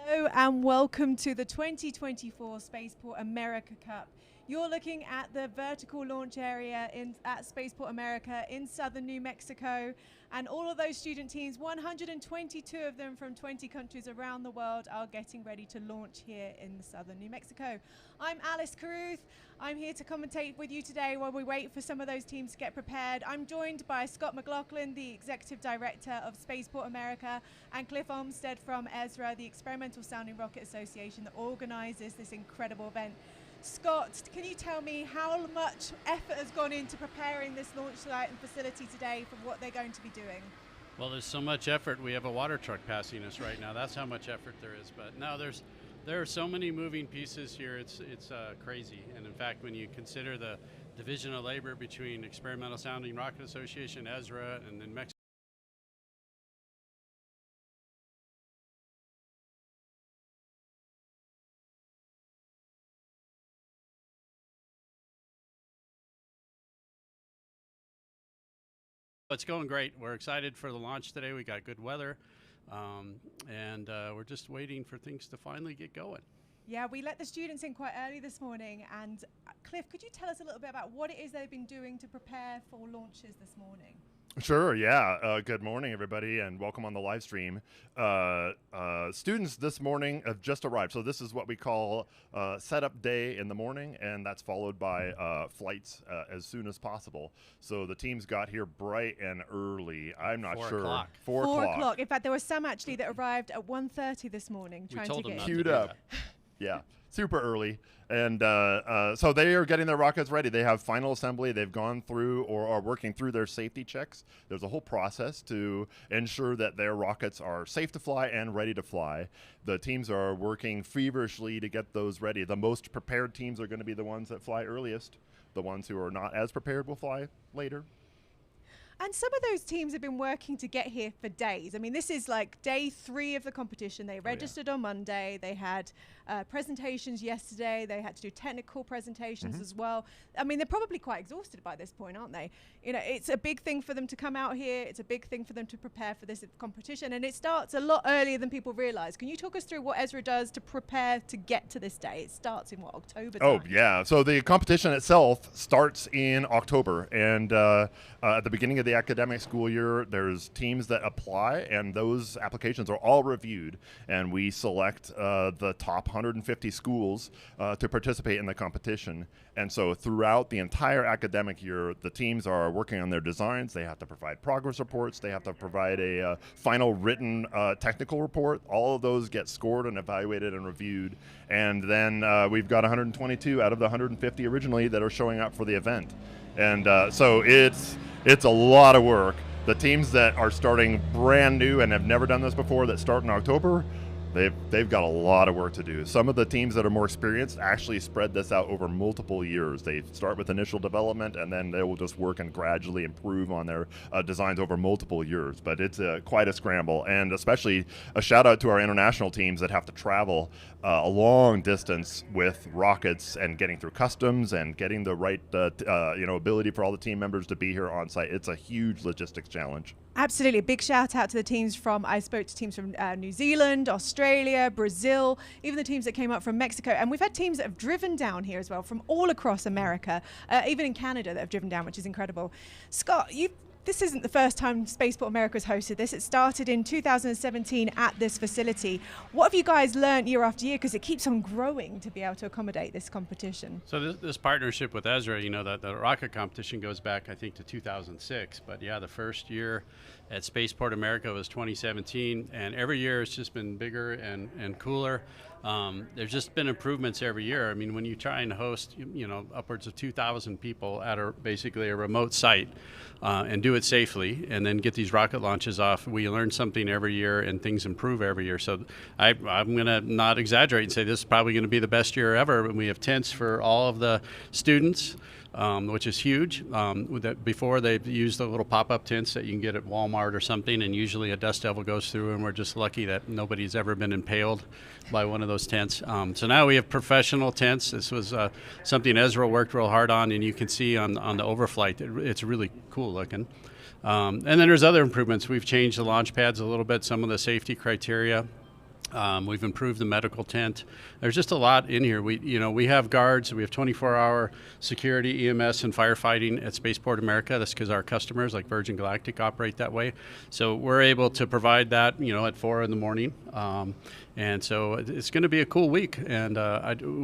Hello and welcome to the 2024 Spaceport America Cup. You're looking at the vertical launch area at Spaceport America in southern New Mexico, and all of those student teams, 122 of them from 20 countries around the world, are getting ready to launch here in southern New Mexico. I'm Alice Carruth. I'm here to commentate with you today while we wait for some of those teams to get prepared. I'm joined by Scott McLaughlin, the Executive Director of Spaceport America, and Cliff Olmsted from ESRA, the Experimental Sounding Rocket Association that organizes this incredible event. Scott, can you tell me how much effort has gone into preparing this launch site and facility today for what they're going to be doing? Well, there's so much effort. We have a water truck passing us right now. That's how much effort there is. But no, there are so many moving pieces here. It's crazy. And in fact, when you consider the division of labor between Experimental Sounding Rocket Association, ESRA, and then Mexico. It's going great. We're excited for the launch today. We got good weather, and we're just waiting for things to finally get going. Yeah, we let the students in quite early this morning. And Cliff, could you tell us a little bit about what it is they've been doing to prepare for launches this morning? Sure, yeah. Good morning, everybody, and welcome on the live stream. Students this morning have just arrived. So this is what we call setup day in the morning, and that's followed by flights as soon as possible. So the teams got here bright and early. I'm not 4 sure. o'clock. 4 o'clock. In fact, there were some actually that arrived at 1:30 this morning trying to get queued up. Yeah, super early. And so they are getting their rockets ready. They have final assembly. They've gone through or are working through their safety checks. There's a whole process to ensure that their rockets are safe to fly and ready to fly. The teams are working feverishly to get those ready. The most prepared teams are going to be the ones that fly earliest. The ones who are not as prepared will fly later. And some of those teams have been working to get here for days. I mean, this is like day 3 of the competition. They registered on Monday. They had presentations yesterday. They had to do technical presentations as well. I mean, they're probably quite exhausted by this point, aren't they? You know, it's a big thing for them to come out here. It's a big thing for them to prepare for this competition. And it starts a lot earlier than people realize. Can you talk us through what ESRA does to prepare to get to this day? It starts in what, October time? Oh, yeah. So the competition itself starts in October. And at the beginning of the academic school year, there's teams that apply, and those applications are all reviewed, and we select the top 150 schools to participate in the competition. And so throughout the entire academic year, the teams are working on their designs. They have to provide progress reports. They have to provide a final written technical report. All of those get scored and evaluated and reviewed. And then we've got 122 out of the 150 originally that are showing up for the event. And so it's a lot of work. The teams that are starting brand new and have never done this before that start in October, they've got a lot of work to do. Some of the teams that are more experienced actually spread this out over multiple years. They start with initial development, and then they will just work and gradually improve on their designs over multiple years. But it's quite a scramble, and especially a shout out to our international teams that have to travel a long distance with rockets and getting through customs and getting the right ability for all the team members to be here on site. It's a huge logistics challenge. Absolutely. A big shout out to the teams I spoke to teams from New Zealand, Australia, Brazil, even the teams that came up from Mexico. And we've had teams that have driven down here as well from all across America, even in Canada that have driven down, which is incredible. Scott, this isn't the first time Spaceport America has hosted this. It started in 2017 at this facility. What have you guys learned year after year? Because it keeps on growing to be able to accommodate this competition. So this partnership with ESRA, you know, the rocket competition goes back, I think, to 2006. But yeah, the first year at Spaceport America was 2017, and every year it's just been bigger and cooler. There's just been improvements every year. I mean, when you try and host, upwards of 2,000 people at basically a remote site and do it safely, and then get these rocket launches off, we learn something every year, and things improve every year. So I'm going to not exaggerate and say this is probably going to be the best year ever. And we have tents for all of the students. Which is huge. Before, they've used the little pop-up tents that you can get at Walmart or something, and usually a dust devil goes through, and we're just lucky that nobody's ever been impaled by one of those tents. So now we have professional tents. This was something ESRA worked real hard on, and you can see on the overflight, it's really cool looking. And then there's other improvements. We've changed the launch pads a little bit, some of the safety criteria. We've improved the medical tent. There's just a lot in here. We have guards. We have 24-hour security, EMS, and firefighting at Spaceport America. That's because our customers, like Virgin Galactic, operate that way. So we're able to provide that, at 4 in the morning. And so it's going to be a cool week. And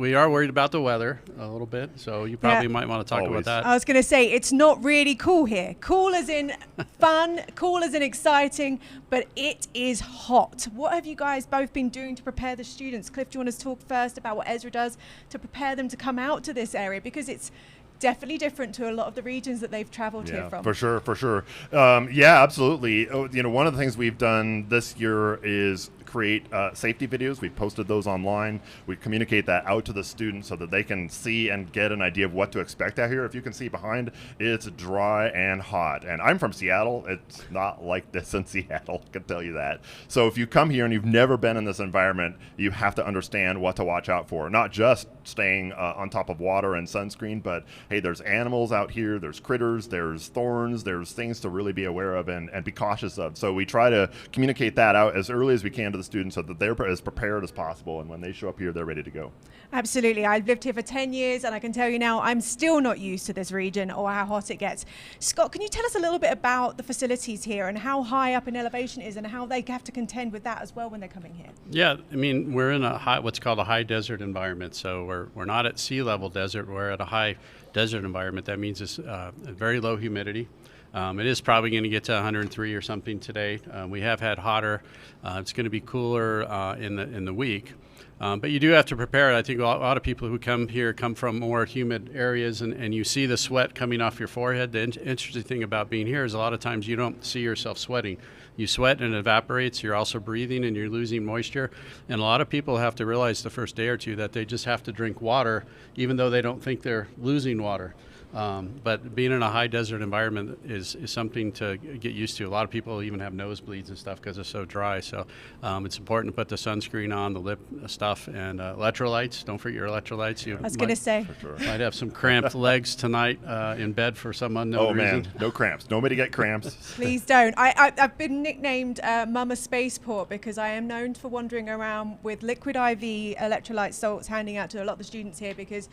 we are worried about the weather a little bit. So you probably might want to talk about that. I was going to say, it's not really cool here. Cool as in fun, cool as in exciting, but it is hot. What have you guys both been doing to prepare the students? Cliff, do you want to talk first about what ESRA does to prepare them to come out to this area? Because it's definitely different to a lot of the regions that they've traveled here from. For sure. Yeah, absolutely. One of the things we've done this year is create safety videos. We've posted those online. We communicate that out to the students so that they can see and get an idea of what to expect out here. If you can see behind, it's dry and hot. And I'm from Seattle. It's not like this in Seattle, I can tell you that. So if you come here and you've never been in this environment, you have to understand what to watch out for. Not just staying on top of water and sunscreen, but hey, there's animals out here, there's critters, there's thorns, there's things to really be aware of and be cautious of. So we try to communicate that out as early as we can to the students so that they're as prepared as possible, and when they show up here, they're ready to go. Absolutely. I've lived here for 10 years, and I can tell you now, I'm still not used to this region or how hot it gets. Scott, can you tell us a little bit about the facilities here and how high up in elevation it is and how they have to contend with that as well when they're coming here? Yeah, we're in what's called a high desert environment, so we're not at sea level desert, we're at a high desert environment. That means it's very low humidity. It is probably going to get to 103 or something today. We have had hotter. It's going to be cooler in the week. But you do have to prepare it. I think a lot of people who come here come from more humid areas, and you see the sweat coming off your forehead. The interesting thing about being here is a lot of times you don't see yourself sweating. You sweat and it evaporates. You're also breathing and you're losing moisture. And a lot of people have to realize the first day or two that they just have to drink water, even though they don't think they're losing water. But being in a high desert environment is something to get used to. A lot of people even have nosebleeds and stuff because it's so dry. So it's important to put the sunscreen on, the lip stuff, and electrolytes. Don't forget your electrolytes. I was going to say. Might have some cramped legs tonight in bed for some unknown reason. Oh, man. No cramps. Nobody get cramps. Please don't. I've been nicknamed Mama Spaceport because I am known for wandering around with liquid IV electrolyte salts handing out to a lot of the students here because,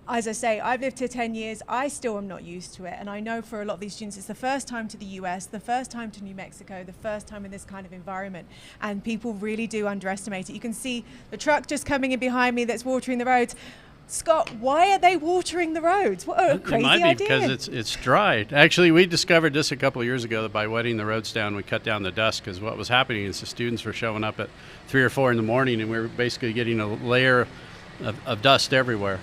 as I say, I've lived here 10 years. I still am not used to it. And I know for a lot of these students, it's the first time to the US, the first time to New Mexico, the first time in this kind of environment. And people really do underestimate it. You can see the truck just coming in behind me that's watering the roads. Scott, why are they watering the roads? What a crazy idea. It might be because it's dry. Actually, we discovered this a couple of years ago that by wetting the roads down, we cut down the dust, because what was happening is the students were showing up at 3 or 4 in the morning, and we were basically getting a layer of dust everywhere.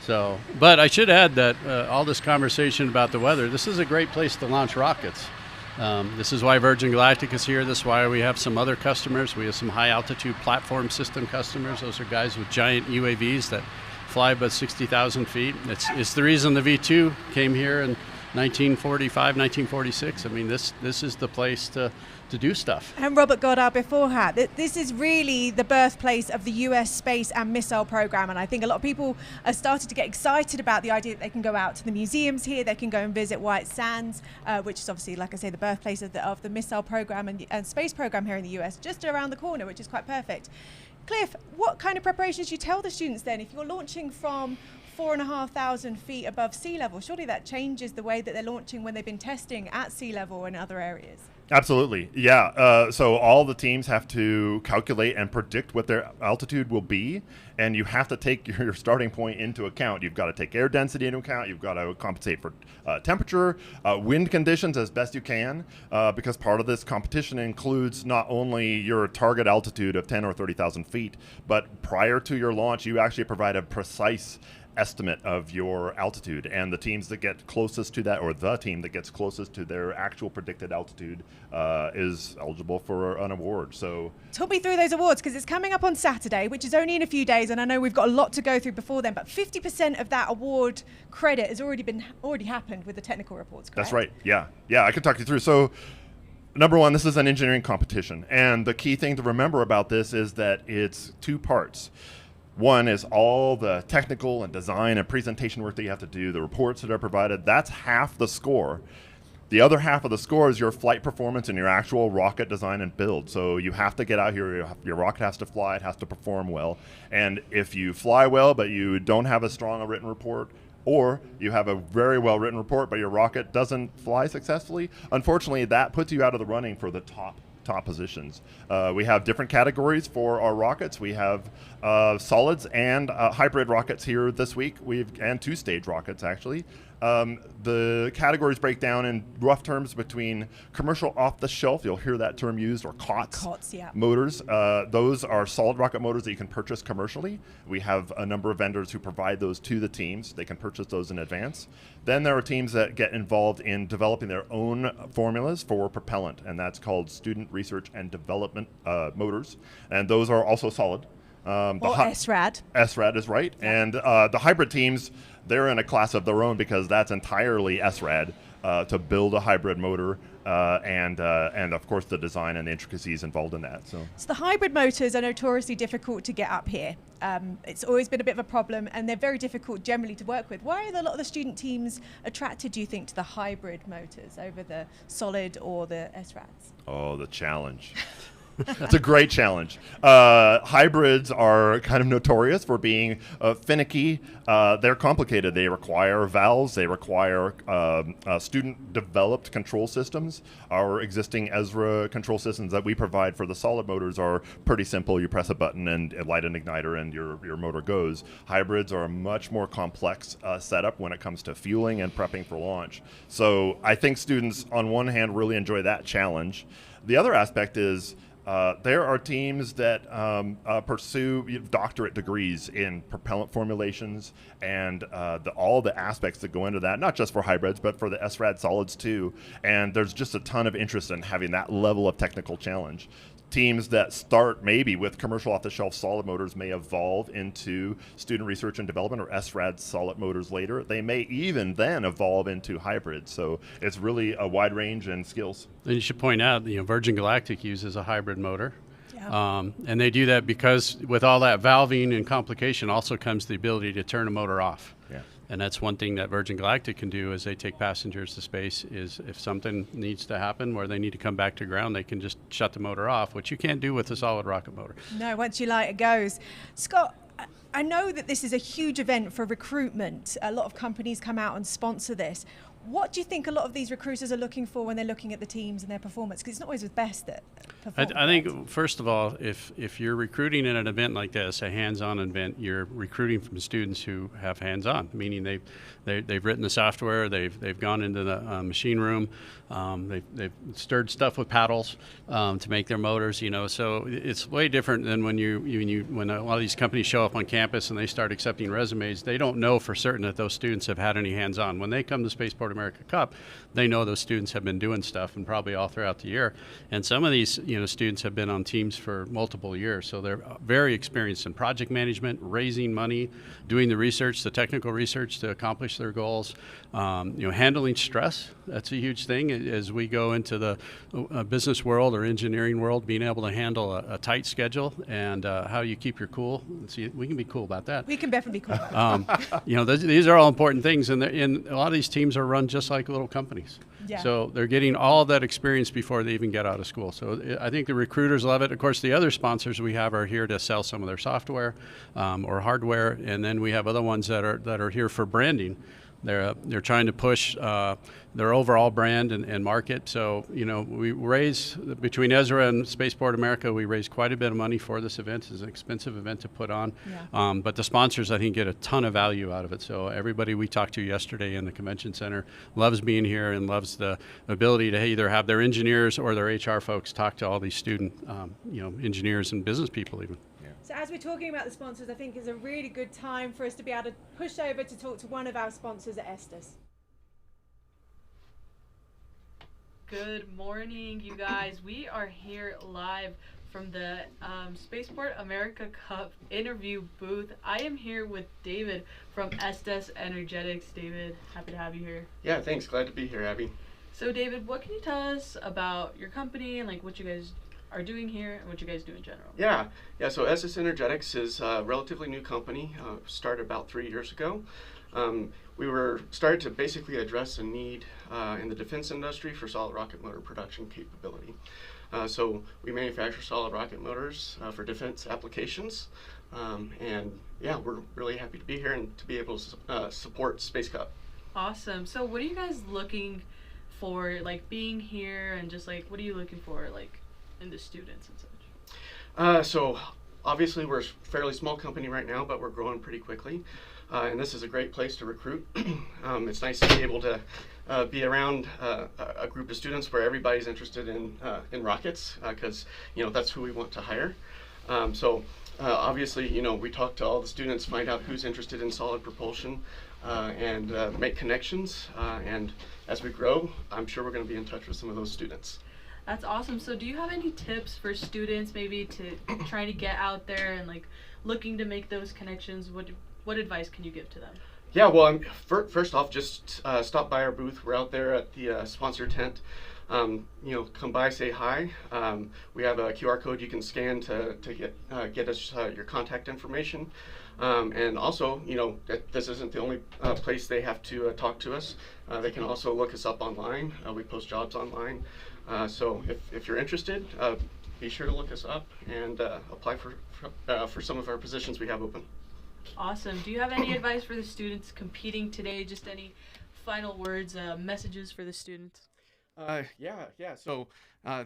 So, but I should add that all this conversation about the weather, this is a great place to launch rockets. This is why Virgin Galactic is here. This is why we have some other customers. We have some high altitude platform system customers. Those are guys with giant UAVs that fly above 60,000 feet. It's the reason the V2 came here in 1945, 1946. I mean, this is the place to do stuff. And Robert Goddard beforehand. This is really the birthplace of the US space and missile program. And I think a lot of people are starting to get excited about the idea that they can go out to the museums here. They can go and visit White Sands, which is obviously, like I say, the birthplace of the missile program and space program here in the US, just around the corner, which is quite perfect. Cliff, what kind of preparations do you tell the students then? If you're launching from 4,500 feet above sea level, surely that changes the way that they're launching when they've been testing at sea level in other areas. Absolutely. Yeah. So all the teams have to calculate and predict what their altitude will be, and you have to take your starting point into account. You've got to take air density into account. You've got to compensate for temperature, wind conditions as best you can, because part of this competition includes not only your target altitude of 10 or 30,000 feet, but prior to your launch, you actually provide a precise estimate of your altitude, and the teams that get closest to that, or the team that gets closest to their actual predicted altitude, is eligible for an award. So talk me through those awards, because it's coming up on Saturday, which is only in a few days, and I know we've got a lot to go through before then, but 50% of that award credit has already happened with the technical reports, correct? That's right. Yeah, I can talk you through. So number one, this is an engineering competition, and the key thing to remember about this is that it's 2 parts. One is all the technical and design and presentation work that you have to do, the reports that are provided. That's half the score. The other half of the score is your flight performance and your actual rocket design and build. So you have to get out here, your rocket has to fly, it has to perform well. And if you fly well but you don't have as strong a written report, or you have a very well written report but your rocket doesn't fly successfully, unfortunately that puts you out of the running for the top positions. We have different categories for our rockets. We have solids and hybrid rockets here this week. And two-stage rockets, actually. The categories break down in rough terms between commercial off-the-shelf, you'll hear that term used, or COTS, yeah. motors. Those are solid rocket motors that you can purchase commercially. We have a number of vendors who provide those to the teams. They can purchase those in advance. Then there are teams that get involved in developing their own formulas for propellant, and that's called Student Research and Development motors, and those are also solid. SRAD. SRAD is right. Yeah. And the hybrid teams, they're in a class of their own because that's entirely SRAD to build a hybrid motor and of course the design and the intricacies involved in that. So the hybrid motors are notoriously difficult to get up here. It's always been a bit of a problem, and they're very difficult generally to work with. Why are a lot of the student teams attracted, do you think, to the hybrid motors over the solid or the SRADs? Oh, the challenge. It's a great challenge. Hybrids are kind of notorious for being finicky. They're complicated. They require valves. They require student-developed control systems. Our existing ESRA control systems that we provide for the solid motors are pretty simple. You press a button and light an igniter and your motor goes. Hybrids are a much more complex setup when it comes to fueling and prepping for launch. So I think students, on one hand, really enjoy that challenge. The other aspect is there are teams that pursue doctorate degrees in propellant formulations and all the aspects that go into that, not just for hybrids, but for the SRAD solids too. And there's just a ton of interest in having that level of technical challenge. Teams that start maybe with commercial off-the-shelf solid motors may evolve into student research and development, or SRAD solid motors later. They may even then evolve into hybrids. So it's really a wide range in skills. And you should point out, Virgin Galactic uses a hybrid motor. Yeah. And they do that because with all that valving and complication also comes the ability to turn a motor off. Yeah. And that's one thing that Virgin Galactic can do as they take passengers to space, is if something needs to happen where they need to come back to ground, they can just shut the motor off, which you can't do with a solid rocket motor. No, once you light, it goes. Scott, I know that this is a huge event for recruitment. A lot of companies come out and sponsor this. What do you think a lot of these recruiters are looking for when they're looking at the teams and their performance? Because it's not always the best that perform. I think, first of all, if you're recruiting in an event like this, a hands-on event, you're recruiting from students who have hands-on, meaning they've written the software, they've gone into the machine room, they've stirred stuff with paddles to make their motors. So it's way different than when when a lot of these companies show up on campus and they start accepting resumes. They don't know for certain that those students have had any hands-on. When they come to Spaceport America Cup, they know those students have been doing stuff, and probably all throughout the year. And some of these students have been on teams for multiple years, so they're very experienced in project management, raising money, doing the research, the technical research to accomplish their goals. Handling stress, that's a huge thing as we go into the business world or engineering world, being able to handle a tight schedule and how you keep your cool. See, we can be cool about that. We can definitely be cool about that. These are all important things, and a lot of these teams are run just like little companies. Yeah. So they're getting all of that experience before they even get out of school. So I think the recruiters love it. Of course, the other sponsors we have are here to sell some of their software or hardware, and then we have other ones that are here for branding. They're trying to push their overall brand and market. So we raise, between ESRA and Spaceport America, we raise quite a bit of money for this event. It's an expensive event to put on, but the sponsors, I think, get a ton of value out of it. So everybody we talked to yesterday in the convention center loves being here and loves the ability to either have their engineers or their HR folks talk to all these student engineers and business people even. So as we're talking about the sponsors, I think it's a really good time for us to be able to push over to talk to one of our sponsors at Estes. Good morning, you guys. We are here live from the Spaceport America Cup interview booth. I am here with David from Estes Energetics. David, happy to have you here. Yeah, thanks. Glad to be here, Abby. So David, what can you tell us about your company and what you guys are doing here and what you guys do in general? Yeah. So Estes Energetics is a relatively new company, started about 3 years ago. We were started to basically address a need in the defense industry for solid rocket motor production capability. So we manufacture solid rocket motors for defense applications, and yeah, we're really happy to be here and to be able to support Space Cup. Awesome. So what are you guys looking for, like being here, and just like what are you looking for, like in the students and such? So obviously we're a fairly small company right now, but we're growing pretty quickly. And this is a great place to recruit. It's nice to be able to be around a group of students where everybody's interested in rockets, because that's who we want to hire. Obviously, we talk to all the students, find out who's interested in solid propulsion, and make connections. And as we grow, I'm sure we're going to be in touch with some of those students. That's awesome. So do you have any tips for students maybe to try to get out there and like looking to make those connections? What advice can you give to them? Yeah, well, first off, just stop by our booth. We're out there at the sponsor tent. Come by, say hi. We have a QR code you can scan to get us your contact information. And also, that this isn't the only place they have to talk to us. They can also look us up online. We post jobs online. So if you're interested, be sure to look us up and apply for some of our positions we have open. Awesome. Do you have any advice for the students competing today? Just any final words, messages for the students? Yeah. So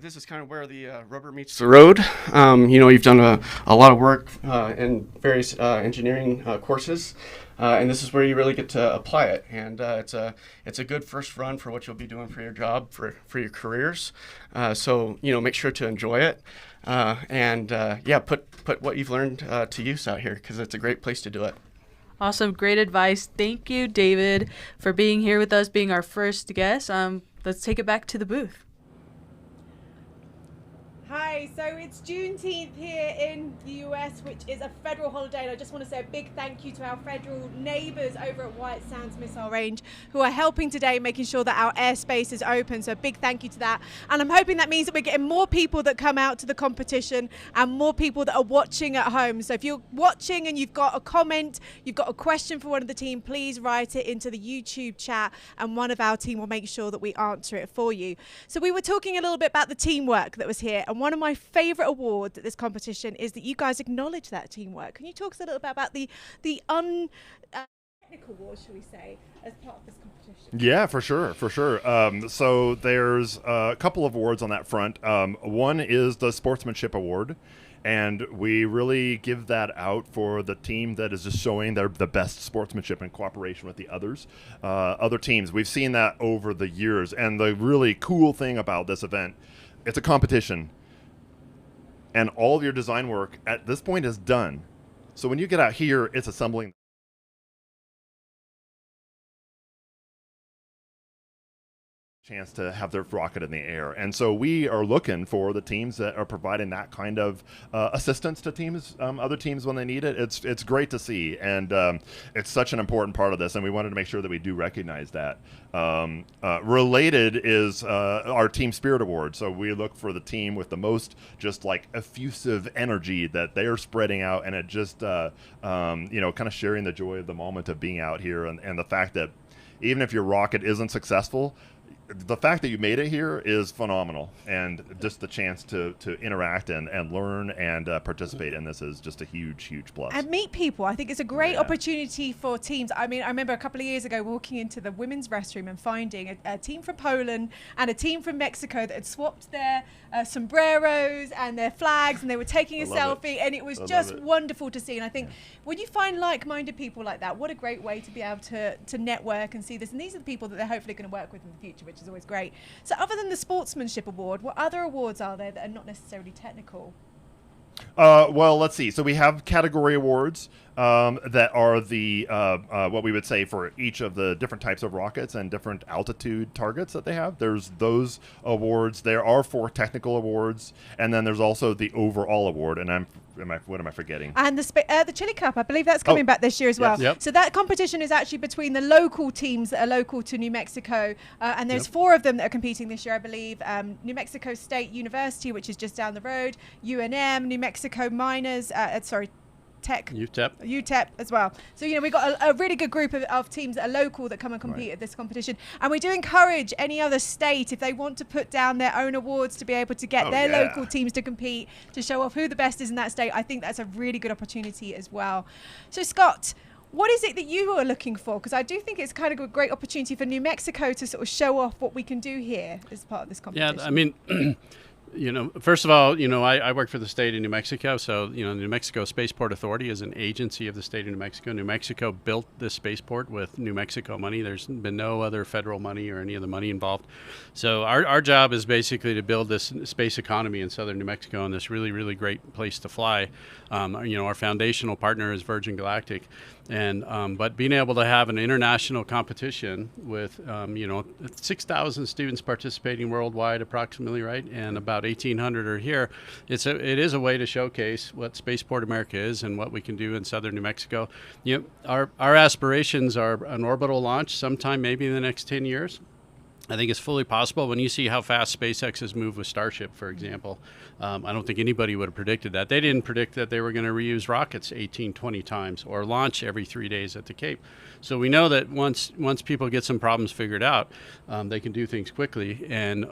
this is kind of where the rubber meets the road. You've done a lot of work in various engineering courses, and this is where you really get to apply it. And it's a good first run for what you'll be doing for your job, for your careers. So make sure to enjoy it, and put what you've learned to use out here, because it's a great place to do it. Awesome. Great advice. Thank you, David, for being here with us, being our first guest. Let's take it back to the booth. Hi, so it's Juneteenth here in the US, which is a federal holiday, and I just want to say a big thank you to our federal neighbours over at White Sands Missile Range who are helping today, making sure that our airspace is open, so a big thank you to that. And I'm hoping that means that we're getting more people that come out to the competition and more people that are watching at home. So if you're watching and you've got a comment, you've got a question for one of the team, please write it into the YouTube chat and one of our team will make sure that we answer it for you. So we were talking a little bit about the teamwork that was here, and one of my favourite awards at this competition is that you guys acknowledge that teamwork. Can you talk us a little bit about the technical awards, shall we say, as part of this competition? Yeah, for sure. So there's a couple of awards on that front. One is the Sportsmanship Award, and we really give that out for the team that is just showing the best sportsmanship and cooperation with the other teams. We've seen that over the years, and the really cool thing about this event, it's a competition, and all of your design work at this point is done. So when you get out here, it's assembling. Chance to have their rocket in the air. And so we are looking for the teams that are providing that kind of assistance to teams, other teams when they need it. It's great to see, and it's such an important part of this, and we wanted to make sure that we do recognize that. Related is our Team Spirit Award. So we look for the team with the most just like effusive energy that they're spreading out, and it just kind of sharing the joy of the moment of being out here, and the fact that even if your rocket isn't successful, the fact that you made it here is phenomenal, and just the chance to interact and learn and participate in this is just a huge plus. And meet people. I think it's a great opportunity for teams. I mean, I remember a couple of years ago walking into the women's restroom and finding a team from Poland and a team from Mexico that had swapped their sombreros and their flags, and they were taking a selfie, and it was just wonderful to see. And I think when you find like-minded people like that, what a great way to be able to network and see this. And these are the people that they're hopefully going to work with in the future, which is always great. So other than the Sportsmanship Award, what other awards are there that are not necessarily technical? Well, let's see. So we have category awards that are the what we would say for each of the different types of rockets and different altitude targets that they have. There's those awards. There are 4 technical awards, and then there's also the overall award. And what am I forgetting? And the Chili Cup, I believe that's coming back this year as well. Yep. So that competition is actually between the local teams that are local to New Mexico, and there's 4 of them that are competing this year, I believe. New Mexico State University, which is just down the road, UNM, New Mexico Miners, UTEP as well. So, you know, we've got a really good group of teams that are local that come and compete at this competition. And we do encourage any other state, if they want to put down their own awards, to be able to get their local teams to compete, to show off who the best is in that state. I think that's a really good opportunity as well. So, Scott, what is it that you are looking for? Because I do think it's kind of a great opportunity for New Mexico to sort of show off what we can do here as part of this competition. Yeah, I mean, you know, first of all, you know, I work for the state of New Mexico. So, you know, New Mexico Spaceport Authority is an agency of the state of New Mexico. New Mexico built this spaceport with New Mexico money. There's been no other federal money or any other money involved. So our job is basically to build this space economy in southern New Mexico and this really, really great place to fly. You know, our foundational partner is Virgin Galactic. And but being able to have an international competition with you know, 6,000 students participating worldwide approximately, right, and about 1,800 are here. It is a way to showcase what Spaceport America is and what we can do in southern New Mexico. You know, our aspirations are an orbital launch sometime maybe in the next 10 years. I think it's fully possible. When you see how fast SpaceX has moved with Starship, for example, I don't think anybody would have predicted that. They didn't predict that they were going to reuse rockets 18, 20 times or launch every 3 days at the Cape. So we know that once people get some problems figured out, they can do things quickly. And,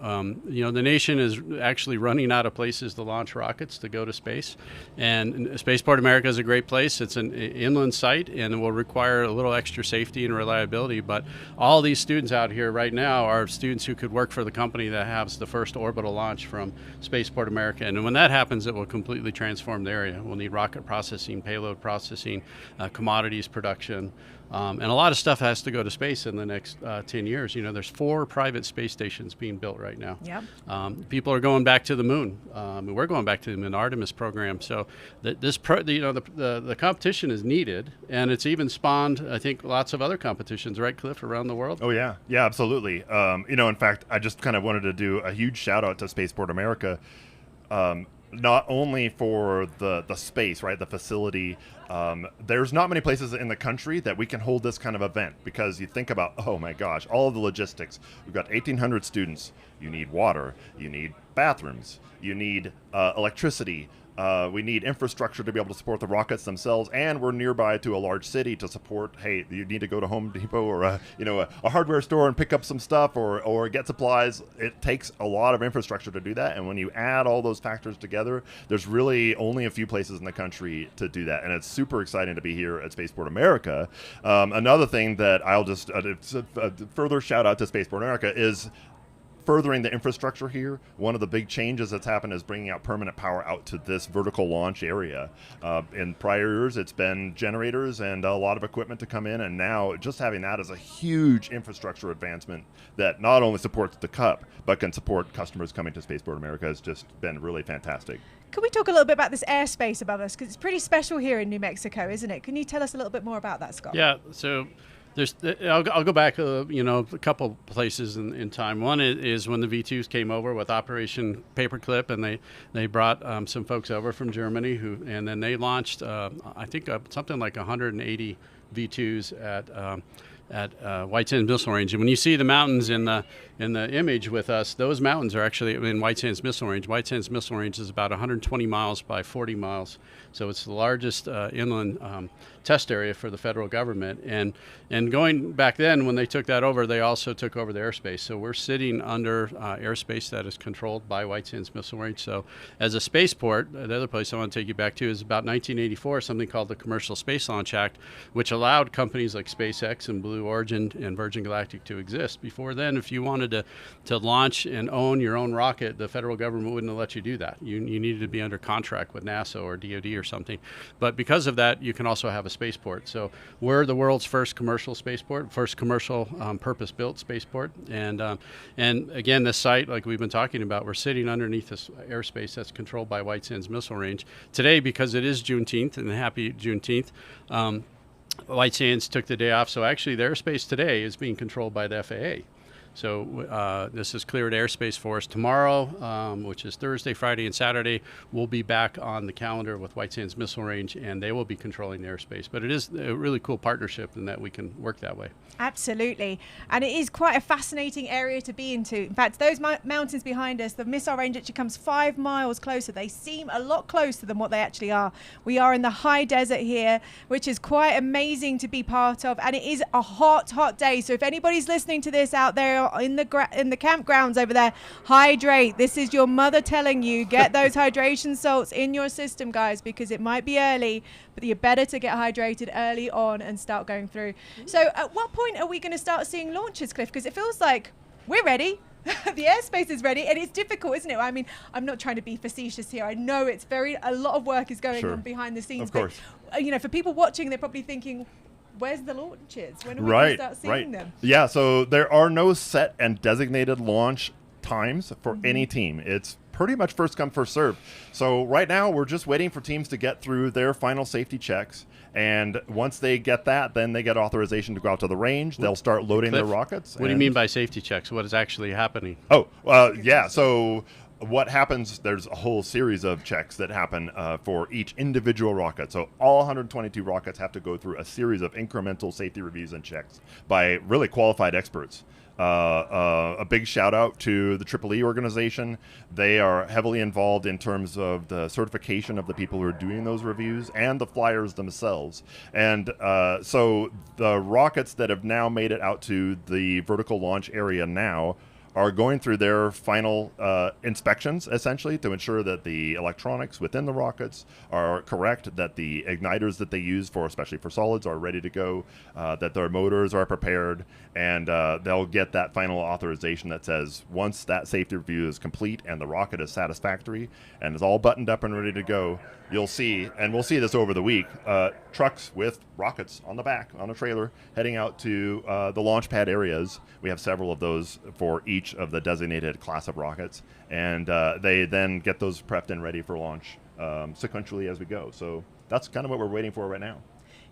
you know, the nation is actually running out of places to launch rockets to go to space. And Spaceport America is a great place. It's an inland site and it will require a little extra safety and reliability. But all these students out here right now are students who could work for the company that has the first orbital launch from Spaceport America. And when that happens, it will completely transform the area. We'll need rocket processing, payload processing, commodities production. And a lot of stuff has to go to space in the next 10 years. You know, there's 4 private space stations being built right now. Yep. People are going back to the moon. We're going back to the moon, Artemis program. So the competition is needed, and it's even spawned, I think, lots of other competitions, right, Cliff, around the world? Oh, yeah. Yeah, absolutely. You know, in fact, I just kind of wanted to do a huge shout out to Spaceport America. Not only for the space, right, the facility. There's not many places in the country that we can hold this kind of event, because you think about, oh my gosh, all of the logistics. We've got 1,800 students. You need water. You need bathrooms. You need electricity. We need infrastructure to be able to support the rockets themselves, and we're nearby to a large city to support. Hey, you need to go to Home Depot or a hardware store and pick up some stuff or get supplies. It takes a lot of infrastructure to do that, and when you add all those factors together, there's really only a few places in the country to do that, and it's super exciting to be here at Spaceport America. Another thing that I'll just further shout out to Spaceport America is furthering the infrastructure here. One of the big changes that's happened is bringing out permanent power out to this vertical launch area. In prior years, it's been generators and a lot of equipment to come in, and now just having that is a huge infrastructure advancement that not only supports the Cup, but can support customers coming to Spaceport America. Has just been really fantastic. Can we talk a little bit about this airspace above us? Because it's pretty special here in New Mexico, isn't it? Can you tell us a little bit more about that, Scott? Yeah, so I'll go back, you know, a couple places in time. One is when the V2s came over with Operation Paperclip, and they brought some folks over from Germany and then they launched, I think, something like 180 V2s at White Sands Missile Range. And when you see the mountains in the image with us, those mountains are actually in White Sands Missile Range. White Sands Missile Range is about 120 miles by 40 miles. So it's the largest inland test area for the federal government. And going back then, when they took that over, they also took over the airspace. So we're sitting under airspace that is controlled by White Sands Missile Range. So as a spaceport, the other place I want to take you back to is about 1984, something called the Commercial Space Launch Act, which allowed companies like SpaceX and Blue Origin and Virgin Galactic to exist. Before then, if you wanted to launch and own your own rocket, the federal government wouldn't have let you do that. You needed to be under contract with NASA or DoD or something. But because of that, you can also have a spaceport. So we're the world's first commercial spaceport, first commercial purpose-built spaceport. And again, this site, like we've been talking about, we're sitting underneath this airspace that's controlled by White Sands Missile Range. Today, because it is Juneteenth, and happy Juneteenth, White Sands took the day off. So actually, the airspace today is being controlled by the FAA. So this is cleared airspace for us tomorrow, which is Thursday, Friday, and Saturday. We'll be back on the calendar with White Sands Missile Range, and they will be controlling the airspace. But it is a really cool partnership in that we can work that way. Absolutely. And it is quite a fascinating area to be into. In fact, those mountains behind us, the missile range actually comes 5 miles closer. They seem a lot closer than what they actually are. We are in the high desert here, which is quite amazing to be part of. And it is a hot, hot day. So if anybody's listening to this out there in the campgrounds over there, hydrate. This is your mother telling you, get those hydration salts in your system, guys, because it might be early, but you're better to get hydrated early on and start going through. So at what point are we going to start seeing launches, Cliff? Because it feels like we're ready. The airspace is ready, and it's difficult, isn't it? I mean, I'm not trying to be facetious here. I know it's a lot of work is going on behind the scenes. Of course. But, for people watching, they're probably thinking, where's the launches? When are we going to start seeing them? Yeah, so there are no set and designated launch times for any team. It's pretty much first come, first serve. So right now we're just waiting for teams to get through their final safety checks. And once they get that, then they get authorization to go out to the range. They'll start loading their rockets. What do you mean by safety checks? What is actually happening? Yeah. So what happens, there's a whole series of checks that happen for each individual rocket. So all 122 rockets have to go through a series of incremental safety reviews and checks by really qualified experts. A big shout out to the EEE organization. They are heavily involved in terms of the certification of the people who are doing those reviews and the flyers themselves. And so the rockets that have now made it out to the vertical launch area now are going through their final inspections, essentially, to ensure that the electronics within the rockets are correct, that the igniters that they use, especially for solids, are ready to go, that their motors are prepared, and they'll get that final authorization that says once that safety review is complete and the rocket is satisfactory and is all buttoned up and ready to go, you'll see, and we'll see this over the week, trucks with rockets on the back, on a trailer, heading out to the launch pad areas. We have several of those for each of the designated class of rockets, and they then get those prepped and ready for launch sequentially as we go. So that's kind of what we're waiting for right now.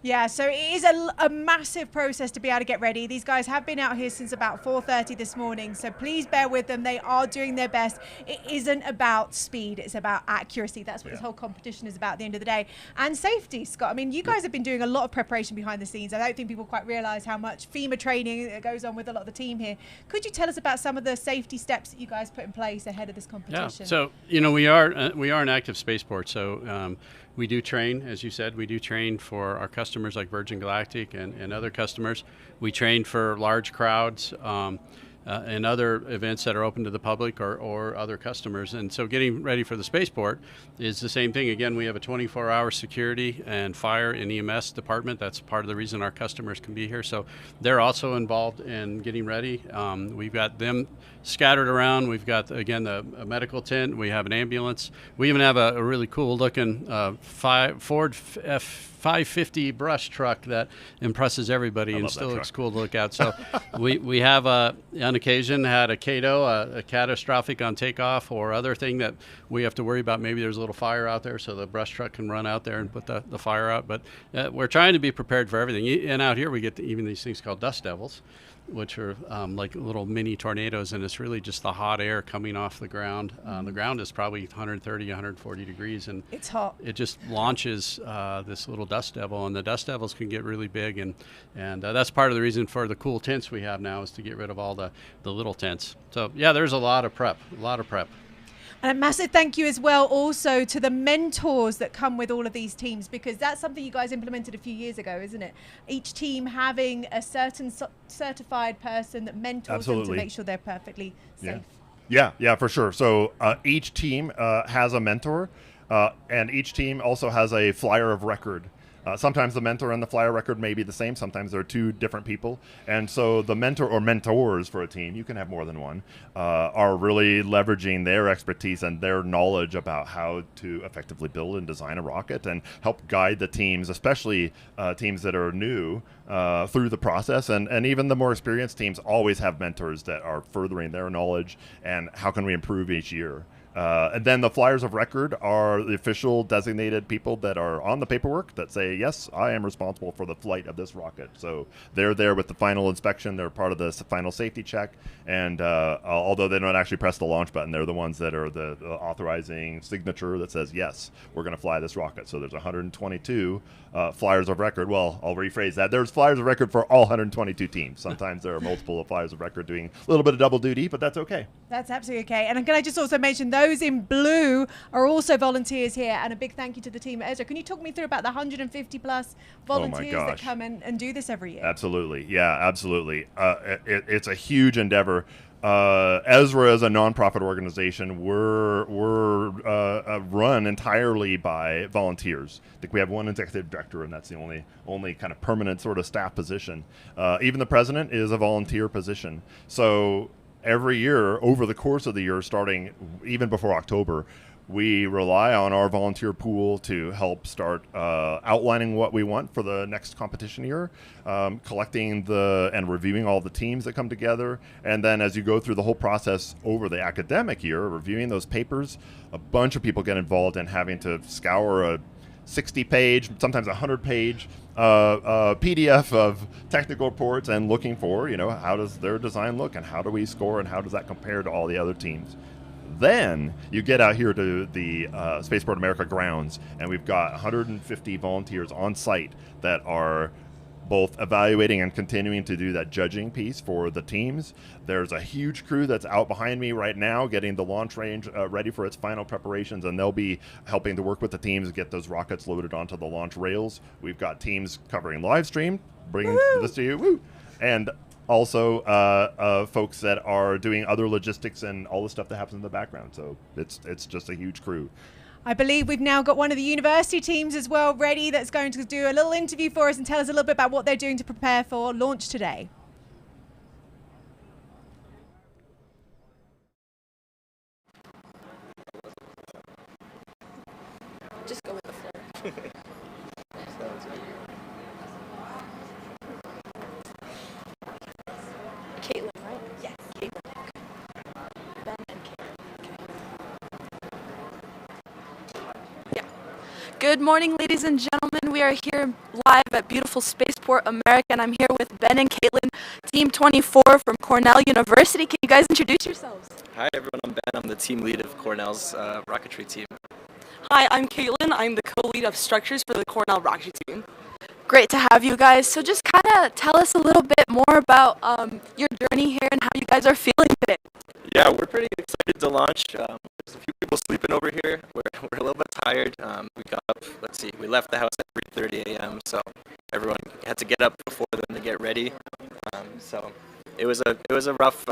Yeah, so it is a massive process to be able to get ready. These guys have been out here since about 4:30 this morning, so please bear with them. They are doing their best. It isn't about speed, it's about accuracy. That's what this whole competition is about at the end of the day. And safety, Scott. I mean, you guys have been doing a lot of preparation behind the scenes. I don't think people quite realize how much FEMA training that goes on with a lot of the team here. Could you tell us about some of the safety steps that you guys put in place ahead of this competition? Yeah, so, we are an active spaceport, so we do train, as you said, we do train for our customers like Virgin Galactic and other customers. We train for large crowds and other events that are open to the public or other customers. And so getting ready for the spaceport is the same thing. Again, we have a 24-hour security and fire and EMS department. That's part of the reason our customers can be here. So they're also involved in getting ready. We've got them scattered around. We've got, again, a medical tent. We have an ambulance. We even have a really cool looking Ford F550 brush truck that impresses everybody and still looks cool to look at. So we have, on occasion, had a CATO, a catastrophic on takeoff or other thing that we have to worry about. Maybe there's a little fire out there, so the brush truck can run out there and put the fire out. But we're trying to be prepared for everything. And out here we get even these things called dust devils, which are like little mini tornadoes, and it's really just the hot air coming off the ground. The ground is probably 130, 140 degrees, and it's hot. It just launches this little dust devil, and the dust devils can get really big, and that's part of the reason for the cool tents we have now is to get rid of all the little tents. So yeah, there's a lot of prep. And a massive thank you as well also to the mentors that come with all of these teams, because that's something you guys implemented a few years ago, isn't it? Each team having a certain certified person that mentors them to make sure they're perfectly safe. Yeah, for sure. So each team has a mentor, and each team also has a flyer of record. Sometimes the mentor and the flyer record may be the same. Sometimes they're two different people. And so the mentor or mentors for a team, you can have more than one, are really leveraging their expertise and their knowledge about how to effectively build and design a rocket and help guide the teams, especially teams that are new, through the process. And even the more experienced teams always have mentors that are furthering their knowledge and how can we improve each year. And then the flyers of record are the official designated people that are on the paperwork that say, yes, I am responsible for the flight of this rocket. So they're there with the final inspection. They're part of the final safety check. And although they don't actually press the launch button, they're the ones that are the authorizing signature that says, yes, we're going to fly this rocket. So there's 122 flyers of record. Well, I'll rephrase that. There's flyers of record for all 122 teams. Sometimes there are multiple flyers of record doing a little bit of double duty, but that's okay. That's absolutely okay. And can I just also mention those in blue are also volunteers here, and a big thank you to the team at ESRA. Can you talk me through about the 150 plus volunteers that come and do this every year? Absolutely. Yeah, absolutely. It's a huge endeavor. ESRA is a nonprofit organization. We're run entirely by volunteers. I think we have one executive director, and that's the only kind of permanent sort of staff position. Even the president is a volunteer position. So every year, over the course of the year, starting even before October, we rely on our volunteer pool to help start outlining what we want for the next competition year, collecting and reviewing all the teams that come together. And then as you go through the whole process over the academic year, reviewing those papers, a bunch of people get involved in having to scour a 60-page, sometimes 100-page PDF of technical reports and looking for, how does their design look and how do we score and how does that compare to all the other teams. Then you get out here to the Spaceport America grounds, and we've got 150 volunteers on site that are both evaluating and continuing to do that judging piece for the teams. There's a huge crew that's out behind me right now getting the launch range ready for its final preparations, and they'll be helping to work with the teams to get those rockets loaded onto the launch rails. We've got teams covering live stream, bringing this to you, and also folks that are doing other logistics and all the stuff that happens in the background. So it's just a huge crew. I believe we've now got one of the university teams as well ready that's going to do a little interview for us and tell us a little bit about what they're doing to prepare for launch today. Just go with the flow. Caitlin, right? Yes, Caitlin. Ben and Caitlin. Yeah. Good morning, ladies and gentlemen. We are here live at beautiful Spaceport America, and I'm here with Ben and Caitlin, Team 24 from Cornell University. Can you guys introduce yourselves? Hi, everyone. I'm Ben. I'm the team lead of Cornell's rocketry team. Hi, I'm Caitlin. I'm the co-lead of structures for the Cornell rocketry team. Great to have you guys. So just kind of tell us a little bit more about your journey here and how you guys are feeling today. Yeah, we're pretty excited to launch. There's a few people sleeping over here. We're a little bit tired. We got up, we left the house at 3:30 a.m., so everyone had to get up before them to get ready. So it was a rough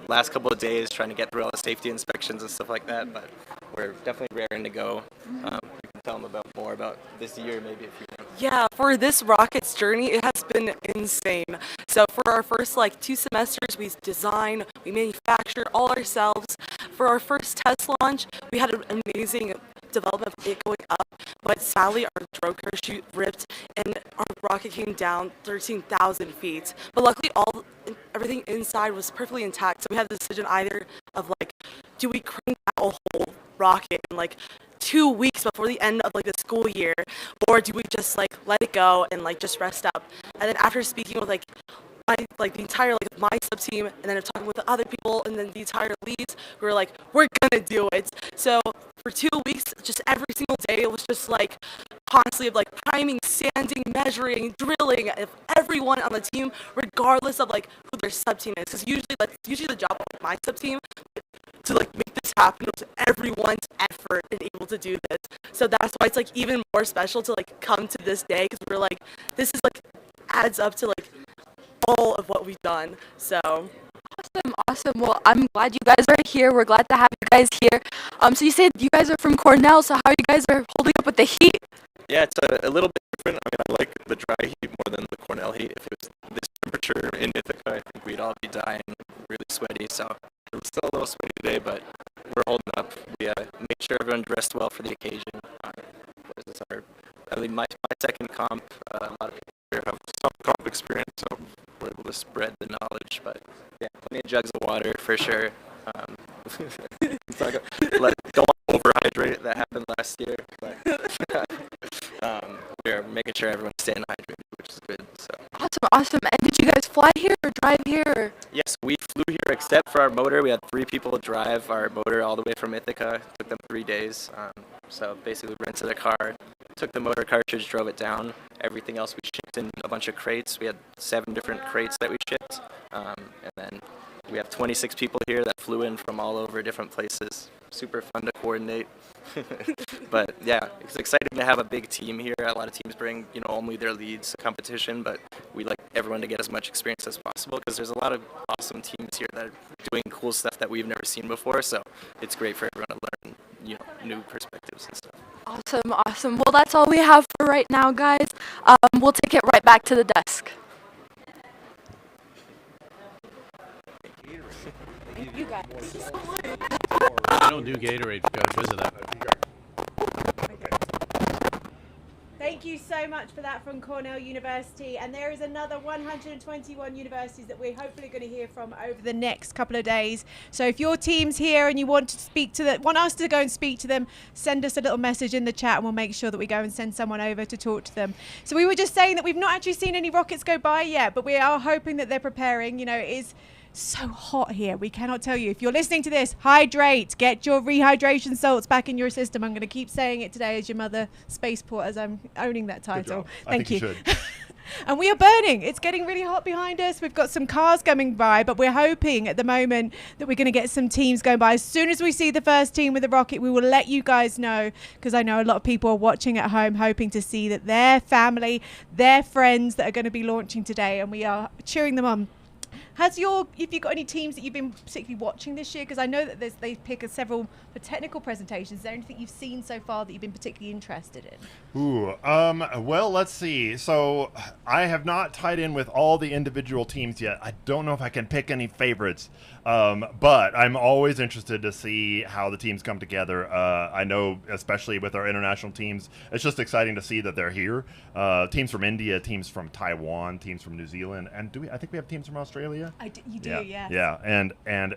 last couple of days trying to get through all the safety inspections and stuff like that, but we're definitely raring to go. You can tell them more about this year, maybe, if you want. Yeah, for this rocket's journey, it has been insane. So for our first 2 semesters, we design, we manufacture all ourselves. For our first test launch, we had an amazing development of it going up, but sadly our drone parachute ripped and our rocket came down 13,000 feet. But luckily everything inside was perfectly intact, so we had the decision either of do we crank out a whole rocket in 2 weeks before the end of the school year, or do we just let it go and just rest up? And then after speaking with the entire my sub team, and then talking with the other people and then the entire leads, we were we're gonna do it. So for 2 weeks, just every single day, it was just constantly of priming, sanding, measuring, drilling of everyone on the team, regardless of who their sub team is. Because usually the job of my sub team to make this happen was everyone's effort and able to do this. So that's why it's even more special to come to this day, because we're this is adds up to all of what we've done. So Awesome. Well, I'm glad you guys are here. We're glad to have you guys here. So you said you guys are from Cornell, so how you guys are holding up with the heat? Yeah, it's a little bit different. I like the dry heat more than the Cornell heat. If it was this temperature in Ithaca, I think we'd all be dying, really sweaty. So it was still a little sweaty today, but we're holding up. We made sure everyone dressed well for the occasion. My second comp. A lot of people here have some comp experience, so we're able to spread the knowledge. But yeah, plenty of jugs of water for sure. talk about. Like, don't want to overhydrate. That happened last year. But we're making sure everyone's staying hydrated, which is good. So. Awesome. And did you guys fly here or drive here? Or? Yes, we flew here except for our motor. We had 3 people drive our motor all the way from Ithaca. It took them 3 days. So basically we rented a car, took the motor cartridge, drove it down. Everything else we shipped in a bunch of crates. We had 7 different crates that we shipped. And then we have 26 people here that flew in from all over different places. Super fun to coordinate. But yeah, it's exciting to have a big team here. A lot of teams bring, only their leads to competition, but we like everyone to get as much experience as possible because there's a lot of awesome teams here that are doing cool stuff that we've never seen before. So it's great for everyone to learn, new perspectives and stuff. Awesome. Well, that's all we have for right now, guys. We'll take it right back to the desk. You guys. I don't do Gatorade. Go visit that. Thank you so much for that from Cornell University. And there is another 121 universities that we're hopefully going to hear from over the next couple of days. So if your team's here and you want us to go and speak to them, send us a little message in the chat and we'll make sure that we go and send someone over to talk to them. So we were just saying that we've not actually seen any rockets go by yet, but we are hoping that they're preparing. It is so hot here. We cannot tell you. If you're listening to this, hydrate. Get your rehydration salts back in your system. I'm going to keep saying it today as your mother spaceport as I'm owning that title. Thank you. I think you should. And we are burning. It's getting really hot behind us. We've got some cars coming by, but we're hoping at the moment that we're going to get some teams going by. As soon as we see the first team with a rocket, we will let you guys know, because I know a lot of people are watching at home hoping to see that their family, their friends that are going to be launching today, and we are cheering them on. If you got any teams that you've been particularly watching this year? Because I know that they pick several for technical presentations. Is there anything you've seen so far that you've been particularly interested in? Well, let's see. So I have not tied in with all the individual teams yet. I don't know if I can pick any favorites, but I'm always interested to see how the teams come together. I know, especially with our international teams, it's just exciting to see that they're here. Teams from India, teams from Taiwan, teams from New Zealand, and I think we have teams from Australia? You do, yeah. Yeah, and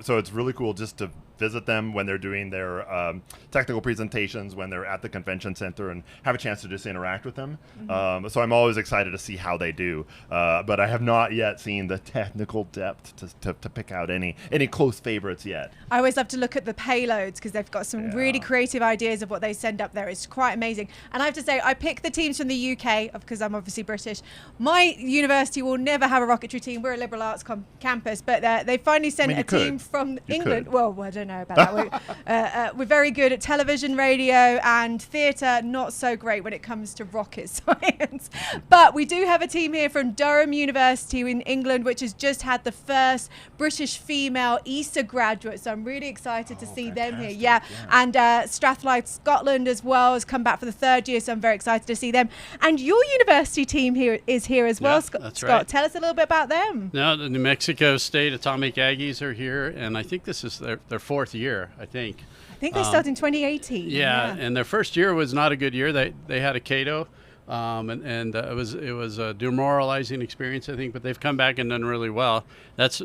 so it's really cool just to visit them when they're doing their technical presentations, when they're at the convention center, and have a chance to just interact with them. Mm-hmm. So I'm always excited to see how they do. But I have not yet seen the technical depth to pick out any close favorites yet. I always love to look at the payloads because they've got some really creative ideas of what they send up there. It's quite amazing. And I have to say, I picked the teams from the UK because I'm obviously British. My university will never have a rocketry team. We're a liberal arts campus, but they finally sent team from England. Well, I don't know about that. We're very good at television, radio, and theatre. Not so great when it comes to rocket science. But we do have a team here from Durham University in England, which has just had the first British female ESRA graduate. So I'm really excited to see them here. Yeah. And Strathclyde, Scotland as well has come back for the 3rd year. So I'm very excited to see them. And your university team here is here as well, Scott. That's Scott, right. tell us a little bit about them. No, the New Mexico State Atomic Aggies are here, and I think this is their 4th year, I think. I think they started in 2018. Yeah, and their first year was not a good year. They had a Cato, and it was a demoralizing experience, I think. But they've come back and done really well. That's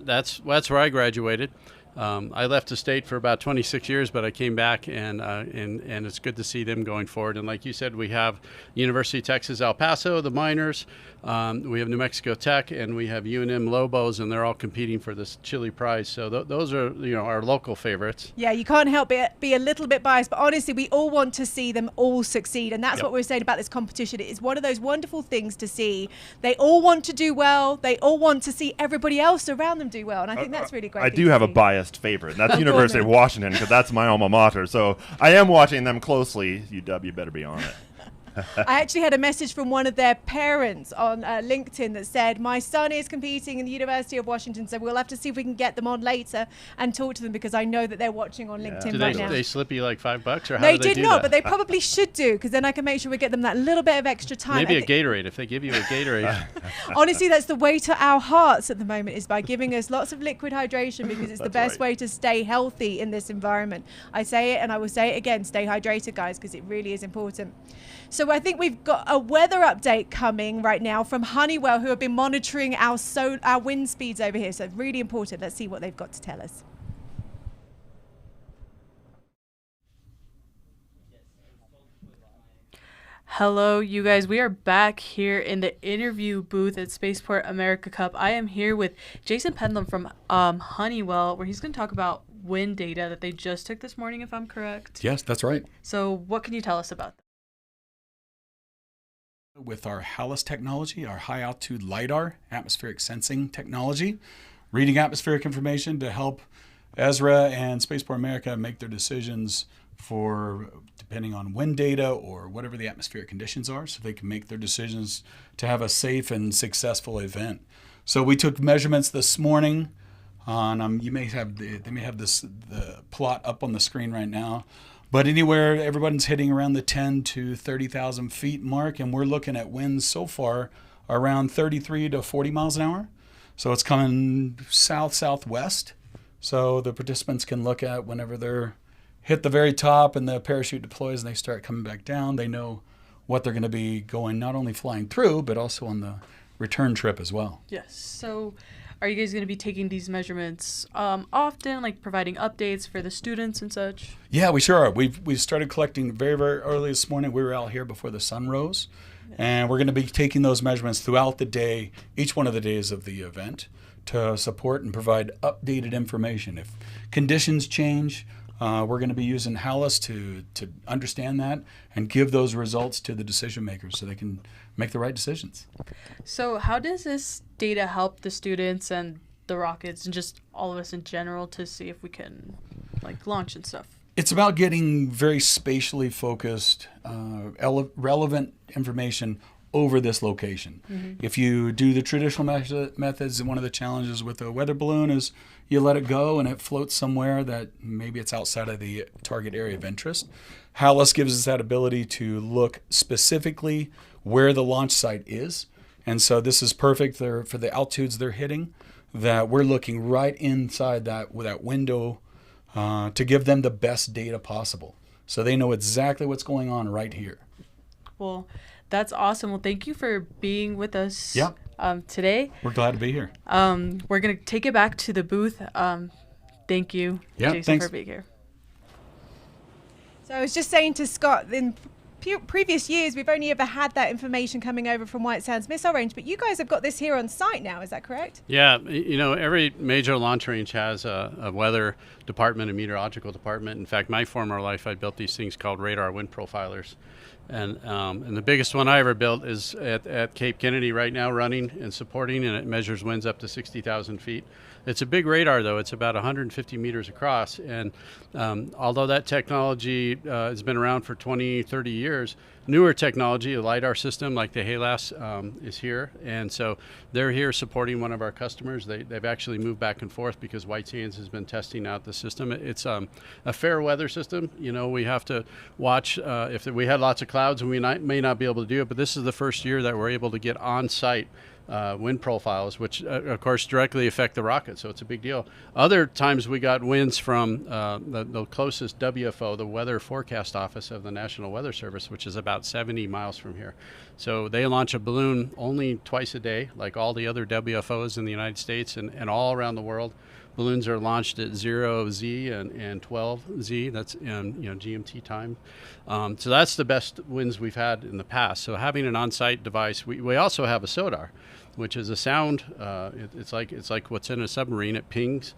where I graduated. I left the state for about 26 years, but I came back, and it's good to see them going forward. And like you said, we have University of Texas El Paso, the Miners. We have New Mexico Tech, and we have UNM Lobos, and they're all competing for this Chili Prize. So those are our local favorites. Yeah, you can't help but be a little bit biased, but honestly, we all want to see them all succeed, and that's what we're saying about this competition. It is one of those wonderful things to see. They all want to do well. They all want to see everybody else around them do well, and I think that's really great. I do have a biased favorite, and that's University of Washington, because that's my alma mater. So I am watching them closely. UW better be on it. I actually had a message from one of their parents on LinkedIn that said, my son is competing in the University of Washington, so we'll have to see if we can get them on later and talk to them, because I know that they're watching on LinkedIn right now. Did they slip you like $5, or how they do they did do not, that? but they probably should do, because then I can make sure we get them that little bit of extra time. Maybe a Gatorade, if they give you a Gatorade. Honestly, that's the way to our hearts at the moment, is by giving us lots of liquid hydration, because it's the best way to stay healthy in this environment. I say it and I will say it again, stay hydrated, guys, because it really is important. So I think we've got a weather update coming right now from Honeywell, who have been monitoring our wind speeds over here. So really important. Let's see what they've got to tell us. Hello, you guys. We are back here in the interview booth at Spaceport America Cup. I am here with Jason Pendlum from Honeywell, where he's going to talk about wind data that they just took this morning, if I'm correct. Yes, that's right. So what can you tell us about that? With our HALOS technology, our high altitude LiDAR, atmospheric sensing technology, reading atmospheric information to help ESRA and Spaceport America make their decisions for depending on wind data or whatever the atmospheric conditions are, so they can make their decisions to have a safe and successful event. So we took measurements this morning on they may have the plot up on the screen right now. But anywhere, everyone's hitting around the 10 to 30,000 feet mark, and we're looking at winds so far around 33 to 40 miles an hour. So it's coming south-southwest. So the participants can look at whenever they're hit the very top and the parachute deploys and they start coming back down, they know what they're going to be going, not only flying through, but also on the return trip as well. Yes. So are you guys going to be taking these measurements often, like providing updates for the students and such? Yeah, we sure are. We started collecting very, very early this morning. We were out here before the sun rose. And we're going to be taking those measurements throughout the day, each one of the days of the event, to support and provide updated information. If conditions change, we're going to be using HALOS to understand that and give those results to the decision makers so they can make the right decisions. So how does this data help the students and the rockets and just all of us in general to see if we can launch and stuff? It's about getting very spatially focused, relevant information over this location. Mm-hmm. If you do the traditional methods, one of the challenges with a weather balloon is you let it go and it floats somewhere that maybe it's outside of the target area of interest. HALOS gives us that ability to look specifically where the launch site is. And so this is perfect for the altitudes they're hitting, that we're looking right inside that window to give them the best data possible. So they know exactly what's going on right here. Well, that's awesome. Well, thank you for being with us today. We're glad to be here. We're going to take it back to the booth. Thank you, Jason, for being here. So I was just saying to Scott, in previous years, we've only ever had that information coming over from White Sands Missile Range, but you guys have got this here on site now, is that correct? Yeah, every major launch range has a weather department, a meteorological department. In fact, my former life, I built these things called radar wind profilers. And the biggest one I ever built is at Cape Kennedy right now, running and supporting, and it measures winds up to 60,000 feet. It's a big radar, though. It's about 150 meters across. And although that technology has been around for 20, 30 years, newer technology, a LiDAR system like the HALOS is here. And so they're here supporting one of our customers. They've actually moved back and forth because White Sands has been testing out the system. It's a fair weather system. We have to watch if we had lots of clouds, and we may not be able to do it, but this is the first year that we're able to get on site wind profiles, which of course directly affect the rocket, so it's a big deal. Other times we got winds from the closest WFO, the Weather Forecast Office of the National Weather Service, which is about 70 miles from here. So they launch a balloon only twice a day, like all the other WFOs in the United States and all around the world. Balloons are launched at 0Z and 12Z, that's GMT time. So that's the best winds we've had in the past. So having an on-site device, we also have a SODAR, which is a sound. It's like what's in a submarine. It pings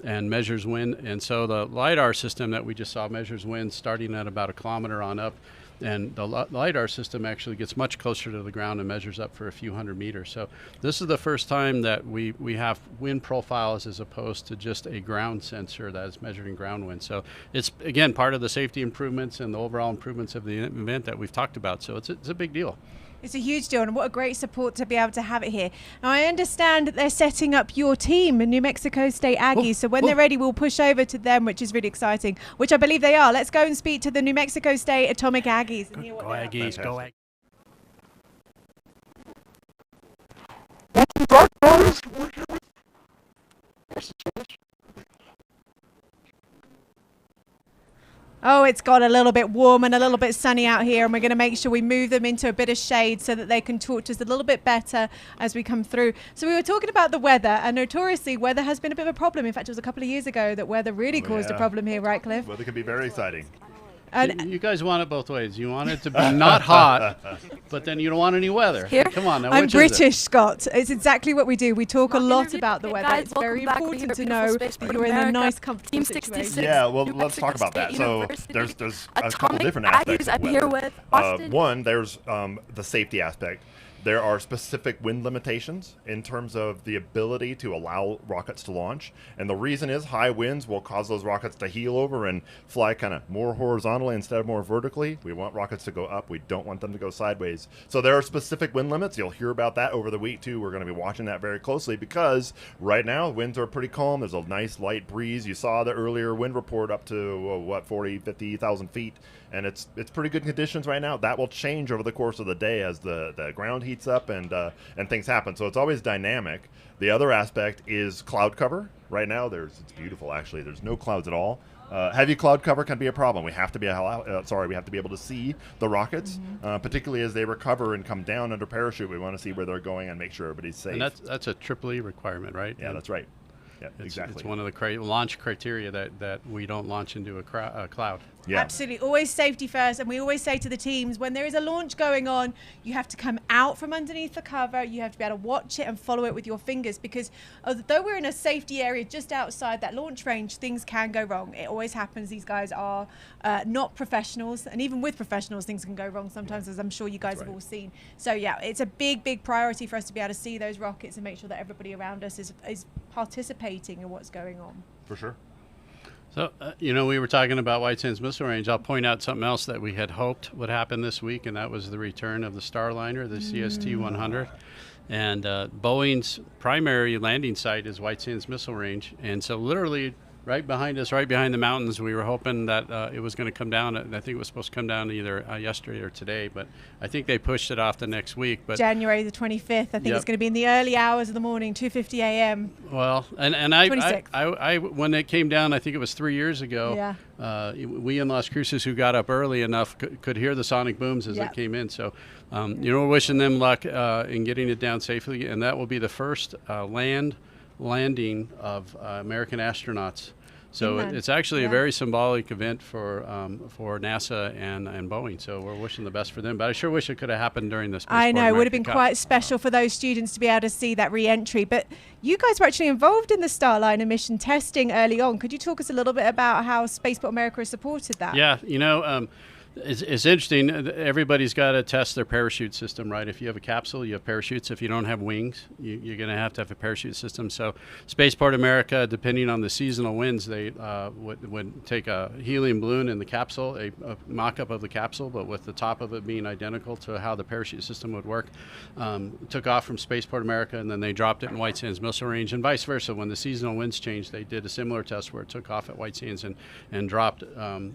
and measures wind. And so the LiDAR system that we just saw measures wind starting at about 1 kilometer on up. And the LiDAR system actually gets much closer to the ground and measures up for a few hundred meters. So this is the first time that we have wind profiles as opposed to just a ground sensor that is measuring ground wind. So it's, again, part of the safety improvements and the overall improvements of the event that we've talked about. So it's a big deal. It's a huge deal, and what a great support to be able to have it here. Now, I understand that they're setting up your team, New Mexico State Aggies, so when they're ready, we'll push over to them, which is really exciting, which I believe they are. Let's go and speak to the New Mexico State Atomic Aggies. And hear what go Aggies, go Aggies. Oh, it's got a little bit warm and a little bit sunny out here, and we're going to make sure we move them into a bit of shade so that they can talk to us a little bit better as we come through. So we were talking about the weather, and notoriously weather has been a bit of a problem. In fact, it was a couple of years ago that weather really caused a problem here, right, Cliff? Weather can be very exciting. And You guys want it both ways. You want it to be not hot, but then you don't want any weather. Here? Come on, now, I'm which is it? British, Scott. It's exactly what we do. We talk a Rock lot interview. about the Okay, weather. guys, It's welcome very back. We're important here to at know beautiful that Spaceport you're in a America. nice, comfortable Team situation. 66. Yeah, well, New let's talk Mexico about that. State So University. there's a couple Atomic different aspects Aggies. of I'm here weather. with Austin. One, there's the safety aspect. There are specific wind limitations in terms of the ability to allow rockets to launch. And the reason is high winds will cause those rockets to heel over and fly kind of more horizontally instead of more vertically. We want rockets to go up. We don't want them to go sideways. So there are specific wind limits. You'll hear about that over the week, too. We're going to be watching that very closely because right now winds are pretty calm. There's a nice light breeze. You saw the earlier wind report up to, 40, 50,000 feet. And it's pretty good conditions right now. That will change over the course of the day as the ground heats up and things happen. So it's always dynamic. The other aspect is cloud cover. Right now, it's beautiful actually. There's no clouds at all. Heavy cloud cover can be a problem. We have to be able to see the rockets, particularly as they recover and come down under parachute. We want to see where they're going and make sure everybody's safe. And that's a triple E requirement, right? Yeah, that's right. Yeah, exactly. It's one of the launch criteria that we don't launch into a cloud. Yeah. Absolutely. Always safety first. And we always say to the teams, when there is a launch going on, you have to come out from underneath the cover. You have to be able to watch it and follow it with your fingers, because although we're in a safety area just outside that launch range, things can go wrong. It always happens. These guys are not professionals. And even with professionals, things can go wrong sometimes, as I'm sure you guys have all seen. So, yeah, it's a big, big priority for us to be able to see those rockets and make sure that everybody around us is participating in what's going on. For sure. So, we were talking about White Sands Missile Range. I'll point out something else that we had hoped would happen this week, and that was the return of the Starliner, the CST-100. And Boeing's primary landing site is White Sands Missile Range. And so literally right behind us, right behind the mountains, we were hoping that it was going to come down. I think it was supposed to come down either yesterday or today, but I think they pushed it off to next week. But January the 25th, I think it's going to be in the early hours of the morning, 2:50 a.m. Well, and I when it came down, I think it was 3 years ago. Yeah. We in Las Cruces, who got up early enough, could hear the sonic booms as it came in. So, we're wishing them luck in getting it down safely, and that will be the first landing of American astronauts. So it's actually a very symbolic event for NASA and Boeing. So we're wishing the best for them. But I sure wish it could have happened during this. I know, it would have been quite special for those students to be able to see that re-entry. But you guys were actually involved in the Starliner mission testing early on. Could you talk us a little bit about how Spaceport America has supported that? Yeah, it's interesting. Everybody's got to test their parachute system, right? If you have a capsule, you have parachutes. If you don't have wings, you're going to have a parachute system. So Spaceport America, depending on the seasonal winds, they would take a helium balloon in the capsule, a mock-up of the capsule, but with the top of it being identical to how the parachute system would work. Took off from Spaceport America, and then they dropped it in White Sands Missile Range, and vice versa. When the seasonal winds changed, they did a similar test where it took off at White Sands and dropped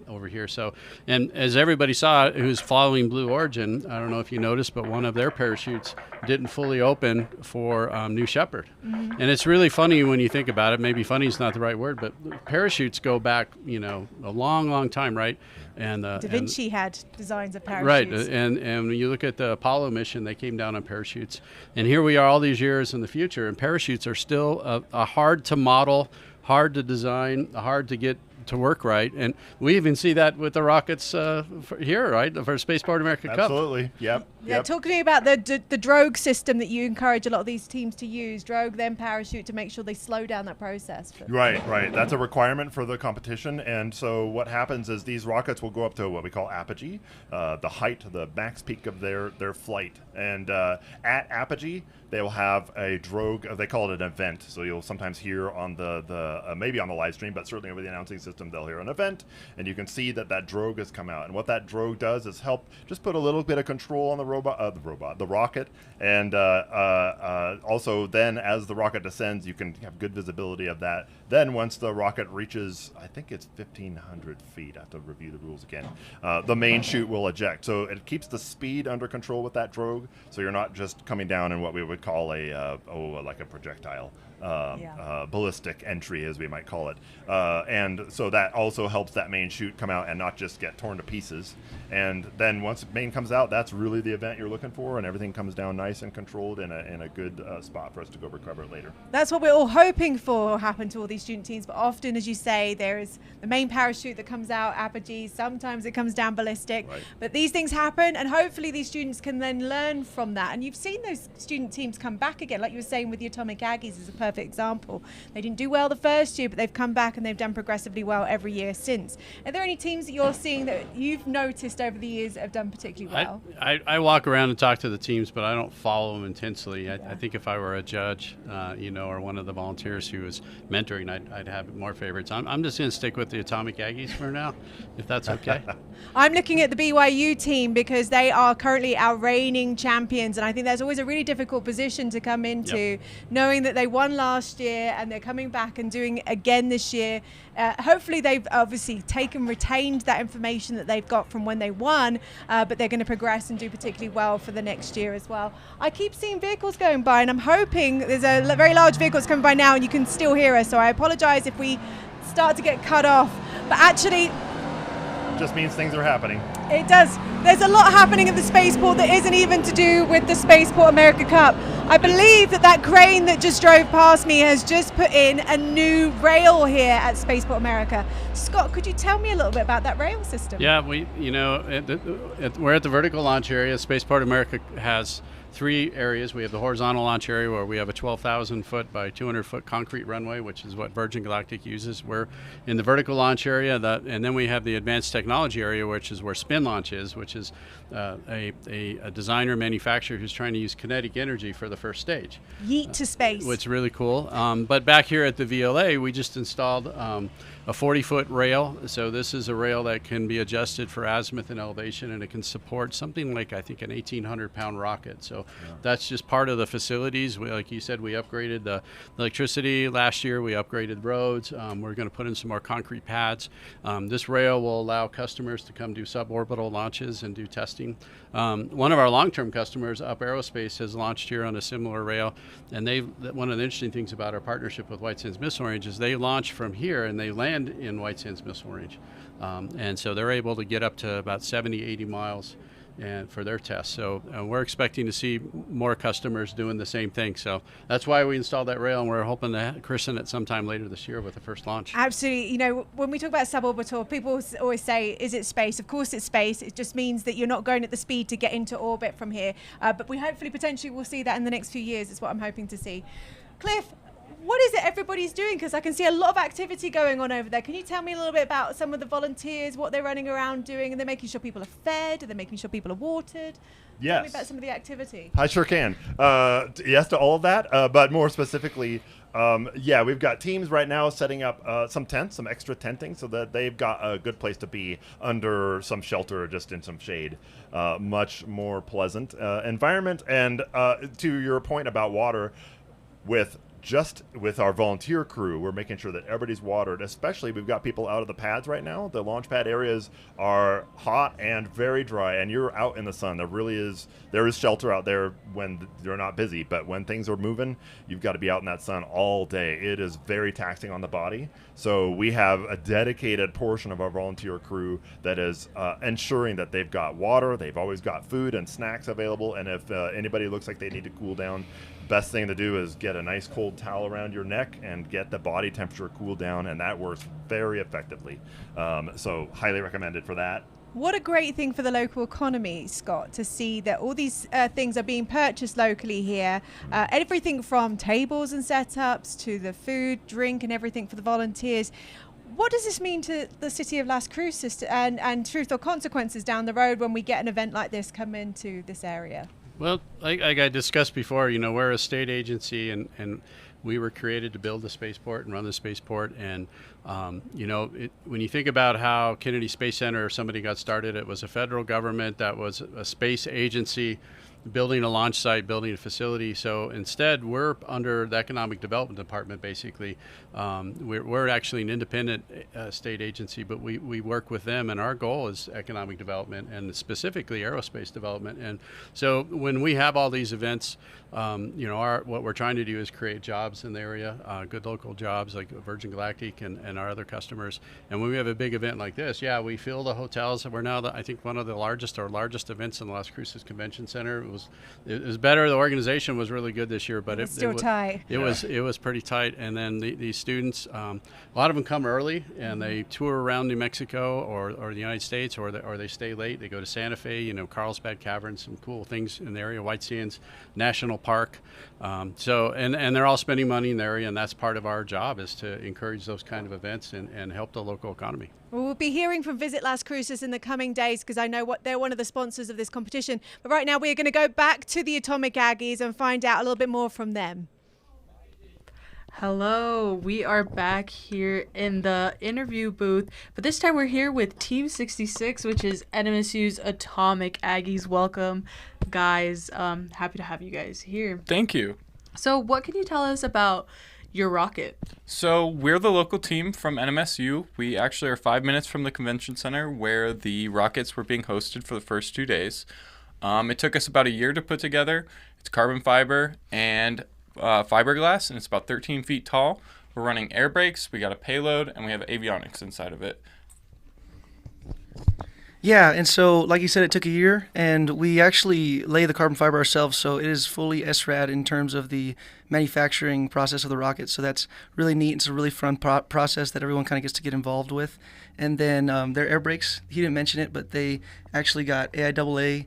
over here. So, and as everybody saw who's following Blue Origin, I don't know if you noticed, but one of their parachutes didn't fully open for New Shepard. And it's really funny when you think about it. Maybe funny is not the right word, but parachutes go back, a long, long time, right? And Da Vinci had designs of parachutes. Right, and when you look at the Apollo mission, they came down on parachutes. And here we are all these years in the future, and parachutes are still hard to model, hard to design, hard to get to work right, and we even see that with the rockets here, right, for Spaceport America Cup. Absolutely, yep. Yeah, talk to me about the drogue system that you encourage a lot of these teams to use, drogue then parachute, to make sure they slow down that process. Right. That's a requirement for the competition, and so what happens is these rockets will go up to what we call apogee, the height, the max peak of their flight, and at apogee they will have a drogue. They call it an event, so you'll sometimes hear on the maybe on the live stream, but certainly over the announcing system, they'll hear an event, and you can see that drogue has come out. And what that drogue does is help just put a little bit of control on the rocket, and also then as the rocket descends, you can have good visibility of that. Then once the rocket reaches, I think it's 1,500 feet, I have to review the rules again, the main chute will eject. So it keeps the speed under control with that drogue, so you're not just coming down in what we would call like a projectile. ballistic entry, as we might call it. And so that also helps that main chute come out and not just get torn to pieces. And then once main comes out, that's really the event you're looking for, and everything comes down nice and controlled in a good spot for us to go recover it later. That's what we're all hoping for happen to all these student teams, but often, as you say, there is the main parachute that comes out apogee, sometimes it comes down ballistic, Right. but these things happen, and hopefully these students can then learn from that. And you've seen those student teams come back again, like you were saying with the Atomic Aggies is a perfect example. They didn't do well the first year, but they've come back and they've done progressively well every year since. Are there any teams that you're seeing that you've noticed over the years that have done particularly well? I walk around and talk to the teams, but I don't follow them intensely. I think if I were a judge, or one of the volunteers who was mentoring, I'd have more favorites. I'm just going to stick with the Atomic Aggies for now, if that's okay. I'm looking at the BYU team because they are currently our reigning champions, and I think that's always a really difficult position to come into, knowing that they won last year and they're coming back and doing again this year. Hopefully they've obviously retained that information that they've got from when they won, but they're going to progress and do particularly well for the next year as well. I keep seeing vehicles going by, and I'm hoping there's a very large vehicle that's coming by now and you can still hear us, so I apologize if we start to get cut off, but actually Just means things are happening. it does. There's a lot happening at the spaceport that isn't even to do with the Spaceport America Cup. I believe that crane that just drove past me has just put in a new rail here at Spaceport America. Scott, could you tell me a little bit about that rail system? Yeah, we're at the vertical launch area. Spaceport America has 3 areas. We have the horizontal launch area where we have a 12,000 foot by 200 foot concrete runway, which is what Virgin Galactic uses. We're in the vertical launch area, and then we have the advanced technology area, which is where spin launch is, which is a designer manufacturer who's trying to use kinetic energy for the first stage. Yeet to space. Which is really cool. But back here at the VLA, we just installed a 40-foot rail. So this is a rail that can be adjusted for azimuth and elevation, and it can support something like, I think, an 1,800-pound rocket. So that's just part of the facilities. Like you said, we upgraded the electricity last year. We upgraded roads. We're going to put in some more concrete pads. This rail will allow customers to come do suborbital launches and do testing. One of our long-term customers, Aerospace, has launched here on a similar rail. And one of the interesting things about our partnership with White Sands Missile Range is they launch from here and they land in White Sands Missile Range. And so they're able to get up to about 70, 80 miles for their tests. So we're expecting to see more customers doing the same thing. So that's why we installed that rail, and we're hoping to christen it sometime later this year with the first launch. Absolutely. When we talk about suborbital, people always say, is it space? Of course it's space. It just means that you're not going at the speed to get into orbit from here. But we hopefully potentially will see that in the next few years is what I'm hoping to see. Cliff, what is it everybody's doing? Because I can see a lot of activity going on over there. Can you tell me a little bit about some of the volunteers, what they're running around doing? Are they making sure people are fed? Are they making sure people are watered? Yes. Tell me about some of the activity. I sure can. Yes to all of that, but more specifically, we've got teams right now setting up some tents, some extra tenting, so that they've got a good place to be under some shelter or just in some shade. Much more pleasant environment. And to your point about water, with our volunteer crew, we're making sure that everybody's watered. Especially, we've got people out of the pads right now. The launch pad areas are hot and very dry, and you're out in the sun. There is shelter out there when you're not busy, but when things are moving, you've got to be out in that sun all day. It is very taxing on the body. So we have a dedicated portion of our volunteer crew that is ensuring that they've got water, they've always got food and snacks available, and if anybody looks like they need to cool down, best thing to do is get a nice cold towel around your neck and get the body temperature cooled down, and that works very effectively. So highly recommended for that. What a great thing for the local economy, Scott, to see that all these things are being purchased locally here. Everything from tables and setups to the food, drink, and everything for the volunteers. What does this mean to the city of Las Cruces and truth or consequences down the road when we get an event like this come into this area? Well, like I discussed before, we're a state agency, and we were created to build the spaceport and run the spaceport. And, when you think about how Kennedy Space Center or somebody got started, it was a federal government that was a space agency building a launch site, building a facility. So instead, we're under the Economic Development Department, basically. We're actually an independent state agency, but we work with them, and our goal is economic development and specifically aerospace development. And so when we have all these events, what we're trying to do is create jobs in the area, good local jobs like Virgin Galactic and our other customers. And when we have a big event like this, we fill the hotels. We're now, I think, one of the largest events in the Las Cruces Convention Center. It was better. The organization was really good this year, but it's still tight. It was pretty tight. And then these students, a lot of them come early and they tour around New Mexico or the United States, or they stay late. They go to Santa Fe, Carlsbad Caverns, some cool things in the area, White Sands National Park. And they're all spending money in the area, and that's part of our job, is to encourage those kind of events and help the local economy. Well, we'll be hearing from Visit Las Cruces in the coming days, because I know they're one of the sponsors of this competition. But right now we're going to go back to the Atomic Aggies and find out a little bit more from them. Hello, we are back here in the interview booth, but this time we're here with Team 66, which is NMSU's Atomic Aggies. Welcome, guys. Happy to have you guys here. Thank you. So what can you tell us about your rocket? So we're the local team from NMSU. We actually are 5 minutes from the convention center where the rockets were being hosted for the first 2 days. It took us about a year to put together. It's carbon fiber and fiberglass, and it's about 13 feet tall. We're running air brakes, we got a payload, and we have avionics inside of it. Yeah, and so like you said, it took a year, and we actually lay the carbon fiber ourselves, so it is fully ESRA in terms of the manufacturing process of the rocket. So that's really neat. It's a really fun process that everyone kind of gets to get involved with. And then their air brakes, he didn't mention it, but they actually got AIAA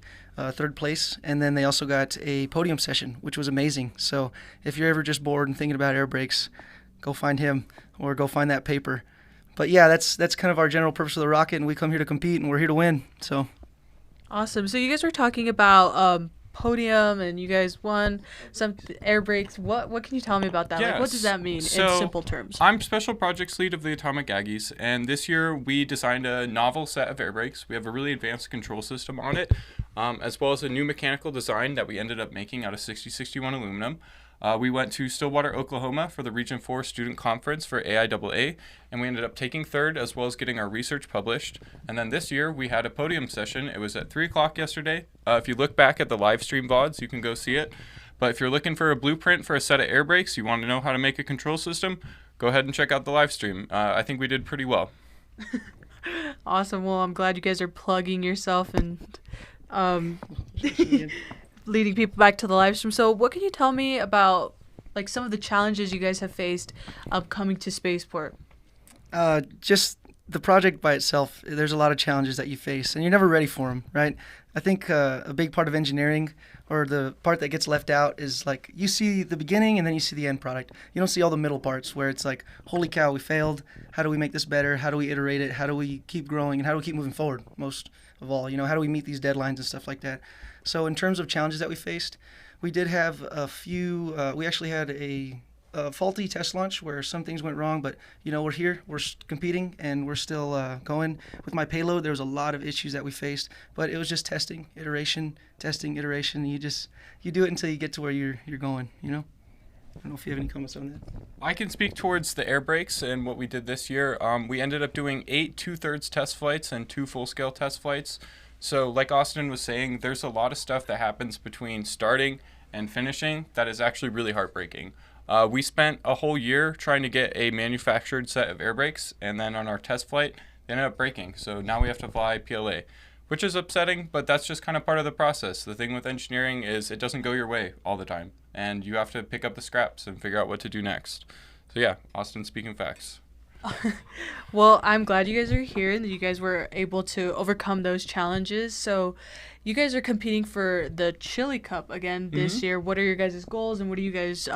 third place, and then they also got a podium session, which was amazing. So if you're ever just bored and thinking about air brakes, go find him or go find that paper. But yeah, that's kind of our general purpose of the rocket, and we come here to compete, and we're here to win. So awesome. So you guys were talking about podium, and you guys won some air brakes. What can you tell me about that? Yes. Like, what does that mean in simple terms? I'm Special Projects Lead of the Atomic Aggies, and this year we designed a novel set of air brakes. We have a really advanced control system on it, as well as a new mechanical design that we ended up making out of 6061 aluminum. We went to Stillwater, Oklahoma for the Region 4 Student Conference for AIAA, and we ended up taking third as well as getting our research published. And then this year we had a podium session. It was at 3 o'clock yesterday. If you look back at the live stream VODs, you can go see it. But if you're looking for a blueprint for a set of air brakes, you want to know how to make a control system, go ahead and check out the live stream. I think we did pretty well. Awesome. Well, I'm glad you guys are plugging yourself and leading people back to the live stream. So what can you tell me about like some of the challenges you guys have faced coming to Spaceport? Just the project by itself, there's a lot of challenges that you face, and you're never ready for them, right? I think a big part of engineering, or the part that gets left out, is like you see the beginning and then you see the end product. You don't see all the middle parts where it's like, holy cow, we failed. How do we make this better? How do we iterate it? How do we keep growing? And how do we keep moving forward, most of all? How do we meet these deadlines and stuff like that? So in terms of challenges that we faced, we did have a few. We actually had a faulty test launch where some things went wrong, but we're here, we're competing, and we're still going. With my payload, there was a lot of issues that we faced, but it was just testing, iteration. You do it until you get to where you're going. I don't know if you have any comments on that. I can speak towards the air brakes and what we did this year. We ended up doing 8 2/3 test flights and 2 full-scale test flights. So like Austin was saying, there's a lot of stuff that happens between starting and finishing that is actually really heartbreaking. We spent a whole year trying to get a manufactured set of air brakes, and then on our test flight, they ended up breaking. So now we have to fly PLA, which is upsetting, but that's just kind of part of the process. The thing with engineering is it doesn't go your way all the time, and you have to pick up the scraps and figure out what to do next. So yeah, Austin speaking facts. Well, I'm glad you guys are here and that you guys were able to overcome those challenges. So you guys are competing for the Chili Cup again this year. What are your guys' goals, and what are you guys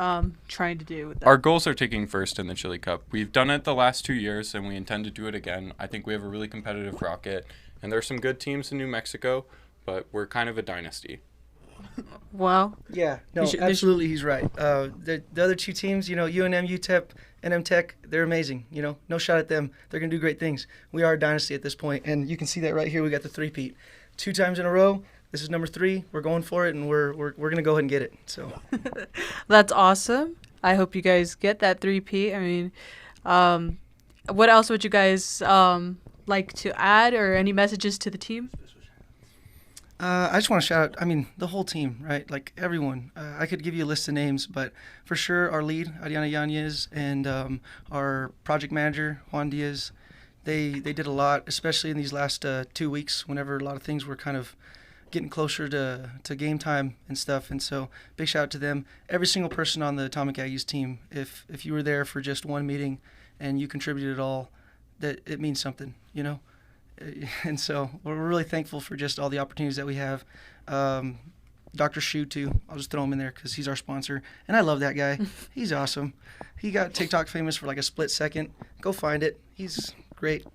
trying to do with that? Our goals are taking first in the Chili Cup. We've done it the last 2 years, and we intend to do it again. I think we have a really competitive rocket, and there's some good teams in New Mexico, but we're kind of a dynasty. Well, yeah, no, absolutely, he's right. The other two teams, UNM, UTEP, and MTech, they're amazing. No shot at them. They're going to do great things. We are a dynasty at this point, and you can see that right here. We got the three-peat. 2 times in a row, this is number 3. We're going for it, and we're going to go ahead and get it. So That's awesome. I hope you guys get that 3P. I mean, what else would you guys like to add, or any messages to the team? I just want to shout out, the whole team, right? Like everyone. I could give you a list of names, but for sure our lead, Ariana Yanez, and our project manager, Juan Diaz, they did a lot, especially in these last 2 weeks whenever a lot of things were kind of getting closer to game time and stuff. And so big shout out to them. Every single person on the Atomic Aggies team, if you were there for just one meeting and you contributed at all, that it means something, you know? And so we're really thankful for just all the opportunities that we have. Dr. Shu, too. I'll just throw him in there because he's our sponsor. And I love that guy. He's awesome. He got TikTok famous for like a split second. Go find it. He's great.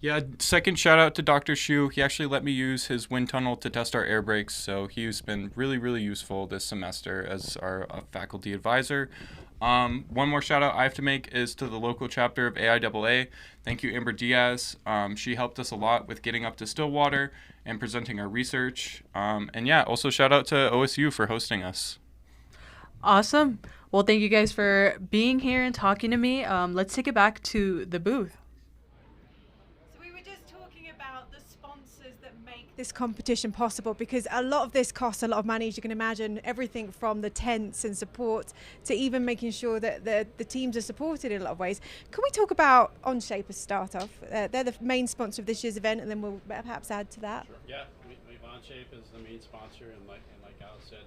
Yeah, second shout out to Dr. Shu. He actually let me use his wind tunnel to test our air brakes, so he's been really, really useful this semester as our faculty advisor. One more shout out I have to make is to the local chapter of AIAA. Thank you, Amber Diaz. She helped us a lot with getting up to Stillwater and presenting our research. And yeah, also shout out to OSU for hosting us. Awesome. Well, thank you guys for being here and talking to me. Let's take it back to the booth. This competition possible, because a lot of this costs a lot of money, as you can imagine, everything from the tents and support to even making sure that the teams are supported in a lot of ways. Can we talk about Onshape as start off? They're the main sponsor of this year's event, and then we'll perhaps add to that. Sure. Yeah, Onshape is the main sponsor, and like Al said,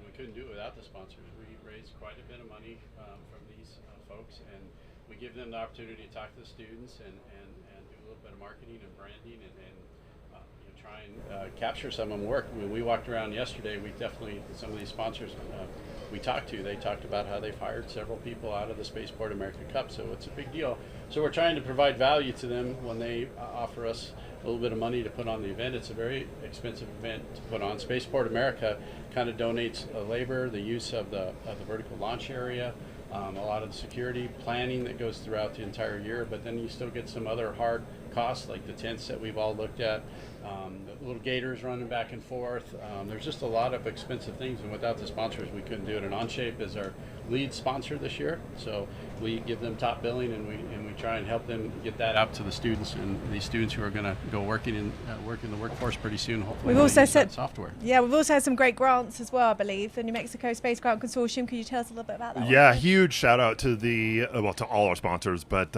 we couldn't do it without the sponsors. We raised quite a bit of money from these folks, and we give them the opportunity to talk to the students and do a little bit of marketing and branding and try and capture some of them work. When we walked around yesterday, we definitely, some of these sponsors we talked to, they talked about how they've hired several people out of the Spaceport America Cup, so it's a big deal. So we're trying to provide value to them when they offer us a little bit of money to put on the event. It's a very expensive event to put on. Spaceport America kind of donates labor, the use of the vertical launch area, a lot of the security planning that goes throughout the entire year, but then you still get some other hard costs like the tents that we've all looked at, the little gators running back and forth. There's just a lot of expensive things, and without the sponsors we couldn't do it. And Onshape is our lead sponsor this year, so we give them top billing, and we try and help them get that out to the students, and these students who are going to go work in the workforce pretty soon. Hopefully, we've also said software. Yeah, we've also had some great grants as well, I believe. The New Mexico Space Grant Consortium. Could you tell us a little bit about that? Yeah, huge shout out to to all our sponsors, but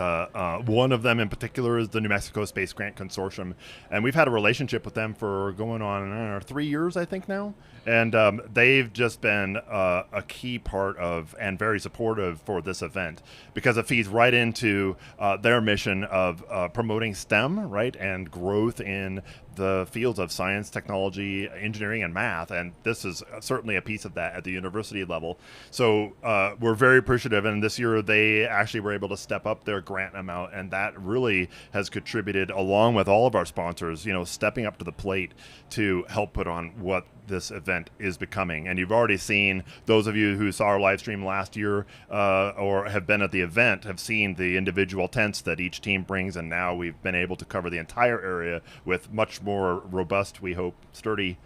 one of them in particular is the New Mexico Space Grant Consortium, and we've had a relationship with them for going on 3 years, I think now, and they've just been a key part of and very supportive for this event because it feeds right into their mission of promoting STEM, right, and growth in the fields of science, technology, engineering, and math, and this is certainly a piece of that at the university level. So we're very appreciative, and this year they actually were able to step up their grant amount, and that really has contributed, along with all of our sponsors, stepping up to the plate to help put on what this event is becoming. And you've already seen, those of you who saw our live stream last year or have been at the event have seen the individual tents that each team brings, and now we've been able to cover the entire area with much more robust, we hope, sturdy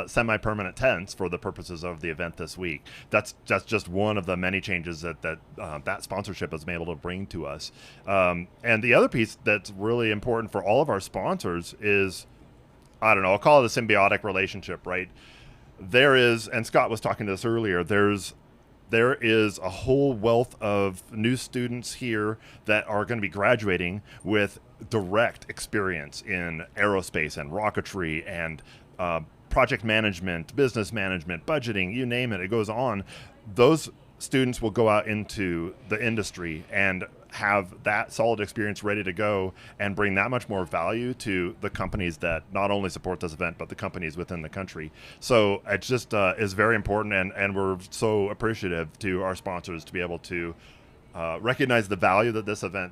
semi-permanent tents for the purposes of the event this week. That's just one of the many changes that sponsorship has been able to bring to us. And the other piece that's really important for all of our sponsors is, I don't know, I'll call it a symbiotic relationship, right? There is, and Scott was talking to us earlier, there is a whole wealth of new students here that are going to be graduating with direct experience in aerospace and rocketry and project management, business management, budgeting, you name it, it goes on. Those students will go out into the industry and have that solid experience ready to go and bring that much more value to the companies that not only support this event, but the companies within the country. So it just is very important, and we're so appreciative to our sponsors to be able to recognize the value that this event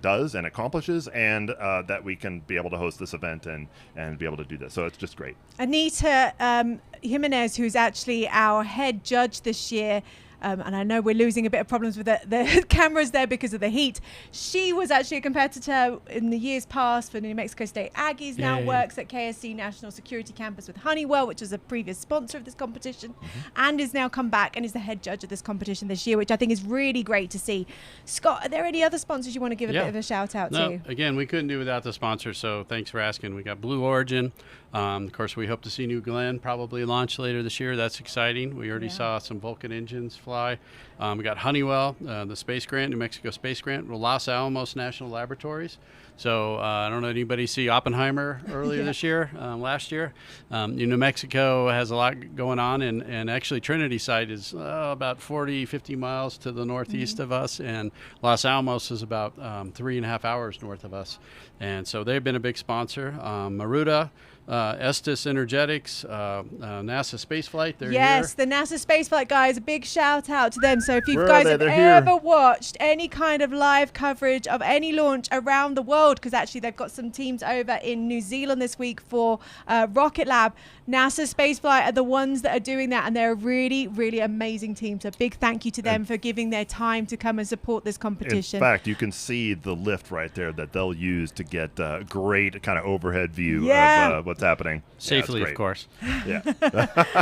does and accomplishes, and that we can be able to host this event and be able to do this. So it's just great. Anita Jimenez, who's actually our head judge this year, and I know we're losing a bit of problems with the cameras there because of the heat. She was actually a competitor in the years past for the New Mexico State Aggies, now works at KSC National Security Campus with Honeywell, which was a previous sponsor of this competition, and is now come back and is the head judge of this competition this year, which I think is really great to see. Scott, are there any other sponsors you want to give a bit of a shout out to? Again, we couldn't do without the sponsors, so thanks for asking. We got Blue Origin. Of course, we hope to see New Glenn probably launch later this year. That's exciting. We already saw some Vulcan engines fly. We got Honeywell, the Space Grant, New Mexico Space Grant, Los Alamos National Laboratories. So I don't know, anybody see Oppenheimer earlier this year, last year? New Mexico has a lot going on, and actually Trinity site is about 40, 50 miles to the northeast of us, and Los Alamos is about 3.5 hours north of us. And so they've been a big sponsor. Maruta, Estes Energetics, NASA Spaceflight, they're here. Yes, the NASA Spaceflight guys, a big shout out to them. So if you guys have ever watched any kind of live coverage of any launch around the world, because actually they've got some teams over in New Zealand this week for Rocket Lab, NASA Spaceflight are the ones that are doing that, and they're a really, really amazing team. So big thank you to them for giving their time to come and support this competition. In fact, you can see the lift right there that they'll use to get a great kind of overhead view of what's happening. Safely, of course. Yeah.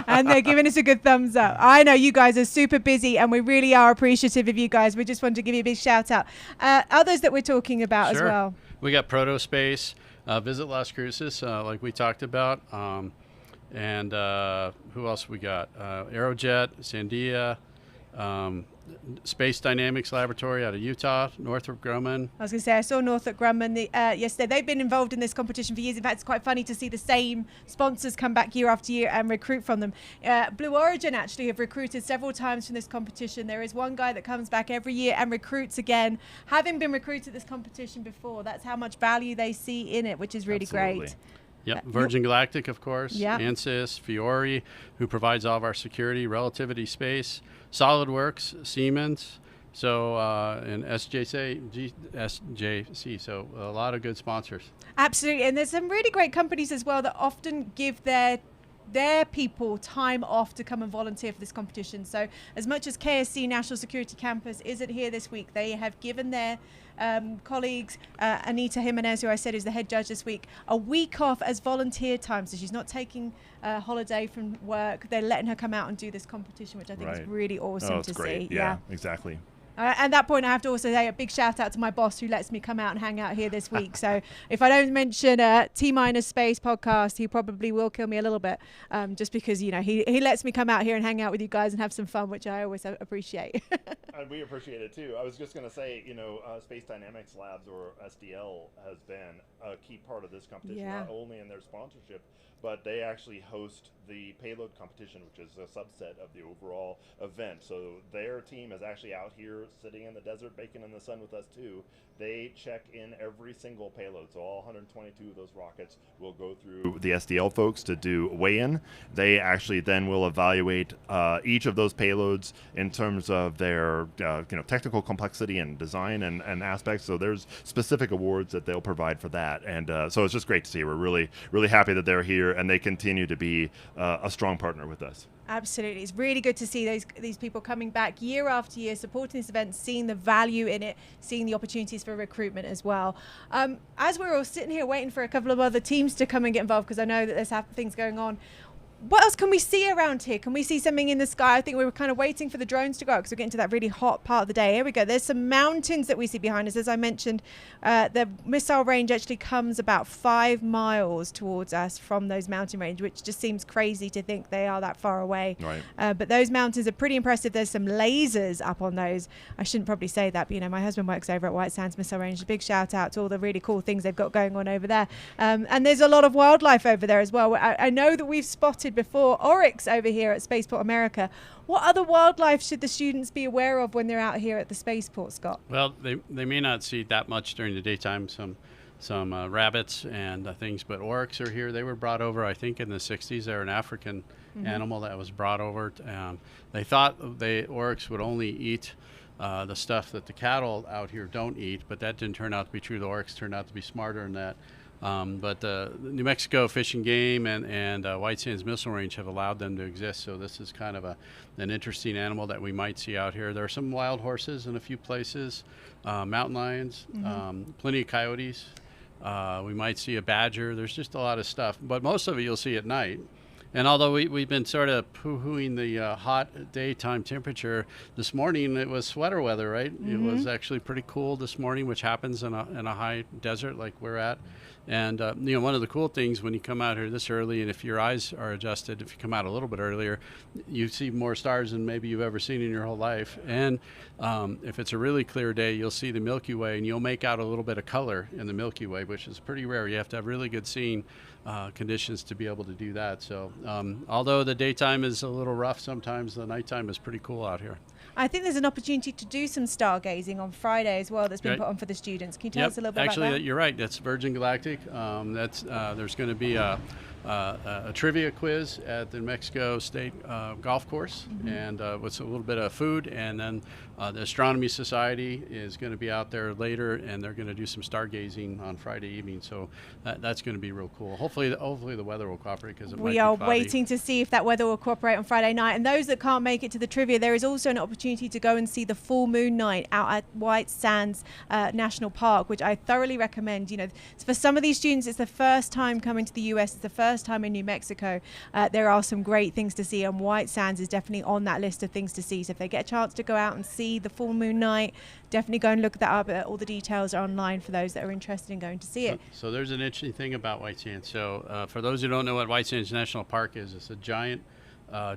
And they're giving us a good thumbs up. I know you guys are super busy, and we really are appreciative of you guys. We just wanted to give you a big shout out. Others that we're talking about as well. We got Protospace, Visit Las Cruces, like we talked about. And who else we got? Aerojet, Sandia, Space Dynamics Laboratory out of Utah, Northrop Grumman. I was going to say, I saw Northrop Grumman yesterday. They've been involved in this competition for years. In fact, it's quite funny to see the same sponsors come back year after year and recruit from them. Blue Origin actually have recruited several times from this competition. There is one guy that comes back every year and recruits again, having been recruited this competition before. That's how much value they see in it, which is really great. Yep, Virgin Galactic, of course, ANSYS, Fiore, who provides all of our security, Relativity Space, SolidWorks, Siemens, so and SJC, so a lot of good sponsors. Absolutely, and there's some really great companies as well that often give their people time off to come and volunteer for this competition. So as much as KSC National Security Campus isn't here this week, they have given their colleagues, Anita Jimenez, who I said is the head judge this week, a week off as volunteer time. So she's not taking a holiday from work. They're letting her come out and do this competition, which I think is really awesome to see. Yeah, exactly. At that point, I have to also say a big shout out to my boss who lets me come out and hang out here this week. So if I don't mention T-Minus Space podcast, he probably will kill me a little bit, just because, you know, he lets me come out here and hang out with you guys and have some fun, which I always appreciate. And we appreciate it too. I was just going to say, you know, Space Dynamics Labs, or SDL, has been a key part of this competition, not only in their sponsorship, but they actually host the payload competition, which is a subset of the overall event. So their team is actually out here sitting in the desert, baking in the sun with us too. They check in every single payload. So all 122 of those rockets will go through the SDL folks to do weigh-in. They actually then will evaluate each of those payloads in terms of their technical complexity and design and aspects. So there's specific awards that they'll provide for that. And so it's just great to see. We're really, really happy that they're here, and they continue to be a strong partner with us. Absolutely. It's really good to see these people coming back year after year, supporting this event, seeing the value in it, seeing the opportunities for recruitment as well. As we're all sitting here waiting for a couple of other teams to come and get involved, because I know that there's things going on, what else can we see around here? Can we see something in the sky? I think we were kind of waiting for the drones to go because we're getting to that really hot part of the day. Here we go. There's some mountains that we see behind us. As I mentioned, the missile range actually comes about 5 miles towards us from those mountain range, which just seems crazy to think they are that far away. Right. But those mountains are pretty impressive. There's some lasers up on those. I shouldn't probably say that, but you know, my husband works over at White Sands Missile Range. A big shout out to all the really cool things they've got going on over there. And there's a lot of wildlife over there as well. I know that we've spotted before oryx over here at Spaceport America. What other wildlife should the students be aware of when they're out here at the spaceport, Scott? Well, they may not see that much during the daytime, some rabbits and things, but oryx are here. They were brought over, I think, in the 60s. They're an African animal that was brought over. They thought the oryx would only eat the stuff that the cattle out here don't eat, but that didn't turn out to be true. The oryx turned out to be smarter than that. But the New Mexico Fish and Game and White Sands Missile Range have allowed them to exist. So this is kind of an interesting animal that we might see out here. There are some wild horses in a few places, mountain lions, plenty of coyotes. We might see a badger. There's just a lot of stuff. But most of it you'll see at night. And although we've been sort of poo-hooing the hot daytime temperature, this morning it was sweater weather, right? It was actually pretty cool this morning, which happens in a high desert like we're at. And one of the cool things when you come out here this early, and if your eyes are adjusted, if you come out a little bit earlier, you see more stars than maybe you've ever seen in your whole life. And if it's a really clear day, you'll see the Milky Way, and you'll make out a little bit of color in the Milky Way, which is pretty rare. You have to have really good seeing conditions to be able to do that. So although the daytime is a little rough sometimes, the nighttime is pretty cool out here. I think there's an opportunity to do some stargazing on Friday as well that's been put on for the students. Can you tell us a little bit about that? Actually, you're right. That's Virgin Galactic. There's going to be a trivia quiz at the New Mexico State Golf Course, and with a little bit of food. And then the Astronomy Society is going to be out there later, and they're going to do some stargazing on Friday evening. So that's going to be real cool. Hopefully the weather will cooperate, because we are waiting to see if that weather will cooperate on Friday night. And those that can't make it to the trivia, there is also an opportunity to go and see the full moon night out at White Sands National Park, which I thoroughly recommend. For some of these students, it's the first time coming to the US. It's the first time in New Mexico. There are some great things to see, and White Sands is definitely on that list of things to see. So if they get a chance to go out and see the full moon night, definitely go and look that up. All the details are online for those that are interested in going to see it. So there's an interesting thing about White Sands. So for those who don't know what White Sands National Park is, it's a giant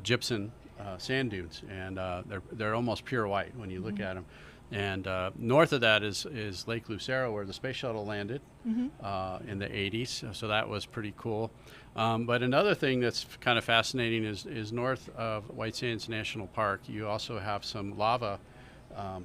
gypsum sand dunes, and they're almost pure white when you look at them. And north of that is Lake Lucero, where the space shuttle landed in the 80s. So that was pretty cool. But another thing that's kind of fascinating is north of White Sands National Park, you also have some lava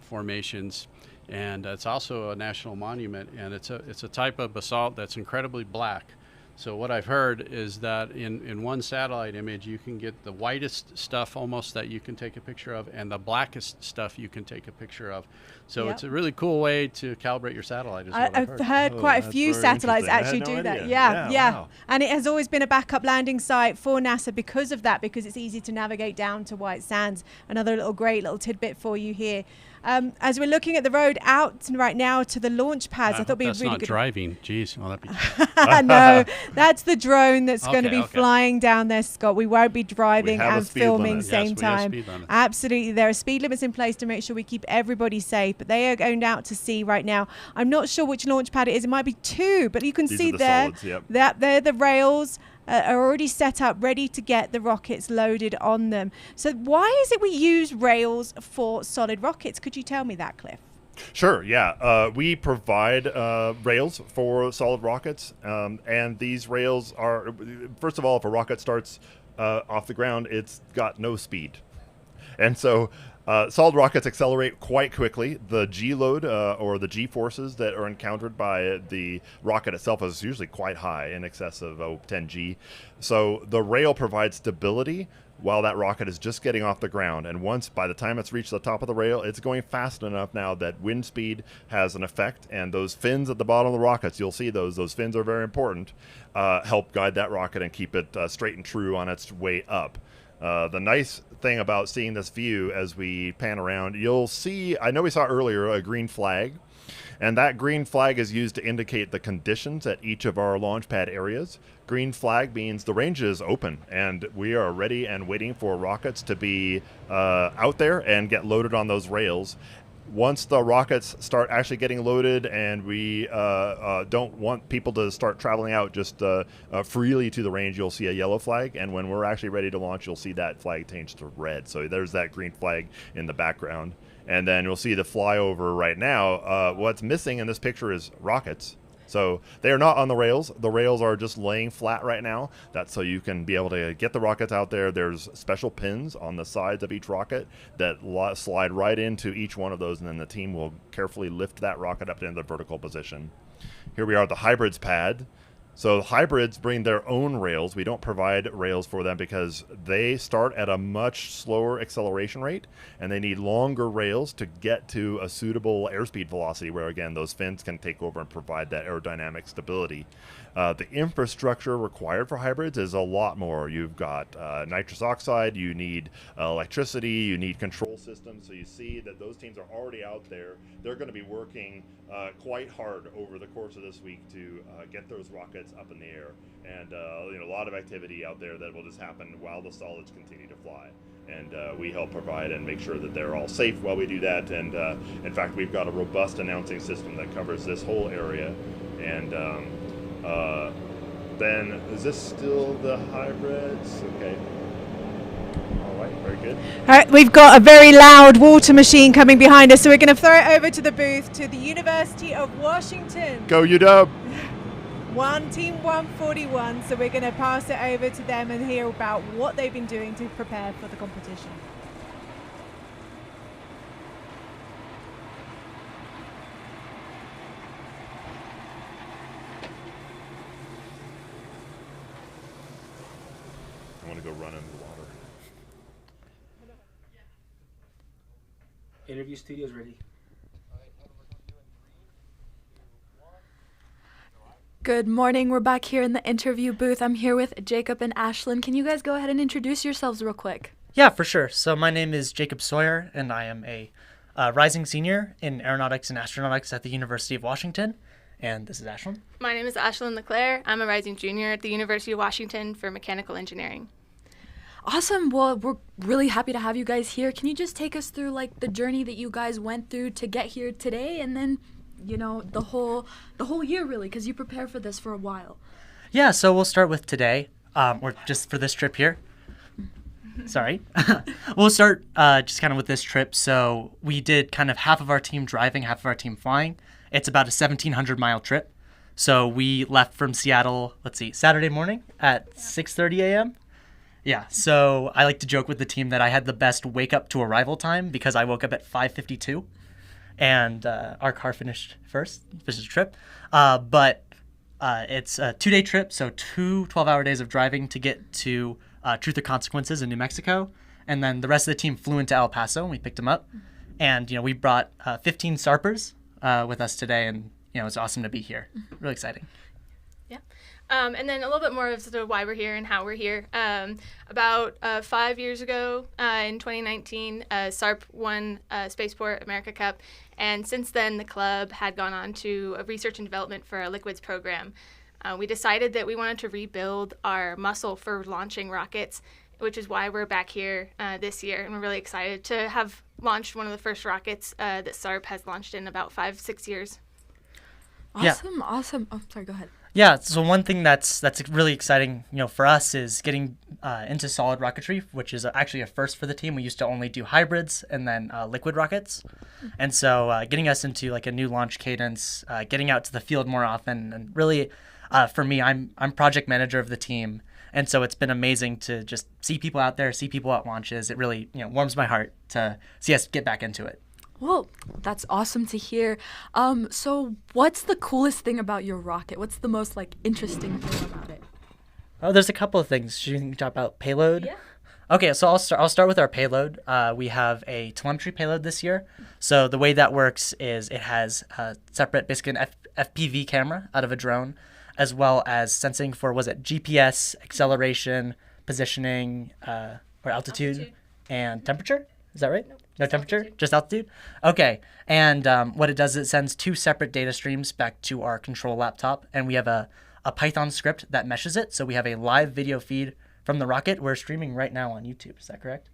formations, and it's also a national monument, and it's a type of basalt that's incredibly black. So what I've heard is that in one satellite image, you can get the whitest stuff almost that you can take a picture of, and the blackest stuff you can take a picture of. So it's a really cool way to calibrate your satellite. I've heard quite a few satellites actually do that. Yeah. Wow. And it has always been a backup landing site for NASA because of that, because it's easy to navigate down to White Sands. Another great little tidbit for you here. As we're looking at the road out right now to the launch pads, I thought it'd be that's really not good. Driving. Jeez, well, that'd be No, that's the drone that's going to be flying down there, Scott. We won't be driving and filming same time. Absolutely, there are speed limits in place to make sure we keep everybody safe. But they are going out to sea right now. I'm not sure which launch pad it is. It might be 2, but you can see there that they're the rails. Are already set up, ready to get the rockets loaded on them. So why is it we use rails for solid rockets? Could you tell me that, Cliff? Sure, yeah. We provide rails for solid rockets, and these rails are, first of all, if a rocket starts off the ground, it's got no speed. And so solid rockets accelerate quite quickly. The G-load or the G-forces that are encountered by the rocket itself is usually quite high, in excess of 10 G. So the rail provides stability while that rocket is just getting off the ground. And by the time it's reached the top of the rail, it's going fast enough now that wind speed has an effect. And those fins at the bottom of the rockets, you'll see those fins are very important, help guide that rocket and keep it straight and true on its way up. The nice thing about seeing this view as we pan around, you'll see, I know we saw earlier, a green flag. And that green flag is used to indicate the conditions at each of our launch pad areas. Green flag means the range is open, and we are ready and waiting for rockets to be out there and get loaded on those rails. Once the rockets start actually getting loaded, and we don't want people to start traveling out just freely to the range, you'll see a yellow flag. And when we're actually ready to launch, you'll see that flag change to red. So there's that green flag in the background. And then you'll see the flyover right now. What's missing in this picture is rockets. So they are not on the rails. The rails are just laying flat right now. That's so you can be able to get the rockets out there. There's special pins on the sides of each rocket that slide right into each one of those, and then the team will carefully lift that rocket up into the vertical position. Here we are at the hybrids pad. So hybrids bring their own rails. We don't provide rails for them because they start at a much slower acceleration rate, and they need longer rails to get to a suitable airspeed velocity where, again, those fins can take over and provide that aerodynamic stability. The infrastructure required for hybrids is a lot more. You've got nitrous oxide, you need electricity, you need control systems. So you see that those teams are already out there. They're going to be working quite hard over the course of this week to get those rockets up in the air. And a lot of activity out there that will just happen while the solids continue to fly. And we help provide and make sure that they're all safe while we do that. And in fact, we've got a robust announcing system that covers this whole area. And then, is this still the hybrids? Okay. All right, very good. All right, we've got a very loud water machine coming behind us, so we're going to throw it over to the booth to the University of Washington. Go UW! Team 141, so we're going to pass it over to them and hear about what they've been doing to prepare for the competition. I want to go run in the water. Interview studio's ready. Good morning. We're back here in the interview booth. I'm here with Jacob and Ashlyn. Can you guys go ahead and introduce yourselves real quick? Yeah, for sure. So my name is Jacob Sawyer, and I am a rising senior in aeronautics and astronautics at the University of Washington. And this is Ashlyn. My name is Ashlyn LeClaire. I'm a rising junior at the University of Washington for mechanical engineering. Awesome. Well, we're really happy to have you guys here. Can you just take us through like the journey that you guys went through to get here today, and then the whole year really, because you prepare for this for a while? Yeah, so we'll start with today, or just for this trip here. Sorry. We'll start just kind of with this trip. So we did kind of half of our team driving, half of our team flying. It's about a 1,700-mile trip. So we left from Seattle, Saturday morning at 6:30 a.m. Yeah, so I like to joke with the team that I had the best wake-up to arrival time because I woke up at 5:52, and our car finished the trip. But it's a 2-day trip, so 2 12-hour days of driving to get to Truth or Consequences in New Mexico. And then the rest of the team flew into El Paso, and we picked them up. And, we brought 15 SARPers with us today, and, it's awesome to be here. Really exciting. Yeah. And then a little bit more of sort of why we're here and how we're here. About 5 years ago, in 2019, SARP won Spaceport America Cup, and since then the club had gone on to a research and development for a liquids program. We decided that we wanted to rebuild our muscle for launching rockets, which is why we're back here this year, and we're really excited to have launched one of the first rockets that SARP has launched in about 5-6 years. Awesome, awesome. Oh, sorry, go ahead. Yeah, so one thing that's really exciting, for us is getting into solid rocketry, which is actually a first for the team. We used to only do hybrids and then liquid rockets. And so getting us into like a new launch cadence, getting out to the field more often, and really for me, I'm project manager of the team. And so it's been amazing to just see people out there, see people at launches. It really, warms my heart to see us get back into it. Well, that's awesome to hear. So what's the coolest thing about your rocket? What's the most interesting thing about it? Oh, there's a couple of things. Should you talk about payload? Yeah. Okay, so I'll start with our payload. We have a telemetry payload this year. So the way that works is it has a separate, basically an FPV camera out of a drone, as well as sensing for, GPS, acceleration, positioning, or altitude, and temperature? Is that right? No temperature? Altitude. Just altitude? Okay. And what it does is it sends 2 separate data streams back to our control laptop, and we have a Python script that meshes it. So we have a live video feed from the rocket. We're streaming right now on YouTube. Is that correct?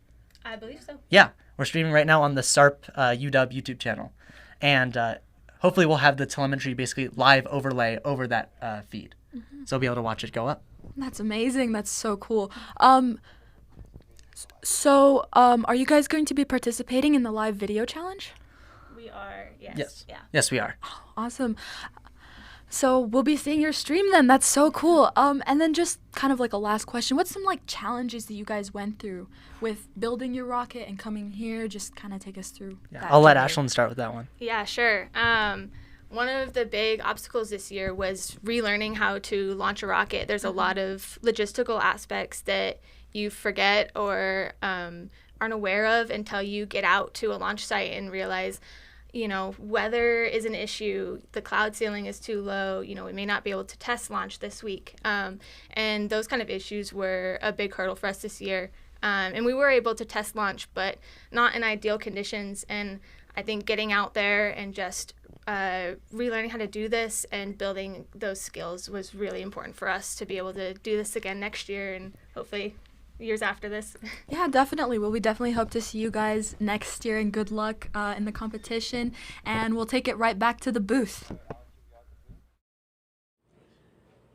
I believe so. Yeah. We're streaming right now on the SARP UW YouTube channel. And hopefully we'll have the telemetry basically live overlay over that feed. Mm-hmm. So we'll be able to watch it go up. That's amazing. That's so cool. So, are you guys going to be participating in the live video challenge? We are, yes. Yes. Yeah. Yes, we are. Oh, awesome. So we'll be seeing your stream then. That's so cool. And then just kind of like a last question. What's some challenges that you guys went through with building your rocket and coming here? Just kind of take us through. Yeah, I'll let Ashlyn start with that one. Yeah, sure. one of the big obstacles this year was relearning how to launch a rocket. There's a lot of logistical aspects that you forget or aren't aware of until you get out to a launch site and realize, weather is an issue, the cloud ceiling is too low, we may not be able to test launch this week. And those kind of issues were a big hurdle for us this year. And we were able to test launch, but not in ideal conditions. And I think getting out there and just relearning how to do this and building those skills was really important for us to be able to do this again next year and hopefully years after this. Yeah, definitely. Well, we definitely hope to see you guys next year, and good luck in the competition. And we'll take it right back to the booth.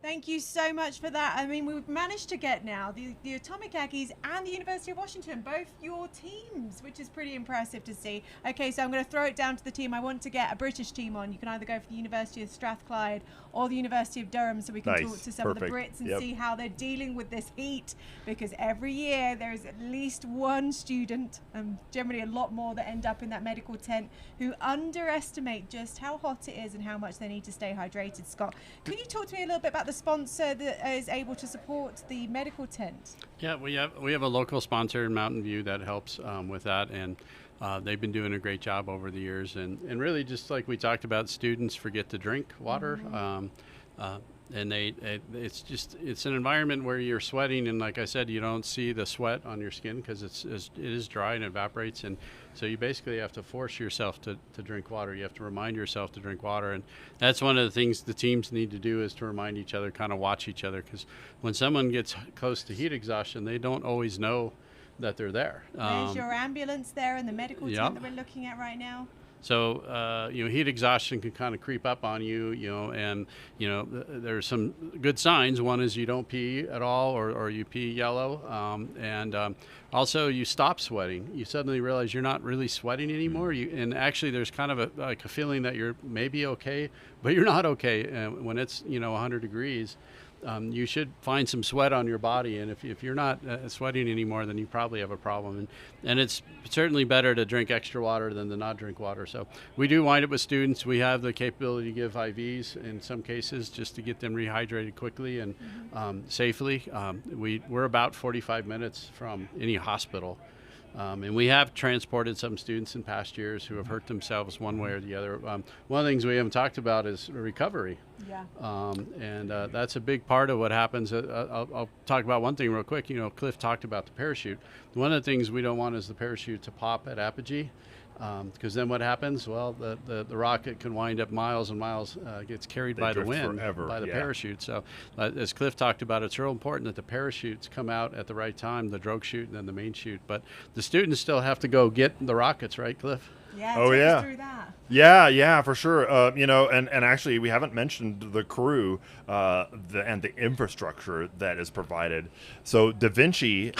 Thank you so much for that. I mean, we've managed to get now the Atomic Aggies and the University of Washington, both your teams, which is pretty impressive to see. Okay, so I'm going to throw it down to the team. I want to get a British team on. You can either go for the University of Strathclyde or the University of Durham, so we can talk to some of the Brits and see how they're dealing with this heat, because every year there's at least one student, and generally a lot more, that end up in that medical tent, who underestimate just how hot it is and how much they need to stay hydrated. Scott, can you talk to me a little bit about the sponsor that is able to support the medical tent? Yeah, we have a local sponsor in Mountain View that helps with that, and they've been doing a great job over the years. And really, just like we talked about, students forget to drink water. And it's an environment where you're sweating, and like I said, you don't see the sweat on your skin because it is dry and evaporates, and so you basically have to force yourself to drink water. You have to remind yourself to drink water, and that's one of the things the teams need to do, is to remind each other, kind of watch each other, because when someone gets close to heat exhaustion, they don't always know that they're there. There's your ambulance there and the medical tent that we're looking at right now. So, heat exhaustion can kind of creep up on you, and, there's some good signs. One is you don't pee at all, or you pee yellow. Also you stop sweating. You suddenly realize you're not really sweating anymore. And actually there's kind of a feeling that you're maybe okay, but you're not okay. When it's, 100 degrees. You should find some sweat on your body, and if you're not sweating anymore, then you probably have a problem. And it's certainly better to drink extra water than to not drink water. So we do wind up with students. We have the capability to give IVs in some cases, just to get them rehydrated quickly and safely. We're about 45 minutes from any hospital. And we have transported some students in past years who have hurt themselves one way or the other. One of the things we haven't talked about is recovery. And that's a big part of what happens. I'll talk about one thing real quick. Cliff talked about the parachute. One of the things we don't want is the parachute to pop at apogee. Because then what happens? Well, the rocket can wind up miles and miles, gets carried by the wind, by the parachute. So as Cliff talked about, it's real important that the parachutes come out at the right time, the drogue chute and then the main chute. But the students still have to go get the rockets, right, Cliff? Yeah, take us through that. Yeah, for sure. And actually, we haven't mentioned the crew and the infrastructure that is provided. So Da Vinci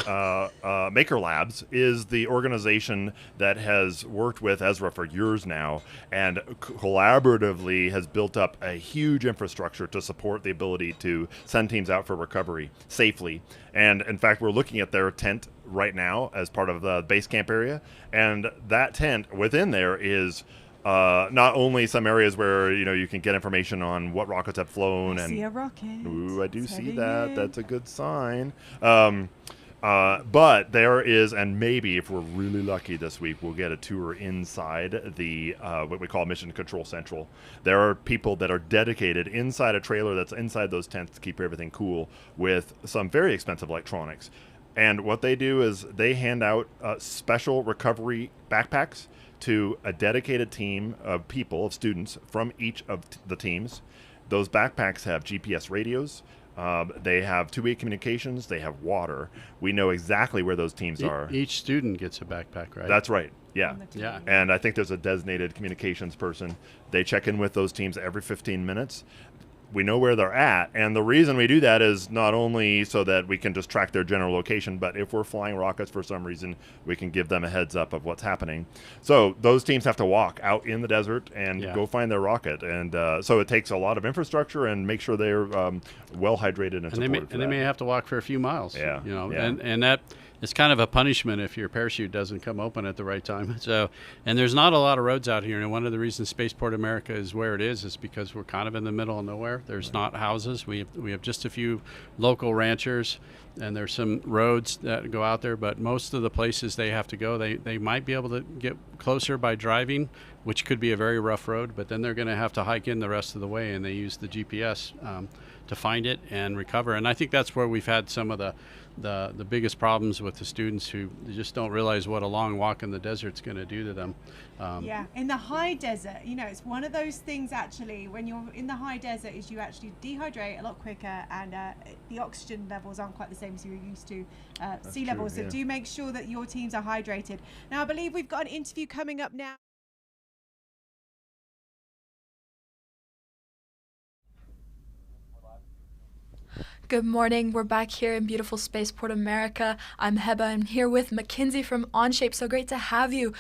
Maker Labs is the organization that has worked with ESRA for years now, and collaboratively has built up a huge infrastructure to support the ability to send teams out for recovery safely. And in fact, we're looking at their tent right now as part of the base camp area, and that tent within there is not only some areas where you can get information on what rockets have flown. I see a rocket. Ooh, I do see that. That's a good sign. But there is, and maybe if we're really lucky this week, we'll get a tour inside the what we call Mission Control Central. There are people that are dedicated inside a trailer that's inside those tents to keep everything cool with some very expensive electronics. And what they do is they hand out special recovery backpacks to a dedicated team of people, of students from each of the teams. Those backpacks have GPS radios. They have two-way communications. They have water. We know exactly where those teams are. Each student gets a backpack, right? That's right. Yeah. Yeah. And I think there's a designated communications person. They check in with those teams every 15 minutes. we know where they're at. And the reason we do that is not only so that we can just track their general location, but if we're flying rockets for some reason, we can give them a heads up of what's happening. So those teams have to walk out in the desert and go find their rocket. And so it takes a lot of infrastructure and make sure they're well hydrated and supported. They may have to walk for a few miles. Yeah. You know, Yeah. and that it's kind of a punishment if your parachute doesn't come open at the right time. So, and there's not a lot of roads out here. And one of the reasons Spaceport America is where it is because we're kind of in the middle of nowhere. There's not houses. We have just a few local ranchers, and there's some roads that go out there. But most of the places they have to go, they might be able to get closer by driving, which could be a very rough road. But then they're going to have to hike in the rest of the way, and they use the GPS to find it and recover. And I think that's where we've had some of the biggest problems with the students who just don't realize what a long walk in the desert's going to do to them. Yeah, in the high desert, you know, it's one of those things actually, when you're in the high desert, is you actually dehydrate a lot quicker, and the oxygen levels aren't quite the same as you're used to sea levels. So do make sure that your teams are hydrated. Now, I believe we've got an interview coming up now. Good morning. We're back here in beautiful Spaceport America. I'm Heba. I'm here with Mackenzie from Onshape. So great to have you.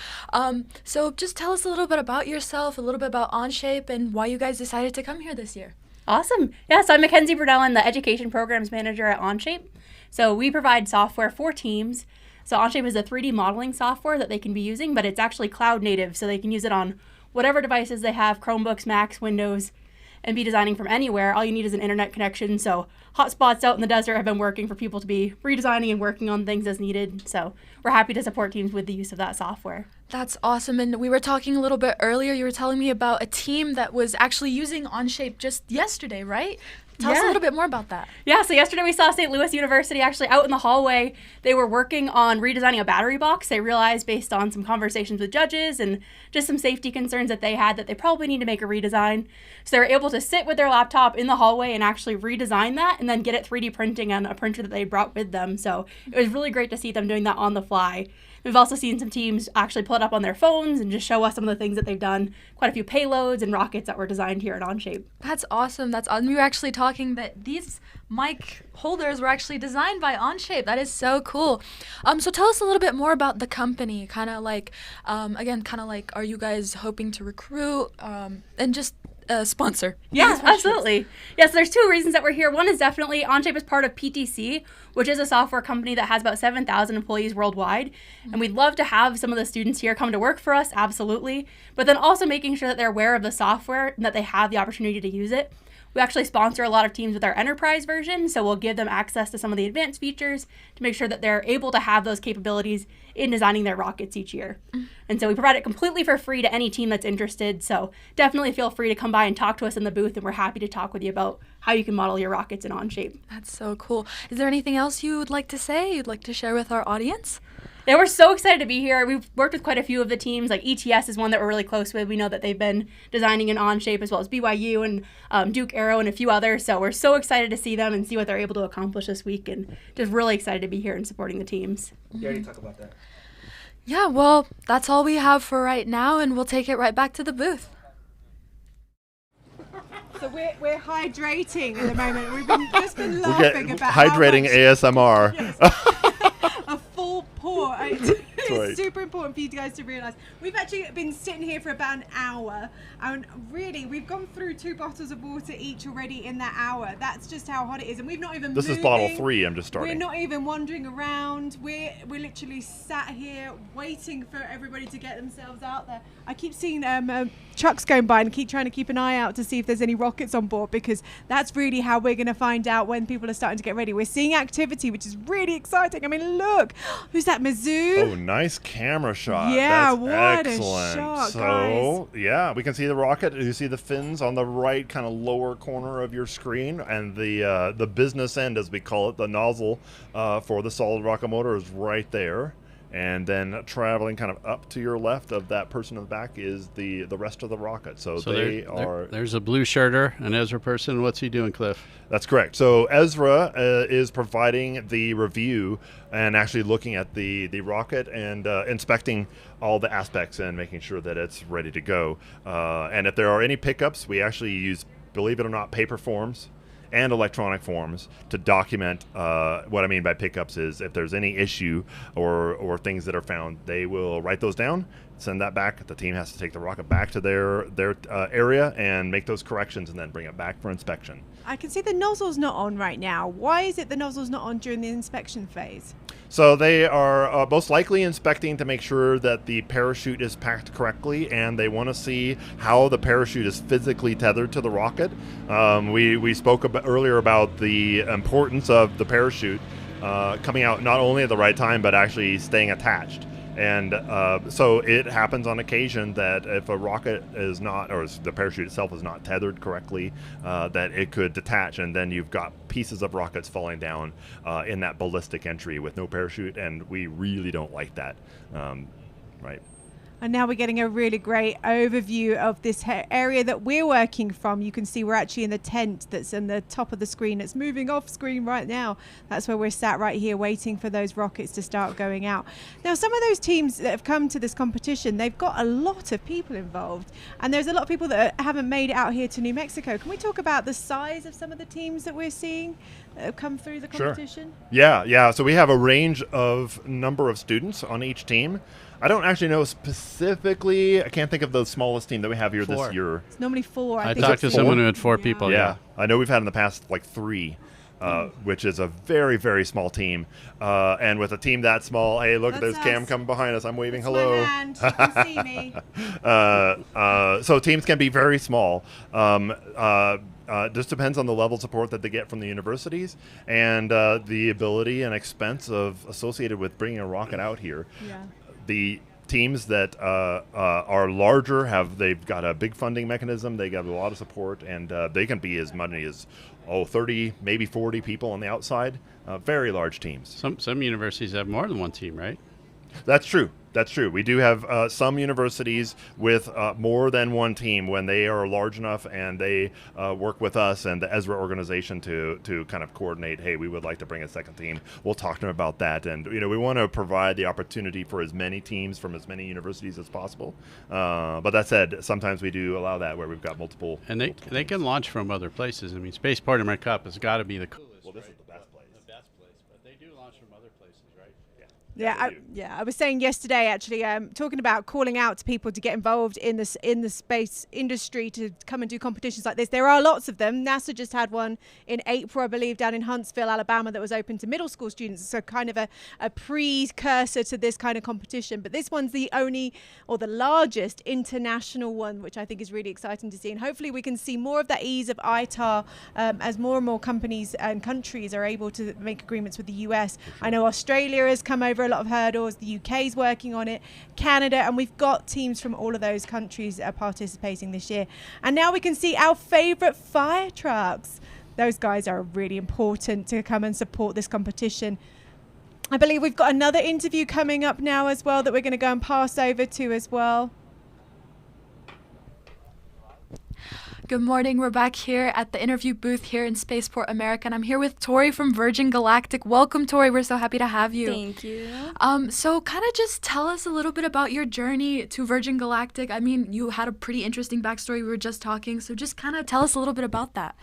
So just tell us a little bit about yourself, a little bit about Onshape, and why you guys decided to come here this year. Awesome. Yeah, so I'm Mackenzie Burdell. I'm the Education Programs Manager at Onshape. So we provide software for teams. So Onshape is a 3D modeling software that they can be using, but it's actually cloud native, so they can use it on whatever devices they have, Chromebooks, Macs, Windows, and be designing from anywhere. All you need is an internet connection. So hotspots out in the desert have been working for people to be redesigning and working on things as needed. So we're happy to support teams with the use of that software. That's awesome. And we were talking a little bit earlier. You were telling me about a team that was actually using Onshape just yesterday, right? Tell us a little bit more about that. Yeah, so yesterday we saw St. Louis University actually out in the hallway. They were working on redesigning a battery box. They realized based on some conversations with judges and just some safety concerns that they had that they probably need to make a redesign. So they were able to sit with their laptop in the hallway and actually redesign that and then get it 3D printing on a printer that they brought with them. So it was really great to see them doing that on the fly. We've also seen some teams actually pull it up on their phones and just show us some of the things that they've done. Quite a few payloads and rockets that were designed here at Onshape. That's awesome. That's awesome. We were actually talking that these mic holders were actually designed by Onshape. That is so cool. So tell us a little bit more about the company. Kind of like, are you guys hoping to recruit and just sponsor? Yeah, absolutely. Yes, there's two reasons that we're here. One is definitely Onshape is part of PTC, which is a software company that has about 7,000 employees worldwide. And we'd love to have some of the students here come to work for us, absolutely. But then also making sure that they're aware of the software and that they have the opportunity to use it. We actually sponsor a lot of teams with our enterprise version, so we'll give them access to some of the advanced features to make sure that they're able to have those capabilities in designing their rockets each year. And so we provide it completely for free to any team that's interested, so definitely feel free to come by and talk to us in the booth, and we're happy to talk with you about how you can model your rockets in Onshape. That's so cool. Is there anything else you would like to say, you'd like to share with our audience? Yeah, we're so excited to be here. We've worked with quite a few of the teams, like ETS is one that we're really close with. We know that they've been designing in Onshape, as well as BYU and Duke Aero and a few others. So we're so excited to see them and see what they're able to accomplish this week, and just really excited to be here and supporting the teams. You already talked about that. Yeah, well, that's all we have for right now, and we'll take it right back to the booth. So we're hydrating at the moment. We've just been laughing about hydrating ASMR. Yes. A full pour. It's right. super important for you guys to realise. We've actually been sitting here for about an hour, and really we've gone through 2 bottles of water each already in that hour. That's just how hot it is, and we've not even This moving. is bottle 3. I'm just starting. We're not even wandering around. We're literally sat here waiting for everybody to get themselves out there. I keep seeing trucks going by and keep trying to keep an eye out to see if there's any rockets on board, because that's really how we're going to find out when people are starting to get ready. We're seeing activity, which is really exciting. I mean, look, who's that, Mizzou? Oh, nice camera shot. Yeah, that's what excellent. a shot, So, yeah, we can see the rocket. You see the fins on the right kind of lower corner of your screen, and the business end, as we call it, the nozzle for the solid rocket motor is right there. And then traveling kind of up to your left of that person in the back is the rest of the rocket. So there's a blue shirter, an Ezra person. What's he doing, Cliff? That's correct. So Ezra is providing the review and actually looking at the rocket and inspecting all the aspects and making sure that it's ready to go. And if there are any pickups, we actually use believe it or not, paper forms and electronic forms to document what I mean by pickups is if there's any issue or things that are found, they will write those down, send that back. The team has to take the rocket back to their area and make those corrections and then bring it back for inspection. I can see the nozzle's not on right now. Why is it the nozzle's not on during the inspection phase? So they are most likely inspecting to make sure that the parachute is packed correctly, and they want to see how the parachute is physically tethered to the rocket. We spoke earlier about the importance of the parachute coming out not only at the right time, but actually staying attached. And so it happens on occasion that if a rocket is not, or the parachute itself is not tethered correctly, that it could detach, and then you've got pieces of rockets falling down in that ballistic entry with no parachute, and we really don't like that, right? And now we're getting a really great overview of this area that we're working from. You can see we're actually in the tent that's in the top of the screen. It's moving off screen right now. That's where we're sat right here waiting for those rockets to start going out. Now, some of those teams that have come to this competition, they've got a lot of people involved. And there's a lot of people that haven't made it out here to New Mexico. Can we talk about the size of some of the teams that we're seeing that have come through the competition? Sure. Yeah. So we have a range of number of students on each team. I don't actually know specifically. I can't think of the smallest team that we have here this year. It's normally 4. I talked to someone who had 4 people. Yeah. I know we've had in the past like 3, which is a very, very small team. And with a team that small, hey, look, there's Cam coming behind us. I'm waving hello. My hand. You can see me. So teams can be very small. Just depends on the level of support that they get from the universities and the ability and expense associated with bringing a rocket out here. Yeah. The teams that are larger they've got a big funding mechanism. They got a lot of support, and they can be as many as 30, maybe 40 people on the outside. Very large teams. Some universities have more than one team, right? That's true. We do have some universities with more than one team when they are large enough, and they work with us and the ESRA organization to kind of coordinate, hey, we would like to bring a second team. We'll talk to them about that. And, we want to provide the opportunity for as many teams from as many universities as possible. But that said, sometimes we do allow that where we've got multiple. And they can launch from other places. I mean, Spaceport America Cup has got to be the coolest. Well, this is the best place. But they do launch from other places, right? Yeah, I was saying yesterday, actually, talking about calling out to people to get involved in the space industry to come and do competitions like this. There are lots of them. NASA just had one in April, I believe, down in Huntsville, Alabama, that was open to middle school students. So kind of a precursor to this kind of competition. But this one's the only or the largest international one, which I think is really exciting to see. And hopefully we can see more of that ease of ITAR as more and more companies and countries are able to make agreements with the US. I know Australia has come over a lot of hurdles. The UK's working on it, Canada, and we've got teams from all of those countries participating this year. And now we can see our favorite fire trucks. Those guys are really important to come and support this competition. I believe we've got another interview coming up now as well that we're going to go and pass over to as well. Good morning. We're back here at the interview booth here in Spaceport America, and I'm here with Tori from Virgin Galactic. Welcome, Tori. We're so happy to have you. Thank you. So kind of just tell us a little bit about your journey to Virgin Galactic. I mean, you had a pretty interesting backstory. We were just talking, so just kind of tell us a little bit about that.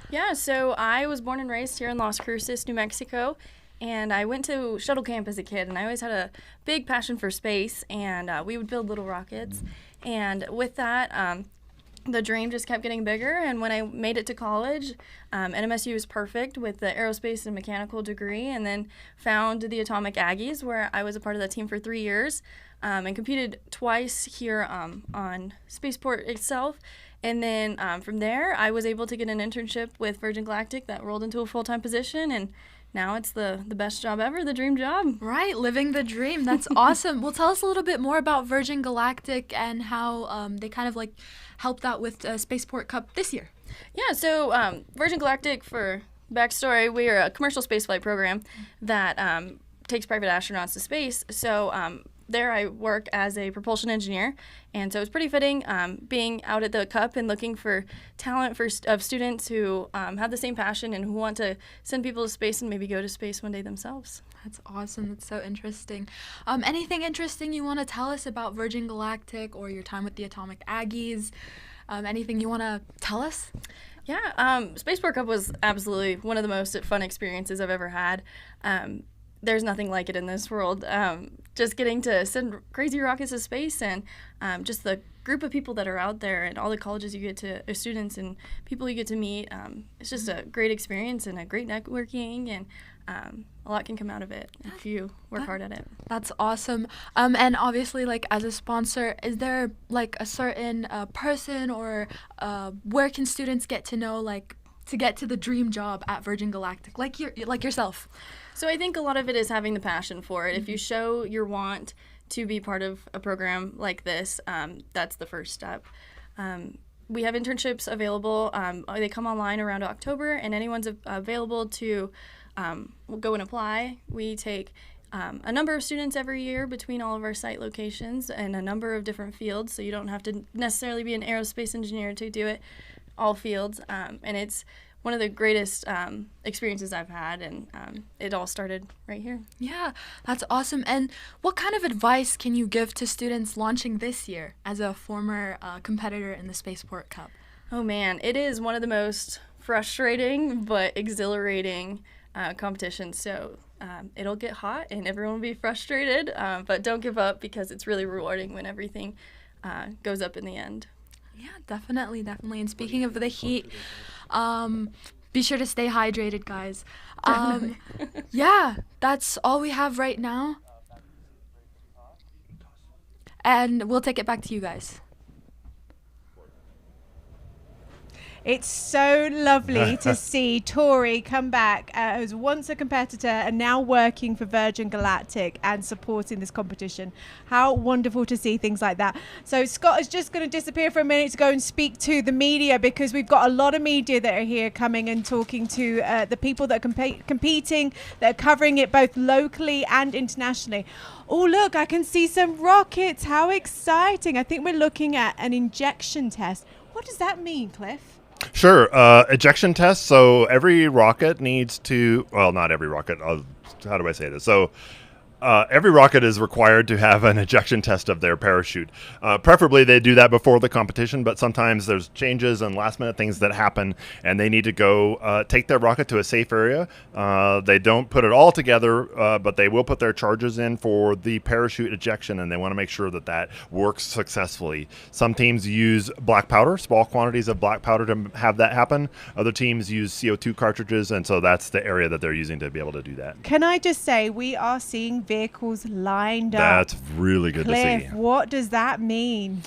Yeah, so I was born and raised here in Las Cruces, New Mexico, and I went to shuttle camp as a kid, and I always had a big passion for space, and we would build little rockets. And with that, the dream just kept getting bigger, and when I made it to college, NMSU was perfect with the Aerospace and Mechanical degree, and then found the Atomic Aggies, where I was a part of that team for 3 years, and competed twice here on Spaceport itself. And then from there, I was able to get an internship with Virgin Galactic that rolled into a full-time position, and now it's the best job ever, the dream job. Right, living the dream. That's awesome. Well, tell us a little bit more about Virgin Galactic and how they kind of like helped out with Spaceport Cup this year. Yeah, so Virgin Galactic, for backstory, we are a commercial spaceflight program that takes private astronauts to space. So there I work as a propulsion engineer, and so it's pretty fitting being out at the Cup and looking for talent of students who have the same passion and who want to send people to space and maybe go to space one day themselves. That's awesome. That's so interesting. Anything interesting you want to tell us about Virgin Galactic or your time with the Atomic Aggies? Anything you want to tell us? Yeah, Spaceport Cup was absolutely one of the most fun experiences I've ever had. There's nothing like it in this world. Just getting to send crazy rockets to space and just the group of people that are out there and all the colleges you get to, students and people you get to meet. It's just a great experience and a great networking, and a lot can come out of it if you work hard at it. That's awesome. And obviously, like, as a sponsor, is there like a certain person or where can students get to know, like, to get to the dream job at Virgin Galactic, like yourself? So I think a lot of it is having the passion for it. If you show your want to be part of a program like this, that's the first step. We have internships available. They come online around October, and anyone's available to go and apply. We take a number of students every year between all of our site locations and a number of different fields, so you don't have to necessarily be an aerospace engineer to do it, all fields. And it's one of the greatest experiences I've had, and it all started right here. Yeah, that's awesome. And what kind of advice can you give to students launching this year as a former competitor in the Spaceport Cup? Oh man, it is one of the most frustrating but exhilarating competitions. So it'll get hot and everyone will be frustrated, but don't give up, because it's really rewarding when everything goes up in the end. Yeah, definitely. And speaking of the heat, be sure to stay hydrated, guys. Yeah, that's all we have right now. And we'll take it back to you guys. It's so lovely to see Tori come back as once a competitor and now working for Virgin Galactic and supporting this competition. How wonderful to see things like that. So Scott is just going to disappear for a minute to go and speak to the media, because we've got a lot of media that are here coming and talking to the people that are competing, that are covering it both locally and internationally. Oh, look, I can see some rockets. How exciting. I think we're looking at an injection test. What does that mean, Cliff? Sure. Ejection test. So every rocket needs to, well, not every rocket. How do I say this? So every rocket is required to have an ejection test of their parachute. Preferably they do that before the competition, but sometimes there's changes and last minute things that happen, and they need to go take their rocket to a safe area. They don't put it all together, but they will put their charges in for the parachute ejection, and they want to make sure that that works successfully. Some teams use black powder, small quantities of black powder, to have that happen. Other teams use CO2 cartridges, and so that's the area that they're using to be able to do that. Can I just say, we are seeing vehicles lined up. That's really good to see. What does that mean?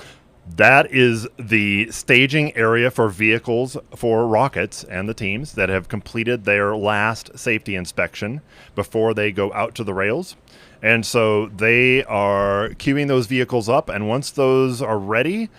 That is the staging area for vehicles for rockets and the teams that have completed their last safety inspection before they go out to the rails. And so they are queuing those vehicles up, and once those are ready,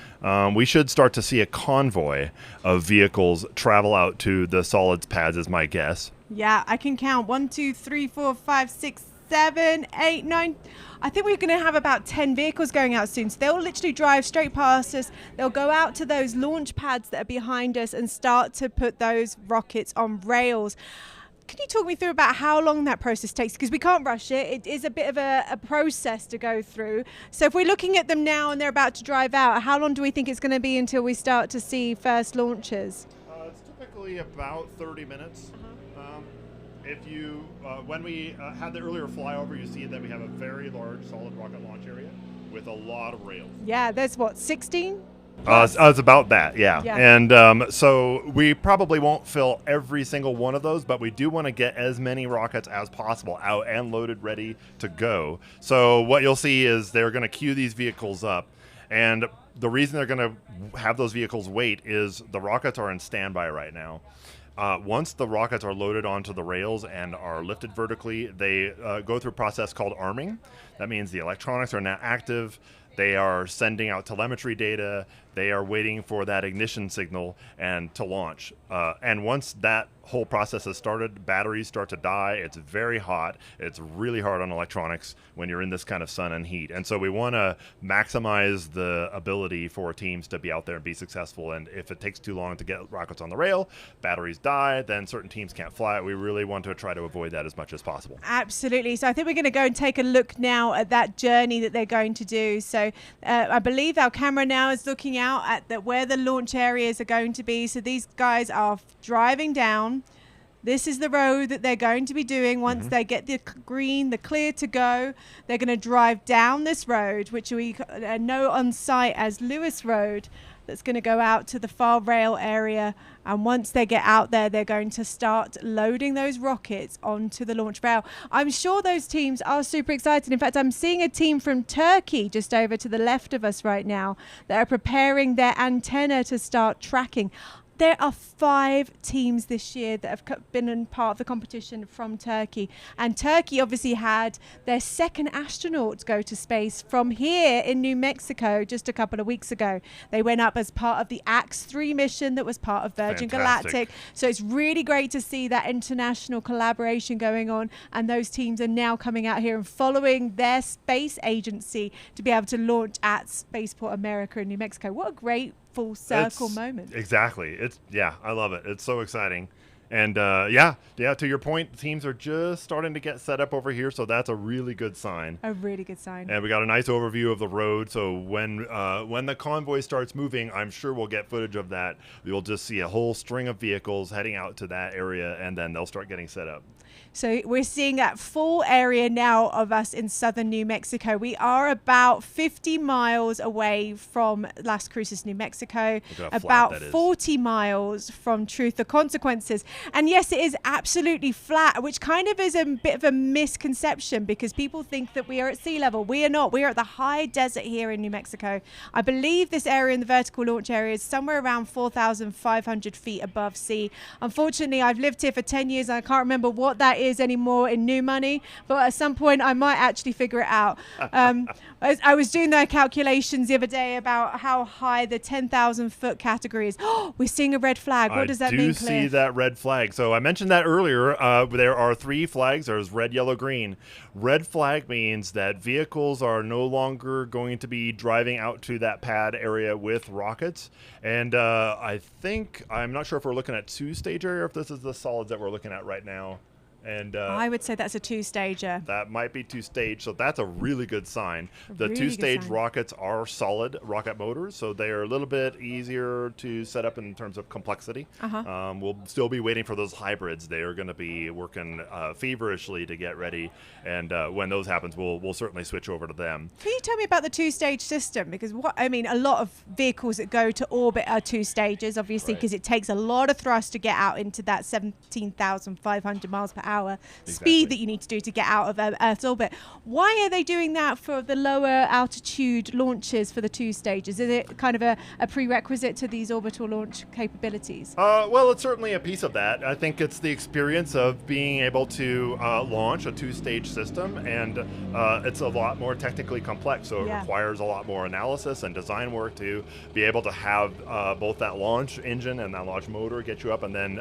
we should start to see a convoy of vehicles travel out to the solids pads, is my guess. Yeah, I can count 1, 2, 3, 4, 5, 6, 7, 8, 9. I think we're going to have about 10 vehicles going out soon. So they'll literally drive straight past us. They'll go out to those launch pads that are behind us and start to put those rockets on rails. Can you talk me through about how long that process takes? Because we can't rush it. It is a bit of a process to go through. So if we're looking at them now and they're about to drive out, how long do we think it's going to be until we start to see first launches? It's typically about 30 minutes. If you, when we had the earlier flyover, you see that we have a very large solid rocket launch area with a lot of rails. Yeah, there's what, 16? It's about that, yeah. And so we probably won't fill every single one of those, but we do want to get as many rockets as possible out and loaded, ready to go. So what you'll see is they're going to queue these vehicles up. And the reason they're going to have those vehicles wait is the rockets are in standby right now. Once the rockets are loaded onto the rails and are lifted vertically, they go through a process called arming. That means the electronics are now active. They are sending out telemetry data. They are waiting for that ignition signal and to launch. And once that whole process has started, batteries start to die. It's very hot. It's really hard on electronics when you're in this kind of sun and heat. And so we want to maximize the ability for teams to be out there and be successful. And if it takes too long to get rockets on the rail, batteries die, then certain teams can't fly it. We really want to try to avoid that as much as possible. Absolutely. So I think we're going to go and take a look now at that journey that they're going to do. So Mexico. I believe our camera now is looking out at where the launch areas are going to be. So these guys are driving down. This is the road that they're going to be doing once they get the green, the clear to go. They're going to drive down this road, which we know on site as Lewis Road. That's going to go out to the far rail area. And once they get out there, they're going to start loading those rockets onto the launch rail. I'm sure those teams are super excited. In fact, I'm seeing a team from Turkey just over to the left of us right now that are preparing their antenna to start tracking. There are 5 teams this year that have been in part of the competition from Turkey. And Turkey obviously had their second astronaut go to space from here in New Mexico just a couple of weeks ago. They went up as part of the AX-3 mission that was part of Virgin Galactic. So it's really great to see that international collaboration going on. And those teams are now coming out here and following their space agency to be able to launch at Spaceport America in New Mexico. What a great full circle moment. Exactly. I love it. It's so exciting. And to your point, the teams are just starting to get set up over here, so that's a really good sign. A really good sign. And we got a nice overview of the road, so when the convoy starts moving, I'm sure we'll get footage of that. You'll just see a whole string of vehicles heading out to that area, and then they'll start getting set up. So we're seeing that full area now of us in southern New Mexico. We are about 50 miles away from Las Cruces, New Mexico, about 40 miles from Truth or Consequences. And yes, it is absolutely flat, which kind of is a bit of a misconception because people think that we are at sea level. We are not. We are at the high desert here in New Mexico. I believe this area in the vertical launch area is somewhere around 4,500 feet above sea. Unfortunately, I've lived here for 10 years and I can't remember what that is anymore in new money, but at some point I might actually figure it out. I was doing the calculations the other day about how high the 10,000 foot category is. We're seeing a red flag. What does that mean, Cliff? I do see that red flag. So I mentioned that earlier. There are 3 flags. There's red, yellow, green. Red flag means that vehicles are no longer going to be driving out to that pad area with rockets. And I'm not sure if we're looking at 2-stage area or if this is the solids that we're looking at right now. And I would say that's a 2-stager. That might be 2-stage, so that's a really good sign. The really 2-stage rockets are solid rocket motors, so they are a little bit easier to set up in terms of complexity. We'll still be waiting for those hybrids. They are going to be working feverishly to get ready, and when those happens, we'll certainly switch over to them. Can you tell me about the 2-stage system? Because a lot of vehicles that go to orbit are 2 stages, obviously, because it takes a lot of thrust to get out into that 17,500 miles per hour speed that you need to do to get out of Earth's orbit. Why are they doing that for the lower altitude launches for the 2 stages? Is it kind of a prerequisite to these orbital launch capabilities? Well, it's certainly a piece of that. I think it's the experience of being able to launch a 2-stage system, and it's a lot more technically complex, so it requires a lot more analysis and design work to be able to have both that launch engine and that launch motor get you up, and then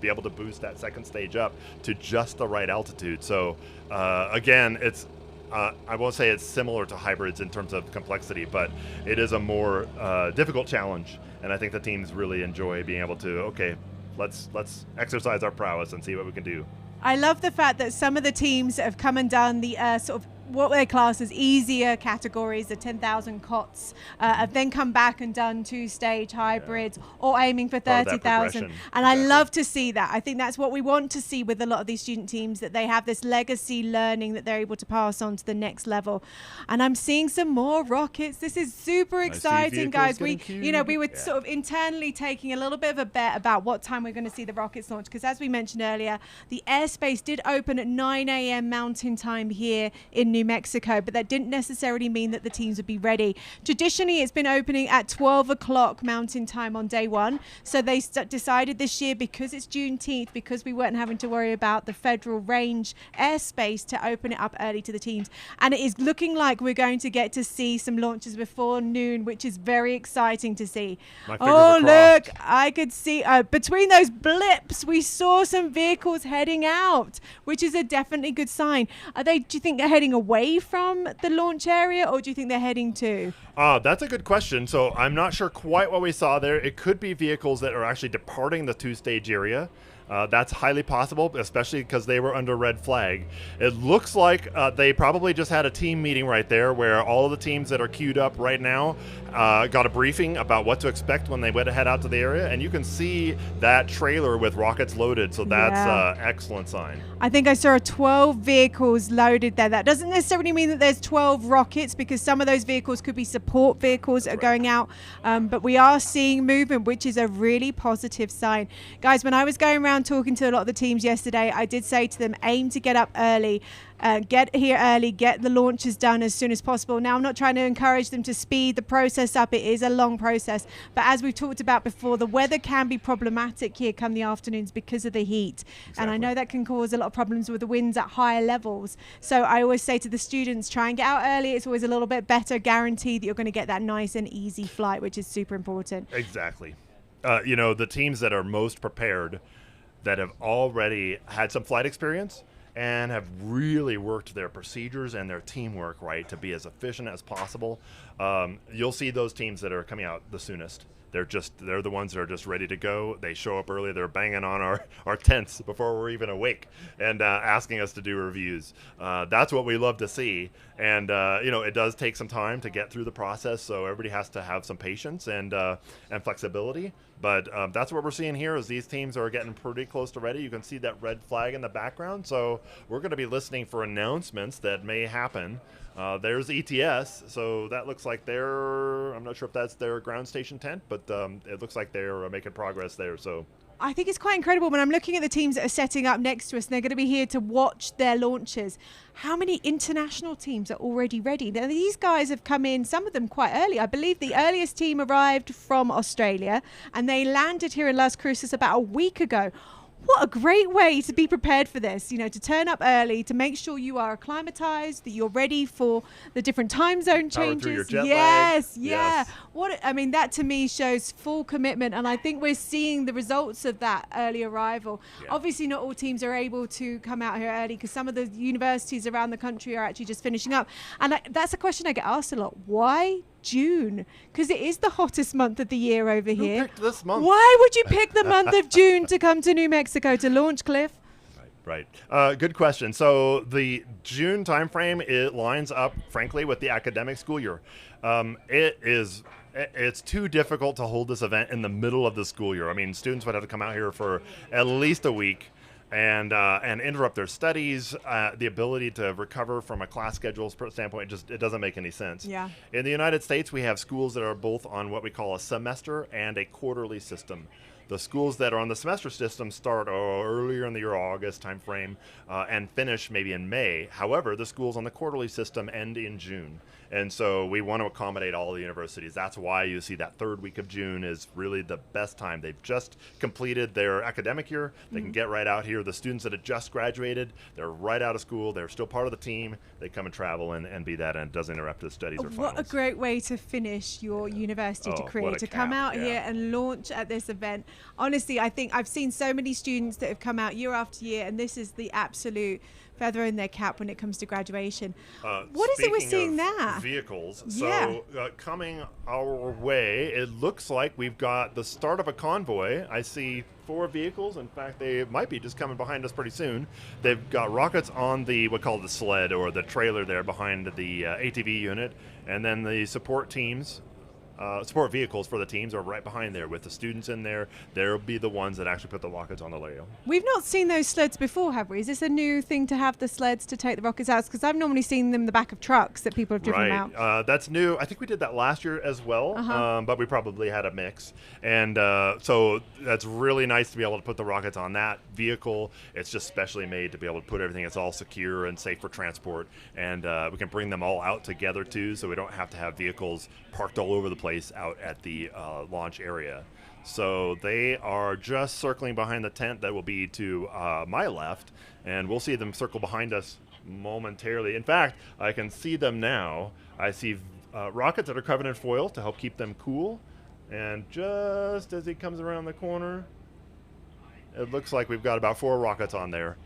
be able to boost that second stage up to just the right altitude. So again, it's I won't say it's similar to hybrids in terms of complexity, but it is a more difficult challenge, and I think the teams really enjoy being able to, let's exercise our prowess and see what we can do. I love the fact that some of the teams have come and done the sort of what they class as easier categories, the 10,000 COTS, have then come back and done 2-stage hybrids or aiming for 30,000. And I love to see that. I think that's what we want to see with a lot of these student teams, that they have this legacy learning that they're able to pass on to the next level. And I'm seeing some more rockets. This is super exciting, guys. We were sort of internally taking a little bit of a bet about what time we're going to see the rockets launch, because as we mentioned earlier, the airspace did open at 9 a.m. Mountain Time here in New Mexico, but that didn't necessarily mean that the teams would be ready. Traditionally, it's been opening at 12 o'clock Mountain Time on day 1. So they decided this year, because it's Juneteenth, because we weren't having to worry about the federal range airspace, to open it up early to the teams. And it is looking like we're going to get to see some launches before noon, which is very exciting to see. Look, I could see between those blips, we saw some vehicles heading out, which is a definitely good sign. Do you think they're heading away from the launch area, or do you think they're heading to? That's a good question. So I'm not sure quite what we saw there. It could be vehicles that are actually departing the 2-stage area. That's highly possible, especially because they were under red flag. It looks like they probably just had a team meeting right there where all of the teams that are queued up right now got a briefing about what to expect when they head out to the area. And you can see that trailer with rockets loaded, so that's excellent sign. I think I saw 12 vehicles loaded there. That doesn't necessarily mean that there's 12 rockets, because some of those vehicles could be support vehicles that are going out. But we are seeing movement, which is a really positive sign. Guys, when I was going around talking to a lot of the teams yesterday, I did say to them, aim to get up early. Get here early, get the launches done as soon as possible. Now, I'm not trying to encourage them to speed the process up. It is a long process. But as we've talked about before, the weather can be problematic here come the afternoons because of the heat. Exactly. And I know that can cause a lot of problems with the winds at higher levels. So I always say to the students, try and get out early. It's always a little bit better, guaranteed that you're going to get that nice and easy flight, which is super important. Exactly. The teams that are most prepared, that have already had some flight experience and have really worked their procedures and their teamwork right to be as efficient as possible. You'll see those teams that are coming out the soonest. They're the ones that are just ready to go. They show up early. They're banging on our tents before we're even awake and asking us to do reviews. That's what we love to see. And, it does take some time to get through the process, so everybody has to have some patience and flexibility. But that's what we're seeing here is these teams are getting pretty close to ready. You can see that red flag in the background. So we're going to be listening for announcements that may happen. There's ETS, so that looks like I'm not sure if that's their ground station tent, but it looks like they're making progress there. So I think it's quite incredible when I'm looking at the teams that are setting up next to us, and they're going to be here to watch their launches. How many international teams are already ready? Now, these guys have come in, some of them quite early. I believe the earliest team arrived from Australia, and they landed here in Las Cruces about a week ago. What a great way to be prepared for this, to turn up early, to make sure you are acclimatized, that you're ready for the different time zone changes. Through your jet yes, lag. yeah. That to me shows full commitment, and I think we're seeing the results of that early arrival. Yeah. Obviously, not all teams are able to come out here early because some of the universities around the country are actually just finishing up. And that's a question I get asked a lot. Why June? Because it is the hottest month of the year over here. Who picked this month? Why would you pick the month of June to come to New Mexico to launch, Cliff? Right. Good question. So the June timeframe, it lines up, frankly, with the academic school year. It's too difficult to hold this event in the middle of the school year. I mean, students would have to come out here for at least a week and interrupt their studies. The ability to recover from a class schedule standpoint, it doesn't make any sense. Yeah. In the United States, we have schools that are both on what we call a semester and a quarterly system. The schools that are on the semester system start earlier in the year, August timeframe, and finish maybe in May. However, the schools on the quarterly system end in June. And so we want to accommodate all the universities. That's why you see that third week of June is really the best time. They've just completed their academic year. They can get right out here. The students that have just graduated, they're right out of school. They're still part of the team. They come and travel and be that, and it doesn't interrupt the studies or finals. What a great way to finish your university degree, to come out here and launch at this event. Honestly, I think I've seen so many students that have come out year after year, and this is the absolute feather in their cap when it comes to graduation. What is it we're seeing now? Vehicles. Yeah. So coming our way, it looks like we've got the start of a convoy. I see 4 vehicles. In fact, they might be just coming behind us pretty soon. They've got rockets on what we call the sled or the trailer there behind the ATV unit, and then the support teams. Support vehicles for the teams are right behind there with the students in there. They'll be the ones that actually put the rockets on the layout. We've not seen those sleds before, have we? Is this a new thing to have the sleds to take the rockets out? Because I've normally seen them in the back of trucks that people have driven out. That's new. I think we did that last year as well, but we probably had a mix. And so that's really nice to be able to put the rockets on that vehicle. It's just specially made to be able to put everything. It's all secure and safe for transport. And we can bring them all out together, too, so we don't have to have vehicles parked all over the place out at the launch area. So they are just circling behind the tent that will be to my left, and we'll see them circle behind us momentarily. In fact, I can see them now. I see rockets that are covered in foil to help keep them cool, and just as he comes around the corner, it looks like we've got about 4 rockets on there,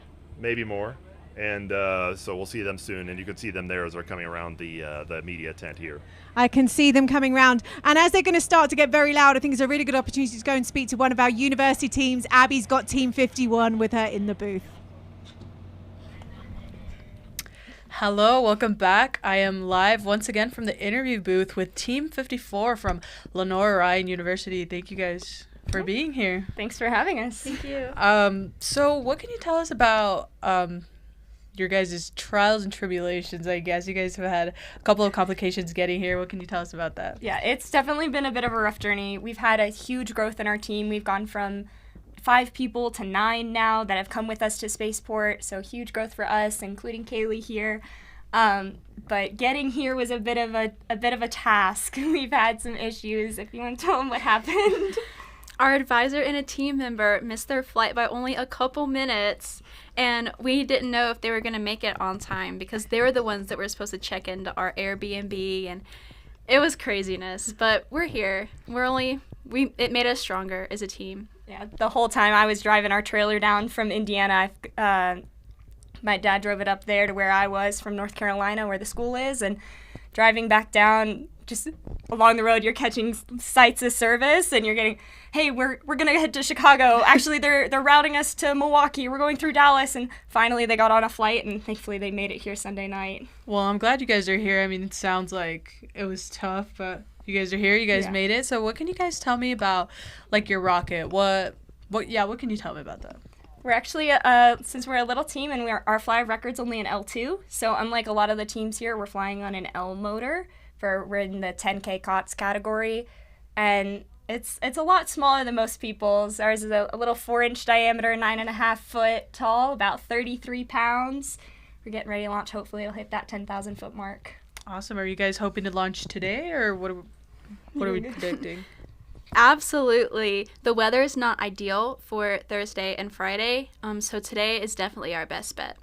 maybe more. And so we'll see them soon, and you can see them there as they're coming around the media tent here. I can see them coming round. And as they're going to start to get very loud, I think it's a really good opportunity to go and speak to one of our university teams. Abby's got Team 51 with her in the booth. Hello, welcome back. I am live once again from the interview booth with Team 54 from Lenore Ryan University. Thank you guys for being here. Thanks for having us. Thank you. So what can you tell us about your guys' trials and tribulations? I guess you guys have had a couple of complications getting here. What can you tell us about that? Yeah, it's definitely been a bit of a rough journey. We've had a huge growth in our team. We've gone from 5 people to 9 now that have come with us to Spaceport, so huge growth for us, including Kaylee here. But getting here was a bit of a task. We've had some issues. If you want to tell them what happened. Our advisor and a team member missed their flight by only a couple minutes, and we didn't know if they were going to make it on time because they were the ones that were supposed to check into our Airbnb, and it was craziness. But we're here. It made us stronger as a team. Yeah, the whole time I was driving our trailer down from Indiana, my dad drove it up there to where I was from North Carolina, where the school is, and driving back down, just along the road, you're catching sights of service, and you're getting, hey, we're gonna head to Chicago. Actually, they're routing us to Milwaukee. We're going through Dallas, and finally they got on a flight, and thankfully they made it here Sunday night. Well, I'm glad you guys are here. I mean, it sounds like it was tough, but you guys are here. You guys made it. So, what can you guys tell me about, like, your rocket? What can you tell me about that? We're actually, since we're a little team and our fly record's only an L2, so unlike a lot of the teams here, we're flying on an L motor. We're in the 10K COTS category, and it's a lot smaller than most people's. Ours is a little 4-inch diameter, 9.5 foot tall, about 33 pounds. We're getting ready to launch. Hopefully it'll hit that 10,000 foot mark. Awesome. Are you guys hoping to launch today, or what are we predicting? Absolutely. The weather is not ideal for Thursday and Friday, so today is definitely our best bet.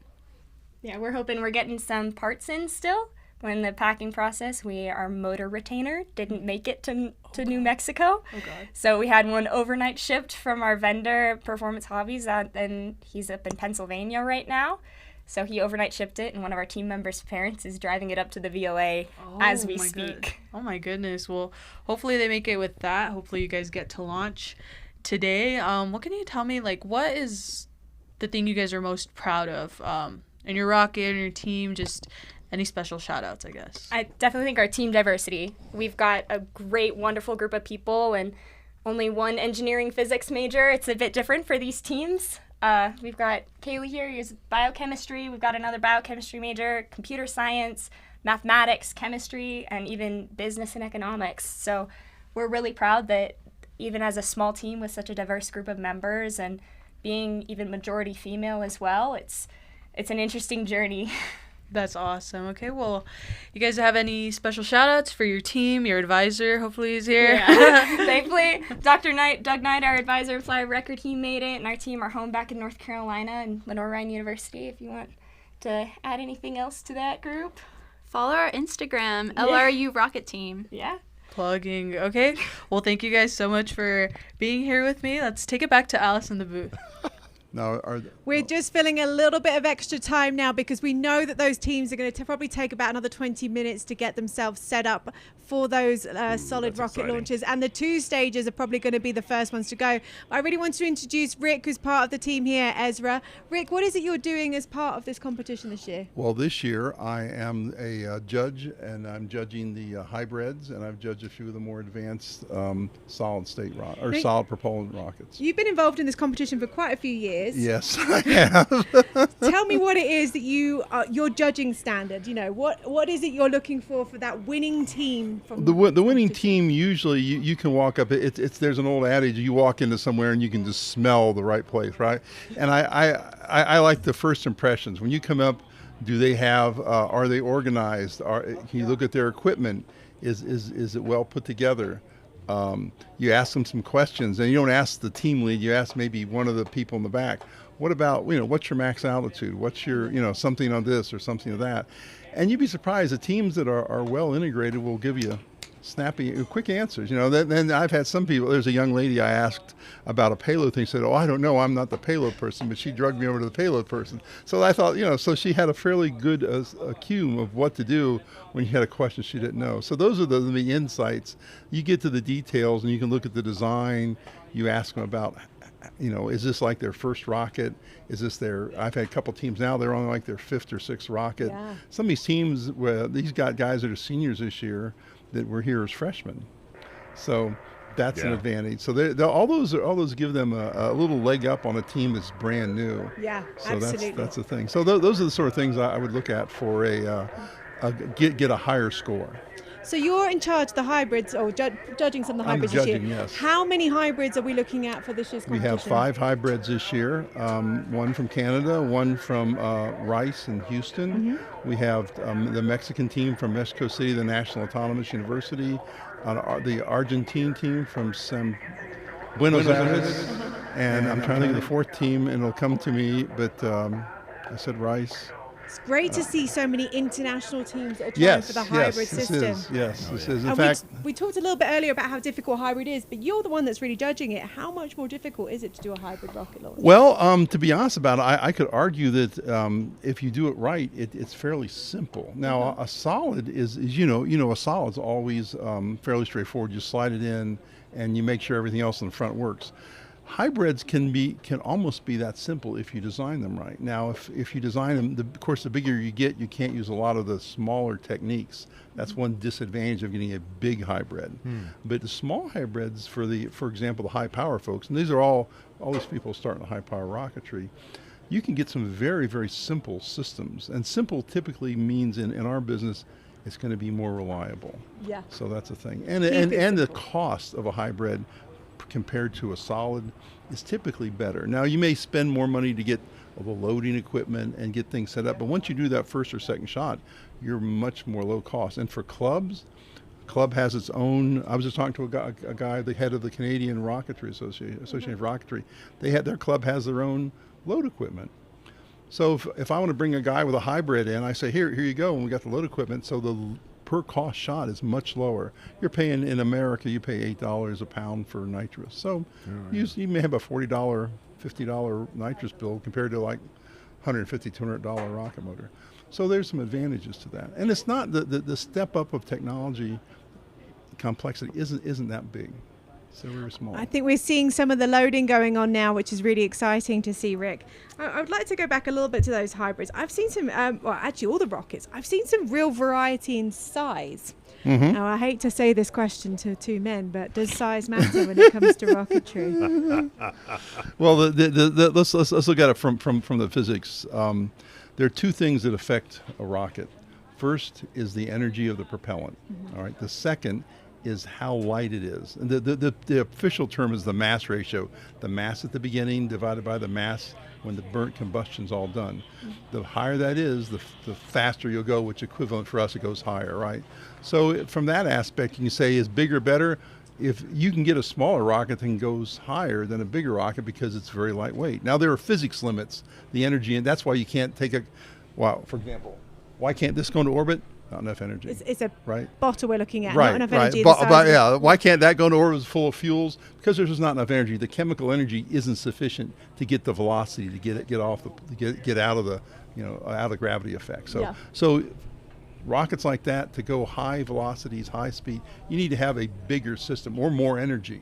Yeah, we're hoping we're getting some parts in still. In the packing process, our motor retainer didn't make it to New Mexico. Oh, God. So we had one overnight shipped from our vendor, Performance Hobbies, and he's up in Pennsylvania right now. So he overnight shipped it, and one of our team members' parents is driving it up to the VOA as we speak. Oh, my goodness. Well, hopefully they make it with that. Hopefully you guys get to launch today. What can you tell me, like, what is the thing you guys are most proud of in your rocket and your team? Just any special shout outs, I guess? I definitely think our team diversity. We've got a great, wonderful group of people and only one engineering physics major. It's a bit different for these teams. We've got Kaylee here, who's biochemistry. We've got another biochemistry major, computer science, mathematics, chemistry, and even business and economics. So we're really proud that even as a small team with such a diverse group of members and being even majority female as well, it's an interesting journey. That's awesome. Okay, well, you guys have any special shout-outs for your team, your advisor? Hopefully he's here. Yeah. Thankfully, Doug Knight, our advisor, fly record, he made it, and our team are home back in North Carolina and Lenore Ryan University. If you want to add anything else to that group. Follow our Instagram, LRU Rocket Team. Yeah. Plugging. Okay, well, thank you guys so much for being here with me. Let's take it back to Alice in the booth. We're just filling a little bit of extra time now because we know that those teams are going to probably take about another 20 minutes to get themselves set up for those solid rocket launches. And the 2 stages are probably going to be the first ones to go. I really want to introduce Rick, who's part of the team here, ESRA. Rick, what is it you're doing as part of this competition this year? Well, this year I am a judge, and I'm judging the hybrids, and I've judged a few of the more advanced solid propellant rockets. You've been involved in this competition for quite a few years. Yes, I have. Tell me what it is that your judging standard. You know, what is it you're looking for that winning team? From the winning team, usually you can walk up. There's an old adage: you walk into somewhere and you can just smell the right place, right? And I like the first impressions when you come up. Do they have? Are they organized? Can you look at their equipment? Is it well put together? You ask them some questions, and you don't ask the team lead. You ask maybe one of the people in the back. What about, what's your max altitude? What's your, something on this or something of that? And you'd be surprised. The teams that are well integrated will give you snappy, quick answers. Then I've had some people. There's a young lady I asked about a payload thing. She said, "Oh, I don't know. I'm not the payload person," but she drugged me over to the payload person. So I thought, so she had a fairly good acumen of what to do when you had a question she didn't know. So those are the insights. You get to the details, and you can look at the design. You ask them about, is this like their first rocket? Is this I've had a couple teams now, they're on like their 5th or 6th rocket. Yeah. Some of these teams, these got guys that are seniors this year that were here as freshmen. So that's an advantage. So all those give them a little leg up on a team that's brand new. Yeah, so absolutely. That's the thing. So those are the sort of things I would look at for get a higher score. So you're in charge of the hybrids, or judging some of the hybrids this year. Yes. How many hybrids are we looking at for this year's competition? We have 5 hybrids this year. One from Canada, one from Rice in Houston. Mm-hmm. We have the Mexican team from Mexico City, the National Autonomous University, the Argentine team from Buenos Aires, and I'm trying to think of the 4th team, and it'll come to me, but I said Rice. It's great to see so many international teams that are trying for the hybrid system. This is. In and fact, we talked a little bit earlier about how difficult hybrid is, but you're the one that's really judging it. How much more difficult is it to do a hybrid rocket launch? Well, to be honest about it, I could argue that if you do it right, it's fairly simple. Now, a solid is a solid's always fairly straightforward. You slide it in, and you make sure everything else in the front works. Hybrids can almost be that simple if you design them right. Now, if you design them, of course, the bigger you get, you can't use a lot of the smaller techniques. That's one disadvantage of getting a big hybrid. But the small hybrids, for example, the high power folks, and these are all these people starting high power rocketry, you can get some very, very simple systems. And simple typically means in our business, it's going to be more reliable. Yeah. So that's a thing. And the cost of a hybrid compared to a solid is typically better. Now, you may spend more money to get the loading equipment and get things set up, but once you do that first or second shot, you're much more low cost. And for club has its own. I was just talking to a guy, the head of the Canadian Rocketry Association of Rocketry. Their club has their own load equipment. So if I want to bring a guy with a hybrid in, I say, here you go, and we got the load equipment. So the per cost shot is much lower. You're paying, in America, you pay $8 a pound for nitrous. So you may have a $40, $50 nitrous bill compared to like $150, $200 rocket motor. So there's some advantages to that. And it's not the step up of technology complexity isn't that big. So very small. I think we're seeing some of the loading going on now, which is really exciting to see, Rick. I would like to go back a little bit to those hybrids. I've seen some, actually all the rockets, I've seen some real variety in size. Mm-hmm. Now, I hate to say this question to 2 men, but does size matter when it comes to rocketry? Well, let's look at it from the physics. There are 2 things that affect a rocket. First is the energy of the propellant. Mm-hmm. All right. The second is how light it is. And the official term is the mass ratio. The mass at the beginning divided by the mass when the burnt combustion's all done. The higher that is, the faster you'll go, which equivalent for us, it goes higher, right? So from that aspect, you can say, is bigger better? If you can get a smaller rocket that goes higher than a bigger rocket because it's very lightweight. Now, there are physics limits, the energy, and that's why you can't take for example, why can't this go into orbit? Not enough energy. It's a bottle we're looking at, right, not enough right. energy. Yeah, why can't that go into orbit full of fuels? Because there's just not enough energy. The chemical energy isn't sufficient to get the velocity to get out of the out of gravity effect. So rockets like that, to go high velocities, high speed, you need to have a bigger system or more energy,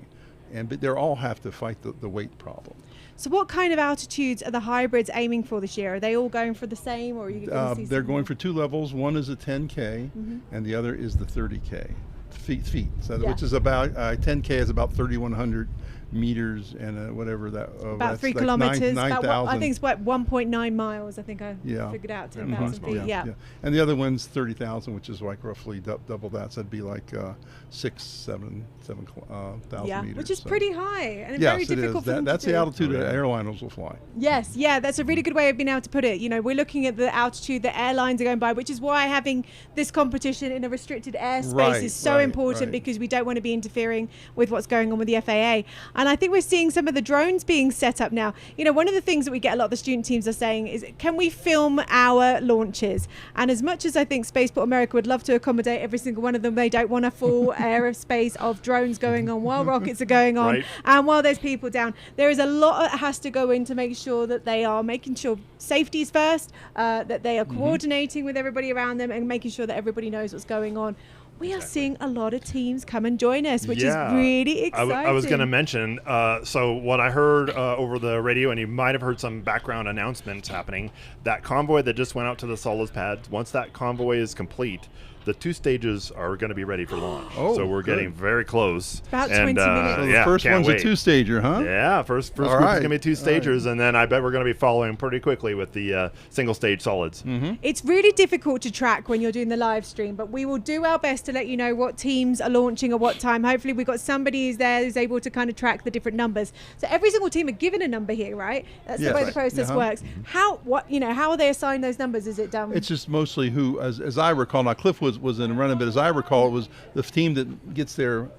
but they all have to fight the weight problem. So what kind of altitudes are the hybrids aiming for this year? Are they all going for the same, or are you going to see they're going for 2 levels. One is a 10K, and the other is the 30K feet. So which is about 10K is about 3,100 meters, and whatever that. About 3 kilometers. 9,000. I think it's 1.9 miles. I think I figured out 10,000 feet. Yeah. And the other one's 30,000, which is like roughly double that. So it'd be like 7,000 meters. Which is pretty high and very difficult for them That's to the do. altitude that airliners will fly. Yes, that's a really good way of being able to put it. We're looking at the altitude that airlines are going by, which is why having this competition in a restricted airspace is so important, because we don't want to be interfering with what's going on with the FAA. And I think we're seeing some of the drones being set up now. You know, one of the things that we get a lot of the student teams are saying is, can we film our launches? And as much as I think Spaceport America would love to accommodate every single one of them, they don't want a full aerospace of drones going on while rockets are going on, Right. and while there's people down. There is a lot that has to go in to make sure that they are making sure safety is first, that they are coordinating with everybody around them and making sure that everybody knows what's going on. We are seeing a lot of teams come and join us, which is really exciting. I was going to mention, so what I heard over the radio, and you might have heard some background announcements happening, that convoy that just went out to the solids pad, once that convoy is complete, the 2 stages are going to be ready for launch. So we're getting very close. About 20 minutes. So the first one's a 2-stager, huh? Yeah, first group is going to be 2 stagers, and then I bet we're going to be following pretty quickly with the single-stage solids. It's really difficult to track when you're doing the live stream, but we will do our best to let you know what teams are launching at what time. Hopefully we've got somebody who's there who's able to kind of track the different numbers. So every single team are given a number here, right? That's the way the process works. How are they assigned those numbers? Is it done? It's just mostly who, as I recall, now Cliff was in running, but as I recall, it was the team that gets their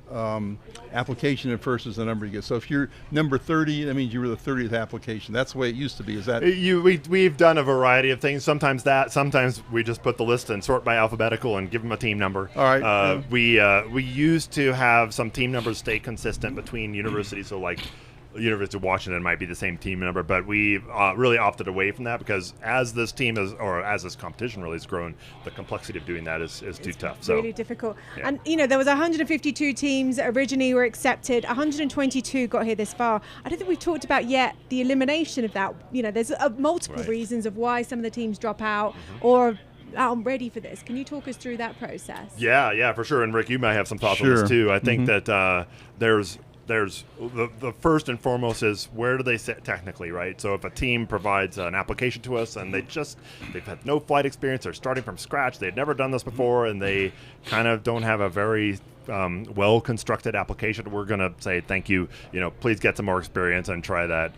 application in first is the number you get. So if you're number 30, that means you were the 30th application. That's the way it used to be. Is that we've done a variety of things. Sometimes we just put the list and sort by alphabetical and give them a team number. All right. We used to have some team numbers stay consistent between universities. So like University of Washington might be the same team number, but we really opted away from that because as this competition really has grown, the complexity of doing that is too tough. So really difficult. Yeah. And you know, there was 152 teams that originally were accepted. 122 got here this far. I don't think we've talked about yet the elimination of that. You know, there's multiple reasons of why some of the teams drop out or aren't ready for this. Can you talk us through that process? Yeah, for sure. And Rick, you might have some thoughts on this too. I think that there's the first and foremost is where do they sit technically, right? So if a team provides an application to us and they've had no flight experience, they're starting from scratch, they've never done this before, and they kind of don't have a very well-constructed application, we're going to say, thank you, please get some more experience and try that.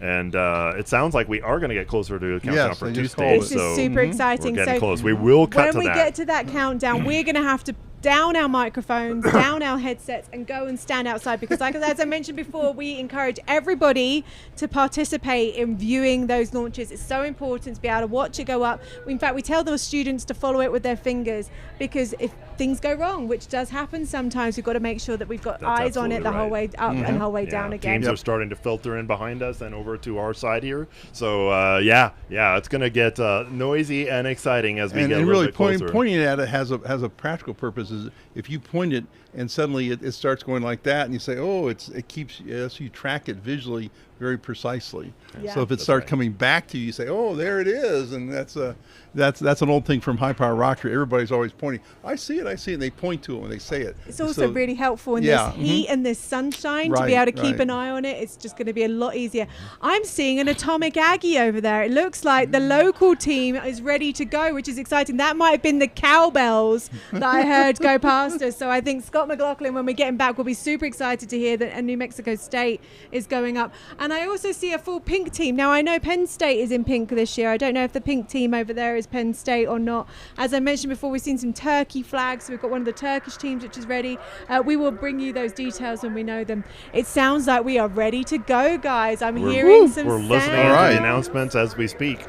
And it sounds like we are going to get closer to a countdown for 2 stages. This is super exciting. We're getting close. We will cut to that. When we get to that countdown, we're going to have to down our microphones, down our headsets, and go and stand outside because, as I mentioned before, we encourage everybody to participate in viewing those launches. It's so important to be able to watch it go up. In fact, we tell those students to follow it with their fingers because if things go wrong, which does happen sometimes, we've got to make sure that we've got eyes on it the whole way up and the whole way down again. Teams are starting to filter in behind us and over to our side here. So, it's going to get noisy and exciting as we get a little bit closer. And pointing at it has a practical purpose. Is if you point it and suddenly it starts going like that and you say, it keeps, so you track it visually very precisely. Yeah. So if it starts coming back to you, you say, there it is. And that's an old thing from high power rocketry. Everybody's always pointing. I see it. And they point to it when they say it. It's also really helpful in this heat and this sunshine to be able to keep an eye on it. It's just going to be a lot easier. I'm seeing an Atomic Aggie over there. It looks like the local team is ready to go, which is exciting. That might have been the cowbells that I heard go past us. So I think Scott McLaughlin, when we get him back, will be super excited to hear that a New Mexico State is going up. And I also see a full pink team. Now, I know Penn State is in pink this year. I don't know if the pink team over there is Penn State or not. As I mentioned before, we've seen some Turkey flags. So we've got one of the Turkish teams which is ready. We will bring you those details when we know them. It sounds like we are ready to go, guys. I'm hearing some We're listening to the announcements as we speak.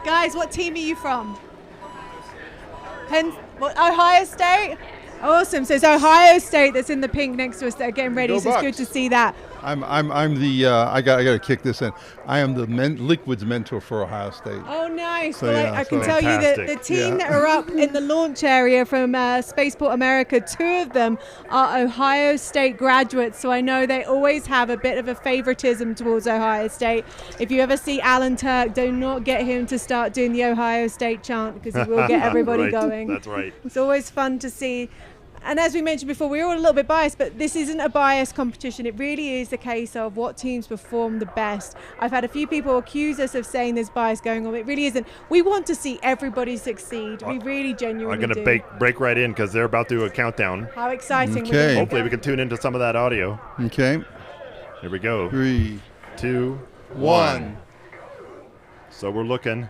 Guys, what team are you from? Ohio State? Awesome. So it's Ohio State that's in the pink next to us that are getting ready. So it's good to see that. I'm the I got to kick this in. I am the liquids mentor for Ohio State. Oh, nice. So, well, I can tell you that the team that are up in the launch area from Spaceport America, 2 of them are Ohio State graduates. So I know they always have a bit of a favoritism towards Ohio State. If you ever see Alan Turk, do not get him to start doing the Ohio State chant because he will get everybody going. That's right. It's always fun to see. And as we mentioned before, we're all a little bit biased, but this isn't a biased competition. It really is the case of what teams perform the best. I've had a few people accuse us of saying there's bias going on. It really isn't. We want to see everybody succeed. We really genuinely do. I'm going to break right in because they're about to do a countdown. How exciting. Okay. Hopefully we can tune into some of that audio. Okay. Here we go. 3, 2, 1. So we're looking.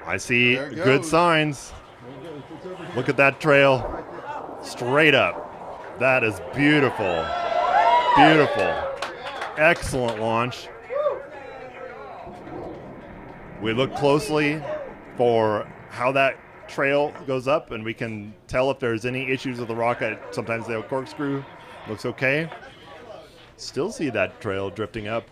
I see good signs. Look at that trail. Straight up. That is beautiful. Beautiful. Excellent launch. We look closely for how that trail goes up, and we can tell if there's any issues with the rocket. Sometimes they'll corkscrew. Looks okay. Still see that trail drifting up.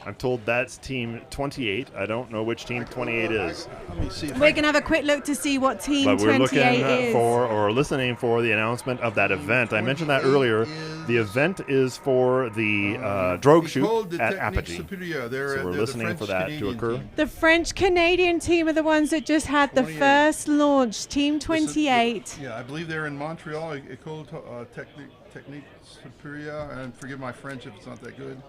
I'm told that's team 28. I don't know which team 28 is. Let me see. We're going to have a quick look to see what team But we're 28 looking is. for, or listening for, the announcement of that event. I mentioned that earlier. The event is for the drogue shoot at Apogee. Superieur. So we're listening for that to occur. The French-Canadian team are the ones that just had the first launch, Team 28. Yeah, I believe they're in Montreal, Ecole Technique Supérieure, and forgive my French if it's not that good.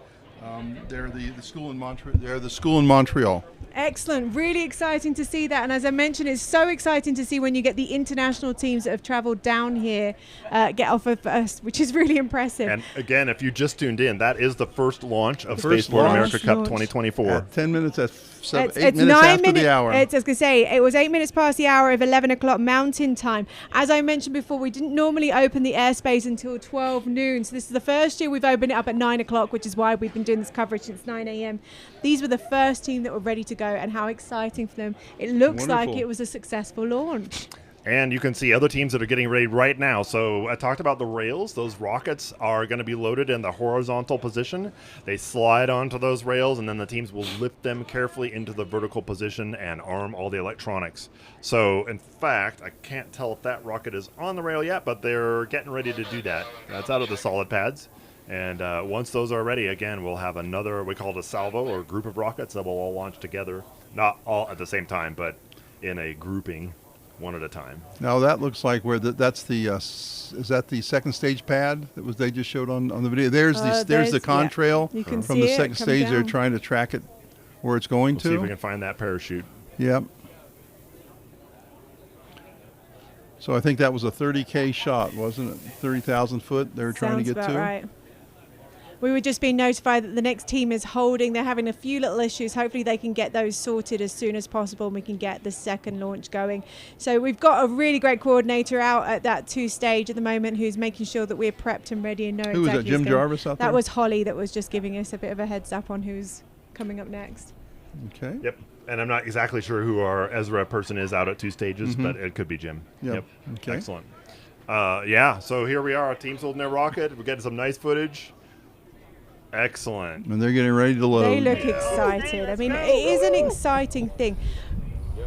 They're the school in Montreal. They're the school in Montreal. Excellent. Really exciting to see that. And as I mentioned, it's so exciting to see when you get the international teams that have traveled down here get off of first, which is really impressive. And again, if you just tuned in, that is the first launch of Spaceport America Cup 2024. At 10 minutes, at 8 It's minutes 9 after minutes. the hour. I was going to say, it was 8 minutes past the hour of 11 o'clock Mountain Time. As I mentioned before, we didn't normally open the airspace until 12 noon. So this is the first year we've opened it up at 9 o'clock, which is why we've been doing this coverage since 9 a.m. These were the first team that were ready to go, and how exciting for them. It looks like it was a successful launch. And you can see other teams that are getting ready right now. So I talked about the rails. Those rockets are going to be loaded in the horizontal position. They slide onto those rails, and then the teams will lift them carefully into the vertical position and arm all the electronics. So, in fact, I can't tell if that rocket is on the rail yet, but they're getting ready to do that. That's out of the solid pads. And once those are ready, again, we'll have another, we call it a salvo, or a group of rockets that will all launch together. Not all at the same time, but in a grouping, one at a time. Now that looks like where that's the is that the second stage pad that was they just showed on the video? There's the contrail from the second stage. Down. They're trying to track it where it's going to. See if we can find that parachute. Yep. So I think that was a 30K shot, wasn't it? 30,000 foot they were trying to get Sounds about to. right. We were just being notified that the next team is holding. They're having a few little issues. Hopefully they can get those sorted as soon as possible and we can get the second launch going. So we've got a really great coordinator out at that 2 stage at the moment who's making sure that we're prepped and ready and know Who was exactly that, Jim Jarvis out there? That was Holly that was just giving us a bit of a heads up on who's coming up next. Okay. Yep. And I'm not exactly sure who our ESRA person is out at 2 stages, but it could be Jim. Yep. Okay. Excellent. Yeah, so here we are. Our team's holding their rocket. We're getting some nice footage. Excellent. And they're getting ready to load. They look excited. I mean, it is an exciting thing.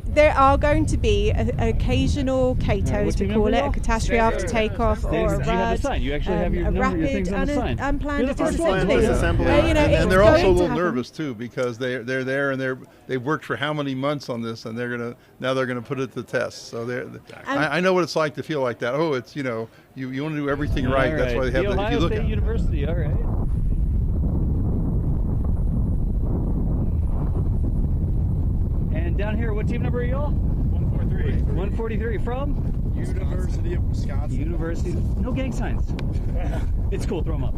There are going to be occasional CATOs, we call it, a catastrophe after takeoff, or a RUD, a rapid unplanned disassembly. And they're also a little nervous too, because they're there and they've worked for how many months on this, and now they're gonna put it to the test. So I know what it's like to feel like that. Oh, it's you want to do everything right. That's why they have the Ohio State University. All right. And down here, what team number are y'all? 143. 143 from? University of Wisconsin. University. No gang signs. It's cool. Throw them up.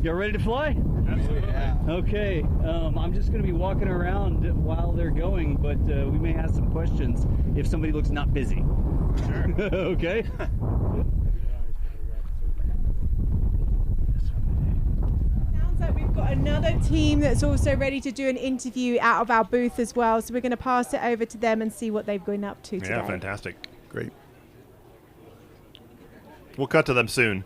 Y'all ready to fly? Absolutely. Yeah. Okay. I'm just going to be walking around while they're going, but we may ask some questions if somebody looks not busy. Sure. Okay. Like we've got another team that's also ready to do an interview out of our booth as well, so we're going to pass it over to them and see what they've been up to today. Yeah, fantastic. Great. We'll cut to them soon.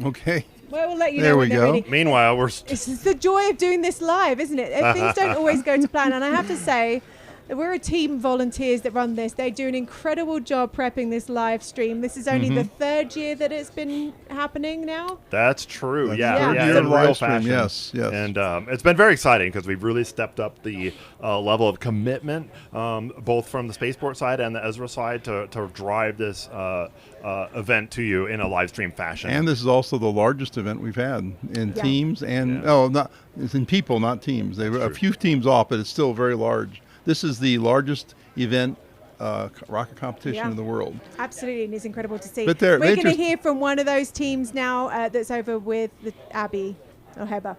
Okay. Well, we'll let you there know we when they're go. ready. Meanwhile, It's the joy of doing this live, isn't it? Things don't always go to plan, and I have to say, we're a team of volunteers that run this. They do an incredible job prepping this live stream. This is only the 3rd year that it's been happening now. That's true. That's Yeah, third year in in real live stream, fashion. yes. And it's been very exciting because we've really stepped up the level of commitment, both from the Spaceport side and the ESRA side, to drive this event to you in a live stream fashion. And this is also the largest event we've had in teams and it's in people, not teams. They were a few teams off, but it's still very large. This is the largest event rocket competition in the world. Absolutely, and it's incredible to see. But we're going to hear from one of those teams now that's over with Abby or Heber.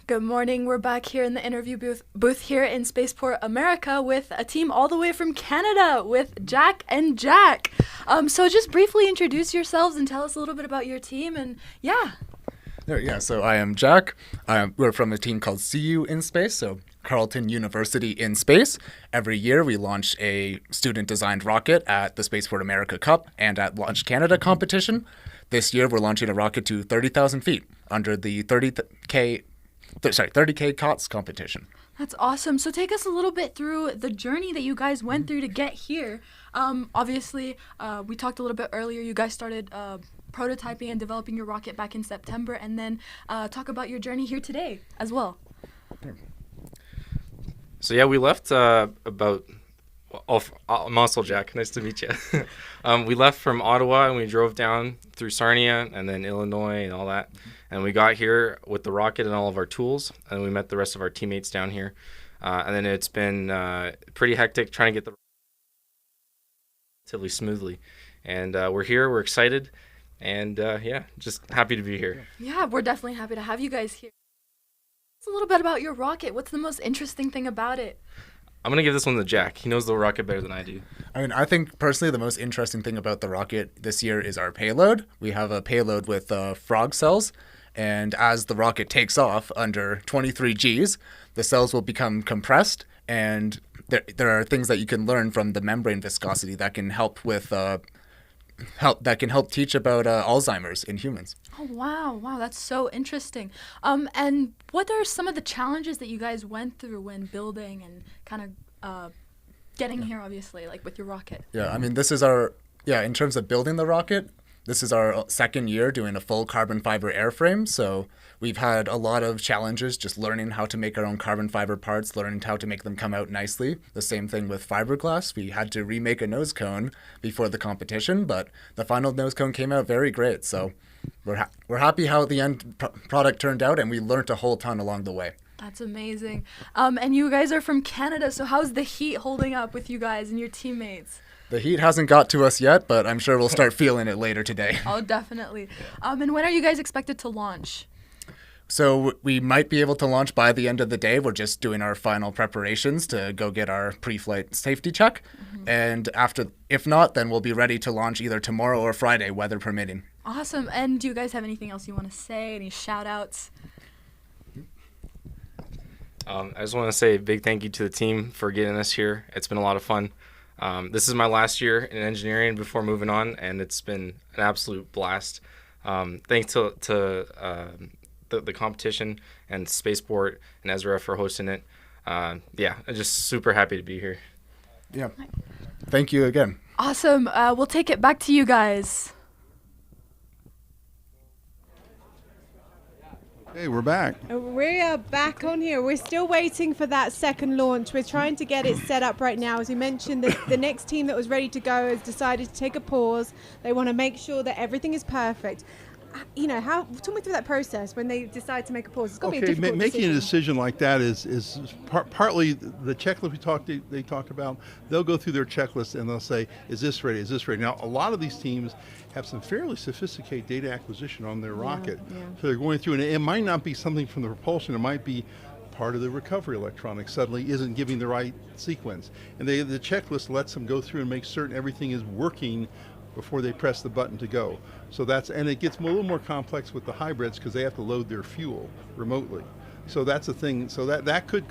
Good morning. We're back here in the interview booth here in Spaceport America with a team all the way from Canada with Jack and Jack. So just briefly introduce yourselves and tell us a little bit about your team and yeah. Yeah, so I am Jack. We're from a team called CU in Space, so Carleton University in Space. Every year we launch a student-designed rocket at the Spaceport America Cup and at Launch Canada competition. This year we're launching a rocket to 30,000 feet under the 30K COTS competition. That's awesome. So take us a little bit through the journey that you guys went through to get here. Obviously, we talked a little bit earlier. You guys started prototyping and developing your rocket back in September, and then talk about your journey here today as well. So yeah, we left I'm also Jack. Nice to meet you. We left from Ottawa and we drove down through Sarnia and then Illinois and all that. And we got here with the rocket and all of our tools, and we met the rest of our teammates down here. And then it's been pretty hectic trying to get the relatively smoothly. And we're here. We're excited. And yeah, just happy to be here. Yeah, we're definitely happy to have you guys here. Tell us a little bit about your rocket. What's the most interesting thing about it? I'm going to give this one to Jack. He knows the rocket better than I do. I mean, I think personally the most interesting thing about the rocket this year is our payload. We have a payload with frog cells, and as the rocket takes off under 23 Gs, the cells will become compressed, and there are things that you can learn from the membrane viscosity that can help with teach about Alzheimer's in humans. Oh, wow, that's so interesting. And what are some of the challenges that you guys went through when building and kind of getting here, obviously, like with your rocket? Yeah, I mean, in terms of building the rocket, this is our second year doing a full carbon fiber airframe, so we've had a lot of challenges just learning how to make our own carbon fiber parts, learning how to make them come out nicely. The same thing with fiberglass. We had to remake a nose cone before the competition, but the final nose cone came out very great, so we're happy how the end product turned out, and we learned a whole ton along the way. That's amazing. And you guys are from Canada, so how's the heat holding up with you guys and your teammates? The heat hasn't got to us yet, but I'm sure we'll start feeling it later today. Oh, definitely. And when are you guys expected to launch? So we might be able to launch by the end of the day. We're just doing our final preparations to go get our pre-flight safety check. Mm-hmm. And if not, then we'll be ready to launch either tomorrow or Friday, weather permitting. Awesome. And do you guys have anything else you want to say? Any shout outs? I just want to say a big thank you to the team for getting us here. It's been a lot of fun. This is my last year in engineering before moving on, and it's been an absolute blast. Thanks to the competition and Spaceport and ESRA for hosting it. I'm just super happy to be here. Yeah. Thank you again. Awesome. We'll take it back to you guys. Hey, we're back. We are back on here. We're still waiting for that second launch. We're trying to get it set up right now. As we mentioned, the next team that was ready to go has decided to take a pause. They want to make sure that everything is perfect. Talk me through that process when they decide to make a pause. It's got to be a difficult making decision. a decision like that is partly the checklist they talked about. They'll go through their checklist and they'll say, is this ready? Is this ready? Now, a lot of these teams have some fairly sophisticated data acquisition on their rocket. Yeah. So they're going through, and it might not be something from the propulsion. It might be part of the recovery electronics suddenly isn't giving the right sequence. And the checklist lets them go through and make certain everything is working before they press the button to go. So and it gets a little more complex with the hybrids because they have to load their fuel remotely. So that's the thing. So that could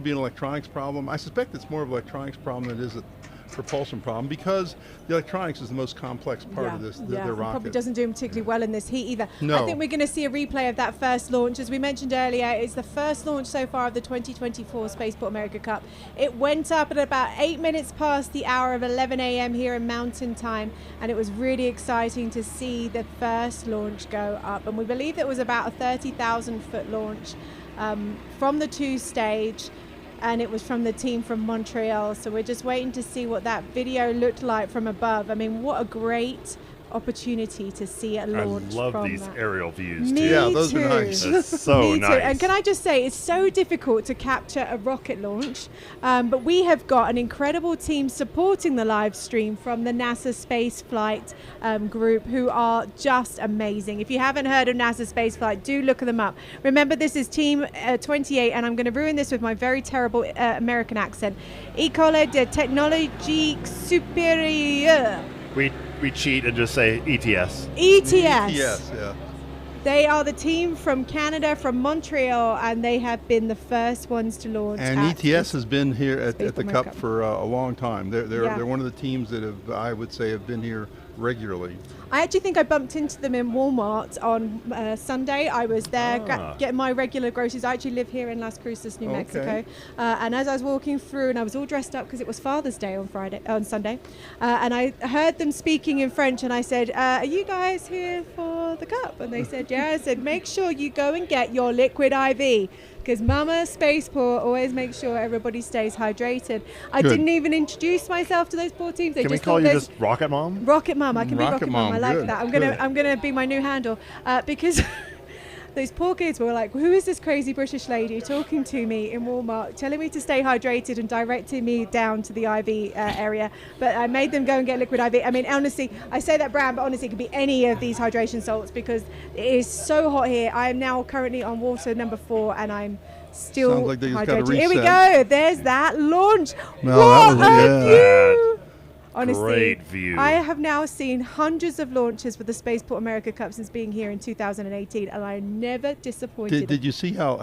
be an electronics problem. I suspect it's more of an electronics problem than it is a propulsion problem because the electronics is the most complex part of this, their rocket. Probably doesn't do particularly well in this heat either. No. I think we're going to see a replay of that first launch. As we mentioned earlier, it's the first launch so far of the 2024 Spaceport America Cup. It went up at about 8 minutes past the hour of 11 a.m. here in Mountain Time, and it was really exciting to see the first launch go up. And we believe it was about a 30,000 foot launch from the 2 stage. And it was from the team from Montreal. So we're just waiting to see what that video looked like from above. I mean, what a great opportunity to see a launch. I love from these that. aerial views. Me too. Yeah, those too. are nice. That's so Me too. nice. And can I just say, it's so difficult to capture a rocket launch, but we have got an incredible team supporting the live stream from the NASA Space Flight group, who are just amazing. If you haven't heard of NASA Space Flight, do look them up. Remember, this is Team 28, and I'm going to ruin this with my very terrible American accent. Ecole de Technologie Supérieure. We cheat and just say ETS. ETS. Yes, yeah. They are the team from Canada, from Montreal, and they have been the first ones to launch. And at ETS has been here at the Spaceport Cup for a long time. They're Yeah. one of the teams that I would say have been here regularly. I actually think I bumped into them in Walmart on Sunday. I was there getting my regular groceries. I actually live here in Las Cruces, New Mexico. And as I was walking through, and I was all dressed up because it was Father's Day on Sunday, and I heard them speaking in French, and I said, "Are you guys here for the Cup?" And they said, "Yeah." I said, "Make sure you go and get your liquid IV." Because Mama Spaceport always makes sure everybody stays hydrated. I Good. didn't even introduce myself to those poor teams. They Can we just call thought you there's- just Rocket Mom? Rocket Mom. I can be Rocket Mom. I like good, that. good. I'm gonna be my new handle because those poor kids were like, "Who is this crazy British lady talking to me in Walmart, telling me to stay hydrated and directing me down to the IV area?" But I made them go and get liquid IV. I mean, honestly, I say that brand, but honestly, it could be any of these hydration salts because it is so hot here. I am now currently on water number 4, and I'm still Sounds like they just got a hydrated. Here we reset. go. There's that launch. No, What that a was- view! Honestly, Great view. I have now seen hundreds of launches for the Spaceport America Cup since being here in 2018, and I'm never disappointed. Did you see how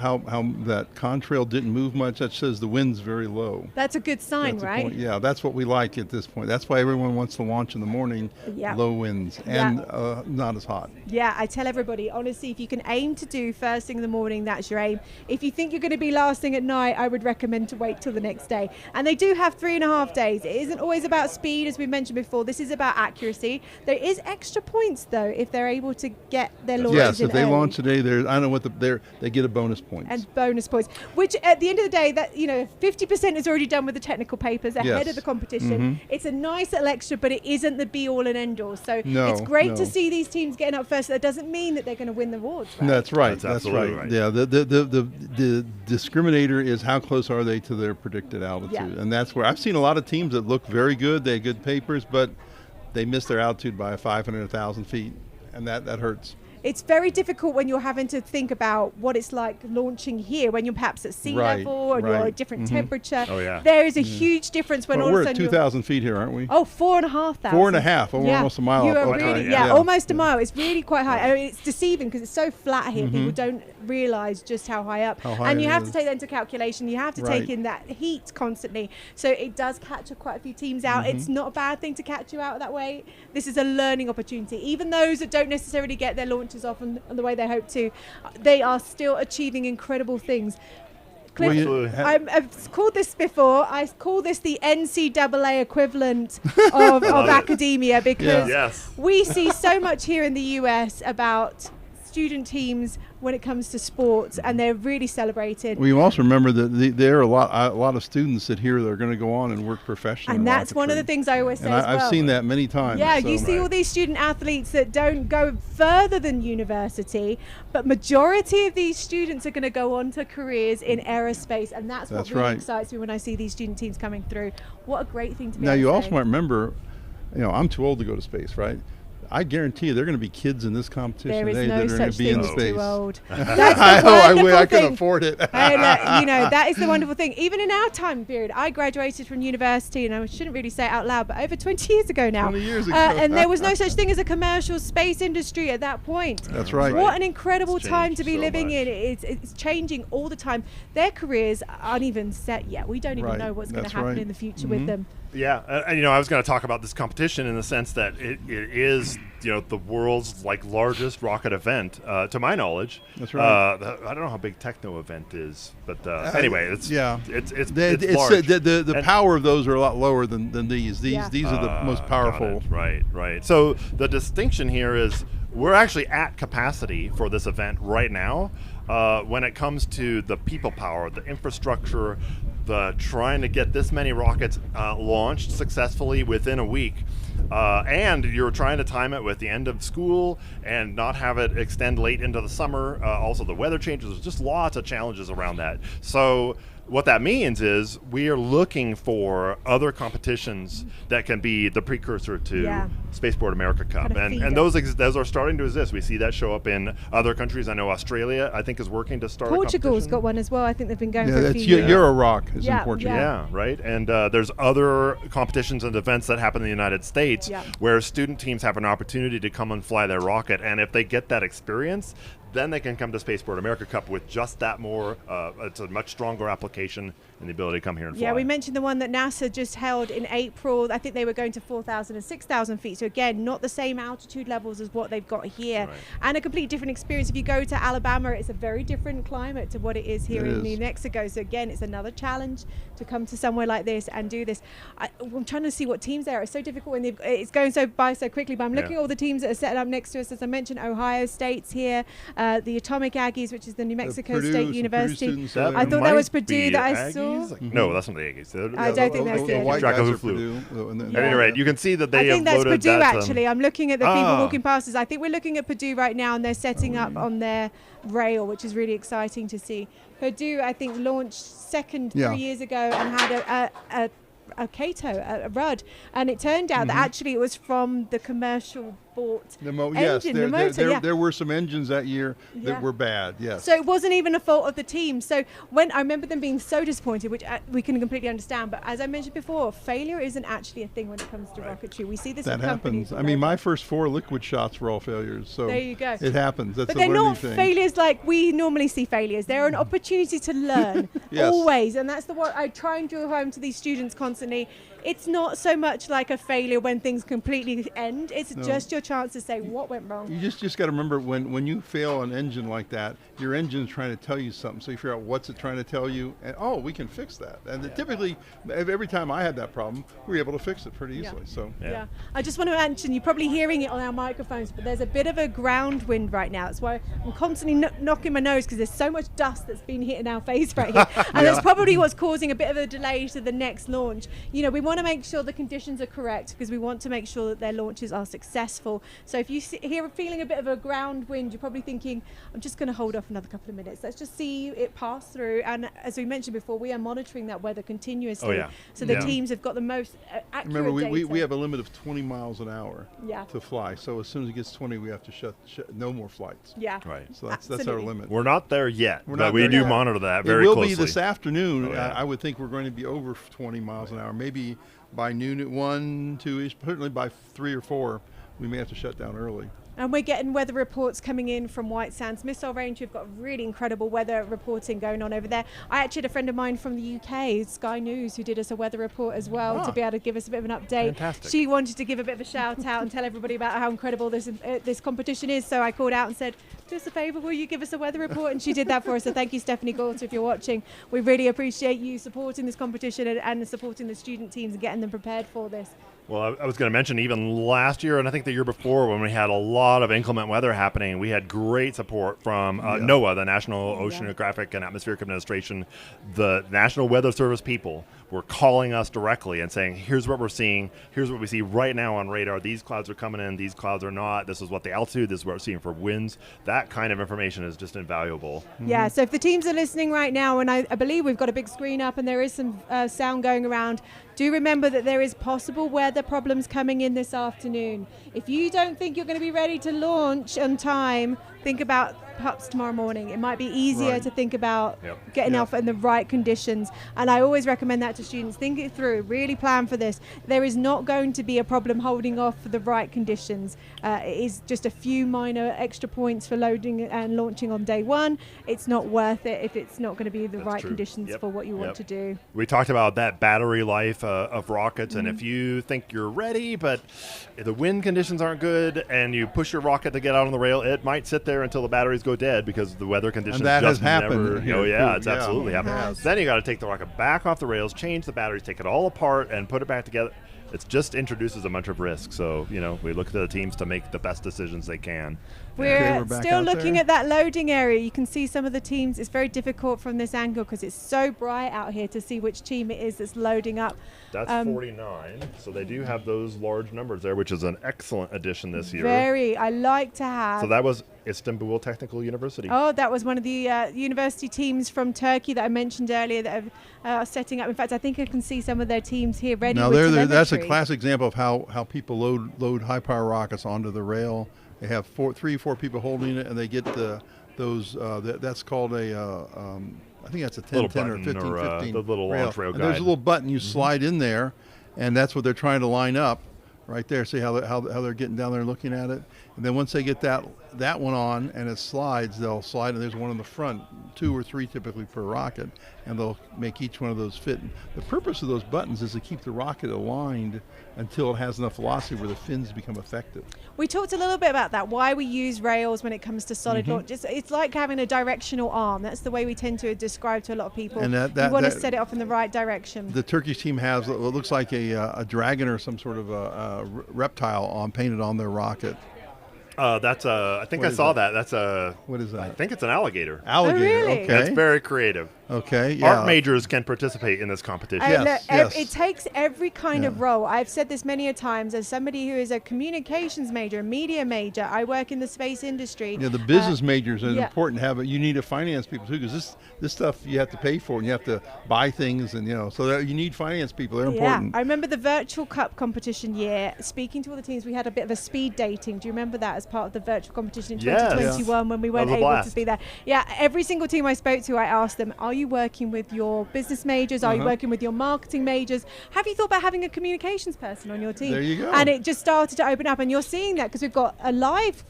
that contrail didn't move much? That says the wind's very low. That's a good sign, That's the right? point. Yeah, that's what we like at this point. That's why everyone wants to launch in the morning, Yeah. low winds, and not as hot. Yeah, I tell everybody, honestly, if you can aim to do first thing in the morning, that's your aim. If you think you're going to be last thing at night, I would recommend to wait till the next day. And they do have 3.5 days. It isn't always about speed, as we mentioned before. This is about accuracy. There is extra points, though, if they're able to get their launches Yes, in if they early. launch today, I don't know what they get a bonus point. And bonus points, which at the end of the day, that 50% is already done with the technical papers ahead Yes. of the competition. Mhm. It's a nice little extra, but it isn't the be all and end all. So No, it's great to no. see these teams getting up first. That doesn't mean that they're going to win the awards. Right? That's right. That's That's absolutely right. right. Yeah. The discriminator is how close are they to their predicted altitude, Yeah. and that's where I've seen a lot of teams that look very good. They have good papers, but they miss their altitude by 500, 1,000 feet, and that hurts. It's very difficult when you're having to think about what it's like launching here when you're perhaps at sea Right, level and you're at a right. different Mhm. temperature. Oh, yeah. There is a Yeah. huge difference when Well, all we're of a at sudden 2,000 feet here, aren't we? Oh, 4,500. 4.5, almost a mile You up. are Okay, really, yeah. almost a mile. It's really quite high. I mean, it's deceiving because it's so flat here. Mhm. People don't realise just how high up. How high And you it have is. to take that into calculation. You have to Right. take in that heat constantly. So it does catch quite a few teams out. Mhm. It's not a bad thing to catch you out that way. This is a learning opportunity. Even those that don't necessarily get their launches off on the way they hope to, they are still achieving incredible things. Cliff, Well, you- I've called this before. I call this the NCAA equivalent of Love it. academia because Yes. we see so much here in the US about student teams when it comes to sports, and they're really celebrated. Well, you also remember that there are a lot of students that here that are going to go on and work professionally. And in that's one of the rocketry. things I always say And as well. I've seen that many times. Yeah, so- you see all these student athletes that don't go further than university, but majority of these students are going to go on to careers in aerospace, and that's what That's really right. excites me when I see these student teams coming through. What a great thing to be Now able you to also say. might remember, I'm too old to go to space, right? I guarantee you there are going to be kids in this competition There is today no that are going such to be thing in as space. too old. That's I the know, I wonderful can thing. afford it. Hey, look, that is the wonderful thing. Even in our time period, I graduated from university, and I shouldn't really say it out loud, but over 20 years ago now. 20 years ago. And there was no such thing as a commercial space industry at that point. That's right. What an incredible It's time changed to be so living much. in. It's changing all the time. Their careers aren't even set yet. We don't even Right. know what's going to That's happen right. in the future Mhm. with them. Yeah, and I was going to talk about this competition in the sense that it is the world's largest rocket event to my knowledge. That's right. I don't know how big Techno event is, but anyway, it's it's large. the And- power of those are a lot lower than these. Yeah. These are the most Got powerful. it. Right. So the distinction here is we're actually at capacity for this event right now. When it comes to the people power, the infrastructure, the trying to get this many rockets launched successfully within a week, And you're trying to time it with the end of school and not have it extend late into the summer. Also, the weather changes. There's just lots of challenges around that. So what that means is we are looking for other competitions that can be the precursor to Spaceport America Cup, and those are starting to exist. We see that show up in other countries. I know Australia, I think, is working to start. Portugal's got one as well. I think they've been going for a few years. Eurorock is in Portugal. Yeah, right. And there's other competitions and events that happen in the United States where student teams have an opportunity to come and fly their rocket, and if they get that experience, then they can come to Spaceport America Cup with just that more. It's a much stronger application and the ability to come here and fly. Yeah, we mentioned the one that NASA just held in April. I think they were going to 4,000 and 6,000 feet. So again, not the same altitude levels as what they've got here, and a completely different experience. If you go to Alabama, it's a very different climate to what it is here in New Mexico. So again, it's another challenge to come to somewhere like this and do this. I'm trying to see what teams there are. It's so difficult when it's going so quickly. But I'm looking at all the teams that are set up next to us. As I mentioned, Ohio State's here. The Atomic Aggies, which is the New Mexico State University. I thought that was Purdue that I saw. No, that's not the Aggies. I don't think that's the white guys are Purdue. At any rate, you can see that they have that's loaded Purdue that, actually. I'm looking at the people walking past us. I think we're looking at Purdue right now, and they're setting up on their rail, which is really exciting to see. Purdue, I think, launched second 3 years ago and had a Cato, a Rudd, and it turned out that actually it was from the commercial bought engine, the motor. There were some engines that year that were bad, So it wasn't even a fault of the team. So when I remember them being so disappointed, which we can completely understand, but as I mentioned before, failure isn't actually a thing when it comes to rocketry. We see this that with companies. I mean, my first 4 liquid shots were all failures, so there you go. It happens. That's but a they're learning not thing. failures like we normally see failures. They're an opportunity to learn, always, and that's what I try and drill home to these students constantly. It's not so much like a failure when things completely end. It's just your chance to say what went wrong. You just got to remember when you fail an engine like that, your engine's trying to tell you something. So you figure out what's it trying to tell you, and we can fix that. And typically, every time I had that problem, we were able to fix it pretty easily. So I just want to mention, you're probably hearing it on our microphones, but there's a bit of a ground wind right now. That's why I'm constantly knocking my nose, because there's so much dust that's been hitting our face right here, and that's probably what's causing a bit of a delay to the next launch. You know, we want to make sure the conditions are correct, because we want to make sure that their launches are successful. So if you feeling a bit of a ground wind, you're probably thinking, I'm just going to hold off another couple of minutes. Let's just see it pass through. And as we mentioned before, we are monitoring that weather continuously. So the teams have got the most accurate Remember, data. we have a limit of 20 miles an hour to fly. So as soon as it gets 20, we have to shut no more flights. Right. So that's our limit. We're not there yet, but we do monitor that very closely. It will be this afternoon. I would think we're going to be over 20 miles an hour. Maybe by noon at 1, 2-ish, certainly by 3 or 4, we may have to shut down early. And we're getting weather reports coming in from White Sands Missile Range. We've got really incredible weather reporting going on over there. I actually had a friend of mine from the UK, Sky News, who did us a weather report as well to be able to give us a bit of an update. Fantastic. She wanted to give a bit of a shout out and tell everybody about how incredible this competition is. So I called out and said, do us a favour, will you give us a weather report? And she did that for us. So thank you, Stephanie Gorter, if you're watching. We really appreciate you supporting this competition and supporting the student teams and getting them prepared for this. Well, I was going to mention even last year, and I think the year before, when we had a lot of inclement weather happening, we had great support from NOAA, the National Oceanographic and Atmospheric Administration. The National Weather Service people were calling us directly and saying, here's what we're seeing, here's what we see right now on radar. These clouds are coming in, these clouds are not. This is what the altitude, this is what we're seeing for winds. That kind of information is just invaluable. Yeah, so if the teams are listening right now, and I believe we've got a big screen up and there is some sound going around, do remember that there is possible weather problems coming in this afternoon. If you don't think you're going to be ready to launch on time, think about perhaps tomorrow morning. It might be easier to think about getting off in the right conditions. And I always recommend that to students. Think it through, really plan for this. There is not going to be a problem holding off for the right conditions. It is just a few minor extra points for loading and launching on day one. It's not worth it if it's not going to be the right conditions for what you want to do. We talked about that battery life of rockets, and if you think you're ready, but the wind conditions aren't good, and you push your rocket to get out on the rail, it might sit there until the batteries go dead because the weather conditions and that just has happened. It's absolutely happened. Then you got to take the rocket back off the rails, change the batteries, take it all apart, and put it back together. it just introduces a bunch of risk. So, we look at the teams to make the best decisions they can. We're still looking at that loading area. You can see some of the teams. It's very difficult from this angle because it's so bright out here to see which team it is that's loading up. That's 49. So they do have those large numbers there, which is an excellent addition this year. I like to have. So that was Istanbul Technical University. Oh, that was one of the university teams from Turkey that I mentioned earlier that are setting up. In fact, I think I can see some of their teams here ready with telemetry. That's a classic example of how people load high-power rockets onto the rail. They have 3 or 4 people holding it, and they get that's called a I think that's a 10-10 or 15-15 the little launch rail guide. There's a little button you slide in there, and that's what they're trying to line up right there. See how they're getting down there and looking at it. And then once they get that one on and it slides, they'll slide, and there's one in the front, 2 or 3 typically per rocket, and they'll make each one of those fit. And the purpose of those buttons is to keep the rocket aligned until it has enough velocity where the fins become effective. We talked a little bit about that, why we use rails when it comes to solid launch. It's like having a directional arm. That's the way we tend to describe to a lot of people. And you want to set it off in the right direction. The Turkish team has what looks like a dragon or some sort of a reptile painted on their rocket. That's I think I saw that. That's what is that? I think it's an alligator. Alligator. Oh, really? Okay. That's very creative. Okay. Yeah. Art majors can participate in this competition. Yes. It takes every kind of role. I've said this many a times as somebody who is a communications major, a media major. I work in the space industry. Yeah, the business majors are important to have. You need to finance people too, because this stuff you have to pay for, and you have to buy things, and so you need finance people. They're important. I remember the virtual cup competition year. Speaking to all the teams, we had a bit of a speed dating. Do you remember that as part of the virtual competition in 2021 when we weren't able to be there? Yeah, every single team I spoke to, I asked them, are you working with your business majors? Are you working with your marketing majors? Have you thought about having a communications person on your team? There you go. And it just started to open up, and you're seeing that because we've got a live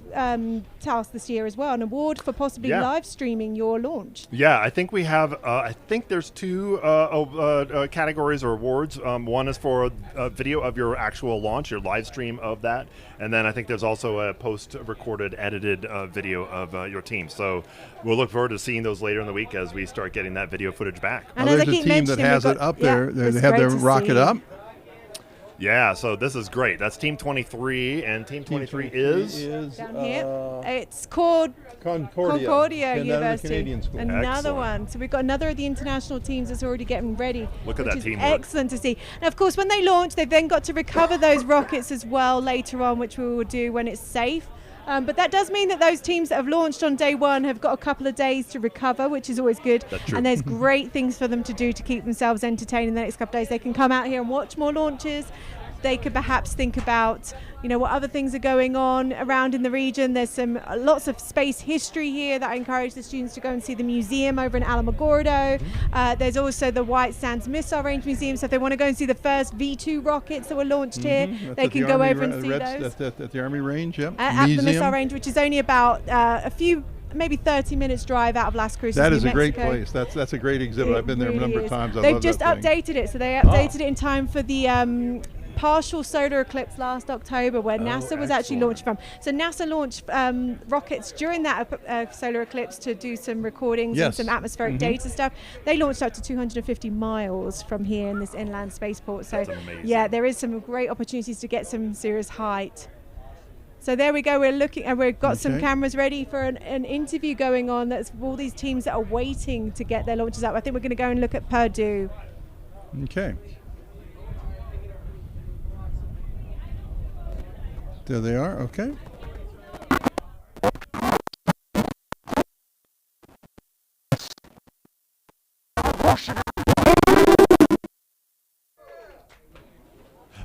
task this year as well, an award for possibly live streaming your launch. Yeah, I think we have, I think there's 2 categories or awards. One is for a video of your actual launch, your live stream of that. And then I think there's also a post-recorded, edited video of your team. So we'll look forward to seeing those later in the week as we start getting that video footage back. And there's a team that has it up there. They have their rocket up. Yeah, so this is great. That's Team 23, and Team 23 is down here. It's called Concordia University. Canadian school. Another one. So we've got another of the international teams that's already getting ready. Look at that team. Excellent to see. And of course, when they launch, they've then got to recover those rockets as well later on, which we will do when it's safe. But that does mean that those teams that have launched on day 1 have got a couple of days to recover, which is always good. That's true. And there's great things for them to do to keep themselves entertained in the next couple of days. They can come out here and watch more launches. They could perhaps think about, what other things are going on around in the region. There's lots of space history here that I encourage the students to go and see the museum over in Alamogordo. There's also the White Sands Missile Range Museum. So if they want to go and see the first V2 rockets that were launched here, they can go over and see those. At the Army range, yep. At the missile range, which is only about maybe 30 minutes drive out of Las Cruces, That New is a Mexico. great place. That's a great exhibit. I've been there a number of times. They've just updated it. So they updated it in time for the partial solar eclipse last October, where NASA was actually launched from. So NASA launched rockets during that solar eclipse to do some recordings and some atmospheric data stuff. They launched up to 250 miles from here in this inland spaceport. So yeah, there is some great opportunities to get some serious height. So there we go. We're looking, and we've got some cameras ready for an interview going on. That's all these teams that are waiting to get their launches up. I think we're going to go and look at Purdue. Okay. There they are. Okay.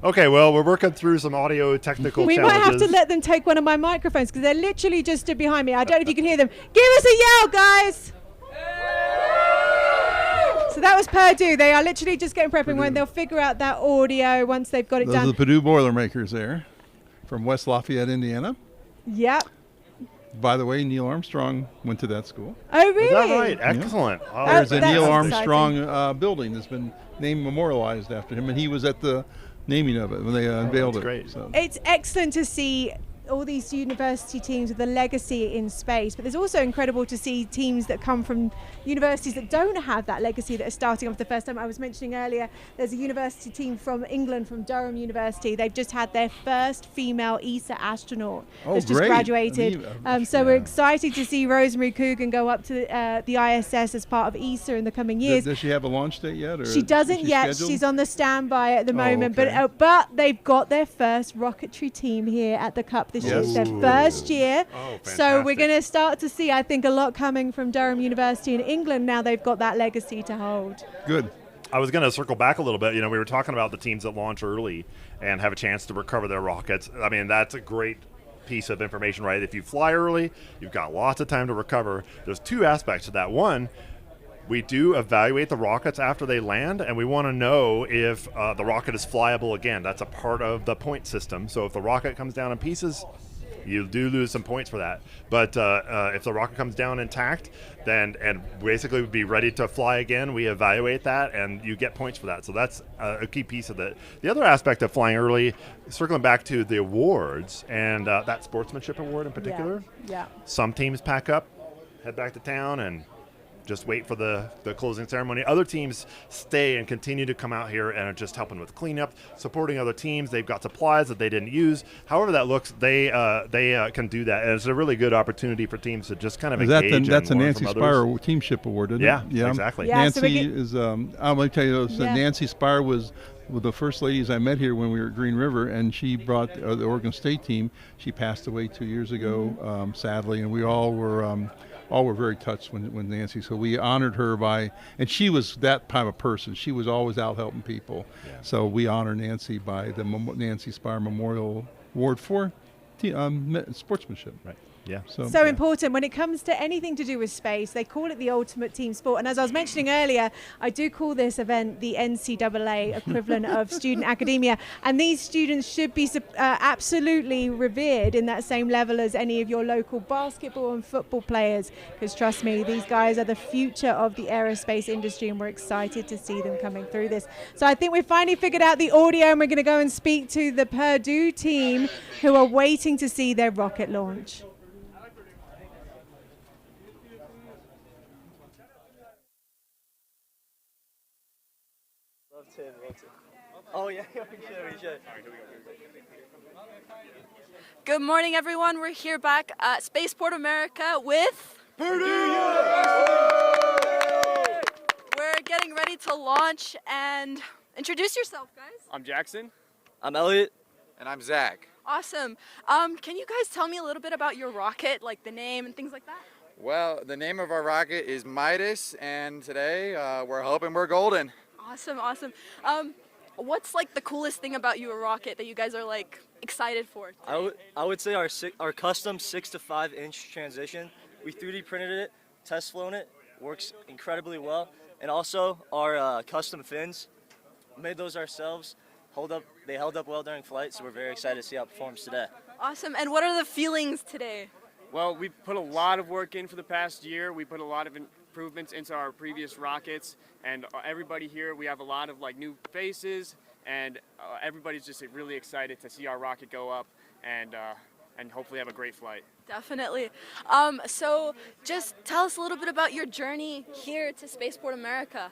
Okay, well, we're working through some audio technical challenges. We might have to let them take one of my microphones because they're literally just stood behind me. I don't know if you can hear them. Give us a yell, guys! So that was Purdue. They are literally just getting prepping when they'll figure out that audio once they've got it Those done. are the Purdue Boilermakers there from West Lafayette, Indiana. Yep. By the way, Neil Armstrong went to that school. Oh, really? Is that right? Excellent. Yeah. There's a Neil Armstrong building that's been named memorialized after him, and he was at the naming of it when they unveiled it. Great. So. It's excellent to see all these university teams with a legacy in space, but there's also incredible to see teams that come from universities that don't have that legacy, that are starting off the first time. I was mentioning earlier, there's a university team from England, from Durham University. They've just had their first female ESA astronaut that's just graduated. So we're excited to see Rosemary Coogan go up to the ISS as part of ESA in the coming years. Does she have a launch date yet? Or she doesn't yet. scheduled? She's on the standby at the moment. Okay. But they've got their first rocketry team here at the Cup this year. It's their first year. So we're going to start to see, I think, a lot coming from Durham University in England now they've got that legacy to hold. Good. I was going to circle back a little bit. You know, we were talking about the teams that launch early and have a chance to recover their rockets. I mean, that's a great piece of information, right? If you fly early, you've got lots of time to recover. There's two aspects to that. One, we do evaluate the rockets after they land, and we want to know if the rocket is flyable again. That's a part of the point system. So if the rocket comes down in pieces, you do lose some points for that. But if the rocket comes down intact, then and basically would be ready to fly again, we evaluate that, and you get points for that. So that's a key piece of it. The other aspect of flying early, circling back to the awards, and that sportsmanship award in particular. Yeah. Some teams pack up, head back to town, and just wait for the closing ceremony. Other teams stay and continue to come out here and are just helping with cleanup, supporting other teams. They've got supplies that they didn't use. However that looks, they can do that. And it's a really good opportunity for teams to just kind of engage. That's a and learn Nancy from Spire others. teamship award, isn't Yeah, it? Yeah, exactly. Yeah, Nancy is, I'm going to tell you, Yeah. Nancy Spire was one of the first ladies I met here when we were at Green River, and she brought the Oregon State team. She passed away 2 years ago, sadly, and we all were very touched when Nancy, so we honored her and she was that type of person. She was always out helping people. Yeah. So we honor Nancy by the Nancy Spire Memorial Award for sportsmanship. Right. Yeah. So important when it comes to anything to do with space. They call it the ultimate team sport. And as I was mentioning earlier, I do call this event the NCAA equivalent of student academia. And these students should be absolutely revered in that same level as any of your local basketball and football players. Because trust me, these guys are the future of the aerospace industry, and we're excited to see them coming through this. So I think we've finally figured out the audio, and we're going to go and speak to the Purdue team who are waiting to see their rocket launch. Oh yeah, we should. Good morning, everyone. We're here back at Spaceport America with Purdue. We're getting ready to launch, and introduce yourself, guys. I'm Jackson. I'm Elliot. And I'm Zach. Awesome. Can you guys tell me a little bit about your rocket, like the name and things like that? Well, the name of our rocket is Midas, and today we're hoping we're golden. Awesome. What's like the coolest thing about your rocket that you guys are like excited for? I would say our custom 6 to 5 inch transition. We 3D printed it, test flown it, works incredibly well, and also our custom fins. Made those ourselves. They held up well during flight, so we're very excited to see how it performs today. Awesome. And what are the feelings today? Well, we put a lot of work in for the past year. We put a lot of improvements into our previous rockets, and everybody here, we have a lot of like new faces, and everybody's just really excited to see our rocket go up and hopefully have a great flight. Definitely. So just tell us a little bit about your journey here to Spaceport America.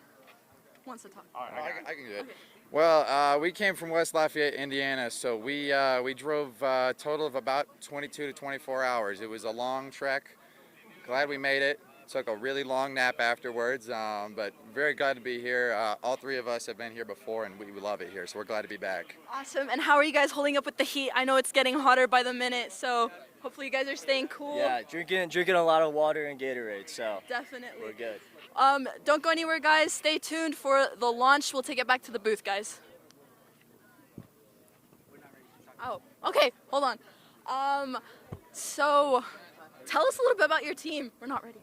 Who wants to talk? All right, I can do it. Well, we came from West Lafayette, Indiana, so we drove a total of about 22 to 24 hours. It was a long trek. Glad we made it. Took a really long nap afterwards, but very glad to be here. All three of us have been here before, and we love it here, so we're glad to be back. Awesome. And how are you guys holding up with the heat? I know it's getting hotter by the minute, so hopefully you guys are staying cool. Yeah, drinking a lot of water and Gatorade, so definitely. we're good. Don't go anywhere, guys. Stay tuned for the launch. We'll take it back to the booth, guys. Oh, okay. Hold on. So tell us a little bit about your team. We're not ready.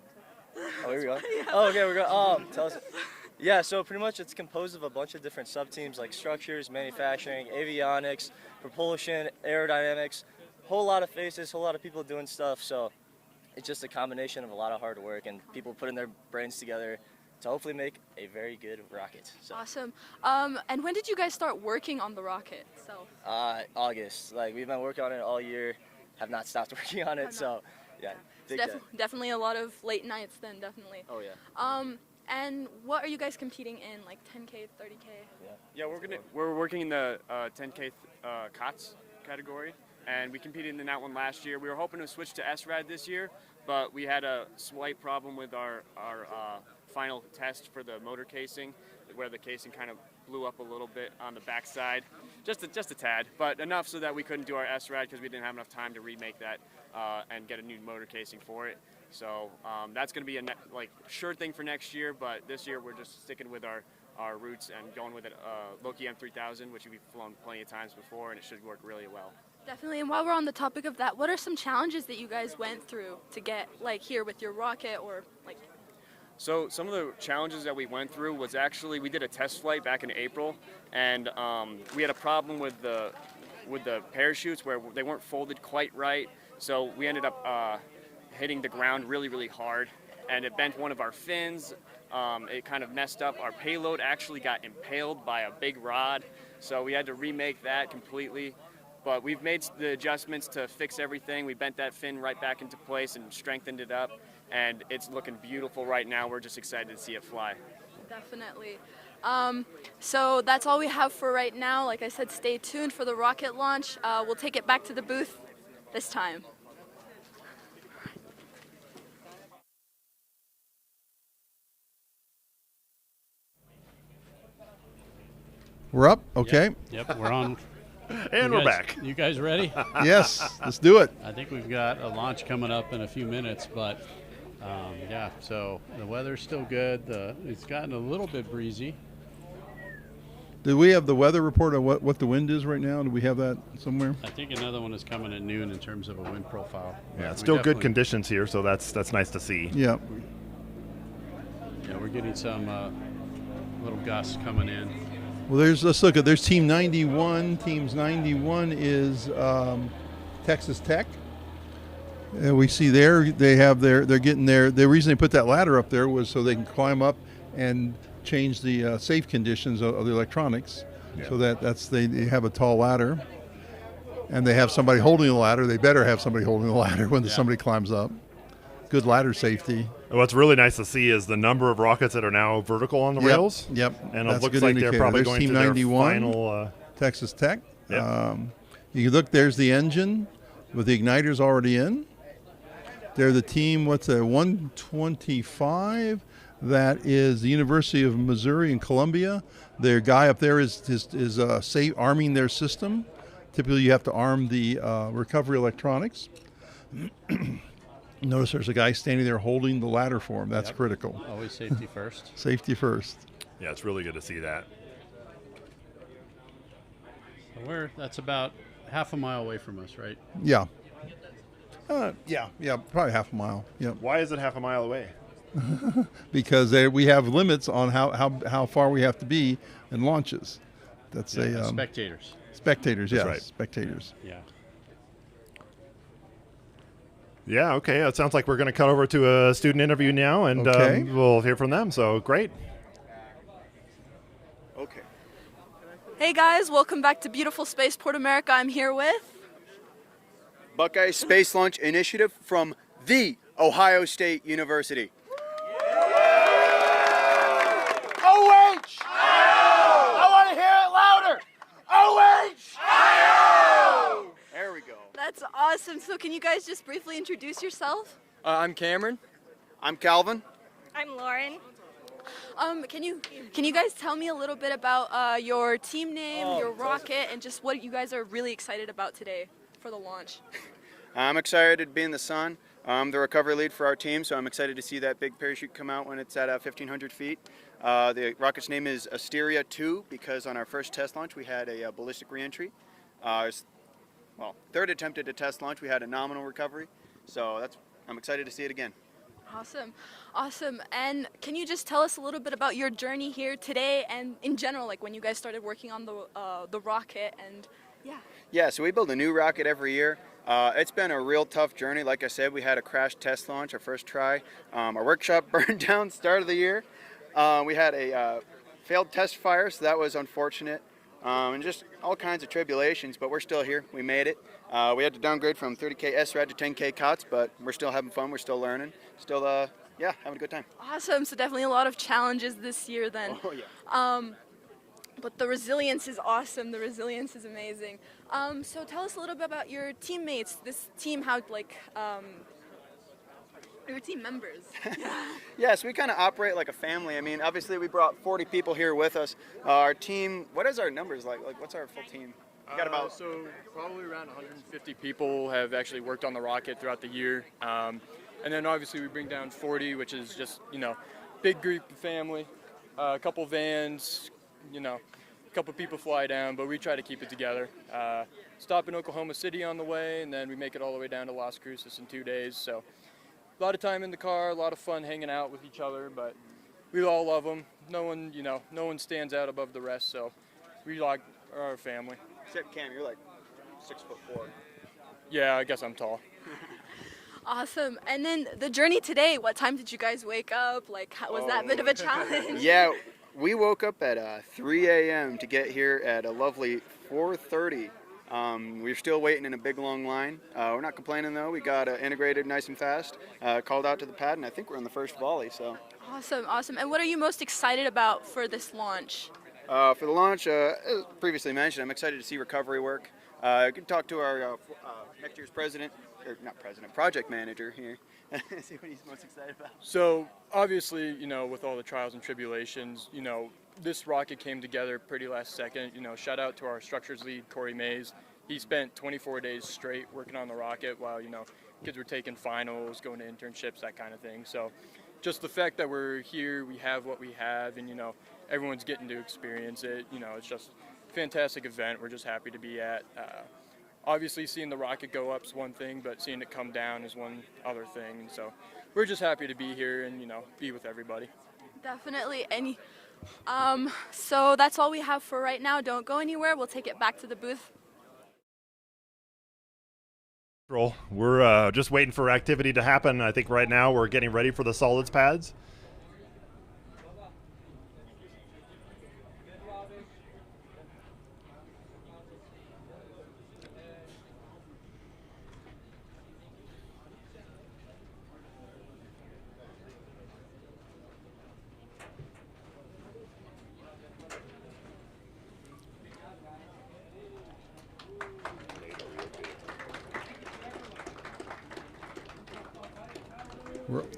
Oh, here we go. Oh, okay, we're going. Tell us. Yeah, so pretty much it's composed of a bunch of different sub-teams like structures, manufacturing, avionics, propulsion, aerodynamics, whole lot of faces, whole lot of people doing stuff. So it's just a combination of a lot of hard work and people putting their brains together to hopefully make a very good rocket. So. Awesome. And when did you guys start working on the rocket? August. Like we've been working on it all year. have not stopped working on it. So, yeah, big day. Definitely a lot of late nights then, definitely. Oh, yeah. And what are you guys competing in, like 10K, 30K? Yeah, we're working in the 10K COTS category, and we competed in that one last year. We were hoping to switch to ESRA this year, but we had a slight problem with our final test for the motor casing, where the casing kind of blew up a little bit on the backside, just a tad, but enough so that we couldn't do our SRAD because we didn't have enough time to remake that and get a new motor casing for it. So that's going to be a sure thing for next year, but this year we're just sticking with our roots and going with it Loki M3000, which we've flown plenty of times before, and it should work really well. Definitely, and while we're on the topic of that, what are some challenges that you guys went through to get here with your rocket or So some of the challenges that we went through was actually we did a test flight back in April, and we had a problem with the parachutes where they weren't folded quite right. So we ended up hitting the ground really, really hard, and it bent one of our fins. It kind of messed up. Our payload actually got impaled by a big rod, so we had to remake that completely. But we've made the adjustments to fix everything. We bent that fin right back into place and strengthened it up, and it's looking beautiful right now. We're just excited to see it fly. Definitely. So that's all we have for right now. Like I said, stay tuned for the rocket launch. We'll take it back to the booth this time. We're up? Okay. Yep, we're on. And we're back. You guys ready? Yes, let's do it. I think we've got a launch coming up in a few minutes, but yeah, so the weather's still good. It's gotten a little bit breezy. Do we have the weather report on what the wind is right now? Do we have that somewhere? I think another one is coming at noon in terms of a wind profile. Yeah, it's still good conditions here, so that's nice to see. Yeah. Yeah, we're getting some little gusts coming in. Well, let's look at, there's Team 91. Teams 91 is Texas Tech. We see there they're getting the reason they put that ladder up there was so they can climb up and change the safe conditions of the electronics. Yeah. So they have a tall ladder, and they have somebody holding the ladder. They better have somebody holding the ladder when somebody climbs up. Good ladder safety. What's really nice to see is the number of rockets that are now vertical on the rails. Yep. And it looks like they're probably going Team to their 91, final. Texas Tech. Yep. You look, there's the engine with the igniters already in. They're the team, 125? That is the University of Missouri in Columbia. Their guy up there is arming their system. Typically, you have to arm the recovery electronics. Notice there's a guy standing there holding the ladder for him. That's critical. Always safety first. Safety first. Yeah, it's really good to see that. So that's about half a mile away from us, right? Yeah. Yeah, probably half a mile. Yeah. Why is it half a mile away? Because we have limits on how far we have to be in launches. That's spectators. Spectators, yes. Right. Spectators. Yeah. Yeah, okay. It sounds like we're going to cut over to a student interview now, and we'll hear from them. So great. Okay. Hey guys, welcome back to beautiful Spaceport America. I'm here with Buckeye Space Launch Initiative from The Ohio State University. OH! I want to hear it louder! OH! There we go. That's awesome. So can you guys just briefly introduce yourself? I'm Cameron. I'm Calvin. I'm Lauren. Can you guys tell me a little bit about your team name, your rocket, and just what you guys are really excited about today for the launch? I'm excited to be in the sun. I'm the recovery lead for our team, so I'm excited to see that big parachute come out when it's at 1,500 feet. The rocket's name is Asteria 2 because on our first test launch we had a ballistic reentry. Third attempt at a test launch we had a nominal recovery, so I'm excited to see it again. Awesome. And can you just tell us a little bit about your journey here today and in general, like when you guys started working on the rocket and Yeah, so we build a new rocket every year. It's been a real tough journey. Like I said, we had a crash test launch, our first try. Our workshop burned down start of the year. We had a failed test fire, so that was unfortunate. and just all kinds of tribulations, but we're still here. We made it. We had to downgrade from 30K ESRA to 10K COTS, but we're still having fun. We're still learning. Still, yeah, having a good time. Awesome. So definitely a lot of challenges this year then. Oh, yeah. But the resilience is awesome. The resilience is amazing. So tell us a little bit about your teammates. This team, how your team members. Yeah, so we kind of operate like a family. I mean, obviously we brought 40 people here with us. Our team, what is our numbers like? Like, what's our full team? We got about so probably around 150 people have actually worked on the rocket throughout the year. And then obviously we bring down 40, which is just, big group family, a couple vans, a couple people fly down, but we try to keep it together. Stop in Oklahoma City on the way, and then we make it all the way down to Las Cruces in 2 days. So a lot of time in the car, a lot of fun hanging out with each other, but we all love them. No one stands out above the rest, so we like our family. Except Cam, you're like 6'4". Yeah, I guess I'm tall. Awesome. And then the journey today, what time did you guys wake up? Like, was that a bit of a challenge? Yeah, we woke up at 3 a.m. to get here at a lovely 4:30. We're still waiting in a big long line. We're not complaining though. We got integrated nice and fast, called out to the pad, and I think we're on the first volley. So awesome, awesome. And what are you most excited about for this launch? For the launch, as previously mentioned, I'm excited to see recovery work. I could talk to our next year's project manager here. See what he's most excited about. So obviously, with all the trials and tribulations, this rocket came together pretty last second. Shout out to our structures lead, Corey Mays. He spent 24 days straight working on the rocket while, kids were taking finals, going to internships, that kind of thing. So just the fact that we're here, we have what we have, and, everyone's getting to experience it. It's just a fantastic event. We're just happy to be at. Obviously, seeing the rocket go up is one thing, but seeing it come down is one other thing. And so we're just happy to be here and, be with everybody. Definitely. So that's all we have for right now. Don't go anywhere. We'll take it back to the booth. We're just waiting for activity to happen. I think right now we're getting ready for the solids pads.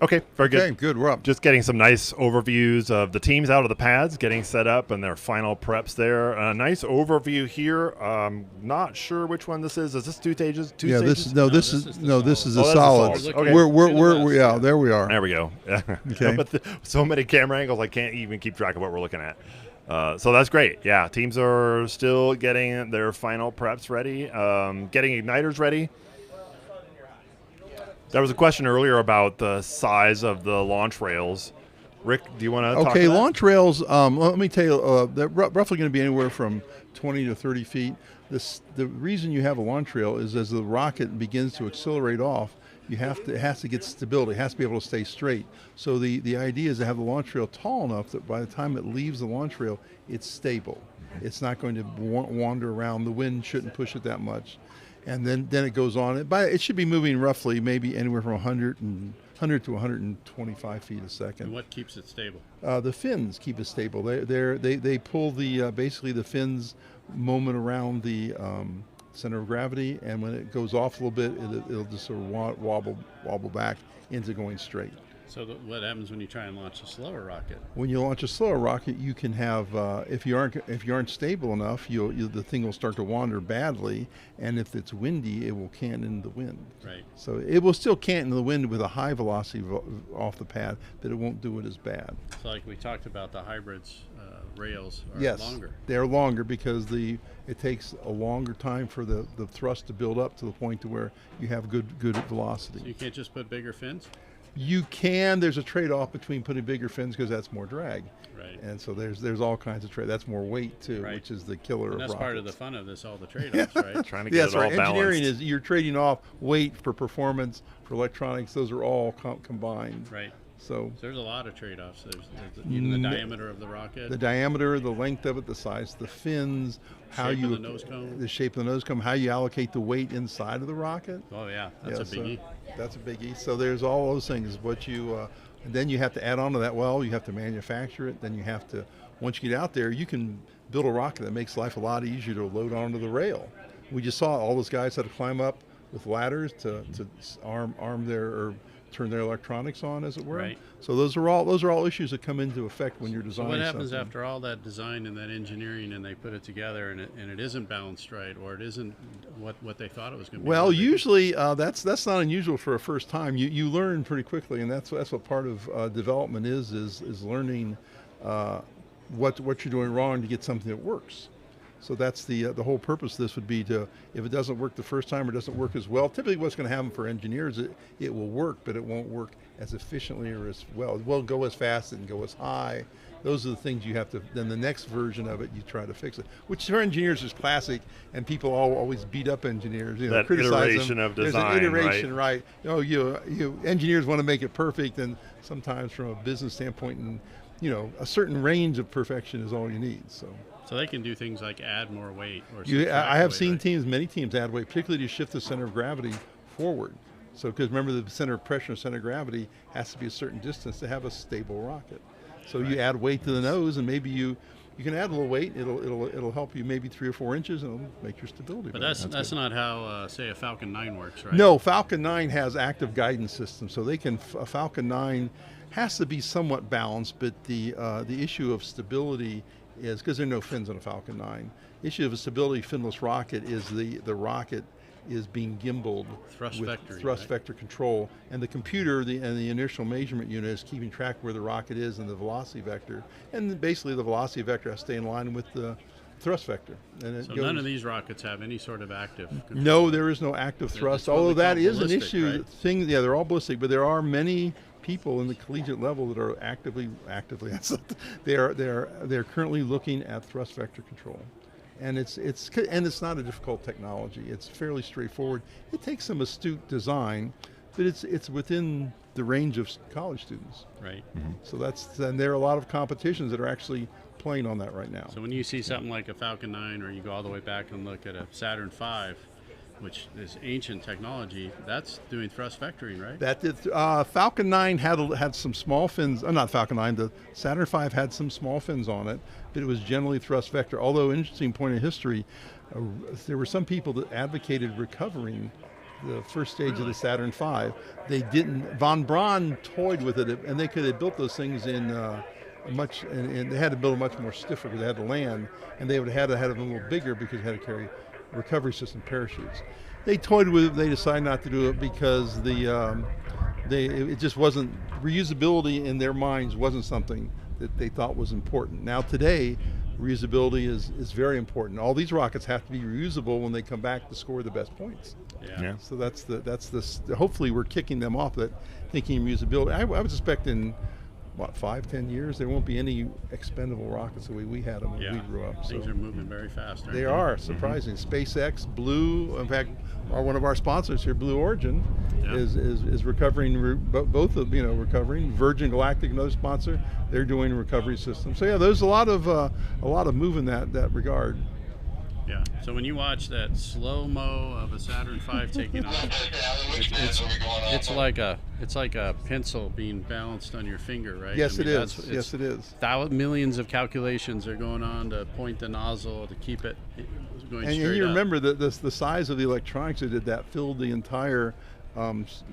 Okay, very good. Okay, good. We're up. Just getting some nice overviews of the teams out of the pads, getting set up and their final preps there. A nice overview here. Not sure which one this is. Is this two stages? Yeah, stages? this is a solids. Okay. We're there we are. There we go. Okay. But so many camera angles, I can't even keep track of what we're looking at. So that's great. Yeah, teams are still getting their final preps ready, getting igniters ready. There was a question earlier about the size of the launch rails. Rick, do you want to talk Okay, to that? launch rails, let me tell you, they're roughly going to be anywhere from 20 to 30 feet. The reason you have a launch rail is as the rocket begins to accelerate off, it has to get stability. It has to be able to stay straight. So the idea is to have the launch rail tall enough that by the time it leaves the launch rail, it's stable. It's not going to wander around. The wind shouldn't push it that much. And then it goes on. It should be moving roughly maybe anywhere from 100 to 125 feet a second. And what keeps it stable? The fins keep it stable. They pull basically the fins moment around the center of gravity, and when it goes off a little bit, it'll just sort of wobble back into going straight. So what happens when you try and launch a slower rocket? When you launch a slower rocket, you can have if you aren't stable enough, the thing will start to wander badly, and if it's windy, it will cant in the wind. Right. So it will still cant in the wind with a high velocity off the pad, but it won't do it as bad. So like we talked about, the hybrids rails are longer. They're longer because it takes a longer time for the thrust to build up to the point to where you have good velocity. So you can't just put bigger fins? You can. There's a trade-off between putting bigger fins because that's more drag. Right. And so there's all kinds of trade. That's more weight too, which is the killer and of that's rockets. part of the fun of this, all the trade-offs, right? Trying to get it all balanced. Engineering is you're trading off weight for performance, for electronics. Those are all combined. Right. So there's a lot of trade-offs. There's even the diameter of the rocket. The diameter, the length of it, the size of the fins, how shape you of the nose cone. the shape of the nose cone, how you allocate the weight inside of the rocket. Oh yeah, that's a biggie. That's a biggie. So there's all those things. What you and then you have to add on to that. Well, you have to manufacture it. Then you have to, once you get out there, you can build a rocket that makes life a lot easier to load onto the rail. We just saw all those guys had to climb up with ladders to arm their or turn their electronics on, as it were. Right. So those are all issues that come into effect when you're So designing what happens something. after all that design and that engineering, and they put it together, and it isn't balanced right, or it isn't what they thought it was going to be? Well, usually that's not unusual for a first time. You learn pretty quickly, and that's what part of development is learning what you're doing wrong to get something that works. So that's the whole purpose of this would be to, if it doesn't work the first time or doesn't work as well, typically what's going to happen for engineers, it will work, but it won't work as efficiently or as well. It won't go as fast and go as high. Those are the things you have to, then the next version of it, you try to fix it, which for engineers is classic, and people always beat up engineers, that criticize iteration them. of design. There's an iteration, right? You engineers want to make it perfect, and sometimes from a business standpoint, and a certain range of perfection is all you need. So they can do things like add more weight. Or I have weight, seen right? many teams add weight, particularly to shift the center of gravity forward. So, because remember, the center of pressure and center of gravity has to be a certain distance to have a stable rocket. So you add weight to the nose, and maybe you can add a little weight. It'll help you maybe 3 or 4 inches, and it'll make your stability But better. that's not how, say, a Falcon 9 works, right? No, Falcon 9 has active guidance systems, so a Falcon 9 has to be somewhat balanced, but the issue of stability is, because there are no fins on a Falcon 9, issue of a stability finless rocket is the rocket is being gimbaled with thrust vector control, and the computer and the inertial measurement unit is keeping track where the rocket is and the velocity vector, and basically the velocity vector has to stay in line with the thrust vector. And So none of these rockets have any sort of active control. No, there is no active thrust, although that is an issue. Right? They're all ballistic, but there are many people in the collegiate level that are actively they're currently looking at thrust vector control, and it's not a difficult technology. It's fairly straightforward. It takes some astute design, but it's within the range of college students. Right. Mm-hmm. So and there are a lot of competitions that are actually playing on that right now. So when you see something like a Falcon 9, or you go all the way back and look at a Saturn V, which is ancient technology, that's doing thrust vectoring, right? That did. Falcon 9 had some small fins. Not Falcon 9. The Saturn V had some small fins on it, but it was generally thrust vector. Although, interesting point in history, there were some people that advocated recovering the first stage of the Saturn V. They didn't. Von Braun toyed with it, and they built those things in and they had to build a much more stiffer because they had to land, and they would have had to have them a little bigger because they had to carry recovery system parachutes. They toyed with it. They decided not to do it because it just wasn't, reusability in their minds wasn't something that they thought was important. Now today, reusability is very important. All these rockets have to be reusable when they come back to score the best points. Yeah. So that's hopefully we're kicking them off that thinking reusability. I would suspect in 5-10 years there won't be any expendable rockets the way we had them when we grew up. Things are moving very fast, aren't they are surprising. SpaceX, Blue, in fact, one of our sponsors here, Blue Origin, is recovering. Both of recovering. Virgin Galactic, another sponsor, they're doing recovery systems. So there's a lot of move in that regard. Yeah. So when you watch that slow-mo of a Saturn V taking off, it's like a pencil being balanced on your finger, right? Yes, it is. Yes, it is. Millions of calculations are going on to point the nozzle to keep it going straight up. And you remember that the size of the electronics that did that filled the entire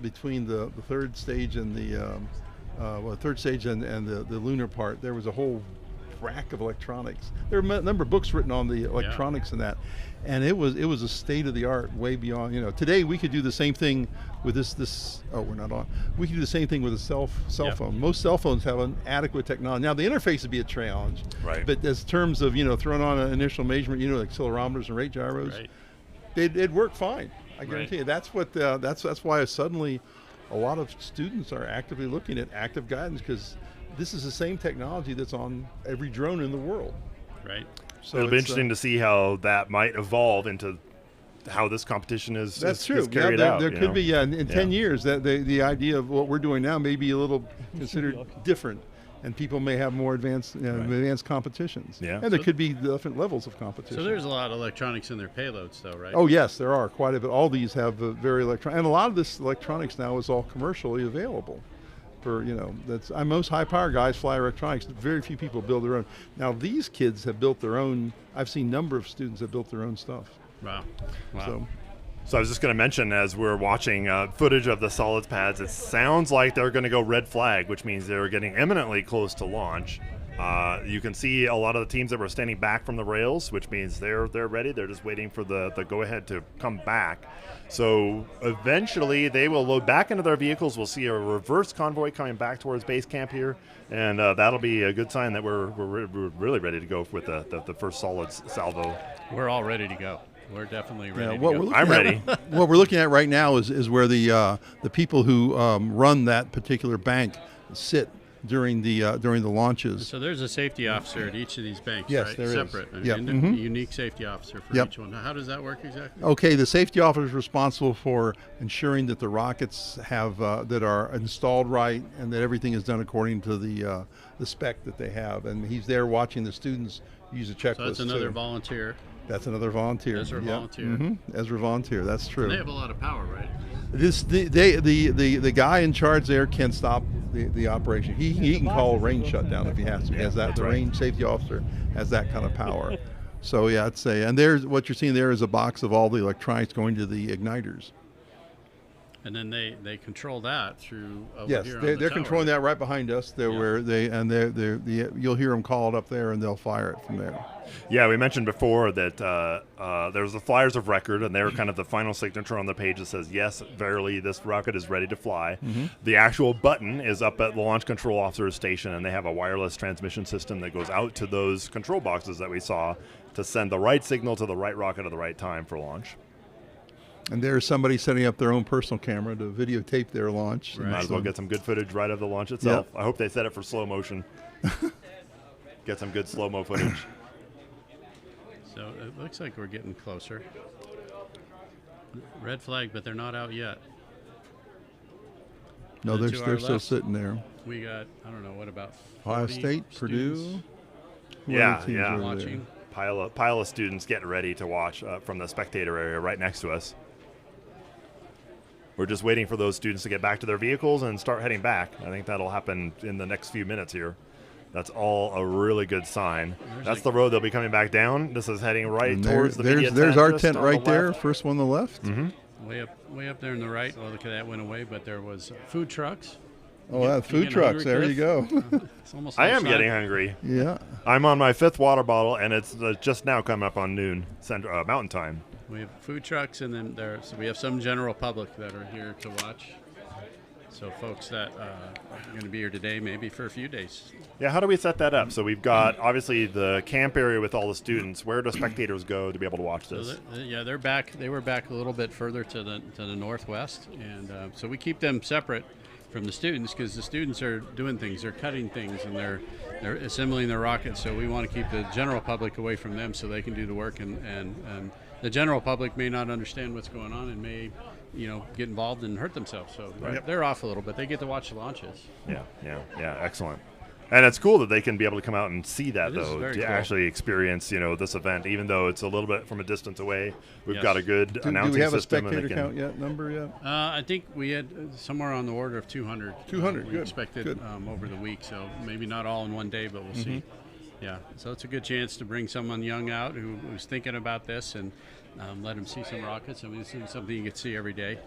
between the third stage and the lunar part. There was a whole rack of electronics. There were a number of books written on the electronics in that, and it was a state of the art, way beyond. Today we could do the same thing with this. Oh, we're not on. We could do the same thing with a cell phone. Most cell phones have an adequate technology. Now the interface would be a challenge, right? But as terms of throwing on an initial measurement, accelerometers and rate gyros, it'd work fine. I guarantee you. That's what. That's why suddenly a lot of students are actively looking at active guidance, because this is the same technology that's on every drone in the world. Right. So it'll be interesting to see how that might evolve into how this competition is. That's is true. carried Yeah, out. there could be. In 10 Yeah. years, that the idea of what we're doing now may be a little considered different, and people may have more advanced advanced competitions. Yeah. And there could be different levels of competition. So there's a lot of electronics in their payloads, though, right? Oh yes, there are quite a bit. All these have very electronic, and a lot of this electronics now is all commercially available. For most high power guys fly electronics. Very few people build their own. Now these kids have built their own. I've seen a number of students that built their own stuff. Wow. So I was just going to mention, as we're watching footage of the solids pads, it sounds like they're going to go red flag, which means they're getting imminently close to launch. You can see a lot of the teams that were standing back from the rails, which means they're ready. They're just waiting for the go-ahead to come back. So eventually they will load back into their vehicles. We'll see a reverse convoy coming back towards base camp here, and that'll be a good sign that we're really ready to go with the first solids salvo. We're all ready to go. We're definitely ready to go. I'm ready. What we're looking at right now is where the people who run that particular bank sit during the launches. So there's a safety officer at each of these banks, Yes, right? there is. Separate, Yep. a unique safety officer for Yep. each one. Now, how does that work exactly? Okay, the safety officer is responsible for ensuring that the rockets have that are installed right and that everything is done according to the spec that they have. And he's there watching the students use a checklist. So that's another too. volunteer. That's another volunteer. Ezra Yep. volunteer. Ezra volunteer. That's true. And they have a lot of power, right? The guy in charge there can stop the operation. He can call a range shutdown if he has to. He has that. The range safety officer has that kind of power. So yeah, I'd say. And there's what you're seeing there is a box of all the electronics going to the igniters. And then they control that through over Yes, here. they're controlling that right behind us. Where you'll hear them call it up there, and they'll fire it from there. Yeah, we mentioned before that there's the flyers of record, and they're kind of the final signature on the page that says, yes, verily, this rocket is ready to fly. Mhm. The actual button is up at the launch control officer's station, and they have a wireless transmission system that goes out to those control boxes that we saw to send the right signal to the right rocket at the right time for launch. And there's somebody setting up their own personal camera to videotape their launch. Might as well get some good footage right of the launch itself. I hope they set it for slow motion. Get some good slow-mo footage. So it looks like we're getting closer. Red flag, but they're not out yet. No, And they're to our still left, sitting there. We got, I don't know, what about Ohio 40 State, students? Purdue. Who other teams Yeah. are there? Watching. Pile of students getting ready to watch from the spectator area right next to us. We're just waiting for those students to get back to their vehicles and start heading back. I think that'll happen in the next few minutes here. That's all a really good sign. That's the road they'll be coming back down. This is heading right And towards the media there's our just tent on right the there, left. first one on the left. Mm-hmm. Way up there in the right. Oh, look at that, went away. But there was food trucks. Oh, yeah, food trucks. There you go. It's almost I am lunchtime. getting hungry. Yeah. I'm on my 5th water bottle, and it's just now coming up on noon Mountain Time. We have food trucks, and then so we have some general public that are here to watch. So folks that are going to be here today, maybe for a few days. Yeah, how do we set that up? So we've got obviously the camp area with all the students. Where do spectators go to be able to watch So this? they're back. They were back a little bit further to the northwest, and so we keep them separate from the students because the students are doing things. They're cutting things and they're assembling their rockets. So we want to keep the general public away from them so they can do the work. And the general public may not understand what's going on and may get involved and hurt themselves. So they're off a little bit. They get to watch the launches. Yeah, excellent. And it's cool that they can be able to come out and see that, It is though, very to cool. actually experience, this event, even though it's a little bit from a distance away. We've Yes. got a good announcing Do we have a system. spectator count yet? Number yet? I think we had somewhere on the order of 200. 200, we good, expected good. Over the week, so maybe not all in one day, but we'll see. Yeah, so it's a good chance to bring someone young out who's thinking about this and let them see some rockets. I mean, it's something you get to see every day.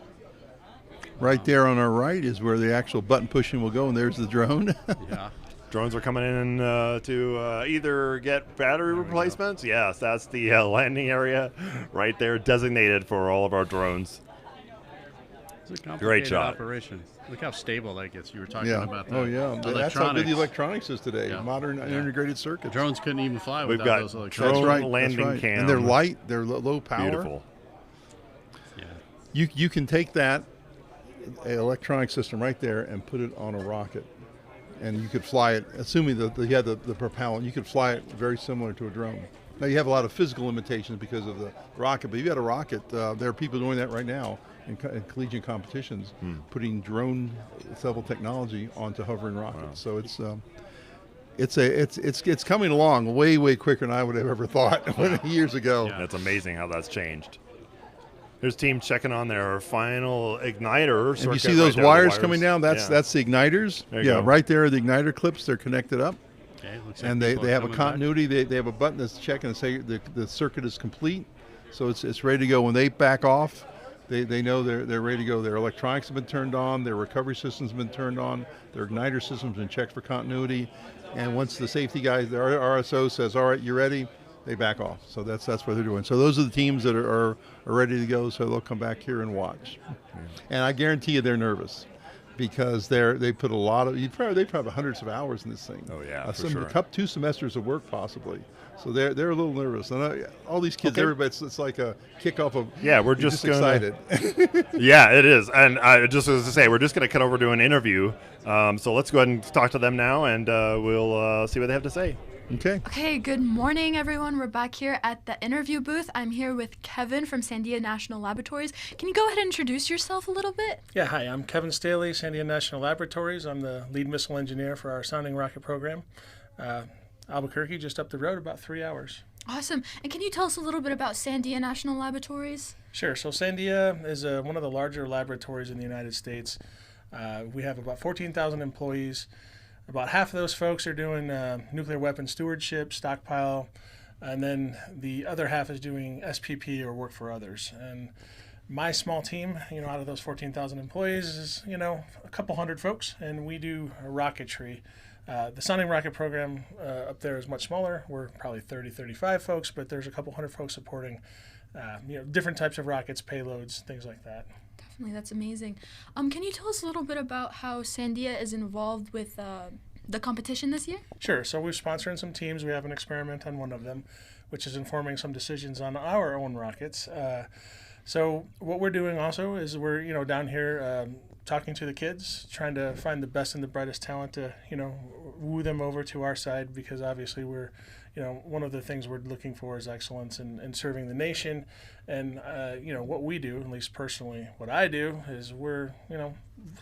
Right there on our right is where the actual button pushing will go, and there's the drone. Yeah. Drones are coming in to either get battery replacements. Yes, that's the landing area right there designated for all of our drones. It's a complicated Great shot. operation. Look how stable that gets. You were talking Yeah. about that. Oh, yeah. That's how good the electronics is today. Yeah. Modern Yeah. integrated circuits. Drones couldn't even fly We've without got those electronics. drone That's right. landing that's right. cam. And they're light. They're low power. Beautiful. You can take that electronic system right there and put it on a rocket, and you could fly it. Assuming that you had the propellant, you could fly it very similar to a drone. Now you have a lot of physical limitations because of the rocket, but you got a rocket. There are people doing that right now in collegiate competitions, putting drone level technology onto hovering rockets. So it's coming along way quicker than I would have ever thought years ago. Yeah, it's amazing how that's changed. There's team checking on their final igniter. And you see those wires coming down? That's the igniters. Yeah, right there are the igniter clips. They're connected up. Okay, looks And like they have a coming continuity. They have a button that's checking and say the circuit is complete, so it's ready to go. When they back off, they know they're ready to go. Their electronics have been turned on. Their recovery system's been turned on. Their igniter system's been checked for continuity. And once the safety guys, the RSO says, "All right, you're ready," they back off. So that's what they're doing. So those are the teams that are ready to go. So they'll come back here and watch. And I guarantee you, they're nervous. Because they put a lot of, they probably have hundreds of hours in this thing. Oh yeah, for some sure. 2 semesters of work possibly. So they're a little nervous. And all these kids, everybody, it's like a kickoff of. Yeah, we're just excited. Yeah, it is. And just as to say, we're just going to cut over to an interview. So let's go ahead and talk to them now, and we'll see what they have to say. Okay. Okay, good morning, everyone. We're back here at the interview booth. I'm here with Kevin from Sandia National Laboratories. Can you go ahead and introduce yourself a little bit? Yeah, hi, I'm Kevin Staley, Sandia National Laboratories. I'm the lead missile engineer for our sounding rocket program. Albuquerque, just up the road, about 3 hours. Awesome. And can you tell us a little bit about Sandia National Laboratories? Sure. So Sandia is one of the larger laboratories in the United States. We have about 14,000 employees. About half of those folks are doing nuclear weapon stewardship, stockpile, and then the other half is doing SPP or work for others. And my small team, out of those 14,000 employees is, a couple hundred folks, and we do rocketry. The sounding rocket program up there is much smaller. We're probably 30, 35 folks, but there's a couple hundred folks supporting, different types of rockets, payloads, things like that. Definitely, that's amazing. Can you tell us a little bit about how Sandia is involved with the competition this year? Sure. So we're sponsoring some teams. We have an experiment on one of them, which is informing some decisions on our own rockets. So what we're doing also is we're down here talking to the kids, trying to find the best and the brightest talent to woo them over to our side, because obviously we're one of the things we're looking for is excellence in serving the nation. And, what we do, at least personally, what I do is we're,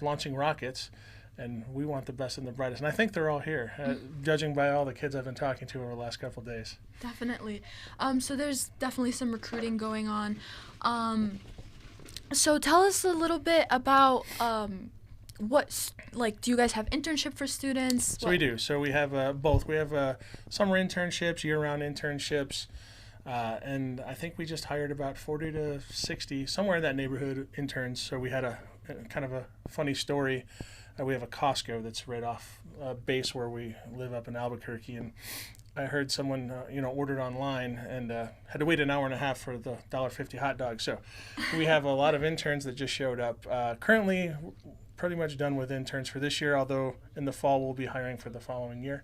launching rockets, and we want the best and the brightest. And I think they're all here, judging by all the kids I've been talking to over the last couple of days. Definitely. So there's definitely some recruiting going on. So tell us a little bit about do you guys have internship for students? So we do. So we have both. We have summer internships, year-round internships, and I think we just hired about 40 to 60, somewhere in that neighborhood, interns. So we had a kind of a funny story. We have a Costco that's right off base where we live up in Albuquerque, and I heard someone ordered online and had to wait an hour and a half for the $1.50 hot dog. So we have a lot of interns that just showed up. Currently, pretty much done with interns for this year, although in the fall we'll be hiring for the following year,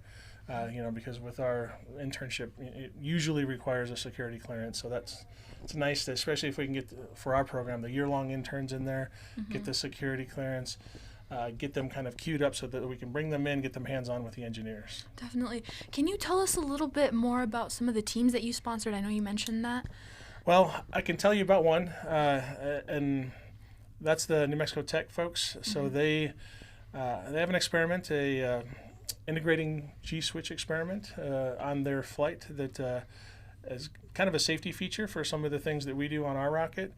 because with our internship, it usually requires a security clearance. So it's nice, especially if we can get, for our program, the year-long interns in there, get the security clearance, get them kind of queued up so that we can bring them in, get them hands-on with the engineers. Definitely. Can you tell us a little bit more about some of the teams that you sponsored? I know you mentioned that. Well, I can tell you about one, and that's the New Mexico Tech folks. So they have an experiment, integrating G-switch experiment on their flight that is kind of a safety feature for some of the things that we do on our rocket.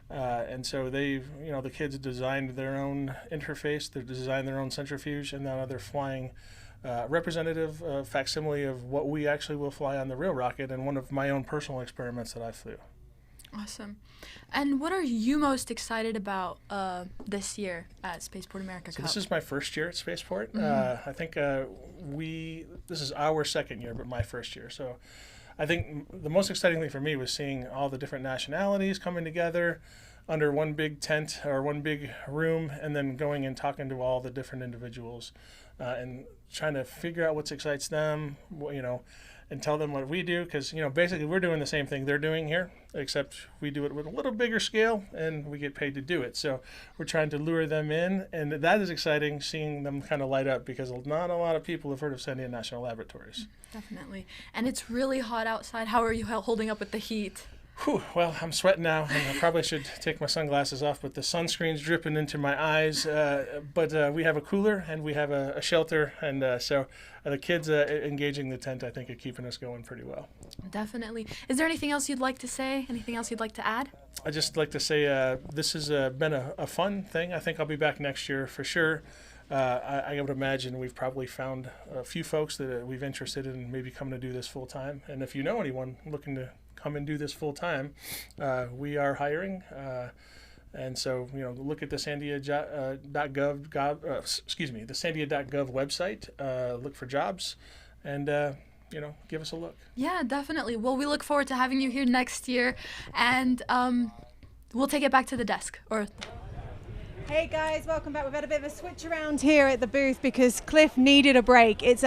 And so they've, the kids designed their own interface, they designed their own centrifuge, and now they're flying representative facsimile of what we actually will fly on the real rocket, and one of my own personal experiments that I flew. Awesome. And what are you most excited about this year at Spaceport America Cup? So this is my first year at Spaceport. I think this is our second year, but my first year. So I think the most exciting thing for me was seeing all the different nationalities coming together under one big tent or one big room, and then going and talking to all the different individuals and trying to figure out what excites them, and tell them what we do, because basically we're doing the same thing they're doing here, except we do it with a little bigger scale and we get paid to do it. So we're trying to lure them in, and that is exciting, seeing them kind of light up, because not a lot of people have heard of Sandia National Laboratories. Definitely. And it's really hot outside. How are you holding up with the heat? Whew, well, I'm sweating now, and I probably should take my sunglasses off, but the sunscreen's dripping into my eyes. But we have a cooler, and we have a shelter, and so the kids engaging the tent, I think, are keeping us going pretty well. Definitely. Is there anything else you'd like to say? Anything else you'd like to add? I'd just like to say this has been a fun thing. I think I'll be back next year for sure. I would imagine we've probably found a few folks that we've interested in maybe coming to do this full time. And if you know anyone looking to come and do this full time, we are hiring. And so, look at the Sandia.gov, the Sandia.gov website, look for jobs, and, give us a look. Yeah, definitely. Well, we look forward to having you here next year, and we'll take it back to the desk. Hey guys, welcome back. We've had a bit of a switch around here at the booth because Cliff needed a break. It's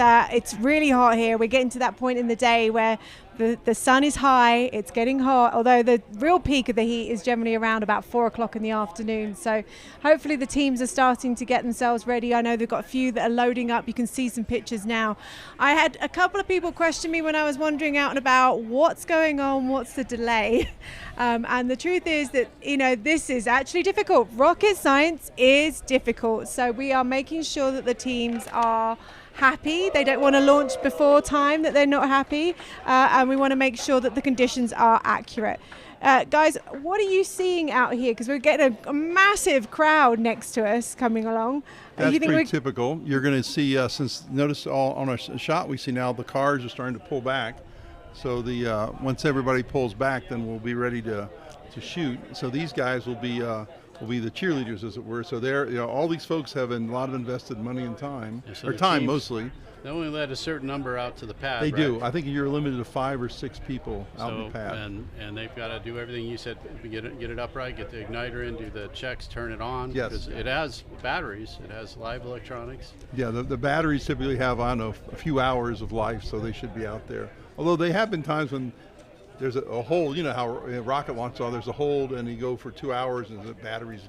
really hot here. We're getting to that point in the day where the sun is high, it's getting hot, although the real peak of the heat is generally around about 4 o'clock in the afternoon. So hopefully the teams are starting to get themselves ready. I know they've got a few that are loading up. You can see some pictures now. I had a couple of people question me when I was wandering out and about what's going on, what's the delay. And the truth is that, this is actually difficult. Rocket science is difficult. So we are making sure that the teams are happy. They don't want to launch before time, that they're not happy. And we want to make sure that the conditions are accurate. Guys, what are you seeing out here? Because we're getting a massive crowd next to us coming along. That's pretty typical. You're going to see, notice all on our shot, we see now the cars are starting to pull back. So once everybody pulls back, then we'll be ready to shoot. So these guys will be the cheerleaders, as it were. So they're, all these folks have a lot of invested money and time, so or time mostly. They only let a certain number out to the pad. They right? do. I think you're limited to 5 or 6 people out in the pad. And they've got to do everything you said. Get it upright, get the igniter in, do the checks, turn it on. Yes. Because it has batteries. It has live electronics. Yeah, the batteries typically have, a few hours of life, so they should be out there. Although they have been times when there's a hold, how rocket launch on, there's a hold and you go for 2 hours and the batteries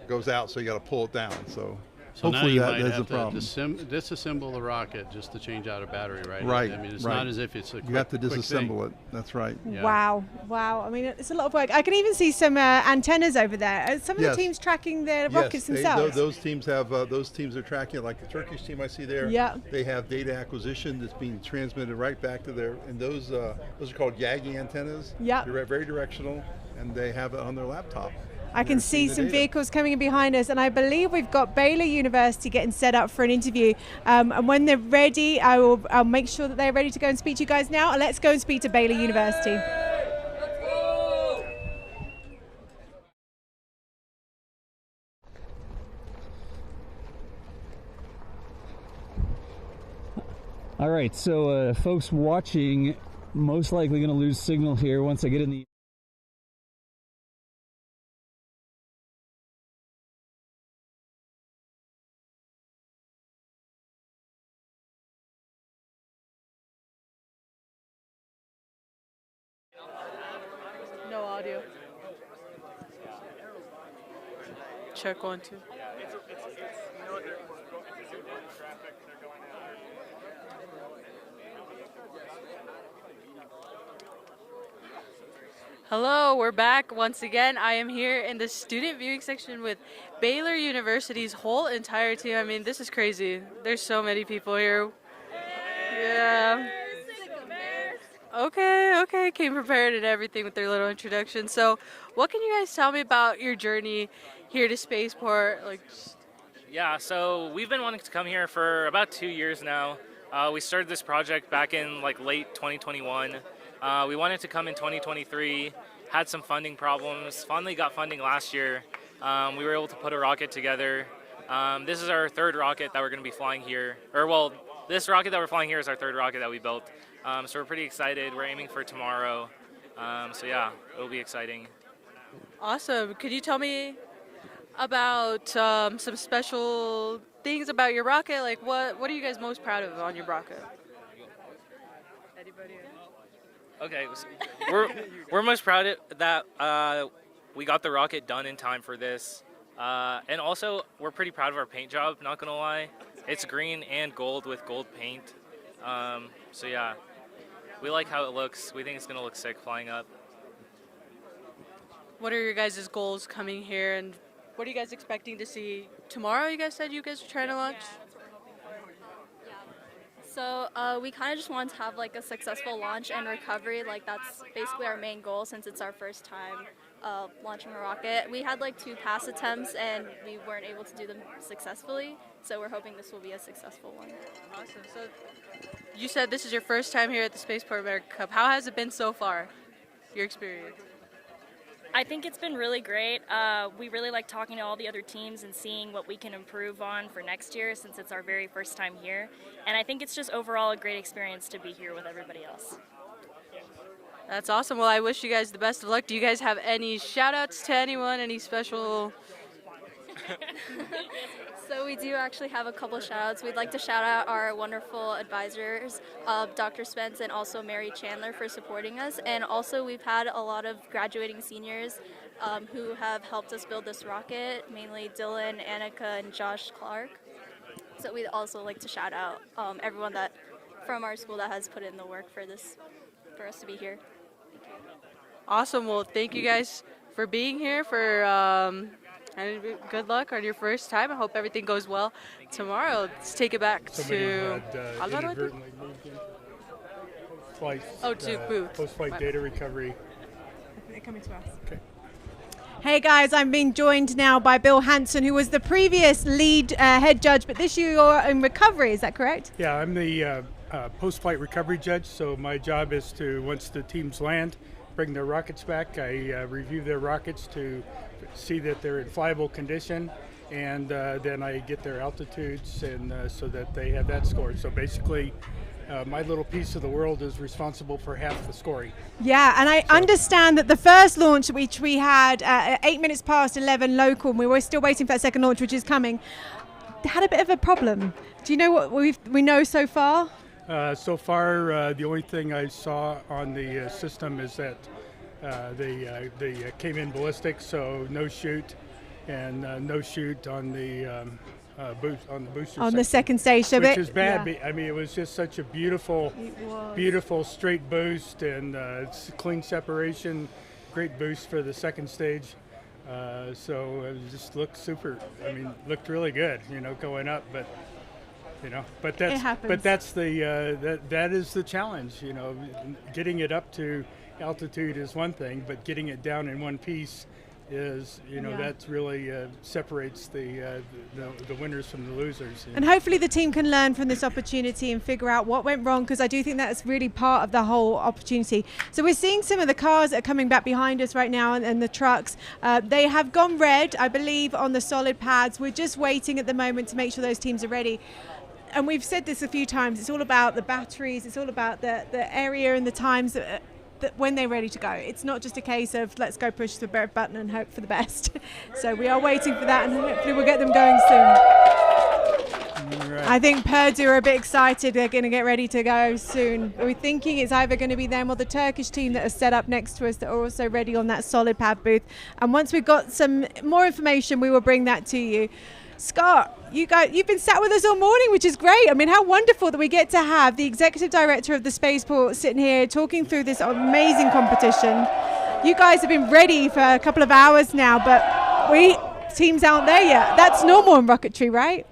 goes out, so you got to pull it down. So hopefully now that you might is a have problem. to disassemble the rocket just to change out a battery, right? Right. I mean, it's right. not as if it's a You have to disassemble it. That's right. Yeah. Wow. I mean, it's a lot of work. I can even see some antennas over there. Are some of the teams tracking their rockets themselves? Those teams have. Those teams are tracking, like the Turkish team I see there. Yeah. They have data acquisition that's being transmitted right back to their. And those are called Yagi antennas. Yeah. They're very directional, and they have it on their laptop. I can see some vehicles coming in behind us, and I believe we've got Baylor University getting set up for an interview. And when they're ready, I'll make sure that they're ready to go and speak to you guys now. And let's go and speak to Baylor University. All right, so folks watching, most likely going to lose signal here once I get in the... No audio. Check 1, 2. Hello, we're back once again. I am here in the student viewing section with Baylor University's whole entire team. I mean, this is crazy. There's so many people here. Yeah. Okay. Came prepared and everything with their little introduction. So, what can you guys tell me about your journey here to Spaceport? Yeah, so we've been wanting to come here for about 2 years now. We started this project back in late 2021. We wanted to come in 2023, had some funding problems, finally got funding last year. We were able to put a rocket together. This is our third rocket that we're going to be flying here. This rocket that we're flying here is our third rocket that we built. So we're pretty excited. We're aiming for tomorrow. So yeah, it'll be exciting. Awesome. Could you tell me about some special things about your rocket? What are you guys most proud of on your rocket? Anybody? Okay, we're most proud that we got the rocket done in time for this, and also we're pretty proud of our paint job. Not gonna lie, it's green and gold with gold paint. So yeah, we like how it looks. We think it's gonna look sick flying up. What are your guys' goals coming here, and what are you guys expecting to see tomorrow? You guys said you guys were trying to launch. So we kind of just wanted to have like a successful launch and recovery. Like that's basically our main goal since it's our first time launching a rocket. We had like 2 pass attempts and we weren't able to do them successfully. So we're hoping this will be a successful one. Awesome. So you said this is your first time here at the Spaceport America Cup. How has it been so far, your experience? I think it's been really great. We really like talking to all the other teams and seeing what we can improve on for next year since it's our very first time here. And I think it's just overall a great experience to be here with everybody else. That's awesome. Well, I wish you guys the best of luck. Do you guys have any shout outs to anyone, any special? So we do actually have a couple shout outs. We'd like to shout out our wonderful advisors, Dr. Spence and also Mary Chandler for supporting us. And also we've had a lot of graduating seniors who have helped us build this rocket, mainly Dylan, Annika, and Josh Clark. So we'd also like to shout out everyone that from our school that has put in the work for this, for us to be here. Awesome. Well, thank you guys for being here, and good luck on your first time. I hope everything goes well tomorrow. Let's take it back to inadvertently moved in twice. To booth. Post-flight data recovery. They're coming to us. Okay. Hey guys, I'm being joined now by Bill Hanson, who was the previous lead head judge, but this year you're in recovery, is that correct? Yeah, I'm the post-flight recovery judge, so my job is to, once the teams land, bring their rockets back. I review their rockets to see that they're in flyable condition, and then I get their altitudes and so that they have that scored. So basically, my little piece of the world is responsible for half the scoring. Yeah, and I understand that the first launch, which we had 8 minutes past 11 local, and we were still waiting for that second launch, which is coming, had a bit of a problem. Do you know what we know so far? So far, the only thing I saw on the system is that they came in ballistic, so no shoot, and no shoot on the booster on section, the second stage, so which is bad. Yeah. I mean, it was just such a beautiful straight boost, and it's clean separation, great boost for the second stage. So it just looked super. I mean, looked really good, going up, but. But that's the that is the challenge. Getting it up to altitude is one thing, but getting it down in one piece is that's really separates the winners from the losers. And hopefully the team can learn from this opportunity and figure out what went wrong, because I do think that's really part of the whole opportunity. So we're seeing some of the cars that are coming back behind us right now, and the trucks. They have gone red, I believe, on the solid pads. We're just waiting at the moment to make sure those teams are ready. And we've said this a few times, it's all about the batteries, it's all about the area and the times that when they're ready to go. It's not just a case of let's go push the red button and hope for the best. So we are waiting for that, and hopefully we'll get them going soon. Right. I think Purdue are a bit excited. They're going to get ready to go soon. We're thinking it's either going to be them or the Turkish team that are set up next to us that are also ready on that solid pad booth. And once we've got some more information, we will bring that to you. Scott, you've been sat with us all morning, which is great. I mean, how wonderful that we get to have the executive director of the Spaceport sitting here talking through this amazing competition. You guys have been ready for a couple of hours now, but teams aren't there yet. That's normal in rocketry, right?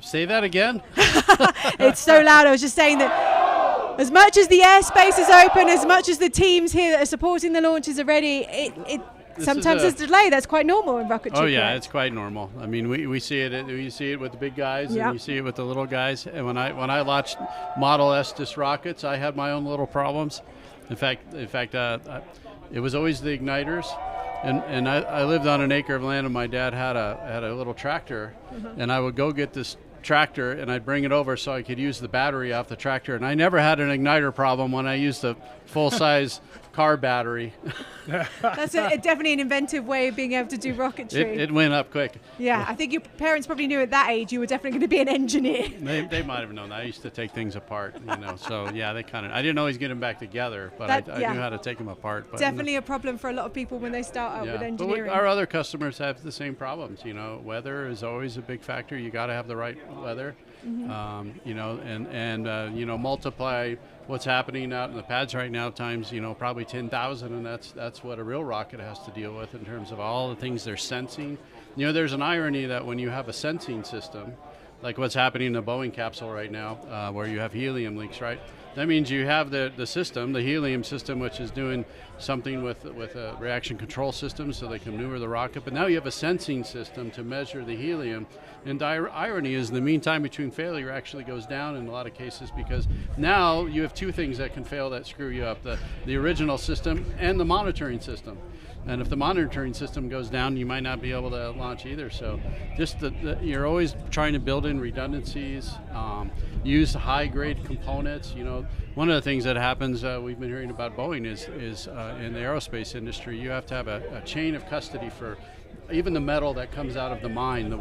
Say that again? It's so loud. I was just saying that as much as the airspace is open, as much as the teams here that are supporting the launches are ready, sometimes there's delay. That's quite normal in rocketry. Oh yeah, correct? it's quite normal. I mean, we see it. We see it with the big guys, and you see it with the little guys. And when I launched Model Estes rockets, I had my own little problems. In fact, it was always the igniters. And I lived on an acre of land, and my dad had a little tractor, and I would go get this tractor and I'd bring it over so I could use the battery off the tractor. And I never had an igniter problem when I used the full-size car battery. That's definitely an inventive way of being able to do rocketry. It went up quick. Yeah, I think your parents probably knew at that age you were definitely going to be an engineer. They might have known that. I used to take things apart, So yeah, they kind of. I didn't always get them back together, but I knew how to take them apart. But, definitely a problem for a lot of people when they start out with engineering. But our other customers have the same problems. Weather is always a big factor. You got to have the right weather. Mm-hmm. Multiply what's happening out in the pads right now times, probably 10,000, and that's what a real rocket has to deal with in terms of all the things they're sensing. There's an irony that when you have a sensing system, like what's happening in the Boeing capsule right now, where you have helium leaks, right? That means you have the system, the helium system, which is doing something with a reaction control system so they can maneuver the rocket. But now you have a sensing system to measure the helium. And the irony is the mean time between failure actually goes down in a lot of cases, because now you have two things that can fail that screw you up, the original system and the monitoring system. And if the monitoring system goes down, you might not be able to launch either. So just you're always trying to build in redundancies, use high-grade components. One of the things that happens, we've been hearing about Boeing is in the aerospace industry, you have to have a chain of custody for even the metal that comes out of the mine.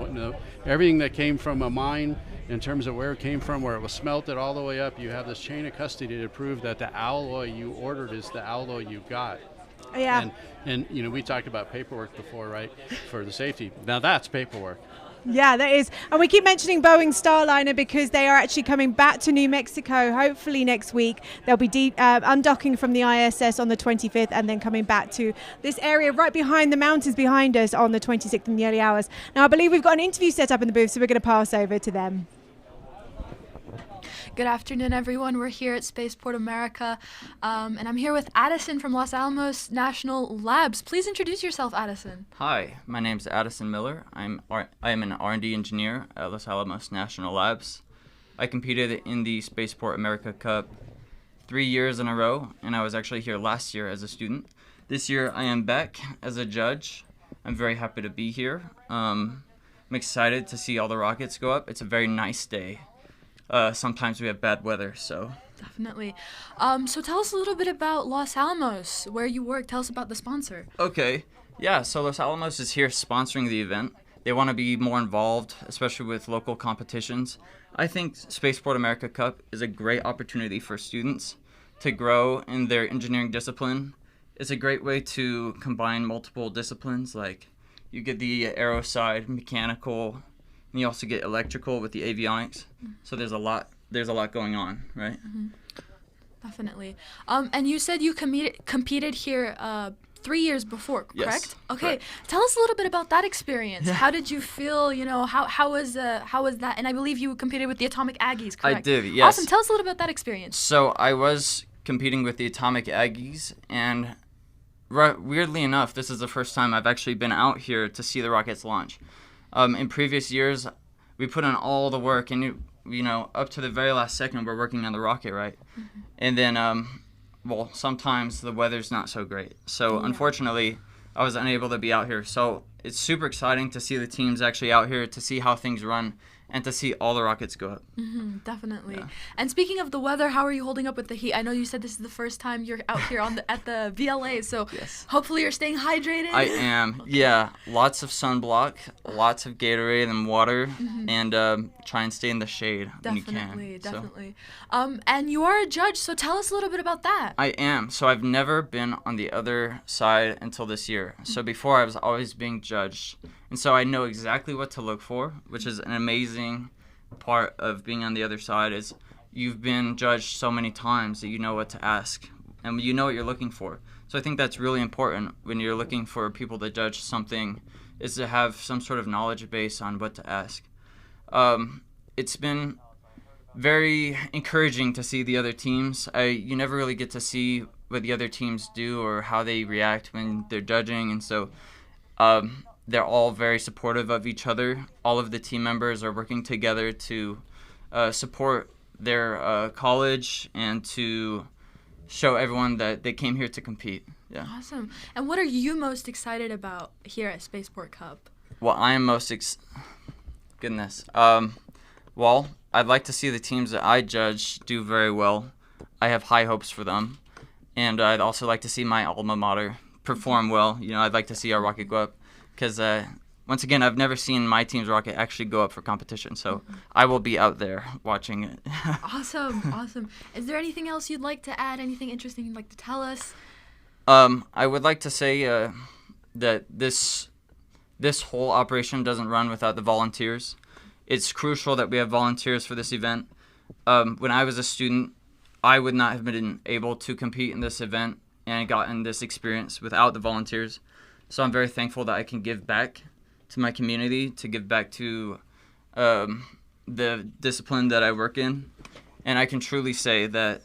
Everything that came from a mine, in terms of where it came from, where it was smelted all the way up, you have this chain of custody to prove that the alloy you ordered is the alloy you got. Yeah. And we talked about paperwork before, right? For the safety. Now that's paperwork. Yeah, that is. And we keep mentioning Boeing Starliner because they are actually coming back to New Mexico, hopefully next week. They'll be undocking from the ISS on the 25th and then coming back to this area right behind the mountains behind us on the 26th in the early hours. Now, I believe we've got an interview set up in the booth, so we're going to pass over to them. Good afternoon, everyone. We're here at Spaceport America, and I'm here with Addison from Los Alamos National Labs. Please introduce yourself, Addison. Hi, my name is Addison Miller. I am an R&D engineer at Los Alamos National Labs. I competed in the Spaceport America Cup 3 years in a row, and I was actually here last year as a student. This year, I am back as a judge. I'm very happy to be here. I'm excited to see all the rockets go up. It's a very nice day. Sometimes we have bad weather, so. Definitely. So tell us a little bit about Los Alamos, where you work. Tell us about the sponsor. Okay. Yeah, so Los Alamos is here sponsoring the event. They want to be more involved, especially with local competitions. I think Spaceport America Cup is a great opportunity for students to grow in their engineering discipline. It's a great way to combine multiple disciplines, like you get the aero side, mechanical, and you also get electrical with the avionics. So there's a lot going on, right? Mm-hmm. Definitely. And you said you competed here 3 years before, correct? Yes, okay. correct. Tell us a little bit about that experience. Yeah. How did you feel? How was that? And I believe you competed with the Atomic Aggies, correct? I did, yes. Awesome. Tell us a little bit about that experience. So I was competing with the Atomic Aggies, and weirdly enough, this is the first time I've actually been out here to see the rockets launch. In previous years, we put in all the work, and up to the very last second, we're working on the rocket, right? Mm-hmm. And then, sometimes the weather's not so great. So unfortunately, I was unable to be out here. So it's super exciting to see the teams actually out here, to see how things run, and to see all the rockets go up. Mm-hmm, definitely. Yeah. And speaking of the weather, how are you holding up with the heat? I know you said this is the first time you're out here at the VLA, so yes. Hopefully you're staying hydrated. I am. Okay. Yeah, lots of sunblock, lots of Gatorade and water, mm-hmm. and try and stay in the shade when you can. Definitely. And you are a judge, so tell us a little bit about that. I am. So I've never been on the other side until this year. Mm-hmm. So before I was always being judged. And so I know exactly what to look for, which is an amazing part of being on the other side, is you've been judged so many times that you know what to ask and you know what you're looking for. So I think that's really important when you're looking for people to judge something, is to have some sort of knowledge base on what to ask. It's been very encouraging to see the other teams. You never really get to see what the other teams do or how they react when they're judging, and so they're all very supportive of each other. All of the team members are working together to support their college and to show everyone that they came here to compete. Yeah. Awesome. And what are you most excited about here at Spaceport Cup? Well, I am most I'd like to see the teams that I judge do very well. I have high hopes for them. And I'd also like to see my alma mater perform well. You know, I'd like to see our rocket go up because, once again, I've never seen my team's rocket actually go up for competition. So I will be out there watching it. Awesome. Is there anything else you'd like to add? Anything interesting you'd like to tell us? I would like to say that this whole operation doesn't run without the volunteers. It's crucial that we have volunteers for this event. When I was a student, I would not have been able to compete in this event and gotten this experience without the volunteers. So I'm very thankful that I can give back to my community, to give back to the discipline that I work in. And I can truly say that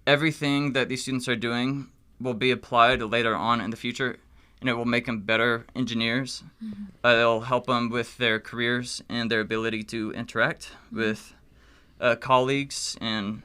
everything that these students are doing will be applied later on in the future, and it will make them better engineers. It'll help them with their careers and their ability to interact with colleagues, and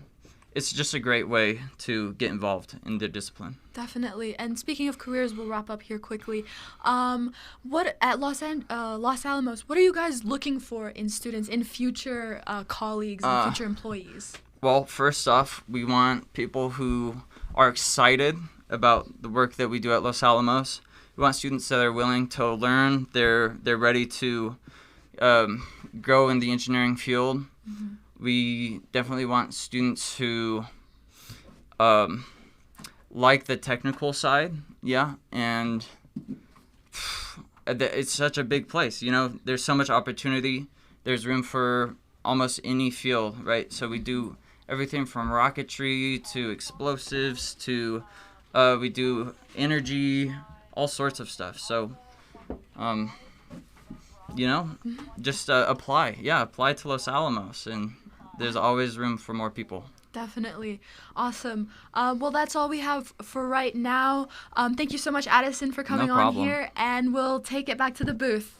it's just a great way to get involved in their discipline. Definitely. And speaking of careers, we'll wrap up here quickly. What at Los Alamos, what are you guys looking for in students, in future colleagues and future employees? Well, first off, we want people who are excited about the work that we do at Los Alamos. We want students that are willing to learn. They're ready to grow in the engineering field. We definitely want students who like the technical side, and it's such a big place. You know, there's so much opportunity. There's room for almost any field, right? So we do everything from rocketry to explosives to we do energy, all sorts of stuff. So, you know, just apply to Los Alamos, and there's always room for more people. Definitely. Awesome. Well, that's all we have for right now. Thank you so much, Addison, for coming on here, and we'll take it back to the booth.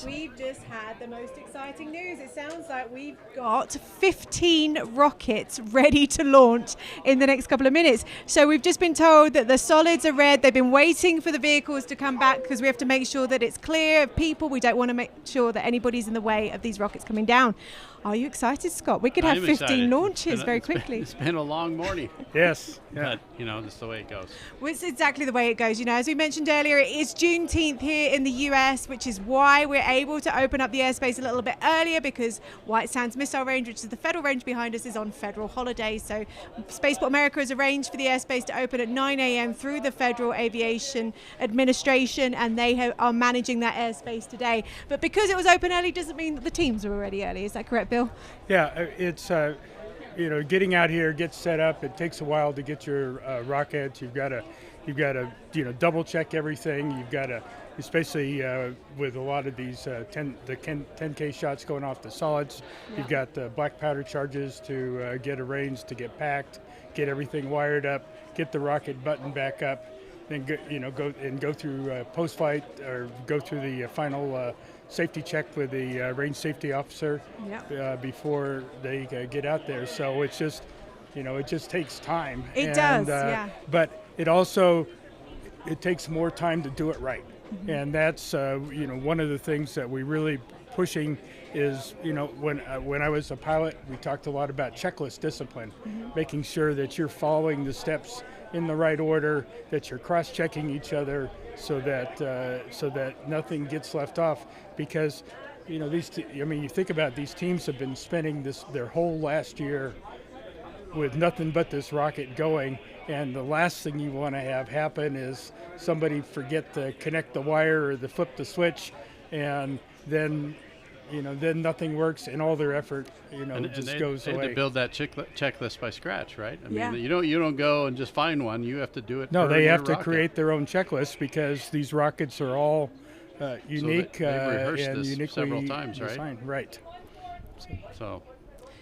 We've just had the most exciting news. It sounds like we've got 15 rockets ready to launch in the next couple of minutes. So we've just been told that the solids are red. They've been waiting for the vehicles to come back because we have to make sure that it's clear of people. We don't want to make sure that anybody's in the way of these rockets coming down. Are you excited, Scott? We could have 15 launches very quickly. It's been a long morning. Yes. But, you know, that's the way it goes. Well, it's exactly the way it goes. You know, as we mentioned earlier, it is Juneteenth here in the US, which is why we're able to open up the airspace a little bit earlier, because White Sands Missile Range, which is the federal range behind us, is on federal holiday. So Spaceport America has arranged for the airspace to open at 9 a.m. through the Federal Aviation Administration, and they are managing that airspace today. But because it was open early doesn't mean that the teams were already early. Is that correct, Bill? Yeah, it's you know, getting out here, get set up. It takes a while to get your rockets. You've got to you know, double check everything. You've got to, especially with a lot of these 10K shots going off the solids. You've got black powder charges to get arranged, to get packed, get everything wired up, get the rocket button back up, then go through post-flight, or go through the final safety check with the range safety officer before they get out there. So it's just, you know, it just takes time. It does, yeah. But it takes more time to do it right. And that's, you know, one of the things that we really pushing is, you know, when I was a pilot, we talked a lot about checklist discipline, making sure that you're following the steps in the right order, that you're cross-checking each other, so that nothing gets left off. Because, you know, you think about these teams have been spending their whole last year with nothing but this rocket going, and the last thing you want to have happen is somebody forget to connect the wire or to flip the switch, and then, you know, then nothing works, and all their effort, you know, goes away. They had to build that checklist by scratch, right? I mean, you don't go and just find one. You have to do it. No, they have to create their own checklist, because these rockets are all unique, so they've rehearsed and this uniquely several times, right? designed. Right.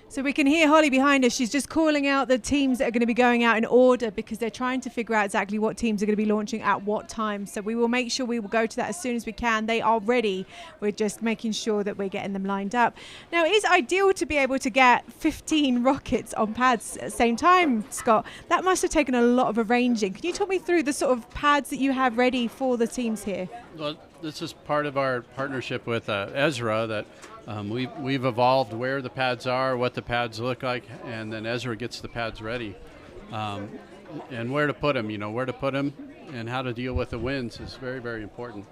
So we can hear Holly behind us. She's just calling out the teams that are going to be going out in order, because they're trying to figure out exactly what teams are going to be launching at what time. So we will make sure we will go to that as soon as we can. They are ready. We're just making sure that we're getting them lined up. Now, it is ideal to be able to get 15 rockets on pads at the same time, Scott. That must have taken a lot of arranging. Can you talk me through the sort of pads that you have ready for the teams here? Well, this is part of our partnership with ESRA, that we've evolved where the pads are, what the pads look like, and then ESRA gets the pads ready. and where to put them. Where to put them and how to deal with the winds is very, very important.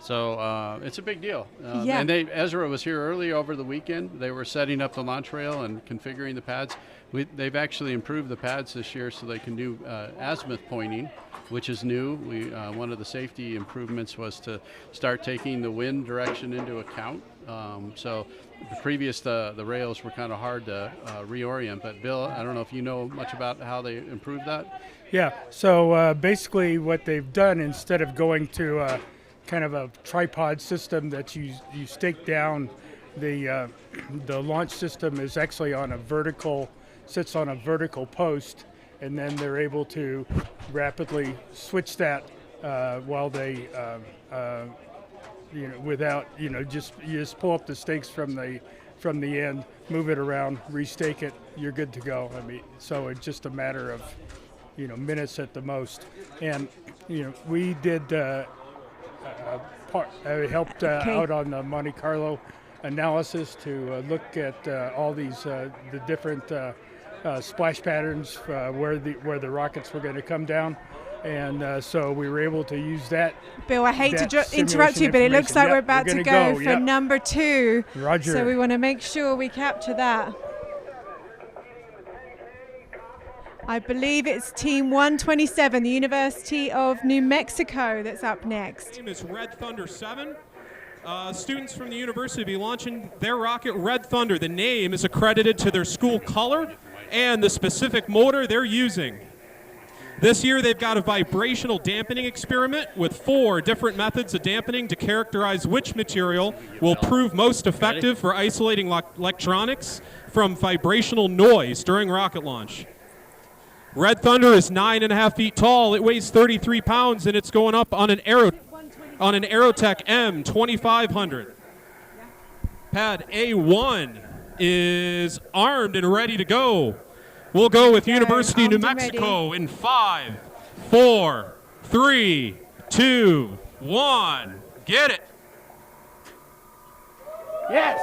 So it's a big deal. Yeah. And ESRA was here early over the weekend. They were setting up the launch rail and configuring the pads. They've actually improved the pads this year so they can do azimuth pointing, which is new. One of the safety improvements was to start taking the wind direction into account. So previous, the rails were kind of hard to reorient. But Bill, I don't know if you know much about how they improved that? Yeah, so basically what they've done, instead of going to kind of a tripod system that you stake down, the launch system is actually sits on a vertical post, and then they're able to rapidly switch that while they without you just pull up the stakes from the end, move it around, restake it, you're good to go. I mean, so it's just a matter of minutes at the most. And we did helped out on the Monte Carlo analysis to look at all these the different splash patterns where the rockets were going to come down, and so we were able to use that. Bill, I hate to interrupt you, but it looks like we're about to go for number 2. Roger. So we want to make sure we capture that. I believe it's Team 127, the University of New Mexico, that's up next. Name is Red Thunder 7. Students from the university will be launching their rocket, Red Thunder. The name is accredited to their school color and the specific motor they're using. This year they've got a vibrational dampening experiment with 4 different methods of dampening to characterize which material will prove most effective for isolating electronics from vibrational noise during rocket launch. Red Thunder is 9.5 feet tall. It weighs 33 pounds, and it's going up on an Aerotech M2500. Pad A1 is armed and ready to go. We'll go with University of New Mexico in 5, 4, 3, 2, 1. Get it. Yes.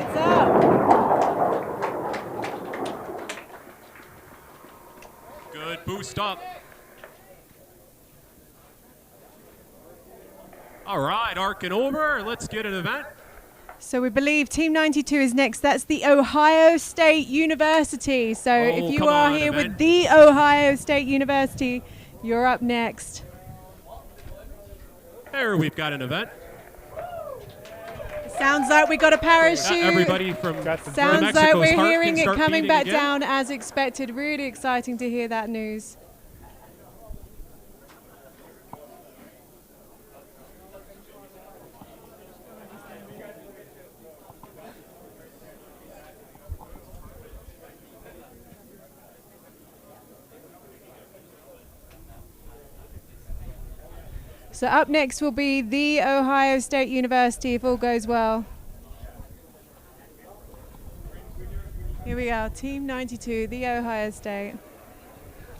It's up. Good boost up. All right, arcing over. Let's get an event. So we believe Team 92 is next. That's the Ohio State University. So if you are here with the Ohio State University, you're up next. There, we've got an event. Sounds like we got a parachute. Everybody from Sounds like we're hearing it coming back down as expected. Really exciting to hear that news. So up next will be the Ohio State University, if all goes well. Here we go, Team 92, the Ohio State.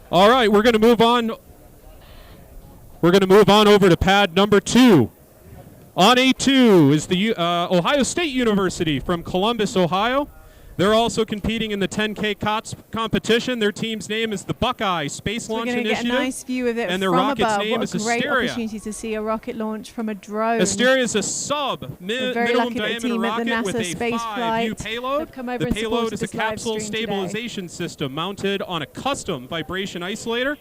All right, we're going to move on. We're going to move on over to pad number 2. On A2 is the Ohio State University from Columbus, Ohio. They're also competing in the 10K COTS competition. Their team's name is the Buckeye Space Launch Initiative. We're going to get a nice view of it and their from rocket's above. name What is a great Asteria. opportunity to see a rocket launch from a drone. Asteria is a We're very minimum lucky that the diameter team at the rocket with NASA a space 5U flight payload. have come over The and payload supported is a this live capsule stream today. stabilization system mounted on a custom vibration isolator.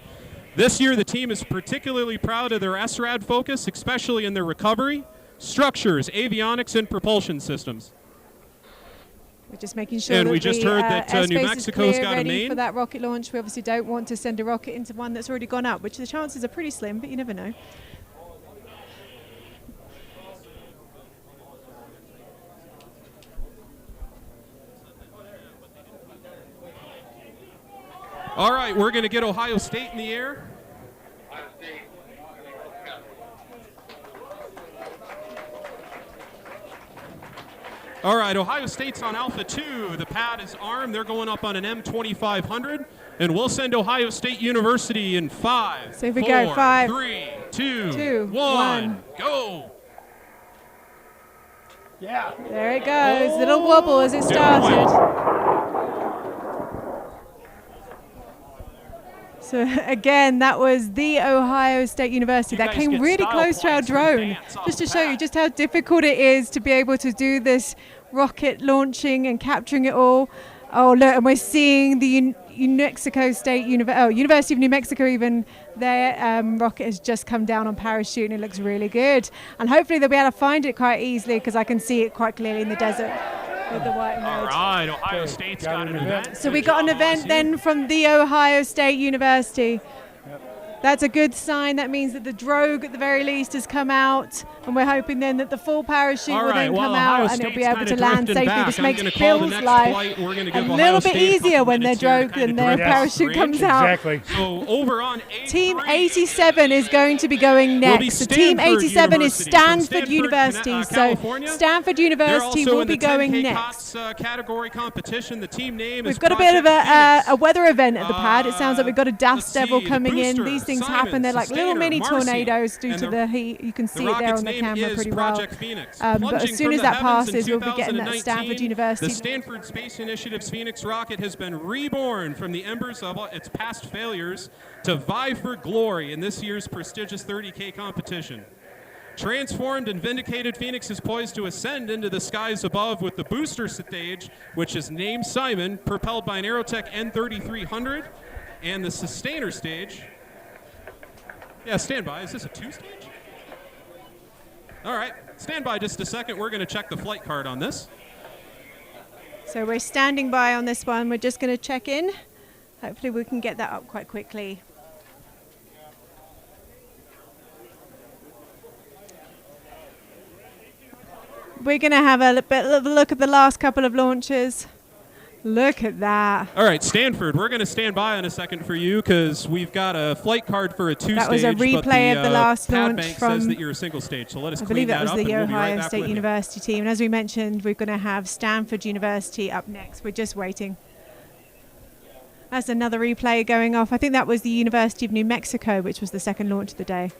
This year, the team is particularly proud of their SRAD focus, especially in their recovery, structures, avionics, and propulsion systems. We're just making sure And that we just the heard that airspace New is Mexico's clear, got a ready main. for that rocket launch. We obviously don't want to send a rocket into one that's already gone up, which the chances are pretty slim, but you never know. All right, we're going to get Ohio State in the air. All right, Ohio State's on Alpha 2. The pad is armed. They're going up on an M2500. And we'll send Ohio State University in 5, So if we 4, go 5, 3, 2, 2, 1, go. Yeah. There it goes. Little wobble as it started. So again, that was the Ohio State University. That came really close to our drone, just to show you just how difficult it is to be able to do this rocket launching and capturing it all. Oh, look, and we're seeing the University of New Mexico, even their rocket has just come down on parachute, and it looks really good. And hopefully they'll be able to find it quite easily, because I can see it quite clearly in the desert with the white and red. All right, Ohio State's got an event. So we got an event then from the Ohio State University. That's a good sign. That means that the drogue, at the very least, has come out, and we're hoping then that the full parachute will then come out and it'll be able to land safely. This makes Bill's life a little bit easier when their drogue and their parachute comes out. Exactly. So over on Team 87 is going to be going next. So Team 87 is Stanford University. So Stanford University will be going next. Category competition. The team name We've got a bit of a weather event at the pad. It sounds like we've got a dust devil coming in. These things happen. They're like little mini tornadoes due to the heat. You can see it there on the camera pretty well. But as soon as that passes, we'll be getting that Stanford University. The Stanford Space Initiative's Phoenix rocket has been reborn from the embers of its past failures to vie for glory in this year's prestigious 30K competition. Transformed and vindicated, Phoenix is poised to ascend into the skies above with the booster stage, which is named Simon, propelled by an Aerotech N3300, and the sustainer stage. Yeah, stand by. Is this a 2-stage? All right, stand by just a second. We're going to check the flight card on this. So we're standing by on this one. We're just going to check in. Hopefully we can get that up quite quickly. We're going to have a bit of a look at the last couple of launches. Look at that. All right, Stanford, we're going to stand by in a second for you because we've got a flight card for a 2-stage. That was a replay of the last launch bank from, says that you're a single stage, so let us I clean believe that was up, the and we'll be right Ohio back State with you. University team. And as we mentioned, we're going to have Stanford University up next. We're just waiting. That's another replay going off. I think that was the University of New Mexico, which was the second launch of the day.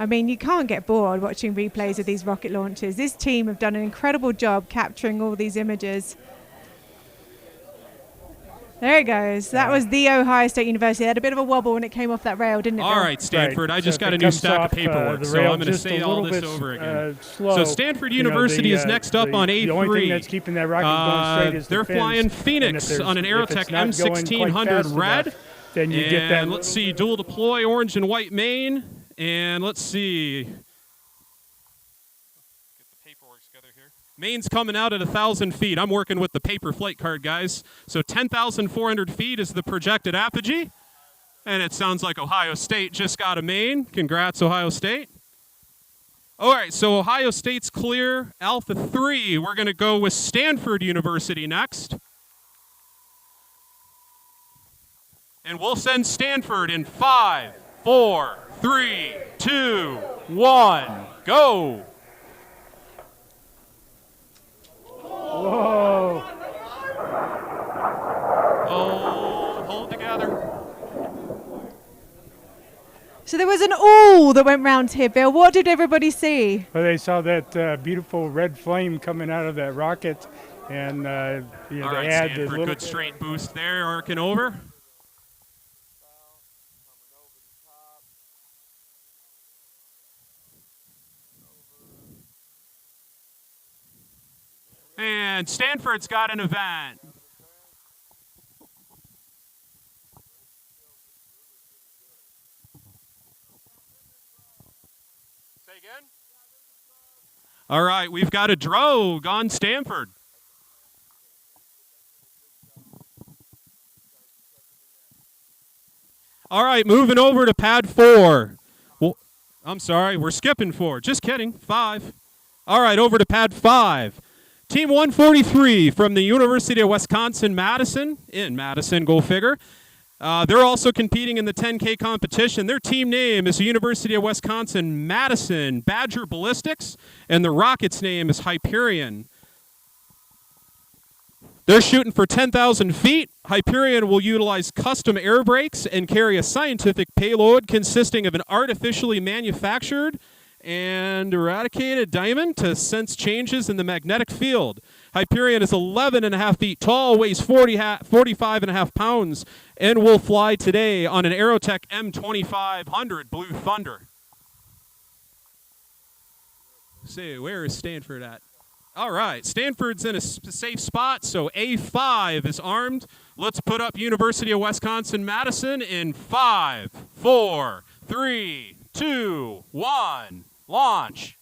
I mean, you can't get bored watching replays of these rocket launches. This team have done an incredible job capturing all these images. There it goes. That was the Ohio State University. They had a bit of a wobble when it came off that rail, didn't it, Bill? All right, Stanford, I just got a new stack of paperwork, so I'm going to say all this over again. So Stanford University is next up on A3. The only thing that's keeping that rocket going straight is they're the fins. flying Phoenix on an Aerotech M1600 red. Then you get that. Let's see, dual deploy, orange and white main. And let's see. Get the paperwork together here. Main's coming out at 1,000 feet. I'm working with the paper flight card, guys. So 10,400 feet is the projected apogee. And it sounds like Ohio State just got a main. Congrats, Ohio State. All right, so Ohio State's clear. Alpha 3, we're going to go with Stanford University next. And we'll send Stanford in 5, 4, 3, 2, 1, go. Whoa. Oh, hold together. So there was an all that went round here, Bill. What did everybody see? Well, they saw that beautiful red flame coming out of that rocket, and you know, All they right, had Stanford, good straight boost there, arcing over. And Stanford's got an event. Say again? All right, we've got a drogue on Stanford. All right, moving over to pad 4. Well, I'm sorry, we're skipping 4. Just kidding, 5. All right, over to pad 5. Team 143 from the University of Wisconsin-Madison, in Madison, go figure. They're also competing in the 10K competition. Their team name is the University of Wisconsin-Madison Badger Ballistics, and the rocket's name is Hyperion. They're shooting for 10,000 feet. Hyperion will utilize custom air brakes and carry a scientific payload consisting of an artificially manufactured And Eradicate a diamond to sense changes in the magnetic field. Hyperion is 11.5 feet tall, weighs 45.5 pounds, and will fly today on an Aerotech M2500 Blue Thunder. See, where is Stanford at? All right, Stanford's in a safe spot, so A5 is armed. Let's put up University of Wisconsin-Madison in 5, 4, 3, 2, 1, launch.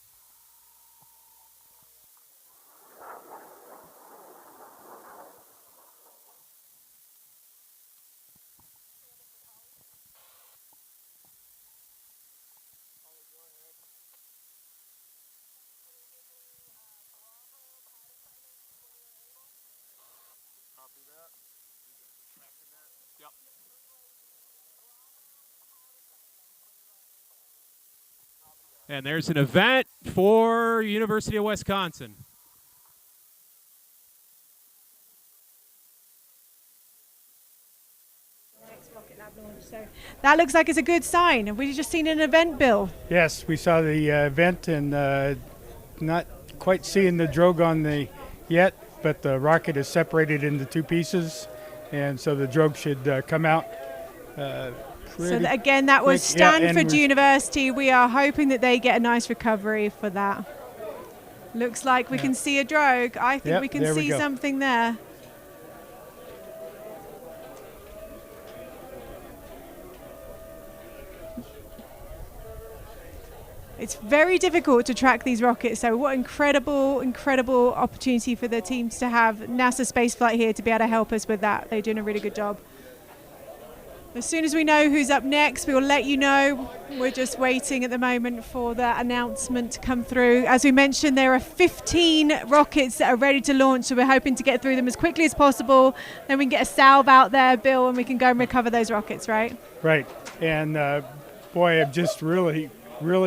And there's an event for University of Wisconsin. So that looks like it's a good sign. Have we just seen an event, Bill? Yes, we saw the event and not quite seeing the drogue on the yet, but the rocket is separated into two pieces, and so the drogue should come out. So again, that was Stanford University. We are hoping that they get a nice recovery for that. Looks like we can see a drogue. I think we can see something there. It's very difficult to track these rockets, so what incredible, incredible opportunity for the teams to have NASA Spaceflight here to be able to help us with that. They're doing a really good job. As soon as we know who's up next, we will let you know. We're just waiting at the moment for that announcement to come through. As we mentioned, there are 15 rockets that are ready to launch, so we're hoping to get through them as quickly as possible. Then we can get a salve out there, Bill, and we can go and recover those rockets, right? Right. And boy, I'm just really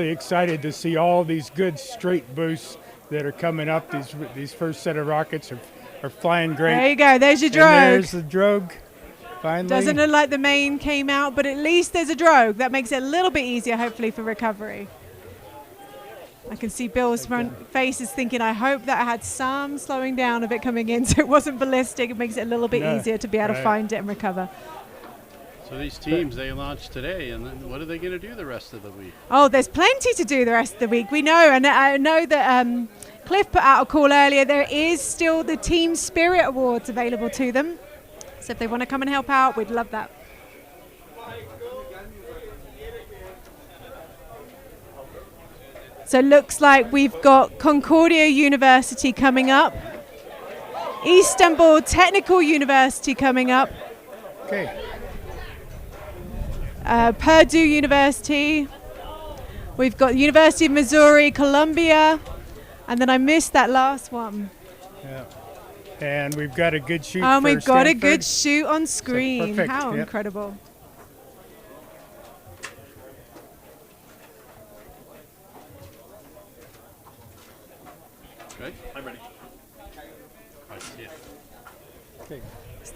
excited to see all these good straight boosts that are coming up. These first set of rockets are flying great. There you go. There's your drogue. And there's the drogue. Finally. Doesn't look like the main came out, but at least there's a drogue. That makes it a little bit easier, hopefully, for recovery. I can see Bill's front face is thinking, I hope that had some slowing down of it coming in, so it wasn't ballistic. It makes it a little bit easier to be able to find it and recover. So these teams, they launched today, and then what are they going to do the rest of the week? Oh, there's plenty to do the rest of the week. We know, and I know that Cliff put out a call earlier. There is still the Team Spirit Awards available to them. So if they want to come and help out, we'd love that. So it looks like we've got Concordia University coming up. Istanbul Technical University coming up. Okay. Purdue University. We've got University of Missouri, Columbia. And then I missed that last one. Yeah. And we've got a good shoot for we've got Stanford. a good shoot on screen. So How incredible. Good? I'm ready. I see it. Okay. See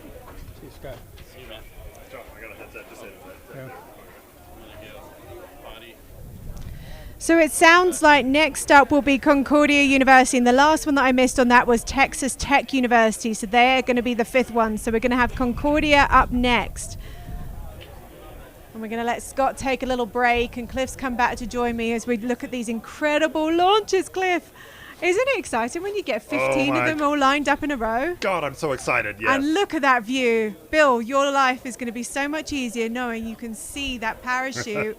Scott. See you, man. I got a headset just in. Yeah. So it sounds like next up will be Concordia University, and the last one that I missed on that was Texas Tech University, so they're going to be the fifth one. So we're going to have Concordia up next. And we're going to let Scott take a little break, and Cliff's come back to join me as we look at these incredible launches, Cliff. Isn't it exciting when you get 15 of them all lined up in a row? God, I'm so excited, yes. And look at that view. Bill, your life is going to be so much easier knowing you can see that parachute.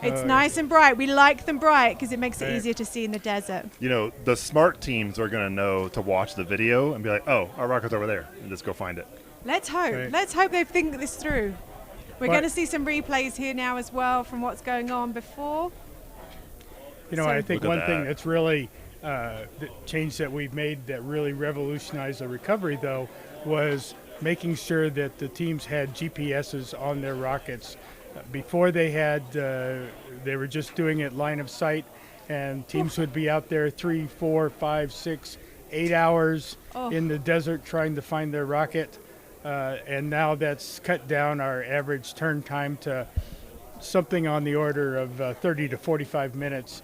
It's nice and bright. We like them bright because it makes it easier to see in the desert. You know, the smart teams are going to know to watch the video and be like, oh, our rocket's over there, and just go find it. Let's hope. Right. Let's hope they think this through. We're going to see some replays here now as well from what's going on before. You know, I think one thing that's really the change that we've made that really revolutionized the recovery, though, was making sure that the teams had GPSs on their rockets. Before they were just doing it line of sight, and teams would be out there 3, 4, 5, 6, 8 hours in the desert trying to find their rocket. And now that's cut down our average turn time to something on the order of 30 to 45 minutes.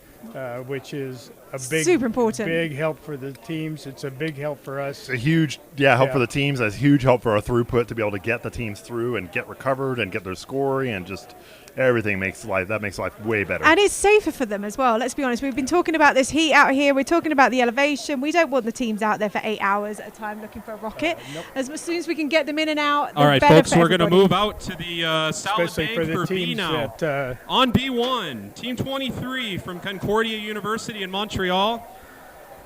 which is a Super important. big help for the teams. It's a big help for us. It's a huge help for the teams. It's a huge help for our throughput to be able to get the teams through and get recovered and get their scoring, and just everything makes life way better. And it's safer for them as well. Let's be honest. We've been talking about this heat out here. We're talking about the elevation. We don't want the teams out there for 8 hours at a time looking for a rocket. Nope. As soon as we can get them in and out. All right, better folks, for we're going to everybody. move out to the salad Especially bank for the B teams now. that, On B1, Team 23 from Concordia University in Montreal.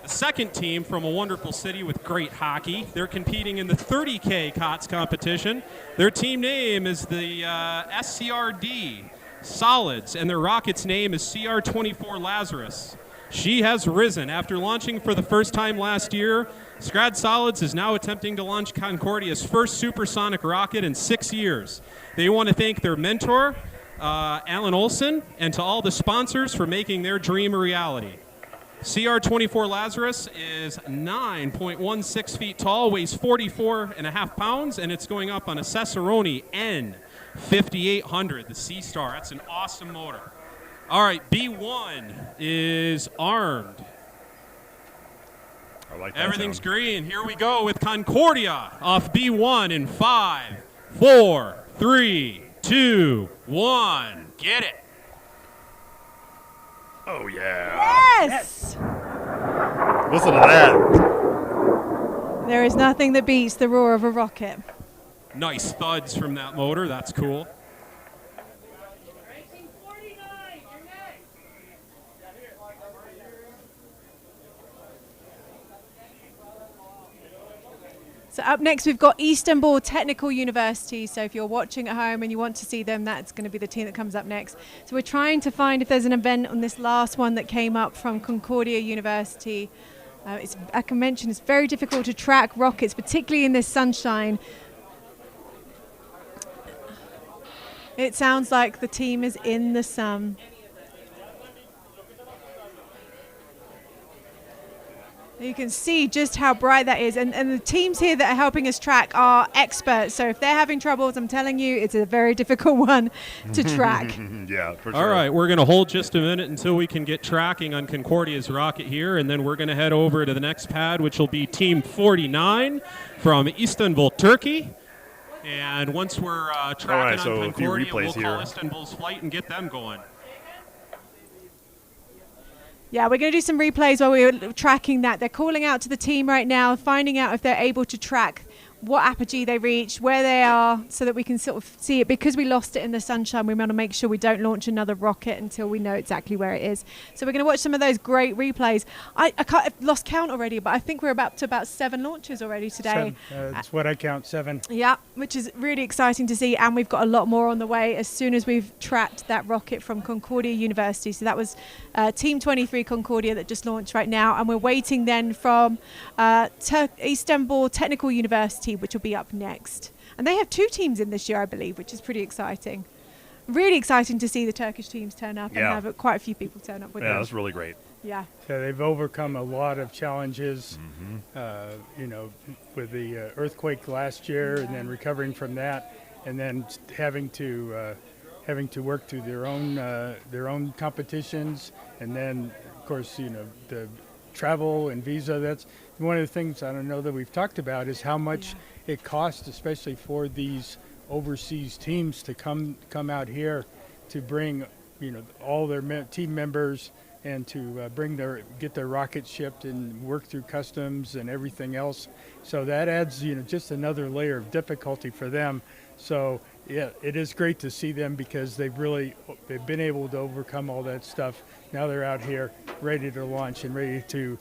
The second team from a wonderful city with great hockey. They're competing in the 30K COTS competition. Their team name is the SCRD Solids, and their rocket's name is CR24 Lazarus. She has risen. After launching for the first time last year, Scrad Solids is now attempting to launch Concordia's first supersonic rocket in 6 years. They want to thank their mentor, Alan Olson, and to all the sponsors for making their dream a reality. CR24 Lazarus is 9.16 feet tall, weighs 44.5 pounds, and it's going up on a Cicerone N5800, the Sea Star. That's an awesome motor. All right, B1 is armed. I like that. Everything's green. Here we go with Concordia off B1 in 5, 4, 3, 2, 1. Get it. Oh, yeah. Yes! Listen to that. There is nothing that beats the roar of a rocket. Nice thuds from that motor. That's cool. So up next, we've got Istanbul Technical University. So if you're watching at home and you want to see them, that's going to be the team that comes up next. So we're trying to find if there's an event on this last one that came up from Concordia University. I can mention it's very difficult to track rockets, particularly in this sunshine. It sounds like the team is in the sun. You can see just how bright that is. And the teams here that are helping us track are experts. So if they're having troubles, I'm telling you, it's a very difficult one to track. Yeah, for sure. All right, we're going to hold just a minute until we can get tracking on Concordia's rocket here, and then we're going to head over to the next pad, which will be Team 49 from Istanbul, Turkey. And once we're tracking so on a few Concordia, we'll replays call here. Istanbul's flight and get them going. Yeah, we're going to do some replays while we're tracking that. They're calling out to the team right now, finding out if they're able to track what apogee they reach, where they are, so that we can sort of see it. Because we lost it in the sunshine, we want to make sure we don't launch another rocket until we know exactly where it is. So we're going to watch some of those great replays. I've lost count already, but I think we're about 7 launches already today. That's what I count, 7. Yeah, which is really exciting to see, and we've got a lot more on the way as soon as we've tracked that rocket from Concordia University. So that was Team 23 Concordia that just launched right now, and we're waiting then from Istanbul Technical University, which will be up next. And they have 2 teams in this year, I believe, which is pretty exciting. Really exciting to see the Turkish teams turn up and have quite a few people turn up with them. Yeah, that's really great. Yeah. So they've overcome a lot of challenges, with the earthquake last year, and then recovering from that, and then having to work through their own competitions, and then of course the travel and visa. That's one of the things I don't know that we've talked about is how much it costs, especially for these overseas teams to come out here to bring all their team members and to get their rockets shipped and work through customs and everything else. So that adds just another layer of difficulty for them. So yeah, it is great to see them because they've been able to overcome all that stuff. Now they're out here ready to launch and ready to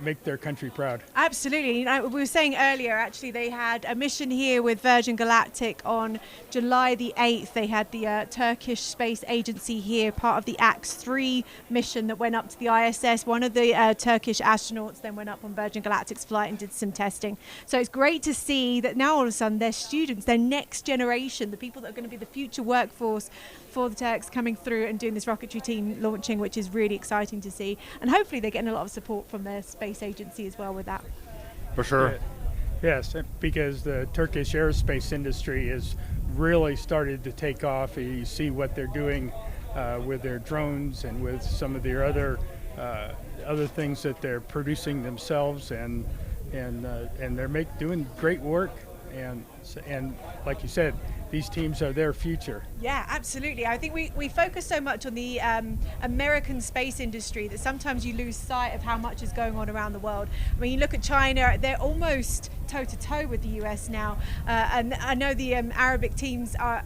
make their country proud. Absolutely. We were saying earlier, actually, they had a mission here with Virgin Galactic on July the 8th. They had the Turkish Space Agency here, part of the AX-3 mission that went up to the ISS. One of the Turkish astronauts then went up on Virgin Galactic's flight and did some testing. So it's great to see that now all of a sudden their students, their next generation, the people that are going to be the future workforce for the Turks coming through and doing this rocketry team launching, which is really exciting to see. And hopefully they're getting a lot of support from their space agency as well with that. For sure. Yes, because the Turkish aerospace industry has really started to take off. You see what they're doing with their drones and with some of their other things that they're producing themselves, and they're doing great work, and like you said, these teams are their future. Yeah, absolutely. I think we focus so much on the American space industry that sometimes you lose sight of how much is going on around the world. I mean, you look at China, they're almost toe-to-toe with the US now. And I know the Arabic teams are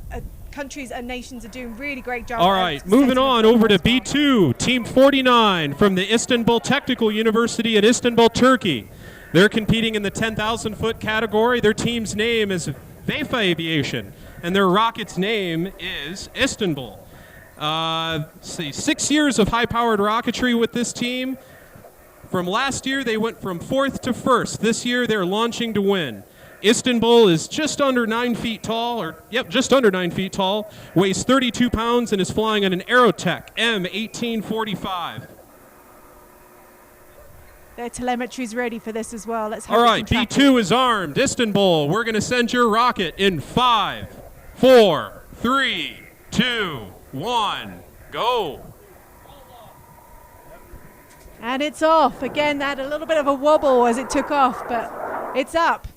countries and nations are doing really great job. All right, moving on over to B2, Team 49 from the Istanbul Technical University in Istanbul, Turkey. They're competing in the 10,000-foot category. Their team's name is Vefa Aviation, and their rocket's name is Istanbul. 6 years of high-powered rocketry with this team. From last year, they went from 4th to 1st. This year, they're launching to win. Istanbul is just under 9 feet tall, just under 9 feet tall, weighs 32 pounds, and is flying on an Aerotech M1845. Their telemetry's ready for this as well. Let's hope All right, B2 is armed. Istanbul, we're going to send your rocket in 5, 4, 3, 2, 1, go. And it's off. Again, that had a little bit of a wobble as it took off, but it's up.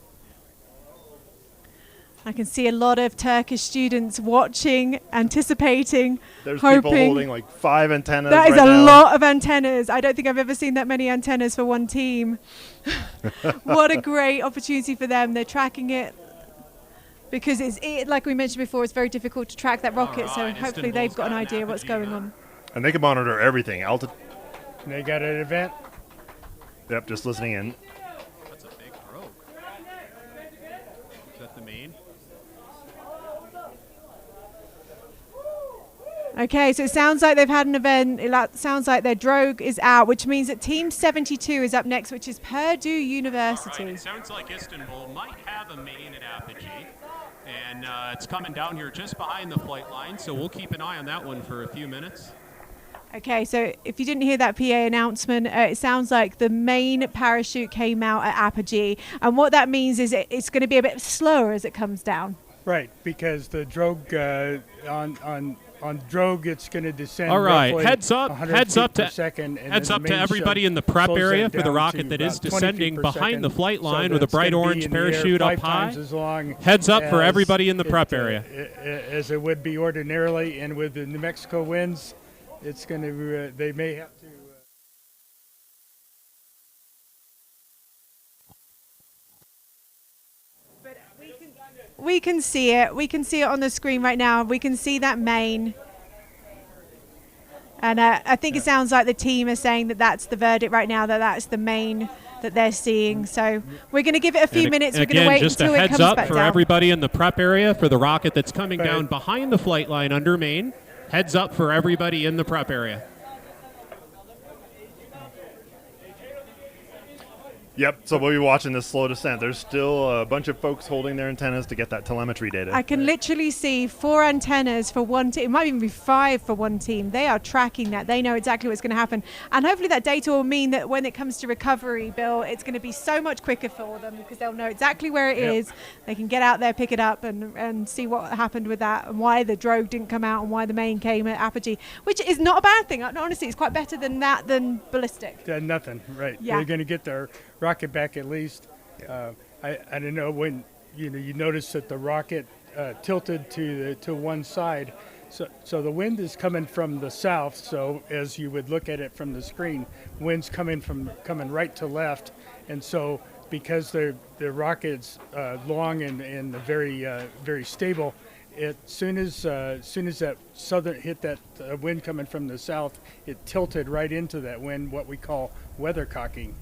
I can see a lot of Turkish students watching, anticipating, There's hoping. people holding like 5 antennas. That is right a now. lot of antennas. I don't think I've ever seen that many antennas for one team. What a great opportunity for them. They're tracking it because like we mentioned before, it's very difficult to track that rocket. So hopefully they've got an idea of what's going on. And they can monitor everything. They got an event. Yep, just listening in. That's a big probe. Is that the main? Okay, so it sounds like they've had an event. It sounds like their drogue is out, which means that Team 72 is up next, which is Purdue University. All right, it sounds like Istanbul might have a main at Apogee, and it's coming down here just behind the flight line, so we'll keep an eye on that one for a few minutes. Okay, so if you didn't hear that PA announcement, it sounds like the main parachute came out at Apogee, and what that means is it's going to be a bit slower as it comes down. Right, because the drogue on drogue, it's going to descend. All right, roughly heads up 100 feet per to second, and heads then up the to main everybody in the prep slows area that for the down rocket to that is about 20 feet descending per behind second, the flight so line that with a it's gonna bright be orange in the air parachute up 5 high. times as long Heads up for as everybody in the prep it, area. As it would be ordinarily, and with the New Mexico winds, it's going to. They may have to. We can see it. We can see it on the screen right now. We can see that main. And I think it sounds like the team is saying that that's the verdict right now, that that's the main that they're seeing. So we're going to give it a few minutes. We're going to wait until it comes back down. Just a heads up for everybody in the prep area for the rocket that's coming down behind the flight line under main. Heads up for everybody in the prep area. Yep, so we'll be watching this slow descent. There's still a bunch of folks holding their antennas to get that telemetry data. I can literally see 4 antennas for one team. It might even be 5 for one team. They are tracking that. They know exactly what's going to happen. And hopefully that data will mean that when it comes to recovery, Bill, it's going to be so much quicker for them because they'll know exactly where it is. They can get out there, pick it up, and see what happened with that and why the drogue didn't come out and why the main came at Apogee, which is not a bad thing. Honestly, it's quite better than that than ballistic. Nothing, right. Yeah. They're going to get their rocket back at least. I don't know when you notice that the rocket tilted to one side, so the wind is coming from the south. So as you would look at it from the screen, wind's coming right to left, and so because the rocket's long and very stable, as soon as that southern hit that wind coming from the south, it tilted right into that wind, what we call weathercocking.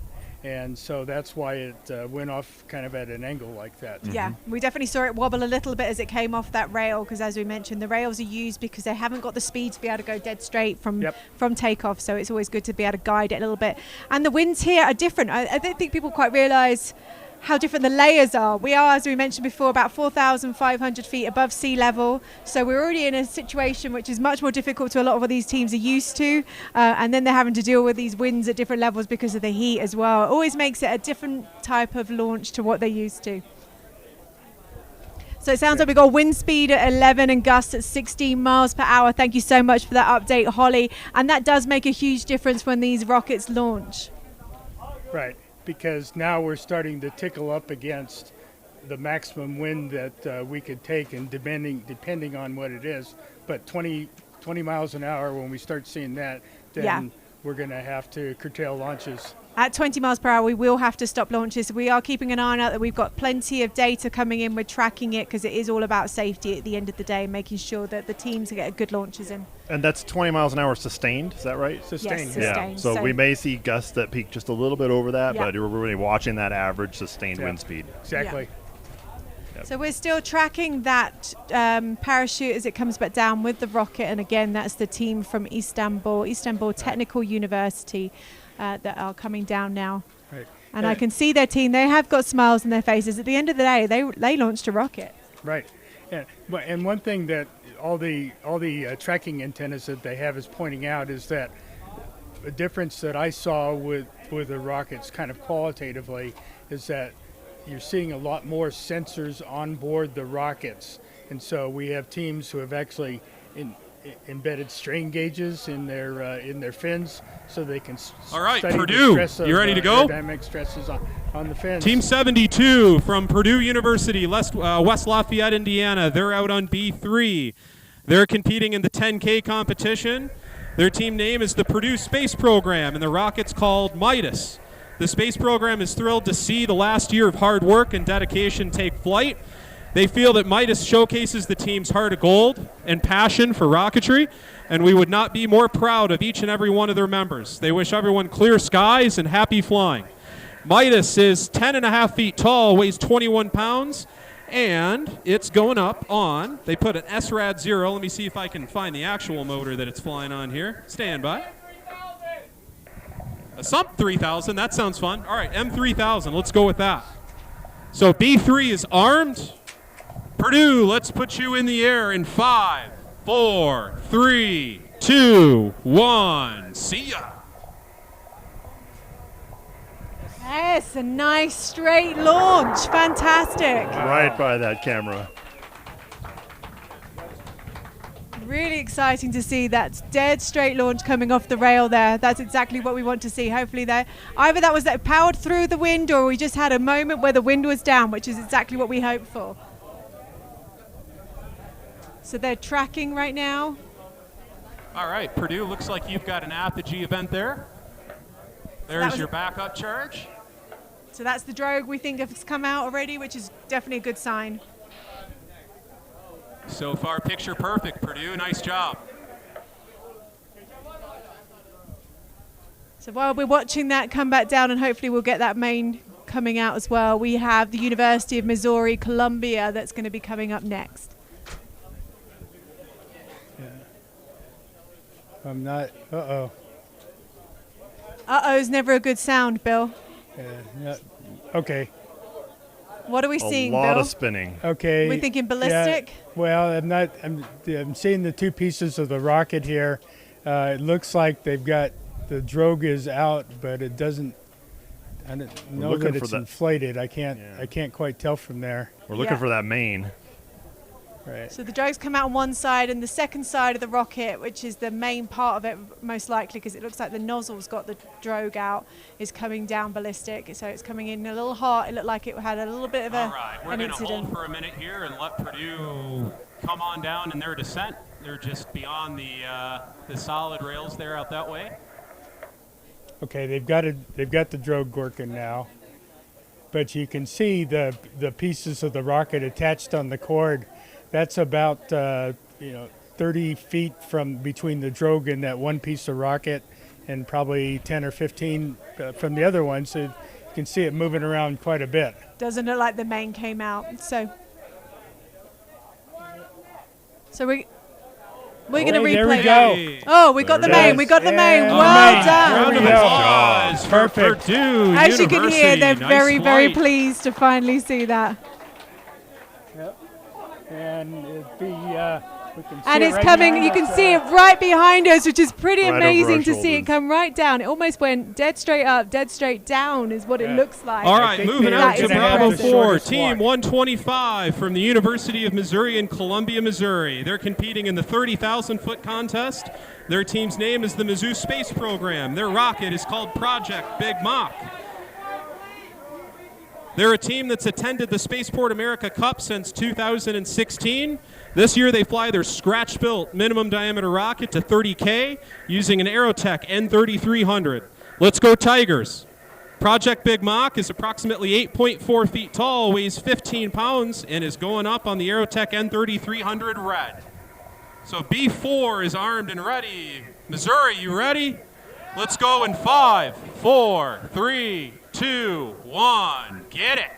And so that's why it went off kind of at an angle like that. Yeah, we definitely saw it wobble a little bit as it came off that rail because, as we mentioned, the rails are used because they haven't got the speed to be able to go dead straight from takeoff. So it's always good to be able to guide it a little bit. And the winds here are different. I don't think people quite realise how different the layers are. We are, as we mentioned before, about 4,500 feet above sea level. So we're already in a situation which is much more difficult to a lot of what these teams are used to. And then they're having to deal with these winds at different levels because of the heat as well. It always makes it a different type of launch to what they're used to. So it sounds like we've got wind speed at 11 and gusts at 16 miles per hour. Thank you so much for that update, Holly. And that does make a huge difference when these rockets launch. Right, because now we're starting to tickle up against the maximum wind that we could take, and depending on what it is. But 20 miles an hour, when we start seeing that, then we're going to have to curtail launches. At 20 miles per hour, we will have to stop launches. We are keeping an eye on that. We've got plenty of data coming in. We're tracking it because it is all about safety at the end of the day, making sure that the teams get good launches in. And that's 20 miles an hour sustained, is that right? Sustained. Yes, Yeah. sustained. So we may see gusts that peak just a little bit over that, Yeah. but we're really watching that average sustained wind speed. Exactly. Yep. So we're still tracking that parachute as it comes back down with the rocket. And again, that's the team from Istanbul Technical University that are coming down now. Right. And I can see their team. They have got smiles on their faces. At the end of the day, they launched a rocket. Right. Yeah. And one thing that all the tracking antennas that they have is pointing out is that the difference that I saw with the rockets kind of qualitatively is that you're seeing a lot more sensors on board the rockets. And so we have teams who have actually embedded strain gauges in their fins, so they can All right, study Purdue, the stress of, you ready to go? Aerodynamic stresses on the fins. Team 72 from Purdue University, West Lafayette, Indiana. They're out on B3. They're competing in the 10K competition. Their team name is the Purdue Space Program, and the rocket's called Midas. The space program is thrilled to see the last year of hard work and dedication take flight. They feel that Midas showcases the team's heart of gold and passion for rocketry, and we would not be more proud of each and every one of their members. They wish everyone clear skies and happy flying. Midas is 10.5 feet tall, weighs 21 pounds, and it's going up on, they put an SRAD 0. Let me see if I can find the actual motor that it's flying on here. Stand by. A Sump 3000, that sounds fun. All right, M3000, let's go with that. So B3 is armed. Purdue, let's put you in the air in 5, 4, 3, 2, 1. See ya. Yes, a nice straight launch. Fantastic. Right by that camera. Really exciting to see that dead straight launch coming off the rail there. That's exactly what we want to see. Hopefully either that was powered through the wind, or we just had a moment where the wind was down, which is exactly what we hoped for. So they're tracking right now. All right, Purdue, looks like you've got an apogee event there. There's your backup charge. So that's the drogue we think has come out already, which is definitely a good sign. So far, picture perfect, Purdue. Nice job. So while we're watching that come back down, and hopefully we'll get that main coming out as well, we have the University of Missouri, Columbia, that's going to be coming up next. Yeah. I'm not. Uh-oh. Uh-oh's never a good sound, Bill. Yeah. Okay. What are we seeing, A lot Bill? of spinning. Okay. We're thinking ballistic? Yeah, well, I'm seeing the two pieces of the rocket here. It looks like they've got the drogue is out, but it doesn't. I don't know that it's inflated. I can't quite tell from there. We're looking for that main. Right. So the drogue's come out on one side, and the second side of the rocket, which is the main part of it most likely, because it looks like the nozzle's got the drogue out, is coming down ballistic. So it's coming in a little hot. It looked like it had a little bit of All right, we're an going to incident. hold for a minute here and let Purdue come on down in their descent. They're just beyond the solid rails there out that way. Okay, they've got the drogue working now, but you can see the pieces of the rocket attached on the cord. That's about 30 feet from between the drogue and that one piece of rocket, and probably 10 or 15 from the other one. So you can see it moving around quite a bit. Doesn't look like the main came out. So we're going to replay. There we that. go. Oh, we got the main. We got the main. Well done. Round of applause for Perfect. Purdue As you can hear, University. they're Nice very, very flight. pleased to finally see that. Yep. And And it's coming, you can see it right behind us, which is pretty amazing to see it come right down. It almost went dead straight up, dead straight down is what it looks like. All right, moving out to Bravo 4, Team one. 125 from the University of Missouri in Columbia, Missouri. They're competing in the 30,000-foot contest. Their team's name is the Mizzou Space Program. Their rocket is called Project Big Mach. They're a team that's attended the Spaceport America Cup since 2016. This year they fly their scratch-built minimum diameter rocket to 30K using an Aerotech N3300. Let's go Tigers. Project Big Mach is approximately 8.4 feet tall, weighs 15 pounds, and is going up on the Aerotech N3300 red. So B4 is armed and ready. Missouri, you ready? Let's go in 5, 4, 3, 2, 1. Get it.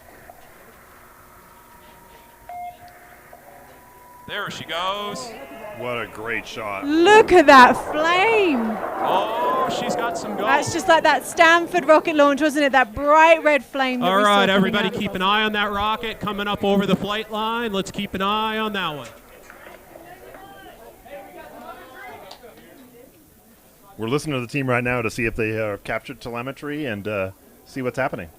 There she goes. What a great shot. Look at that flame. Oh, she's got some go. That's just like that Stanford rocket launch, wasn't it? That bright red flame. All right, everybody keep an eye on that rocket coming up over the flight line. Let's keep an eye on that one. We're listening to the team right now to see if they captured telemetry and see what's happening.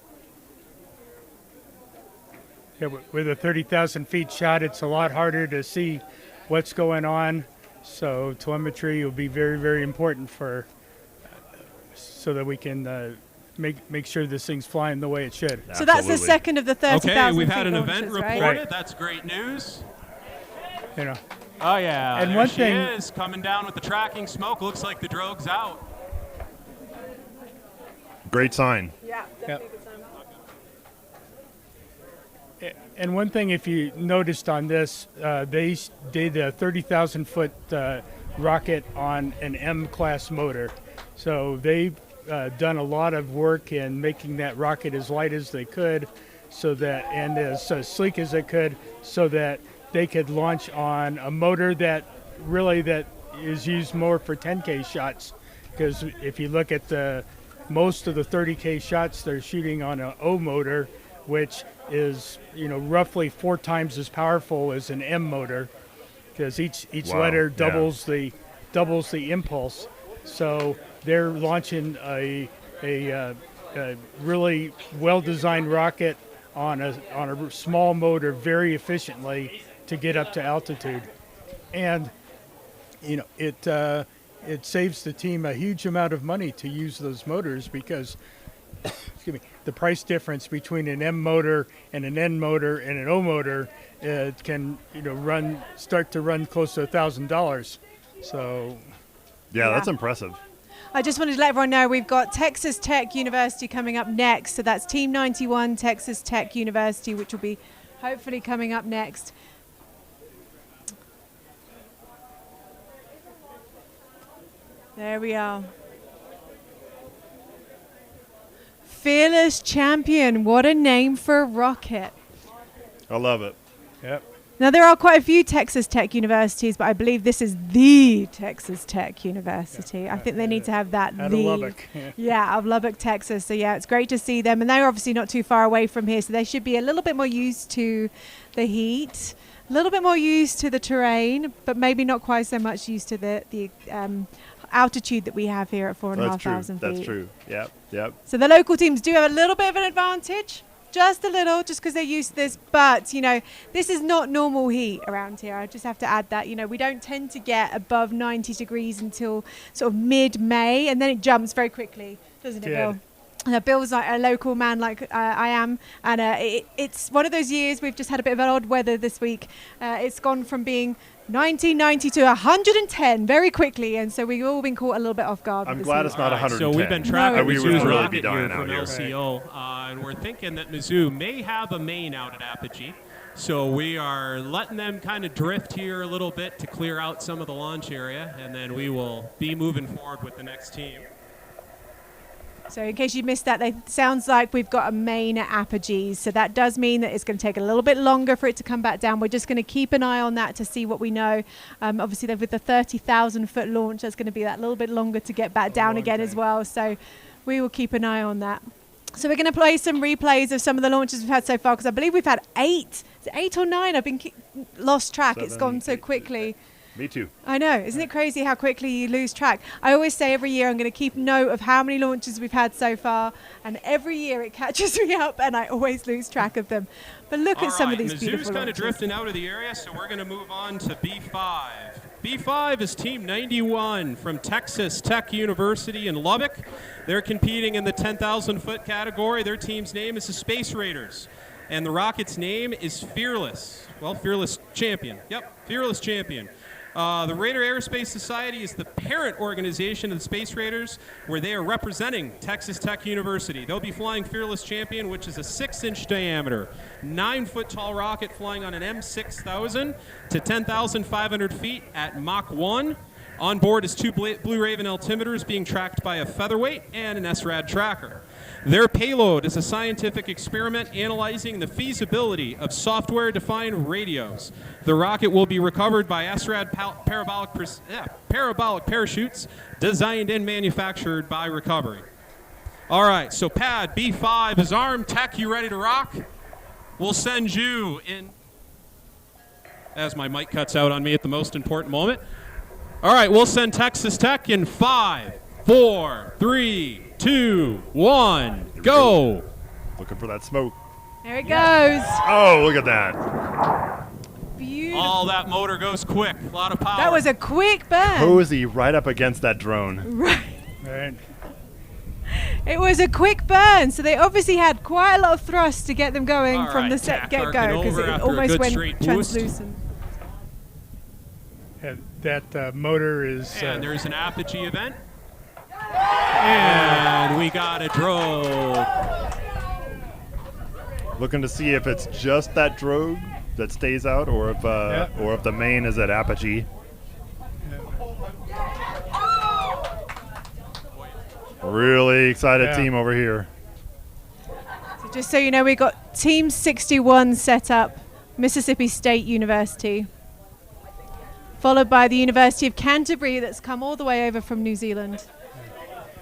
Yeah, with a 30,000 feet shot, it's a lot harder to see what's going on. So telemetry will be very, very important for so that we can make sure this thing's flying the way it should. So that's the second of the 30,000 Okay, we've feet had an launches, event right? reported. That's great news. You know. Oh yeah, And there one she thing- is coming down with the tracking smoke. Looks like the drogue's out. Great sign. Yeah, definitely good sign. And one thing, if you noticed on this, they did a 30,000 foot rocket on an M-class motor. So they've done a lot of work in making that rocket as light as they could, so that and as sleek as they could, so that they could launch on a motor that is used more for 10K shots. Because if you look at most of the 30K shots, they're shooting on an O motor, which is roughly 4 times as powerful as an M motor, because each Wow, letter yeah. doubles the impulse. So they're launching a really well-designed rocket on a small motor very efficiently to get up to altitude, and it saves the team a huge amount of money to use those motors, because excuse me, the price difference between an M motor and an N motor and an O motor can start to run close to $1,000. So Yeah, that's impressive. I just wanted to let everyone know we've got Texas Tech University coming up next. So that's Team 91, Texas Tech University, which will be hopefully coming up next. There we are. Fearless Champion. What a name for a rocket. I love it. Yep. Now, there are quite a few Texas Tech universities, but I believe this is the Texas Tech University. Yeah, I think they need to have that. Out of Lubbock. Yeah, of Lubbock, Texas. So, yeah, it's great to see them. And they're obviously not too far away from here, so they should be a little bit more used to the heat, a little bit more used to the terrain, but maybe not quite so much used to the altitude that we have here at 4,500 feet. That's true. Yep, yep. So the local teams do have a little bit of an advantage. Just a little, just because they're used to this. But, this is not normal heat around here. I just have to add that. We don't tend to get above 90 degrees until sort of mid-May, and then it jumps very quickly, doesn't it, Bill? Bill's like a local man like I am, and it's one of those years we've just had a bit of an odd weather this week. It's gone from being 90, 90 to 110 very quickly, and so we've all been caught a little bit off guard. I'm glad it's not 110. So we've been tracking we Mizzou's would really rocket be dying here out from here. LCO, and we're thinking that Mizzou may have a main out at Apogee. So we are letting them kind of drift here a little bit to clear out some of the launch area, and then we will be moving forward with the next team. So in case you missed that, it sounds like we've got a main at Apogee. So that does mean that it's going to take a little bit longer for it to come back down. We're just going to keep an eye on that to see what we know. Obviously, with the 30,000 foot launch, that's going to be that little bit longer to get back down again as well. So we will keep an eye on that. So we're going to play some replays of some of the launches we've had so far, because I believe we've had 8. Is it 8 or 9? I've been lost track. 7, it's gone so 8, quickly. Me too. I know. Isn't it crazy how quickly you lose track? I always say every year I'm going to keep note of how many launches we've had so far, and every year it catches me up, and I always lose track of them. But look at some of these beautiful Mizzou's kind of launches. drifting out of the area, so we're going to move on to B5. B5 is Team 91 from Texas Tech University in Lubbock. They're competing in the 10,000-foot category. Their team's name is the Space Raiders, and the rocket's name is Fearless. Well, Fearless Champion. Yep, Fearless Champion. The Raider Aerospace Society is the parent organization of the Space Raiders, where they are representing Texas Tech University. They'll be flying Fearless Champion, which is a 6-inch diameter, 9-foot-tall rocket flying on an M6000 to 10,500 feet at Mach 1. On board is 2 Blue Raven altimeters being tracked by a featherweight and an SRAD tracker. Their payload is a scientific experiment analyzing the feasibility of software-defined radios. The rocket will be recovered by SRAD parabolic parachutes designed and manufactured by Recovery. All right, so Pad B5 is armed. Tech, you ready to rock? We'll send you in, as my mic cuts out on me at the most important moment. All right, we'll send Texas Tech in 5, 4, 3, 2, 1, go. Looking for that smoke. There it goes. Oh, look at that. Beautiful. All that motor goes quick. A lot of power. That was a quick burn. Cozy right up against that drone. Right. It was a quick burn, so they obviously had quite a lot of thrust to get them going from the get-go, because it almost went translucent. And that motor is... And there's an apogee event. And we got a drogue. Looking to see if it's just that drogue that stays out, or if the main is at apogee. Really excited team over here. So just so you know, we got Team 61 set up, Mississippi State University, followed by the University of Canterbury that's come all the way over from New Zealand.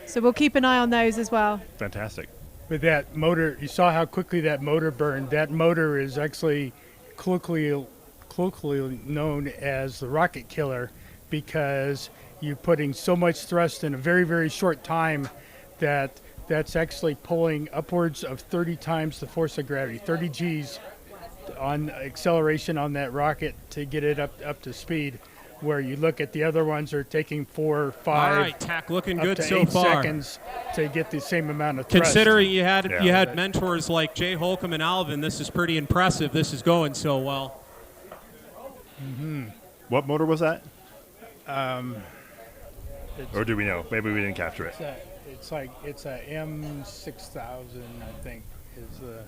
So we'll keep an eye on those as well. Fantastic. With that motor, you saw how quickly that motor burned. That motor is actually colloquially known as the rocket killer, because you're putting so much thrust in a very, very short time that's actually pulling upwards of 30 times the force of gravity, 30 G's on acceleration on that rocket to get it up to speed, where you look at the other ones are taking 4, 5, all right, Tack, looking up good to so 8 far. seconds to get the same amount of thrust. Considering you had mentors like Jay Holcomb and Alvin, this is pretty impressive. This is going so well. Mm-hmm. What motor was that? It's, or do we know? Maybe we didn't capture it. It's a M6000, I think, is the.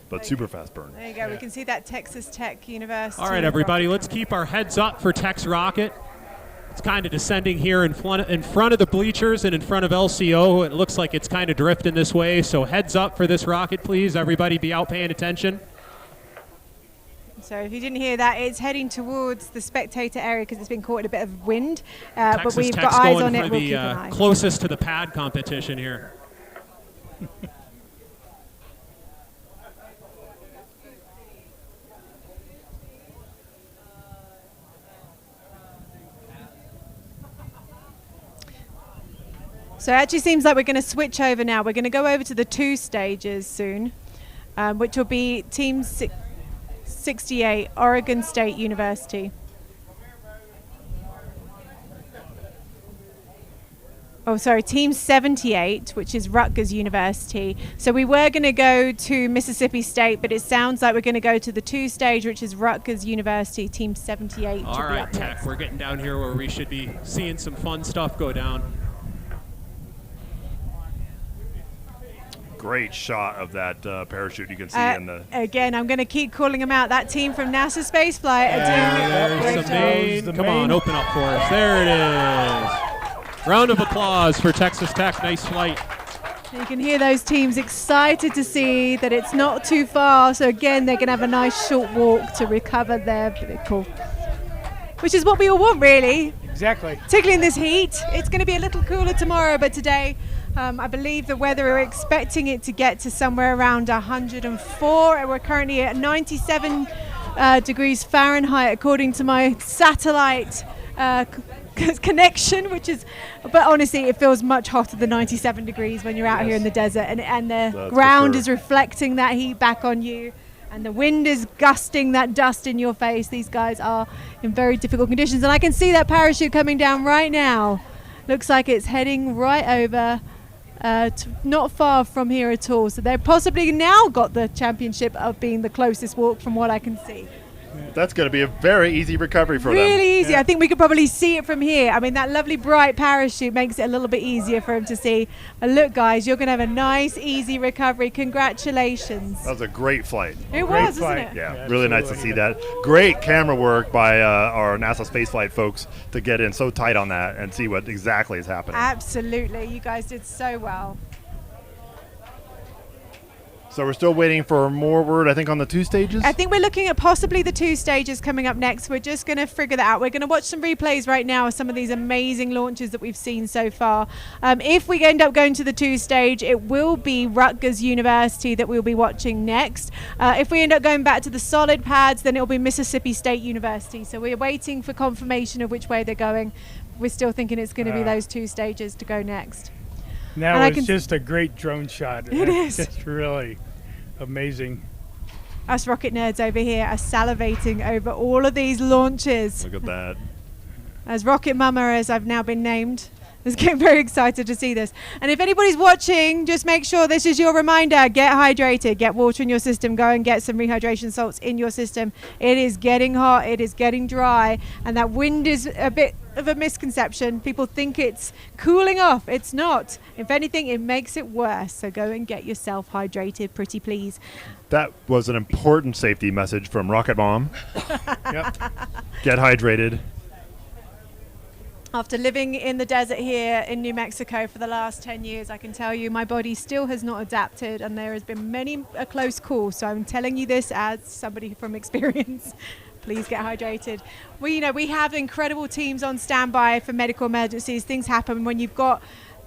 But super fast burn. There you go. We can see that Texas Tech University. All right, everybody, let's keep our heads up for Tech's rocket. It's kind of descending here in front of the bleachers and in front of LCO. It looks like it's kind of drifting this way, so heads up for this rocket, please. Everybody be out paying attention. So if you didn't hear that, it's heading towards the spectator area because it's been caught in a bit of wind. But we've got eyes on it. We'll keep an eye. Closest to the pad competition here. So it actually seems like we're going to switch over now. We're going to go over to the 2 stages soon, which will be Team 68, Oregon State University. Oh, sorry, Team 78, which is Rutgers University. So we were going to go to Mississippi State, but it sounds like we're going to go to the 2 stage, which is Rutgers University, Team 78. All right, Tech, we're getting down here where we should be seeing some fun stuff go down. Great shot of that parachute you can see in the... Again, I'm going to keep calling them out. That team from NASA Spaceflight are doing a great job. Come on, open up for us. There it is. Round of applause for Texas Tech. Nice flight. You can hear those teams excited to see that it's not too far. So again, they're going to have a nice short walk to recover their vehicle, which is what we all want, really. Exactly. Particularly in this heat. It's going to be a little cooler tomorrow, but today... I believe the weather, we're expecting it to get to somewhere around 104. We're currently at 97 degrees Fahrenheit, according to my satellite connection, which is, but honestly, it feels much hotter than 97 degrees when you're out here in the desert, and the ground is reflecting that heat back on you, and the wind is gusting that dust in your face. These guys are in very difficult conditions, and I can see that parachute coming down right now. Looks like it's heading right over, not far from here at all. So they've possibly now got the championship of being the closest walk from what I can see. That's going to be a very easy recovery for them. Really easy. I think we could probably see it from here. I mean, that lovely bright parachute makes it a little bit easier for him to see. But look, guys, you're going to have a nice, easy recovery. Congratulations. That was a great flight. It was, wasn't it? Yeah, really nice to see that. Great camera work by our NASA spaceflight folks to get in so tight on that and see what exactly is happening. Absolutely. You guys did so well. So we're still waiting for more word, I think, on the 2 stages? I think we're looking at possibly the 2 stages coming up next. We're just going to figure that out. We're going to watch some replays right now of some of these amazing launches that we've seen so far. If we end up going to the 2 stage, it will be Rutgers University that we'll be watching next. If we end up going back to the solid pads, then it'll be Mississippi State University. So we're waiting for confirmation of which way they're going. We're still thinking it's going to be those 2 stages to go next. Now it's just a great drone shot. It is. It's really amazing. Us rocket nerds over here are salivating over all of these launches. Look at that. As Rocket Mama, as I've now been named, is getting very excited to see this. And if anybody's watching, just make sure this is your reminder. Get hydrated. Get water in your system. Go and get some rehydration salts in your system. It is getting hot. It is getting dry. And that wind is a bit of a misconception. People think it's cooling off. It's not. If anything, it makes it worse. So go and get yourself hydrated, pretty please. That was an important safety message from Rocket Mom. Yep. Get hydrated. After living in the desert here in New Mexico for the last 10 years, I can tell you my body still has not adapted, and there has been many a close call. So I'm telling you this as somebody from experience. Please get hydrated. We have incredible teams on standby for medical emergencies. Things happen when you've got,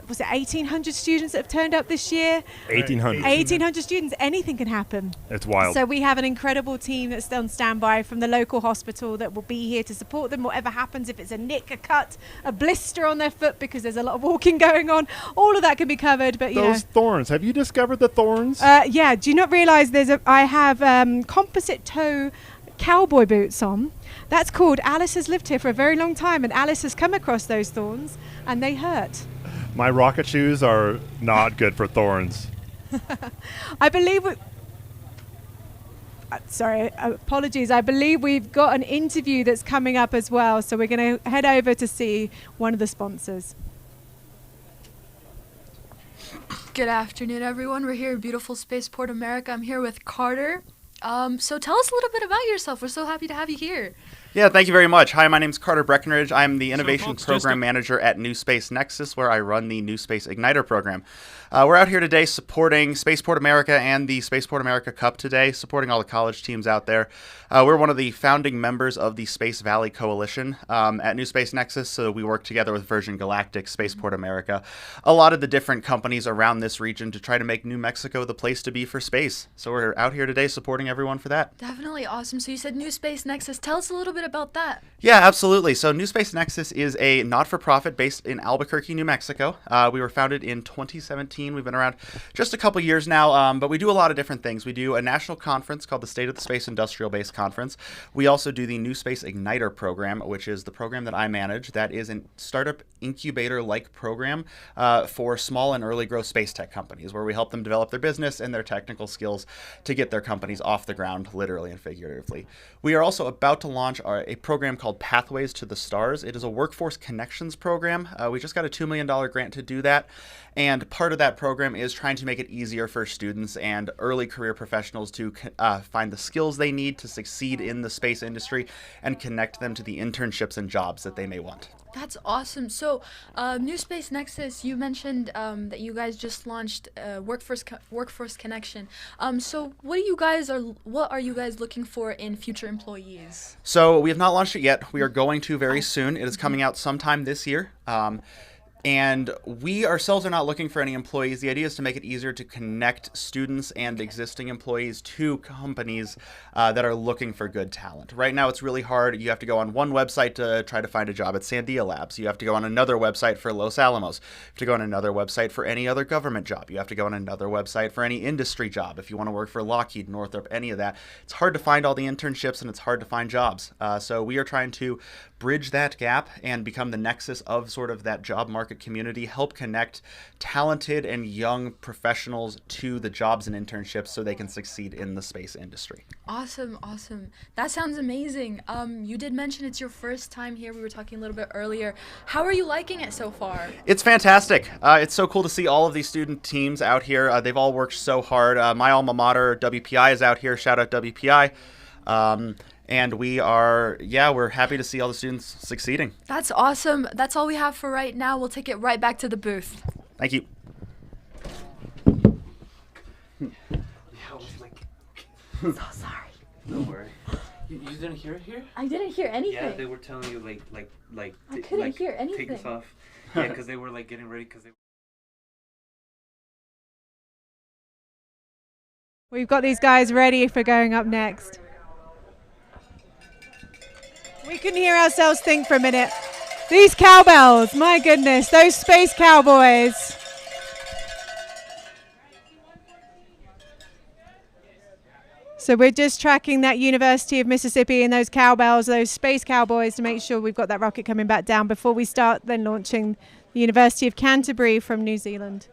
was it 1,800 students that have turned up this year? 1,800. 1,800 students. Anything can happen. It's wild. So we have an incredible team that's on standby from the local hospital that will be here to support them. Whatever happens, if it's a nick, a cut, a blister on their foot because there's a lot of walking going on, all of that can be covered. But those thorns. Have you discovered the thorns? Yeah. Do you not realize I have composite toe cowboy boots on? That's called Alice has lived here for a very long time, and Alice has come across those thorns and they hurt. My rocket shoes are not good for thorns. I believe sorry, apologies. I believe we've got an interview that's coming up as well, so we're going to head over to see one of the sponsors. Good afternoon, everyone. We're here at beautiful Spaceport America. I'm here with Carter. So tell us a little bit about yourself. We're so happy to have you here. Yeah, thank you very much. Hi, my name is Carter Breckenridge. I'm the Innovation Program Manager at New Space Nexus, where I run the New Space Igniter program. We're out here today supporting Spaceport America and the Spaceport America Cup today, supporting all the college teams out there. We're one of the founding members of the Space Valley Coalition at New Space Nexus, so we work together with Virgin Galactic, Spaceport America, a lot of the different companies around this region to try to make New Mexico the place to be for space. So we're out here today supporting everyone for that. Definitely awesome. So you said New Space Nexus. Tell us a little bit about that. Yeah, absolutely. So New Space Nexus is a not-for-profit based in Albuquerque, New Mexico. We were founded in 2017. We've been around just a couple years now, but we do a lot of different things. We do a national conference called the State of the Space Industrial Base Conference. We also do the New Space Igniter program, which is the program that I manage. That is a startup incubator-like program for small and early growth space tech companies, where we help them develop their business and their technical skills to get their companies off the ground, literally and figuratively. We are also about to launch a program called Pathways to the Stars. It is a workforce connections program. We just got a $2 million grant to do that. And part of that program is trying to make it easier for students and early career professionals to find the skills they need to succeed in the space industry and connect them to the internships and jobs that they may want. That's awesome. So, New Space Nexus, you mentioned that you guys just launched Workforce Connection. So, what are you guys looking for in future employees? So, we have not launched it yet. We are going to very soon. It is coming out sometime this year. And we ourselves are not looking for any employees. The idea is to make it easier to connect students and existing employees to companies that are looking for good talent. Right now, it's really hard. You have to go on one website to try to find a job at Sandia Labs. You have to go on another website for Los Alamos. You have to go on another website for any other government job. You have to go on another website for any industry job. If you want to work for Lockheed, Northrop, any of that, it's hard to find all the internships and it's hard to find jobs. So we are trying to bridge that gap and become the nexus of sort of that job market community, help connect talented and young professionals to the jobs and internships so they can succeed in the space industry. Awesome, awesome. That sounds amazing. You did mention it's your first time here. We were talking a little bit earlier. How are you liking it so far? It's fantastic. It's so cool to see all of these student teams out here. They've all worked so hard. My alma mater, WPI, is out here. Shout out WPI. And we're happy to see all the students succeeding. That's awesome. That's all we have for right now. We'll take it right back to the booth. Thank you. So sorry. Don't worry. You didn't hear it here? I didn't hear anything. Yeah, they were telling you I couldn't hear anything. Take us off. Yeah, because they were getting ready because they. We've got these guys ready for going up next. We can hear ourselves think for a minute. These cowbells, my goodness, those space cowboys. So we're just tracking that University of Mississippi and those cowbells, those space cowboys, to make sure we've got that rocket coming back down before we start then launching the University of Canterbury from New Zealand.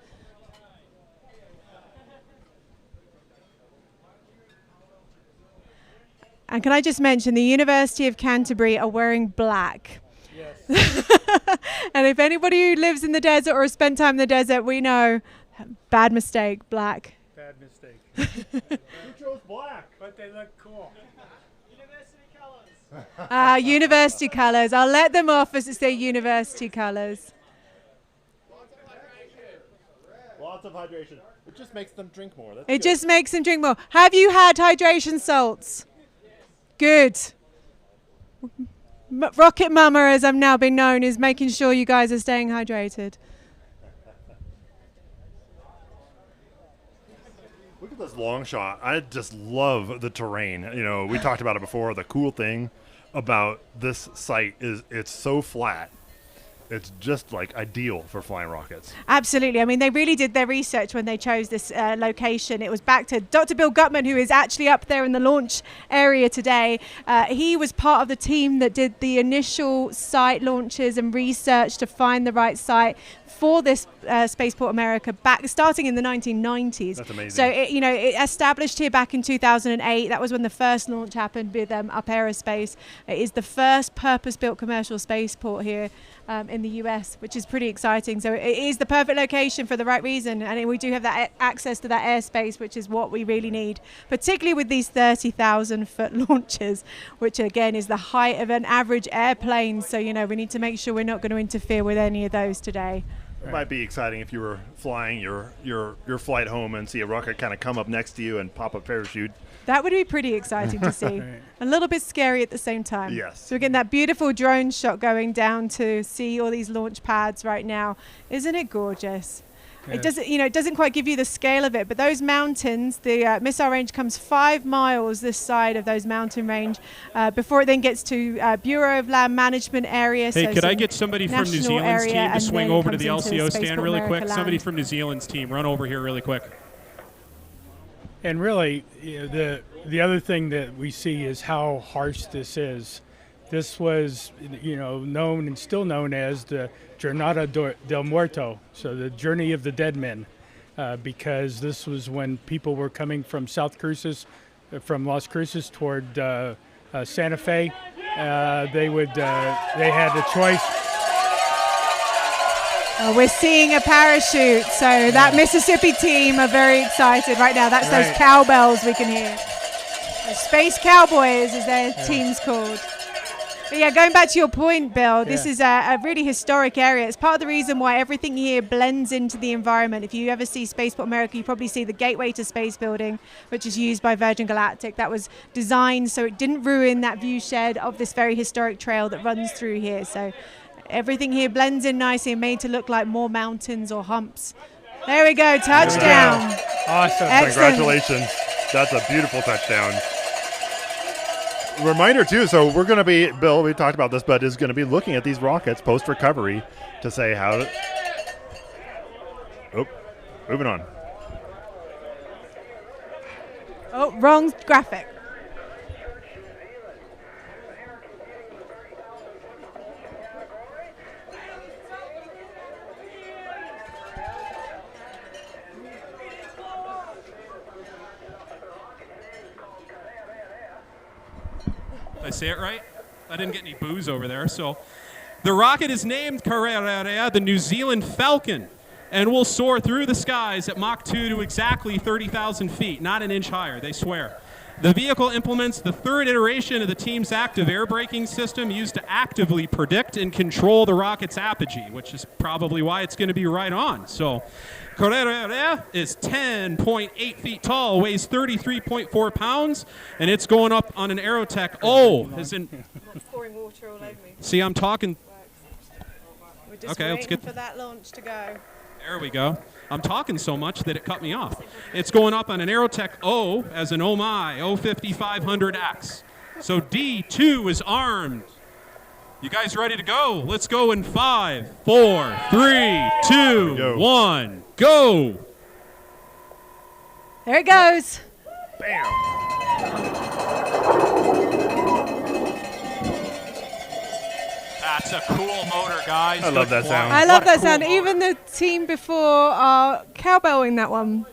And can I just mention, the University of Canterbury are wearing black. Yes. And if anybody who lives in the desert or has spent time in the desert, we know, bad mistake, black. Bad mistake. Who chose black? But they look cool. University colors. University colors. I'll let them off as it's their university colors. Lots of hydration. It just makes them drink more. That's It good. just makes them drink more. Have you had hydration salts? Good. Rocket Mama, as I've now been known, is making sure you guys are staying hydrated. Look at this long shot. I just love the terrain. You know, we talked about it before. The cool thing about this site is it's so flat. It's just like ideal for flying rockets. Absolutely. I mean, they really did their research when they chose this location. It was back to Dr. Bill Gutman, who is actually up there in the launch area today. He was part of the team that did the initial site launches and research to find the right site for this Spaceport America back starting in the 1990s. That's amazing. So, it established here back in 2008. That was when the first launch happened with Up Aerospace. It is the first purpose-built commercial spaceport here in the US, which is pretty exciting. So it is the perfect location for the right reason, and we do have that access to that airspace, which is what we really need, particularly with these 30,000-foot launches, which again is the height of an average airplane. So we need to make sure we're not going to interfere with any of those today. It might be exciting if you were flying your flight home and see a rocket kind of come up next to you and pop a parachute. That would be pretty exciting to see. A little bit scary at the same time. Yes. So we're getting that beautiful drone shot going down to see all these launch pads right now. Isn't it gorgeous? Yes. It doesn't, it doesn't quite give you the scale of it, but those mountains, the missile range comes 5 miles this side of those mountain range before it then gets to Bureau of Land Management area. Hey, so could I get somebody from New national Zealand's area, team to and swing then over to comes the into LCO stand Spaceport really America quick? Somebody land. from New Zealand's team, run over here really quick. And really, the other thing that we see is how harsh this is. This was, known and still known as the Jornada del Muerto, so the Journey of the Dead Men, because this was when people were coming from from Las Cruces toward Santa Fe. They had the choice. We're seeing a parachute, so that Mississippi team are very excited right now. That's those cowbells we can hear. The Space Cowboys, as their team's called. But yeah, going back to your point, Bill, this is a really historic area. It's part of the reason why everything here blends into the environment. If you ever see Spaceport America, you probably see the Gateway to Space building, which is used by Virgin Galactic. That was designed so it didn't ruin that view shed of this very historic trail that runs through here. So Everything here blends in nicely and made to look like more mountains or humps. There we go, touchdown. Awesome. Excellent. Congratulations. That's a beautiful touchdown. Reminder, too, so we're going to be, Bill, we talked about this, but is going to be looking at these rockets post-recovery to say how moving on. Oh, wrong graphic. Did I say it right? I didn't get any boos over there. So the rocket is named Superieure, the New Zealand Falcon, and will soar through the skies at Mach 2 to exactly 30,000 feet, not an inch higher, they swear. The vehicle implements the third iteration of the team's active air braking system used to actively predict and control the rocket's apogee, which is probably why it's going to be right on. So Superieure is 10.8 feet tall, weighs 33.4 pounds, and it's going up on an Aerotech O. Pouring water all over me. See, I'm talking. We're just Okay, let's waiting get for that launch to go. There we go. I'm talking so much that it cut me off. It's going up on an Aerotech O as an Oh My O5500X. So D2 is armed. You guys ready to go? Let's go in 5, 4, 3, 2, 1, go! There it goes. That's a cool motor, guys. I love that sound. I love that sound. Even the team before are cowbelling that one.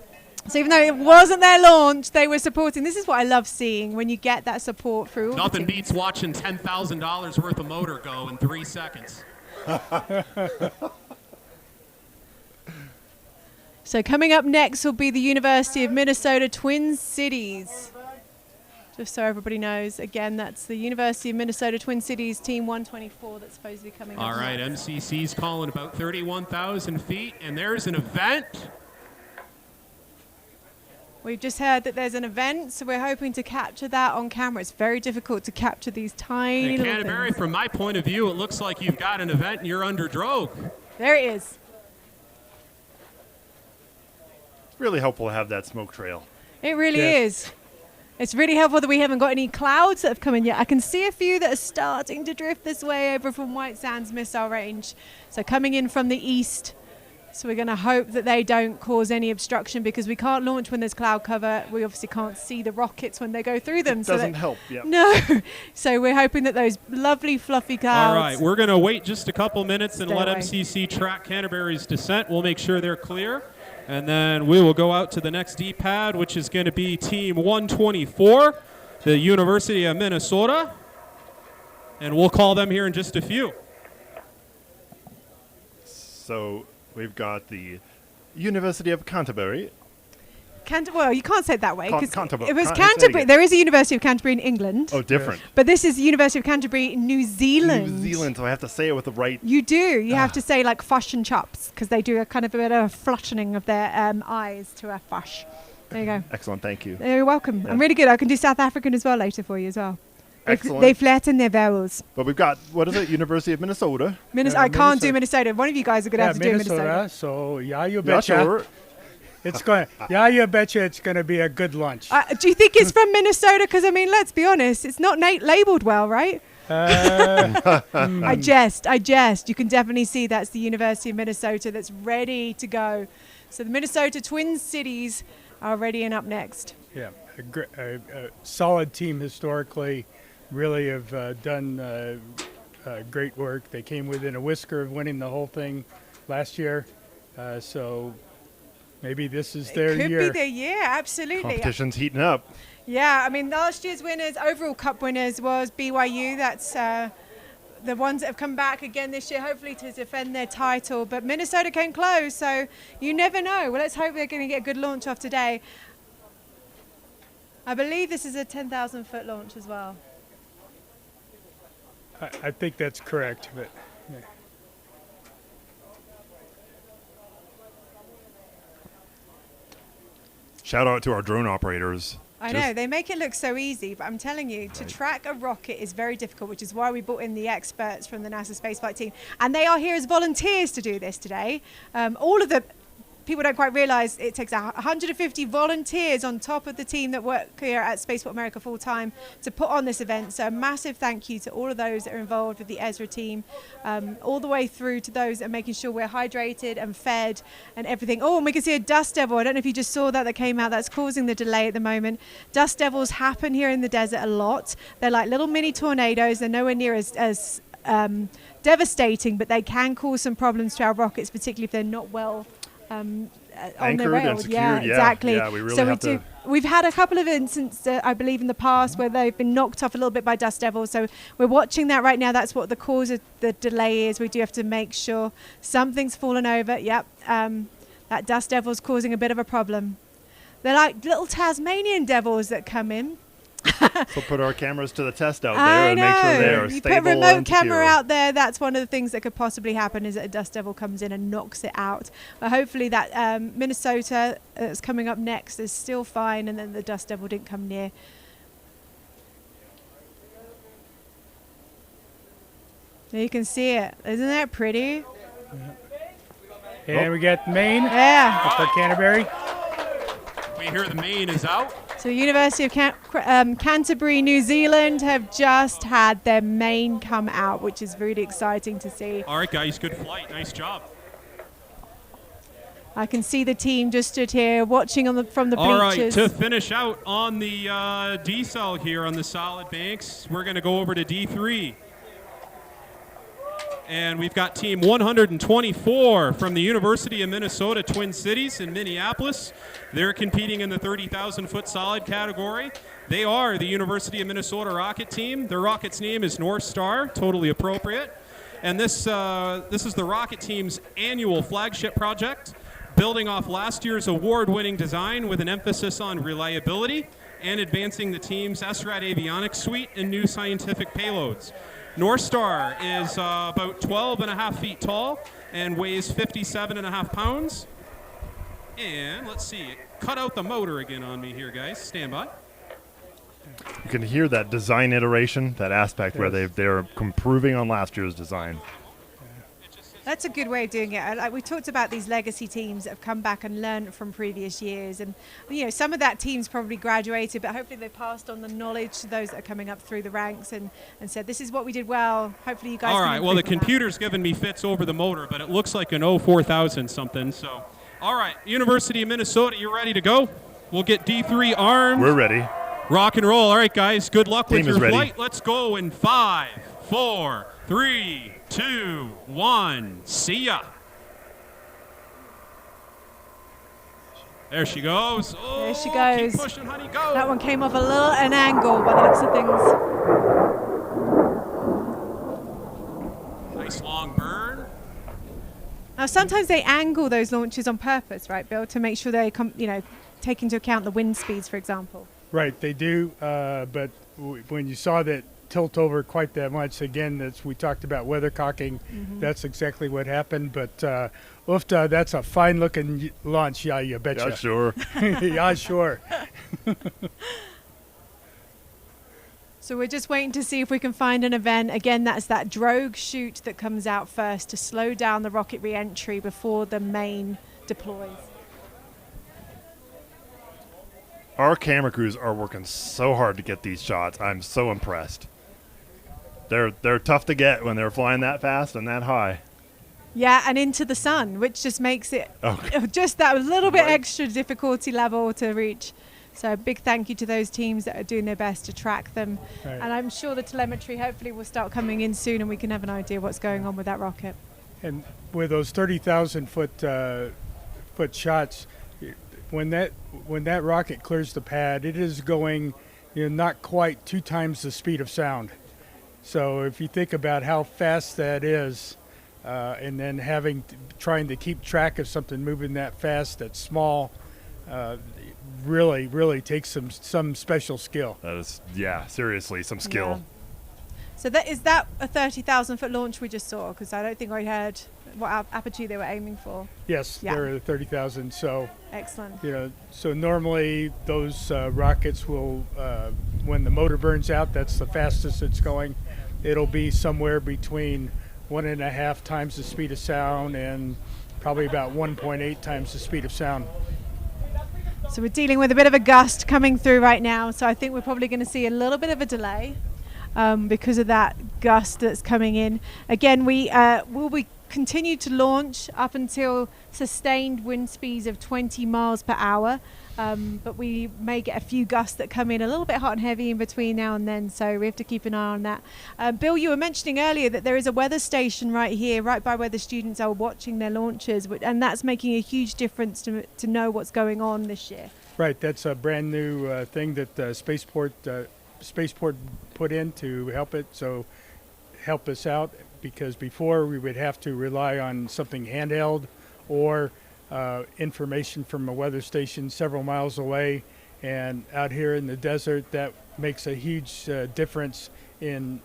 So even though it wasn't their launch, they were supporting. This is what I love seeing when you get that support through. Nothing beats watching $10,000 worth of motor go in 3 seconds. So coming up next will be the University of Minnesota Twin Cities. Just so everybody knows, again, that's the University of Minnesota Twin Cities Team 124 that's supposed to be coming up. All right, MCC's calling about 31,000 feet, and there's an event. We've just heard that there's an event, so we're hoping to capture that on camera. It's very difficult to capture these tiny In little Canterbury, things. from my point of view, it looks like you've got an event and you're under drogue. There it is. Really helpful to have that smoke trail. It really is. It's really helpful that we haven't got any clouds that have come in yet. I can see a few that are starting to drift this way over from White Sands Missile Range. So coming in from the east. So we're going to hope that they don't cause any obstruction because we can't launch when there's cloud cover. We obviously can't see the rockets when they go through them. Doesn't help, yeah. No. So we're hoping that those lovely fluffy clouds. All right, we're going to wait just a couple minutes and Stay let away. MCC track Canterbury's descent. We'll make sure they're clear. And then we will go out to the next D-pad, which is going to be Team 124, the University of Minnesota. And we'll call them here in just a few. So we've got the University of Canterbury. Well, you can't say it that way because Canterbury. it was Say it Canterbury. again. There is a University of Canterbury in England. Oh, different. But this is the University of Canterbury in New Zealand. New Zealand, so I have to say it with the right. You do. You have to say like fush and chops because they do a kind of a bit of flushing of their eyes to a fush. There you go. Excellent, thank you. You're welcome. Yeah. I'm really good. I can do South African as well later for you as well. Excellent. They flatten their vowels. But we've got, what is it, University of Minnesota? I can't do Minnesota. One of you guys are going to have to do Minnesota. So yeah, you Yeah, betcha. sure. It's going. Yeah, you betcha. It's going to be a good lunch. Do you think it's from Minnesota? Because I mean, let's be honest, it's not labeled well, right? I jest. You can definitely see that's the University of Minnesota that's ready to go. So the Minnesota Twin Cities are ready and up next. Yeah, a solid team historically. Really have done great work. They came within a whisker of winning the whole thing last year. So maybe this is their Could year. be their year, absolutely. Competition's heating up. Yeah, I mean, last year's winners, overall cup winners, was BYU. That's the ones that have come back again this year, hopefully to defend their title. But Minnesota came close, so you never know. Well, let's hope they're going to get a good launch off today. I believe this is a 10,000-foot launch as well. I think that's correct. But yeah. Shout out to our drone operators. I know, they make it look so easy, but I'm telling you, to track a rocket is very difficult, which is why we brought in the experts from the NASA spaceflight team. And they are here as volunteers to do this today. All of the people don't quite realize it takes 150 volunteers on top of the team that work here at Spaceport America full time to put on this event. So a massive thank you to all of those that are involved with the ESRA team, all the way through to those that are making sure we're hydrated and fed and everything. Oh, and we can see a dust devil. I don't know if you just saw that came out. That's causing the delay at the moment. Dust devils happen here in the desert a lot. They're like little mini tornadoes. They're nowhere near as devastating, but they can cause some problems to our rockets, particularly if they're not well on their rails. And secured, yeah, exactly. Yeah, we really have to. We've had a couple of instances, I believe, in the past where they've been knocked off a little bit by dust devils. So we're watching that right now. That's what the cause of the delay is. We do have to make sure something's fallen over. Yep, that dust devil's causing a bit of a problem. They're like little Tasmanian devils that come in. So put our cameras to the test out there and make sure they are you stable put a remote and camera secure. out there. That's one of the things that could possibly happen, is that a dust devil comes in and knocks it out. But hopefully that Minnesota that's coming up next is still fine, and then the dust devil didn't come near. There you can see it. Isn't that pretty? And we got Maine. Yeah. Up at Canterbury. We hear the main is out. So University of Canterbury, New Zealand have just had their main come out, which is really exciting to see. All right, guys, good flight. Nice job. I can see the team just stood here watching from the bleachers. All right, to finish out on the D-cell here on the solid banks, we're going to go over to D3. And we've got team 124 from the University of Minnesota Twin Cities in Minneapolis. They're competing in the 30,000-foot solid category. They are the University of Minnesota rocket team. Their rocket's name is North Star, totally appropriate. And this is the rocket team's annual flagship project, building off last year's award-winning design with an emphasis on reliability and advancing the team's SRAT avionics suite and new scientific payloads. North Star is about 12.5 feet tall and weighs 57.5 pounds. And let's see, cut out the motor again on me here, guys. Stand by. You can hear that design iteration, that aspect where they're improving on last year's design. That's a good way of doing it. Like we talked about these legacy teams that have come back and learned from previous years, and some of that team's probably graduated, but hopefully they passed on the knowledge to those that are coming up through the ranks and said, this is what we did well. Hopefully you guys all can right, well, the improve on that. computer's giving me fits over the motor, but it looks like an 04000 something. So, all right, University of Minnesota, you ready to go? We'll get D3 armed. We're ready. Rock and roll. All right, guys, good luck with Team is your ready. flight. Let's go in 5, 4, 3, 2, 1. See ya. There she goes. Oh, There she goes. Keep pushing, honey, go. That one came off a little an angle by the looks of things. Nice long burn. Now, sometimes they angle those launches on purpose, right, Bill, to make sure they take into account the wind speeds, for example. Right, they do. But when you saw that tilt over quite that much, again, we talked about weathercocking. Mm-hmm. That's exactly what happened. But Ufta, that's a fine-looking launch. Yeah, you betcha. Yeah, sure. Yeah, sure. So we're just waiting to see if we can find an event. Again, that's that drogue chute that comes out first to slow down the rocket re-entry before the main deploys. Our camera crews are working so hard to get these shots. I'm so impressed. They're tough to get when they're flying that fast and that high. Yeah, and into the sun, which just makes it just that little bit extra difficulty level to reach. So a big thank you to those teams that are doing their best to track them. Right. And I'm sure the telemetry hopefully will start coming in soon and we can have an idea what's going on with that rocket. And with those 30,000 foot shots, when that rocket clears the pad, it is going, not quite 2 times the speed of sound. So if you think about how fast that is, and then trying to keep track of something moving that fast, that's small, really takes some special skill. That is, seriously, some skill. So is that a 30,000-foot launch we just saw? Because I don't think I heard what apogee they were aiming for. Yes, Yeah. they're 30,000. So Excellent. So normally those rockets will, when the motor burns out, that's the fastest it's going. It'll be somewhere between 1.5 times the speed of sound and probably about 1.8 times the speed of sound. So we're dealing with a bit of a gust coming through right now. So I think we're probably going to see a little bit of a delay because of that gust that's coming in. Again, we will be continue to launch up until sustained wind speeds of 20 miles per hour. But we may get a few gusts that come in a little bit hot and heavy in between now and then, so we have to keep an eye on that. Bill, you were mentioning earlier that there is a weather station right here, right by where the students are watching their launches, and that's making a huge difference to know what's going on this year. Right, that's a brand new thing that Spaceport put in to help us out, because before we would have to rely on something handheld or information from a weather station several miles away, and out here in the desert that makes a huge difference in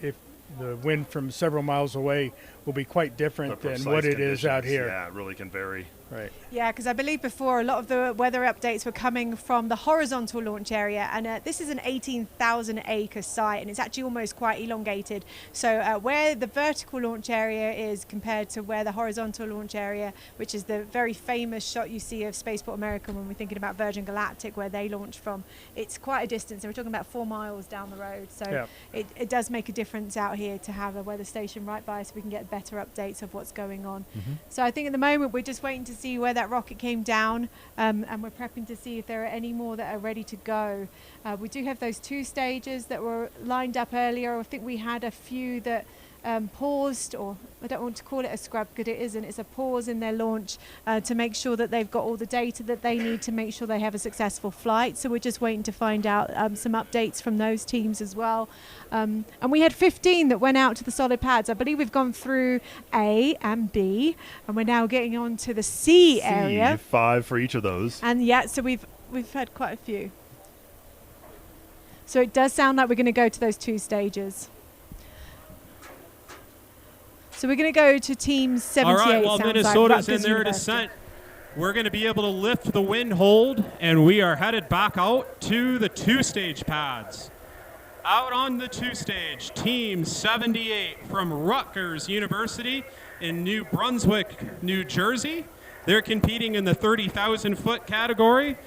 if the wind from several miles away will be quite different than what it is out here. Yeah, it really can vary. Right. Yeah, because I believe before a lot of the weather updates were coming from the horizontal launch area, and this is an 18,000 acre site, and it's actually almost quite elongated. So where the vertical launch area is compared to where the horizontal launch area, which is the very famous shot you see of Spaceport America when we're thinking about Virgin Galactic, where they launched from, it's quite a distance, and we're talking about 4 miles down the road. So it does make a difference out here to have a weather station right by, so we can get better updates of what's going on. So I think at the moment we're just waiting to see where that rocket came down, and we're prepping to see if there are any more that are ready to go. We do have those 2 stages that were lined up earlier. I think we had a few that paused, or I don't want to call it a scrub because it isn't, it's a pause in their launch to make sure that they've got all the data that they need to make sure they have a successful flight. So we're just waiting to find out some updates from those teams as well. And we had 15 that went out to the solid pads. I believe we've gone through A and B, and we're now getting on to the C area. 5 for each of those. And yeah, so we've had quite a few. So it does sound like we're going to go to those 2 stages. So we're going to go to team 78. All right, while Minnesota's in their descent, we're going to be able to lift the wind hold, and we are headed back out to the 2-stage pads. Out on the 2-stage, team 78 from Rutgers University in New Brunswick, New Jersey. They're competing in the 30,000-foot category.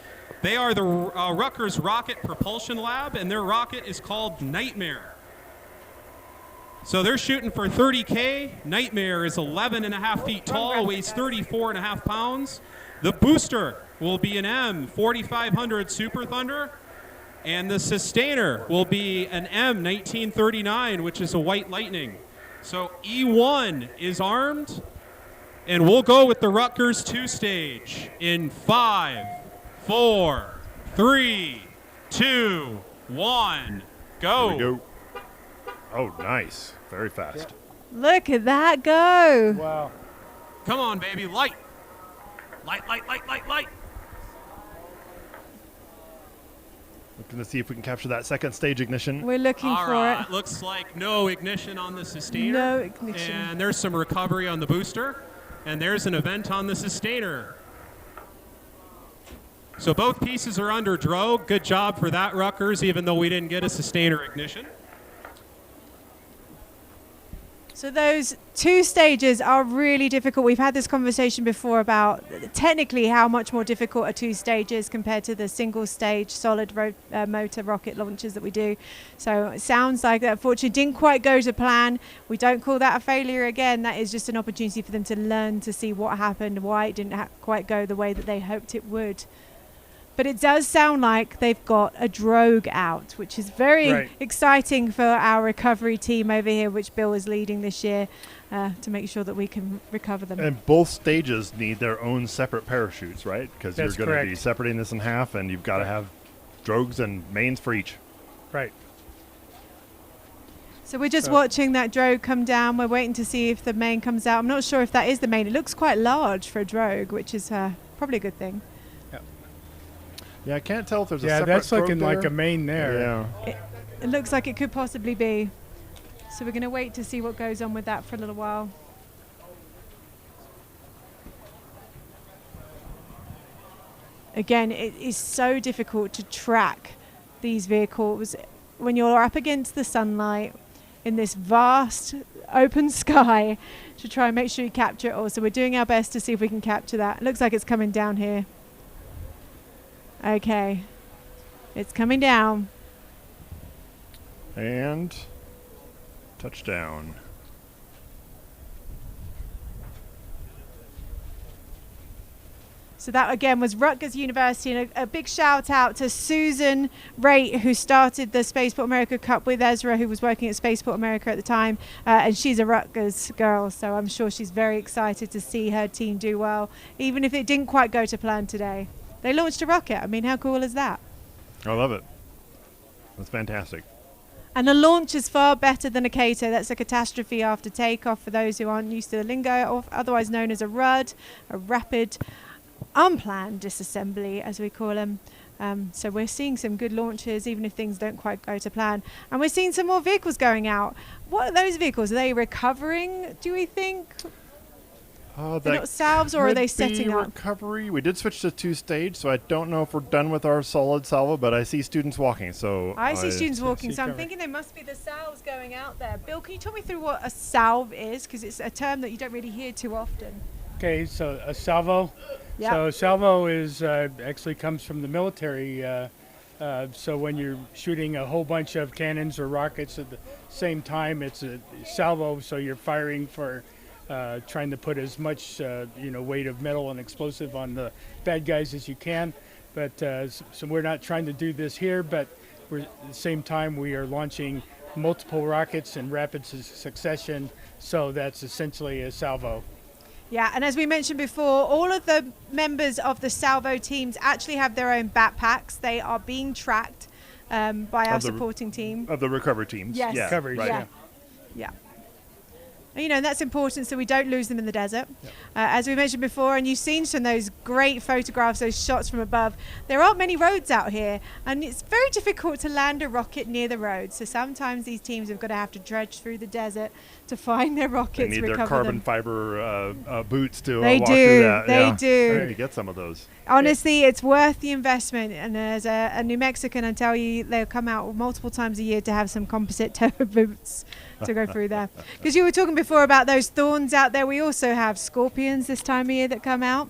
They are the Rutgers Rocket Propulsion Lab, and their rocket is called Nightmare. So they're shooting for 30K. Nightmare is 11.5 feet tall, weighs 34.5 pounds. The booster will be an M4500 Super Thunder, and the sustainer will be an M1939, which is a White Lightning. So E1 is armed, and we'll go with the Rutgers 2-stage in 5, 4, 3, 2, 1, go. Here we go. Oh, nice. Very fast. Look at that go. Wow. Come on, baby. Light. Light, light, light, light, light. Looking to see if we can capture that 2nd stage ignition. We're looking for it. Looks like no ignition on the sustainer. No ignition. And there's some recovery on the booster. And there's an event on the sustainer. So both pieces are under drogue. Good job for that, Rutgers, even though we didn't get a sustainer ignition. So those 2 stages are really difficult. We've had this conversation before about technically how much more difficult are 2 stages compared to the single stage solid motor rocket launches that we do. So it sounds like that unfortunately didn't quite go to plan. We don't call that a failure again. That is just an opportunity for them to learn to see what happened, why it didn't quite go the way that they hoped it would. But it does sound like they've got a drogue out, which is very exciting for our recovery team over here, which Bill is leading this year, to make sure that we can recover them. And both stages need their own separate parachutes, right? Because you're going to be separating this in half, and you've got to have drogues and mains for each. Right. So we're just watching that drogue come down. We're waiting to see if the main comes out. I'm not sure if that is the main. It looks quite large for a drogue, which is probably a good thing. Yeah, I can't tell if there's a separate that's looking drogue like a main there. It it looks like it could possibly be. So we're going to wait to see what goes on with that for a little while. Again, it is so difficult to track these vehicles when you're up against the sunlight in this vast open sky to try and make sure you capture it all. So we're doing our best to see if we can capture that. It looks like it's coming down here. Okay. It's coming down. And touchdown. So that again was Rutgers University, and a big shout out to Susan Raitt, who started the Spaceport America Cup with ESRA, who was working at Spaceport America at the time, and she's a Rutgers girl, so I'm sure she's very excited to see her team do well, even if it didn't quite go to plan today. They launched a rocket. I mean, how cool is that? I love it. That's fantastic. And a launch is far better than a CATO. That's a catastrophe after takeoff for those who aren't used to the lingo, or otherwise known as a RUD, a rapid unplanned disassembly, as we call them. So we're seeing some good launches, even if things don't quite go to plan. And we're seeing some more vehicles going out. What are those vehicles? Are they recovering, do we think? They're not salves, or are they setting up? Recovery. We did switch to 2-stage, so I don't know if we're done with our solid salvo, but I see students walking. So I see students walking, so I'm thinking they must be the salves going out there. Bill, can you talk me through what a salve is? Because it's a term that you don't really hear too often. Okay, so a salvo. Yep. So salvo is actually comes from the military. So when you're shooting a whole bunch of cannons or rockets at the same time, it's a salvo. So you're firing for trying to put as much weight of metal and explosive on the bad guys as you can. But so we're not trying to do this here, but at the same time we are launching multiple rockets in rapid succession. So that's essentially a salvo. Yeah, and as we mentioned before, all of the members of the salvo teams actually have their own backpacks. They are being tracked by our supporting team. Of the recovery teams. Yes. Yeah. Recovery, right. Yeah. And that's important so we don't lose them in the desert. As we mentioned before, and you've seen some of those great photographs, those shots from above, there aren't many roads out here, and it's very difficult to land a rocket near the road. So sometimes these teams have got to have to dredge through the desert to find their rockets. They need their carbon fiber boots to they walk do. through that. They yeah. do. I need to get some of those. Honestly, it's worth the investment. And as a New Mexican, I tell you, they'll come out multiple times a year to have some composite toe boots to go through there. Because you were talking before about those thorns out there. We also have scorpions this time of year that come out.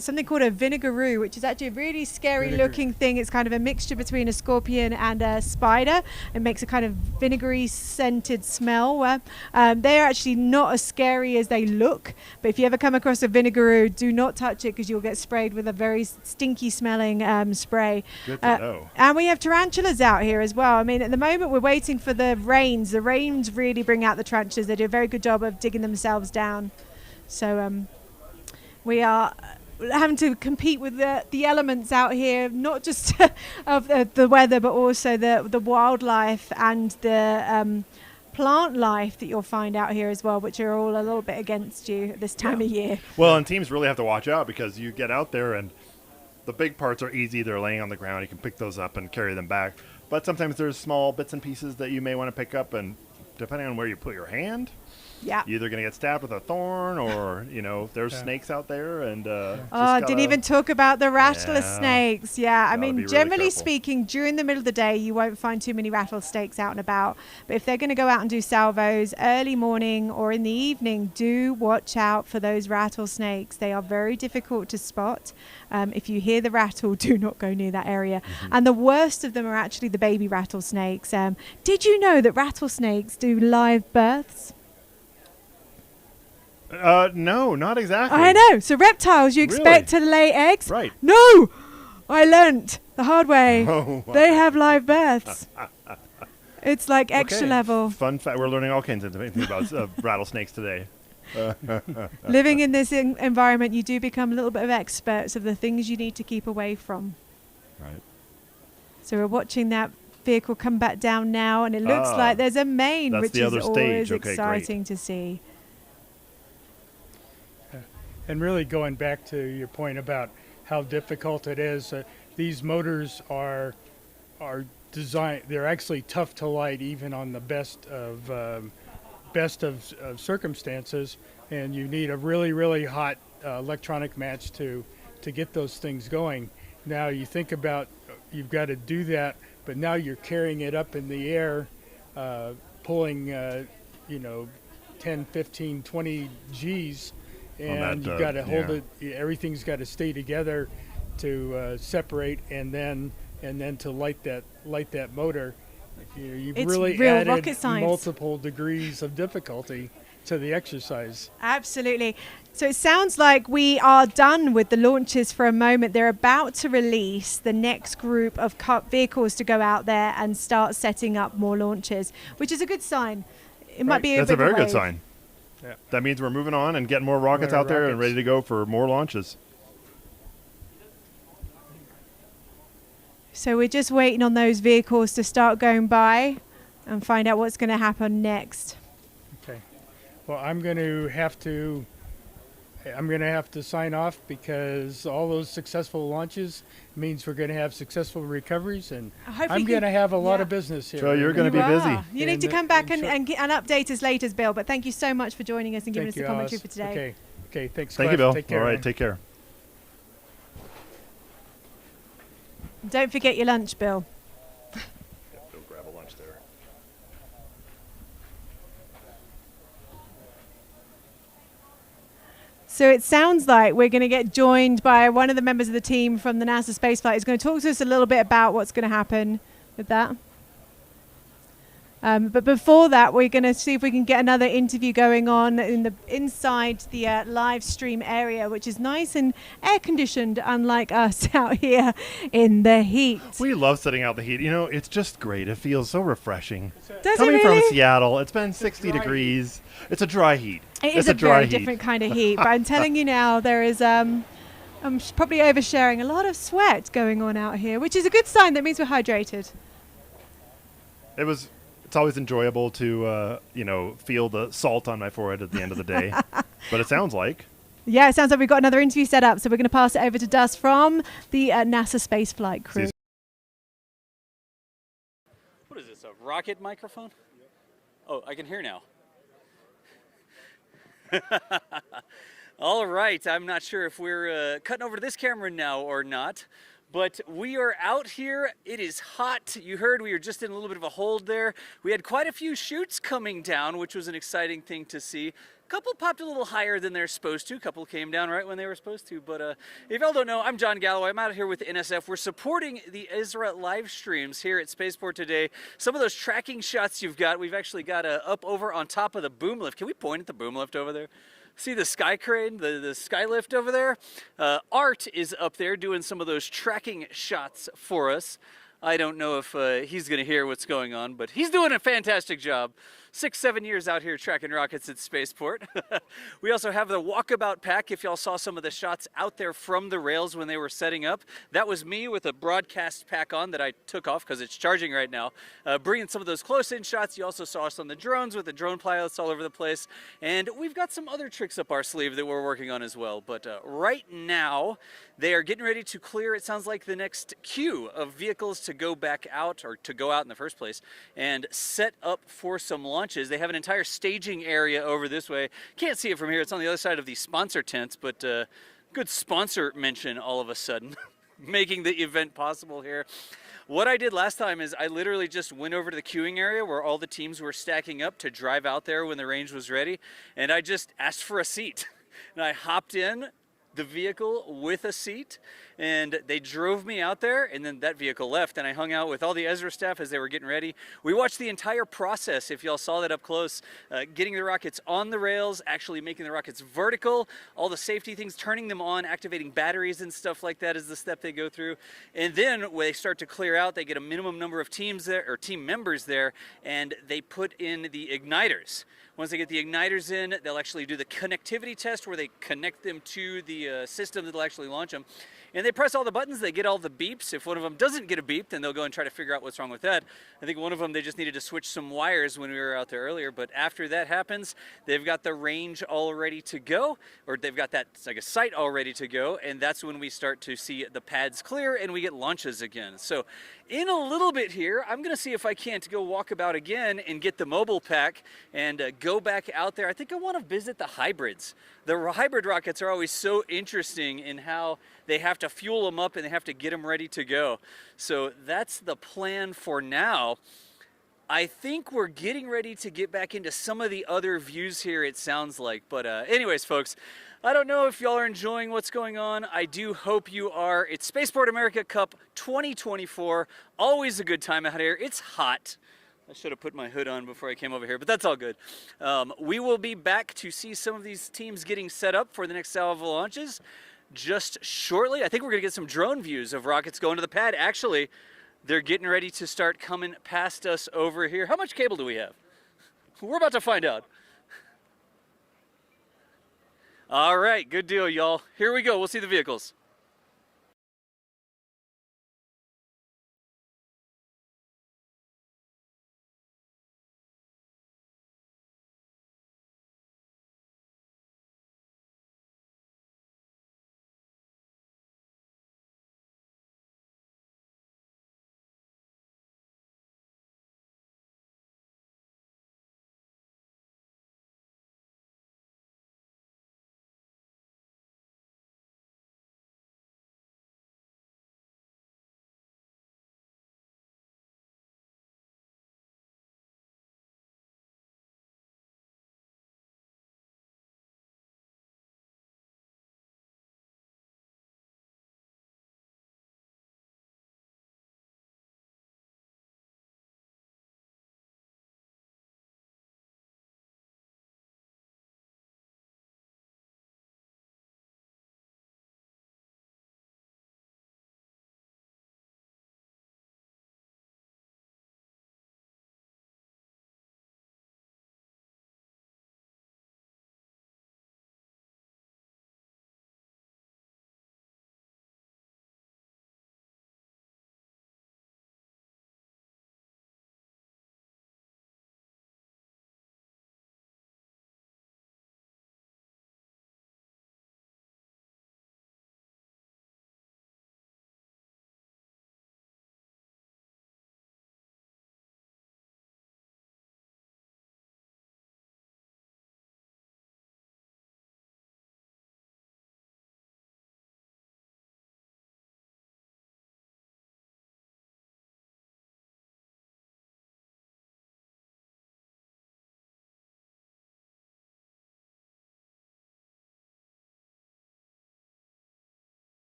Something called a vinegaroo, which is actually a really scary looking thing. It's kind of a mixture between a scorpion and a spider. It makes a kind of vinegary scented smell. They're actually not as scary as they look, but if you ever come across a vinegaroo, do not touch it because you'll get sprayed with a very stinky smelling spray. Good to know. And we have tarantulas out here as well. I mean, at the moment we're waiting for the rains. The rains really bring out the tarantulas. They do a very good job of digging themselves down. So we are having to compete with the elements out here, not just of the weather, but also the wildlife and the plant life that you'll find out here as well, which are all a little bit against you at this time of year. Well, and teams really have to watch out because you get out there and the big parts are easy. They're laying on the ground. You can pick those up and carry them back. But sometimes there's small bits and pieces that you may want to pick up, and depending on where you put your hand, yeah, you're either going to get stabbed with a thorn or, there's snakes out there. And didn't even talk about the rattlesnakes. Yeah, I mean, be really generally careful. speaking, during the middle of the day, you won't find too many rattlesnakes out and about. But if they're going to go out and do salvos early morning or in the evening, do watch out for those rattlesnakes. They are very difficult to spot. If you hear the rattle, do not go near that area. Mm-hmm. And the worst of them are actually the baby rattlesnakes. Did you know that rattlesnakes do live births? No, not exactly. I know. So reptiles you expect to lay eggs? Right. No! I learnt the hard way. Oh, wow. They have live births. It's like extra level. Fun fact. We're learning all kinds of things about rattlesnakes today. Living in this environment, you do become a little bit of experts of the things you need to keep away from. Right. So we're watching that vehicle come back down now, and it looks like there's a main, which is always exciting to see. And really going back to your point about how difficult it is, these motors are design. They're actually tough to light even on the best of circumstances, and you need a really hot electronic match to get those things going. Now you think about, you've got to do that, but now you're carrying it up in the air, pulling 10, 15, 20 G's, and you've got to hold it. Everything's got to stay together to separate, and then to light that motor. You've It's really real added rocket science. multiple degrees of difficulty to the exercise. Absolutely. So it sounds like we are done with the launches for a moment. They're about to release the next group of Cup vehicles to go out there and start setting up more launches, which is a good sign. It might be That's a very good wave. sign. Yeah. That means we're moving on and getting more rockets out there and ready to go for more launches. So we're just waiting on those vehicles to start going by and find out what's going to happen next. Okay. Well, I'm going to have to sign off, because all those successful launches means we're going to have successful recoveries, and I'm going to have a lot of business here. So you're going to be busy. You need to come back and update us later, Bill. But thank you so much for joining us and giving us the commentary for today. Okay. Thanks. Thank you, Bill. Take care, all right, man. take care. Don't forget your lunch, Bill. Go grab a lunch there. So it sounds like we're going to get joined by one of the members of the team from the NASA spaceflight. He's going to talk to us a little bit about what's going to happen with that. But before that, we're going to see if we can get another interview going on inside the live stream area, which is nice and air conditioned, unlike us out here in the heat. We love sitting out the heat. It's just great. It feels so refreshing. Does Coming it really? from Seattle, it's been 60 degrees. It's a dry heat. It's a very different kind of heat. But I'm telling you now, there is I'm probably oversharing, a lot of sweat going on out here, which is a good sign. That means we're hydrated. It's always enjoyable to, feel the salt on my forehead at the end of the day. But it sounds like. Yeah, it sounds like we've got another interview set up. So we're going to pass it over to Dust from the NASA spaceflight crew. What is this, a rocket microphone? Oh, I can hear now. All right, I'm not sure if we're cutting over to this camera now or not. But we are out here. It is hot. You heard we were just in a little bit of a hold there. We had quite a few chutes coming down, which was an exciting thing to see. A couple popped a little higher than they're supposed to. A couple came down right when they were supposed to. But if y'all don't know, I'm John Galloway. I'm out here with NSF. We're supporting the ESRA live streams here at Spaceport today. Some of those tracking shots you've got, we've actually got up over on top of the boom lift. Can we point at the boom lift over there? See the sky crane, the sky lift over there? Art is up there doing some of those tracking shots for us. I don't know if he's going to hear what's going on, but he's doing a fantastic job. 6-7 years out here tracking rockets at Spaceport. We also have the walkabout pack. If y'all saw some of the shots out there from the rails when they were setting up, that was me with a broadcast pack on that I took off because it's charging right now. Bringing some of those close-in shots. You also saw us on the drones with the drone pilots all over the place. And we've got some other tricks up our sleeve that we're working on as well. But right now, they are getting ready to clear, it sounds like, the next queue of vehicles to go back out, or to go out in the first place, and set up for some launches. They have an entire staging area over this way. Can't see it from here. It's on the other side of the sponsor tents, but good sponsor mention all of a sudden, making the event possible here. What I did last time is I literally just went over to the queuing area where all the teams were stacking up to drive out there when the range was ready, and I just asked for a seat. And I hopped in the vehicle with a seat, and they drove me out there, and then that vehicle left, and I hung out with all the ESRA staff as they were getting ready. We watched the entire process, if y'all saw that up close, getting the rockets on the rails, actually making the rockets vertical, all the safety things, turning them on, activating batteries and stuff like that is the step they go through. And then when they start to clear out, they get a minimum number of teams there, or team members there, and they put in the igniters. Once they get the igniters in, they'll actually do the connectivity test where they connect them to the system that'll actually launch them. and they press all the buttons, they get all the beeps. If one of them doesn't get a beep, then they'll go and try to figure out what's wrong with that. I think one of them, they just needed to switch some wires when we were out there earlier, but after that happens, they've got the range all ready to go, or they've got that, like a site all ready to go, and that's when we start to see the pads clear and we get launches again. So in a little bit here, I'm gonna see if I can't go walk about again and get the mobile pack and go back out there. I think I wanna visit the hybrids. The hybrid rockets are always so interesting in how they have to fuel them up and they have to get them ready to go. So that's the plan for now. I think we're getting ready to get back into some of the other views here, it sounds like. But anyways, folks, I don't know if y'all are enjoying what's going on. I do hope you are. It's Spaceport America Cup 2024. Always a good time out here. It's hot. I should have put my hood on before I came over here, but that's all good. We will be back to see some of these teams getting set up for the next salvo of launches just shortly. I think we're going to get some drone views of rockets going to the pad. Actually, they're getting ready to start coming past us over here. How much cable do we have? We're about to find out. All right, good deal, y'all. Here we go. We'll see the vehicles.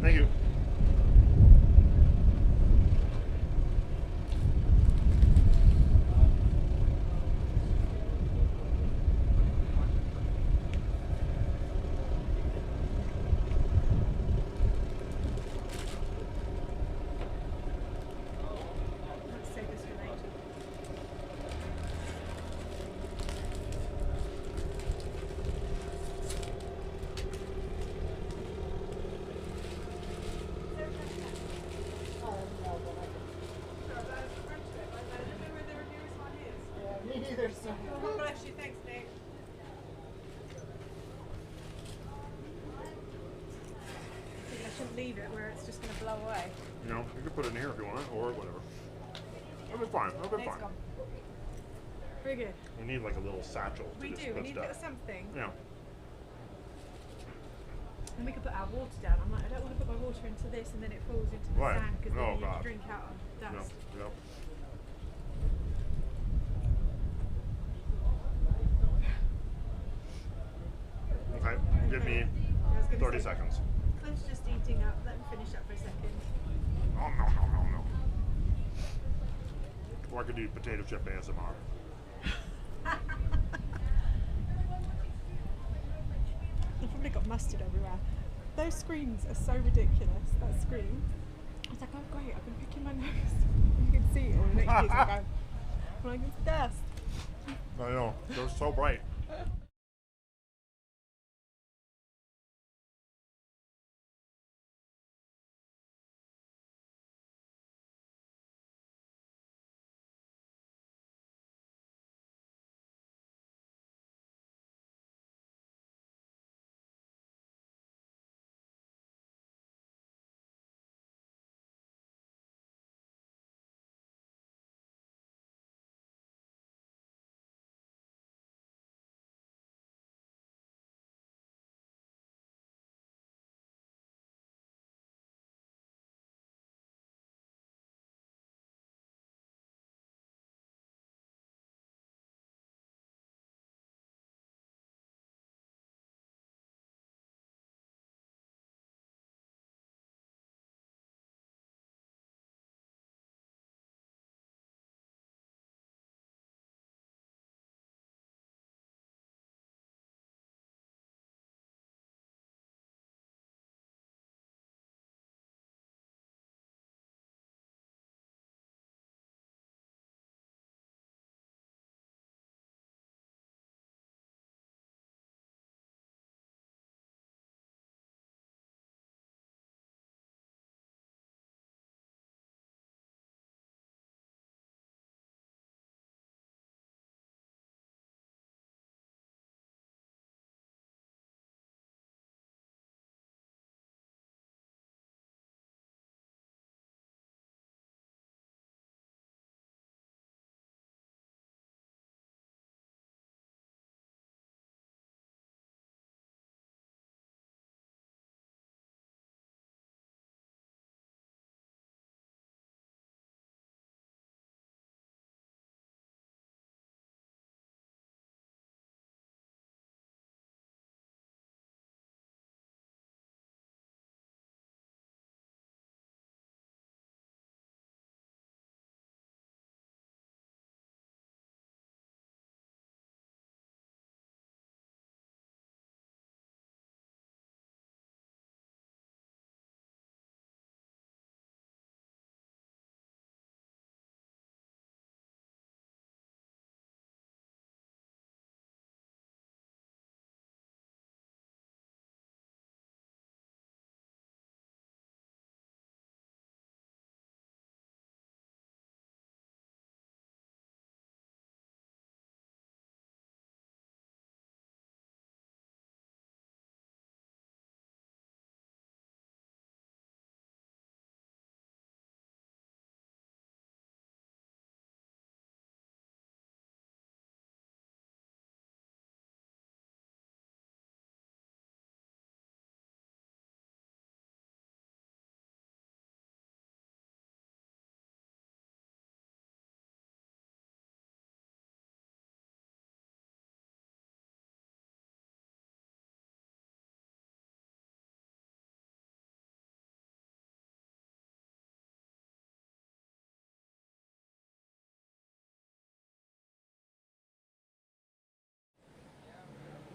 Thank you. leave it where it's just going to blow away. You know, you can put it in here if you want, or whatever. It'll be fine. It'll be fine. Gone. Very good. We need like a little satchel. We to just do. put We need a stuff. little something. Yeah. And we could put our water down. I'm like, I don't want to put my water into this and then it falls into the Right. sand because then Oh, you have God. to drink out of dust. Yep. Yep. Okay, give me 30 seconds. Cliff's just eating up. Let him finish up for a second. Oh, no. Or I could do potato chip ASMR. They've probably got mustard everywhere. Those screens are so ridiculous. That screen. I was like, oh great, I've been picking my nose. You can see it all the next I'm like, it's dust. I know, they're so bright.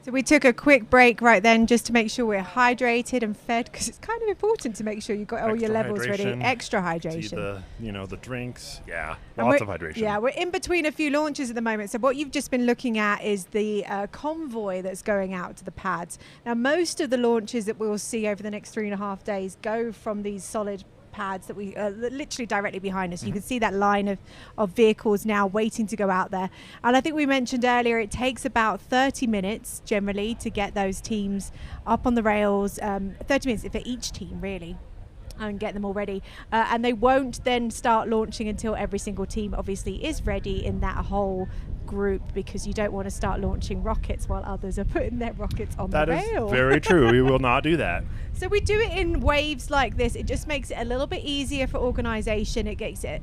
So we took a quick break right then just to make sure we're hydrated and fed, because it's kind of important to make sure you've got all your levels ready. Extra hydration. See the drinks. Yeah, And lots of hydration. Yeah, we're in between a few launches at the moment. So what you've just been looking at is the convoy that's going out to the pads. Now, most of the launches that we'll see over the next 3.5 days go from these solid pads that we literally directly behind us. You can see that line of vehicles now waiting to go out there. And I think we mentioned earlier, it takes about 30 minutes generally to get those teams up on the rails. 30 minutes for each team, really. and get them all ready. And they won't then start launching until every single team obviously is ready in that whole group, because you don't want to start launching rockets while others are putting their rockets on the rail. That is very true. We will not do that. So we do it in waves like this. It just makes it a little bit easier for organization. It gets it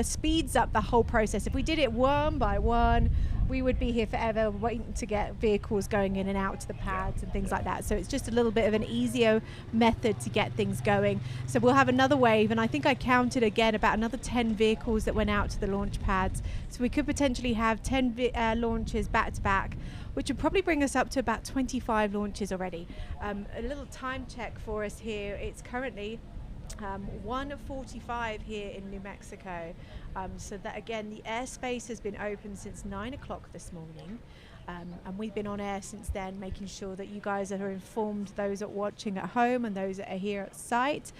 speeds up the whole process. If we did it one by one, we would be here forever waiting to get vehicles going in and out to the pads and things like that. So it's just a little bit of an easier method to get things going. So we'll have another wave, and I think I counted again about another 10 vehicles that went out to the launch pads. So we could potentially have 10 launches back to back, which would probably bring us up to about 25 launches already. A little time check for us here. It's currently 1:45 here in New Mexico. So that again, the airspace has been open since 9 o'clock this morning. And we've been on air since then, making sure that you guys are informed, those that are watching at home and those that are here at site.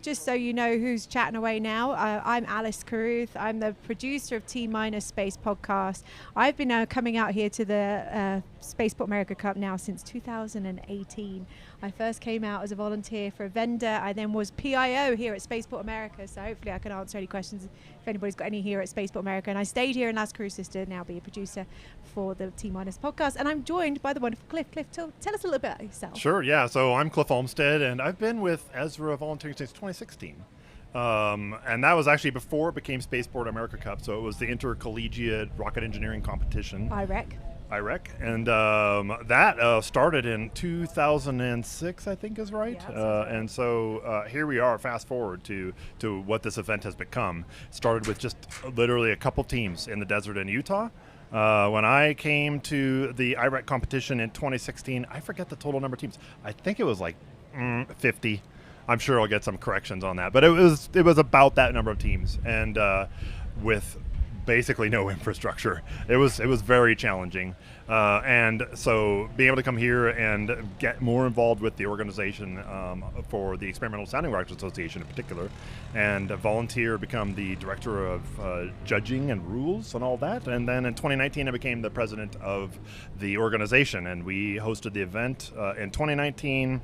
Just so you know who's chatting away now, I'm Alice Carruth. I'm the producer of T-Minus Space Podcast. I've been coming out here to the Spaceport America Cup now since 2018. I first came out as a volunteer for a vendor. I then was PIO here at Spaceport America, so hopefully I can answer any questions if anybody's got any here at Spaceport America. And I stayed here in Las Cruces to now be a producer for the T-Minus podcast. And I'm joined by the wonderful Cliff. Cliff, tell us a little bit about yourself. Sure, yeah. So I'm Cliff Olmsted, and I've been with ESRA volunteering since 2016. And that was actually before it became Spaceport America Cup. So it was the intercollegiate rocket engineering competition. IREC, and that started in 2006, I think is right. Yeah, and so here we are, fast forward to what this event has become. Started with just literally a couple teams in the desert in Utah. When I came to the IREC competition in 2016, I forget the total number of teams. I think it was like 50. I'm sure I'll get some corrections on that, but it was about that number of teams, and with basically no infrastructure. It was very challenging, and so being able to come here and get more involved with the organization for the Experimental Sounding Rockets Association in particular, and volunteer, become the director of judging and rules and all that. And then in 2019 I became the president of the organization, and we hosted the event in 2019.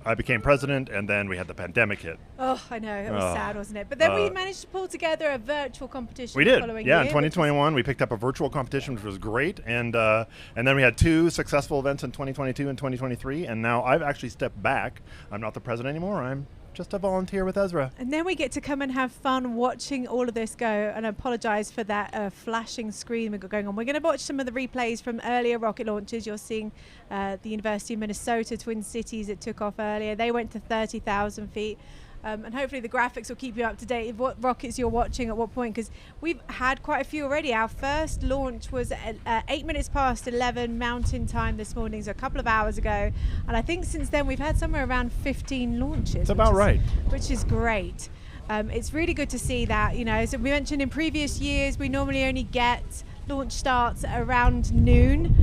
I became president, and then we had the pandemic hit. Oh, I know. It was sad, wasn't it? But then we managed to pull together a virtual competition. We did. Following Yeah, year, in 2021, we picked up a virtual competition, which was great. And then we had 2 successful events in 2022 and 2023. And now I've actually stepped back. I'm not the president anymore. I'm just a volunteer with ESRA. And then we get to come and have fun watching all of this go. And I apologize for that flashing screen we've got going on. We're going to watch some of the replays from earlier rocket launches. You're seeing the University of Minnesota, Twin Cities, that took off earlier. They went to 30,000 feet. And hopefully the graphics will keep you up to date of what rockets you're watching at what point, because we've had quite a few already. Our first launch was at 8 minutes past 11 Mountain Time this morning, so a couple of hours ago. And I think since then we've had somewhere around 15 launches. That's about right. Which is great. It's really good to see that, as we mentioned in previous years, we normally only get launch starts around noon.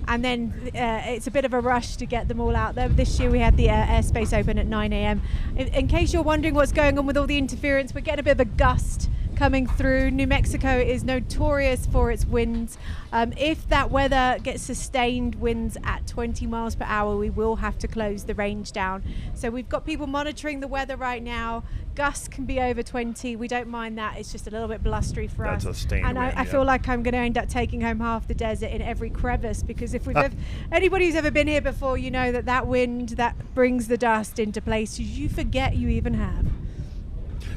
And then it's a bit of a rush to get them all out there. This year we had the airspace open at 9 a.m. In case you're wondering what's going on with all the interference, we're getting a bit of a gust coming through. New Mexico is notorious for its winds. If that weather gets sustained winds at 20 miles per hour, we will have to close the range down. So we've got people monitoring the weather right now. Gusts can be over 20. We don't mind that. It's just a little bit blustery for us. That's a sustained wind, I feel like I'm going to end up taking home half the desert in every crevice, because if anybody who's ever been here before, you know that wind that brings the dust into places you forget you even have.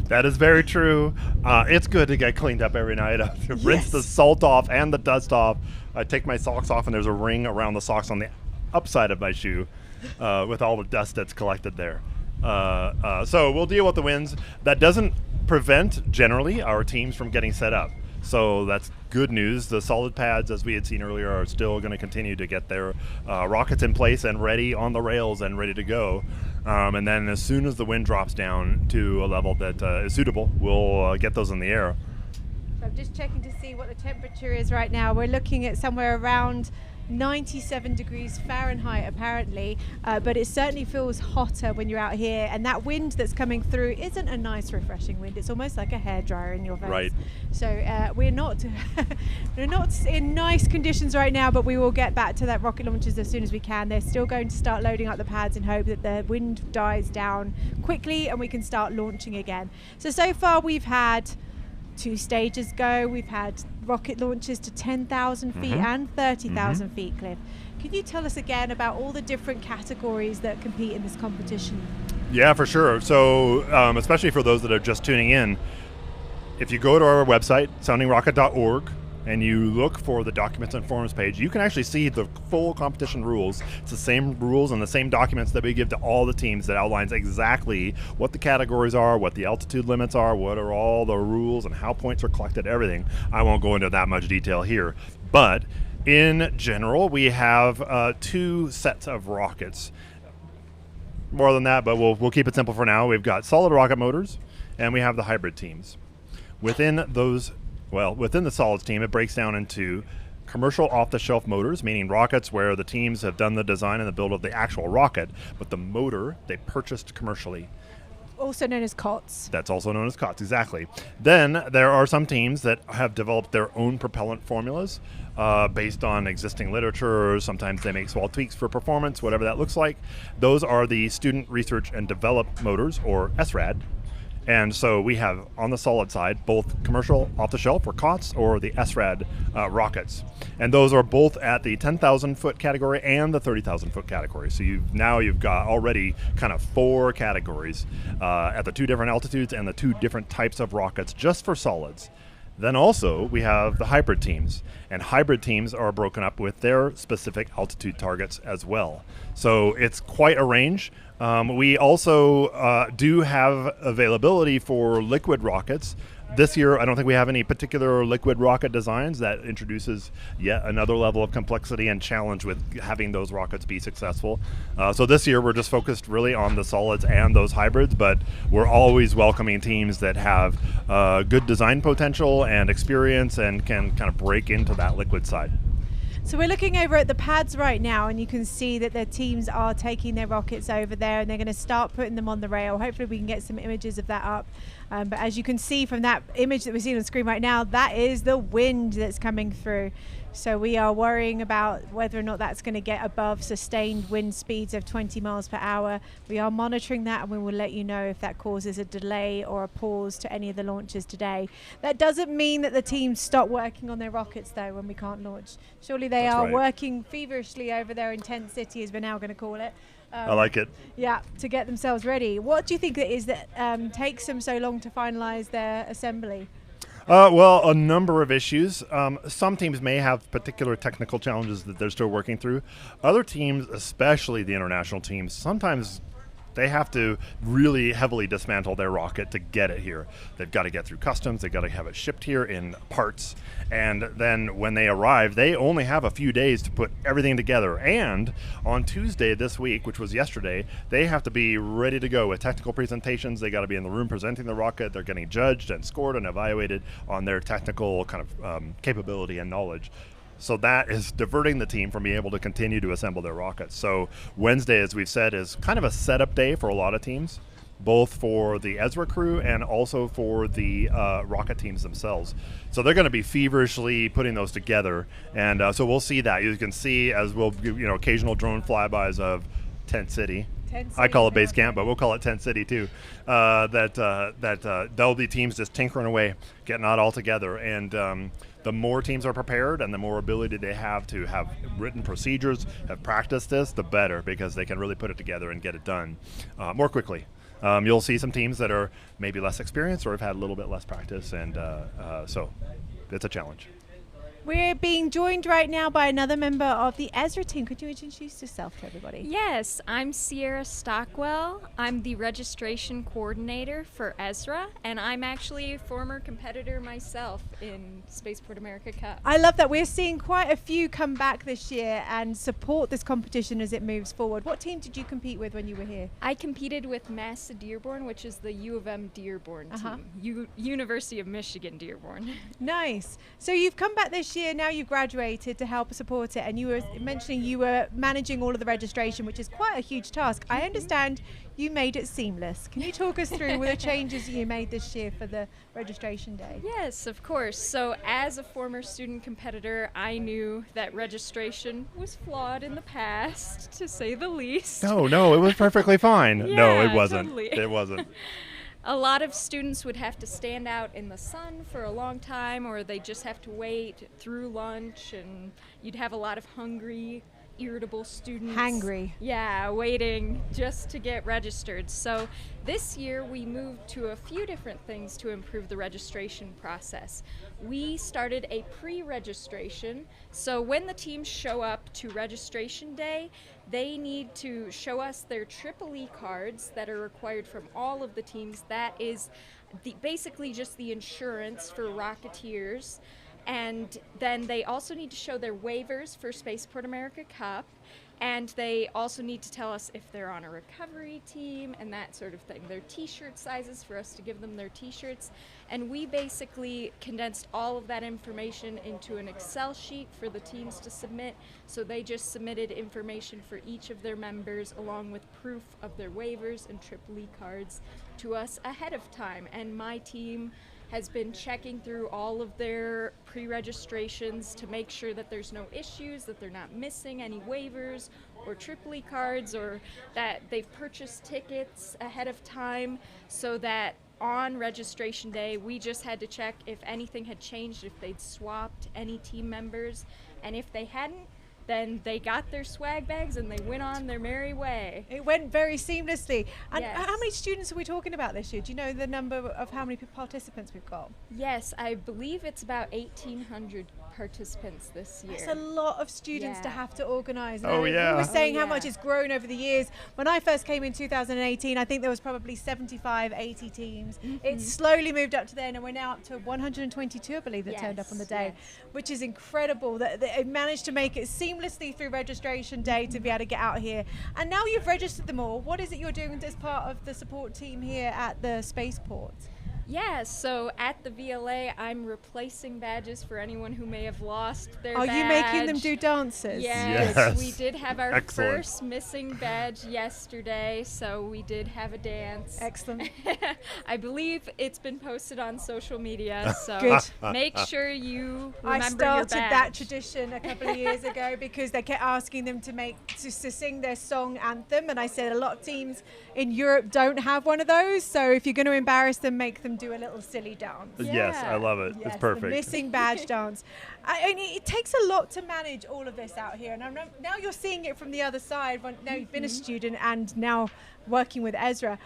That is very true. It's good to get cleaned up every night. Rinse the salt off and the dust off. I take my socks off, and there's a ring around the socks on the upside of my shoe with all the dust that's collected there. So we'll deal with the winds. That doesn't prevent, generally, our teams from getting set up. So that's good news. The solid pads, as we had seen earlier, are still going to continue to get their rockets in place and ready on the rails and ready to go. And then as soon as the wind drops down to a level that is suitable, we'll get those in the air. So I'm just checking to see what the temperature is right now. We're looking at somewhere around 97 degrees Fahrenheit apparently, but it certainly feels hotter when you're out here, and that wind that's coming through isn't a nice refreshing wind. It's almost like a hairdryer in your face. Right. So we're not we're not in nice conditions right now, but we will get back to that rocket launches as soon as we can. They're still going to start loading up the pads in hope that the wind dies down quickly and we can start launching again. So far we've had 2 stages go. We've had rocket launches to 10,000 feet and 30,000 feet, Cliff. Can you tell us again about all the different categories that compete in this competition? Yeah, for sure. So especially for those that are just tuning in, if you go to our website, soundingrocket.org, and you look for the documents and forms page, you can actually see the full competition rules. It's the same rules and the same documents that we give to all the teams that outlines exactly what the categories are, what the altitude limits are, what are all the rules and how points are collected, everything. I won't go into that much detail here. But in general, we have 2 sets of rockets. More than that, but we'll keep it simple for now. We've got solid rocket motors, and we have the hybrid teams. Within the solids team, it breaks down into commercial off-the-shelf motors, meaning rockets where the teams have done the design and the build of the actual rocket, but the motor they purchased commercially. Also known as COTS. That's also known as COTS, exactly. Then there are some teams that have developed their own propellant formulas based on existing literature. Sometimes they make small tweaks for performance, whatever that looks like. Those are the Student Research and Develop motors, or SRAD. And so we have on the solid side both commercial off-the-shelf or COTS or the SRAD rockets. And those are both at the 10,000 foot category and the 30,000 foot category. So you've got already kind of 4 categories at the 2 different altitudes and the 2 different types of rockets just for solids. Then also we have the hybrid teams, and hybrid teams are broken up with their specific altitude targets as well. So it's quite a range. We also do have availability for liquid rockets. This year, I don't think we have any particular liquid rocket designs. That introduces yet another level of complexity and challenge with having those rockets be successful. So this year, we're just focused really on the solids and those hybrids, but we're always welcoming teams that have good design potential and experience and can kind of break into that liquid side. So we're looking over at the pads right now, and you can see that their teams are taking their rockets over there, and they're going to start putting them on the rail. Hopefully we can get some images of that up. But as you can see from that image that we're seeing on the screen right now, that is the wind that's coming through. So we are worrying about whether or not that's going to get above sustained wind speeds of 20 miles per hour. We are monitoring that, and we will let you know if that causes a delay or a pause to any of the launches today. That doesn't mean that the teams stop working on their rockets, though, when we can't launch. Surely they are working feverishly over there in Tent City, as we're now going to call it. I like it. Yeah, to get themselves ready. What do you think it is that takes them so long to finalize their assembly? Well, a number of issues. Some teams may have particular technical challenges that they're still working through. Other teams, especially the international teams, sometimes they have to really heavily dismantle their rocket to get it here. They've got to get through customs, they've got to have it shipped here in parts, and then when they arrive, they only have a few days to put everything together. And on Tuesday this week, which was yesterday, they have to be ready to go with technical presentations. They got to be in the room presenting the rocket. They're getting judged and scored and evaluated on their technical kind of capability and knowledge. So that is diverting the team from being able to continue to assemble their rockets. So Wednesday, as we've said, is kind of a setup day for a lot of teams, both for the ESRA crew and also for the rocket teams themselves. So they're going to be feverishly putting those together. And so we'll see that. You can see, as we'll give, occasional drone flybys of Tent City. I call it base camp, but we'll call it Tent City too. There'll be teams just tinkering away, getting it all together. And the more teams are prepared and the more ability they have to have written procedures, have practiced this, the better, because they can really put it together and get it done more quickly. You'll see some teams that are maybe less experienced or have had a little bit less practice, and so it's a challenge. We're being joined right now by another member of the ESRA team. Could you introduce yourself to everybody? Yes, I'm Sierra Stockwell. I'm the registration coordinator for ESRA, and I'm actually a former competitor myself in Spaceport America Cup. I love that. We're seeing quite a few come back this year and support this competition as it moves forward. What team did you compete with when you were here? I competed with Massa Dearborn, which is the U of M Dearborn team. University of Michigan Dearborn. Nice. So you've come back this year, now you've graduated to help support it, and you were mentioning you were managing all of the registration, which is quite a huge task. I understand you made it seamless. Can you talk us through the changes that you made this year for the registration day? Yes, of course. So as a former student competitor, I knew that registration was flawed in the past, to say the least. No, it was perfectly fine. No, it Yeah, wasn't. totally. It wasn't. A lot of students would have to stand out in the sun for a long time, or they just have to wait through lunch, and you'd have a lot of hungry, irritable students. Hangry. Yeah, waiting just to get registered. So this year we moved to a few different things to improve the registration process. We started a pre-registration, so when the teams show up to registration day, they need to show us their EEE cards that are required from all of the teams. That is basically just the insurance for Rocketeers. And then they also need to show their waivers for Spaceport America Cup, and they also need to tell us if they're on a recovery team and that sort of thing. Their t-shirt sizes for us to give them their t-shirts, and we basically condensed all of that information into an Excel sheet for the teams to submit. So they just submitted information for each of their members along with proof of their waivers and EEE cards to us ahead of time, and my team has been checking through all of their pre-registrations to make sure that there's no issues, that they're not missing any waivers or EEE cards, or that they've purchased tickets ahead of time, so that on registration day we just had to check if anything had changed, if they'd swapped any team members, and if they hadn't, then they got their swag bags and they went on their merry way. It went very seamlessly. And Yes. how many students are we talking about this year? Do you know the number of how many participants we've got? Yes, I believe it's about 1,800 participants this year. That's a lot of students to have to organise. Oh, yeah. We were saying Oh, how yeah. much it's grown over the years. When I first came in 2018, I think there was probably 75, 80 teams. It's slowly moved up to then, and we're now up to 122, I believe, that turned up on the day, which is incredible that they managed to make it seamlessly through registration day to be able to get out here. And now you've registered them all. What is it you're doing as part of the support team here at the Spaceport? Yeah, so at the VLA, I'm replacing badges for anyone who may have lost their Are badge. you making them do dances? Yes, we did have our Excellent. first missing badge yesterday, so we did have a dance. Excellent. I believe it's been posted on social media, so Good. make sure you remember I started your badge. that tradition a couple of years ago because they kept asking them to sing their song anthem, and I said a lot of teams in Europe don't have one of those, so if you're going to embarrass them, make them do a little silly dance. Yes, I love it. Yes, It's perfect. the missing badge dance. I mean, it takes a lot to manage all of this out here, and now you're seeing it from the other side. Now you've been a student and now working with ESRA.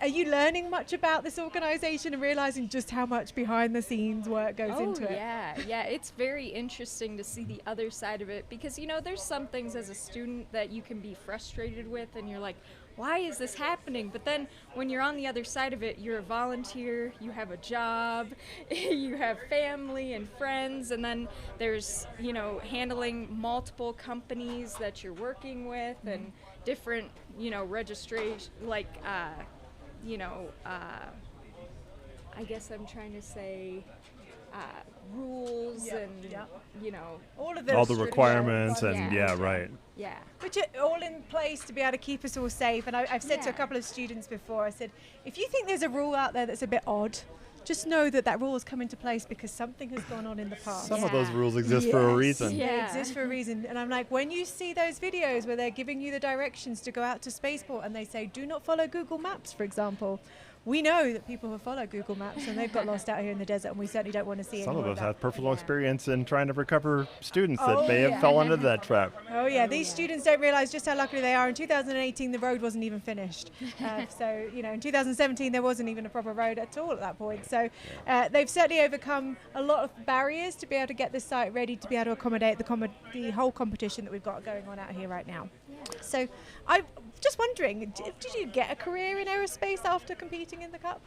Are you learning much about this organization and realizing just how much behind the scenes work goes into it? Yeah, it's very interesting to see the other side of it, because there's some things as a student that you can be frustrated with and you're like, why is this happening? But then when you're on the other side of it, you're a volunteer, you have a job, you have family and friends, and then there's handling multiple companies that you're working with and different registration, like I guess I'm trying to say rules and all of All the those requirements and right. Yeah. Which are all in place to be able to keep us all safe. And I've said to a couple of students before, I said, if you think there's a rule out there that's a bit odd, just know that rule has come into place because something has gone on in the past. Some of those rules exist for a reason. They exist for a reason. And I'm like, when you see those videos where they're giving you the directions to go out to Spaceport and they say, do not follow Google Maps, for example, we know that people have followed Google Maps and they've got lost out here in the desert, and we certainly don't want to see Some any of more us that. have personal experience in trying to recover students that may have fallen into that trap. Oh yeah, these students don't realize just how lucky they are. In 2018, the road wasn't even finished. So, in 2017, there wasn't even a proper road at all at that point. So they've certainly overcome a lot of barriers to be able to get this site ready to be able to accommodate the whole competition that we've got going on out here right now. So I'm just wondering, did you get a career in aerospace after competing in the Cup?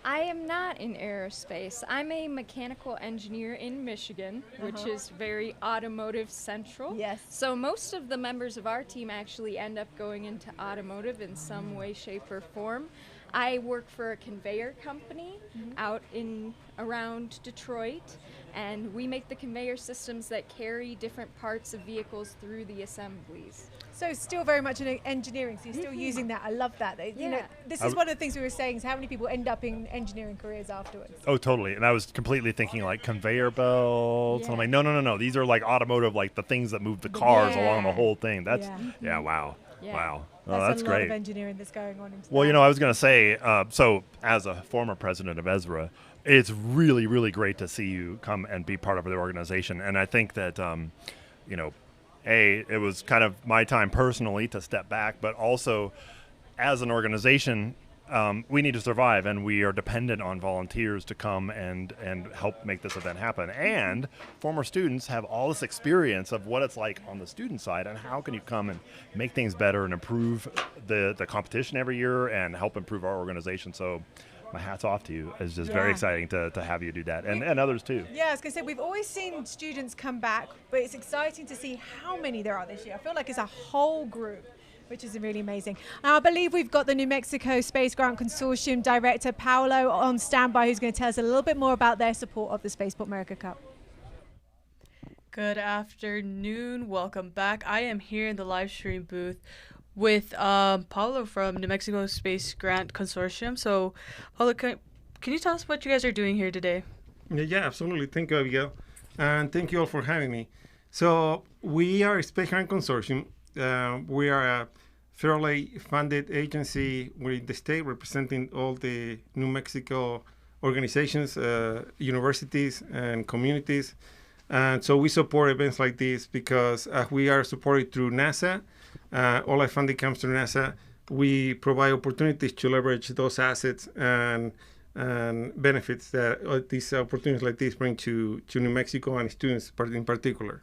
I am not in aerospace. I'm a mechanical engineer in Michigan, which is very automotive central. Yes. So most of the members of our team actually end up going into automotive in some way, shape, or form. I work for a conveyor company out in around Detroit, and we make the conveyor systems that carry different parts of vehicles through the assemblies. So still very much in engineering, so you're still using that. I love that. You know, this is one of the things we were saying, is how many people end up in engineering careers afterwards. Oh, totally. And I was completely thinking like conveyor belts. And I'm like, no. These are like automotive, like the things that move the cars along the whole thing. That's, wow. Yeah. Wow. That's a lot great. of engineering that's going on into Well, that. you know, I was going to say, so as a former president of ESRA, it's really, really great to see you come and be part of the organization. And I think that, you know, it was kind of my time personally to step back, but also as an organization, we need to survive, and we are dependent on volunteers to come and help make this event happen. And former students have all this experience of what it's like on the student side, and how can you come and make things better and improve the competition every year and help improve our organization. So my hat's off to you. It's just very exciting to have you do that, and others too. Yeah, I was going to say, we've always seen students come back, but it's exciting to see how many there are this year. I feel like it's a whole group, which is really amazing. I believe we've got the New Mexico Space Grant Consortium Director, Paolo, on standby, who's going to tell us a little bit more about their support of the Spaceport America Cup. Good afternoon. Welcome back. I am here in the live stream booth with Paolo from New Mexico Space Grant Consortium. So, Paolo, can you tell us what you guys are doing here today? Yeah, absolutely. Thank you, Abigail. And thank you all for having me. So, we are a Space Grant Consortium. We are a federally funded agency with the state representing all the New Mexico organizations, universities, and communities. And so we support events like this because we are supported through NASA. All our funding comes through NASA. We provide opportunities to leverage those assets and benefits that these opportunities like this bring to New Mexico and students in particular.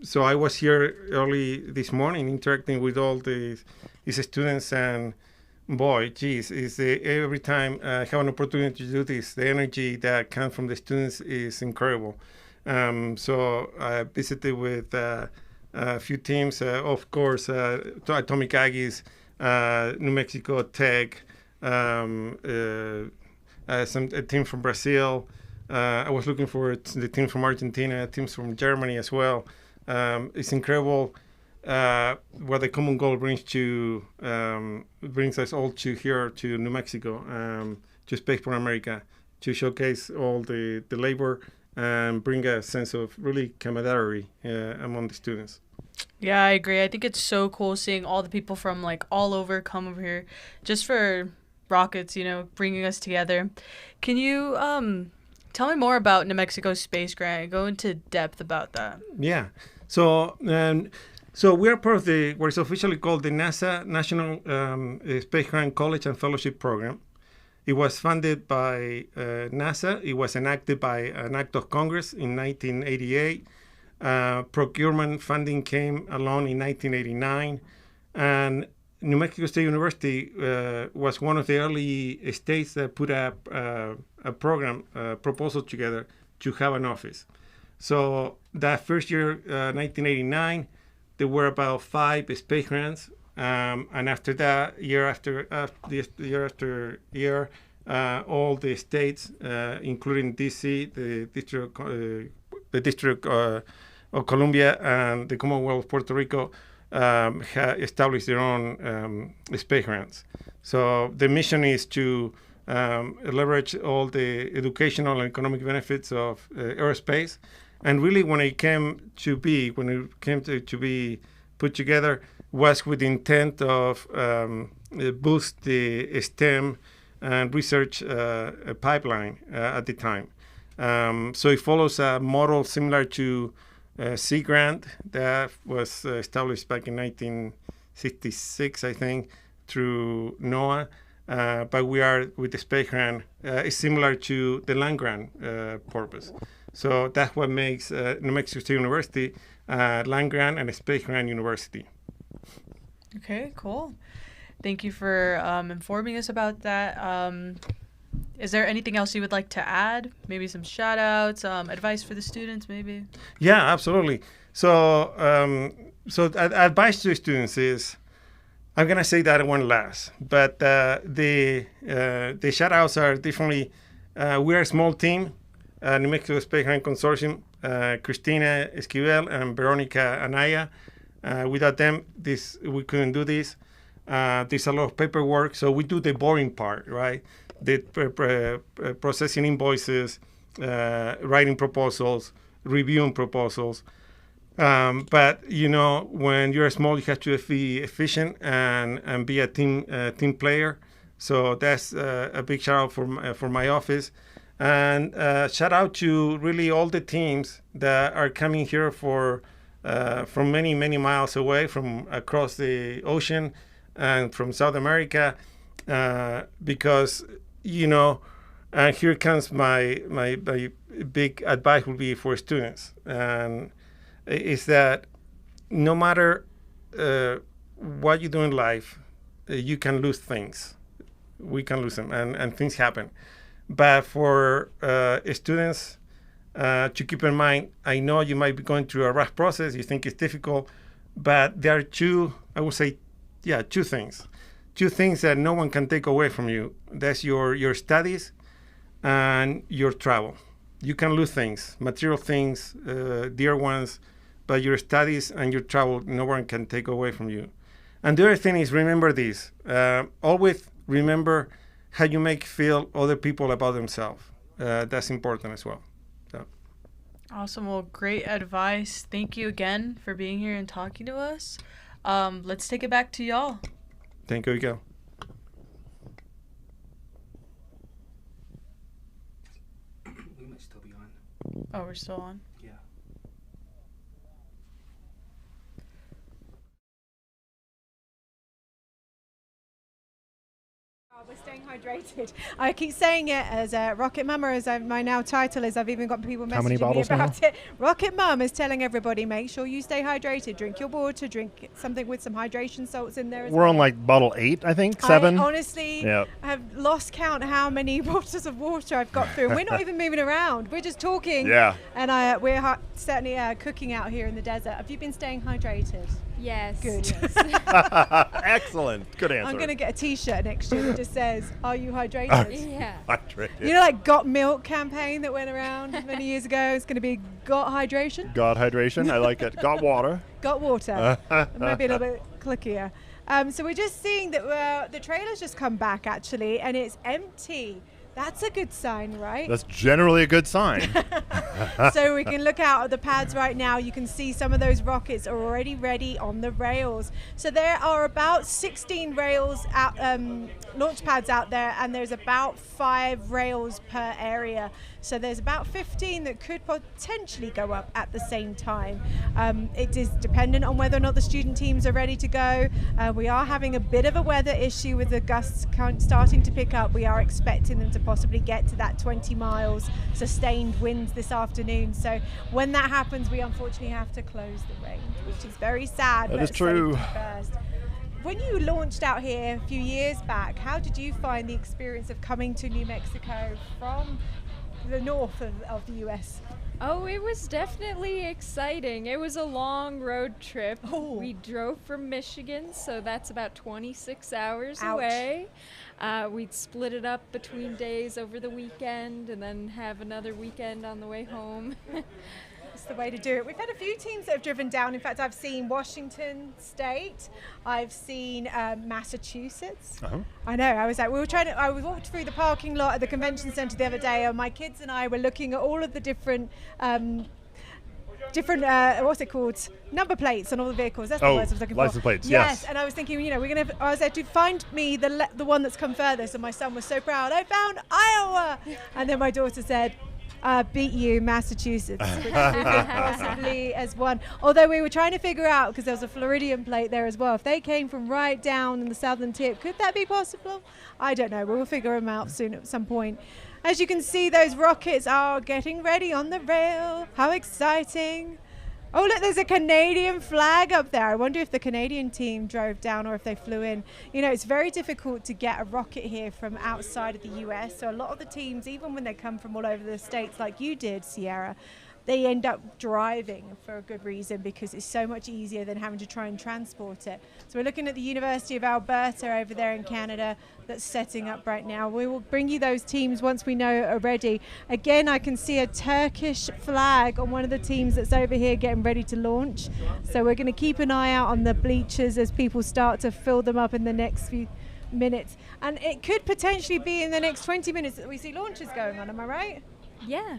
So I was here early this morning interacting with all these students, and boy, geez, every time I have an opportunity to do this, the energy that comes from the students is incredible. So I visited with a few teams, of course, Atomic Aggies, New Mexico Tech, a team from Brazil. I was looking for the team from Argentina, teams from Germany as well. It's incredible what the common goal brings us all to here to New Mexico, to Spaceport America, to showcase all the labor and bring a sense of really camaraderie among the students. Yeah, I agree. I think it's so cool seeing all the people from like all over come over here just for rockets, you know, bringing us together. Can you tell me more about New Mexico Space Grant? Go into depth about that. Yeah. So we are part of what is officially called the NASA National Space Grant College and Fellowship Program. It was funded by NASA. It was enacted by an act of Congress in 1988. Procurement funding came along in 1989. And New Mexico State University was one of the early states that put a program proposal together to have an office. So that first year, 1989, there were about 5 space grants, and after that, year after year, all the states, including DC, the District of Columbia, and the Commonwealth of Puerto Rico, established their own space grants. So the mission is to leverage all the educational and economic benefits of aerospace. And really, when it came to be put together, was with the intent of boost the STEM and research pipeline at the time. So it follows a model similar to Sea Grant that was established back in 1966, I think, through NOAA. But we are with the Space Grant, is similar to the land grant purpose. So that's what makes New Mexico State University land grant and a space grant university. Okay, cool. Thank you for informing us about that. Is there anything else you would like to add? Maybe some shout outs, advice for the students, maybe? Yeah, absolutely. So, advice to students is I'm gonna say that one last, but the shout outs are definitely we're a small team, New Mexico Space Grant Consortium, Cristina Esquivel and Veronica Anaya. Without them, we couldn't do this. There's a lot of paperwork, so we do the boring part, right? The processing invoices, writing proposals, reviewing proposals. But when you're small, you have to be efficient and be a team player. So that's a big shout out for my office, and shout out to really all the teams that are coming here from many miles away, from across the ocean and from South America, because and here comes my big advice would be for students, and is that no matter what you do in life, you can lose things. We can lose them, and things happen. But for students to keep in mind, I know you might be going through a rough process, you think it's difficult, but there are two things. Two things that no one can take away from you. That's your studies and your travel. You can lose things, material things, dear ones, but your studies and your travel, no one can take away from you. And the other thing is, remember this. Always remember how you make feel other people about themselves. That's important as well. So. Awesome. Well, great advice. Thank you again for being here and talking to us. Let's take it back to y'all. Thank you, Ecole. We might still be on. Oh, we're still on? Yeah. We're staying hydrated. I keep saying it as Rocket Mama, as my now title is. I've even got people messaging me about it. Rocket Mum is telling everybody, make sure you stay hydrated. Drink your water. Drink something with some hydration salts in there as well. We're on like bottle 8, I think, 7. I honestly have lost count how many bottles of water I've got through. We're not even moving around. We're just talking. Yeah. And we're certainly cooking out here in the desert. Have you been staying hydrated? Yes. Good. Excellent. Good answer. I'm going to get a T-shirt next year that just says, "Are you hydrated?" Yeah. Hydrated. Like Got Milk campaign that went around many years ago. It's going to be Got Hydration. Got hydration. I like it. Got water. Got water. Maybe a little bit clickier. So we're just seeing that the trailer's just come back actually, and it's empty. That's a good sign, right? That's generally a good sign. So we can look out at the pads right now. You can see some of those rockets are already ready on the rails. So there are about 16 rails out, launch pads out there, and there's about 5 rails per area. So there's about 15 that could potentially go up at the same time. It is dependent on whether or not the student teams are ready to go. We are having a bit of a weather issue with the gusts starting to pick up. We are expecting them to possibly get to that 20 miles sustained winds this afternoon. So when that happens, we unfortunately have to close the range, which is very sad. That is true. First. When you launched out here a few years back, how did you find the experience of coming to New Mexico from the north of the US? Oh, it was definitely exciting. It was a long road trip. Oh. We drove from Michigan, so that's about 26 hours Ouch. away. We'd split it up between days over the weekend and then have another weekend on the way home. That's the way to do it. We've had a few teams that have driven down. In fact, I've seen Washington State. I've seen Massachusetts. Uh-huh. I know. I we walked through the parking lot at the convention center the other day, and my kids and I were looking at all of the different what's it called? Number plates on all the vehicles. That's the words I was looking for. License plates. Yes. And I was thinking, I was there to find me the one that's come furthest, and my son was so proud. I found Iowa, and then my daughter said, beat you, Massachusetts, which possibly as one. Although we were trying to figure out, because there was a Floridian plate there as well, if they came from right down in the southern tip, could that be possible? I don't know. We'll figure them out soon at some point. As you can see, those rockets are getting ready on the rail. How exciting. Oh, look, there's a Canadian flag up there. I wonder if the Canadian team drove down or if they flew in. It's very difficult to get a rocket here from outside of the US. So a lot of the teams, even when they come from all over the states like you did, Sierra, they end up driving for a good reason because it's so much easier than having to try and transport it. So we're looking at the University of Alberta over there in Canada that's setting up right now. We will bring you those teams once we know are ready. Again, I can see a Turkish flag on one of the teams that's over here getting ready to launch. So we're going to keep an eye out on the bleachers as people start to fill them up in the next few minutes. And it could potentially be in the next 20 minutes that we see launches going on, am I right? Yeah.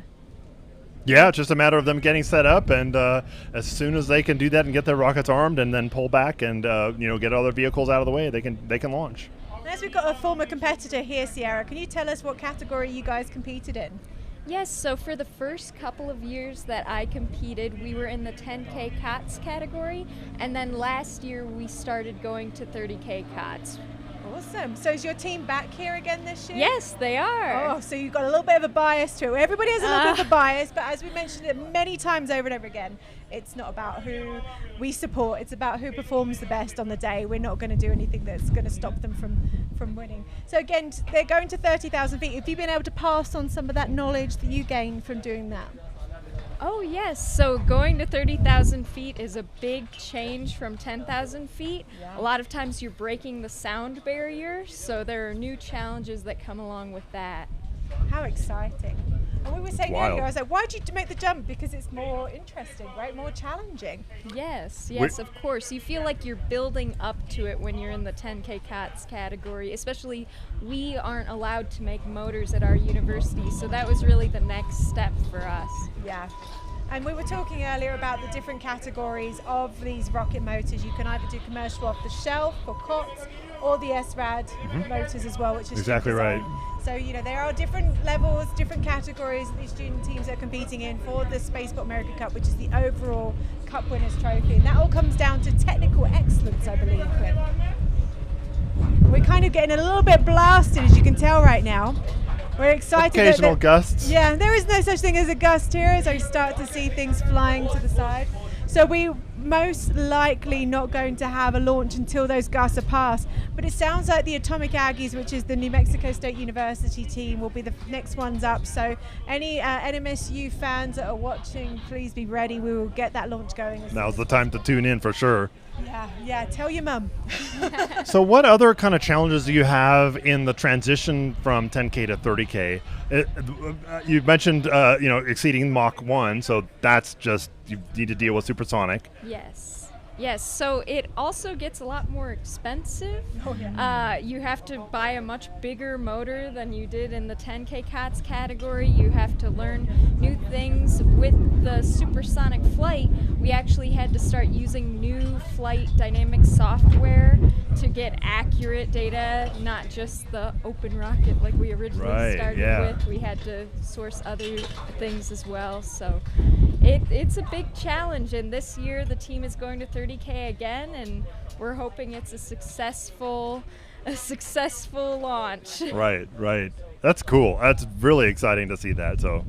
Yeah, it's just a matter of them getting set up, and as soon as they can do that and get their rockets armed and then pull back and get other vehicles out of the way, they can launch. And as we've got a former competitor here, Sierra, can you tell us what category you guys competed in? Yes, so for the first couple of years that I competed, we were in the 10K COTS category, and then last year we started going to 30K COTS. Awesome. So is your team back here again this year? Yes, they are. Oh, so you've got a little bit of a bias to it. Everybody has a little bit of a bias, but as we mentioned it many times over and over again, it's not about who we support, it's about who performs the best on the day. We're not going to do anything that's going to stop them from winning. So again, they're going to 30,000 feet. Have you been able to pass on some of that knowledge that you gained from doing that? Oh yes, so going to 30,000 feet is a big change from 10,000 feet. Yeah. A lot of times you're breaking the sound barrier, so there are new challenges that come along with that. How exciting. And we were saying earlier, I was like, why did you make the jump? Because it's more interesting, right? More challenging. Yes, of course. You feel like you're building up to it when you're in the 10K COTS category, especially we aren't allowed to make motors at our university, so that was really the next step for us. Yeah. And we were talking earlier about the different categories of these rocket motors. You can either do commercial off the shelf for COTS or the SRAD motors as well, which is exactly right. So, there are different levels, different categories that these student teams are competing in for the Spaceport America Cup, which is the overall Cup Winners' Trophy. And that all comes down to technical excellence, I believe, Cliff. We're kind of getting a little bit blasted, as you can tell right now. We're excited. Occasional gusts. Yeah, there is no such thing as a gust here as I start to see things flying to the side. So we most likely not going to have a launch until those gusts are past. But it sounds like the Atomic Aggies, which is the New Mexico State University team, will be the next ones up. So any NMSU fans that are watching, please be ready. We will get that launch going. Now's the time to tune in for sure. Yeah, tell your mum. So what other kind of challenges do you have in the transition from 10K to 30K? You mentioned, exceeding Mach 1, so that's just, you need to deal with supersonic. Yes, so it also gets a lot more expensive. Oh, yeah. You have to buy a much bigger motor than you did in the 10K COTS category. You have to learn new things. With the supersonic flight, we actually had to start using new flight dynamic software to get accurate data, not just the open rocket like we originally started with. We had to source other things as well. So it's a big challenge, and this year the team is going to 30K again, and we're hoping it's a successful launch. Right. That's cool. That's really exciting to see that. So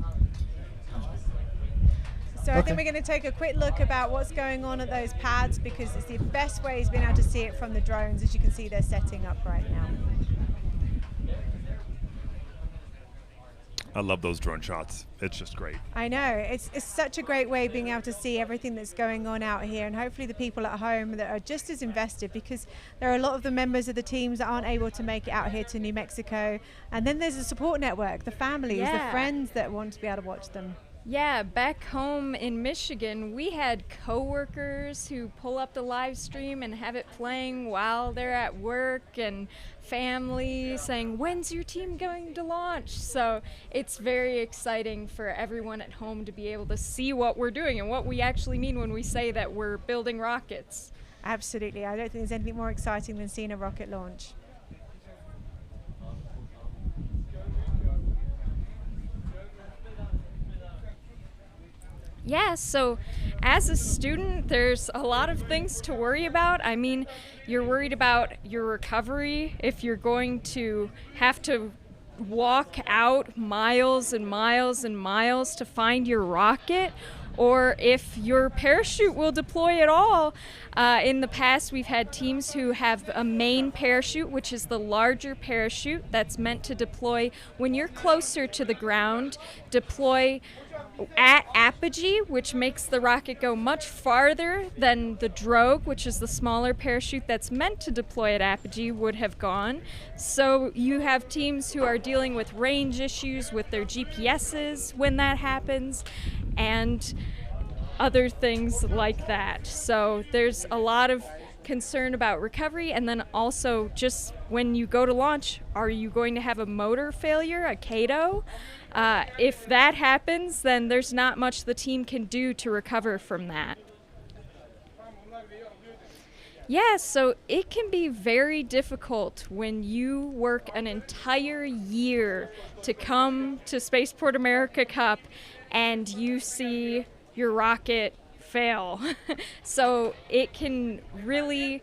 I think we're going to take a quick look about what's going on at those pads, because it's the best way is being able to see it from the drones. As you can see, they're setting up right now. I love those drone shots. It's just great. I know. It's such a great way of being able to see everything that's going on out here, and hopefully the people at home that are just as invested, because there are a lot of the members of the teams that aren't able to make it out here to New Mexico. And then there's a support network, the families, the friends that want to be able to watch them. Yeah, back home in Michigan, we had coworkers who pull up the live stream and have it playing while they're at work, and family saying, when's your team going to launch? So it's very exciting for everyone at home to be able to see what we're doing and what we actually mean when we say that we're building rockets. Absolutely. I don't think there's anything more exciting than seeing a rocket launch. Yeah, so as a student, there's a lot of things to worry about. I mean, you're worried about your recovery if you're going to have to walk out miles and miles and miles to find your rocket, or if your parachute will deploy at all. In the past, we've had teams who have a main parachute, which is the larger parachute that's meant to deploy when you're closer to the ground, deploy at apogee, which makes the rocket go much farther than the drogue, which is the smaller parachute that's meant to deploy at apogee, would have gone. So you have teams who are dealing with range issues with their GPSs when that happens, and other things like that. So there's a lot of concern about recovery, and then also just when you go to launch, are you going to have a motor failure, a CATO? If that happens, then there's not much the team can do to recover from that. Yeah, so it can be very difficult when you work an entire year to come to Spaceport America Cup and you see your rocket fail. So it can really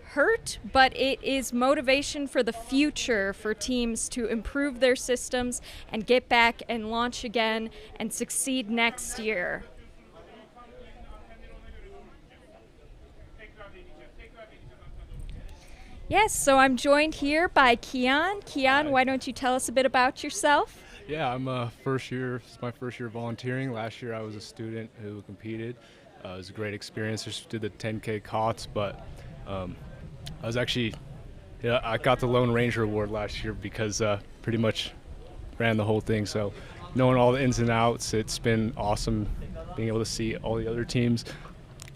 hurt, but it is motivation for the future for teams to improve their systems and get back and launch again and succeed next year. Yes, so I'm joined here by Keon. Keon, why don't you tell us a bit about yourself? Yeah, I'm it's my first year volunteering. Last year I was a student who competed. It was a great experience. Just did the 10K COTS, but I was actually, I got the Lone Ranger Award last year because pretty much ran the whole thing. So knowing all the ins and outs, it's been awesome being able to see all the other teams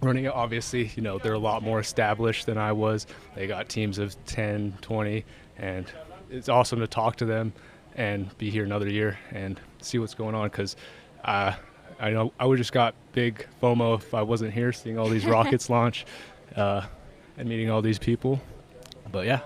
running it. Obviously, they're a lot more established than I was. They got teams of 10, 20, and it's awesome to talk to them and be here another year and see what's going on, because I know I would just got big FOMO if I wasn't here seeing all these rockets launch and meeting all these people. But yeah,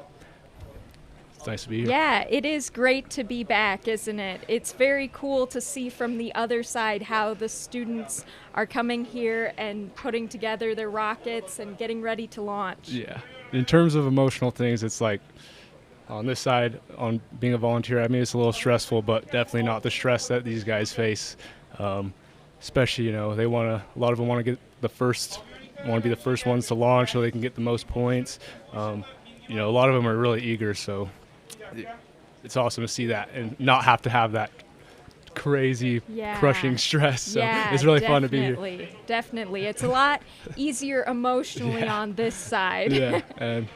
it's nice to be here. Yeah, it is great to be back, isn't it? It's very cool to see from the other side how the students are coming here and putting together their rockets and getting ready to launch. Yeah. In terms of emotional things, it's like on this side, on being a volunteer, I mean, it's a little stressful, but definitely not the stress that these guys face. Especially, a lot of them want to get want to be the first ones to launch so they can get the most points. A lot of them are really eager, so it's awesome to see that and not have to have that crazy crushing stress. So it's really fun to be here. Definitely. It's a lot easier emotionally on this side. Yeah, and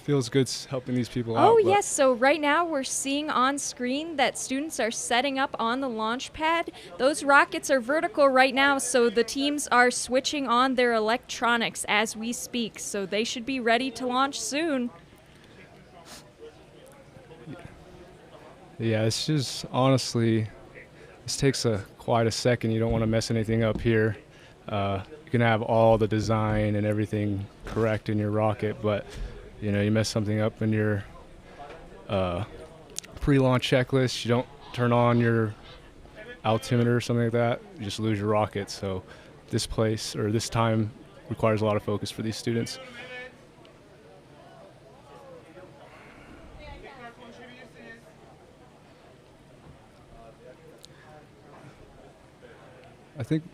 feels good helping these people out. Oh, yes. So right now we're seeing on screen that students are setting up on the launch pad. Those rockets are vertical right now, so the teams are switching on their electronics as we speak. So they should be ready to launch soon. Yeah, it's just, honestly, this takes quite a second. You don't want to mess anything up here. You can have all the design and everything correct in your rocket, but you mess something up in your pre-launch checklist, you don't turn on your altimeter or something like that, you just lose your rocket. So this time requires a lot of focus for these students. I think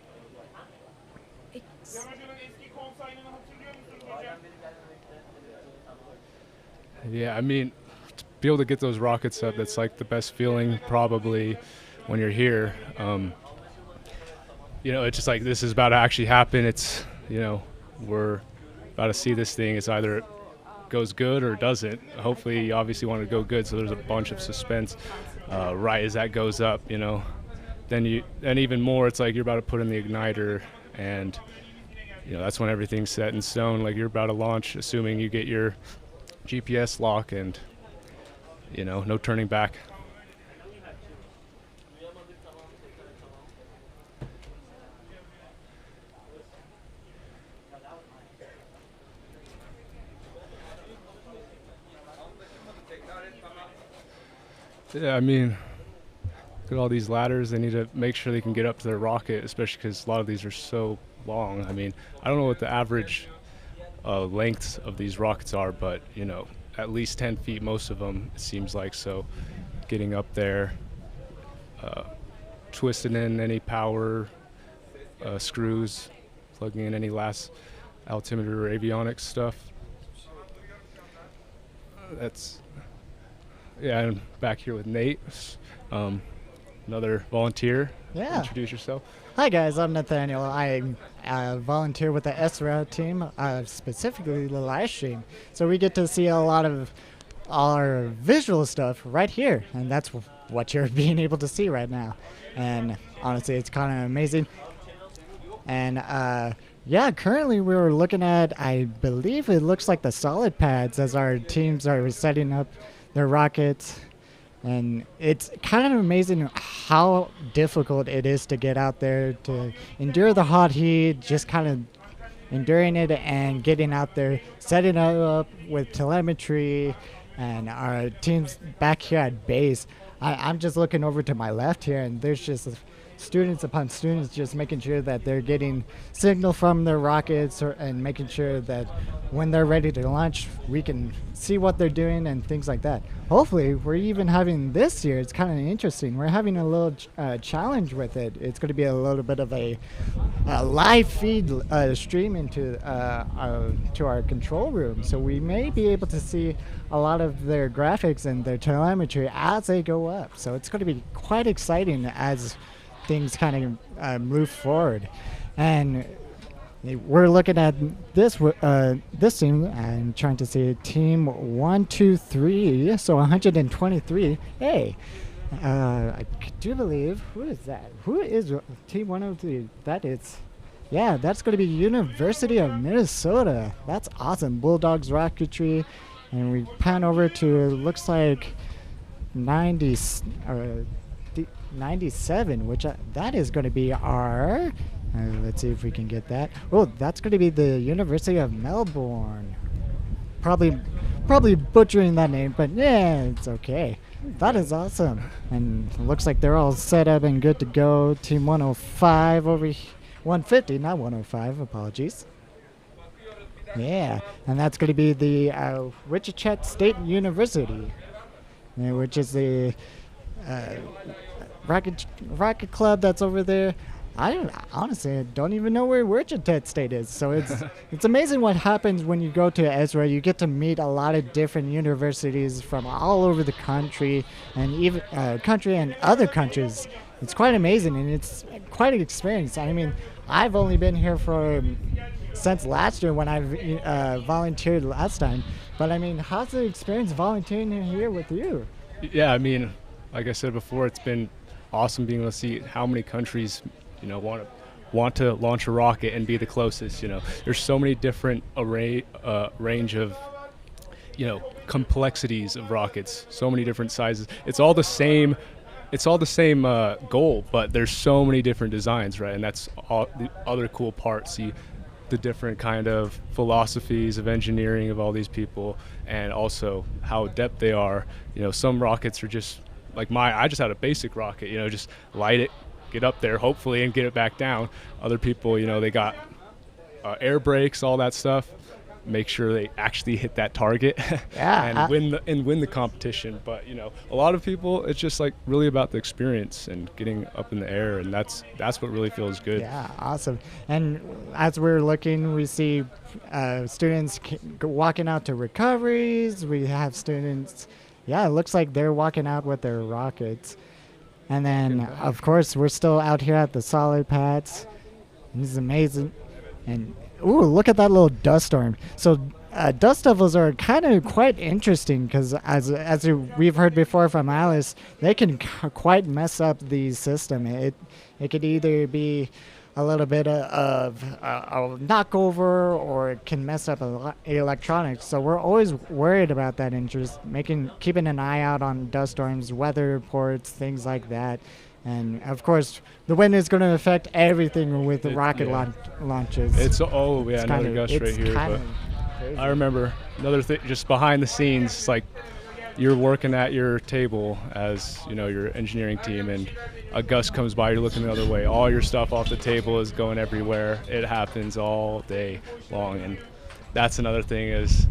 yeah, I mean, to be able to get those rockets up, that's like the best feeling probably when you're here. It's just like this is about to actually happen. It's, we're about to see this thing. It's either it goes good or it doesn't. Hopefully, you obviously want to go good, so there's a bunch of suspense right as that goes up, Then even more, it's like you're about to put in the igniter, and that's when everything's set in stone. Like you're about to launch, assuming you get your GPS lock, and no turning back. Yeah, I mean, look at all these ladders. They need to make sure they can get up to their rocket, especially because a lot of these are so long. I mean, I don't know what the average lengths of these rockets are, but at least 10 feet, most of them, it seems like. So getting up there, twisting in any power screws, plugging in any last altimeter or avionics stuff. I'm back here with Nate, another volunteer. Yeah. Introduce yourself. Hi guys, I'm Nathaniel. I volunteer with the ESRA team, specifically the live stream. So we get to see a lot of our visual stuff right here, and that's what you're being able to see right now. And honestly, it's kind of amazing. And currently we're looking at, I believe it looks like the solid pads as our teams are setting up their rockets. And it's kind of amazing how difficult it is to get out there, to endure the hot heat, just kind of enduring it and getting out there, setting it up with telemetry, and our teams back here at base. I'm just looking over to my left here, and there's just students upon students just making sure that they're getting signal from their rockets and making sure that when they're ready to launch, we can see what they're doing and things like that. Hopefully, we're even having this year, it's kind of interesting. We're having a little challenge with it. It's going to be a little bit of a live feed stream into to our control room. So we may be able to see a lot of their graphics and their telemetry as they go up. So it's going to be quite exciting as things kind of move forward. And we're looking at this team and trying to see team 1, 2, 3, so 123. Hey, I do believe, who is that? Who is team 103? That is, yeah, that's going to be University of Minnesota. That's awesome. Bulldogs rocketry. And we pan over to, looks like 97, which that is going to be our, let's see if we can get that. Oh, that's going to be the University of Melbourne. Probably butchering that name, but yeah, it's okay. That is awesome. And it looks like they're all set up and good to go. Team 105 over 150, not 105, apologies. Yeah, and that's going to be the Wichita State University, which is the rocket club that's over there. I honestly don't even know where Wichita State is. So it's amazing what happens when you go to ESRA. You get to meet a lot of different universities from all over the country, and even country and other countries. It's quite amazing, and it's quite an experience. I mean, I've only been here since last year when I volunteered last time. But I mean, how's the experience volunteering here with you? Yeah, I mean, like I said before, it's been awesome being able to see how many countries, want to launch a rocket and be the closest. There's so many different range of, complexities of rockets, so many different sizes. It's all the same goal, but there's so many different designs, right? And that's all the other cool part. See the different kind of philosophies of engineering of all these people, and also how adept they are. Some rockets are just like I just had a basic rocket, just light it, get up there hopefully, and get it back down. Other people, they got air brakes, all that stuff, make sure they actually hit that target. Yeah, and win the competition. But a lot of people, it's just like really about the experience and getting up in the air, and that's what really feels good. Yeah, awesome. And as we're looking, we see students walking out to recoveries. We have students, it looks like they're walking out with their rockets. And then of course we're still out here at the solid pads. This is amazing. And ooh, look at that little dust storm. So dust devils are kind of quite interesting because as we've heard before from Alice, they can quite mess up the system. It could either be a little bit of a knockover, or it can mess up electronics. So we're always worried about that, and just keeping an eye out on dust storms, weather reports, things like that. And of course, the wind is going to affect everything with the rocket launches. Another gust right here. But I remember another thing, just behind the scenes, it's like you're working at your table as your engineering team, and a gust comes by, you're looking the other way. All your stuff off the table is going everywhere. It happens all day long, and that's another thing, is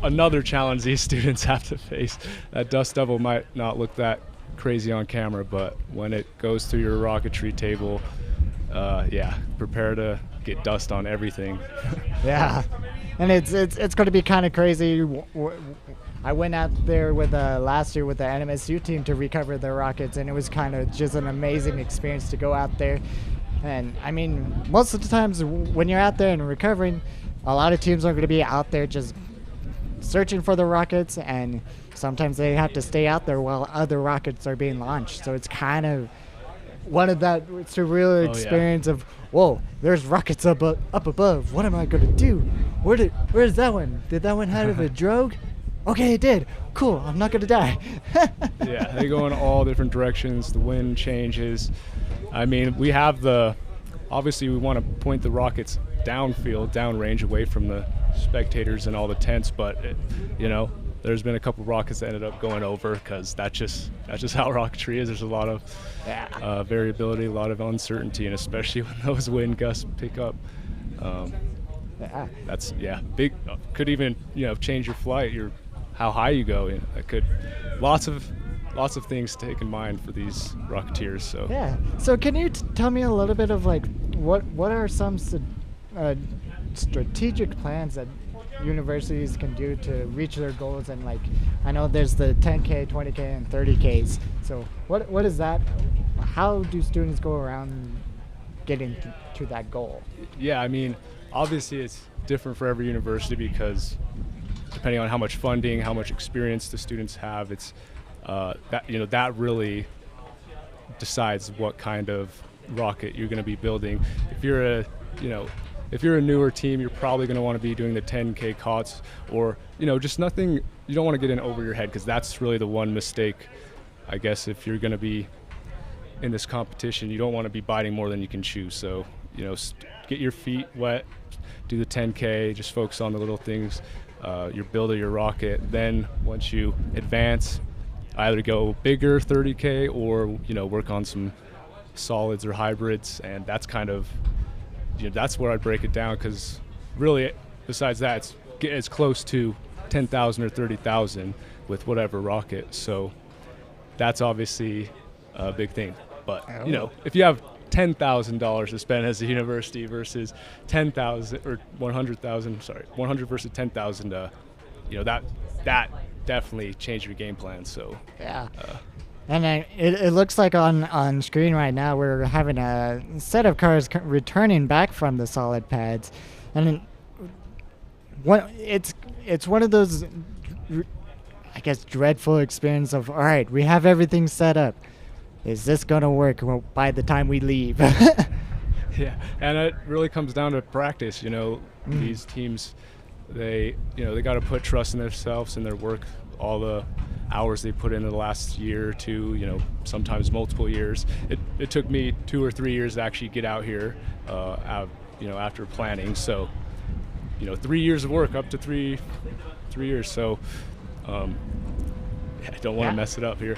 another challenge these students have to face. That dust devil might not look that crazy on camera, but when it goes through your rocketry table, yeah, prepare to get dust on everything. Yeah, and it's going to be kind of crazy. I went out there with last year with the NMSU team to recover the rockets, and it was kind of just an amazing experience to go out there. And I mean, most of the times when you're out there and recovering, a lot of teams are going to be out there just searching for the rockets, and sometimes they have to stay out there while other rockets are being launched. So it's kind of one of that surreal experience of, whoa, there's rockets up above. What am I going to do? Where's that one? Did that one have a drogue? Okay, it did. Cool, I'm not going to die. Yeah, they go in all different directions. The wind changes. I mean, we have obviously we want to point the rockets downfield, downrange, away from the spectators and all the tents, but there's been a couple rockets that ended up going over, because that's just how rocketry is. There's a lot of variability, a lot of uncertainty, and especially when those wind gusts pick up, that's big. Could even change your flight, how high you go. It could lots of things to take in mind for these rocketeers. So yeah. So can you tell me a little bit of like what are some strategic plans that universities can do to reach their goals? And like, I know there's the 10K, 20K, and 30Ks. So what is that? How do students go around getting to that goal? Yeah, I mean, obviously it's different for every university, because depending on how much funding, how much experience the students have, it's that really decides what kind of rocket you're going to be building. If you're a newer team, you're probably going to want to be doing the 10K COTS, or just nothing. You don't want to get in over your head, because that's really the one mistake, I guess, if you're going to be in this competition. You don't want to be biting more than you can chew. So get your feet wet, do the 10K, just focus on the little things, your build of your rocket. Then once you advance, either go bigger 30K or work on some solids or hybrids, and that's kind of that's where I'd break it down, because really besides that, it's get as close to 10,000 or 30,000 with whatever rocket. So that's obviously a big thing. But if you have $10,000 to spend as a university versus 10,000 or 100,000, 100 versus 10,000, that definitely changed your game plan. So yeah. And it looks like on screen right now we're having a set of cars returning back from the solid pads, and it's one of those, I guess, dreadful experience of, all right, we have everything set up. Is this gonna work by the time we leave? Yeah, and it really comes down to practice. These teams, they got to put trust in themselves and their work. All the hours they put in the last year or two, sometimes multiple years. It took me 2 or 3 years to actually get out here, after planning. So, 3 years of work, up to three years. So, I don't want to mess it up here.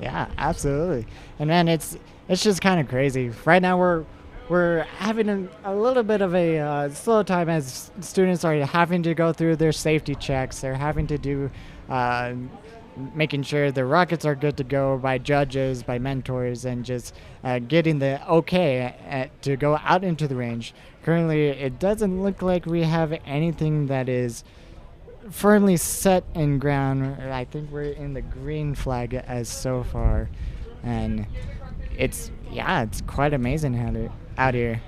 Yeah, absolutely. And man, it's just kind of crazy. Right now we're having a little bit of a slow time as students are having to go through their safety checks. They're having to do making sure the rockets are good to go by judges, by mentors, and just getting the okay to go out into the range. Currently, it doesn't look like we have anything that is firmly set in ground. I think we're in the green flag as so far, and it's quite amazing out here.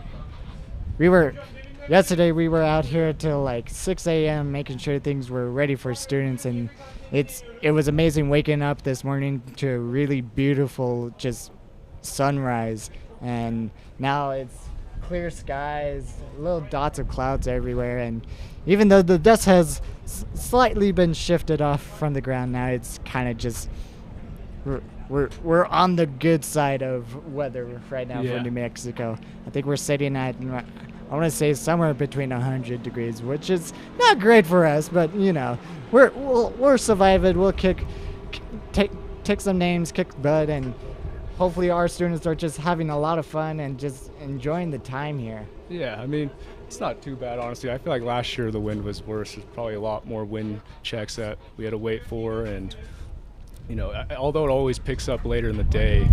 Yesterday we were out here till like 6 a.m. making sure things were ready for students, and it was amazing waking up this morning to a really beautiful just sunrise, and now it's clear skies, little dots of clouds everywhere, and even though the dust has slightly been shifted off from the ground, now it's kind of just we're on the good side of weather right now for New Mexico. I think we're sitting at, I want to say, somewhere between 100 degrees, which is not great for us, but we'll survive it. We'll take some names, kick butt, and hopefully our students are just having a lot of fun and just enjoying the time here. Yeah, I mean, it's not too bad, honestly. I feel like last year the wind was worse. There's probably a lot more wind checks that we had to wait for, and although it always picks up later in the day,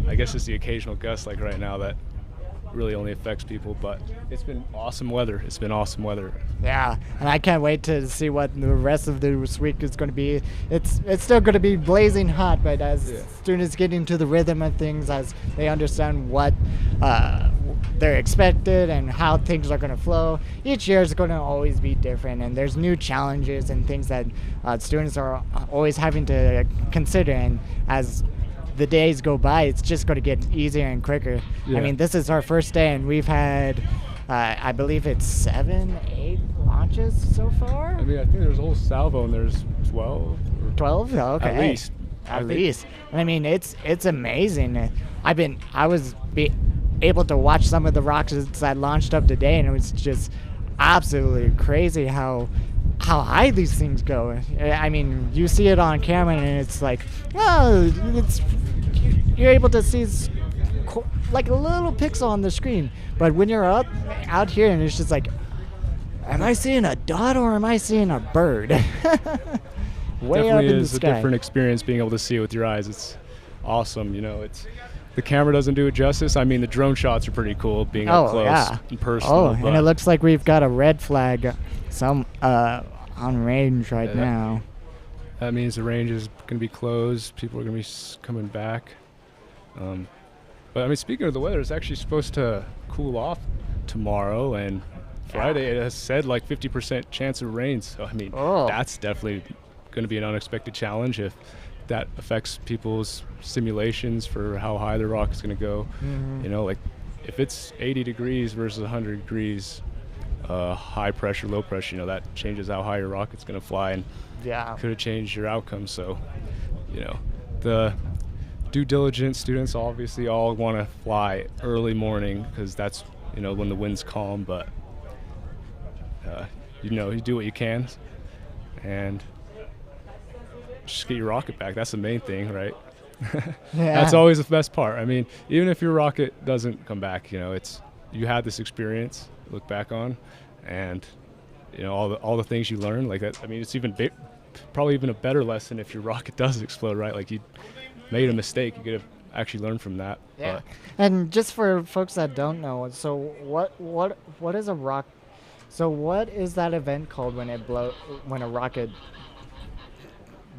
I guess it's the occasional gust like right now that really only affects people. But it's been awesome weather. It's been awesome weather. Yeah, and I can't wait to see what the rest of this week is going to be. It's still going to be blazing hot, but as students get into the rhythm of things, as they understand what they're expected and how things are going to flow, each year is going to always be different, and there's new challenges and things that students are always having to consider, and as the days go by, it's just going to get easier and quicker. Yeah. I mean, this is our first day, and we've had, I believe it's 7, 8 launches so far. I mean, I think there's a whole salvo, and there's 12. 12? Okay. At least. At least. I mean, it's amazing. I was able to watch some of the rockets that launched up today, and it was just absolutely crazy how high these things go. I mean, you see it on camera, and it's like, you're able to see like a little pixel on the screen. But when you're out here, and it's just like, am I seeing a dot or am I seeing a bird? Way up in the sky. Definitely is a different experience being able to see it with your eyes. It's awesome. The camera doesn't do it justice. I mean, the drone shots are pretty cool, being up close and personal. And it looks like we've got a red flag on range right now. That means the range is going to be closed. People are going to be coming back. But I mean, speaking of the weather, it's actually supposed to cool off tomorrow, and Friday it has said like 50% chance of rain. So I mean, that's definitely going to be an unexpected challenge if that affects people's simulations for how high the rocket's going to go. Like if it's 80 degrees versus 100 degrees, high pressure, low pressure, that changes how high your rocket's going to fly, and could have changed your outcome. So, the due diligence students obviously all want to fly early morning because that's, when the wind's calm, but, you do what you can and just get your rocket back. That's the main thing, right? That's always the best part. I mean, even if your rocket doesn't come back, you had this experience to look back on, and all the things you learn, like that. I mean, it's even probably even a better lesson if your rocket does explode, right? Like you made a mistake, you could have actually learned from that. Yeah. And just for folks that don't know, so what is a rock? So what is that event called when a rocket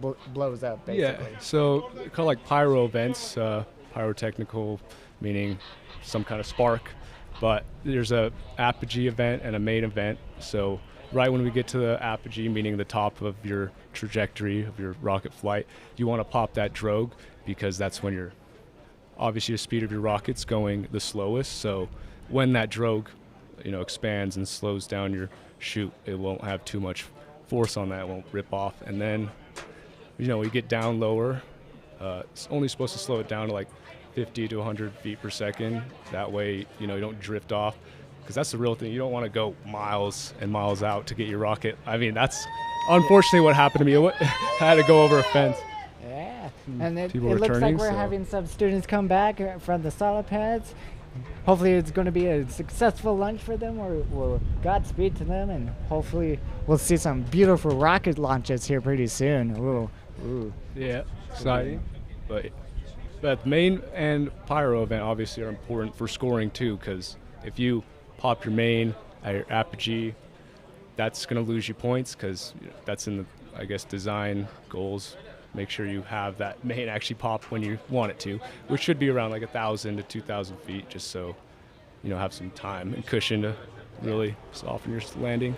blows up, basically? Yeah, so they're called like pyro events, pyrotechnical, meaning some kind of spark. But there's a apogee event and a main event. So right when we get to the apogee, meaning the top of your trajectory of your rocket flight, you want to pop that drogue because that's when obviously the speed of your rocket's going the slowest. So when that drogue, expands and slows down your chute, it won't have too much force on that. It won't rip off. And then we get down lower. It's only supposed to slow it down to like 50 to 100 feet per second. That way, you don't drift off, because that's the real thing. You don't want to go miles and miles out to get your rocket. I mean, that's unfortunately what happened to me. I had to go over a fence. Yeah, and it People looks like we're so. having some students come back from the solid pads. Hopefully it's going to be a successful lunch for them, or we'll Godspeed to them, and hopefully we'll see some beautiful rocket launches here pretty soon. Ooh. Yeah, exciting. But main and pyro event obviously are important for scoring too, because if you pop your main at your apogee, that's going to lose you points, because that's in the, design goals. Make sure you have that main actually pop when you want it to, which should be around like 1,000 to 2,000 feet, just so have some time and cushion to really soften your landing.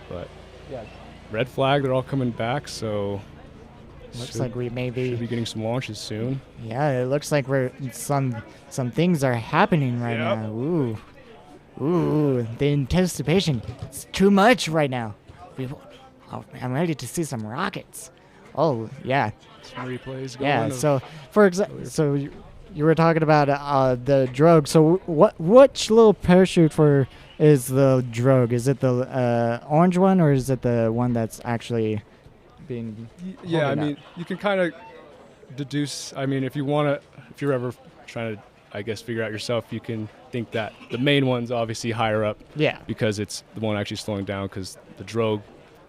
But red flag, they're all coming back, so looks like we should be getting some launches soon. Yeah, it looks like some things are happening right now. Ooh, the anticipation, it's too much right now. I'm ready to see some rockets. Oh, yeah. Some replays going. Yeah, so for example, so you were talking about the drogue. So which little parachute is the drogue? Is it the orange one, or is it the one that's actually being? Yeah, I mean, you can kind of deduce. I mean, if you're ever trying to, figure out yourself, you can think that the main one's obviously higher up. Yeah. Because it's the one actually slowing down, because the drogue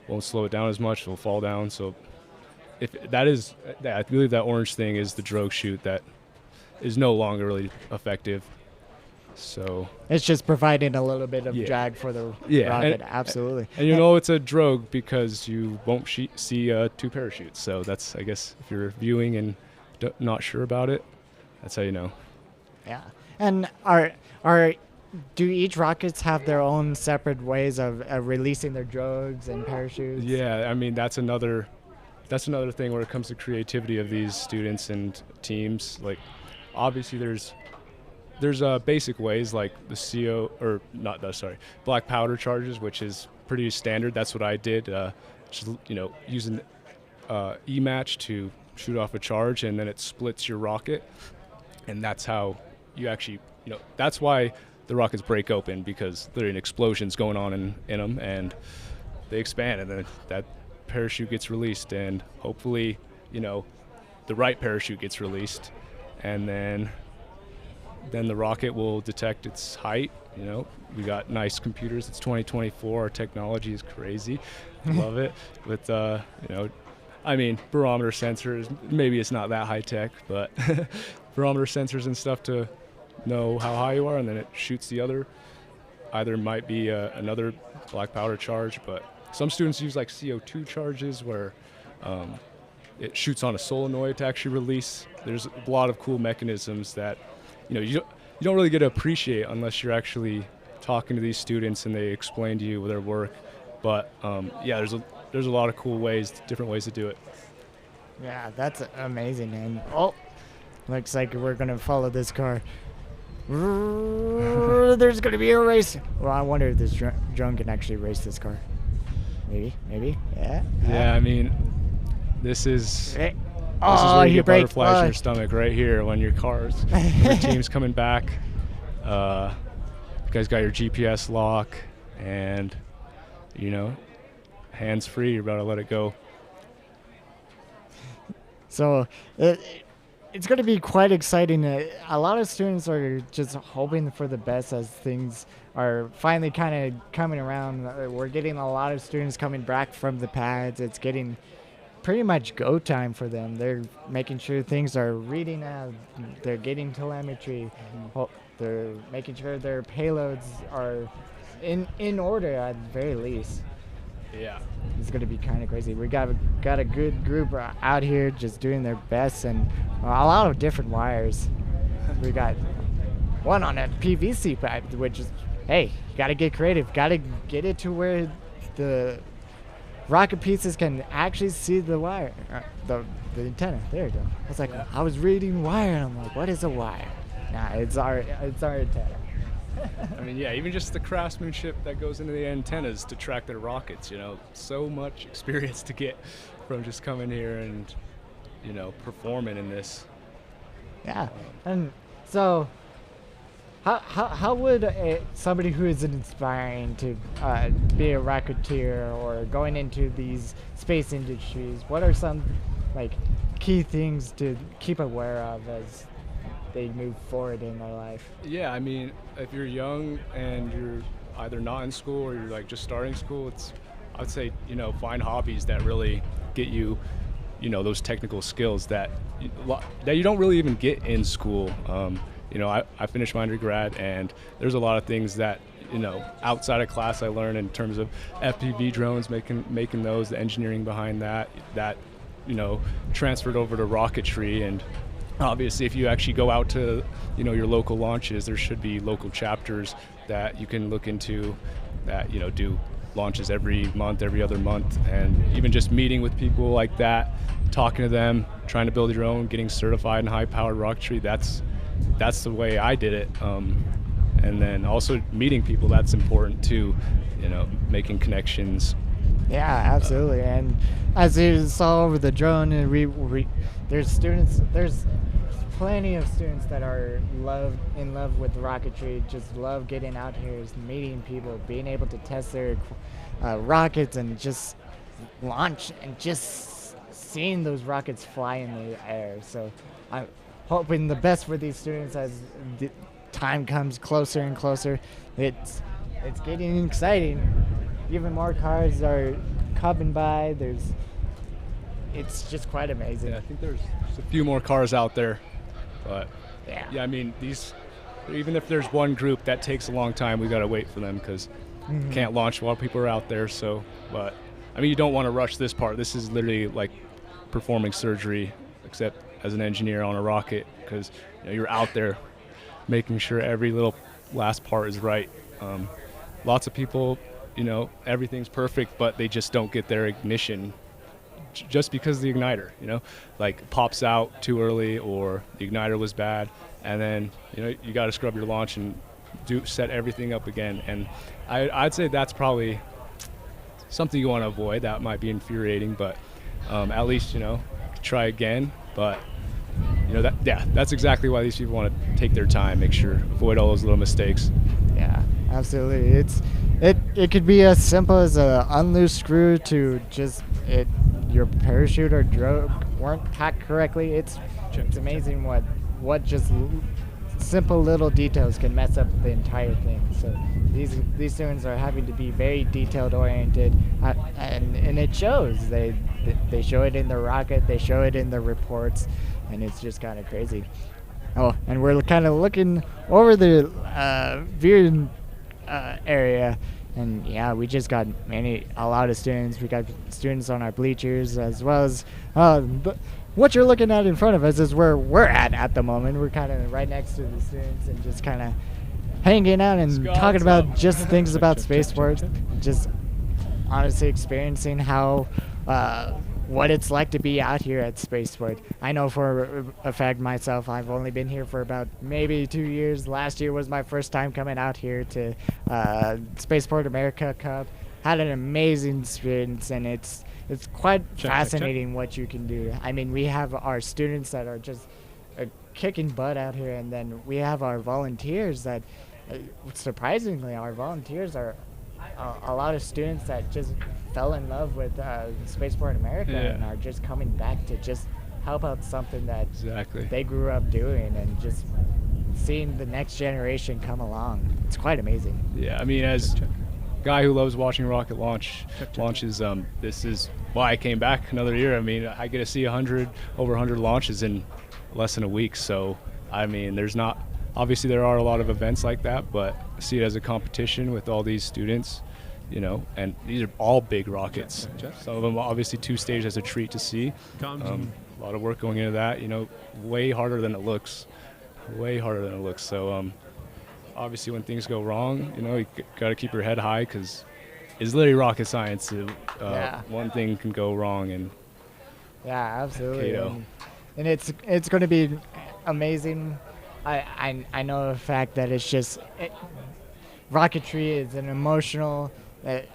won't slow it down as much; it'll fall down. So if that is, I believe that orange thing is the drogue chute that is no longer really effective. So it's just providing a little bit of Yeah. drag for the yeah, rocket. and, Absolutely. And you know it's a drogue because you won't see 2 parachutes. So that's, I guess, if you're viewing and not sure about it, that's how you know. Yeah. And do each rockets have their own separate ways of releasing their drogues and parachutes? Yeah, I mean that's another thing where it comes to creativity of these students and teams. Like, obviously there's basic ways like the black powder charges, which is pretty standard. That's what I did. Just, using E-match to shoot off a charge, and then it splits your rocket, and that's how you actually, that's why the rockets break open, because there are explosions going on in them, and they expand, and then that parachute gets released, and hopefully, the right parachute gets released, and then the rocket will detect its height. We got nice computers. It's 2024. Our technology is crazy. Love it. With barometer sensors. Maybe it's not that high tech, but barometer sensors and stuff to know how high you are, and then it shoots the other. Either might be another black powder charge, but some students use like CO2 charges where it shoots on a solenoid to actually release. There's a lot of cool mechanisms that you don't really get to appreciate unless you're actually talking to these students and they explain to you their work. But there's a lot of cool ways, different ways to do it. Yeah, that's amazing. And looks like we're gonna follow this car. There's gonna be a race. Well, I wonder if this drone can actually race this car. Maybe. Yeah. Yeah, I mean, this is where you get butterflies in your stomach right here when your team's coming back. You guys got your GPS lock, and hands free. You're about to let it go. So it's going to be quite exciting. A lot of students are just hoping for the best as things are finally kind of coming around. We're getting a lot of students coming back from the pads. It's getting pretty much go time for them. They're making sure things are reading out. They're getting telemetry. They're making sure their payloads are in order at the very least. Yeah. It's going to be kind of crazy. We got a good group out here just doing their best, and a lot of different wires. We got one on a PVC pipe, which is, hey, you got to get creative. Got to get it to where the rocket pieces can actually see the wire, the antenna. There you go. I was like, I was reading wire, and I'm like, what is a wire? Nah, it's our antenna. I mean, yeah, even just the craftsmanship that goes into the antennas to track their rockets, so much experience to get from just coming here and, performing in this. Yeah, and so how would somebody who is inspiring to be a rocketeer or going into these space industries, what are some key things to keep aware of as they move forward in their life? Yeah, I mean, if you're young and you're either not in school or you're just starting school, I would say, find hobbies that really get you, those technical skills that you don't really even get in school. I finished my undergrad, and there's a lot of things that, outside of class I learned in terms of FPV drones, making those, the engineering behind that, transferred over to rocketry. And obviously, if you actually go out to, your local launches, there should be local chapters that you can look into that, do launches every month, every other month, and even just meeting with people like that, talking to them, trying to build your own, getting certified in high-powered rocketry. That's the way I did it. And then also meeting people, that's important too, making connections. Yeah, absolutely. And as you saw over the drone, and there's plenty of students that are in love with rocketry, just love getting out here, meeting people, being able to test their rockets and just launch and just seeing those rockets fly in the air. So I'm hoping the best for these students as the time comes closer and closer. It's getting exciting. Even more cars are coming by. It's just quite amazing. Yeah, I think there's a few more cars out there, but yeah, I mean, these even if there's one group that takes a long time, we got to wait for them because Mhm. can't launch while people are out there. So, but I mean, you don't want to rush this part. This is literally like performing surgery, except as an engineer on a rocket, because you're out there making sure every little last part is right. Lots of people, everything's perfect, but they just don't get their ignition just because the igniter, like pops out too early or the igniter was bad, and then you got to scrub your launch and set everything up again. And I'd say that's probably something you want to avoid. That might be infuriating, but at least try again. But that's exactly why these people want to take their time, make sure avoid all those little mistakes. Yeah, absolutely. It could be as simple as a unloose screw to just your parachute or drogue weren't packed correctly. It's amazing what just simple little details can mess up the entire thing. So these students are having to be very detailed oriented, and it shows. They show it in the rocket, they show it in the reports, and it's just kind of crazy. Oh, and we're kind of looking over the viewing area, and yeah, we just got a lot of students. We got students on our bleachers, as well as what you're looking at in front of us is where we're at the moment. We're kind of right next to the students and just kind of hanging out and talking about just things about spaceport, just honestly experiencing how what it's like to be out here at Spaceport. I know for a fact myself, I've only been here for about maybe 2 years. Last year was my first time coming out here to Spaceport America Cup. Had an amazing experience, and it's quite fascinating what you can do. I mean, we have our students that are just kicking butt out here, and then we have our volunteers that, surprisingly, our volunteers are a lot of students that just fell in love with Spaceport America and are just coming back to just help out something that they grew up doing, and just seeing the next generation come along. It's quite amazing. Yeah, I mean, as a guy who loves watching rocket launches, this is why I came back another year. I mean, I get to see over 100 launches in less than a week. So, I mean, obviously there are a lot of events like that, but I see it as a competition with all these students, and these are all big rockets. Some of them obviously two-stage as a treat to see. A lot of work going into that, way harder than it looks. So obviously when things go wrong, you got to keep your head high, because it's literally rocket science. One thing can go wrong, and yeah, absolutely. And it's going to be amazing. I know the fact that it's just rocketry is an emotional,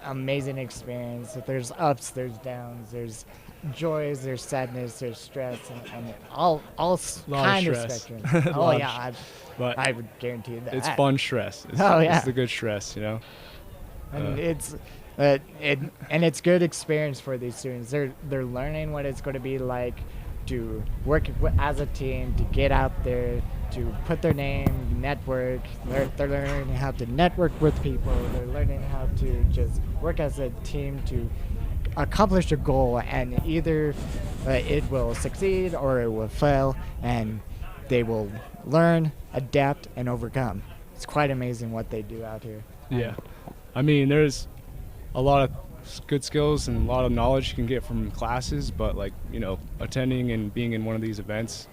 amazing experience. There's ups, there's downs, there's joys, there's sadness, there's stress, and all kind of spectrum. Oh yeah, I would guarantee that. It's fun stress. It's the good stress, And it's good experience for these students. They're learning what it's going to be like to work as a team, to get out there, to put their name, network. They're learning how to network with people. They're learning how to just work as a team to accomplish a goal, and either it will succeed or it will fail, and they will learn, adapt, and overcome. It's quite amazing what they do out here. Yeah, I mean, there's a lot of good skills and a lot of knowledge you can get from classes, but attending and being in one of these events,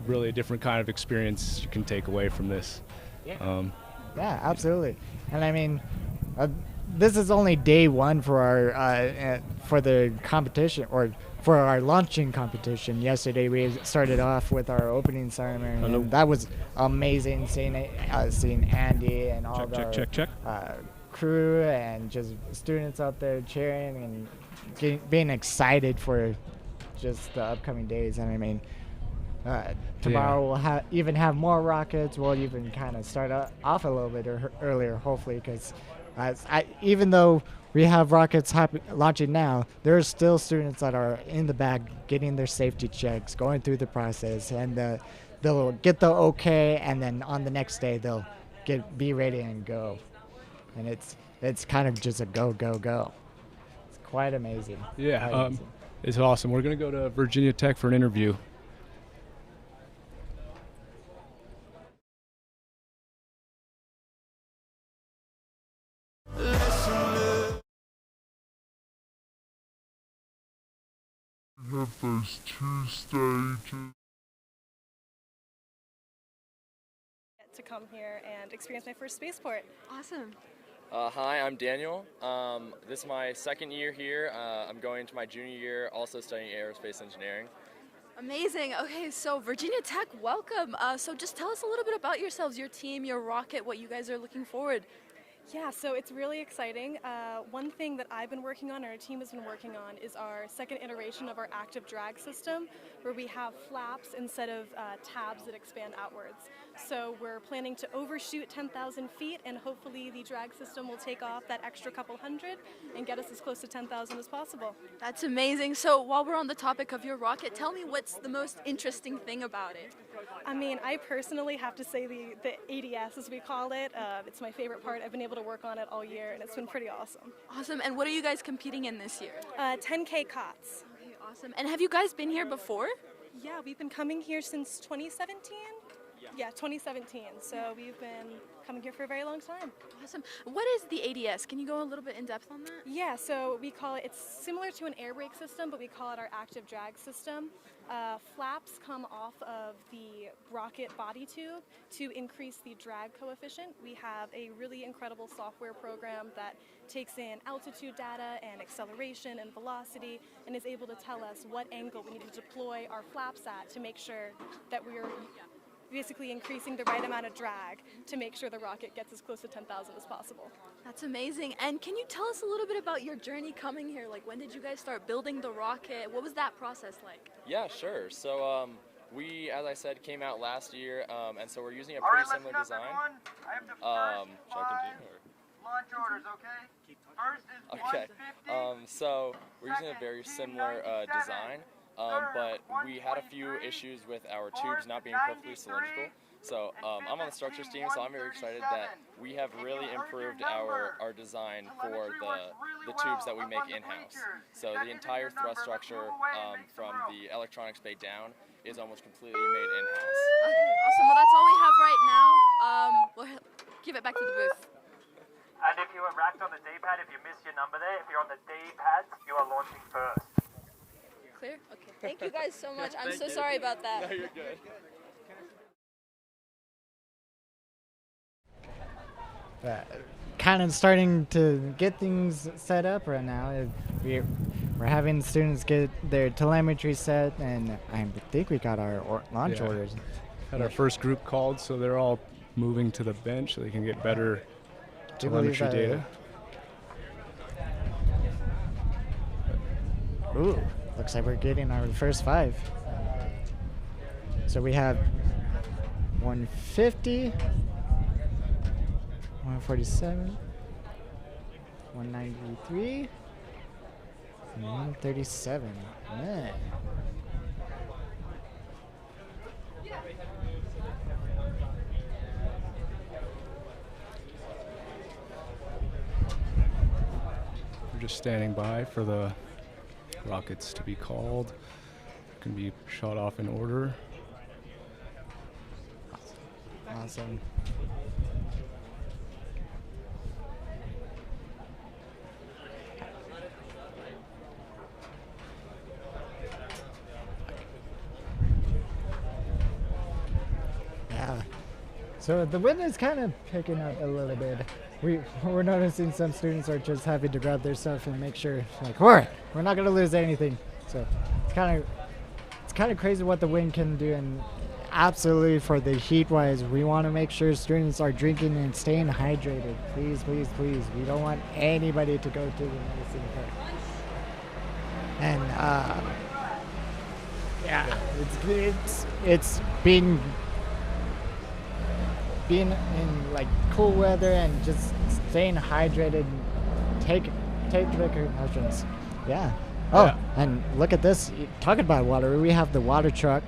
really a different kind of experience you can take away from this. Yeah, absolutely. And I mean, this is only day one for our for the competition, or for our launching competition. Yesterday we started off with our opening ceremony. Hello. And that was amazing, seeing Andy and all the crew and just students out there cheering and being excited for just the upcoming days. And I mean, tomorrow we'll even have more rockets. We'll even kind of start off a little bit earlier, hopefully, because even though we have rockets launching now, there are still students that are in the back getting their safety checks, going through the process, and they'll get the okay, and then on the next day they'll be ready and go. And it's kind of just a go. It's quite amazing. Yeah, it's awesome. We're going to go to Virginia Tech for an interview. have those 2 stages. To come here and experience my first spaceport. Awesome. Hi, I'm Daniel. This is my second year here. I'm going to my junior year, also studying aerospace engineering. Amazing. Okay, so Virginia Tech, welcome. So just tell us a little bit about yourselves, your team, your rocket, what you guys are looking forward. Yeah, so it's really exciting. One thing that I've been working on, and our team has been working on, is our second iteration of our active drag system, where we have flaps instead of tabs that expand outwards. So we're planning to overshoot 10,000 feet, and hopefully the drag system will take off that extra couple hundred and get us as close to 10,000 as possible. That's amazing. So while we're on the topic of your rocket, tell me what's the most interesting thing about it? I mean, I personally have to say the ADS, as we call it. It's my favorite part. I've been able to work on it all year, and it's been pretty awesome. Awesome. And what are you guys competing in this year? 10K COTS. Okay, awesome. And have you guys been here before? Yeah, we've been coming here since 2017. Yeah, 2017. So we've been coming here for a very long time. Awesome. What is the ADS? Can you go a little bit in depth on that? Yeah, so we call it, it's similar to an air brake system, but we call it our active drag system. Flaps come off of the rocket body tube to increase the drag coefficient. We have a really incredible software program that takes in altitude data and acceleration and velocity and is able to tell us what angle we need to deploy our flaps at to make sure that we're basically increasing the right amount of drag to make sure the rocket gets as close to 10,000 as possible. That's amazing. And can you tell us a little bit about your journey coming here? Like, when did you guys start building the rocket? What was that process like? Yeah, sure. So we, as I said, came out last year, and so we're using a pretty similar design. Shall I continue? Launch orders, okay? First is Okay. So we're using a very similar design. But we had a few issues with our tubes not being perfectly cylindrical. So I'm on the structures team, so I'm very excited that we have really improved our design for the tubes that we make in-house. So the entire thrust structure from the electronics bay down is almost completely made in-house. Okay, awesome. Well, that's all we have right now. We'll give it back to the booth. And if you are racked on the D-pad, if you miss your number there, if you're on the D-pad, you are launching first. Clear? Okay. Thank you guys so much. I'm so sorry about that. No, you're good. Kind of starting to get things set up right now. We're having students get their telemetry set, and I think we got our launch orders. Had our first group called, so they're all moving to the bench so they can get better telemetry data. Ooh. Looks like we're getting our first 5. So we have 150, 147, 193, and 137. Man. We're just standing by for the rockets to be called. Can be shot off in order. Awesome. Yeah. So the wind is kind of picking up a little bit. We're noticing some students are just having to grab their stuff and make sure, like, all right, we're not going to lose anything. So it's kind of crazy what the wind can do, and absolutely for the heat-wise, we want to make sure students are drinking and staying hydrated. Please, please, please. We don't want anybody to go to the medicine part. And yeah, it's being in like cool weather and just staying hydrated, take precautions. Yeah. Oh, yeah. And look at this. Talking about water, we have the water truck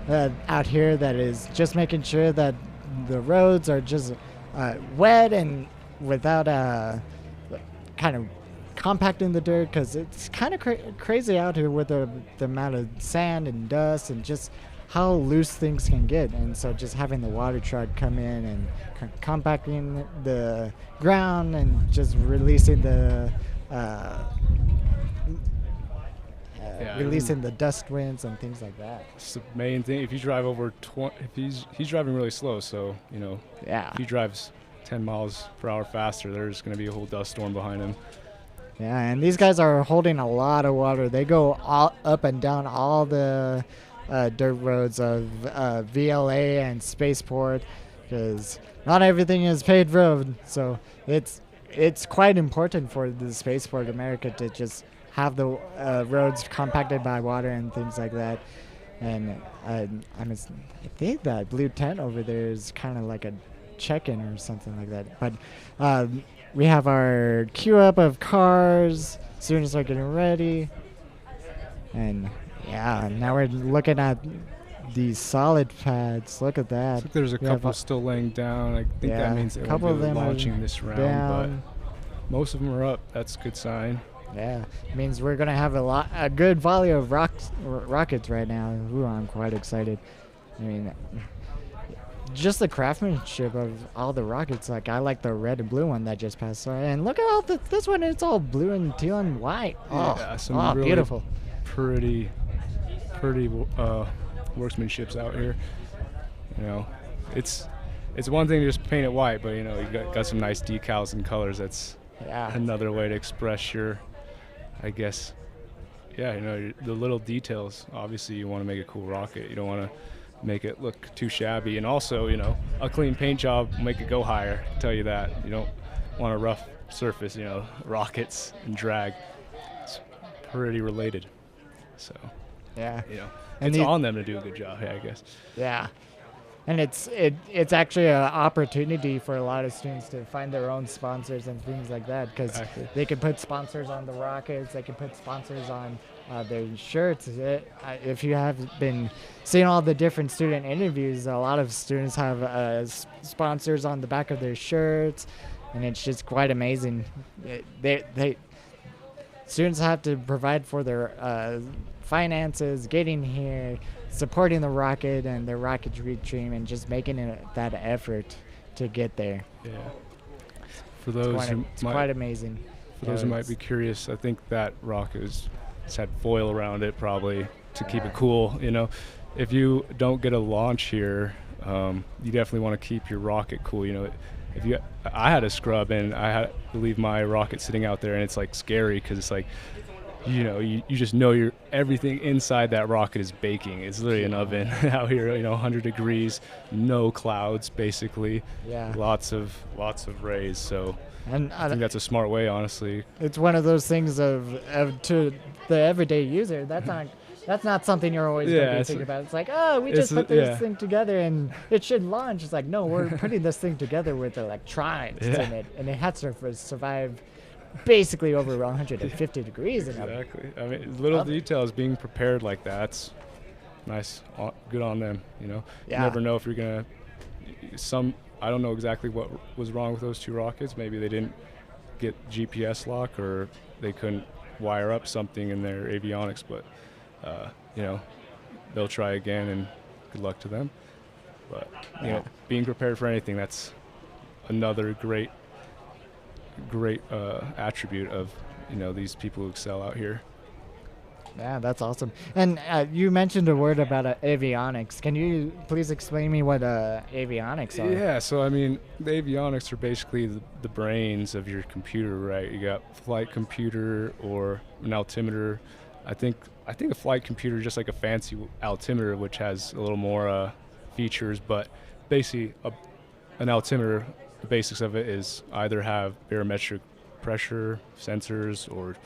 out here that is just making sure that the roads are just wet and without kind of compacting the dirt, because it's kind of crazy out here with the amount of sand and dust and just how loose things can get. And so just having the water truck come in and compacting the ground and just releasing the releasing the dust winds and things like that. It's the main thing. If you drive over if he's driving really slow, so if he drives 10 miles per hour faster, there's going to be a whole dust storm behind him. Yeah, and these guys are holding a lot of water. They go all up and down all the dirt roads of VLA and Spaceport, because not everything is paved road. So it's quite important for the Spaceport America to just have the roads compacted by water and things like that. And I think that blue tent over there is kind of like a check-in or something like that. But we have our queue up of cars. Students are getting ready. And yeah, now we're looking at these solid pads. Look at that. I think there's a couple still laying down. I think that means they won't be launching this round, but most of them are up. That's a good sign. Yeah, it means we're gonna have a good volley of rockets right now. Ooh, I'm quite excited. I mean, just the craftsmanship of all the rockets. Like, I like the red and blue one that just passed by, and look at all this one. It's all blue and teal and white. Yeah, really beautiful. Pretty workmanships out here. It's one thing to just paint it white, but you got some nice decals and colors. That's another way to express your, I guess, the little details. Obviously, you want to make a cool rocket. You don't want to make it look too shabby. And also, a clean paint job will make it go higher. I tell you that. You don't want a rough surface. Rockets and drag. It's pretty related. So, and it's on them to do a good job. I guess. Yeah. And it's actually an opportunity for a lot of students to find their own sponsors and things like that, because they can put sponsors on the rockets, they can put sponsors on their shirts. If you have been seeing all the different student interviews, a lot of students have sponsors on the back of their shirts, and it's just quite amazing. Students have to provide for their finances, getting here, supporting the rocket and the rocketry dream, and just making that effort to get there. Yeah. For those it's quite amazing. For those who might be curious, I think that rocket it's had foil around it probably to keep it cool. If you don't get a launch here, you definitely want to keep your rocket cool. I had a scrub and I had to leave my rocket sitting out there, and it's like scary because it's like, you just know everything inside that rocket is baking. It's literally an oven out here, 100 degrees, no clouds, basically. Yeah. Lots of rays. So and I think that's a smart way, honestly. It's one of those things of to the everyday user. That's not something you're always going to be thinking about. It's like, we just put this thing together and it should launch. It's like, no, we're putting this thing together with electronics in it, and it has to survive basically over 150 degrees. Exactly. I mean, little details being prepared like that's nice. Good on them. You never know if you're gonna. I don't know exactly what was wrong with those two rockets. Maybe they didn't get GPS lock, or they couldn't wire up something in their avionics. But they'll try again, and good luck to them. But being prepared for anything, that's another great attribute of these people who excel out here. Yeah, that's awesome. And you mentioned a word about avionics. Can you please explain me what avionics are? Yeah, so I mean, the avionics are basically the brains of your computer, right? You got flight computer or an altimeter. I think a flight computer is just like a fancy altimeter, which has a little more features, but basically an altimeter, the basics of it is either have barometric pressure sensors or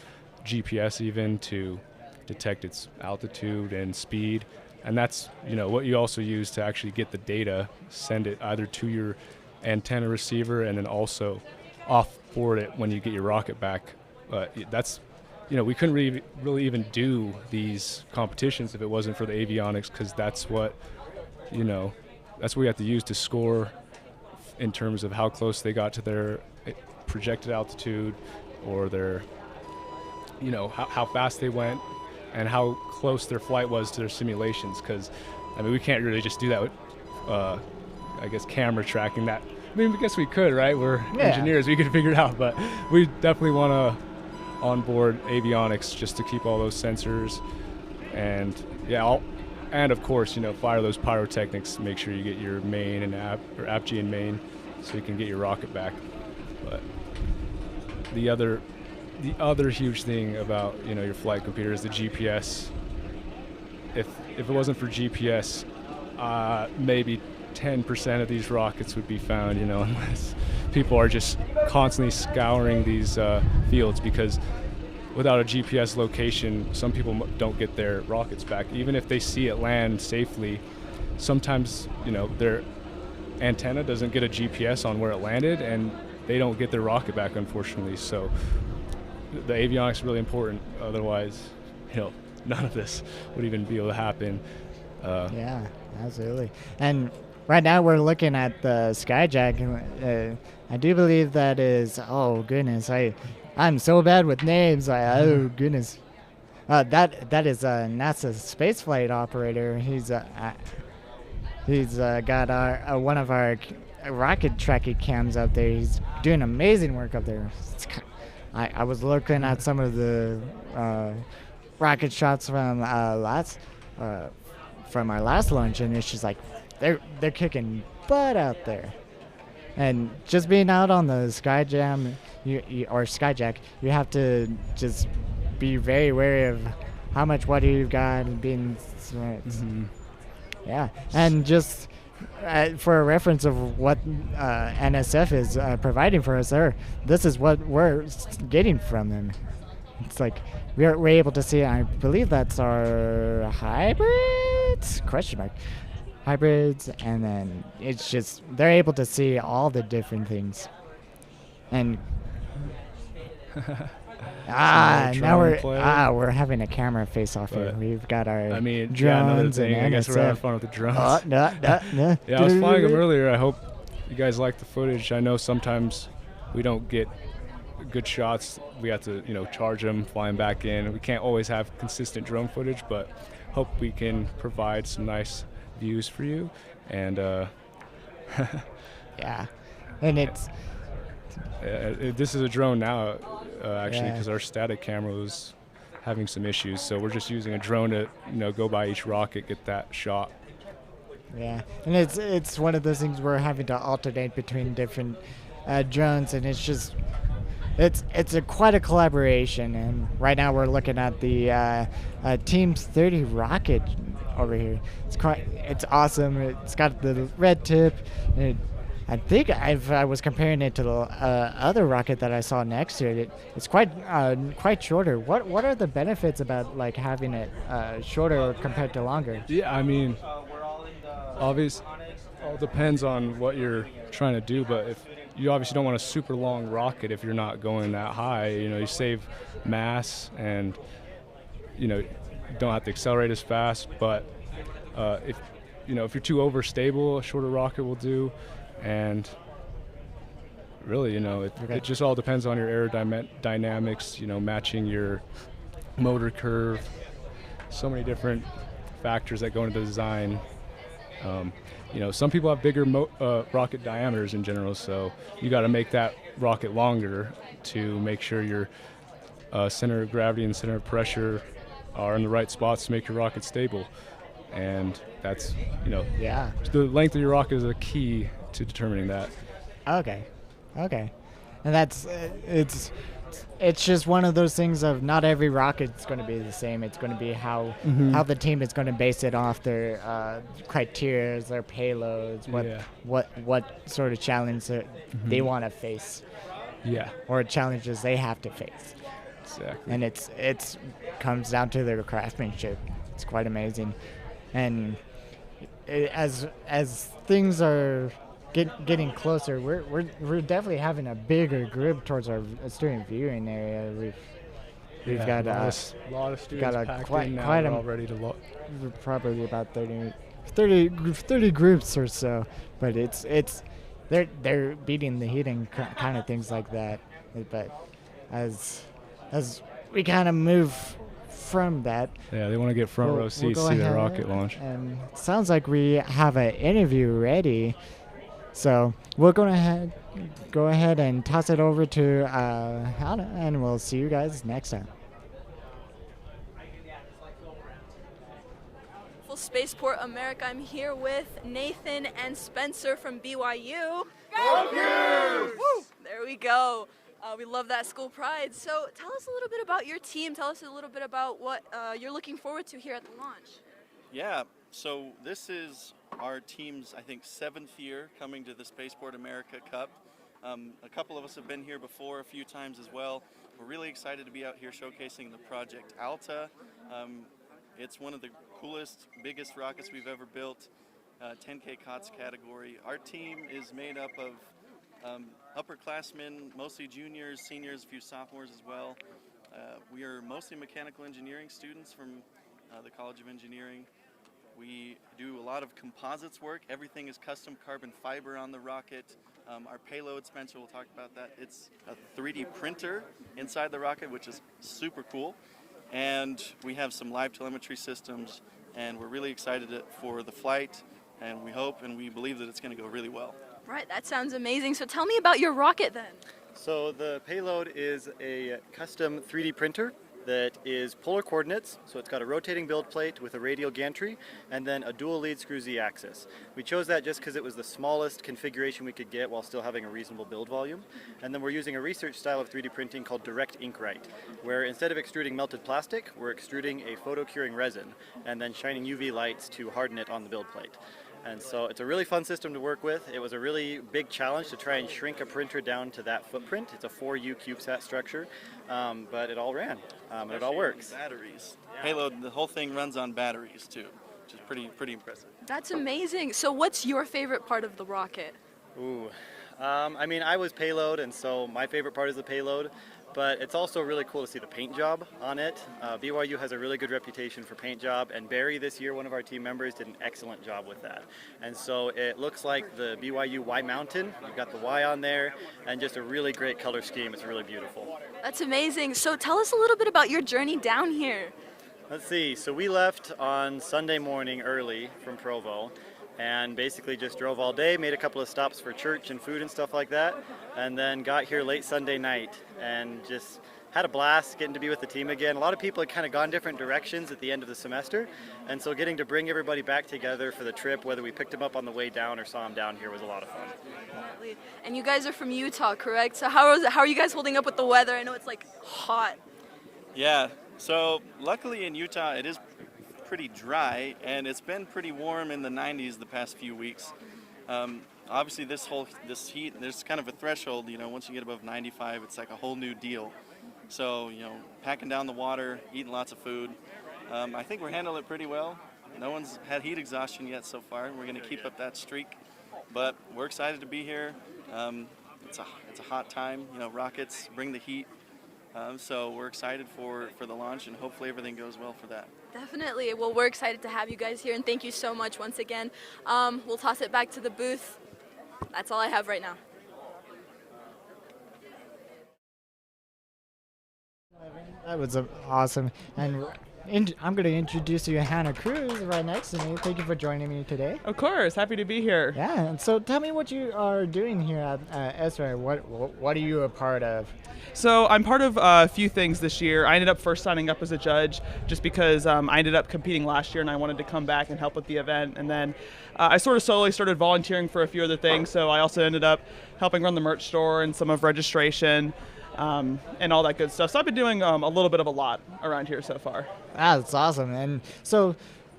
GPS even to detect its altitude and speed, and that's what you also use to actually get the data, send it either to your antenna receiver and then also off-board it when you get your rocket back. That's we couldn't really even do these competitions if it wasn't for the avionics, because that's what we have to use to score in terms of how close they got to their projected altitude, or their how fast they went and how close their flight was to their simulations. Because I mean, we can't really just do that with I guess camera tracking that. I mean, I guess we could, right? We're engineers, we could figure it out, but we definitely want to onboard avionics just to keep all those sensors and and of course, fire those pyrotechnics. Make sure you get your main and apogee and main, so you can get your rocket back. But the other huge thing about your flight computer is the GPS. If it wasn't for GPS, maybe 10% of these rockets would be found, unless people are just constantly scouring these fields, because without a GPS location, some people don't get their rockets back. Even if they see it land safely, sometimes, their antenna doesn't get a GPS on where it landed, and they don't get their rocket back, unfortunately. So the avionics is really important. Otherwise, none of this would even be able to happen. Yeah, absolutely. And right now we're looking at the Skyjack. I do believe that is, oh goodness, I'm so bad with names. Oh goodness, that is a NASA spaceflight operator. He's got one of our rocket tracking cams up there. He's doing amazing work up there. I was looking at some of the rocket shots from our last launch, and it's just like they're kicking butt out there. And just being out on the Skyjam or Skyjack, you have to just be very wary of how much water you've got and being yeah. And just for a reference of what NSF is providing for us there, this is what we're getting from them. It's like we're able to see, I believe that's our hybrids, hybrids, and then it's just they're able to see all the different things. And now we're having a camera face off here. We've got our drones and I guess we're having fun with the drones. Yeah, I was flying them earlier. I hope you guys like the footage. I know sometimes we don't get good shots. We have to charge them, fly them back in. We can't always have consistent drone footage, but hope we can provide some nice views for you. And yeah, and it's this is a drone now, actually, because our static camera was having some issues, so we're just using a drone to go by each rocket, get that shot. Yeah, and it's one of those things we're having to alternate between different drones, and it's just it's quite a collaboration. And right now we're looking at the Team 30 rocket over here. It's awesome. It's got the red tip. I think I was comparing it to the other rocket that I saw next to it. It's quite shorter. What are the benefits about like having it shorter compared to longer? Yeah, I mean, obviously, all depends on what you're trying to do. But if you obviously don't want a super long rocket if you're not going that high, you save mass and don't have to accelerate as fast. But if you're too overstable, a shorter rocket will do. And really, it just all depends on your aerodynamics, matching your motor curve. So many different factors that go into the design. Some people have bigger rocket diameters in general, so you got to make that rocket longer to make sure your center of gravity and center of pressure are in the right spots to make your rocket stable. And that's, the length of your rocket is a key to determining that. Okay. And that's it's just one of those things of not every rocket's going to be the same. It's going to be how the team is going to base it off their criteria, their payloads, what sort of challenge they want to face. Yeah. Or challenges they have to face. Exactly. And it's comes down to their craftsmanship. It's quite amazing. And as things are getting closer, we're definitely having a bigger group towards our student viewing area. We've got a lot of students packed in now. We're all ready to probably about 30 groups or so, but they're beating the heat and kind of things like that. But as we kind of move from that, they want to get front row seats to their rocket launch. And sounds like we have an interview ready. So we're going to go ahead and toss it over to Hannah, and we'll see you guys next time. beautiful Spaceport America. I'm here with Nathan and Spencer from BYU. Go Cubes! Woo! There we go. We love that school pride. So tell us a little bit about your team. Tell us a little bit about what you're looking forward to here at the launch. Yeah, so this is our team's, I think, 7th year coming to the Spaceport America Cup. A couple of us have been here before a few times as well. We're really excited to be out here showcasing the Project Alta. It's one of the coolest, biggest rockets we've ever built, 10K COTS category. Our team is made up of upperclassmen, mostly juniors, seniors, a few sophomores as well. We are mostly mechanical engineering students from the College of Engineering. We do a lot of composites work. Everything is custom carbon fiber on the rocket. Our payload, Spencer will talk about that. It's a 3D printer inside the rocket, which is super cool. And we have some live telemetry systems, and we're really excited for the flight, and we hope and we believe that it's going to go really well. Right, that sounds amazing. So tell me about your rocket then. So the payload is a custom 3D printer that is polar coordinates. So it's got a rotating build plate with a radial gantry and then a dual lead screw Z-axis. We chose that just because it was the smallest configuration we could get while still having a reasonable build volume. And then we're using a research style of 3D printing called direct inkwrite, where instead of extruding melted plastic, we're extruding a photo-curing resin and then shining UV lights to harden it on the build plate. And so it's a really fun system to work with. It was a really big challenge to try and shrink a printer down to that footprint. It's a 4U CubeSat structure, but it all ran, and it all works. Batteries. Payload, the whole thing runs on batteries too, which is pretty impressive. That's amazing. So what's your favorite part of the rocket? Ooh, I mean, I was payload, and so my favorite part is the payload. But it's also really cool to see the paint job on it. BYU has a really good reputation for paint job, and Barry this year, one of our team members, did an excellent job with that. And so it looks like the BYU Y Mountain. You've got the Y on there, and just a really great color scheme. It's really beautiful. That's amazing. So tell us a little bit about your journey down here. Let's see, so we left on Sunday morning early from Provo, and basically just drove all day, made a couple of stops for church and food and stuff like that, and then got here late Sunday night and just had a blast getting to be with the team again. A lot of people had kind of gone different directions at the end of the semester, and so getting to bring everybody back together for the trip, whether we picked them up on the way down or saw them down here, was a lot of fun. Definitely. And you guys are from Utah, correct? So how are you guys holding up with the weather? I know it's like hot. Yeah, so luckily in Utah it is pretty dry, and it's been pretty warm in the 90s the past few weeks. Obviously this heat, there's kind of a threshold, once you get above 95, it's like a whole new deal. So, packing down the water, eating lots of food. I think we're handling it pretty well. No one's had heat exhaustion yet so far. We're going to keep up that streak, but we're excited to be here. It's a hot time, rockets bring the heat. So we're excited for the launch, and hopefully everything goes well for that. Definitely. Well, we're excited to have you guys here, and thank you so much once again. We'll toss it back to the booth. That's all I have right now. That was awesome. And I'm going to introduce you to Hannah Cruz right next to me. Thank you for joining me today. Of course. Happy to be here. Yeah. And so tell me what you are doing here at ESRA. What are you a part of? So I'm part of a few things this year. I ended up first signing up as a judge just because I ended up competing last year and I wanted to come back and help with the event. And then I sort of slowly started volunteering for a few other things. So I also ended up helping run the merch store and some of registration. And all that good stuff. So I've been doing a little bit of a lot around here so far. That's awesome. And so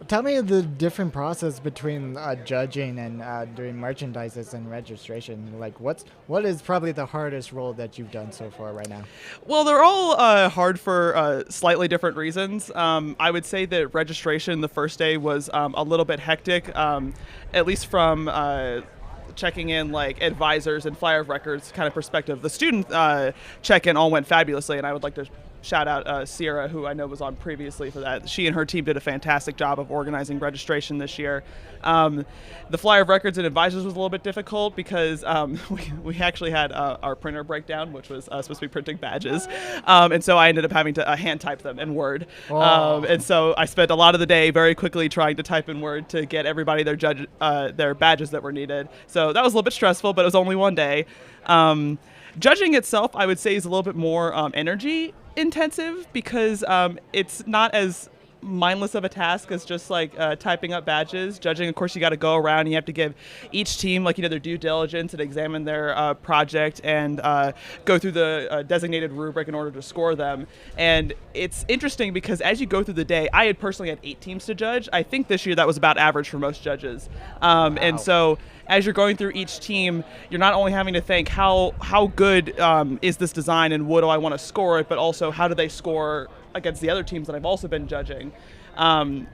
tell me the different process between judging and doing merchandises and registration. Like what is probably the hardest role that you've done so far right now? Well, they're all hard for slightly different reasons. I would say that registration the first day was a little bit hectic, at least from checking in like advisors and flyer of records kind of perspective. The student check-in all went fabulously, and I would like to shout out Sierra, who I know was on previously for that. She and her team did a fantastic job of organizing registration this year. The flyer of records and advisors was a little bit difficult because we actually had our printer breakdown, which was supposed to be printing badges. And so I ended up having to hand type them in Word. And so I spent a lot of the day very quickly trying to type in Word to get everybody their badges that were needed. So that was a little bit stressful, but it was only one day. Judging itself, I would say, is a little bit more energy intensive because it's not as mindless of a task as just like typing up badges. Judging, of course, you got to go around and you have to give each team like their due diligence and examine their project and go through the designated rubric in order to score them. And it's interesting because as you go through the day, I had personally had 8 teams to judge. I think this year that was about average for most judges. And so as you're going through each team, you're not only having to think how good is this design and what do I want to score it, but also how do they score against the other teams that I've also been judging.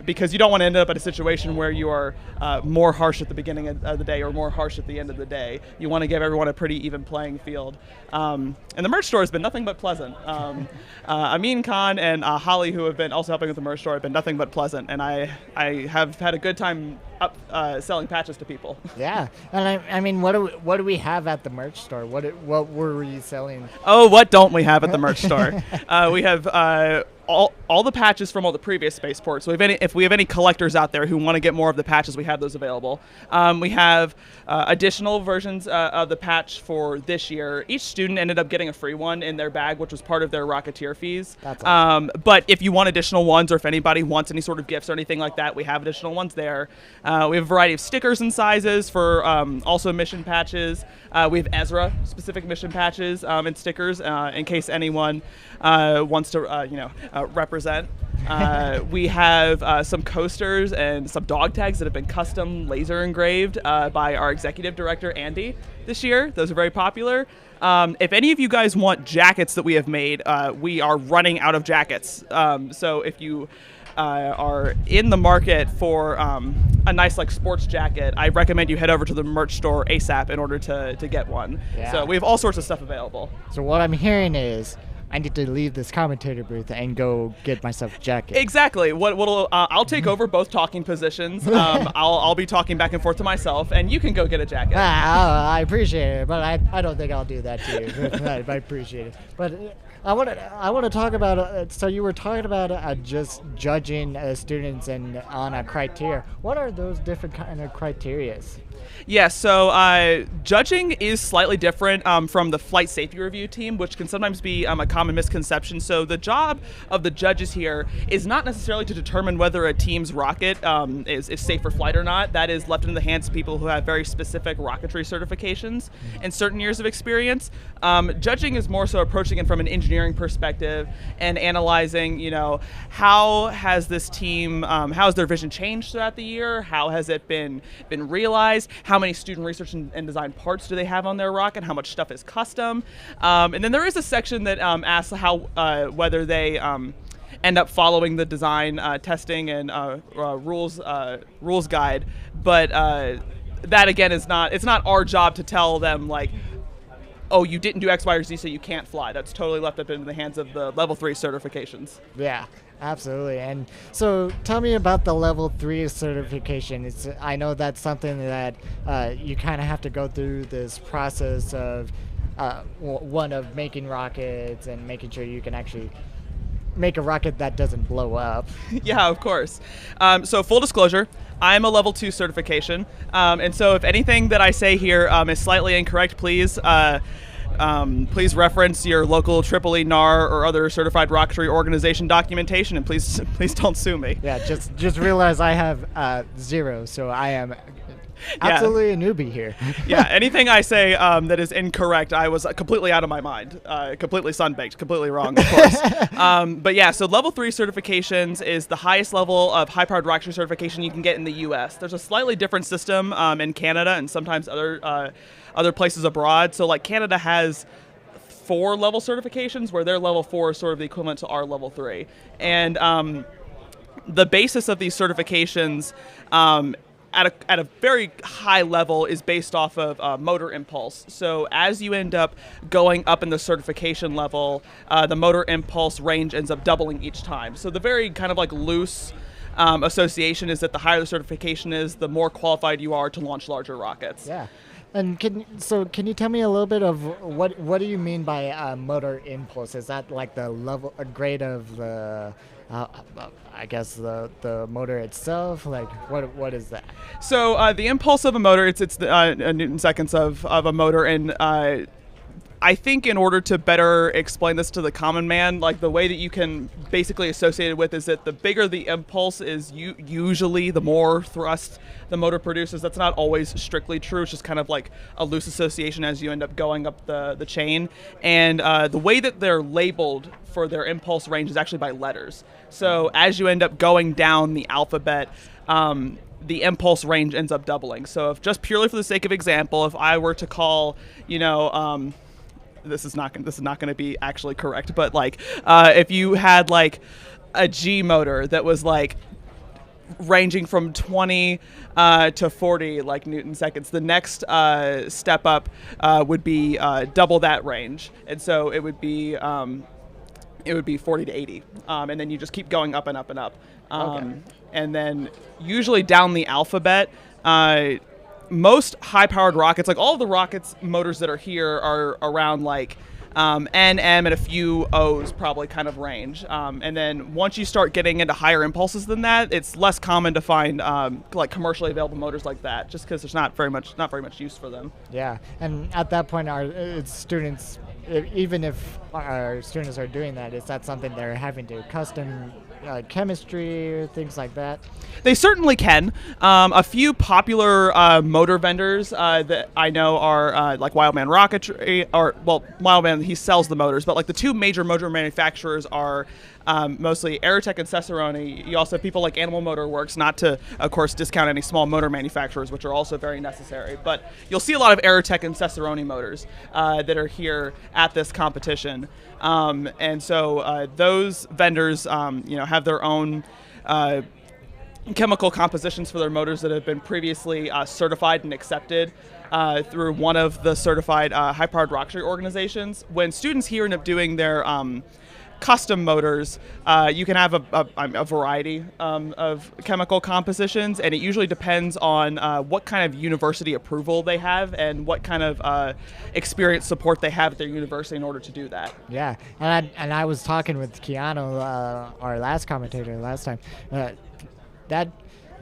Because you don't want to end up in a situation where you are more harsh at the beginning of the day or more harsh at the end of the day. You want to give everyone a pretty even playing field. And the merch store has been nothing but pleasant. Amin Khan and Holly, who have been also helping with the merch store, have been nothing but pleasant. And I have had a good time selling patches to people. Yeah, and I mean, what do we have at the merch store? What were we selling? Oh, what don't we have at the merch store? We have all the patches from all the previous spaceports. So if we have any collectors out there who want to get more of the patches, we have those available. We have additional versions of the patch for this year. Each student ended up getting a free one in their bag, which was part of their Rocketeer fees. That's awesome. But if you want additional ones, or if anybody wants any sort of gifts or anything like that, we have additional ones there. We have a variety of stickers and sizes for also mission patches. We have ESRA specific mission patches and stickers in case anyone wants to represent. We have some coasters and some dog tags that have been custom laser engraved by our executive director Andy this year. Those are very popular. If any of you guys want jackets that we have made, we are running out of jackets. So if you are in the market for a nice like sports jacket, I recommend you head over to the merch store ASAP in order to get one. Yeah. So we have all sorts of stuff available. So what I'm hearing is I need to leave this commentator booth and go get myself a jacket. Exactly. I'll take over both talking positions. I'll be talking back and forth to myself, and you can go get a jacket. I appreciate it, but I don't think I'll do that to you. I appreciate it, but I want to talk about. So you were talking about just judging students and on a criteria. What are those different kind of criterias? Yeah, so judging is slightly different from the flight safety review team, which can sometimes be a common misconception. So the job of the judges here is not necessarily to determine whether a team's rocket is safe for flight or not. That is left in the hands of people who have very specific rocketry certifications and certain years of experience. Judging is more so approaching it from an engineering perspective and analyzing, how has this team, how has their vision changed throughout the year? How has it been realized? How many student research and design parts do they have on their rocket? How much stuff is custom? And then there is a section that asks whether they end up following the design testing and rules guide. But that again it's not our job to tell them like, oh, you didn't do X, Y, or Z, so you can't fly. That's totally left up into the hands of the level 3 certifications. Yeah. Absolutely. And so tell me about the level 3 certification. I know that's something that you kind of have to go through this process of one of making rockets and making sure you can actually make a rocket that doesn't blow up. Yeah, of course. So full disclosure, I'm a level 2 certification. And so if anything that I say here is slightly incorrect, please reference your local Tripoli, NAR, or other certified rocketry organization documentation, and please don't sue me. Yeah, just realize I have 0, so I am absolutely a newbie here. Yeah, anything I say that is incorrect, I was completely out of my mind, completely sunbaked, completely wrong, of course. But yeah, so level 3 certifications is the highest level of high-powered rocketry certification you can get in the U.S. There's a slightly different system in Canada and sometimes other places abroad. So like Canada has 4 level certifications where their level 4 is sort of the equivalent to our level 3. And the basis of these certifications at a very high level is based off of motor impulse. So as you end up going up in the certification level, the motor impulse range ends up doubling each time. So the very kind of like loose association is that the higher the certification is, the more qualified you are to launch larger rockets. Yeah. And can you tell me a little bit of what do you mean by motor impulse? Is that like the level, a grade of the, I guess the motor itself? Like what is that? So the impulse of a motor, it's the Newton seconds of a motor, and I think in order to better explain this to the common man, like the way that you can basically associate it with is that the bigger the impulse is, usually the more thrust the motor produces. That's not always strictly true. It's just kind of like a loose association as you end up going up the chain. And the way that they're labeled for their impulse range is actually by letters. So as you end up going down the alphabet, the impulse range ends up doubling. So if just purely for the sake of example, if I were to call, this is not going to be actually correct, but like if you had like a G motor that was like ranging from 20 to 40 like Newton seconds, the next step up would be double that range, and so it would be 40 to 80, and then you just keep going up and up and up. And then usually down the alphabet, most high-powered rockets, like all of the rockets motors that are here are around like N, M, and a few O's probably kind of range. And then once you start getting into higher impulses than that, it's less common to find like commercially available motors like that, just because there's not very much use for them. Yeah, and at that point, our students, even if our students are doing that, is that something they're having to custom chemistry or things like that? They certainly can. A few popular motor vendors that I know are like Wildman Rocketry, Wildman, he sells the motors, but like the two major motor manufacturers are mostly Aerotech and Cicerone. You also have people like Animal Motor Works, not to, of course, discount any small motor manufacturers, which are also very necessary. But you'll see a lot of Aerotech and Cicerone motors that are here at this competition. And so those vendors, have their own chemical compositions for their motors that have been previously certified and accepted through one of the certified high-powered rocketry organizations. When students here end up doing their custom motors, you can have a variety of chemical compositions, and it usually depends on what kind of university approval they have and what kind of experience support they have at their university in order to do that. Yeah, and I was talking with Keanu, our last commentator last time, that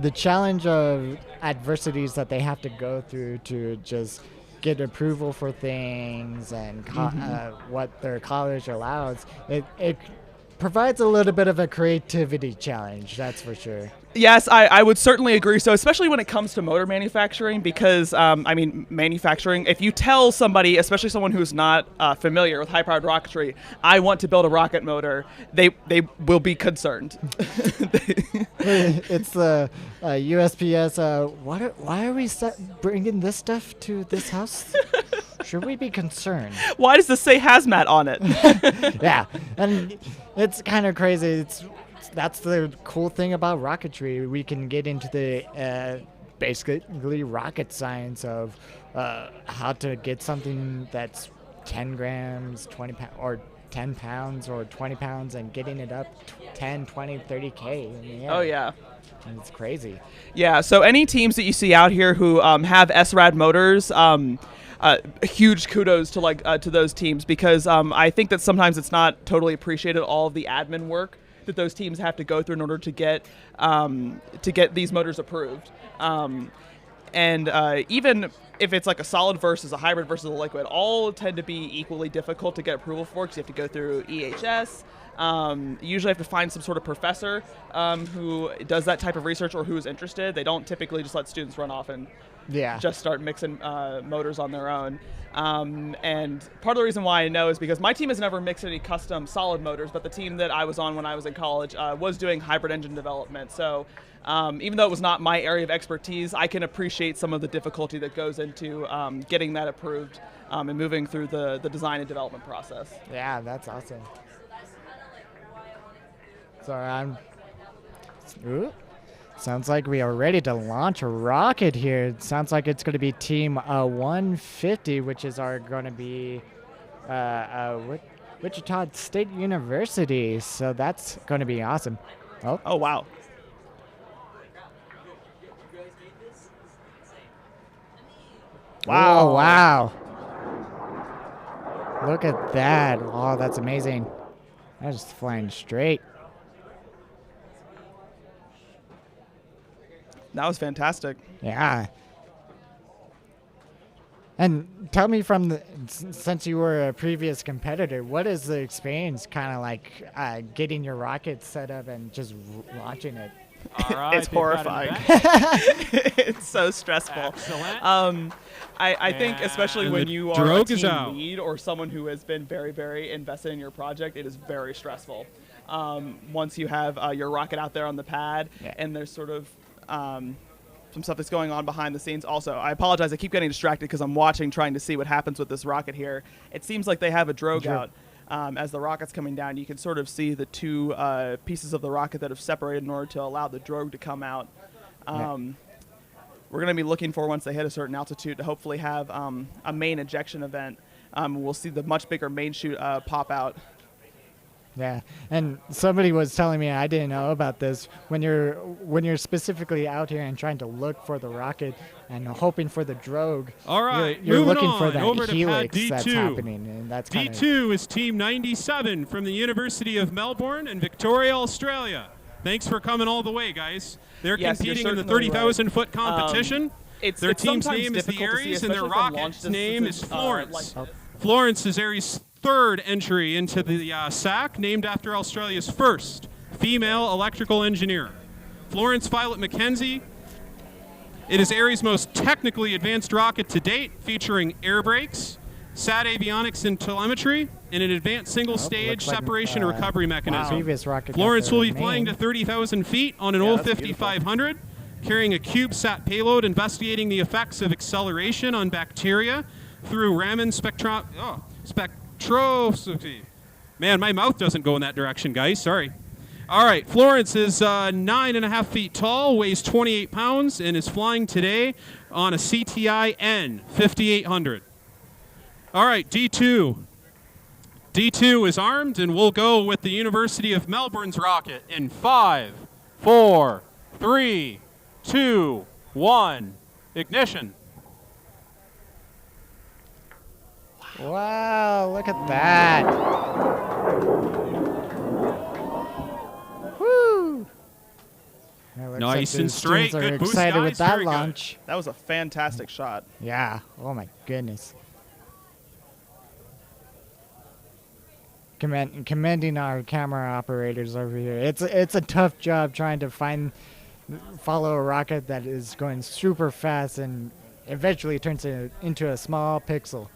the challenge of adversities that they have to go through to just get approval for things and what their college allows, it provides a little bit of a creativity challenge, that's for sure. Yes, I would certainly agree. So especially when it comes to motor manufacturing, because, manufacturing, if you tell somebody, especially someone who's not familiar with high-powered rocketry, I want to build a rocket motor, they will be concerned. It's the USPS, why are we bringing this stuff to this house? Should we be concerned? Why does this say hazmat on it? Yeah, and it's kind of crazy. That's the cool thing about rocketry. We can get into the basically rocket science of how to get something that's 10 grams, 20 pounds, or 10 pounds or 20 pounds and getting it up 10, 20, 30K in the air. Oh, yeah. And it's crazy. Yeah, so any teams that you see out here who have ESRA motors, huge kudos to those teams, because I think that sometimes it's not totally appreciated, all of the admin work that those teams have to go through in order to get these motors approved. And even if it's like a solid versus a hybrid versus a liquid, all tend to be equally difficult to get approval for, because you have to go through EHS. You usually have to find some sort of professor who does that type of research or who is interested. They don't typically just let students run off and just start mixing motors on their own. And part of the reason why I know is because my team has never mixed any custom solid motors, but the team that I was on when I was in college was doing hybrid engine development. So even though it was not my area of expertise, I can appreciate some of the difficulty that goes into getting that approved and moving through the design and development process. Yeah, that's awesome. So sounds like we are ready to launch a rocket here. It sounds like it's going to be Team 150, which is going to be Wichita State University. So that's going to be awesome. Oh, wow. Wow. Oh, wow. Look at that. Oh, that's amazing. That's just flying straight. That was fantastic. Yeah. And tell me since you were a previous competitor, what is the experience kind of like getting your rocket set up and just launching it? All right, It's horrifying. It's so stressful. I think especially And when the you are a drogue is team out. lead or someone who has been very, very invested in your project, it is very stressful. Once you have your rocket out there on the pad and there's sort of some stuff that's going on behind the scenes. Also, I apologize, I keep getting distracted because I'm watching, trying to see what happens with this rocket here. It seems like they have a drogue out. As the rocket's coming down, you can sort of see the two pieces of the rocket that have separated in order to allow the drogue to come out. We're going to be looking for, once they hit a certain altitude, to hopefully have a main ejection event. We'll see the much bigger main chute pop out. Yeah, and somebody was telling me, I didn't know about this, when you're specifically out here and trying to look for the rocket and hoping for the drogue. All right, you're moving looking on for that over to helix pad D2. that's happening, and that's kind of D2 is Team 97 from the University of Melbourne in Victoria, Australia. Thanks for coming all the way, guys. They're Yes, competing you're in the certainly 30,000-foot competition. Their it's team's sometimes name is the difficult to see, Aries, and their especially from launch rocket's name is distances, Florence. like- Florence is Aries' third entry into the SAC, named after Australia's first female electrical engineer. Florence Violet Mackenzie. It is Aries' most technically advanced rocket to date, featuring air brakes, SAT avionics and telemetry, and an advanced single-stage looks like, separation and recovery mechanism. previous rocket got Florence their will be flying to name. 30,000 feet on an old 5500, carrying a CubeSat payload investigating the effects of acceleration on bacteria through Raman spectroscopy. Man, my mouth doesn't go in that direction, guys. Sorry. All right, Florence is 9.5 feet tall, weighs 28 pounds, and is flying today on a CTI N 5800. All right, D2. D2 is armed, and we'll go with the University of Melbourne's rocket in 5, 4, 3, 2, 1. Ignition. Wow, look at that. Woo! It looks Nice like and the straight. students are Good boost, excited guys. with that Very good. launch. That was a fantastic shot. Yeah. Oh my goodness. Commending our camera operators over here. It's a tough job trying to follow a rocket that is going super fast and eventually turns into a small pixel.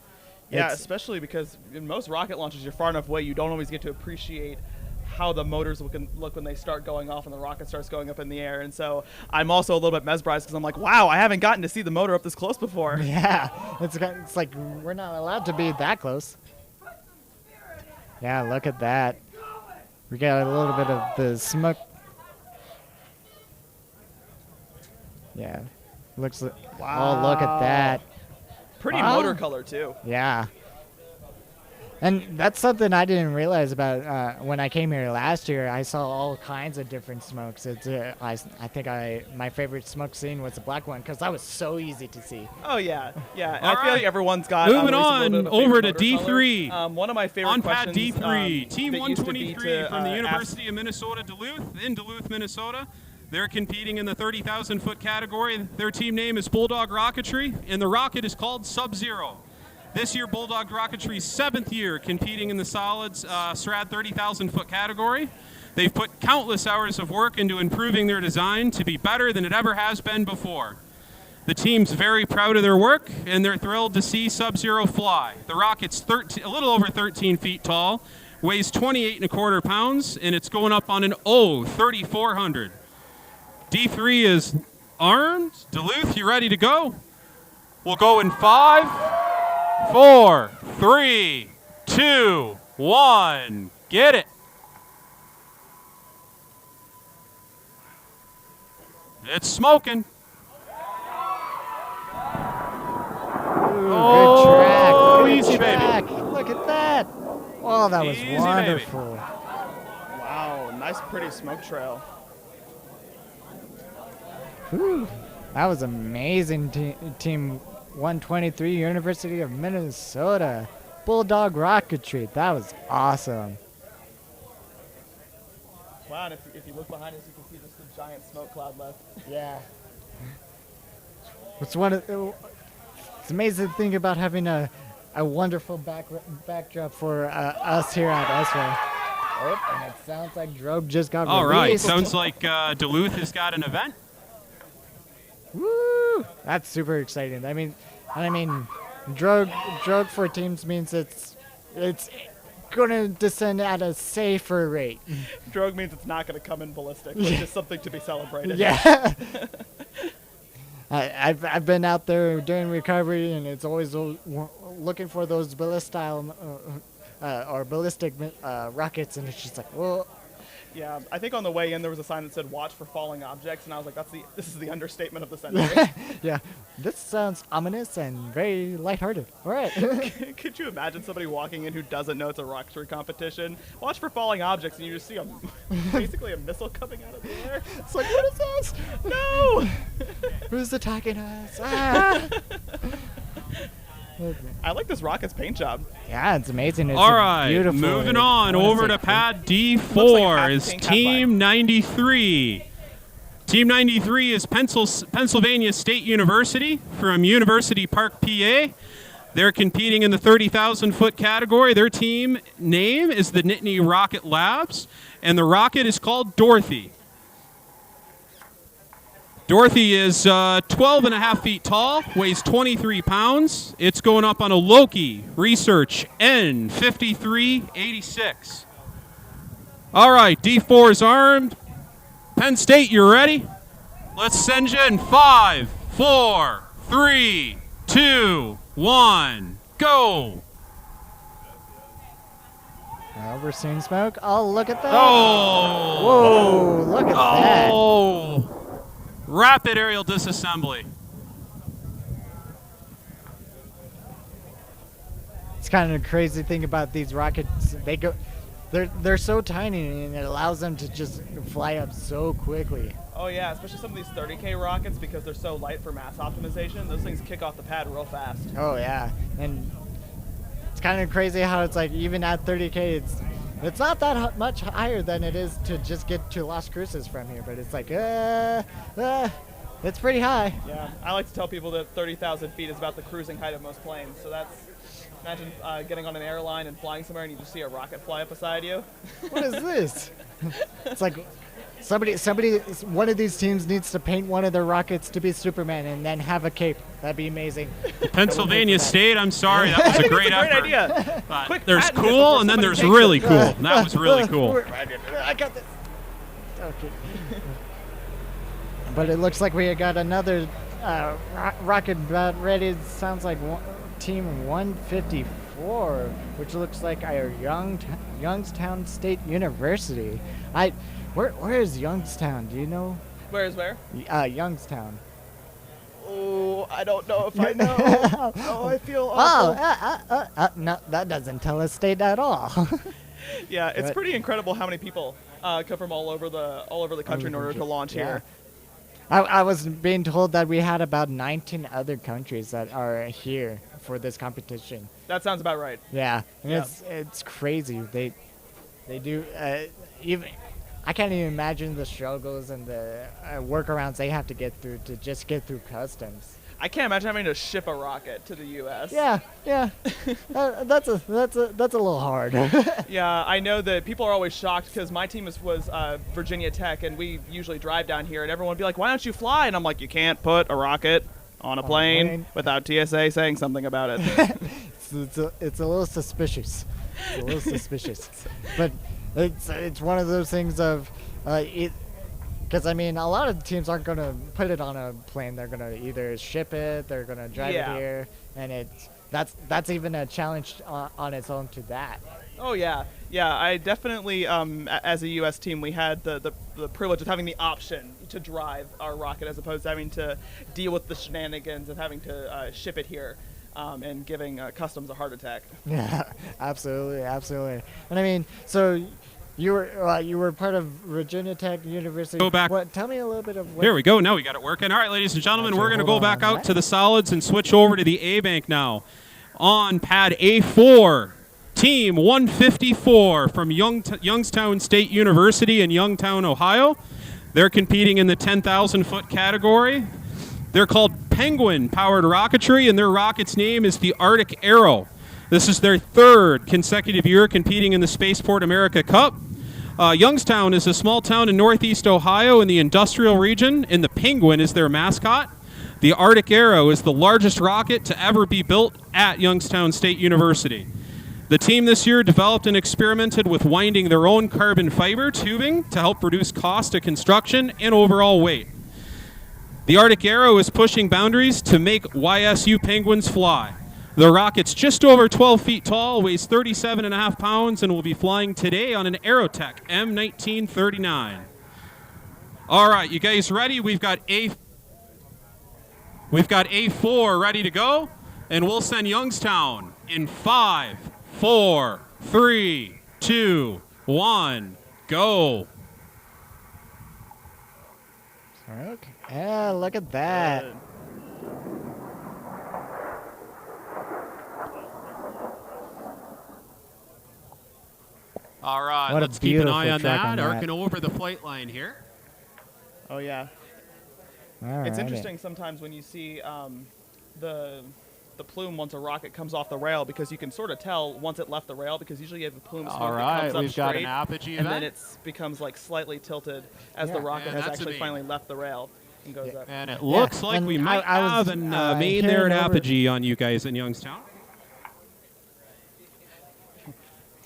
Yeah, It's- especially because in most rocket launches, you're far enough away, you don't always get to appreciate how the motors look when they start going off and the rocket starts going up in the air. And so I'm also a little bit mesmerized because I'm like, wow, I haven't gotten to see the motor up this close before. Yeah, it's like we're not allowed to be that close. Yeah, look at that. We got a little bit of the smoke. Yeah, looks like. Oh, look at that. Pretty Wow. motor color, too. Yeah. And that's something I didn't realize about when I came here last year. I saw all kinds of different smokes. I think my favorite smoke scene was the black one because that was so easy to see. Oh, yeah. Yeah. And All I feel like right. everyone's got Moving at least a little on bit of a over favorite to motor color. D3. One of my favorite On pad questions. D3, Team that used to be 123 to, from the ask- University of Minnesota Duluth, in Duluth, Minnesota. They're competing in the 30,000-foot category. Their team name is Bulldog Rocketry, and the rocket is called Sub-Zero. This year, Bulldog Rocketry's 7th year competing in the solids SRAD 30,000-foot category. They've put countless hours of work into improving their design to be better than it ever has been before. The team's very proud of their work, and they're thrilled to see Sub-Zero fly. The rocket's a little over 13 feet tall, weighs 28.25 pounds, and it's going up on an O 3400. D3 is armed. Duluth, you ready to go? We'll go in 5, 4, 3, 2, 1. Get it. It's smoking. Good track. Good easy, baby. track. Look at that. Oh, that was Easy, baby. wonderful. Wow, nice pretty smoke trail. Whew. That was amazing. Team 123, University of Minnesota. Bulldog Rocketry. That was awesome. Wow, and if you look behind us, you can see just a giant smoke cloud left. Yeah. It's it's amazing to think about having a wonderful backdrop for us here at ESRA. Oh, and it sounds like Drogue just got All right, released. sounds like Duluth has got an event. Woo! That's super exciting. I mean, Drogue for teams means it's gonna descend at a safer rate. Drogue means it's not going to come in ballistic, which is something to be celebrated. Yeah. I've been out there during recovery, and it's always looking for those ballistic rockets, and it's just like, whoa. Yeah, I think on the way in there was a sign that said "Watch for falling objects," and I was like, this is the understatement of the century." Yeah, this sounds ominous and very lighthearted. All right. Could you imagine somebody walking in who doesn't know it's a rocketry competition? Watch for falling objects, and you just see basically a missile coming out of the air. It's like, what is this? No! Who's attacking us? Ah! I like this rocket's paint job. Yeah, it's amazing. It's All right, beautiful. moving on over to pad D4 is Team 93. Team 93 is Pennsylvania State University from University Park, PA. They're competing in the 30,000-foot category. Their team name is the Nittany Rocket Labs, and the rocket is called Dorothy. Dorothy is 12 and a half feet tall, weighs 23 pounds. It's going up on a Loki Research N5386. All right, D4 is armed. Penn State, you ready? Let's send you in 5, 4, 3, 2, 1, go. We're seeing smoke. Oh, look at that. Oh. Whoa, look at that. Oh. Rapid aerial disassembly. It's kind of a crazy thing about these rockets. They're so tiny, and it allows them to just fly up so quickly. Oh yeah, especially some of these 30K rockets, because they're so light for mass optimization. Those things kick off the pad real fast. Oh yeah, and it's kind of crazy how it's like even at 30K, it's not that much higher than it is to just get to Las Cruces from here, but it's like, it's pretty high. Yeah, I like to tell people that 30,000 feet is about the cruising height of most planes. So imagine getting on an airline and flying somewhere and you just see a rocket fly up beside you. What is this? It's like one of these teams needs to paint one of their rockets to be Superman and then have a cape. That'd be amazing. Pennsylvania State, I'm sorry, that was a great effort. Idea. There's cool and then there's really cool. That was really cool. I got this. Okay. But it looks like we got another rocket about ready. It sounds like Team 154, which looks like our Youngstown State University. Where is Youngstown? Do you know? Where is where? Youngstown. Oh, I don't know if I know. Oh, I feel awful. No, that doesn't tell us state at all. Yeah, it's pretty incredible how many people come from all over the country in order to launch here. I was being told that we had about 19 other countries that are here for this competition. That sounds about right. Yeah, and it's crazy. They do even. I can't even imagine the struggles and the workarounds they have to get through to just get through customs. I can't imagine having to ship a rocket to the U.S. Yeah. That's a little hard. Yeah, I know that people are always shocked because my team was Virginia Tech, and we usually drive down here, and everyone would be like, "Why don't you fly?" And I'm like, "You can't put a rocket on a plane without TSA saying something about it." It's a little suspicious. But it's one of those things of because I mean a lot of teams aren't going to put it on a plane. They're going to either ship it, they're going to drive it here, and that's even a challenge on its own to that. Oh yeah. I definitely as a U.S. team we had the privilege of having the option to drive our rocket as opposed to having to deal with the shenanigans of having to ship it here. And giving customs a heart attack. Yeah, absolutely. And I mean, so you were part of Virginia Tech University. Go back. Tell me a little bit of. Here we go. Now we got it working. All right, ladies and gentlemen, we're going to go back out to the solids and switch over to the A bank now. On pad A4, Team 154 from Youngstown State University in Youngstown, Ohio. They're competing in the 10,000-foot category. They're called Penguin-powered rocketry, and their rocket's name is the Arctic Arrow. This is their third consecutive year competing in the Spaceport America Cup. Youngstown is a small town in northeast Ohio in the industrial region, and the Penguin is their mascot. The Arctic Arrow is the largest rocket to ever be built at Youngstown State University. The team this year developed and experimented with winding their own carbon fiber tubing to help reduce cost of construction and overall weight. The Arctic Arrow is pushing boundaries to make YSU Penguins fly. The rocket's just over 12 feet tall, weighs 37.5 pounds, and will be flying today on an Aerotech M1939. All right, you guys ready? We've got A4 ready to go, and we'll send Youngstown in 5, 4, 3, 2, 1, go. Okay. Yeah, look at that. All right, What a let's keep an eye on beautiful track that. on that. Arcing over the flight line here. Oh yeah. It's interesting sometimes when you see the plume once a rocket comes off the rail, because you can sort of tell once it left the rail, because usually you have a plume smoke that comes up we've got straight, an apogee and event. then it becomes like slightly tilted as the rocket And has that's a actually main. finally left the rail and goes up. And it looks like we might have an main there at apogee on you guys in Youngstown.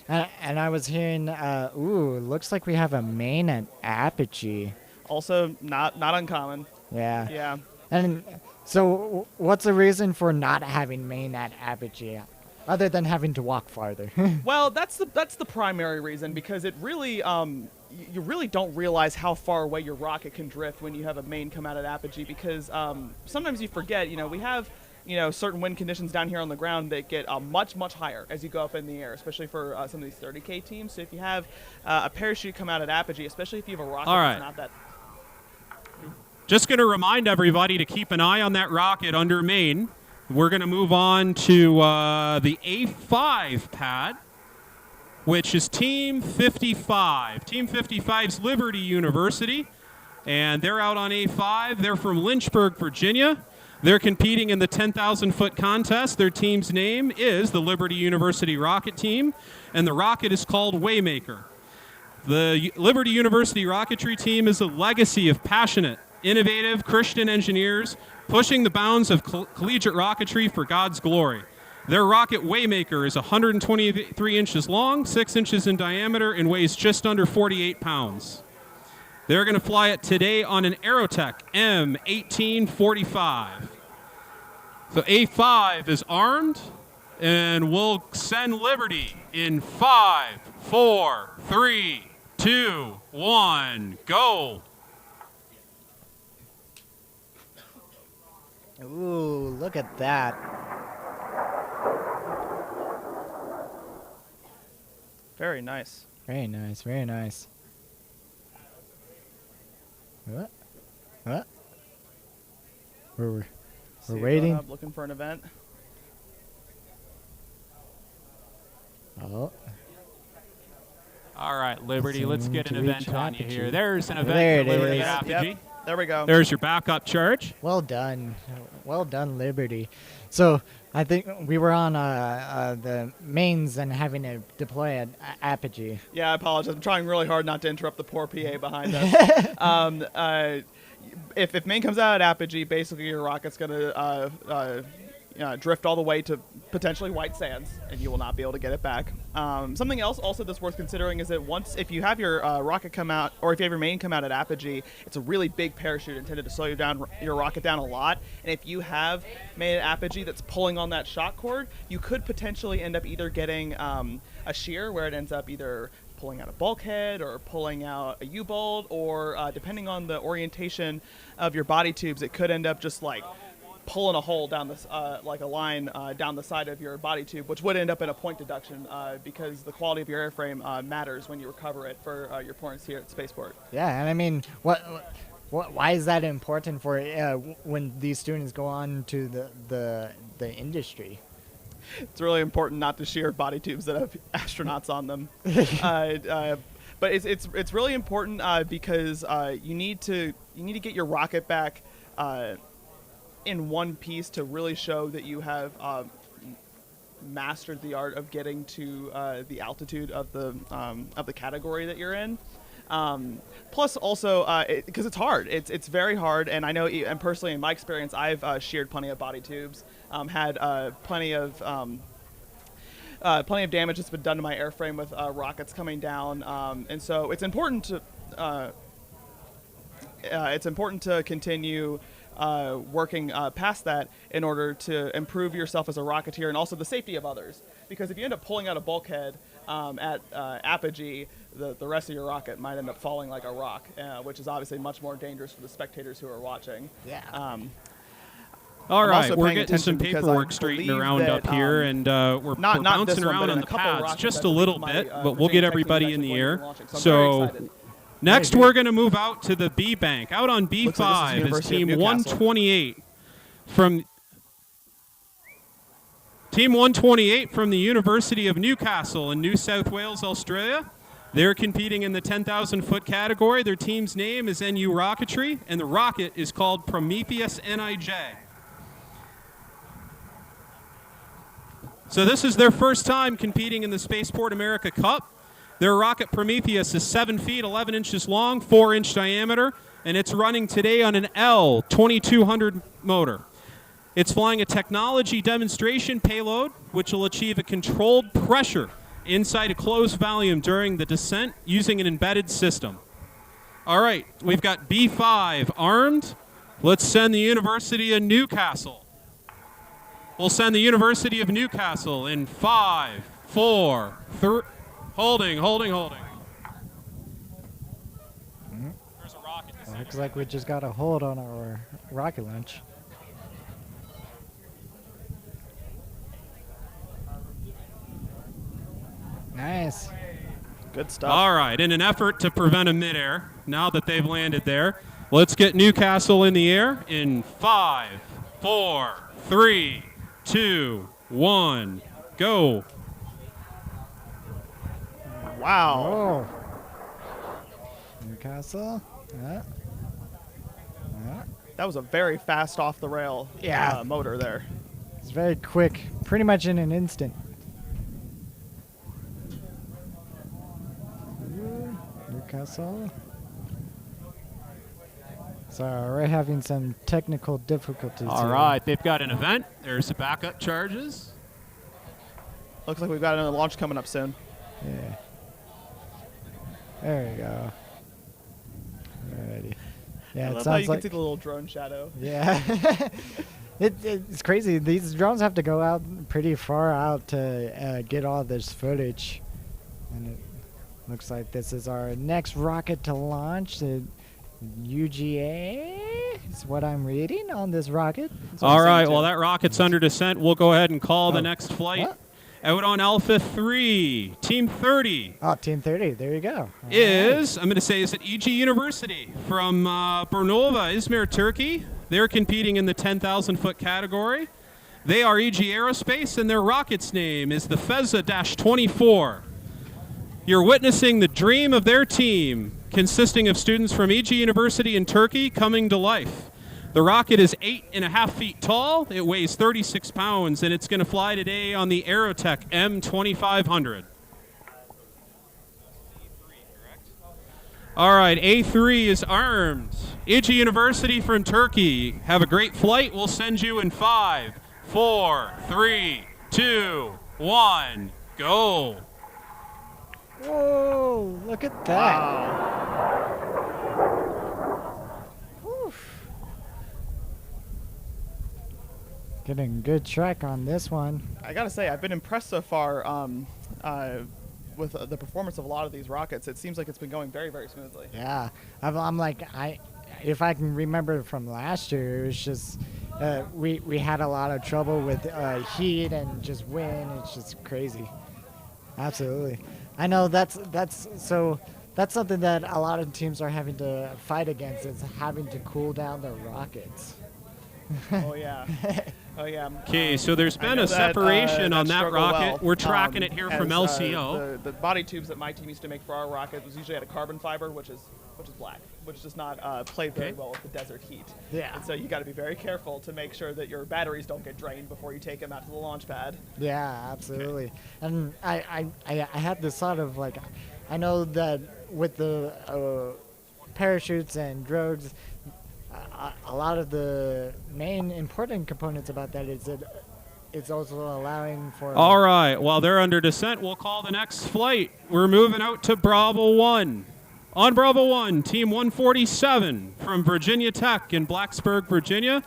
And I was hearing, looks like we have a main at apogee. Also, not uncommon. Yeah. Yeah. And so, what's the reason for not having main at apogee, other than having to walk farther? Well, that's the primary reason, because it really you really don't realize how far away your rocket can drift when you have a main come out at apogee, because sometimes you forget. We have certain wind conditions down here on the ground that get much higher as you go up in the air, especially for some of these 30K teams. So if you have a parachute come out at apogee, especially if you have a rocket that's not that. Just going to remind everybody to keep an eye on that rocket under main. We're going to move on to the A5 pad, which is Team 55. Team 55's Liberty University, and they're out on A5. They're from Lynchburg, Virginia. They're competing in the 10,000-foot contest. Their team's name is the Liberty University Rocket Team, and the rocket is called Waymaker. The Liberty University Rocketry Team is a legacy of passionate, innovative Christian engineers pushing the bounds of collegiate rocketry for God's glory. Their rocket Waymaker is 123 inches long, 6 inches in diameter, and weighs just under 48 pounds. They're going to fly it today on an Aerotech M1845. So A5 is armed, and we'll send Liberty in 5, 4, 3, 2, 1, go. Ooh, look at that. Very nice. Very nice, very nice. What? What? We're waiting. Up, looking for an event. Oh. All right, Liberty, let's get an Soon to reach event on you apogee. here. There's an event There for it Liberty is. at apogee. Yep. There we go. There's your backup charge. Well done. Well done, Liberty. So, I think we were on the mains and having to deploy at apogee. Yeah, I apologize. I'm trying really hard not to interrupt the poor PA behind us. If main comes out at apogee, basically your rocket's going to drift all the way to potentially white sands, and you will not be able to get it back. Something else also that's worth considering is that if you have your rocket come out, or if you have your main come out at apogee, it's a really big parachute intended to slow your rocket down a lot. And if you have main at apogee that's pulling on that shock cord, you could potentially end up either getting a shear where it ends up either pulling out a bulkhead or pulling out a U-bolt, or depending on the orientation of your body tubes, it could end up just like pulling a hole down this, like a line down the side of your body tube, which would end up in a point deduction because the quality of your airframe matters when you recover it for your points here at Spaceport. Yeah, and I mean, why is that important for when these students go on to the industry? It's really important not to shear body tubes that have astronauts on them. But it's really important because you need to get your rocket back in one piece to really show that you have mastered the art of getting to the altitude of the category that you're in. Plus, also, because it's hard. It's very hard, and I know, and personally, in my experience, I've sheared plenty of body tubes, had plenty of damage that's been done to my airframe with rockets coming down, and so it's important to continue working past that in order to improve yourself as a rocketeer and also the safety of others. Because if you end up pulling out a bulkhead at apogee, the rest of your rocket might end up falling like a rock, which is obviously much more dangerous for the spectators who are watching. Yeah. All right, we're getting some paperwork straightened around up here, and we're bouncing around on the pads just a little bit, but we'll get everybody in the air. So next, we're going to move out to the B bank. Out on B5 is Team 128 from the University of Newcastle in New South Wales, Australia. They're competing in the 10,000-foot category. Their team's name is NU Rocketry, and the rocket is called Prometheus NIJ. So this is their first time competing in the Spaceport America Cup. Their rocket Prometheus is 7 feet, 11 inches long, 4-inch diameter, and it's running today on an L2200 motor. It's flying a Technologie demonstration payload, which will achieve a controlled pressure inside a closed volume during the descent using an embedded system. All right, we've got B5 armed. Let's send the University of Newcastle. We'll send the University of Newcastle in 5, 4, 3. Holding. There's a rocket. Looks like we just got a hold on our rocket launch. Nice. Good stuff. All right, in an effort to prevent a midair, now that they've landed there, let's get Newcastle in the air in 5, 4, 3, 2, 1, go. Wow. Oh. Newcastle. Yeah. That was a very fast off the rail motor there. It's very quick, pretty much in an instant. Newcastle. So we're having some technical difficulties. All right, they've got an event. There's the backup charges. Looks like we've got another launch coming up soon. Yeah. There we go. Alrighty. Yeah, I it love sounds how you like can see the little drone shadow. Yeah. It's crazy. These drones have to go out pretty far out to get all this footage. And it looks like this is our next rocket to launch. The UGA is what I'm reading on this rocket. All right, well, that rocket's under descent. We'll go ahead and call the next flight. What? Out on Alpha 3, Team 30. Oh, Team 30. There you go. All Is it EG University from Bornova, Izmir, Turkey. They're competing in the 10,000-foot category. They are EG Aerospace, and their rocket's name is the Feza-24. You're witnessing the dream of their team, consisting of students from EG University in Turkey, coming to life. The rocket is 8.5 feet tall, it weighs 36 pounds, and it's going to fly today on the Aerotech M2500. All right, A3 is armed. EG University from Turkey, have a great flight. We'll send you in 5, 4, 3, 2, 1, go. Whoa, look at that. Wow. Getting good track on this one. I gotta say, I've been impressed so far with the performance of a lot of these rockets. It seems like it's been going very, very smoothly. Yeah, I'm like, if I can remember from last year, it was just we had a lot of trouble with heat and just wind. It's just crazy. Absolutely. I know that's something that a lot of teams are having to fight against. Is having to cool down their rockets. Oh yeah. Oh yeah. Okay, so there's been a separation on that rocket. We're tracking it here from LCO. The body tubes that my team used to make for our rocket was usually out of carbon fiber, which is black. which does not play very well with the desert heat. Yeah. And so you got to be very careful to make sure that your batteries don't get drained before you take them out to the launch pad. Yeah, absolutely. And I had this thought of like, I know that with the parachutes and drogues, a lot of the main important components about that is that it's also allowing for... All right, while they're under descent, we'll call the next flight. We're moving out to Bravo 1. On Bravo 1, Team 147 from Virginia Tech in Blacksburg, Virginia.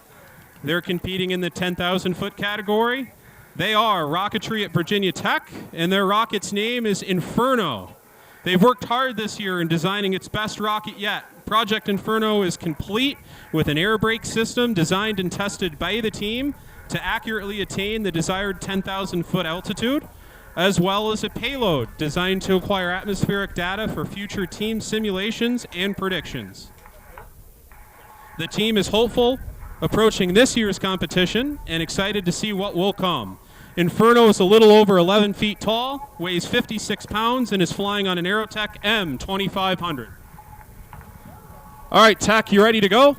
They're competing in the 10,000-foot category. They are rocketry at Virginia Tech, and their rocket's name is Inferno. They've worked hard this year in designing its best rocket yet. Project Inferno is complete with an air brake system designed and tested by the team to accurately attain the desired 10,000-foot altitude, as well as a payload designed to acquire atmospheric data for future team simulations and predictions. The team is hopeful approaching this year's competition and excited to see what will come. Inferno is a little over 11 feet tall, weighs 56 pounds, and is flying on an Aerotech M2500. All right, Tech, you ready to go?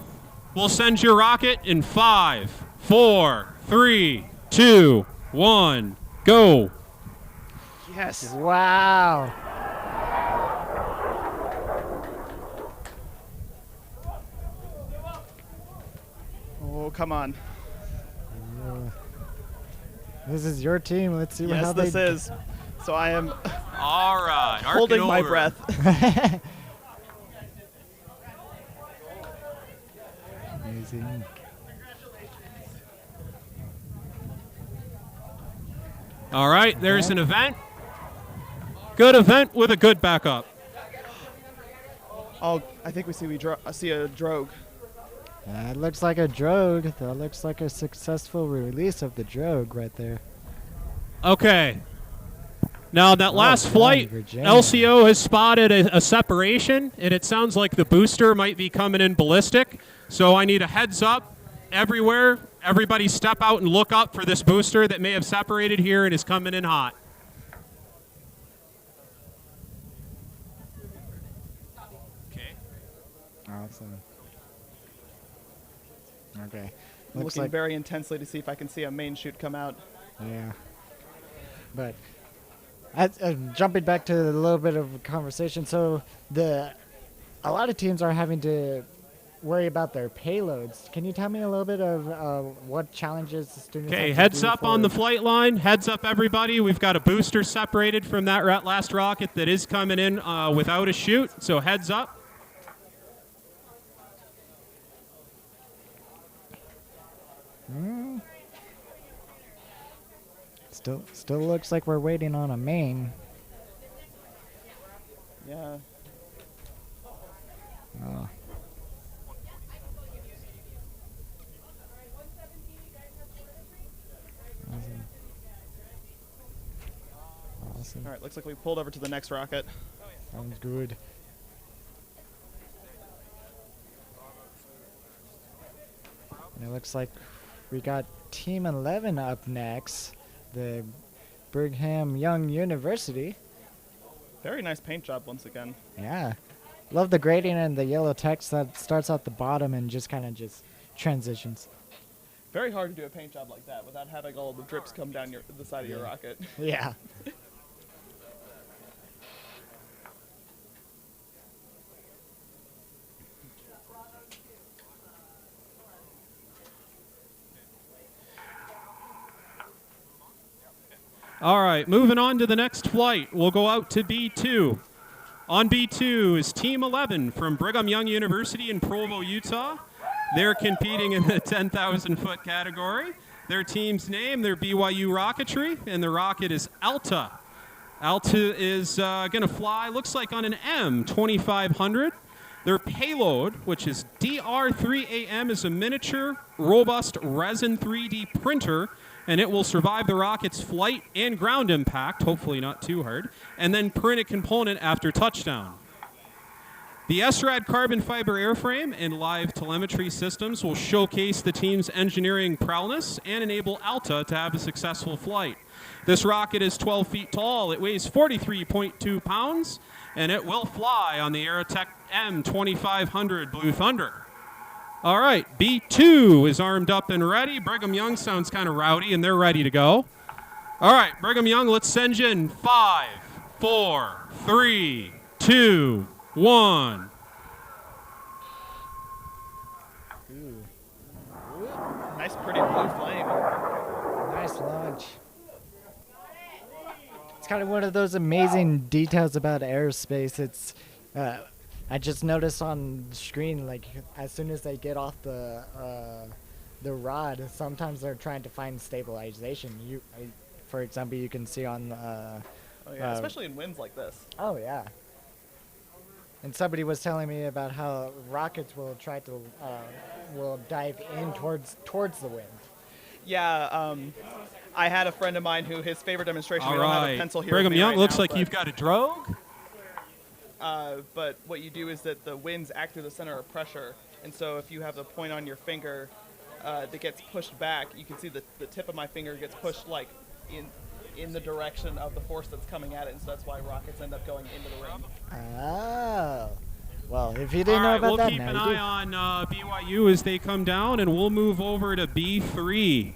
We'll send your rocket in 5, 4, 3, 2, 1, go. Yes. Wow. Oh, come on. This is your team. Let's see Yes, how this they... is. So I am all right, holding my breath. Amazing. All right, there's an event. Good event with a good backup. Oh, I think we see a drogue. That looks like a drogue. That looks like a successful release of the drogue right there. Okay. Now, that last flight, LCO has spotted a separation, and it sounds like the booster might be coming in ballistic. So I need a heads up everywhere. Everybody step out and look up for this booster that may have separated here and is coming in hot. Okay. Awesome. Okay. I'm Looks looking like very intensely to see if I can see a main chute come out. Yeah. But jumping back to a little bit of a conversation, so a lot of teams are having to worry about their payloads. Can you tell me a little bit of what challenges the students have to heads do up on the flight line. Heads up, everybody. We've got a booster separated from that last rocket that is coming in without a chute, so heads up. Still looks like we're waiting on a main. Yeah. Oh. Awesome. All right, looks like we pulled over to the next rocket. Sounds good. And it looks like we got Team 11 up next, the Brigham Young University. Very nice paint job once again. Yeah. Love the grading and the yellow text that starts at the bottom and just kind of just transitions. Very hard to do a paint job like that without having all the drips come down the side of your rocket. Yeah. All right, moving on to the next flight. We'll go out to B2. On B2 is Team 11 from Brigham Young University in Provo, Utah. They're competing in the 10,000-foot category. Their team's name, their BYU Rocketry, and the rocket is Alta. Alta is going to fly, looks like on an M2500. Their payload, which is DR3AM, is a miniature, robust resin 3D printer, and it will survive the rocket's flight and ground impact, hopefully not too hard, and then print a component after touchdown. The ESRA carbon fiber airframe and live telemetry systems will showcase the team's engineering prowess and enable Alta to have a successful flight. This rocket is 12 feet tall, it weighs 43.2 pounds, and it will fly on the Aerotech M2500 Blue Thunder. All right, B2 is armed up and ready. Brigham Young sounds kind of rowdy, and they're ready to go. All right, Brigham Young, let's send you in 5, 4, 3, 2, 1. Nice, pretty blue flame. Nice launch. It's kind of one of those amazing details about aerospace. It's, I just noticed on the screen, like as soon as they get off the rod, sometimes they're trying to find stabilization. For example, you can see on. Oh yeah, especially in winds like this. Oh yeah. And somebody was telling me about how rockets will try to will dive in towards the wind. Yeah, I had a friend of mine who his favorite demonstration. All we don't have right, a pencil here. Brigham Young, right looks now, like you've got a drogue. But what you do is that the winds act through the center of pressure, and so if you have the point on your finger that gets pushed back, you can see the tip of my finger gets pushed like in the direction of the force that's coming at it, and so that's why rockets end up going into the ring. Oh. Well, if you didn't know about that, we'll keep an eye on BYU as they come down, and we'll move over to B3.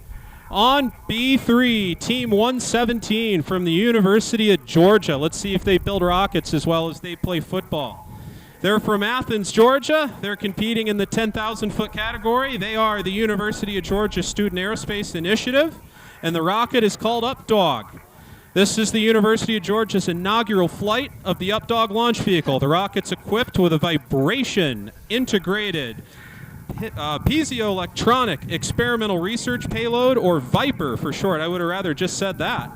On B3, Team 117 from the University of Georgia. Let's see if they build rockets as well as they play football. They're from Athens, Georgia. They're competing in the 10,000-foot category. They are the University of Georgia Student Aerospace Initiative, and the rocket is called Updog. This is the University of Georgia's inaugural flight of the Updog launch vehicle. The rocket's equipped with a vibration integrated piezoelectronic experimental research payload, or VIPER for short. I would have rather just said that.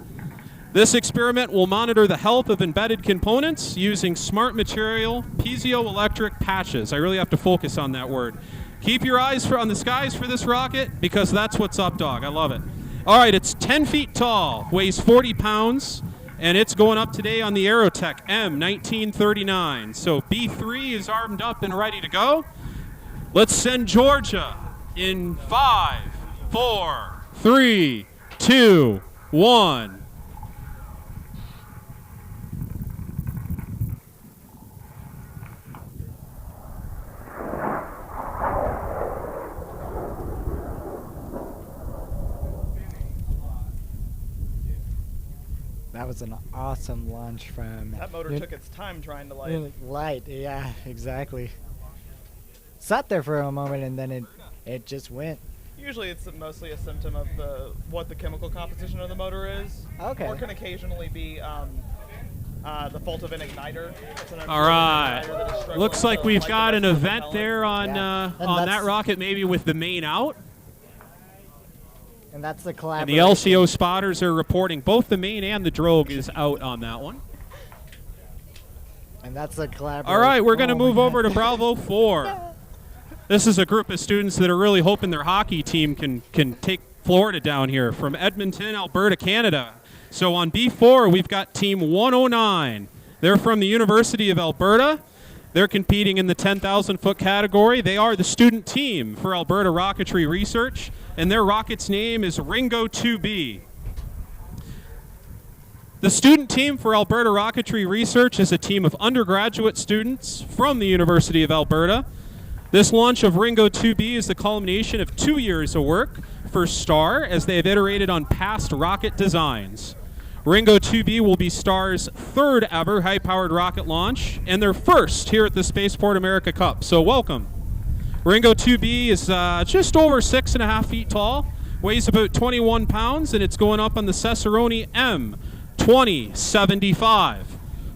This experiment will monitor the health of embedded components using smart material piezoelectric patches. I really have to focus on that word. Keep your eyes on the skies for this rocket, because that's what's Updog. I love it. All right, it's 10 feet tall, weighs 40 pounds, and it's going up today on the Aerotech M1939. So B3 is armed up and ready to go. Let's send Georgia in 5, 4, 3, 2, 1. That was an awesome launch from... That motor took its time trying to light. Yeah, exactly. Sat there for a moment and then it just went. Usually it's mostly a symptom of what the chemical composition of the motor is. Okay. Or can occasionally be the fault of an igniter. All right. Looks like we've got an event there on that rocket, maybe with the main out. And that's the And collaboration. the LCO spotters are reporting both the main and the drogue is out on that one. And that's the collaboration. All right, we're going to move over to Bravo 4. This is a group of students that are really hoping their hockey team can take Florida down here from Edmonton, Alberta, Canada. So on B4, we've got Team 109. They're from the University of Alberta. They're competing in the 10,000-foot category. They are the student team for Alberta Rocketry Research, and their rocket's name is Ringo 2B. The student team for Alberta Rocketry Research is a team of undergraduate students from the University of Alberta. This launch of Ringo 2B is the culmination of 2 years of work for STAR as they have iterated on past rocket designs. Ringo 2B will be STAR's third ever high-powered rocket launch and their first here at the Spaceport America Cup. So welcome. Ringo 2B is just over 6.5 feet tall, weighs about 21 pounds, and it's going up on the Cicerone M2075.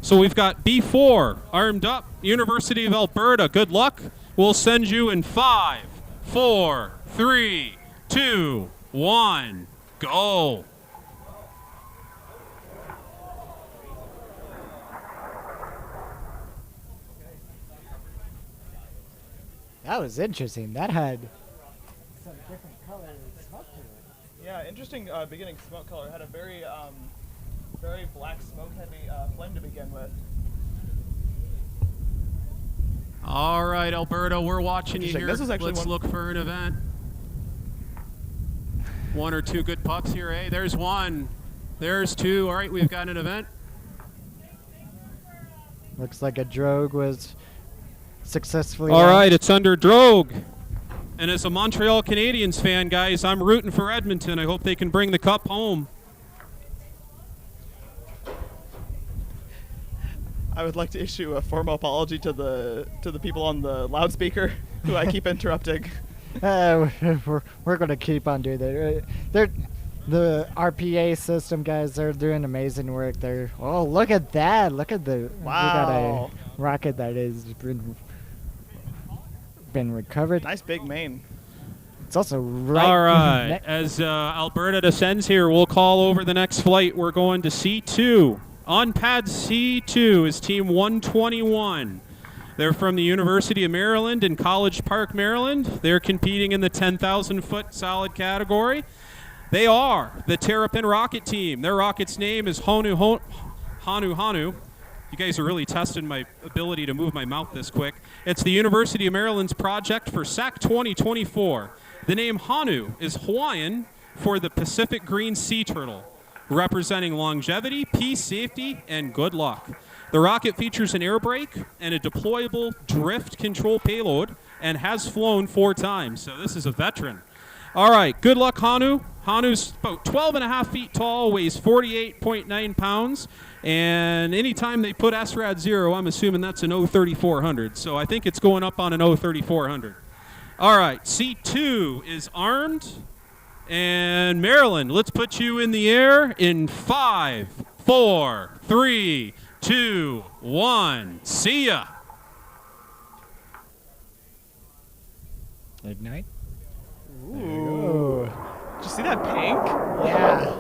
So we've got B4 armed up, University of Alberta. Good luck. We'll send you in 5, 4, 3, 2, 1, go. That was interesting. That had some different color smoke to it. Yeah, interesting beginning smoke color. It had a very black smoke heavy flame to begin with. All right, Alberta, we're watching you here. This is actually Let's look for an event. One or two good pucks here, eh? There's one. There's two. All right, we've got an event. Looks like a drogue was successfully. All right, it's under drogue. And as a Montreal Canadiens fan, guys, I'm rooting for Edmonton. I hope they can bring the cup home. I would like to issue a formal apology to the people on the loudspeaker who I keep interrupting. We're going to keep on doing that. The RPA system guys, they're doing amazing work. Oh, look at that! Look at the Wow. We got a rocket that has been recovered. Nice big main. It's also right. All right, as Alberta descends here, we'll call over the next flight. We're going to C2. On pad C2 is Team 121. They're from the University of Maryland in College Park, Maryland. They're competing in the 10,000-foot solid category. They are the Terrapin Rocket Team. Their rocket's name is Hanu. You guys are really testing my ability to move my mouth this quick. It's the University of Maryland's project for SAC 2024. The name Hanu is Hawaiian for the Pacific green sea turtle, representing longevity, peace, safety, and good luck. The rocket features an air brake and a deployable drift control payload and has flown 4 times, so this is a veteran. All right, good luck, Hanu. Hanu's about 12 and a half feet tall, weighs 48.9 pounds, and anytime they put ESRA at 0, I'm assuming that's an 03400, so I think it's going up on an 03400. All right, C2 is armed, and Maryland, let's put you in the air in 5, 4, 3, 2, 1. See ya. Ignite. Ooh. Did you see that pink? Yeah.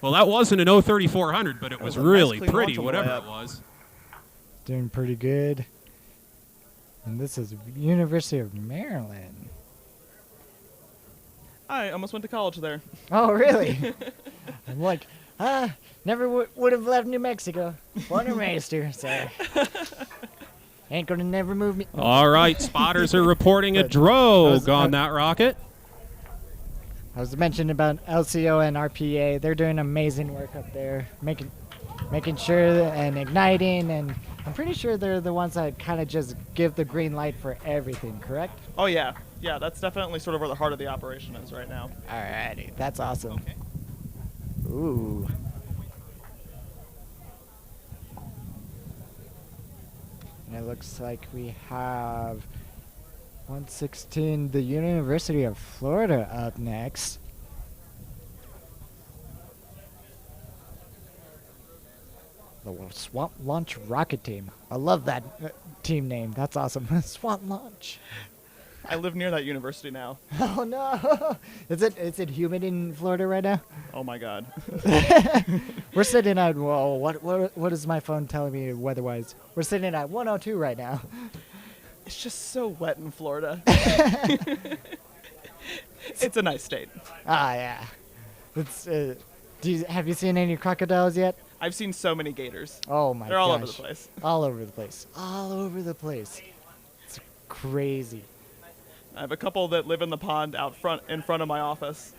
Well, that wasn't an 03400, but it was really nice, clean pretty, launch on the whatever way it up. was. Doing pretty good. And this is University of Maryland. I almost went to college there. Oh, really? I'm like, never would have left New Mexico. Born and raised here, so ain't gonna never move me. All right, spotters are reporting a drogue on that rocket. I was mentioning about LCO and RPA. They're doing amazing work up there, making sure and igniting, and I'm pretty sure they're the ones that kind of just give the green light for everything, correct? Oh, yeah. Yeah, that's definitely sort of where the heart of the operation is right now. Alrighty, that's awesome. Okay. Ooh. And it looks like we have 116, the University of Florida up next. The Swamp Launch Rocket Team. I love that team name. That's awesome. Swamp Launch. I live near that university now. Oh no! Is it humid in Florida right now? Oh my God. We're sitting at what is my phone telling me weather-wise? We're sitting at 102 right now. It's just so wet in Florida. It's a nice state. Ah yeah. It's. Have you seen any crocodiles yet? I've seen so many gators. Oh my gosh. They're all over the place. All over the place. All over the place. It's crazy. I have a couple that live in the pond in front of my office.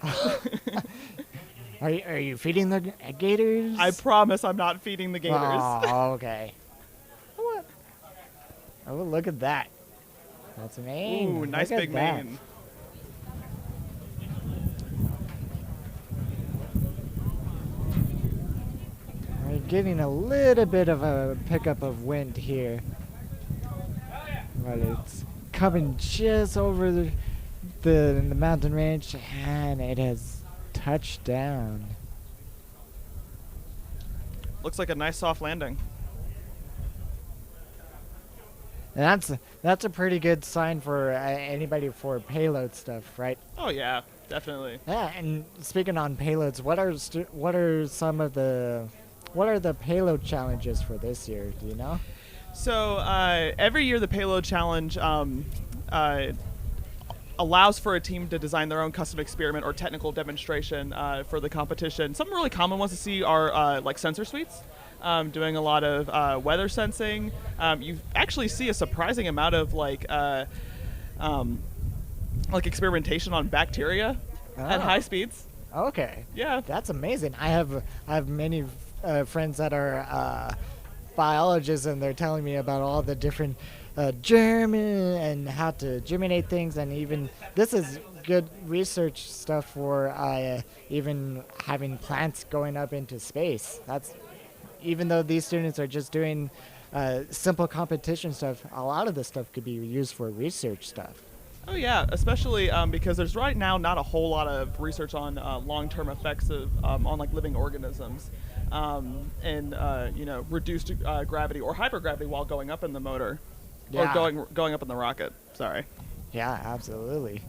Are you feeding the gators? I promise I'm not feeding the gators. Oh, okay. Oh, look at that. That's a mane. Ooh, nice big mane. We're getting a little bit of a pickup of wind here. But it's coming just over the mountain range, and it has touched down. Looks like a nice soft landing. And that's a pretty good sign for anybody for payload stuff, right? Oh yeah, definitely. Yeah, and speaking on payloads, what are the payload challenges for this year? Do you know? So every year the payload challenge allows for a team to design their own custom experiment or technical demonstration for the competition. Some really common ones to see are like sensor suites. doing a lot of weather sensing. You actually see a surprising amount of like experimentation on bacteria at high speeds. Okay. Yeah. That's amazing. I have many friends that are biologists, and they're telling me about all the different germ and how to germinate things, and even this is good research stuff for even having plants going up into space. That's even though these students are just doing simple competition stuff, a lot of this stuff could be used for research stuff. Oh yeah, especially because there's right now not a whole lot of research on long-term effects of on like living organisms and reduced gravity or hypergravity while going up in the motor, or going up in the rocket. Sorry. Yeah, absolutely.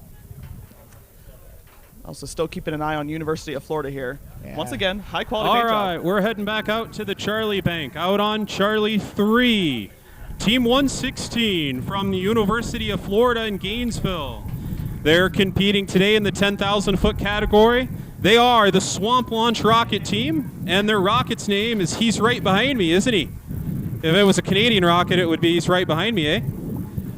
Also, still keeping an eye on University of Florida here. Yeah. Once again, high quality. All paint right, job. we're heading back out to the Charlie Bank. Out on Charlie 3, Team 116 from the University of Florida in Gainesville. They're competing today in the 10,000-foot category. They are the Swamp Launch Rocket Team, and their rocket's name is He's Right Behind Me, isn't he? If it was a Canadian rocket, it would be He's Right Behind Me, eh?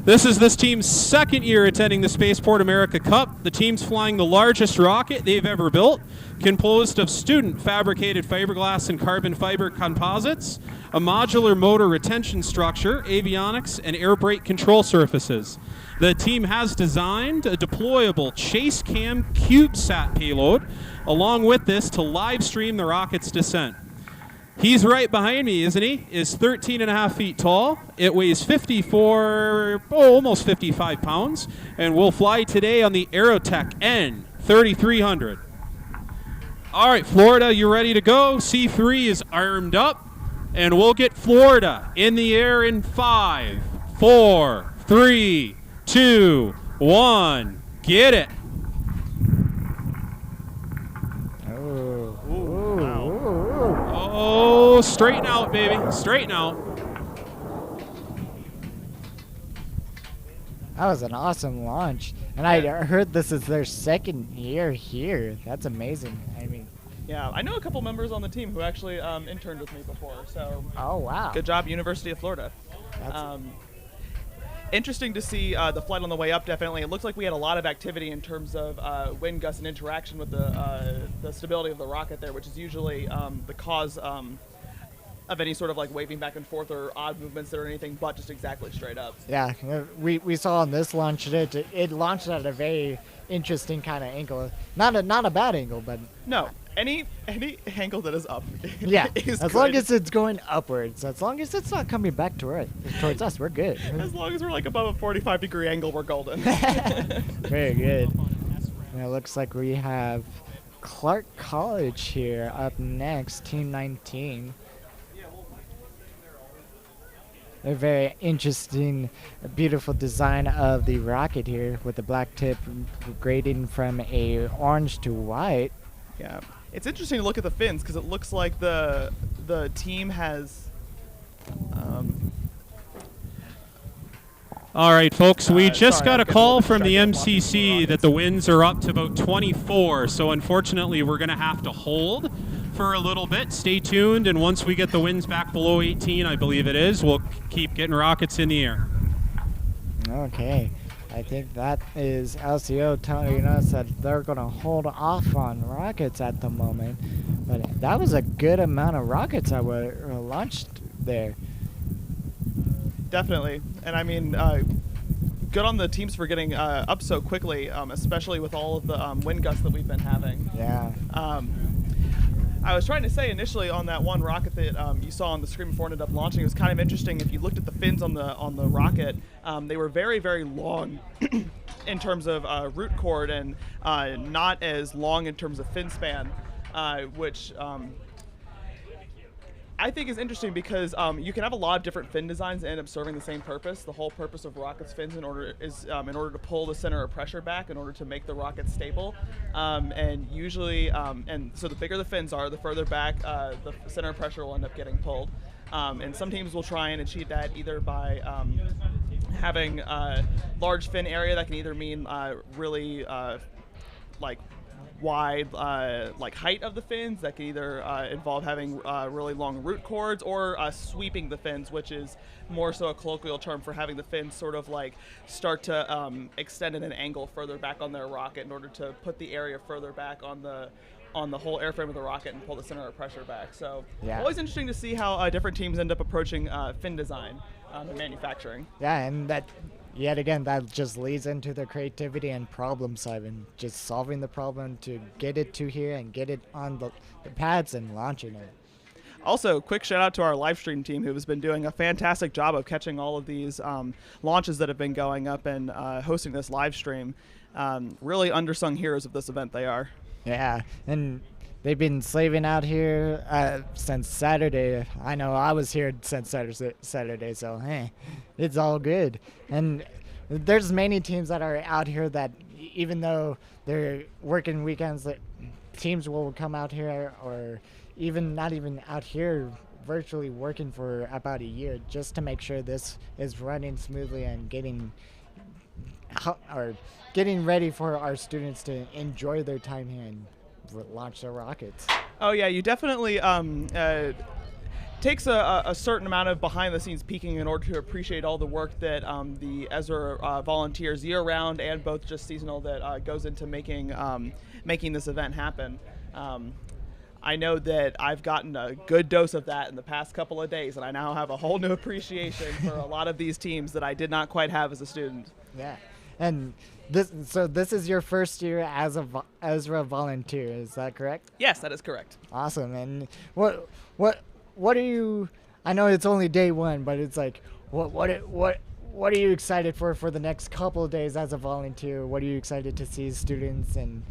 This is this team's second year attending the Spaceport America Cup. The team's flying the largest rocket they've ever built, composed of student-fabricated fiberglass and carbon fiber composites, a modular motor retention structure, avionics, and air brake control surfaces. The team has designed a deployable Chase Cam CubeSat payload, along with this to live stream the rocket's descent. He's right behind me, isn't he? Is 13.5 feet tall. It weighs almost 55 pounds, and will fly today on the Aerotech N3300. All right, Florida, you ready to go? C3 is armed up, and we'll get Florida in the air in 5, 4, 3, 2, 1. Get it. Oh, straighten out, baby. Straighten out. That was an awesome launch. And I heard this is their second year here. That's amazing. I mean, yeah, I know a couple members on the team who actually interned with me before. So. Oh, wow. Good job, University of Florida. Interesting to see the flight on the way up, definitely. It looks like we had a lot of activity in terms of wind gusts and interaction with the stability of the rocket there, which is usually the cause of any sort of like waving back and forth or odd movements or anything but just exactly straight up. Yeah, we saw on this launch it launched at a very interesting kind of angle. Not a bad angle, but... No, any angle that is up. Yeah, is as good. long as it's going upwards, as long as it's not coming back towards us, we're good. As long as we're like above a 45-degree angle, we're golden. Very good. And it looks like we have Clark College here up next, Team 19. A very interesting, beautiful design of the rocket here with the black tip grading from a orange to white. Yeah, it's interesting to look at the fins because it looks like the team has. All right, folks, we just got a call from the MCC that the winds are up to about 24, so unfortunately we're going to have to hold for a little bit. Stay tuned, and once we get the winds back below 18, I believe it is, we'll keep getting rockets in the air. Okay. I think that is LCO telling us that they're going to hold off on rockets at the moment. But that was a good amount of rockets that were launched there. Definitely. And I mean, good on the teams for getting up so quickly, especially with all of the wind gusts that we've been having. Yeah. I was trying to say initially on that one rocket that you saw on the screen before it ended up launching, it was kind of interesting. If you looked at the fins on the rocket, they were very, very long in terms of root cord and not as long in terms of fin span, which I think is interesting because you can have a lot of different fin designs that end up serving the same purpose. The whole purpose of rockets' fins in order to pull the center of pressure back in order to make the rocket stable. And usually, and so the bigger the fins are, the further back the center of pressure will end up getting pulled. And some teams will try and achieve that either by having a large fin area that can either mean really like wide like height of the fins that can either involve having really long root cords or sweeping the fins, which is more so a colloquial term for having the fins sort of like start to extend at an angle further back on their rocket in order to put the area further back on the whole airframe of the rocket and pull the center of pressure back. So always interesting to see how different teams end up approaching fin design and manufacturing. Yeah, and that, yet again, that just leads into the creativity and problem solving, just solving the problem to get it to here and get it on the pads and launching it. Also, quick shout out to our live stream team who has been doing a fantastic job of catching all of these launches that have been going up and hosting this live stream. Really undersung heroes of this event they are. Yeah, and they've been slaving out here since Saturday. I know I was here since Saturday, so hey, it's all good. And there's many teams that are out here that even though they're working weekends, teams will come out here or even not even out here virtually working for about a year just to make sure this is running smoothly and getting ready for our students to enjoy their time here and launch their rockets. Oh yeah, you definitely takes a certain amount of behind-the-scenes peeking in order to appreciate all the work that the ESRA volunteers year-round and both just seasonal that goes into making this event happen. I know that I've gotten a good dose of that in the past couple of days, and I now have a whole new appreciation for a lot of these teams that I did not quite have as a student. Yeah, and this is your first year as a ESRA volunteer, is that correct? Yes, that is correct. Awesome. And what are you? I know it's only day one, but it's like what are you excited for the next couple of days as a volunteer? What are you excited to see students and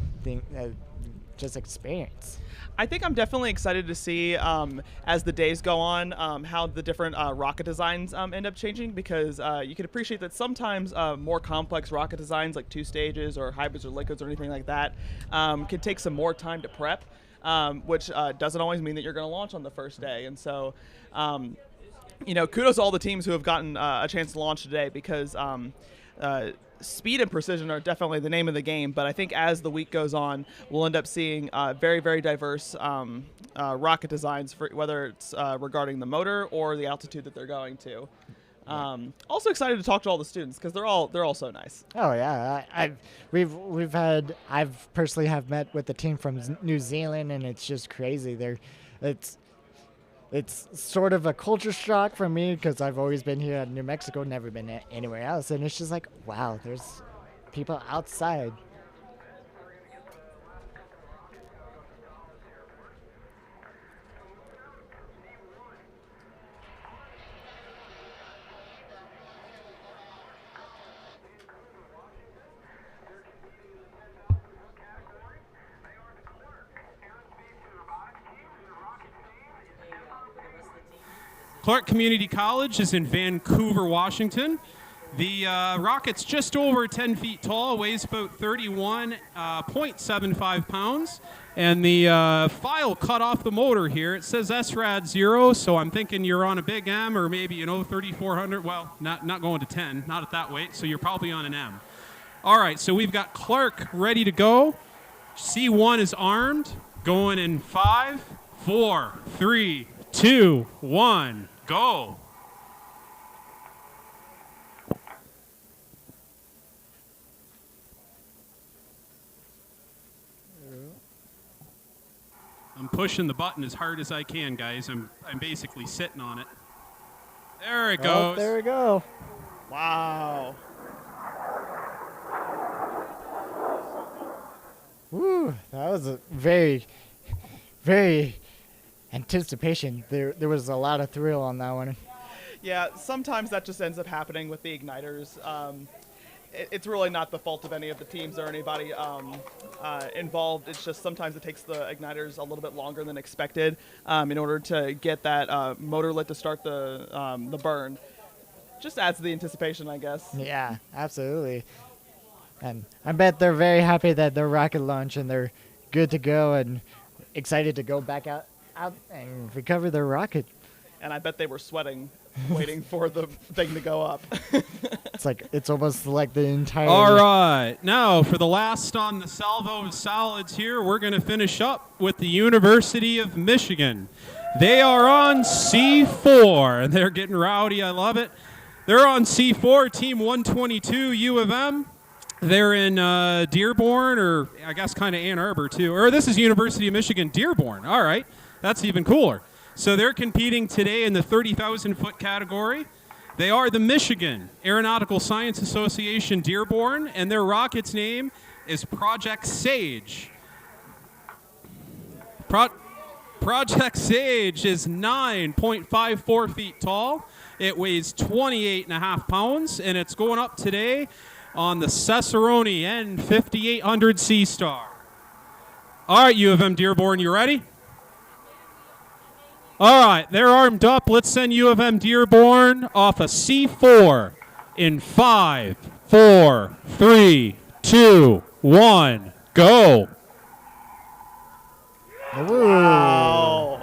just experience? I think I'm definitely excited to see, as the days go on, how the different rocket designs end up changing, because you can appreciate that sometimes more complex rocket designs like 2 stages or hybrids or liquids or anything like that can take some more time to prep, which doesn't always mean that you're going to launch on the first day. And so, kudos to all the teams who have gotten a chance to launch today, because speed and precision are definitely the name of the game, but I think as the week goes on, we'll end up seeing very, very diverse rocket designs, for whether it's regarding the motor or the altitude that they're going to. Also excited to talk to all the students because they're all so nice. Oh yeah, I've personally have met with the team from New Zealand, and it's just crazy. It's sort of a culture shock for me because I've always been here in New Mexico, never been anywhere else. And it's just like, wow, there's people outside. Clark Community College is in Vancouver, Washington. The rocket's just over 10 feet tall, weighs about 31.75 pounds. And the file cut off the motor here. It says SRAD 0, so I'm thinking you're on a big M or maybe, 3,400. Well, not going to 10, not at that weight, so you're probably on an M. All right, so we've got Clark ready to go. C1 is armed, going in 5, 4, 3, 2, 1. Go. I'm pushing the button as hard as I can, guys. I'm basically sitting on it. There it goes. Oh, there we go. Wow. Woo, that was a very, very anticipation. There was a lot of thrill on that one. Yeah, sometimes that just ends up happening with the igniters. It's really not the fault of any of the teams or anybody involved. It's just sometimes it takes the igniters a little bit longer than expected in order to get that motor lit to start the burn. Just adds to the anticipation, I guess. Yeah, absolutely. And I bet they're very happy that their rocket launched and they're good to go and excited to go back out and recover their rocket. And I bet they were sweating waiting for the thing to go up. It's almost like the entire. All right. Now, for the last on the salvo of salads here, we're going to finish up with the University of Michigan. They are on C4, and they're getting rowdy. I love it. They're on C4, Team 122, U of M. They're in Dearborn, or I guess kind of Ann Arbor, too. Or this is University of Michigan, Dearborn. All right. That's even cooler. So they're competing today in the 30,000-foot category. They are the Michigan Aeronautical Science Association Dearborn, and their rocket's name is Project Sage. Project Sage is 9.54 feet tall. It weighs 28.5 pounds, and it's going up today on the Cicerone N5800 Sea-Star. All right, U of M Dearborn, you ready? All right, they're armed up. Let's send U of M Dearborn off a C4 in 5, 4, 3, 2, 1, go. Wow.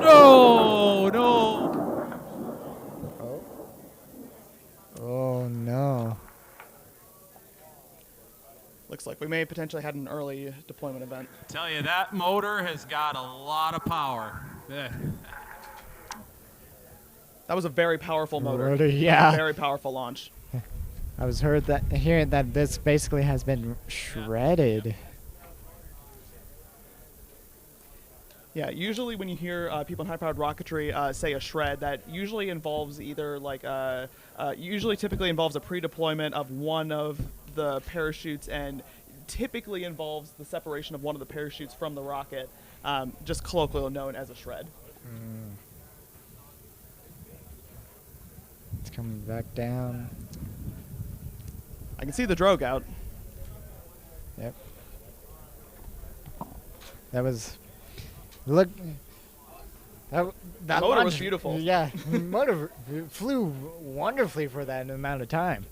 No. Oh, no. Looks like we may have potentially had an early deployment event. Tell you, that motor has got a lot of power. That was a very powerful motor. Yeah. Very powerful launch. I was hearing that this basically has been shredded. Yeah, usually when you hear people in high-powered rocketry say a shred, that usually involves either typically involves a pre-deployment of one of the parachutes, and typically involves the separation of one of the parachutes from the rocket, just colloquially known as a shred. It's coming back down. I can see the drogue out. Yep. That was... Look... That motor launch, was beautiful. Yeah, motor flew wonderfully for that amount of time.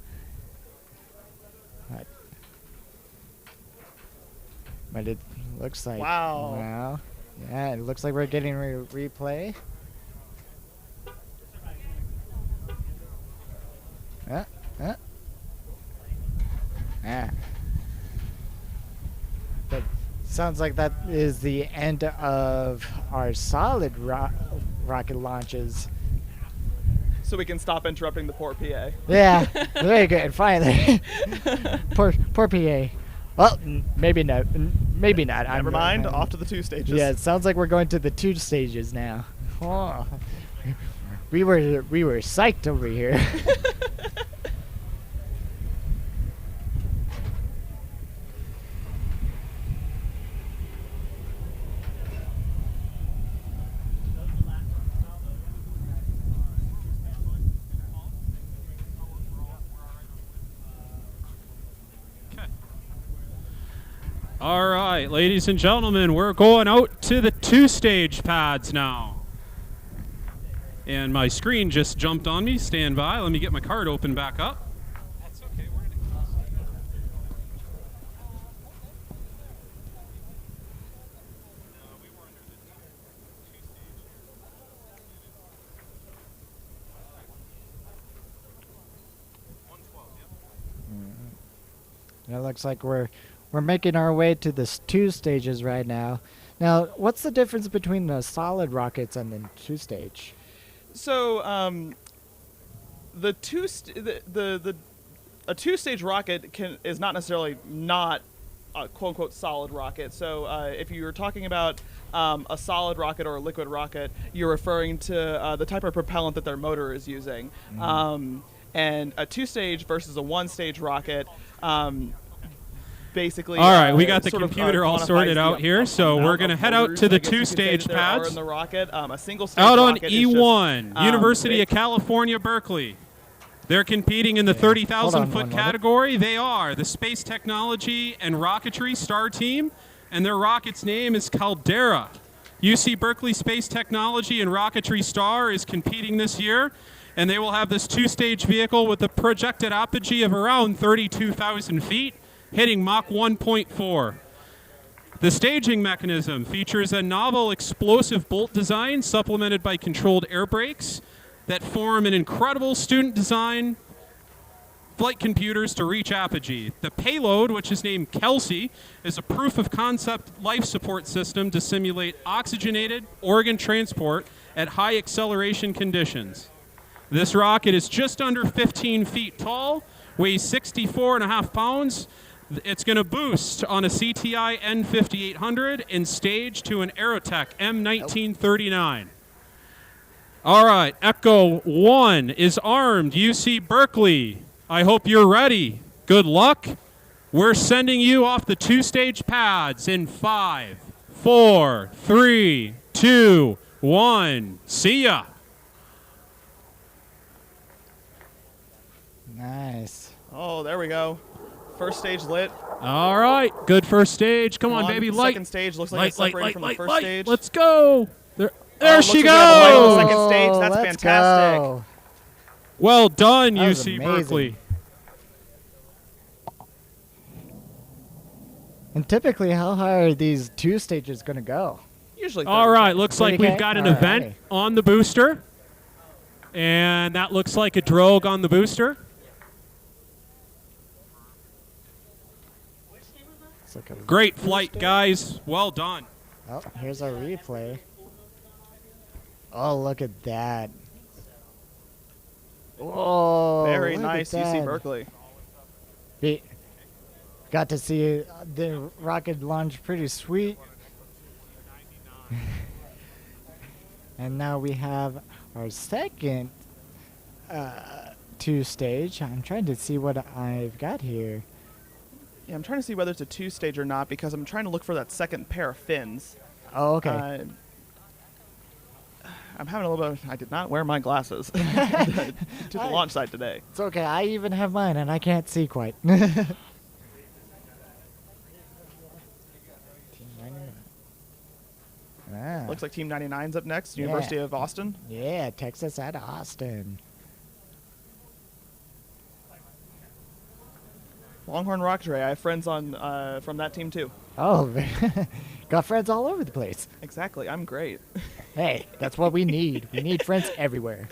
But it looks like... Wow. Yeah, it looks like we're getting replay. That sounds like that is the end of our solid rocket launches. So we can stop interrupting the poor PA. Yeah, very good. Finally, poor PA. Well, maybe not. Maybe not. Never mind. Off to the 2 stages. Yeah, it sounds like we're going to the 2 stages now. Oh, we were psyched over here. All right, ladies and gentlemen, we're going out to the 2-stage pads now. And my screen just jumped on me. Stand by. Let me get my card open back up. That's okay. We're going It looks like we're making our way to the 2 stages right now. Now, what's the difference between the solid rockets and the 2-stage? So, a 2-stage rocket is not necessarily not a quote-unquote solid rocket. So if you're talking about a solid rocket or a liquid rocket, you're referring to the type of propellant that their motor is using. And a 2-stage versus a 1-stage rocket, basically... All right, we got the computer all sorted out here, so we're going to head out to the 2-stage pads. In the rocket, a single-stage out on rocket E1, University of California, Berkeley. They're competing in the 30,000-foot category. They are the Space Technologie and Rocketry Star Team, and their rocket's name is Caldera. UC Berkeley Space Technologie and Rocketry Star is competing this year, and they will have this 2-stage vehicle with a projected apogee of around 32,000 feet, hitting Mach 1.4. The staging mechanism features a novel explosive bolt design supplemented by controlled air brakes. that form an incredible student design flight computers to reach apogee. The payload, which is named Kelsey, is a proof of concept life support system to simulate oxygenated organ transport at high acceleration conditions. This rocket is just under 15 feet tall, weighs 64.5 pounds. It's going to boost on a CTI N5800 and stage to an Aerotech M1939. All right, Echo 1 is armed, UC Berkeley. I hope you're ready. Good luck. We're sending you off the 2-stage pads in 5, 4, 3, 2, 1. See ya. Nice. Oh, there we go. First stage lit. All right, good first stage. Come on, baby, light. Second stage looks like it's separated from the first stage. Let's go. There she looks like we have a light on the goes. second stage. That's Let's fantastic. go. Well done, That was UC amazing. Berkeley. And typically, how high are these 2 stages going to go? Usually. All right, looks like 30K? we've got an All event right. on the booster. And that looks like a drogue on the booster. It's like a Great flight, guys. Well done. Oh, here's our replay. Oh, look at that. Whoa. Very look nice, at UC that. Berkeley. Got to see the rocket launch pretty sweet. And now we have our second 2-stage. I'm trying to see what I've got here. Yeah, I'm trying to see whether it's a 2-stage or not because I'm trying to look for that second pair of fins. Oh, okay. I'm having a little bit I did not wear my glasses to the launch site today. It's okay. I even have mine, and I can't see quite. Ah. Looks like Team 99's up next, Yeah. University of Austin. Yeah, Texas at Austin. Longhorn Rocketry. I have friends on from that team too. Oh, got friends all over the place. Exactly. I'm great. Hey, that's what we need. We need friends everywhere.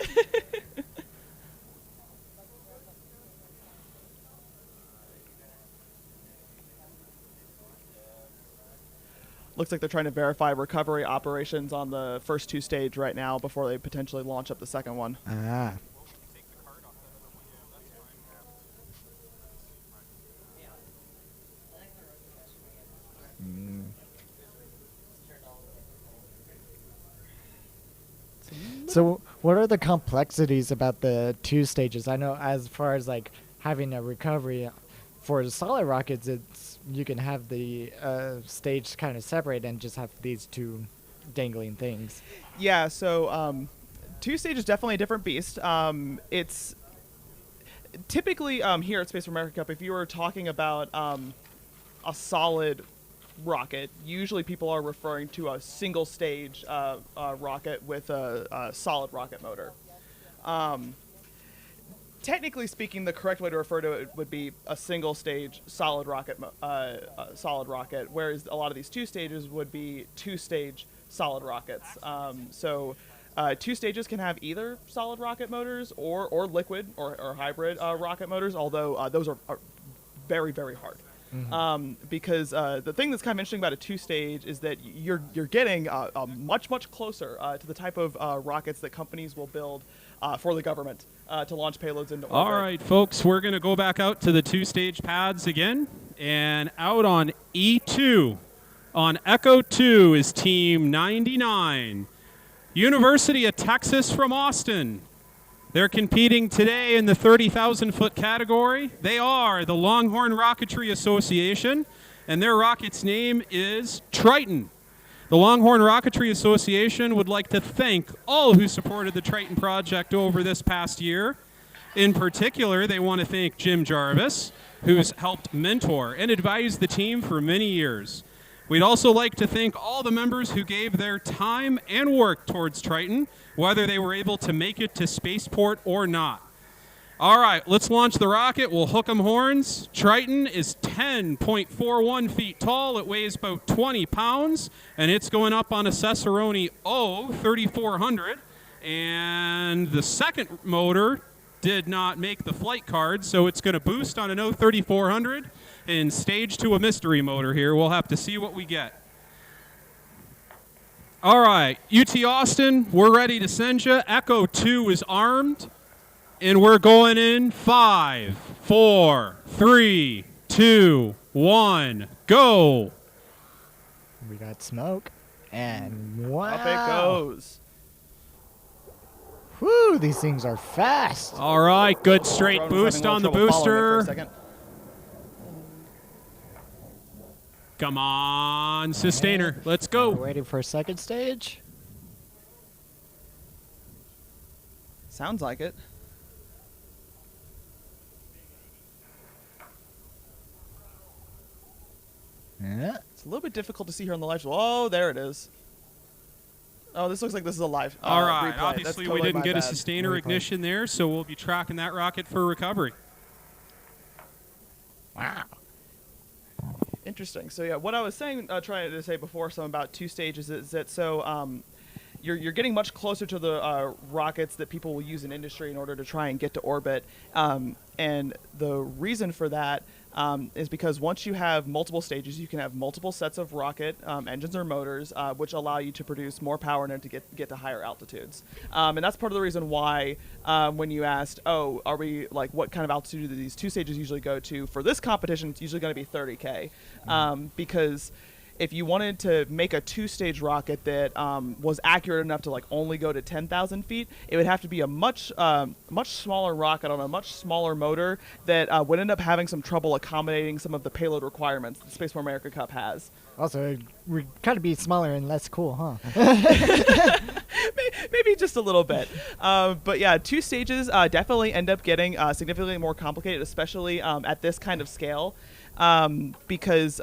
Looks like they're trying to verify recovery operations on the first 2-stage right now before they potentially launch up the second one. Ah. So, what are the complexities about the 2 stages? I know as far as like having a recovery for the solid rockets, it's you can have the stage kind of separate and just have these 2 dangling things. Yeah, so 2-stage is definitely a different beast. It's typically here at Spaceport America Cup, if you were talking about a solid rocket, usually people are referring to a single stage rocket with a solid rocket motor. Technically speaking, the correct way to refer to it would be a single stage solid rocket, whereas a lot of these 2 stages would be 2-stage solid rockets. So 2 stages can have either solid rocket motors or liquid or hybrid rocket motors, although those are very, very hard. Because the thing that's kind of interesting about a 2-stage is that you're getting much closer to the type of rockets that companies will build for the government to launch payloads into orbit. All right, folks, we're going to go back out to the 2-stage pads again. And out on E2, on Echo 2 is Team 99, University of Texas from Austin. They're competing today in the 30,000-foot category. They are the Longhorn Rocketry Association, and their rocket's name is Triton. The Longhorn Rocketry Association would like to thank all who supported the Triton project over this past year. In particular, they want to thank Jim Jarvis, who's helped mentor and advise the team for many years. We'd also like to thank all the members who gave their time and work towards Triton, whether they were able to make it to Spaceport or not. All right, let's launch the rocket. We'll hook 'em horns. Triton is 10.41 feet tall. It weighs about 20 pounds, and it's going up on a Cicerone O 3400. And the second motor did not make the flight card, so it's going to boost on an 03400 and stage to a mystery motor here. We'll have to see what we get. All right, UT Austin, we're ready to send you. Echo 2 is armed, and we're going in 5, 4, 3, 2, 1, go. We got smoke, and wow. Up it goes. Whew, these things are fast. All right, good straight boost on the booster. Come on, sustainer. Let's go. We're waiting for a second stage. Sounds like it. Yeah. It's a little bit difficult to see here on the live. Oh, there it is. Oh, this looks like this is a live All right, replay. obviously Totally we didn't get a bad. sustainer ignition there, so we'll be tracking that rocket for recovery. Wow. Interesting. So yeah, what I was saying, trying to say before, some about two stages is that you're getting much closer to the rockets that people will use in industry in order to try and get to orbit, and the reason for that is because once you have multiple stages, you can have multiple sets of rocket engines or motors, which allow you to produce more power in order to get to higher altitudes. And that's part of the reason why when you asked, oh, are we like what kind of altitude do these two stages usually go to? For this competition, it's usually going to be 30K, because if you wanted to make a two-stage rocket that was accurate enough to like only go to 10,000 feet, it would have to be a much smaller rocket on a much smaller motor that would end up having some trouble accommodating some of the payload requirements the Spaceport America Cup has. Also, we gotta be smaller and less cool, huh? Maybe just a little bit. But yeah, two stages definitely end up getting significantly more complicated, especially at this kind of scale. Because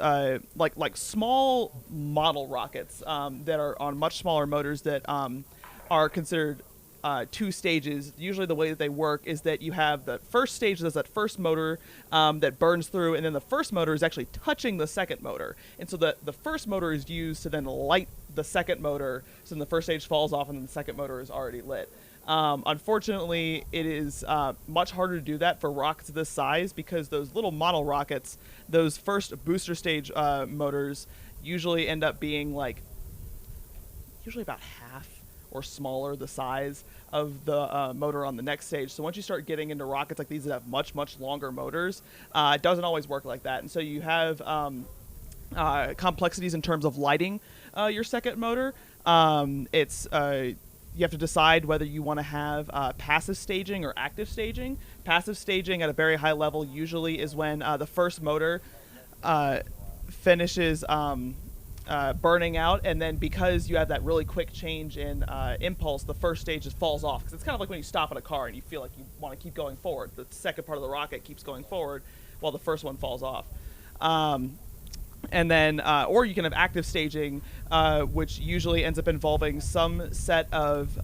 like small model rockets that are on much smaller motors that are considered two stages, usually the way that they work is that you have the first stage, there's that first motor that burns through, and then the first motor is actually touching the second motor. And so the first motor is used to then light the second motor, so then the first stage falls off and then the second motor is already lit. Unfortunately, it is much harder to do that for rockets this size because those little model rockets, those first booster stage motors usually end up being like usually about half or smaller the size of the motor on the next stage. So once you start getting into rockets like these that have much longer motors, it doesn't always work like that. And so you have complexities in terms of lighting your second motor. You have to decide whether you want to have passive staging or active staging. Passive staging at a very high level usually is when the first motor finishes burning out, and then because you have that really quick change in impulse, the first stage just falls off. Because it's kind of like when you stop in a car and you feel like you want to keep going forward. The second part of the rocket keeps going forward while the first one falls off. And then, or you can have active staging, which usually ends up involving some set of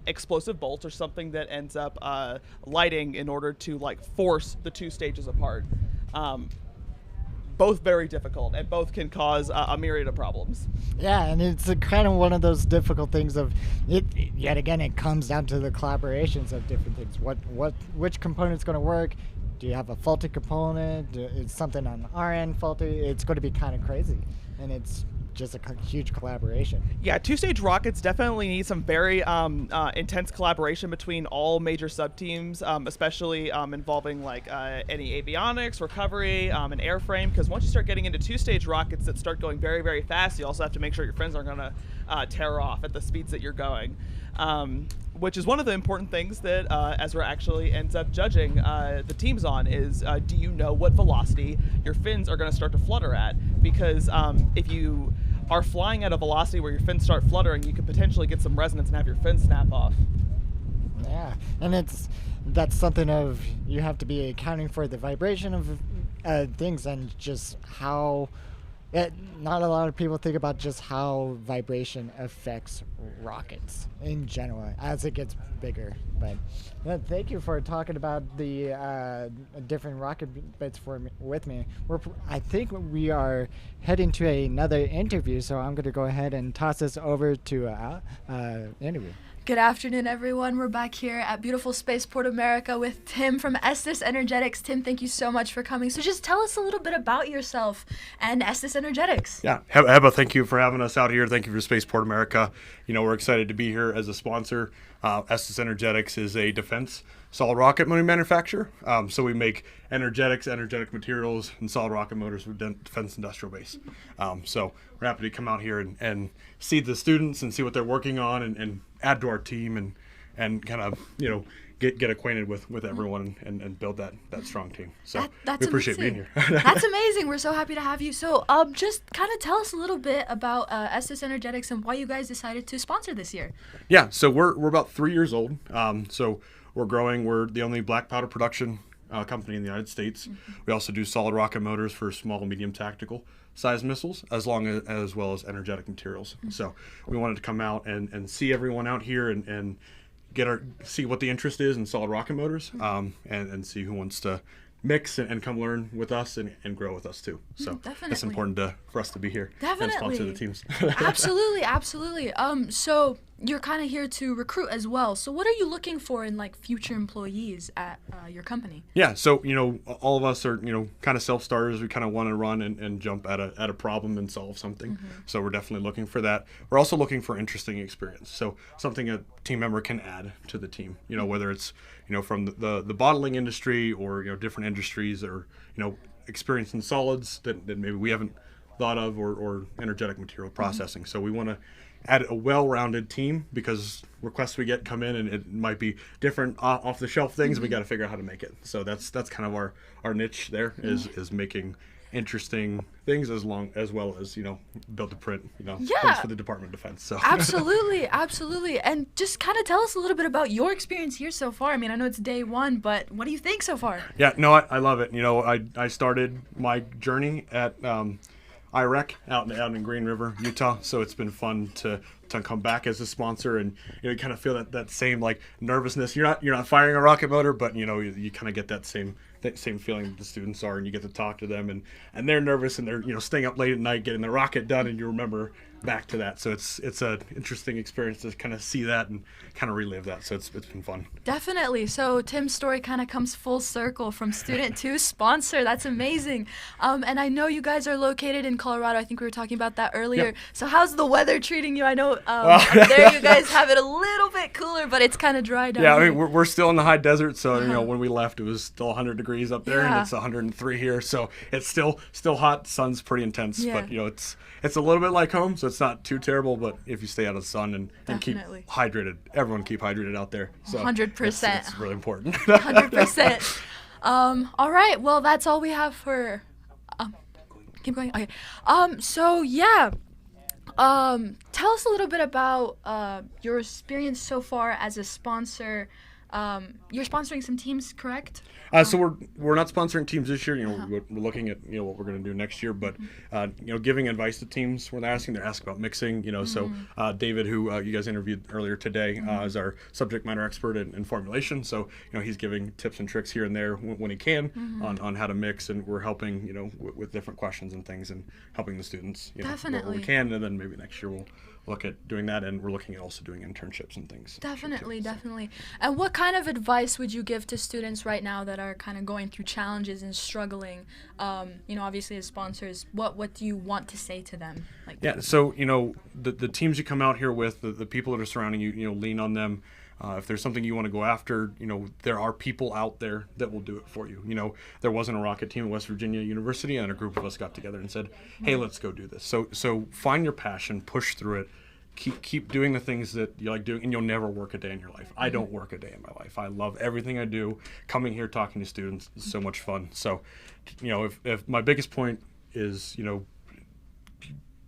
explosive bolts or something that ends up lighting in order to like force the two stages apart. Both very difficult, and both can cause a myriad of problems. Yeah, and it's kind of one of those difficult things of it. Yet again, it comes down to the collaborations of different things. Which component's going to work? Do you have a faulty component? Is something on our end faulty? It's going to be kind of crazy, and it's just a huge collaboration. Yeah, two-stage rockets definitely need some very intense collaboration between all major sub-teams, especially involving like any avionics, recovery, and airframe, because once you start getting into two-stage rockets that start going very, very fast, you also have to make sure your friends aren't going to tear off at the speeds that you're going. Which is one of the important things that ESRA actually ends up judging the teams on is do you know what velocity your fins are going to start to flutter at? Because if you are flying at a velocity where your fins start fluttering, you could potentially get some resonance and have your fins snap off. Yeah, and that's something of you have to be accounting for the vibration of things and just how. Not a lot of people think about just how vibration affects rockets in general as it gets bigger. But thank you for talking about the different rocket bits with me. I think we are heading to another interview, so I'm going to go ahead and toss this over to interview. Good afternoon, everyone. We're back here at beautiful Spaceport America with Tim from Estes Energetics. Tim, thank you so much for coming. So just tell us a little bit about yourself and Estes Energetics. Yeah, Heba, thank you for having us out here. Thank you for Spaceport America. You know, we're excited to be here as a sponsor. Estes Energetics is a defense solid rocket motor manufacturer. So we make energetic materials, and solid rocket motors for defense industrial base. So we're happy to come out here and see the students and see what they're working on and add to our team and kind of, you know, get acquainted with everyone and build that strong team. So that's we appreciate amazing. being here. That's amazing. We're so happy to have you. So just kind of tell us a little bit about Estes Energetics and why you guys decided to sponsor this year. Yeah, so we're about 3 years old. So we're growing. We're the only black powder production company in the United States. We also do solid rocket motors for small and medium tactical size missiles, as well as energetic materials. So we wanted to come out and see everyone out here and see what the interest is in solid rocket motors, and see who wants to mix and come learn with us and grow with us too. So it's important for us to be here and sponsor the teams. Absolutely. So you're kind of here to recruit as well. So what are you looking for in like future employees at your company? Yeah, so you know, all of us are, you know, kind of self-starters. We kind of want to run and jump at a problem and solve something. So we're definitely looking for that. We're also looking for interesting experience. So something a team member can add to the team. You know, whether it's, you know, from the bottling industry or, you know, different industries, or, you know, experience in solids that maybe we haven't thought of, or energetic material processing. So we want to add a well-rounded team, because requests we get come in and it might be different off-the-shelf things. We got to figure out how to make it. So that's kind of our niche there, is making interesting things as well as, you know, build to print, you know, things for the Department of Defense. So Absolutely. And just kind of tell us a little bit about your experience here so far. I mean, I know it's day one, but what do you think so far? Yeah, no, I love it. You know, I started my journey at IREC out in Green River, Utah. So it's been fun to come back as a sponsor, and, you know, you kind of feel that same like nervousness. You're not firing a rocket motor, but, you know, you kind of get that same feeling that the students are, and you get to talk to them, and they're nervous, and they're, you know, staying up late at night getting the rocket done, and you remember back to that. So it's an interesting experience to kind of see that and kind of relive that. So it's been fun. Definitely. So Tim's story kind of comes full circle from student to sponsor. That's amazing. And I know you guys are located in Colorado. I think we were talking about that earlier. Yep. So how's the weather treating you? I know up there you guys have it a little bit cooler, but it's kind of dry down here. I mean, we're still in the high desert. So, you know, when we left, it was still 100 degrees up there, and it's 103 here. So it's still hot. Sun's pretty intense, but, you know, it's a little bit like home, so it's not too terrible. But if you stay out of the sun and keep hydrated, everyone keep hydrated out there. So 100%. It's really important. 100%. All right. Well, that's all we have for. Keep going. Okay. So yeah. Tell us a little bit about your experience so far as a sponsor. You're sponsoring some teams, correct? So we're not sponsoring teams this year. You know, we're looking at, you know, what we're going to do next year. But you know, giving advice to teams when they're asking about mixing. You know, so David, who you guys interviewed earlier today, is our subject matter expert in formulation. So, you know, he's giving tips and tricks here and there when he can on how to mix, and we're helping, you know, with different questions and things, and helping the students, you know, where we can. And then maybe next year we'll look at doing that, and we're looking at also doing internships and things. Definitely. And what kind of advice would you give to students right now that are kind of going through challenges and struggling? You know, obviously as sponsors, what do you want to say to them? So, you know, the teams you come out here with, the people that are surrounding you, you know, lean on them. If there's something you want to go after, you know, there are people out there that will do it for you. You know, there wasn't a rocket team at West Virginia University, and a group of us got together and said, hey, let's go do this. So find your passion, push through it, keep doing the things that you like doing, and you'll never work a day in your life. I don't work a day in my life. I love everything I do. Coming here, talking to students is so much fun. So, you know, if my biggest point is, you know,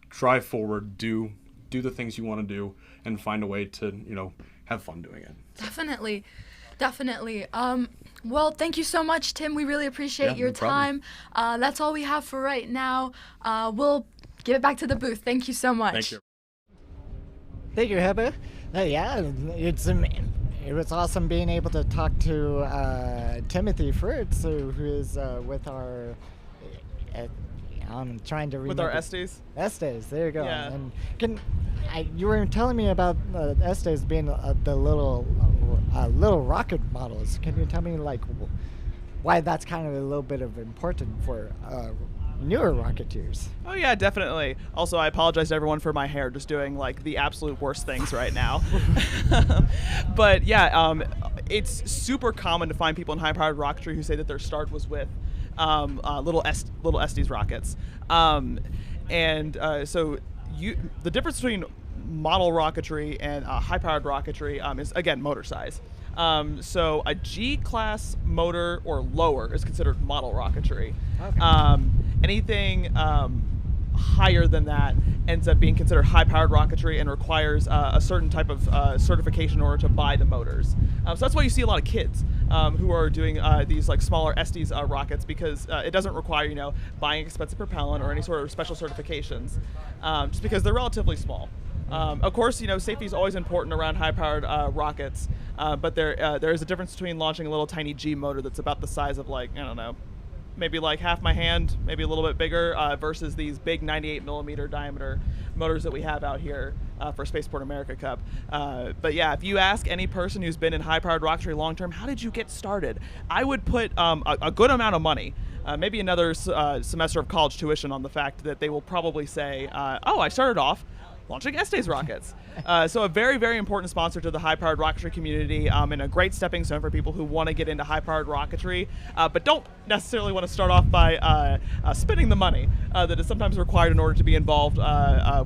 drive forward, do the things you want to do, and find a way to, you know, have fun doing it. Definitely. Well, thank you so much, Tim. We really appreciate your time. That's all we have for right now. We'll give it back to the booth. Thank you so much. Thank you. Thank you, Heather. It was awesome being able to talk to Timothy Fritz, who is with our I'm trying to With remember. our Estes? Estes, there you go. Yeah. And you were telling me about Estes being the little rocket models. Can you tell me like why that's kind of a little bit of important for newer Rocketeers? Oh yeah, definitely. Also, I apologize to everyone for my hair just doing like the absolute worst things right now. But yeah, it's super common to find people in high-powered rocketry who say that their start was with little Estes rockets. So the difference between model rocketry and high-powered rocketry is, again, motor size. So a G-class motor or lower is considered model rocketry. Okay. Anything higher than that ends up being considered high-powered rocketry and requires a certain type of certification in order to buy the motors. So that's why you see a lot of kids who are doing these like smaller Estes rockets, because it doesn't require buying expensive propellant or any sort of special certifications, just because they're relatively small. Of course, safety is always important around high-powered rockets, but there is a difference between launching a little tiny G motor that's about the size of like, I don't know, maybe like half my hand, maybe a little bit bigger, versus these big 98 millimeter diameter motors that we have out here for Spaceport America Cup. But yeah, if you ask any person who's been in high-powered rocketry long-term, how did you get started? I would put a good amount of money, maybe another semester of college tuition, on the fact that they will probably say, oh, I started off launching Estes rockets. So a very, very important sponsor to the high-powered rocketry community, and a great stepping stone for people who want to get into high-powered rocketry, but don't necessarily want to start off by spending the money that is sometimes required in order to be involved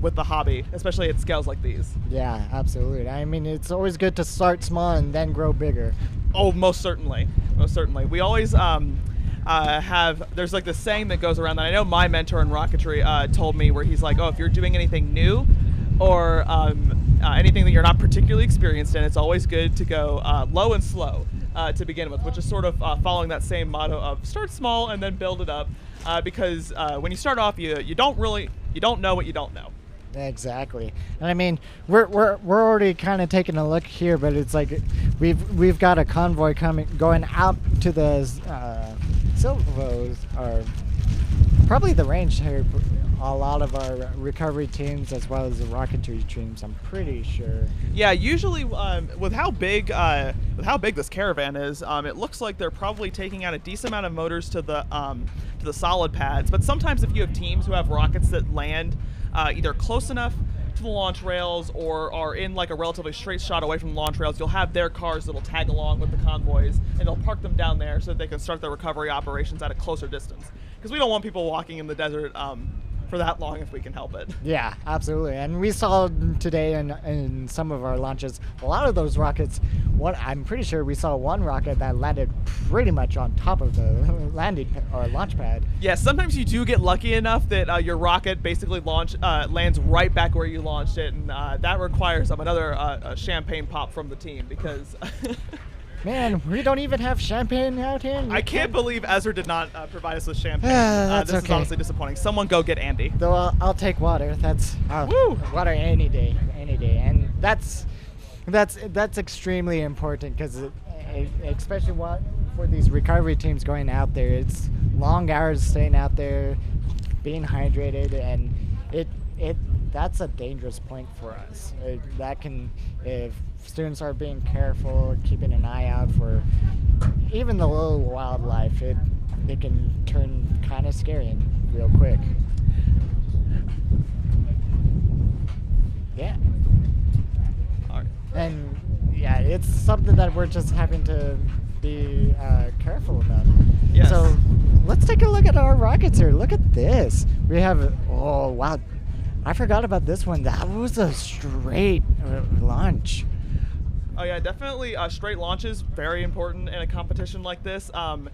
with the hobby, especially at scales like these. Yeah, absolutely. I mean, it's always good to start small and then grow bigger. Oh, most certainly. Most certainly. We always there's like this saying that goes around that I know my mentor in rocketry told me, where he's like, oh, if you're doing anything new or anything that you're not particularly experienced in, it's always good to go low and slow to begin with, which is sort of following that same motto of start small and then build it up, because when you start off, you don't know what you don't know. Exactly. And I mean, we're already kind of taking a look here, but it's like we've got a convoy going out to the Silvos, or probably the range here. A lot of our recovery teams, as well as the rocketry teams, I'm pretty sure. Yeah, usually with how big this caravan is, it looks like they're probably taking out a decent amount of motors to the solid pads. But sometimes if you have teams who have rockets that land either close enough to the launch rails or are in like a relatively straight shot away from the launch rails, you'll have their cars that'll tag along with the convoys, and they'll park them down there so that they can start their recovery operations at a closer distance. Because we don't want people walking in the desert for that long if we can help it. Yeah, absolutely. And we saw today in some of our launches, a lot of those rockets, I'm pretty sure we saw one rocket that landed pretty much on top of the launch pad. Yeah, sometimes you do get lucky enough that your rocket basically lands right back where you launched it, and that requires another champagne pop from the team, because man, we don't even have champagne out here. I can't believe ESRA did not provide us with champagne. That's this is honestly disappointing. Someone go get Andy. Though I'll take water. That's water any day, and that's extremely important, because especially for these recovery teams going out there, it's long hours staying out there, being hydrated, and that's a dangerous point for us. If students are being careful, keeping an eye out for even the little wildlife, it can turn kind of scary and real quick. Yeah. All right. And yeah, it's something that we're just having to be careful about. Yes. So let's take a look at our rockets here. Look at this. We have, oh wow, I forgot about this one. That was a straight launch. Oh yeah, definitely straight launches, very important in a competition like this. Really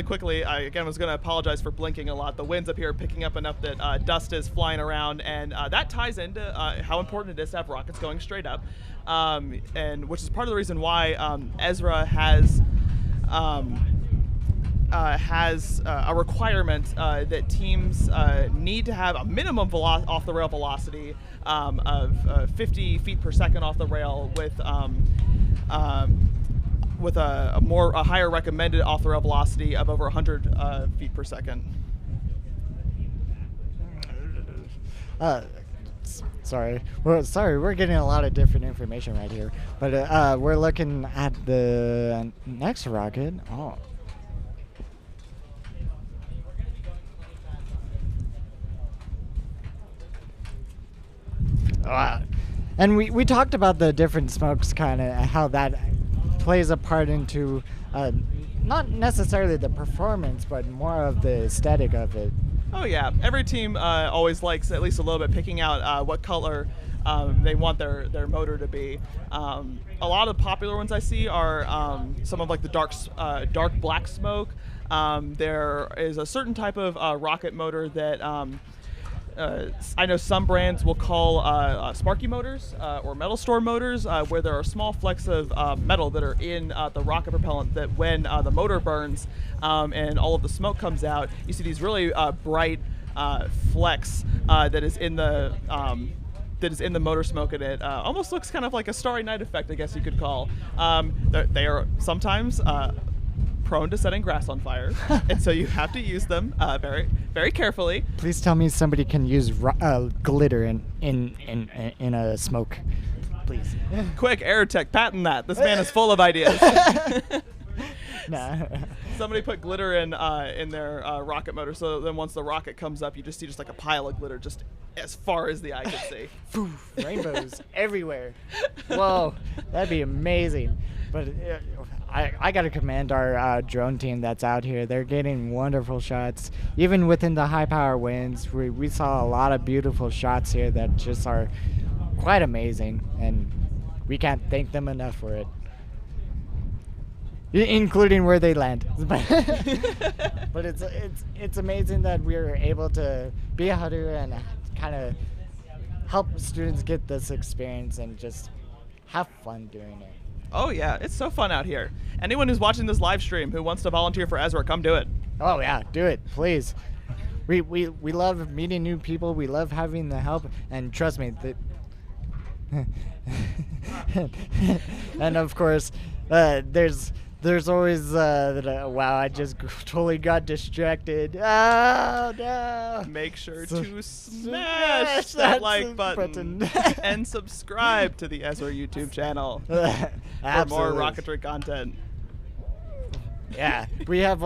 quickly, I again was going to apologize for blinking a lot. The winds up here are picking up enough that dust is flying around, and that ties into how important it is to have rockets going straight up, and which is part of the reason why ESRA has a requirement that teams need to have a minimum off-the-rail velocity of 50 feet per second off the rail, with a higher recommended off-the-rail velocity of over 100 feet per second. Sorry, we're getting a lot of different information right here, but we're looking at the next rocket. Oh. And we talked about the different smokes, kind of how that plays a part into not necessarily the performance, but more of the aesthetic of it. Oh yeah, every team always likes at least a little bit picking out what color they want their motor to be. A lot of the popular ones I see are some of like the dark black smoke. There is a certain type of rocket motor that I know some brands will call Sparky motors or metal store motors, where there are small flecks of metal that are in the rocket propellant that when the motor burns and all of the smoke comes out, you see these really bright flecks that is in the motor smoke, and it almost looks kind of like a Starry Night effect, I guess you could call. They are sometimes prone to setting grass on fire, and so you have to use them very, very carefully. Please tell me somebody can use glitter in a smoke, please. Quick, Aerotech, patent that. This man is full of ideas. Nah. Somebody put glitter in their rocket motor, so then once the rocket comes up, you just see just like a pile of glitter just as far as the eye can see. Rainbows everywhere. Whoa, that'd be amazing. But I got to commend our drone team that's out here. They're getting wonderful shots. Even within the high power winds, we saw a lot of beautiful shots here that just are quite amazing, and we can't thank them enough for it. Including where they land. But it's amazing that we're able to be out here and kind of help students get this experience and just have fun doing it. Oh yeah, it's so fun out here. Anyone who's watching this live stream who wants to volunteer for ESRA, come do it. Oh yeah, do it, please. We love meeting new people. We love having the help, and trust me, and of course, there's always wow, I just totally got distracted. Oh no! Make sure to smash that like button and subscribe to the ESRA YouTube channel for more rocketry content. Yeah, we have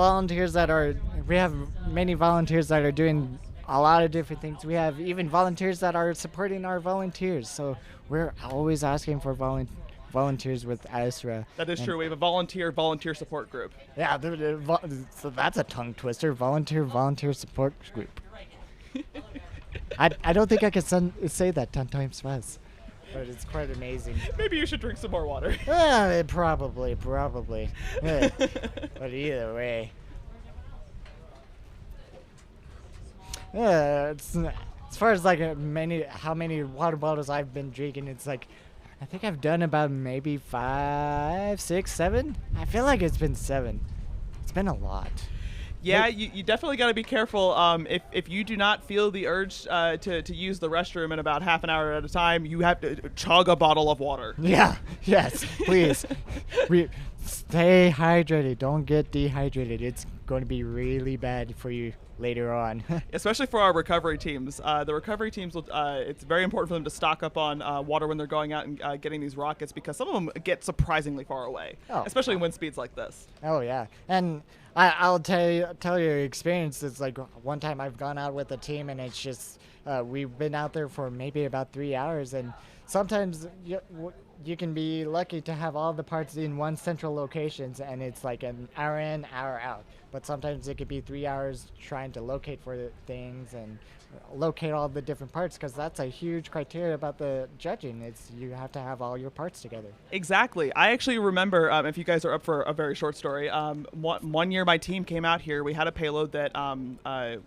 many volunteers that are doing a lot of different things. We have even volunteers that are supporting our volunteers. So we're always asking for volunteers with ESRA. That is true. We have a volunteer support group. Yeah, so that's a tongue twister. Volunteer support group. I don't think I can say that 10 times fast, but it's quite amazing. Maybe you should drink some more water. Probably. Yeah. But either way. It's, as far as like how many water bottles I've been drinking, it's like I think I've done about maybe 5, 6, 7. I feel like it's been 7. It's been a lot. Yeah, you definitely got to be careful. If you do not feel the urge to use the restroom in about half an hour at a time, you have to chug a bottle of water. Yeah, yes, please. Stay hydrated. Don't get dehydrated. It's going to be really bad for you later on. Especially for our recovery teams. The recovery teams, it's very important for them to stock up on water when they're going out and getting these rockets, because some of them get surprisingly far away, especially wind speeds like this. Oh, yeah. And I'll tell you experience. It's like one time I've gone out with a team, and it's just we've been out there for maybe about 3 hours, and sometimes you can be lucky to have all the parts in one central locations, and it's like an hour in, hour out. But sometimes it could be 3 hours trying to locate for the things and locate all the different parts, because that's a huge criteria about the judging. It's you have to have all your parts together. Exactly. I actually remember, if you guys are up for a very short story, one year my team came out here. We had a payload that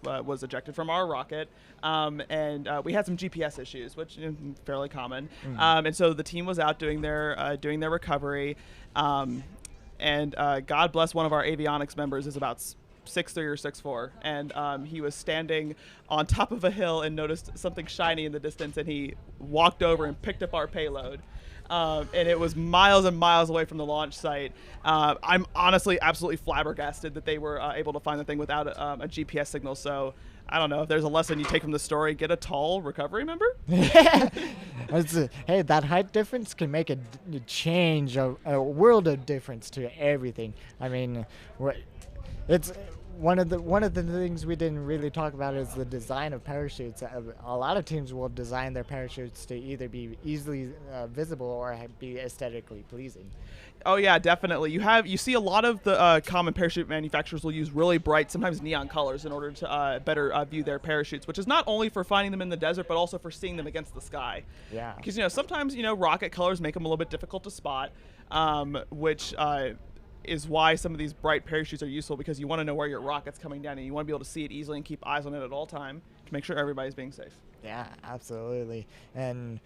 was ejected from our rocket, and we had some GPS issues, which is fairly common. And so the team was out doing their recovery. And God bless one of our avionics members is about 6'3" or 6'4", and he was standing on top of a hill and noticed something shiny in the distance, and he walked over and picked up our payload. And it was miles and miles away from the launch site. I'm honestly absolutely flabbergasted that they were able to find the thing without a GPS signal. So I don't know if there's a lesson you take from the story. Get a tall recovery member. Hey, that height difference can make a change, a world of difference to everything. I mean, it's one of the things we didn't really talk about is the design of parachutes. A lot of teams will design their parachutes to either be easily visible or be aesthetically pleasing. Oh yeah, definitely. You see a lot of the common parachute manufacturers will use really bright, sometimes neon colors in order to better view their parachutes, which is not only for finding them in the desert, but also for seeing them against the sky. Yeah. Because sometimes rocket colors make them a little bit difficult to spot, which is why some of these bright parachutes are useful, because you want to know where your rocket's coming down and you want to be able to see it easily and keep eyes on it at all time to make sure everybody's being safe. Yeah, absolutely. And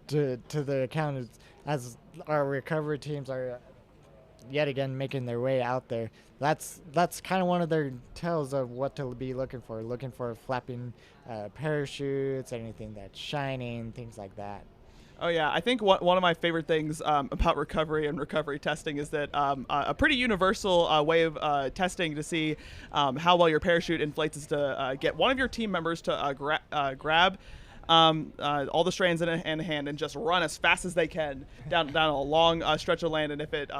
to the account, as our recovery teams are yet again making their way out there, that's kind of one of their tells of what to be looking for flapping parachutes, anything that's shining, things like that. Oh yeah, I think one of my favorite things about recovery and recovery testing is that a pretty universal way of testing to see how well your parachute inflates is to get one of your team members to grab all the strands in a hand and just run as fast as they can down a long stretch of land. And if it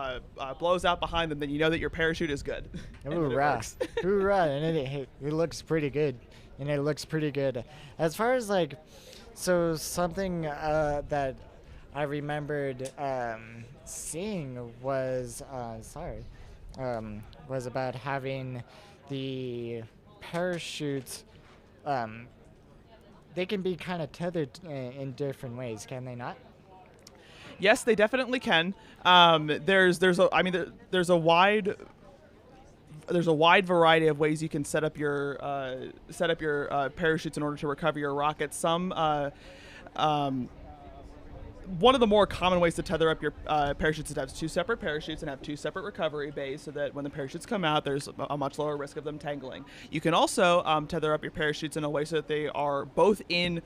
blows out behind them, then you know that your parachute is good. Hoorah! Hoorah! And it looks pretty good. As far as so something that I remembered seeing was was about having the parachutes. They can be kind of tethered in different ways, can they not? Yes, they definitely can. There's a wide variety of ways you can set up your parachutes in order to recover your rockets. One of the more common ways to tether up your parachutes is to have two separate parachutes and have two separate recovery bays, so that when the parachutes come out, there's a much lower risk of them tangling. You can also tether up your parachutes in a way so that they are both in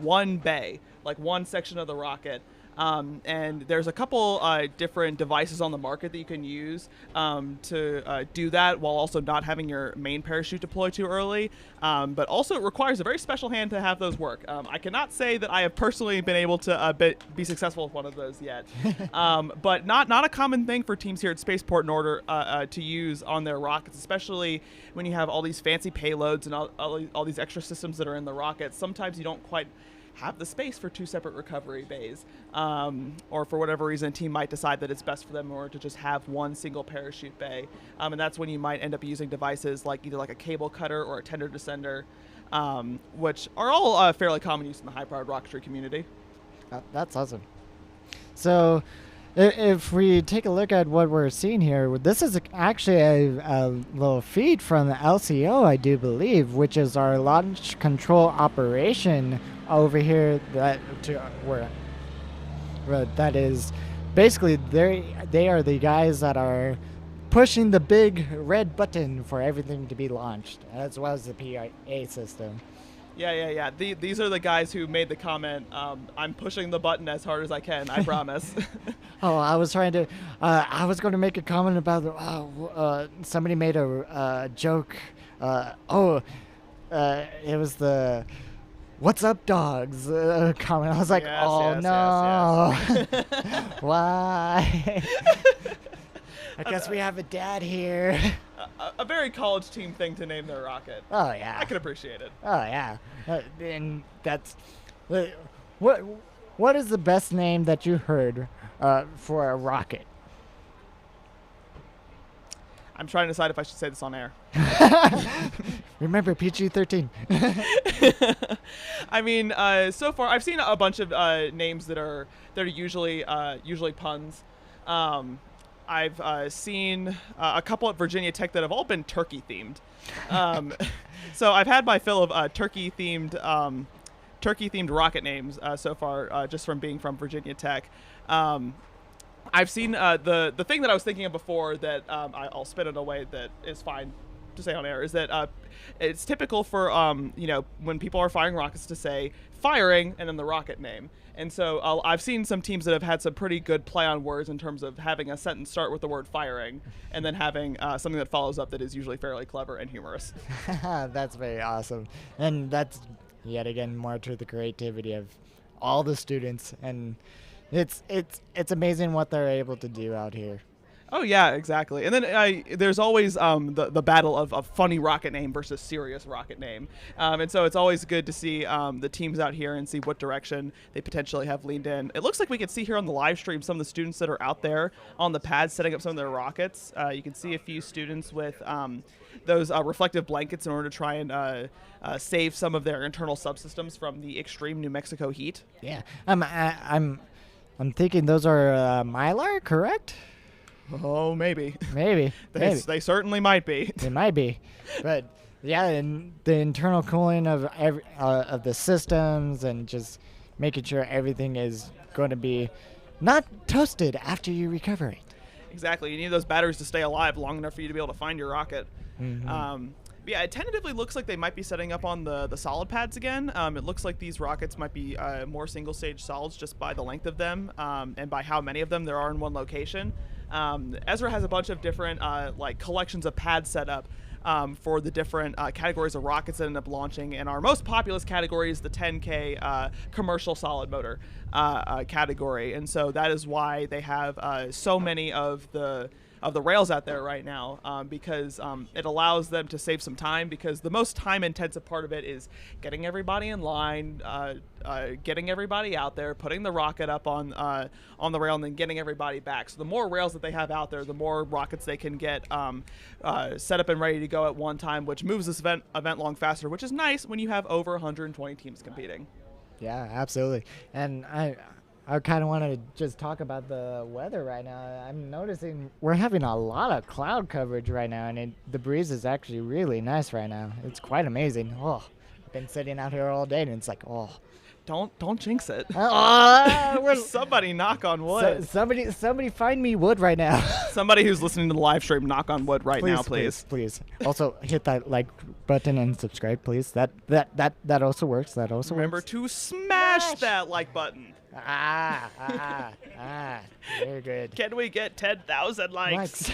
one bay, like one section of the rocket. And there's a couple different devices on the market that you can use to do that while also not having your main parachute deploy too early. But also it requires a very special hand to have those work. I cannot say that I have personally been able to be successful with one of those yet. But not a common thing for teams here at Spaceport in order to use on their rockets, especially when you have all these fancy payloads and all these extra systems that are in the rockets. Sometimes you don't quite have the space for two separate recovery bays, or for whatever reason a team might decide that it's best for them in order to just have one single parachute bay, and that's when you might end up using devices like either like a cable cutter or a tender descender, which are all fairly common use in the high-powered rocketry community. That's awesome. So if we take a look at what we're seeing here, this is actually a little feed from the LCO, I do believe, which is our launch control operation over here. That is basically they are the guys that are pushing the big red button for everything to be launched, as well as the PA system. Yeah. These are the guys who made the comment, I'm pushing the button as hard as I can, I promise. I was going to make a comment about, somebody made a joke. It was the, "What's up, dogs?" comment. I was like, yes. Why? I guess we have a dad here. A very college team thing to name their rocket. Oh, yeah. I can appreciate it. Oh, yeah. And that's... What is the best name that you heard for a rocket? I'm trying to decide if I should say this on air. Remember, PG-13. I mean, so far, I've seen a bunch of names that are usually puns. I've seen a couple at Virginia Tech that have all been turkey-themed. So I've had my fill of turkey-themed rocket names so far, just from being from Virginia Tech. I've seen the thing that I was thinking of before that I'll spin it away that is fine to say on air is that it's typical for when people are firing rockets to say firing and then the rocket name. And so I've seen some teams that have had some pretty good play on words in terms of having a sentence start with the word firing and then having something that follows up that is usually fairly clever and humorous. That's very awesome. And that's yet again more to the creativity of all the students, and it's amazing what they're able to do out here. Oh yeah, exactly. And then there's always the battle of a funny rocket name versus serious rocket name, and so it's always good to see the teams out here and see what direction they potentially have leaned in. It looks like we can see here on the live stream some of the students that are out there on the pads setting up some of their rockets. You can see a few students with those reflective blankets in order to try and save some of their internal subsystems from the extreme New Mexico heat. Yeah, I'm thinking those are Mylar, correct? Oh, maybe. Maybe. They certainly might be. They might be. But yeah, and the internal cooling of of the systems and just making sure everything is going to be not toasted after you recover it. Exactly. You need those batteries to stay alive long enough for you to be able to find your rocket. Mm-hmm. Yeah, it tentatively looks like they might be setting up on the solid pads again. It looks like these rockets might be more single-stage solids just by the length of them and by how many of them there are in one location. ESRA has a bunch of different collections of pads set up for the different categories of rockets that end up launching, and our most populous category is the 10K commercial solid motor category, and so that is why they have so many of the rails out there right now, because it allows them to save some time, because the most time-intensive part of it is getting everybody in line, getting everybody out there, putting the rocket up on the rail, and then getting everybody back. So the more rails that they have out there, the more rockets they can get set up and ready to go at one time, which moves this event along faster, which is nice when you have over 120 teams competing. Yeah, absolutely. And I kind of want to just talk about the weather right now. I'm noticing we're having a lot of cloud coverage right now, and the breeze is actually really nice right now. It's quite amazing. Oh, I've been sitting out here all day, and it's like, oh. Don't jinx it. Somebody knock on wood. Somebody find me wood right now. Somebody who's listening to the live stream, knock on wood right now, please. Please. Also, hit that like button and subscribe, please. That also works. That also Remember works. to smash that like button. Very good. Can we get 10,000 likes?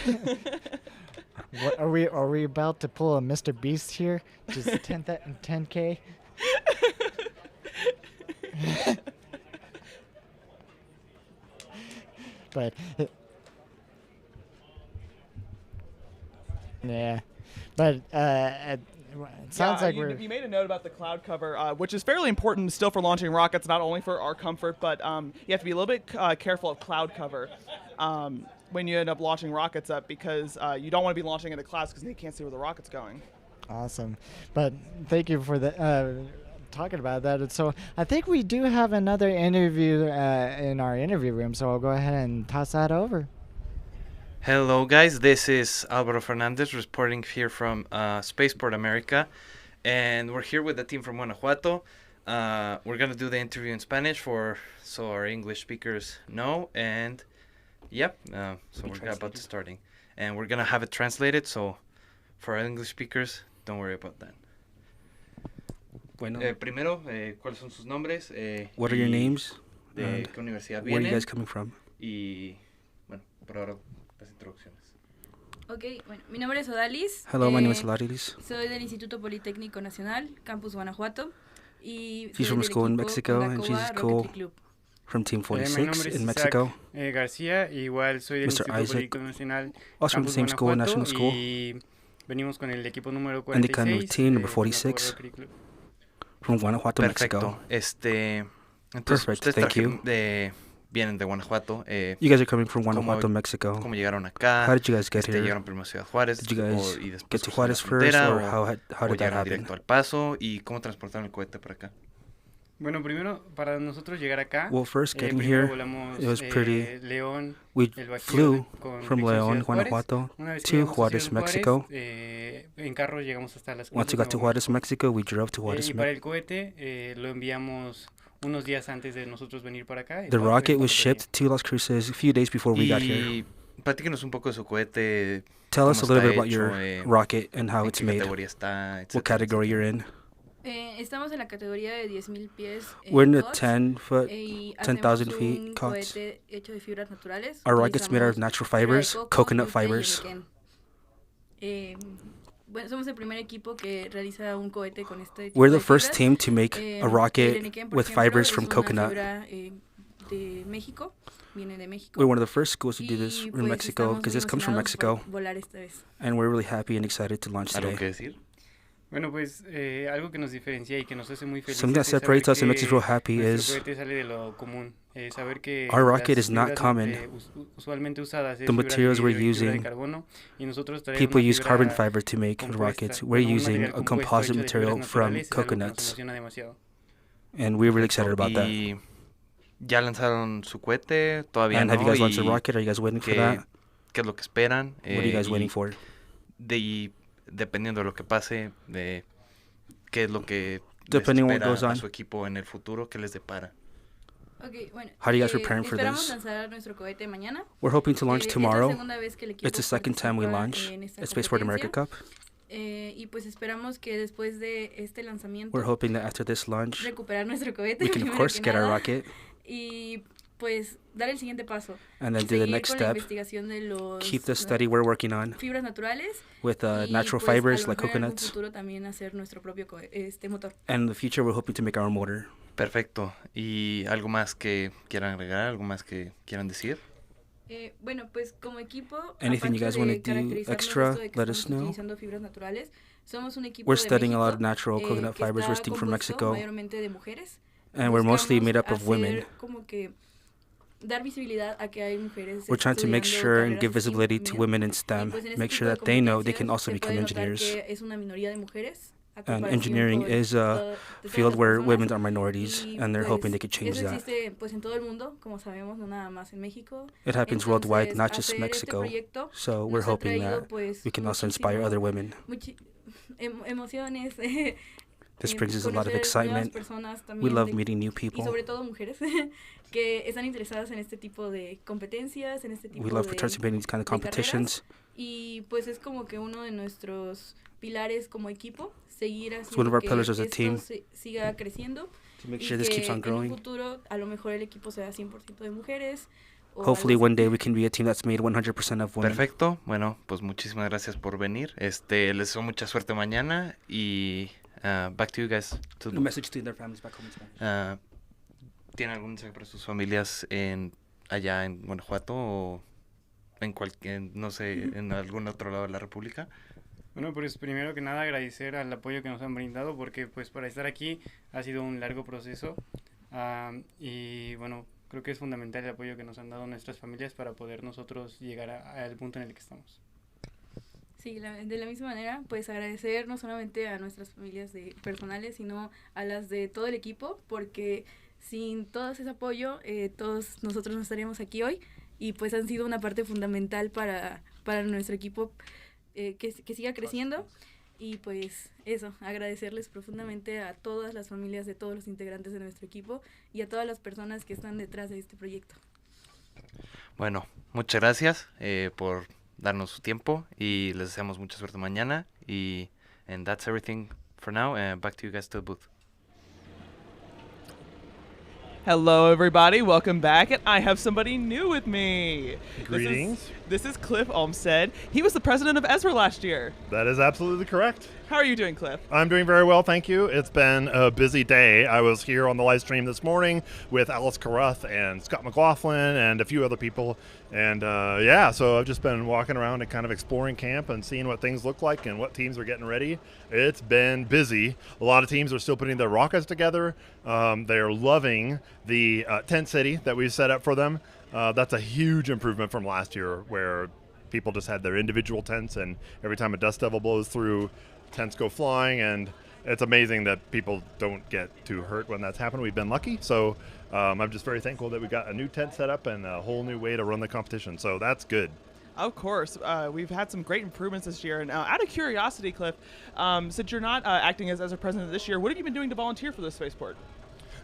What, are we about to pull a Mr. Beast here? Just 10K? But yeah, but it sounds like you made a note about the cloud cover, which is fairly important still for launching rockets, not only for our comfort, but you have to be a little bit careful of cloud cover when you end up launching rockets up, because you don't want to be launching into clouds because you can't see where the rocket's going. Awesome. But thank you for the talking about that. And so I think we do have another interview in our interview room, so I'll go ahead and toss that over. Hello guys, this is Alvaro Fernandez reporting here from Spaceport America, and we're here with the team from Guanajuato. We're going to do the interview in Spanish so our English speakers know, and yep, so we're about to starting. And we're going to have it translated, so for our English speakers, don't worry about that. Bueno. Primero, ¿cuáles son sus nombres? What are your names? ¿De qué universidad vienen? Where are you guys coming from? Y, bueno, por ahora, las introducciones. Ok, bueno, mi nombre es Odalis. Hello, my name is Odalis. Soy del Instituto Politécnico Nacional, Campus Guanajuato. Y she's from school in Mexico, and she's school from Team 46 in Mexico. García, igual soy del Mr. Instituto Isaac, Politécnico Nacional, also from the same school, National School. Y venimos con el equipo número 46. And the kind of team number 46 from Guanajuato, Perfecto. Mexico. Entonces, Perfect, thank you. Vienen de Guanajuato. You guys are coming from Guanajuato, Mexico. ¿Cómo llegaron acá? How did you guys get here? ¿Llegaron primero a Ciudad Juárez? Did you guys y después get to Juárez first, or how did that happen? Directo al Paso? ¿Y cómo transportaron el cohete para acá? Bueno, primero, para nosotros llegar acá, well, first getting here, volamos, it was pretty. León, We flew from León, León, Guanajuato, to Juárez, Mexico. En carro llegamos hasta las Once we got to Juárez, Mexico, we drove to Juárez, y para el cohete lo enviamos unos días antes de nosotros venir para acá. The rocket was shipped to Las Cruces a few days before we got here. Platíquenos un poco de su cohete. Tell us a cómo little está bit about hecho, your rocket and how en it's qué made. categoría está, What etcétera, category you're in. Estamos en la categoría de 10.000 pies. We're in the COTS, 10,000 hacemos feet un COTS. cohete hecho de fibras naturales. Our rocket's made out of Utilizamos natural fibra de fibers, coco, coconut yute y fibers. enequén. Bueno, somos el primer equipo que realiza un cohete con este tipo We're the de first fibras. team to make a El rocket enequén, por with ejemplo, fibers es from una coconut. fibra, de México, viene de México. We're one of the first schools to do this Y, in pues, Mexico estamos because muy this comes from emocionados Mexico. por volar esta vez. And we're really happy and excited to launch ¿Algo today. que decir? Bueno, pues algo que nos diferencia y que nos hace muy felices Something that es saber separates us and makes us que real happy nuestro is cohete sale de lo común. Saber que our rocket las is not fibras, common. Usualmente usadas es The fibra de materials we're vidrio y fibra de using, carbono, y nosotros traemos people una use fibra carbon fiber to make compuesta, rockets. We're bueno, un using material a compuesto composite hecho de material fibras from naturales, es algo que nos coconuts. emociona demasiado. And we're really excited about that. ¿Y ya lanzaron su cohete? Todavía And no. have you guys launched a ¿Y rocket? Are you guys waiting for qué, that? qué es lo que esperan? What are you guys waiting for? Y dependiendo de lo que pase, de qué es lo que Depending on les what goes espera a on. su equipo en el futuro, qué les depara. Okay, bueno, How are you guys preparing for esperamos this? lanzar nuestro cohete mañana. We're hoping to launch Es la tomorrow. segunda vez que el equipo It's the second time we participa launch en esta at Spaceport America Cup. Y pues esperamos que después de este lanzamiento We're hoping that after this launch, recuperar nuestro cohete, we can of primero course que get our nada, rocket y pues dar el siguiente paso. and then do the Seguir next con la step. investigación de los Keep the study we're working on fibras naturales with y, natural pues, fibers a lo like mejor en algún coconuts. futuro también hacer nuestro propio motor. And in the future, we're hoping to make our own motor. Perfecto. ¿Y algo más que quieran agregar? ¿Algo más que quieran decir? Bueno, pues como equipo, Anything you guys want to do extra, let us know. utilizando fibras naturales, somos un equipo We're de studying a lot México, of natural coconut que fibers. We're está a team from compuesto Mexico, mayormente de mujeres. and we're mostly made up of Buscamos women. hacer como que dar visibilidad a que hay mujeres We're trying to make estudiando sure and carreras give de STEM visibility to también. women in Y, STEM, pues, en este make tipo sure de that they know they can competencias also se become puede notar engineers. que es una minoría de mujeres a And comparación engineering con is a de todas field las where personas. women are minorities, Y, and they're pues, hoping they could change eso that. existe pues en todo el mundo, como sabemos, no nada más en México. It happens worldwide, Entonces, not just hacer este Mexico. proyecto So we're nos ha hoping traído, that pues, we can also inspire muchísimo- other women. Emociones. This brings us a lot of conocer excitement. nuevas personas We también love de- meeting new y people. sobre todo mujeres que están interesadas en este tipo de competencias, en este tipo We love de, participating in these kind of de competitions. carreras. Y pues es como que uno de nuestros pilares como equipo, seguir one of haciendo our que pillars as a esto team. siga creciendo To make y sure this que keeps on en growing. un futuro a lo mejor el equipo sea 100% de mujeres. o Hopefully algo one así. day we can be a team that's made 100% of women. Perfecto. Bueno, pues muchísimas gracias por venir. Les deseo mucha suerte mañana y back to you guys. To A message to their families back home in Spanish. ¿Tienen algún mensaje para sus familias allá en Guanajuato o no sé, en algún otro lado de la República? Bueno, pues primero que nada agradecer al apoyo que nos han brindado porque pues para estar aquí ha sido un largo proceso y bueno, creo que es fundamental el apoyo que nos han dado nuestras familias para poder nosotros llegar al punto en el que estamos. Sí, de la misma manera, pues agradecer no solamente a nuestras familias personales, sino a las de todo el equipo, porque sin todo ese apoyo, todos nosotros no estaríamos aquí hoy, y pues han sido una parte fundamental para nuestro equipo que siga creciendo, y pues eso, agradecerles profundamente a todas las familias de todos los integrantes de nuestro equipo, y a todas las personas que están detrás de este proyecto. Bueno, muchas gracias por darnos su tiempo y les deseamos mucha suerte mañana and that's everything for now. Back to you guys to the booth. Hello, everybody. Welcome back, and I have somebody new with me. Greetings. This is Cliff Olmstead. He was the president of ESRA last year. That is absolutely correct. How are you doing, Cliff? I'm doing very well, thank you. It's been a busy day. I was here on the live stream this morning with Alice Carruth and Scott McLaughlin and a few other people. And yeah, so I've just been walking around and kind of exploring camp and seeing what things look like and what teams are getting ready. It's been busy. A lot of teams are still putting their rockets together. They're loving the tent city that we set up for them. That's a huge improvement from last year where people just had their individual tents, and every time a dust devil blows through, tents go flying, and it's amazing that people don't get too hurt when that's happened. We've been lucky, so I'm just very thankful that we got a new tent set up and a whole new way to run the competition, so that's good. Of course. We've had some great improvements this year. And out of curiosity, Cliff, since you're not acting as a president this year, what have you been doing to volunteer for the spaceport?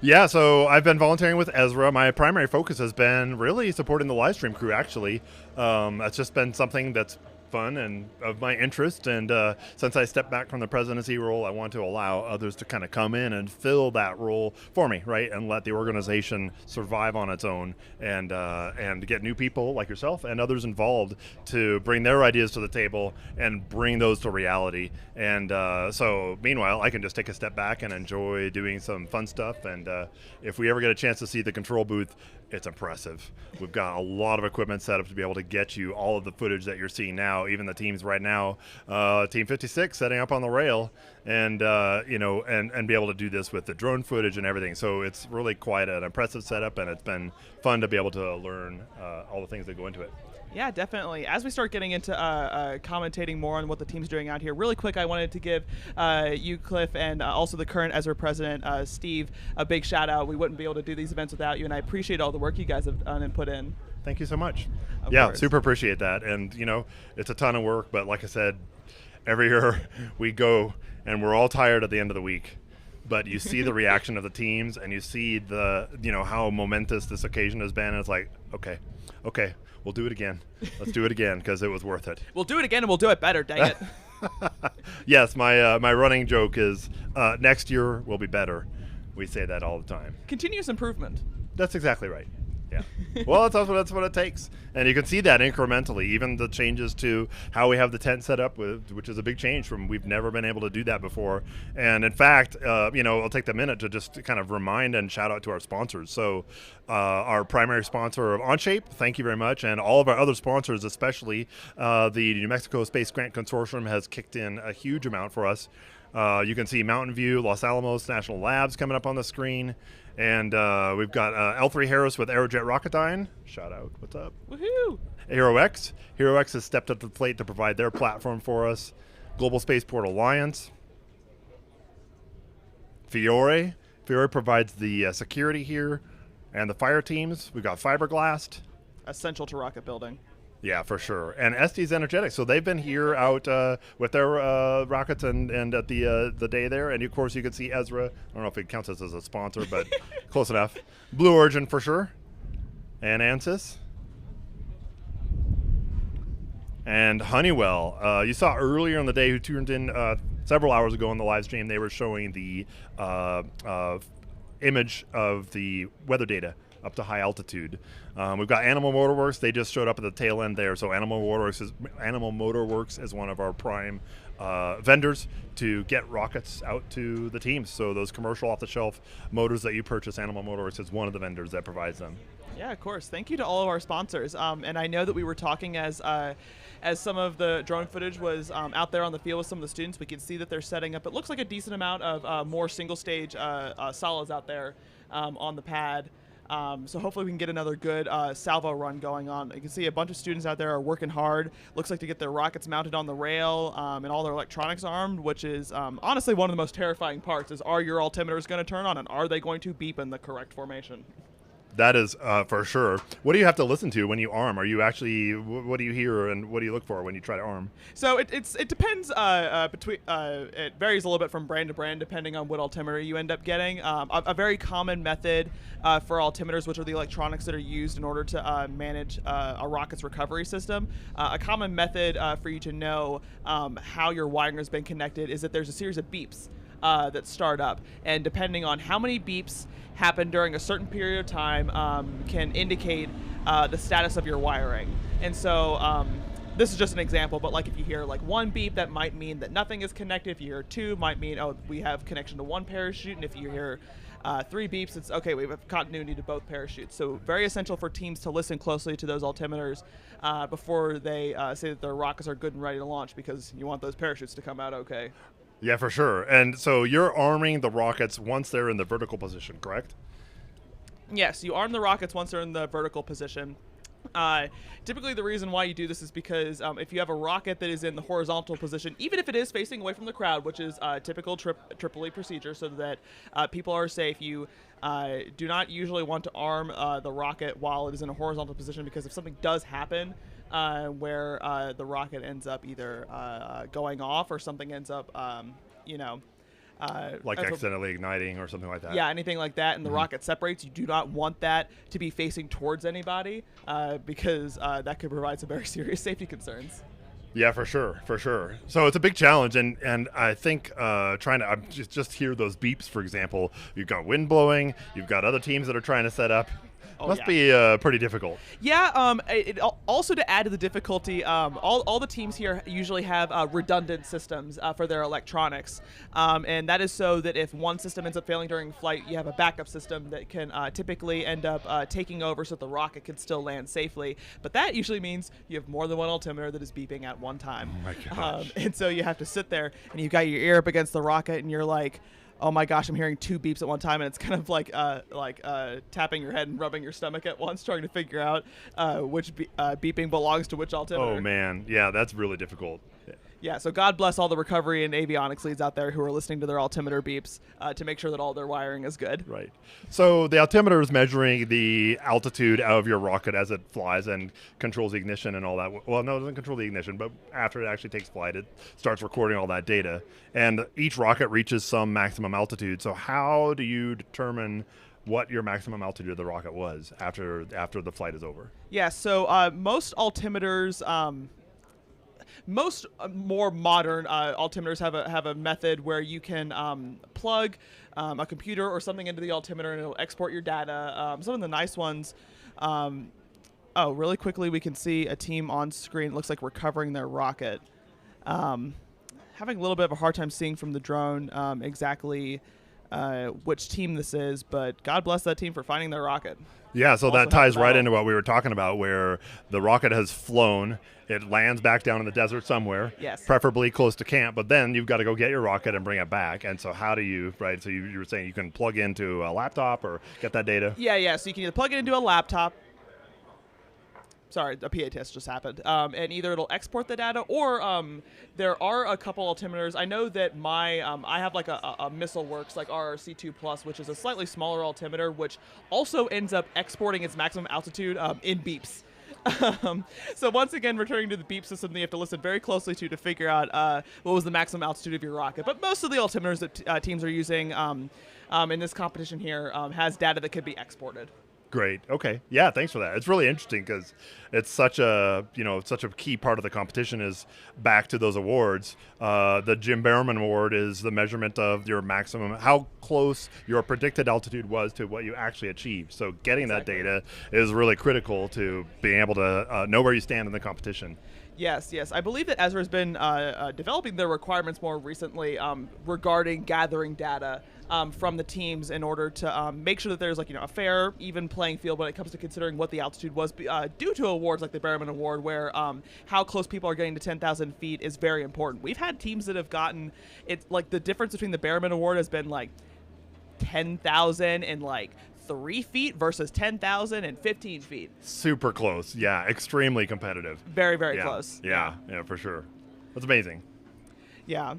Yeah, so I've been volunteering with ESRA. My primary focus has been really supporting the live stream crew, actually. That's just been something that's fun and of my interest, and since I stepped back from the presidency role, I want to allow others to kind of come in and fill that role for me, right, and let the organization survive on its own, and get new people like yourself and others involved to bring their ideas to the table and bring those to reality. And so meanwhile, I can just take a step back and enjoy doing some fun stuff, and if we ever get a chance to see the control booth, it's impressive. We've got a lot of equipment set up to be able to get you all of the footage that you're seeing now, even the teams right now, Team 56 setting up on the rail, and and be able to do this with the drone footage and everything. So it's really quite an impressive setup, and it's been fun to be able to learn all the things that go into it. Yeah, definitely. As we start getting into commentating more on what the team's doing out here, really quick, I wanted to give you, Cliff, and also the current ESRA president, Steve, a big shout out. We wouldn't be able to do these events without you, and I appreciate all the work you guys have done and put in. Thank you so much. Of yeah, course. super appreciate that. And, it's a ton of work, but like I said, every year we go and we're all tired at the end of the week. But you see the reaction of the teams, and you see the, how momentous this occasion has been. And it's like, okay, we'll do it again. Let's do it again, because it was worth it. We'll do it again, and we'll do it better, dang it. Yes, my running joke is next year will be better. We say that all the time. Continuous improvement. That's exactly right. Yeah. Well, that's what it takes. And you can see that incrementally, even the changes to how we have the tent set up, which is a big change from we've never been able to do that before. And in fact, I'll take the minute to just kind of remind and shout out to our sponsors. So our primary sponsor of OnShape, thank you very much. And all of our other sponsors, especially the New Mexico Space Grant Consortium, has kicked in a huge amount for us. You can see Mountain View, Los Alamos National Labs coming up on the screen. And we've got L3 Harris with Aerojet Rocketdyne. Shout out. What's up? Woohoo! HeroX. HeroX has stepped up to the plate to provide their platform for us. Global Spaceport Alliance. Fiore. Fiore provides the security here and the fire teams. We've got Fiberglass. Essential to rocket building. Yeah, for sure. And SD's Energetics. So they've been here out with their rockets and at the day there. And, of course, you can see ESRA. I don't know if it counts as a sponsor, but close enough. Blue Origin for sure. And ANSYS. And Honeywell. You saw earlier in the day who tuned in several hours ago on the live stream, they were showing the image of the weather data up to high altitude. We've got Animal Motorworks. They just showed up at the tail end there. So Animal Motorworks is one of our prime vendors to get rockets out to the teams. So those commercial off-the-shelf motors that you purchase, Animal Motorworks is one of the vendors that provides them. Yeah, of course. Thank you to all of our sponsors. And I know that we were talking as some of the drone footage was out there on the field with some of the students. We could see that they're setting up, it looks like a decent amount of more single-stage solids out there on the pad. So hopefully we can get another good salvo run going on. You can see a bunch of students out there are working hard. Looks like to get their rockets mounted on the rail and all their electronics armed, which is honestly one of the most terrifying parts is, are your altimeters going to turn on, and are they going to beep in the correct formation? That is for sure. What do you have to listen to when you arm? Are you actually, what do you hear and what do you look for when you try to arm? So it depends it varies a little bit from brand to brand depending on what altimeter you end up getting. A very common method for altimeters, which are the electronics that are used in order to manage a rocket's recovery system. A common method for you to know how your wiring has been connected is that there's a series of beeps that start up, and depending on how many beeps happen during a certain period of time can indicate the status of your wiring. And so this is just an example, but like if you hear like one beep, that might mean that nothing is connected. If you hear two, might mean, oh, we have connection to one parachute. And if you hear three beeps, it's okay, we have continuity to both parachutes. So very essential for teams to listen closely to those altimeters before they say that their rockets are good and ready to launch, because you want those parachutes to come out okay. Yeah, for sure. And so you're arming the rockets once they're in the vertical position, correct? Yes, you arm the rockets once they're in the vertical position. Typically the reason why you do this is because if you have a rocket that is in the horizontal position, even if it is facing away from the crowd, which is typical Triple E procedure, so that people are safe, you do not usually want to arm the rocket while it is in a horizontal position, because if something does happen where the rocket ends up either going off or something ends up, Like accidentally igniting or something like that. Yeah, anything like that, and the rocket separates. You do not want that to be facing towards anybody because that could provide some very serious safety concerns. Yeah, for sure. So it's a big challenge, and I think trying to just hear those beeps, for example. You've got wind blowing. You've got other teams that are trying to set up. Must be pretty difficult. Yeah. Also to add to the difficulty, all the teams here usually have redundant systems for their electronics, and that is so that if one system ends up failing during flight, you have a backup system that can typically end up taking over so that the rocket can still land safely. But that usually means you have more than one altimeter that is beeping at one time. Oh my gosh. And so you have to sit there and you've got your ear up against the rocket and you're like, oh my gosh, I'm hearing 2 beeps at one time, and it's kind of like tapping your head and rubbing your stomach at once, trying to figure out which beeping belongs to which altimeter. Oh man, yeah, that's really difficult. Yeah, so God bless all the recovery and avionics leads out there who are listening to their altimeter beeps to make sure that all their wiring is good. Right. So the altimeter is measuring the altitude of your rocket as it flies and controls the ignition and all that. Well, no, it doesn't control the ignition, but after it actually takes flight, it starts recording all that data. And each rocket reaches some maximum altitude. So how do you determine what your maximum altitude of the rocket was after the flight is over? Yeah, so most altimeters... Most more modern altimeters have a method where you can plug a computer or something into the altimeter and it'll export your data. Some of the nice ones, really quickly we can see a team on screen. It looks like recovering their rocket. Having a little bit of a hard time seeing from the drone exactly which team this is, but God bless that team for finding their rocket. Yeah, so that ties right into what we were talking about, where the rocket has flown. It lands back down in the desert somewhere, yes, preferably close to camp, but then you've got to go get your rocket and bring it back. And so how do you, right, so you were saying you can plug into a laptop or get that data? Yeah, so you can either plug it into a laptop. Sorry, a PA test just happened. And either it'll export the data or there are a couple altimeters. I know that I have like a Missile Works, like RRC2 Plus, which is a slightly smaller altimeter, which also ends up exporting its maximum altitude in beeps. So once again, returning to the beep system that you have to listen very closely to figure out what was the maximum altitude of your rocket. But most of the altimeters that teams are using in this competition here has data that could be exported. Great. Okay. Yeah. Thanks for that. It's really interesting because it's such a key part of the competition is back to those awards. The Jim Behrman Award is the measurement of your maximum, how close your predicted altitude was to what you actually achieved. So getting that data is really critical to being able to know where you stand in the competition. Yes. I believe that ESRA has been developing their requirements more recently regarding gathering data from the teams in order to make sure that there's a fair, even playing field when it comes to considering what the altitude was due to awards like the Behrman Award, where how close people are getting to 10,000 feet is very important. We've had teams that have gotten it, like the difference between the Behrman Award has been like 10,000 and 3 feet versus 10,000 and 15 feet. Super close. Yeah. Extremely competitive. Very, very close. Yeah, for sure. That's amazing. Yeah.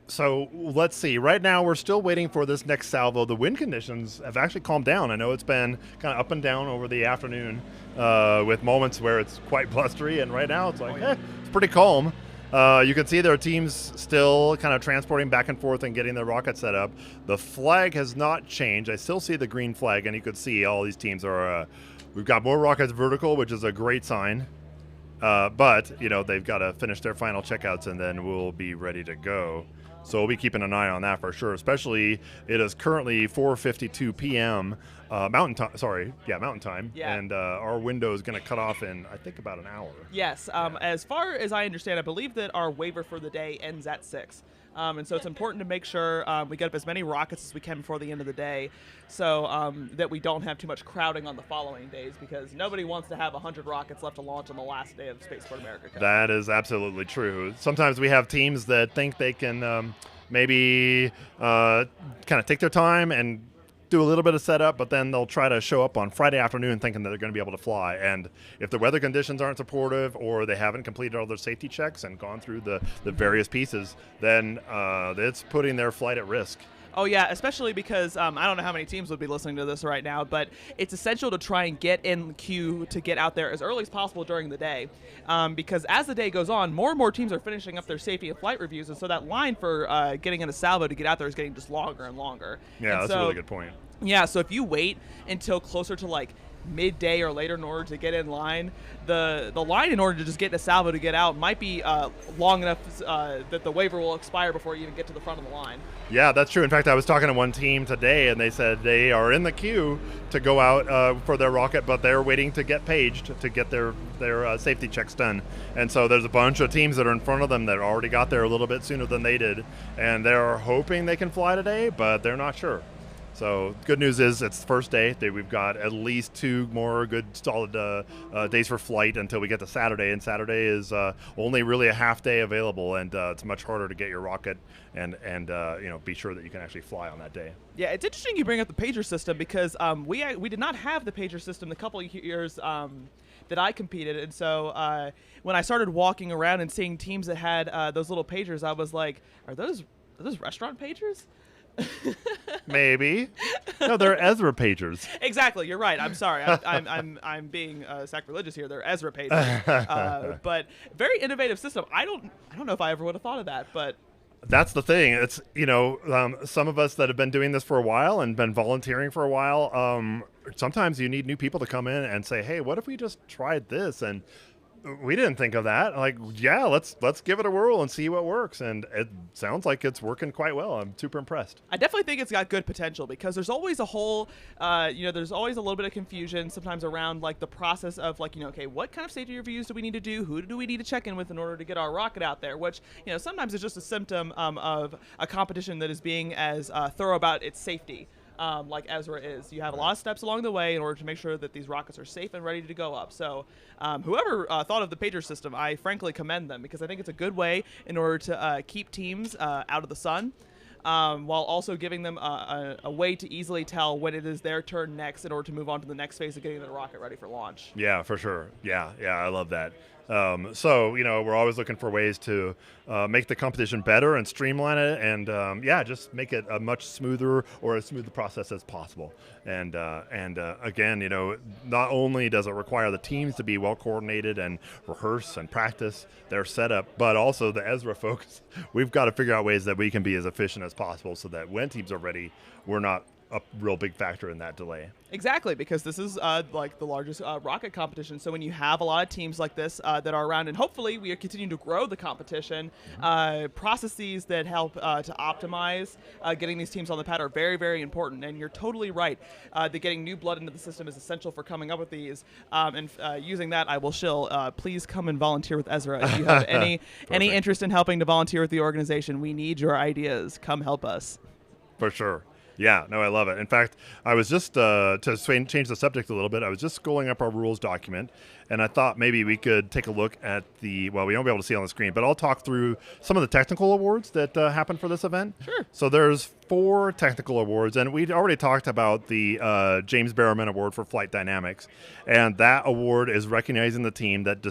So let's see. Right now, we're still waiting for this next salvo. The wind conditions have actually calmed down. I know it's been kind of up and down over the afternoon with moments where it's quite blustery, and right now it's it's pretty calm. You can see there are teams still kind of transporting back and forth and getting their rocket set up. The flag has not changed. I still see the green flag, and you could see all these teams are. We've got more rockets vertical, which is a great sign. But they've got to finish their final checkouts, and then we'll be ready to go. So we'll be keeping an eye on that for sure. Especially, it is currently 4:52 p.m. Mountain time. Mountain time. Yeah. And our window is going to cut off in, I think, about an hour. Yes. As far as I understand, I believe that our waiver for the day ends at 6. And so it's important to make sure we get up as many rockets as we can before the end of the day so that we don't have too much crowding on the following days, because nobody wants to have 100 rockets left to launch on the last day of Spaceport America Cup. That is absolutely true. Sometimes we have teams that think they can maybe kind of take their time and do a little bit of setup, but then they'll try to show up on Friday afternoon thinking that they're going to be able to fly. And if the weather conditions aren't supportive or they haven't completed all their safety checks and gone through the various pieces, then it's putting their flight at risk. Oh, yeah, especially because I don't know how many teams would be listening to this right now, but it's essential to try and get in queue to get out there as early as possible during the day, because as the day goes on, more and more teams are finishing up their safety and flight reviews, and so that line for getting in a salvo to get out there is getting just longer and longer. Yeah, that's a really good point. Yeah, so if you wait until closer to like midday or later in order to get in line, the line in order to just get the salvo to get out might be long enough that the waiver will expire before you even get to the front of the line. Yeah, that's true. In fact, I was talking to one team today, and they said they are in the queue to go out for their rocket, but they're waiting to get paged to get their safety checks done. And so there's a bunch of teams that are in front of them that already got there a little bit sooner than they did, and they're hoping they can fly today, but they're not sure. So good news is it's the first day. We've got at least 2 more good solid days for flight until we get to Saturday, and Saturday is only really a half day available, and it's much harder to get your rocket and be sure that you can actually fly on that day. Yeah, it's interesting you bring up the pager system because we did not have the pager system the couple of years that I competed, and so when I started walking around and seeing teams that had those little pagers, I was like, are those restaurant pagers? Maybe. No, they're ESRA pagers. Exactly. You're right. I'm sorry. I'm being sacrilegious here. They're ESRA pagers. But very innovative system. I don't know if I ever would have thought of that, but that's the thing. It's some of us that have been doing this for a while and been volunteering for a while. Sometimes you need new people to come in and say, "Hey, what if we just tried this?" And we didn't think of that. Like, yeah, let's give it a whirl and see what works. And it sounds like it's working quite well. I'm super impressed. I definitely think it's got good potential because there's always a whole, there's always a little bit of confusion sometimes around like the process of like, okay, what kind of safety reviews do we need to do? Who do we need to check in with in order to get our rocket out there? Which, sometimes is just a symptom of a competition that is being as thorough about its safety. Like ESRA is. You have a lot of steps along the way in order to make sure that these rockets are safe and ready to go up. So whoever thought of the pager system, I frankly commend them because I think it's a good way in order to keep teams out of the sun while also giving them a way to easily tell when it is their turn next in order to move on to the next phase of getting the rocket ready for launch. Yeah, for sure. Yeah, I love that. So, we're always looking for ways to make the competition better and streamline it and, just make it a much smoother or as smooth a process as possible. And again, not only does it require the teams to be well coordinated and rehearse and practice their setup, but also the ESRA folks, we've got to figure out ways that we can be as efficient as possible so that when teams are ready, we're not a real big factor in that delay. Exactly, because this is like the largest rocket competition. So when you have a lot of teams like this that are around, and hopefully we are continuing to grow the competition, processes that help to optimize getting these teams on the pad are very, very important. And you're totally right that getting new blood into the system is essential for coming up with these. And using that, I will shill. Please come and volunteer with ESRA if you have any interest in helping to volunteer with the organization. We need your ideas. Come help us. For sure. Yeah, no, I love it. In fact, I was just, to change the subject a little bit, I was just schooling up our rules document, and I thought maybe we could take a look at we won't be able to see on the screen, but I'll talk through some of the technical awards that happened for this event. Sure. So there's 4 technical awards, and we'd already talked about the James Barrowman Award for Flight Dynamics, and that award is recognizing the team that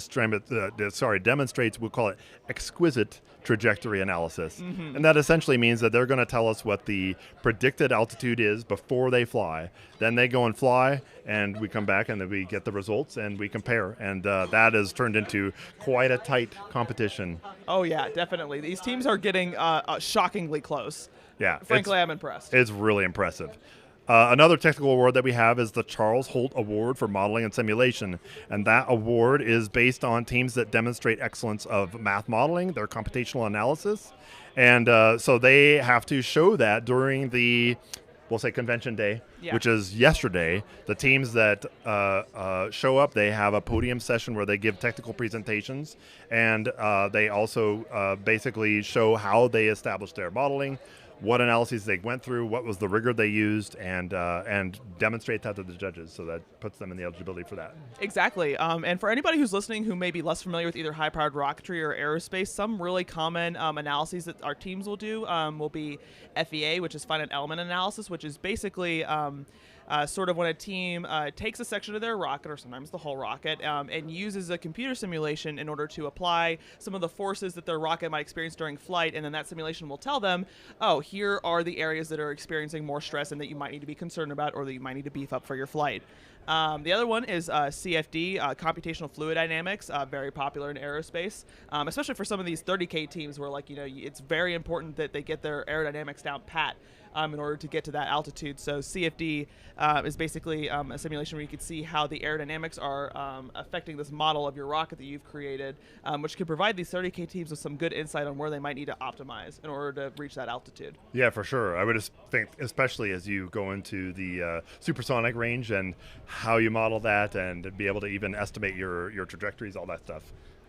demonstrates, we'll call it exquisite trajectory analysis. Mm-hmm. And that essentially means that they're going to tell us what the predicted altitude is before they fly. Then they go and fly, and we come back and then we get the results and we compare. And that has turned into quite a tight competition. Oh, yeah, definitely. These teams are getting shockingly close. Yeah. Frankly, I'm impressed. It's really impressive. Another technical award that we have is the Charles Holt Award for Modeling and Simulation, and that award is based on teams that demonstrate excellence of math modeling, their computational analysis, and so they have to show that during the, we'll say, convention day, which is yesterday. The teams that show up, they have a podium session where they give technical presentations, and they also basically show how they established their modeling, what analyses they went through, what was the rigor they used, and demonstrate that to the judges. So that puts them in the eligibility for that. Exactly. And for anybody who's listening who may be less familiar with either high-powered rocketry or aerospace, some really common analyses that our teams will do will be FEA, which is finite element analysis, which is basically sort of when a team takes a section of their rocket, or sometimes the whole rocket, and uses a computer simulation in order to apply some of the forces that their rocket might experience during flight, and then that simulation will tell them, oh, here are the areas that are experiencing more stress and that you might need to be concerned about or that you might need to beef up for your flight. The other one is CFD, computational fluid dynamics, very popular in aerospace, especially for some of these 30K teams where, like, it's very important that they get their aerodynamics down pat in order to get to that altitude. So CFD is basically a simulation where you can see how the aerodynamics are affecting this model of your rocket that you've created, which can provide these 30K teams with some good insight on where they might need to optimize in order to reach that altitude. Yeah, for sure. I would just think, especially as you go into the supersonic range and how you model that and be able to even estimate your trajectories, all that stuff.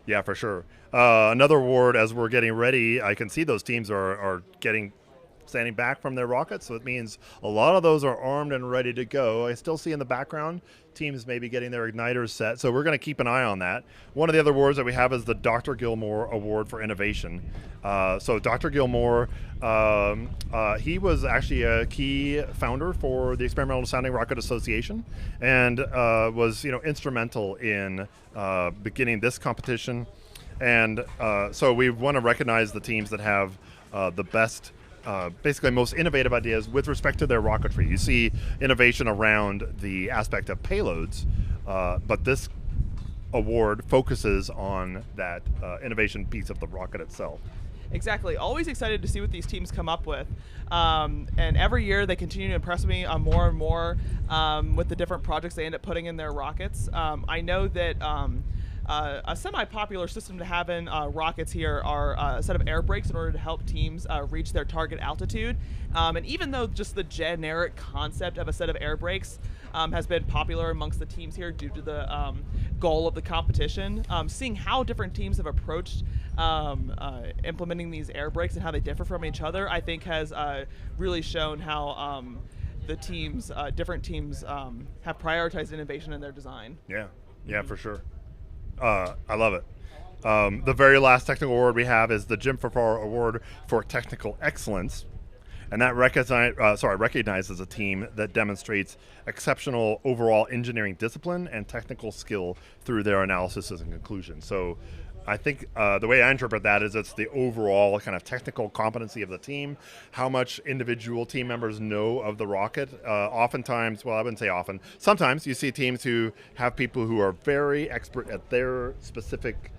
Yeah, for sure. Another award, as we're getting ready, I can see those teams are standing back from their rockets, so it means a lot of those are armed and ready to go. I still see in the background teams maybe getting their igniters set, so we're going to keep an eye on that. One of the other awards that we have is the Dr. Gilmore Award for Innovation. So Dr. Gilmore, he was actually a key founder for the Experimental Sounding Rocket Association, and was instrumental in beginning this competition. And so we want to recognize the teams that have the best, basically most innovative ideas with respect to their rocketry. You see innovation around the aspect of payloads, but this award focuses on that innovation piece of the rocket itself. Exactly. Always excited to see what these teams come up with. And every year they continue to impress me more and more with the different projects they end up putting in their rockets. I know that a semi-popular system to have in rockets here are a set of air brakes in order to help teams reach their target altitude. And even though just the generic concept of a set of air brakes has been popular amongst the teams here due to the goal of the competition, seeing how different teams have approached implementing these air brakes and how they differ from each other, I think has really shown how the teams, different teams, have prioritized innovation in their design. Yeah, for sure. I love it. The very last technical award we have is the Jim Farfar Award for Technical Excellence, and that recognizes a team that demonstrates exceptional overall engineering discipline and technical skill through their analysis and conclusion. So I think the way I interpret that is it's the overall kind of technical competency of the team, how much individual team members know of the rocket. Oftentimes, well, I wouldn't say often, sometimes you see teams who have people who are very expert at their specific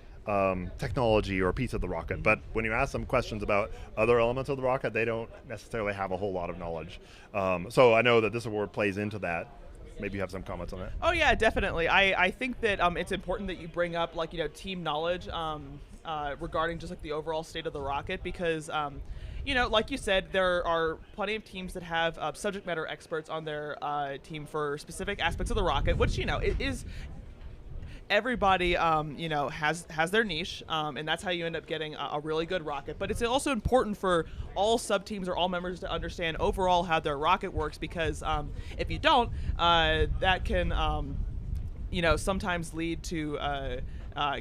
technology or piece of the rocket. But when you ask them questions about other elements of the rocket, they don't necessarily have a whole lot of knowledge. So I know that this award plays into that. Maybe you have some comments on that. Oh yeah, definitely. I think that it's important that you bring up team knowledge regarding just the overall state of the rocket, because like you said, there are plenty of teams that have subject matter experts on their team for specific aspects of the rocket, which it is. Everybody, has their niche, and that's how you end up getting a really good rocket. But it's also important for all sub-teams or all members to understand overall how their rocket works, because if you don't, that can, sometimes lead to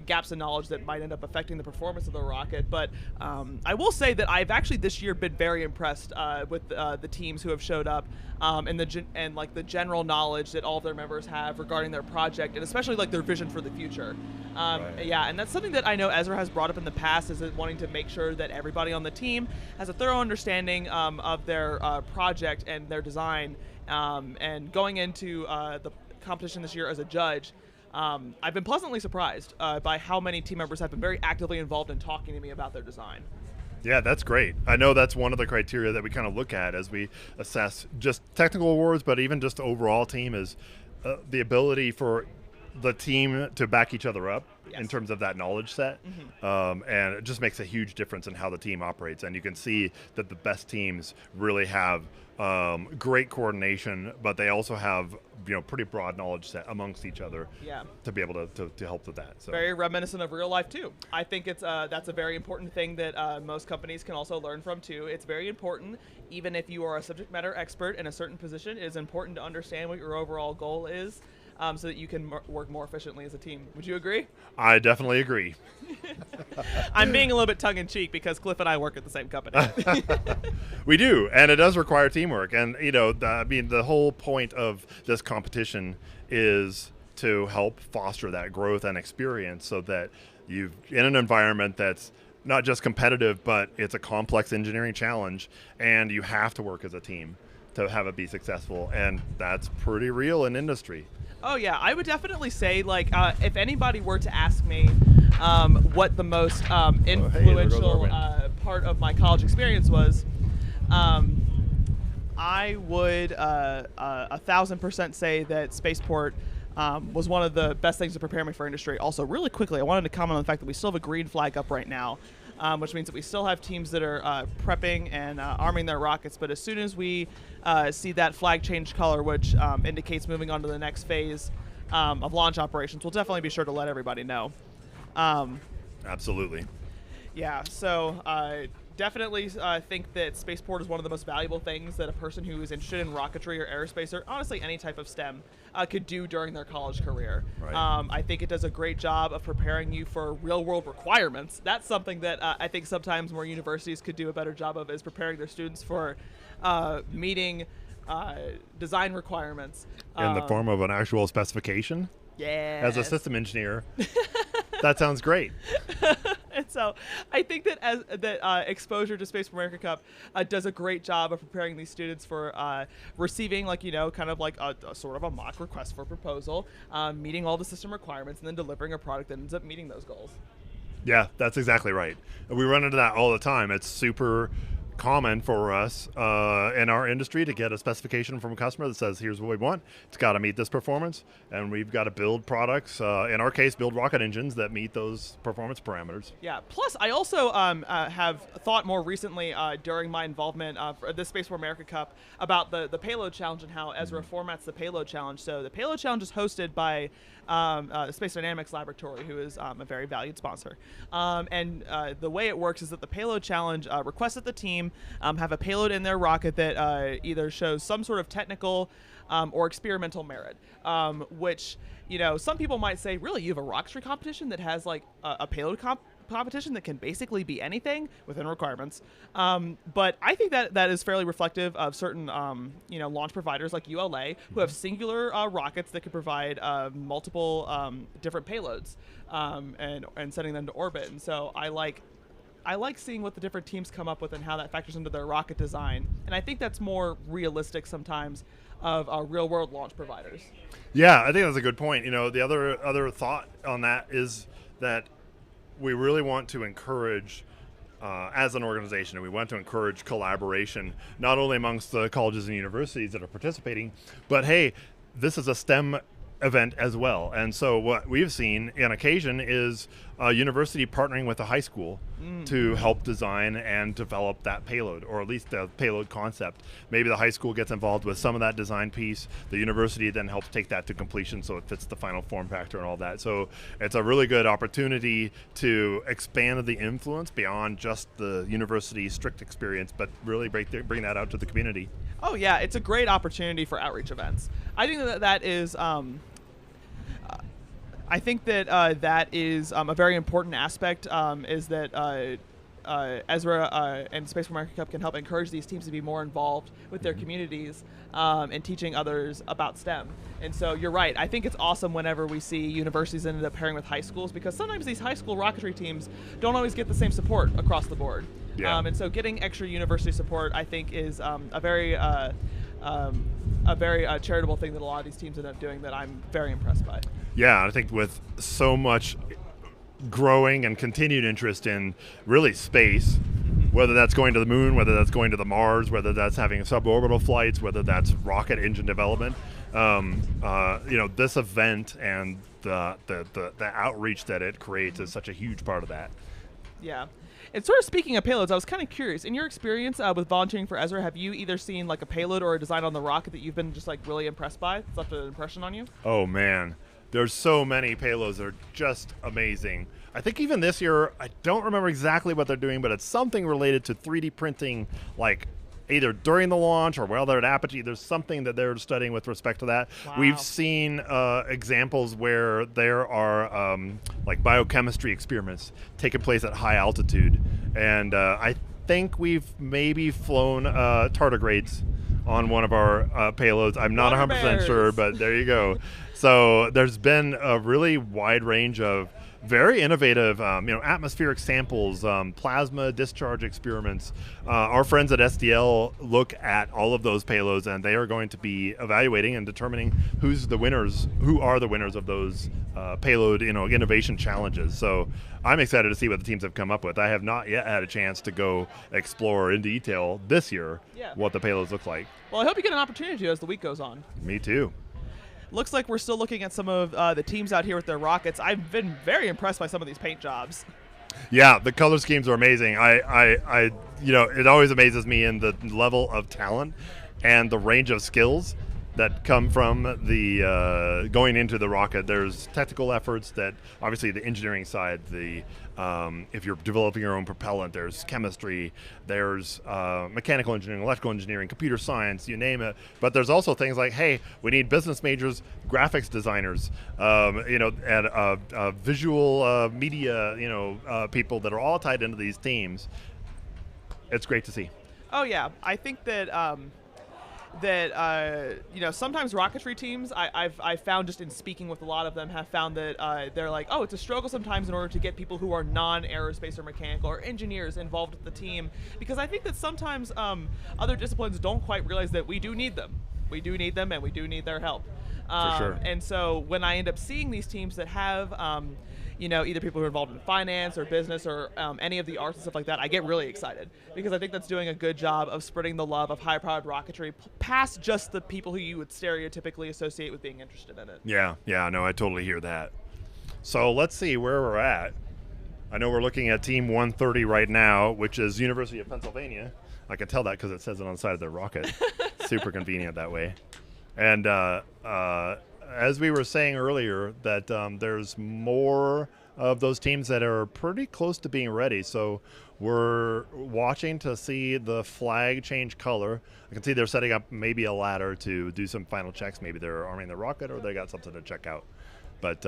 gaps in knowledge that might end up affecting the performance of the rocket. But I will say that I've actually this year been very impressed with the teams who have showed up, and the general knowledge that all of their members have regarding their project, and especially their vision for the future. Right. Yeah, and that's something that I know ESRA has brought up in the past, is wanting to make sure that everybody on the team has a thorough understanding of their project and their design. And going into the competition this year as a judge, I've been pleasantly surprised by how many team members have been very actively involved in talking to me about their design. Yeah, that's great. I know that's one of the criteria that we kind of look at as we assess just technical awards, but even just the overall team is the ability for the team to back each other up. Yes. In terms of that knowledge set. Mm-hmm. And it just makes a huge difference in how the team operates. And you can see that the best teams really have great coordination, but they also have pretty broad knowledge set amongst each other. Yeah. To be able to help with that. So. Very reminiscent of real life too. I think it's that's a very important thing that most companies can also learn from too. It's very important, even if you are a subject matter expert in a certain position, it is important to understand what your overall goal is. so that you can work more efficiently as a team. Would you agree? I definitely agree. I'm being a little bit tongue-in-cheek because Cliff and I work at the same company. We do, and it does require teamwork. And, the whole point of this competition is to help foster that growth and experience so that you've in an environment that's not just competitive, but it's a complex engineering challenge, and you have to work as a team to have it be successful, and that's pretty real in industry. Oh yeah, I would definitely say, if anybody were to ask me what the most influential part of my college experience was, I would 1,000% say that Spaceport was one of the best things to prepare me for industry. Also, really quickly, I wanted to comment on the fact that we still have a green flag up right now, which means that we still have teams that are prepping and arming their rockets. But as soon as we see that flag change color, which indicates moving on to the next phase of launch operations, we'll definitely be sure to let everybody know. Absolutely. Yeah, so definitely think that Spaceport is one of the most valuable things that a person who is interested in rocketry or aerospace or honestly any type of STEM could do during their college career. Right. I think it does a great job of preparing you for real-world requirements. That's something that I think sometimes more universities could do a better job of, is preparing their students for meeting design requirements. In the form of an actual specification? Yeah. As a system engineer, that sounds great. And so I think that exposure to Spaceport America Cup does a great job of preparing these students for receiving, kind of like a sort of a mock request for proposal, meeting all the system requirements, and then delivering a product that ends up meeting those goals. Yeah, that's exactly right. We run into that all the time. It's super common for us in our industry to get a specification from a customer that says, here's what we want. It's got to meet this performance, and we've got to build products, in our case, build rocket engines that meet those performance parameters. Yeah, plus I also have thought more recently during my involvement for the Spaceport America Cup about the payload challenge and how ESRA formats the payload challenge. So the payload challenge is hosted by the Space Dynamics Laboratory, who is a very valued sponsor. And the way it works is that the payload challenge requests that the team have a payload in their rocket that either shows some sort of technical or experimental merit, which, some people might say, really, you have a rocketry competition that has a payload competition that can basically be anything within requirements. But I think that is fairly reflective of certain, launch providers like ULA, who have singular rockets that can provide multiple different payloads and sending them to orbit. And so I like seeing what the different teams come up with and how that factors into their rocket design. And I think that's more realistic sometimes of real-world launch providers. Yeah, I think that's a good point. The other thought on that is that we really want to encourage, as an organization, and we want to encourage collaboration, not only amongst the colleges and universities that are participating, but hey, this is a STEM event as well. And so what we've seen on occasion is a university partnering with a high school to help design and develop that payload, or at least the payload concept. Maybe the high school gets involved with some of that design piece. The university then helps take that to completion so it fits the final form factor and all that. So it's a really good opportunity to expand the influence beyond just the university's strict experience, but really bring that out to the community. Oh yeah, it's a great opportunity for outreach events. I think that is that is a very important aspect, is that ESRA and Spaceport America Cup can help encourage these teams to be more involved with their communities and teaching others about STEM. And so you're right. I think it's awesome whenever we see universities ended up pairing with high schools, because sometimes these high school rocketry teams don't always get the same support across the board. Yeah. And so getting extra university support, I think, is a very charitable thing that a lot of these teams end up doing that I'm very impressed by. Yeah, I think with so much growing and continued interest in really space, whether that's going to the moon, whether that's going to the Mars, whether that's having suborbital flights, whether that's rocket engine development, this event and the outreach that it creates is such a huge part of that. Yeah. And sort of speaking of payloads, I was kind of curious. In your experience with volunteering for ESRA, have you either seen a payload or a design on the rocket that you've been just really impressed by? It's left an impression on you? Oh man, there's so many payloads that are just amazing. I think even this year, I don't remember exactly what they're doing, but it's something related to 3D printing, either during the launch or while they're at apogee. There's something that they're studying with respect to that. Wow. We've seen examples where there are like biochemistry experiments taking place at high altitude, and I think we've maybe flown tardigrades on one of our payloads. I'm not 100% sure, but there you go. So there's been a really wide range of very innovative, atmospheric samples, plasma discharge experiments. Our friends at SDL look at all of those payloads, and they are going to be evaluating and determining who are the winners of those payload, innovation challenges. So I'm excited to see what the teams have come up with. I have not yet had a chance to go explore in detail this year what the payloads look like. Well, I hope you get an opportunity to as the week goes on. Me too. Looks like we're still looking at some of the teams out here with their rockets. I've been very impressed by some of these paint jobs. Yeah, the color schemes are amazing. I it always amazes me in the level of talent and the range of skills that come from the going into the rocket. There's technical efforts that obviously the engineering side, if you're developing your own propellant, there's chemistry, there's mechanical engineering, electrical engineering, computer science, you name it. But there's also things like, hey, we need business majors, graphics designers, and visual media, people that are all tied into these teams. It's great to see. Oh yeah, I think that sometimes rocketry teams, I've found just in speaking with a lot of them, have found that they're like, oh, it's a struggle sometimes in order to get people who are non-aerospace or mechanical or engineers involved with the team, because I think that sometimes other disciplines don't quite realize that we do need them. We do need them, and we do need their help. For sure. And so when I end up seeing these teams that have either people who are involved in finance or business or any of the arts and stuff like that, I get really excited because I think that's doing a good job of spreading the love of high-powered rocketry past just the people who you would stereotypically associate with being interested in it. Yeah, no, I totally hear that. So let's see where we're at. I know we're looking at Team 130 right now, which is University of Pennsylvania. I can tell that because it says it on the side of their rocket. Super convenient that way. And as we were saying earlier, that there's more of those teams that are pretty close to being ready. So we're watching to see the flag change color. I can see they're setting up maybe a ladder to do some final checks. Maybe they're arming the rocket or they got something to check out. But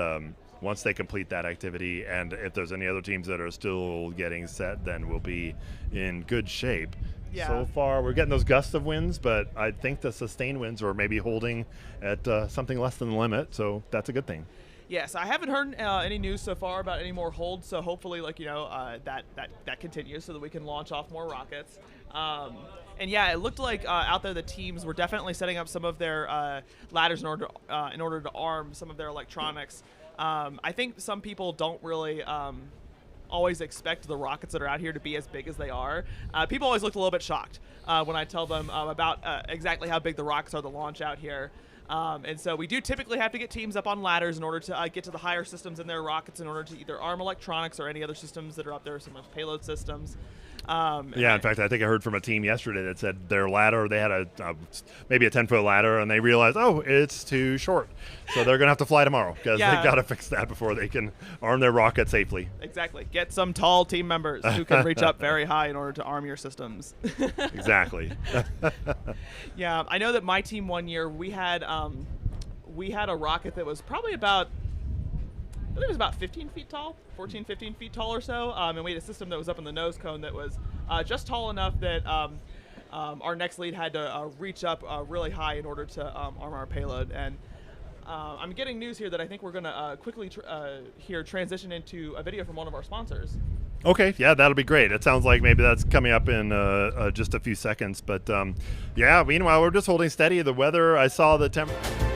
once they complete that activity, and if there's any other teams that are still getting set, then we'll be in good shape. Yeah. So far, we're getting those gusts of winds, but I think the sustained winds are maybe holding at something less than the limit, so that's a good thing. Yes, I haven't heard any news so far about any more holds, so hopefully, that continues so that we can launch off more rockets. And yeah, it looked like out there the teams were definitely setting up some of their ladders in order to arm some of their electronics. I think some people don't really always expect the rockets that are out here to be as big as they are. People always look a little bit shocked when I tell them about exactly how big the rockets are to launch out here. And so we do typically have to get teams up on ladders in order to get to the higher systems in their rockets in order to either arm electronics or any other systems that are up there, some of payload systems. In fact, I think I heard from a team yesterday that said their ladder, they had maybe a 10-foot ladder, and they realized, it's too short. So they're going to have to fly tomorrow because they've got to fix that before they can arm their rocket safely. Exactly. Get some tall team members who can reach up very high in order to arm your systems. Exactly. Yeah, I know that my team one year, we had a rocket that was probably about, I think it was about 15 feet tall, 14, 15 feet tall or so. And we had a system that was up in the nose cone that was just tall enough that our next lead had to reach up really high in order to arm our payload. And I'm getting news here that I think we're going to quickly transition into a video from one of our sponsors. Okay, yeah, that'll be great. It sounds like maybe that's coming up in just a few seconds. But meanwhile, we're just holding steady. The weather, I saw the temperature.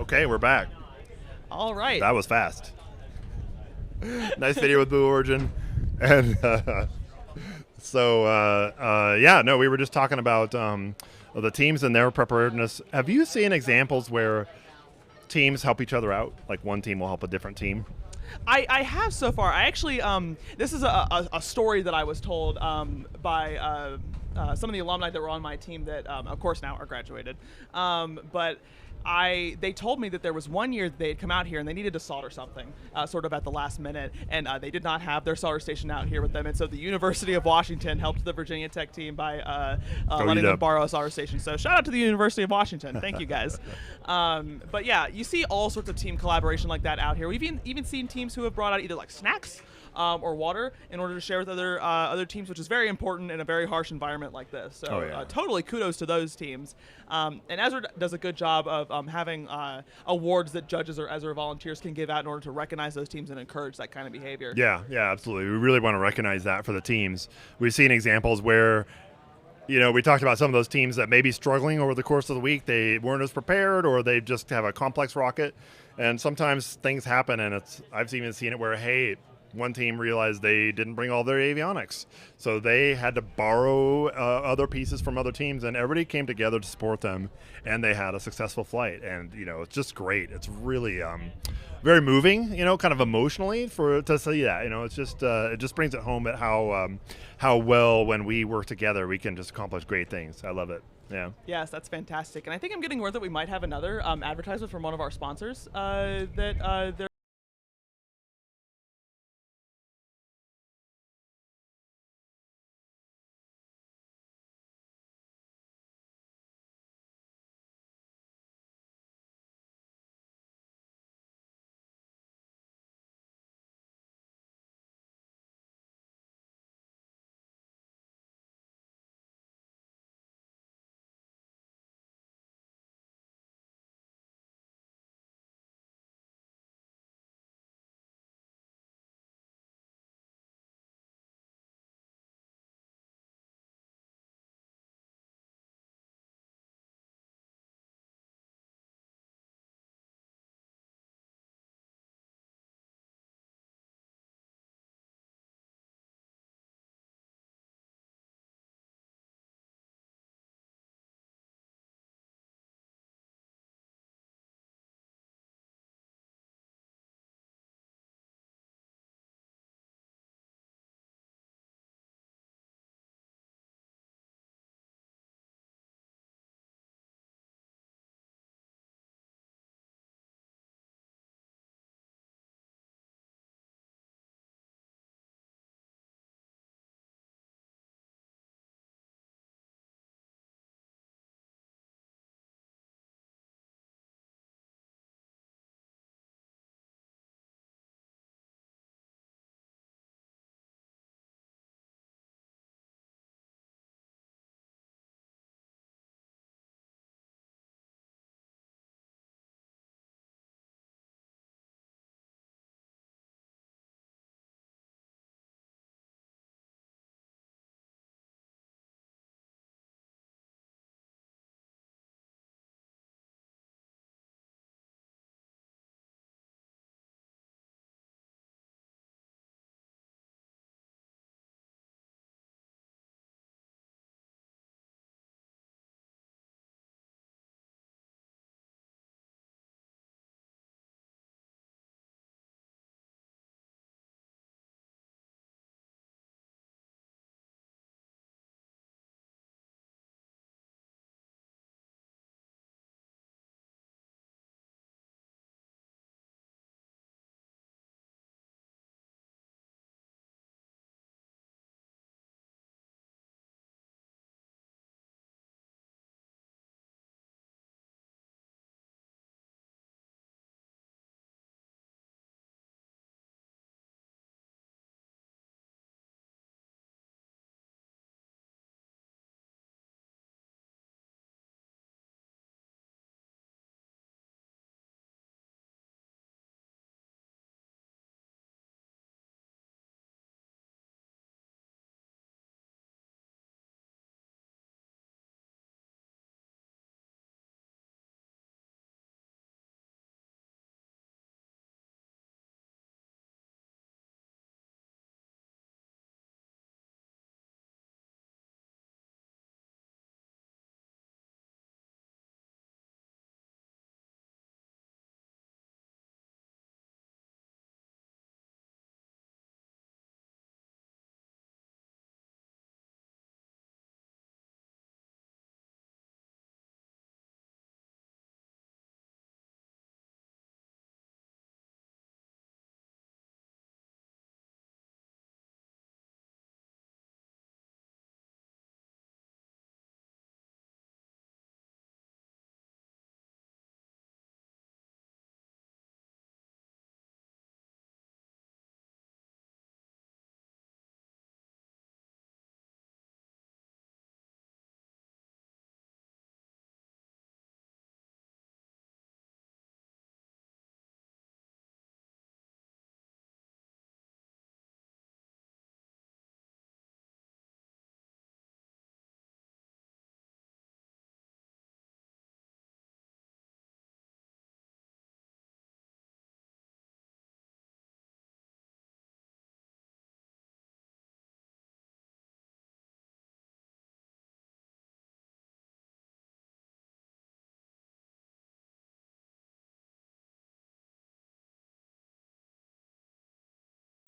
Okay, we're back. All right. That was fast. Nice video with Blue Origin. And we were just talking about the teams and their preparedness. Have you seen examples where teams help each other out? Like one team will help a different team? I have so far. I actually, this is a story that I was told by some of the alumni that were on my team that, of course, now are graduated. But they told me that there was one year that they had come out here and they needed to solder something sort of at the last minute, and they did not have their solder station out here with them, and so the University of Washington helped the Virginia Tech team by letting them borrow a solder station. So shout out to the University of Washington. Thank you, guys. But yeah, you see all sorts of team collaboration like that out here. We've even seen teams who have brought out either like snacks or water in order to share with other teams, which is very important in a very harsh environment like this. So totally kudos to those teams. And ESRA does a good job of having awards that judges or ESRA volunteers can give out in order to recognize those teams and encourage that kind of behavior. Yeah, absolutely. We really want to recognize that for the teams. We've seen examples where, we talked about some of those teams that may be struggling over the course of the week. They weren't as prepared, or they just have a complex rocket. And sometimes things happen, and I've even seen it where, hey, one team realized they didn't bring all their avionics, so they had to borrow other pieces from other teams, and everybody came together to support them, and they had a successful flight. And it's just great. It's really very moving, kind of emotionally to see that. It's just it just brings it home at how well, when we work together, we can just accomplish great things. I love it. Yeah. Yes, that's fantastic. And I think I'm getting word that we might have another advertisement from one of our sponsors that they're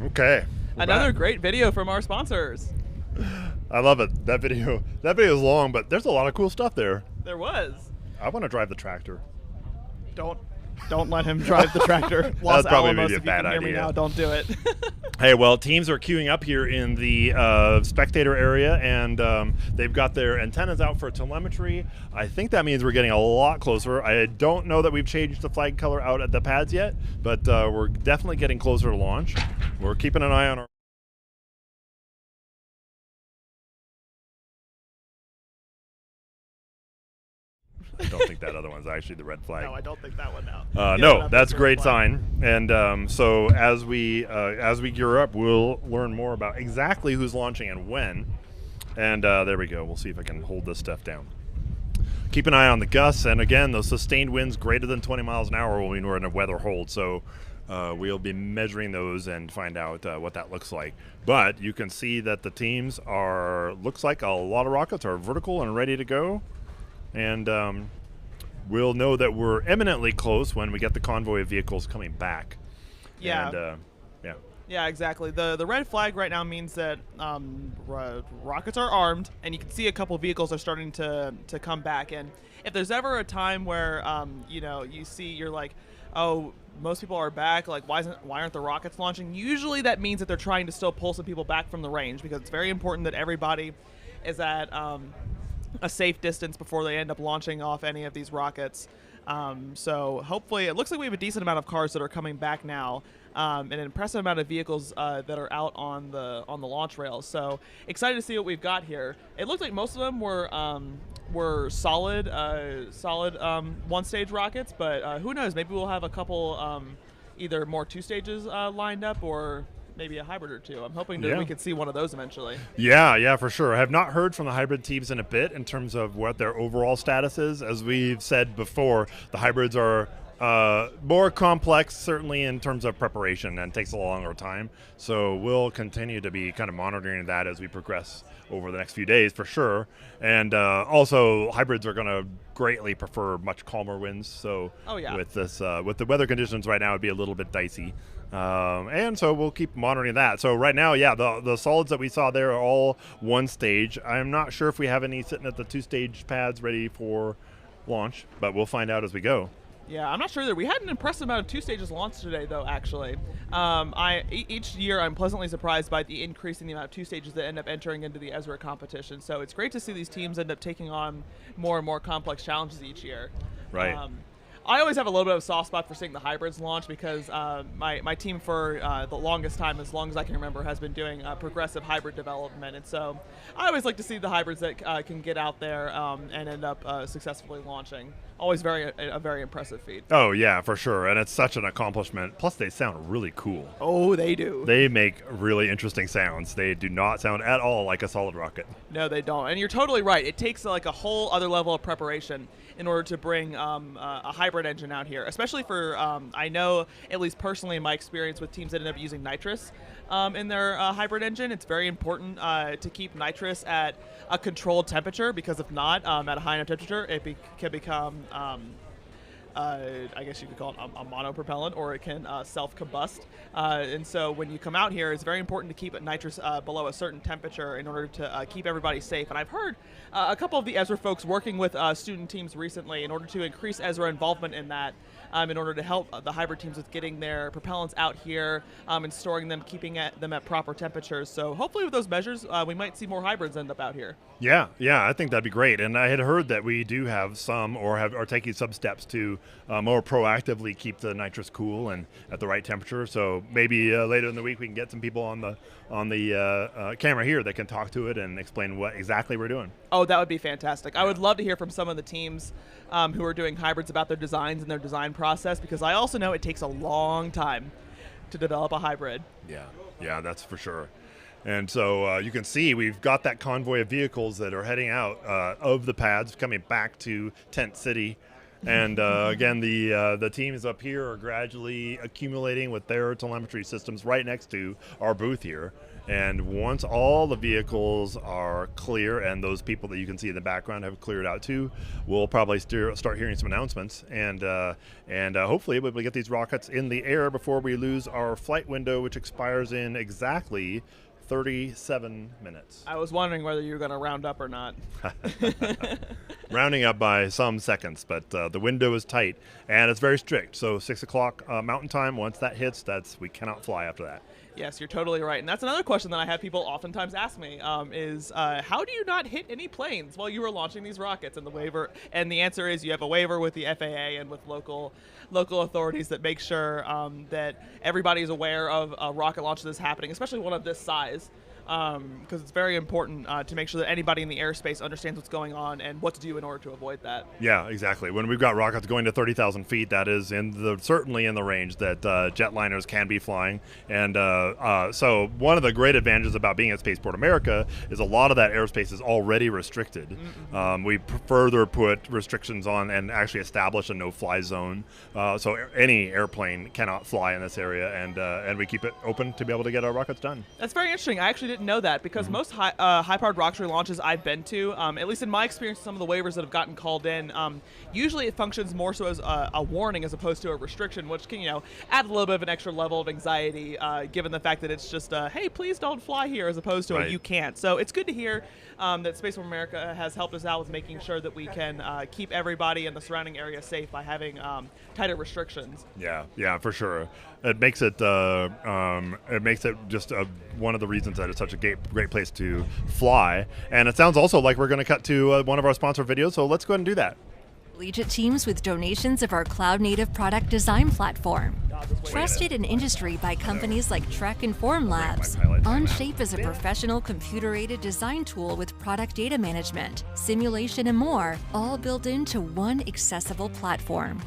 Okay. Another great video from our sponsors. I love it. That video is long, but there's a lot of cool stuff there. There was. I want to drive the tractor. Don't let him drive the tractor. That's probably Alamos, maybe a if bad you can hear me idea. now, don't do it. Hey, well, teams are queuing up here in the spectator area, and they've got their antennas out for telemetry. I think that means we're getting a lot closer. I don't know that we've changed the flag color out at the pads yet, but we're definitely getting closer to launch. We're keeping an eye on our... I don't think that other one's actually the red flag. No, I don't think that one now. No, that's a great sign. And so as we gear up, we'll learn more about exactly who's launching and when. And there we go. We'll see if I can hold this stuff down. Keep an eye on the gusts, and again, those sustained winds greater than 20 miles an hour when we're in a weather hold. So we'll be measuring those and find out what that looks like. But you can see that the teams looks like a lot of rockets are vertical and ready to go. And we'll know that we're eminently close when we get the convoy of vehicles coming back. Yeah. And, yeah. Yeah, exactly. The red flag right now means that rockets are armed, and you can see a couple vehicles are starting to come back. And if there's ever a time where you see you're like, oh, most people are back, like why aren't the rockets launching? Usually that means that they're trying to still pull some people back from the range, because it's very important that everybody is at a safe distance before they end up launching off any of these rockets. So hopefully, it looks like we have a decent amount of cars that are coming back now, and an impressive amount of vehicles that are out on the launch rails. So excited to see what we've got here. It looked like most of them were solid one-stage rockets, but who knows? Maybe we'll have a couple either more two stages lined up, or maybe a hybrid or two. I'm hoping that we could see one of those eventually. Yeah, for sure. I have not heard from the hybrid teams in a bit in terms of what their overall status is. As we've said before, the hybrids are more complex, certainly in terms of preparation, and takes a longer time. So we'll continue to be kind of monitoring that as we progress over the next few days, for sure. And also, hybrids are going to greatly prefer much calmer winds. So with the weather conditions right now, it'd be a little bit dicey. And so we'll keep monitoring that. So right now, the solids that we saw there are all one stage. I'm not sure if we have any sitting at the two-stage pads ready for launch, but we'll find out as we go. Yeah, I'm not sure that we had an impressive amount of two stages launched today, though. Actually, each year I'm pleasantly surprised by the increase in the amount of two stages that end up entering into the ESRA competition. So it's great to see these teams end up taking on more and more complex challenges each year. Right. I always have a little bit of a soft spot for seeing the hybrids launch, because my team for the longest time, as long as I can remember, has been doing progressive hybrid development. And so I always like to see the hybrids that can get out there and end up successfully launching. Always a very impressive feat. Oh, yeah, for sure. And it's such an accomplishment. Plus, they sound really cool. Oh, they do. They make really interesting sounds. They do not sound at all like a solid rocket. No, they don't. And you're totally right. It takes like a whole other level of preparation in order to bring a hybrid engine out here, especially for, I know, at least personally in my experience with teams that end up using nitrous in their hybrid engine, it's very important to keep nitrous at a controlled temperature, because if not, at a high enough temperature, it can become, I guess you could call it a monopropellant, or it can self-combust. And so when you come out here, it's very important to keep nitrous below a certain temperature in order to keep everybody safe. And I've heard a couple of the ESRA folks working with student teams recently in order to increase ESRA involvement in that, in order to help the hybrid teams with getting their propellants out here and storing them, keeping them at proper temperatures. So hopefully with those measures, we might see more hybrids end up out here. Yeah, I think that'd be great. And I had heard that we do have some, or are taking some steps to more proactively keep the nitrous cool and at the right temperature. So maybe later in the week we can get some people on the camera here that can talk to it and explain what exactly we're doing. Oh, that would be fantastic. I would love to hear from some of the teams who are doing hybrids about their designs and their design process, because I also know it takes a long time to develop a hybrid. Yeah, that's for sure. And so you can see we've got that convoy of vehicles that are heading out of the pads, coming back to Tent City. And again, the teams up here are gradually accumulating with their telemetry systems right next to our booth here. And once all the vehicles are clear and those people that you can see in the background have cleared out too, we'll probably start hearing some announcements and hopefully we'll be able to get these rockets in the air before we lose our flight window, which expires in exactly 37 minutes. I was wondering whether you were going to round up or not. Rounding up by some seconds, but the window is tight and it's very strict. So 6 o'clock Mountain Time, once that hits, we cannot fly after that. Yes, you're totally right. And that's another question that I have people oftentimes ask me is how do you not hit any planes while you were launching these rockets? And the answer is you have a waiver with the FAA and with local authorities that make sure that everybody is aware of a rocket launch that's happening, especially one of this size. Because it's very important to make sure that anybody in the airspace understands what's going on and what to do in order to avoid that. Yeah, exactly. When we've got rockets going to 30,000 feet, that is certainly in the range that jetliners can be flying. And so one of the great advantages about being at Spaceport America is a lot of that airspace is already restricted. Mm-hmm. We further put restrictions on and actually establish a no-fly zone. So any airplane cannot fly in this area, and we keep it open to be able to get our rockets done. That's very interesting. I actually didn't know that because most high-powered rocketry launches I've been to, at least in my experience, some of the waivers that have gotten called in, usually it functions more so as a warning as opposed to a restriction, which can add a little bit of an extra level of anxiety, given the fact that it's just hey, please don't fly here, as opposed to a you can't. So it's good to hear that Spaceport America has helped us out with making sure that we can keep everybody in the surrounding area safe by having tighter restrictions. Yeah, for sure. It makes it just one of the reasons that it's such a great place to fly. And it sounds also like we're going to cut to one of our sponsor videos, so let's go ahead and do that. Collegiate teams with donations of our cloud-native product design platform. Trusted in industry by companies like Trek and Form Labs, Onshape is a professional computer-aided design tool with product data management, simulation, and more, all built into one accessible platform.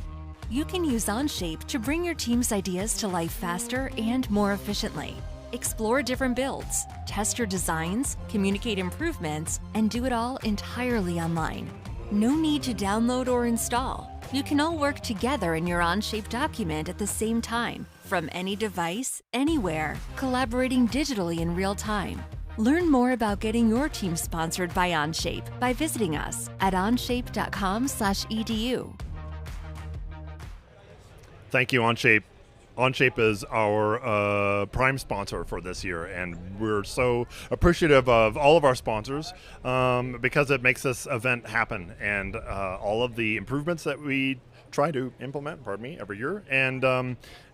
You can use Onshape to bring your team's ideas to life faster and more efficiently. Explore different builds, test your designs, communicate improvements, and do it all entirely online. No need to download or install. You can all work together in your Onshape document at the same time, from any device, anywhere, collaborating digitally in real time. Learn more about getting your team sponsored by Onshape by visiting us at onshape.com/edu. Thank you, Onshape. Onshape is our prime sponsor for this year, and we're so appreciative of all of our sponsors because it makes this event happen, and all of the improvements that we try to implement, every year, and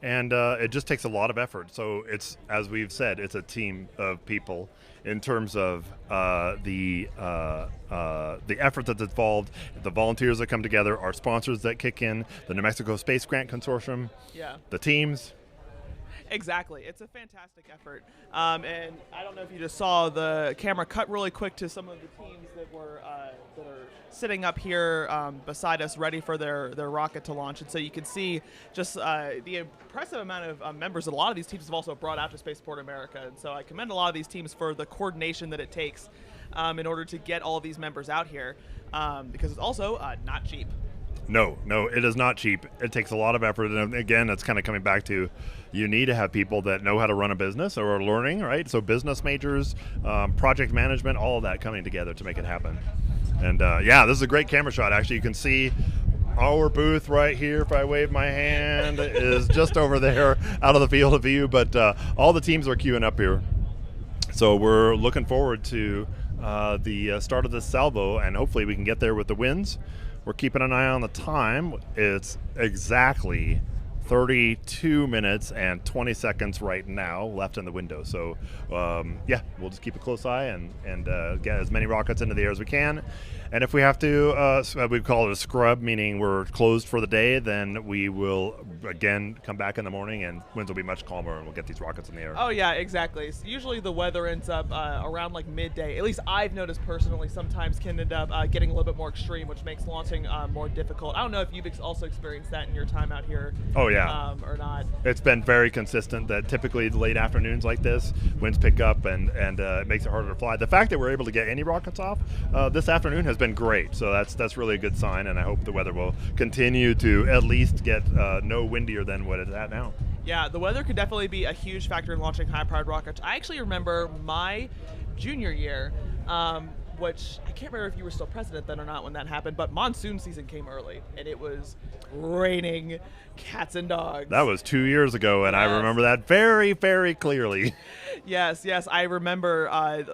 it just takes a lot of effort. So it's, as we've said, it's a team of people in terms of the effort that's involved, the volunteers that come together, our sponsors that kick in, the New Mexico Space Grant Consortium, the teams. Exactly. It's a fantastic effort. And I don't know if you just saw the camera cut really quick to some of the teams that are sitting up here beside us ready for their rocket to launch. And so you can see just the impressive amount of members that a lot of these teams have also brought out to Spaceport America. And so I commend a lot of these teams for the coordination that it takes in order to get all of these members out here because it's also not cheap. No, it is not cheap. It takes a lot of effort. And again, it's kind of coming back to you need to have people that know how to run a business or are learning, right? So business majors, project management, all of that coming together to make it happen. And this is a great camera shot. Actually, you can see our booth right here, if I wave my hand, is just over there out of the field of view. But all the teams are queuing up here. So we're looking forward to the start of this salvo, and hopefully we can get there with the winds. We're keeping an eye on the time. It's exactly 32 minutes and 20 seconds right now left in the window. So, we'll just keep a close eye and get as many rockets into the air as we can. And if we have to, we call it a scrub, meaning we're closed for the day, then we will, again, come back in the morning and winds will be much calmer and we'll get these rockets in the air. Oh, yeah, exactly. So usually the weather ends up around like midday. At least I've noticed personally sometimes can end up getting a little bit more extreme, which makes launching more difficult. I don't know if you've also experienced that in your time out here. Oh, yeah. Or not. It's been very consistent that typically the late afternoons like this, winds pick up and it makes it harder to fly. The fact that we're able to get any rockets off this afternoon has been great. So that's really a good sign, and I hope the weather will continue to at least get no windier than what it's at now. Yeah, the weather could definitely be a huge factor in launching high-powered rockets. I actually remember my junior year, which I can't remember if you were still president then or not when that happened, but monsoon season came early, and it was raining cats and dogs. That was 2 years ago, and Yes. I remember that very, very clearly. Yes, I remember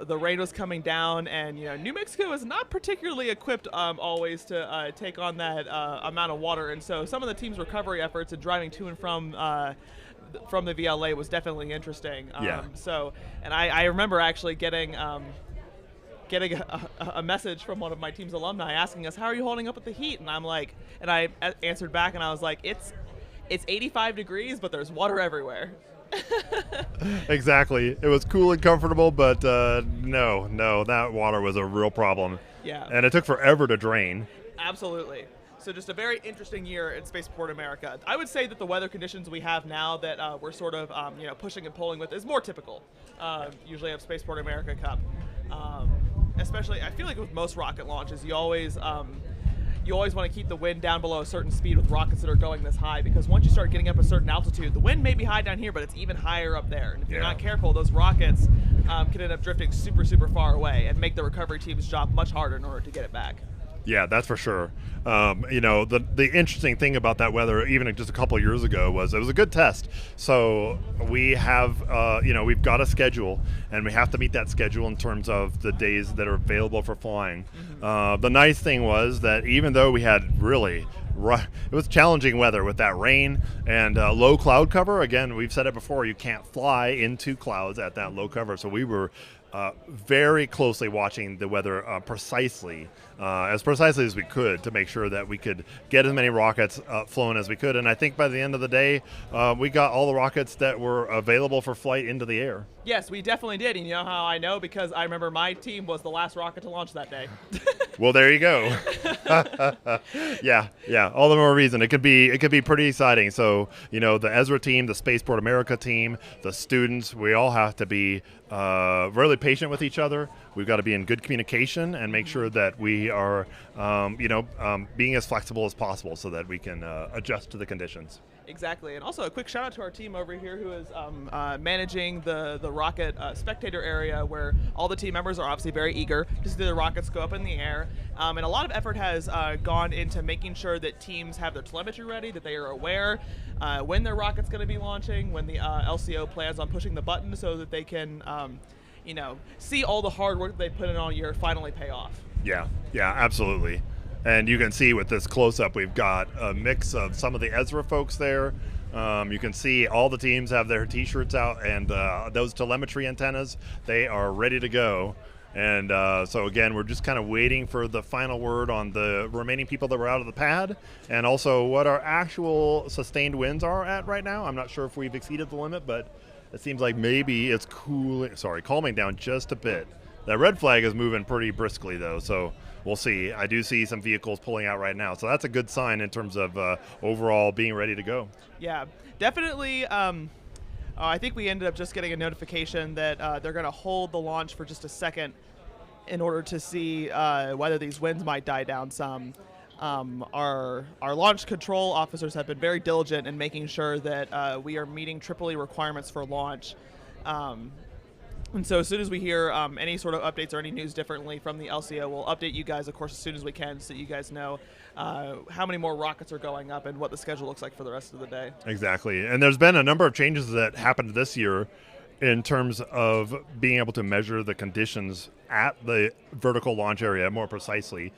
the rain was coming down, and New Mexico is not particularly equipped always to take on that amount of water, and so some of the team's recovery efforts and driving to and from the VLA was definitely interesting. And I remember actually getting a message from one of my team's alumni asking us, "How are you holding up with the heat?" And I answered back, and I was like, "It's 85 degrees, but there's water everywhere." Exactly. It was cool and comfortable, but no, that water was a real problem. Yeah. And it took forever to drain. Absolutely. So just a very interesting year at Spaceport America. I would say that the weather conditions we have now that we're sort of pushing and pulling with is more typical, usually of Spaceport America Cup. Especially, I feel like with most rocket launches, you always want to keep the wind down below a certain speed with rockets that are going this high, because once you start getting up a certain altitude, the wind may be high down here, but it's even higher up there. And if you're not careful, those rockets can end up drifting super, super far away and make the recovery team's job much harder in order to get it back. Yeah, that's for sure. The interesting thing about that weather, even just a couple of years ago, was it was a good test. So we have, we've got a schedule, and we have to meet that schedule in terms of the days that are available for flying. The nice thing was that even though we had really it was challenging weather with that rain and low cloud cover. Again, we've said it before, you can't fly into clouds at that low cover. So we were very closely watching the weather precisely as we could to make sure that we could get as many rockets flown as we could. And I think by the end of the day, we got all the rockets that were available for flight into the air. Yes, we definitely did. And you know how I know? Because I remember my team was the last rocket to launch that day. Well, there you go. Yeah. All the more reason. It could be pretty exciting. So, the ESRA team, the Spaceport America team, the students, we all have to be really patient with each other. We've got to be in good communication and make sure that we are, being as flexible as possible so that we can adjust to the conditions. Exactly. And also a quick shout out to our team over here who is managing the rocket spectator area, where all the team members are obviously very eager to see the rockets go up in the air. And a lot of effort has gone into making sure that teams have their telemetry ready, that they are aware when their rocket's going to be launching, when the LCO plans on pushing the button, so that they can see all the hard work that they put in all year finally pay off. Yeah, absolutely. And you can see with this close-up, we've got a mix of some of the ESRA folks there. You can see all the teams have their T-shirts out, and those telemetry antennas, they are ready to go. And so again, we're just kind of waiting for the final word on the remaining people that were out of the pad, and also what our actual sustained winds are at right now. I'm not sure if we've exceeded the limit, but it seems like maybe it's calming down just a bit. That red flag is moving pretty briskly, though, so we'll see. I do see some vehicles pulling out right now, so that's a good sign in terms of overall being ready to go. Yeah, definitely. I think we ended up just getting a notification that they're going to hold the launch for just a second in order to see whether these winds might die down some. Our launch control officers have been very diligent in making sure that we are meeting EEE requirements for launch. And so as soon as we hear any sort of updates or any news differently from the LCO, we'll update you guys, of course, as soon as we can, so that you guys know how many more rockets are going up and what the schedule looks like for the rest of the day. Exactly. And there's been a number of changes that happened this year in terms of being able to measure the conditions at the vertical launch area more precisely.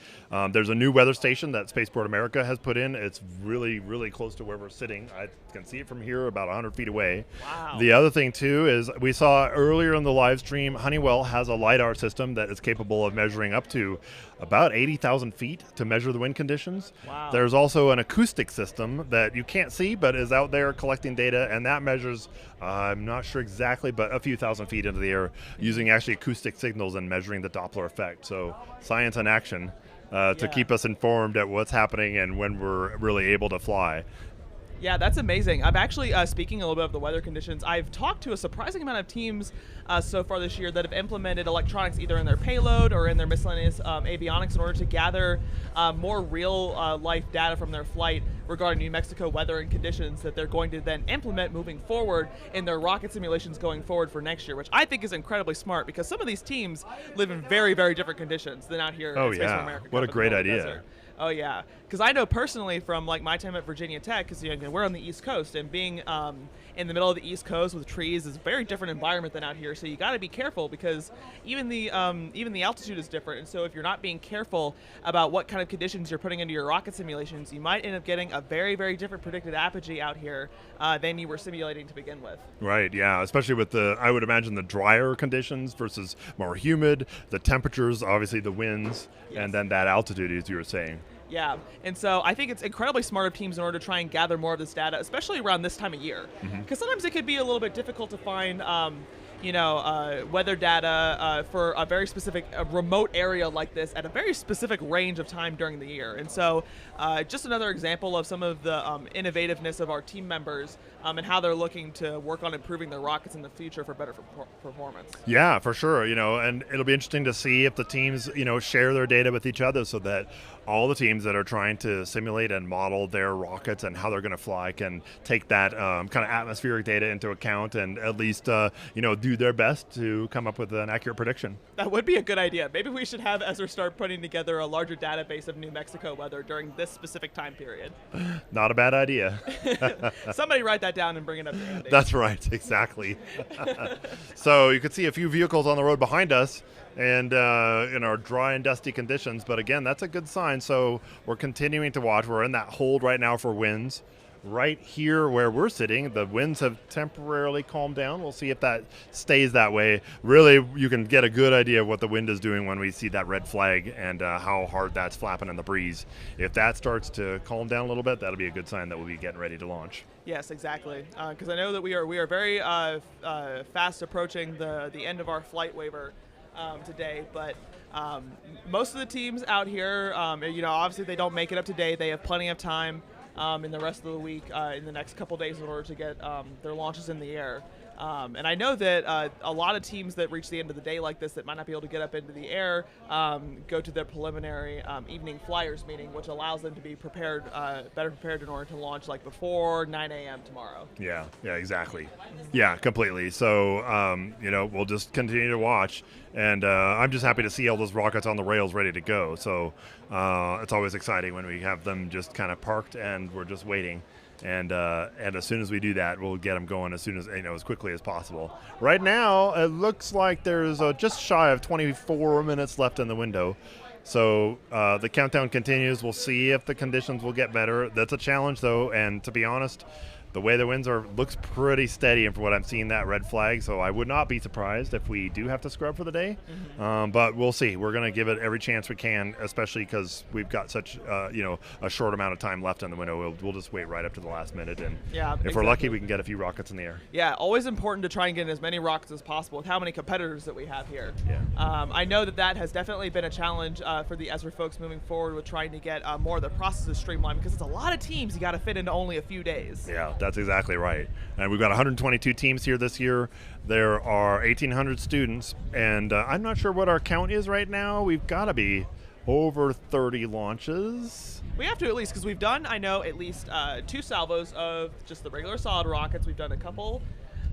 There's a new weather station that Spaceport America has put in. It's really, really close to where we're sitting. I can see it from here about 100 feet away. Wow. The other thing, too, is we saw earlier in the live stream, Honeywell has a LiDAR system that is capable of measuring up to about 80,000 feet to measure the wind conditions. Wow. There's also an acoustic system that you can't see but is out there collecting data, and that measures, I'm not sure exactly, but a few thousand feet into the air using actually acoustic signals and measuring the Doppler effect. So science in action to keep us informed at what's happening and when we're really able to fly. Yeah, that's amazing. I've actually, speaking a little bit of the weather conditions, I've talked to a surprising amount of teams so far this year that have implemented electronics either in their payload or in their miscellaneous avionics in order to gather more real-life data from their flight regarding New Mexico weather and conditions that they're going to then implement moving forward in their rocket simulations going forward for next year, which I think is incredibly smart because some of these teams live in very, very different conditions than out here at Spaceport America Cup. What a in the great Golden idea. Desert. Oh yeah, because I know personally from like my time at Virginia Tech, because we're on the East Coast, and being in the middle of the East Coast with trees is a very different environment than out here. So you got to be careful because even the altitude is different, and so if you're not being careful about what kind of conditions you're putting into your rocket simulations, you might end up getting a very, very different predicted apogee out here than you were simulating to begin with. Right, yeah, especially with I would imagine the drier conditions versus more humid, the temperatures, obviously the winds, and then that altitude, as you were saying. Yeah, and so I think it's incredibly smart of teams in order to try and gather more of this data, especially around this time of year. Because sometimes it could be a little bit difficult to find, weather data for a very specific remote area like this at a very specific range of time during the year. And so just another example of some of the innovativeness of our team members and how they're looking to work on improving their rockets in the future for better performance. Yeah, for sure. And it'll be interesting to see if the teams, share their data with each other so that all the teams that are trying to simulate and model their rockets and how they're going to fly can take that kind of atmospheric data into account and at least, do their best to come up with an accurate prediction. That would be a good idea. Maybe we should have ESRA start putting together a larger database of New Mexico weather during this specific time period. Not a bad idea. Somebody write that down and bring it up to Andy. That's right, exactly. So you can see a few vehicles on the road behind us and in our dry and dusty conditions. But again, that's a good sign. So we're continuing to watch. We're in that hold right now for winds. Right here where we're sitting, the winds have temporarily calmed down. We'll see if that stays that way. Really, you can get a good idea of what the wind is doing when we see that red flag and how hard that's flapping in the breeze. If that starts to calm down a little bit, that'll be a good sign that we'll be getting ready to launch. Yes, exactly. Because I know that we are very fast approaching the end of our flight waiver today, but most of the teams out here, obviously they don't make it up today. They have plenty of time in the rest of the week, in the next couple days, in order to get their launches in the air. And I know that a lot of teams that reach the end of the day like this that might not be able to get up into the air go to their preliminary evening flyers meeting, which allows them to be prepared, better prepared in order to launch like before 9 a.m. tomorrow. Yeah, exactly. Yeah, completely. So, we'll just continue to watch. And I'm just happy to see all those rockets on the rails ready to go. So it's always exciting when we have them just kind of parked and we're just waiting. And as soon as we do that, we'll get them going as soon as as quickly as possible. Right now, it looks like there's just shy of 24 minutes left in the window. So the countdown continues. We'll see if the conditions will get better. That's a challenge, though. And to be honest, the way the winds looks pretty steady, and from what I'm seeing, that red flag. So I would not be surprised if we do have to scrub for the day. But we'll see. We're going to give it every chance we can, especially because we've got such a short amount of time left in the window. We'll just wait right up to the last minute, and if we're lucky, we can get a few rockets in the air. Yeah, always important to try and get as many rockets as possible with how many competitors that we have here. Yeah. I know that has definitely been a challenge for the ESRA folks moving forward with trying to get more of the processes streamlined, because it's a lot of teams you got to fit into only a few days. Yeah, that's exactly right. And we've got 122 teams here this year. There are 1,800 students, and I'm not sure what our count is right now. We've got to be over 30 launches. We have to at least, because we've done, I know, at least 2 salvos of just the regular solid rockets. We've done a couple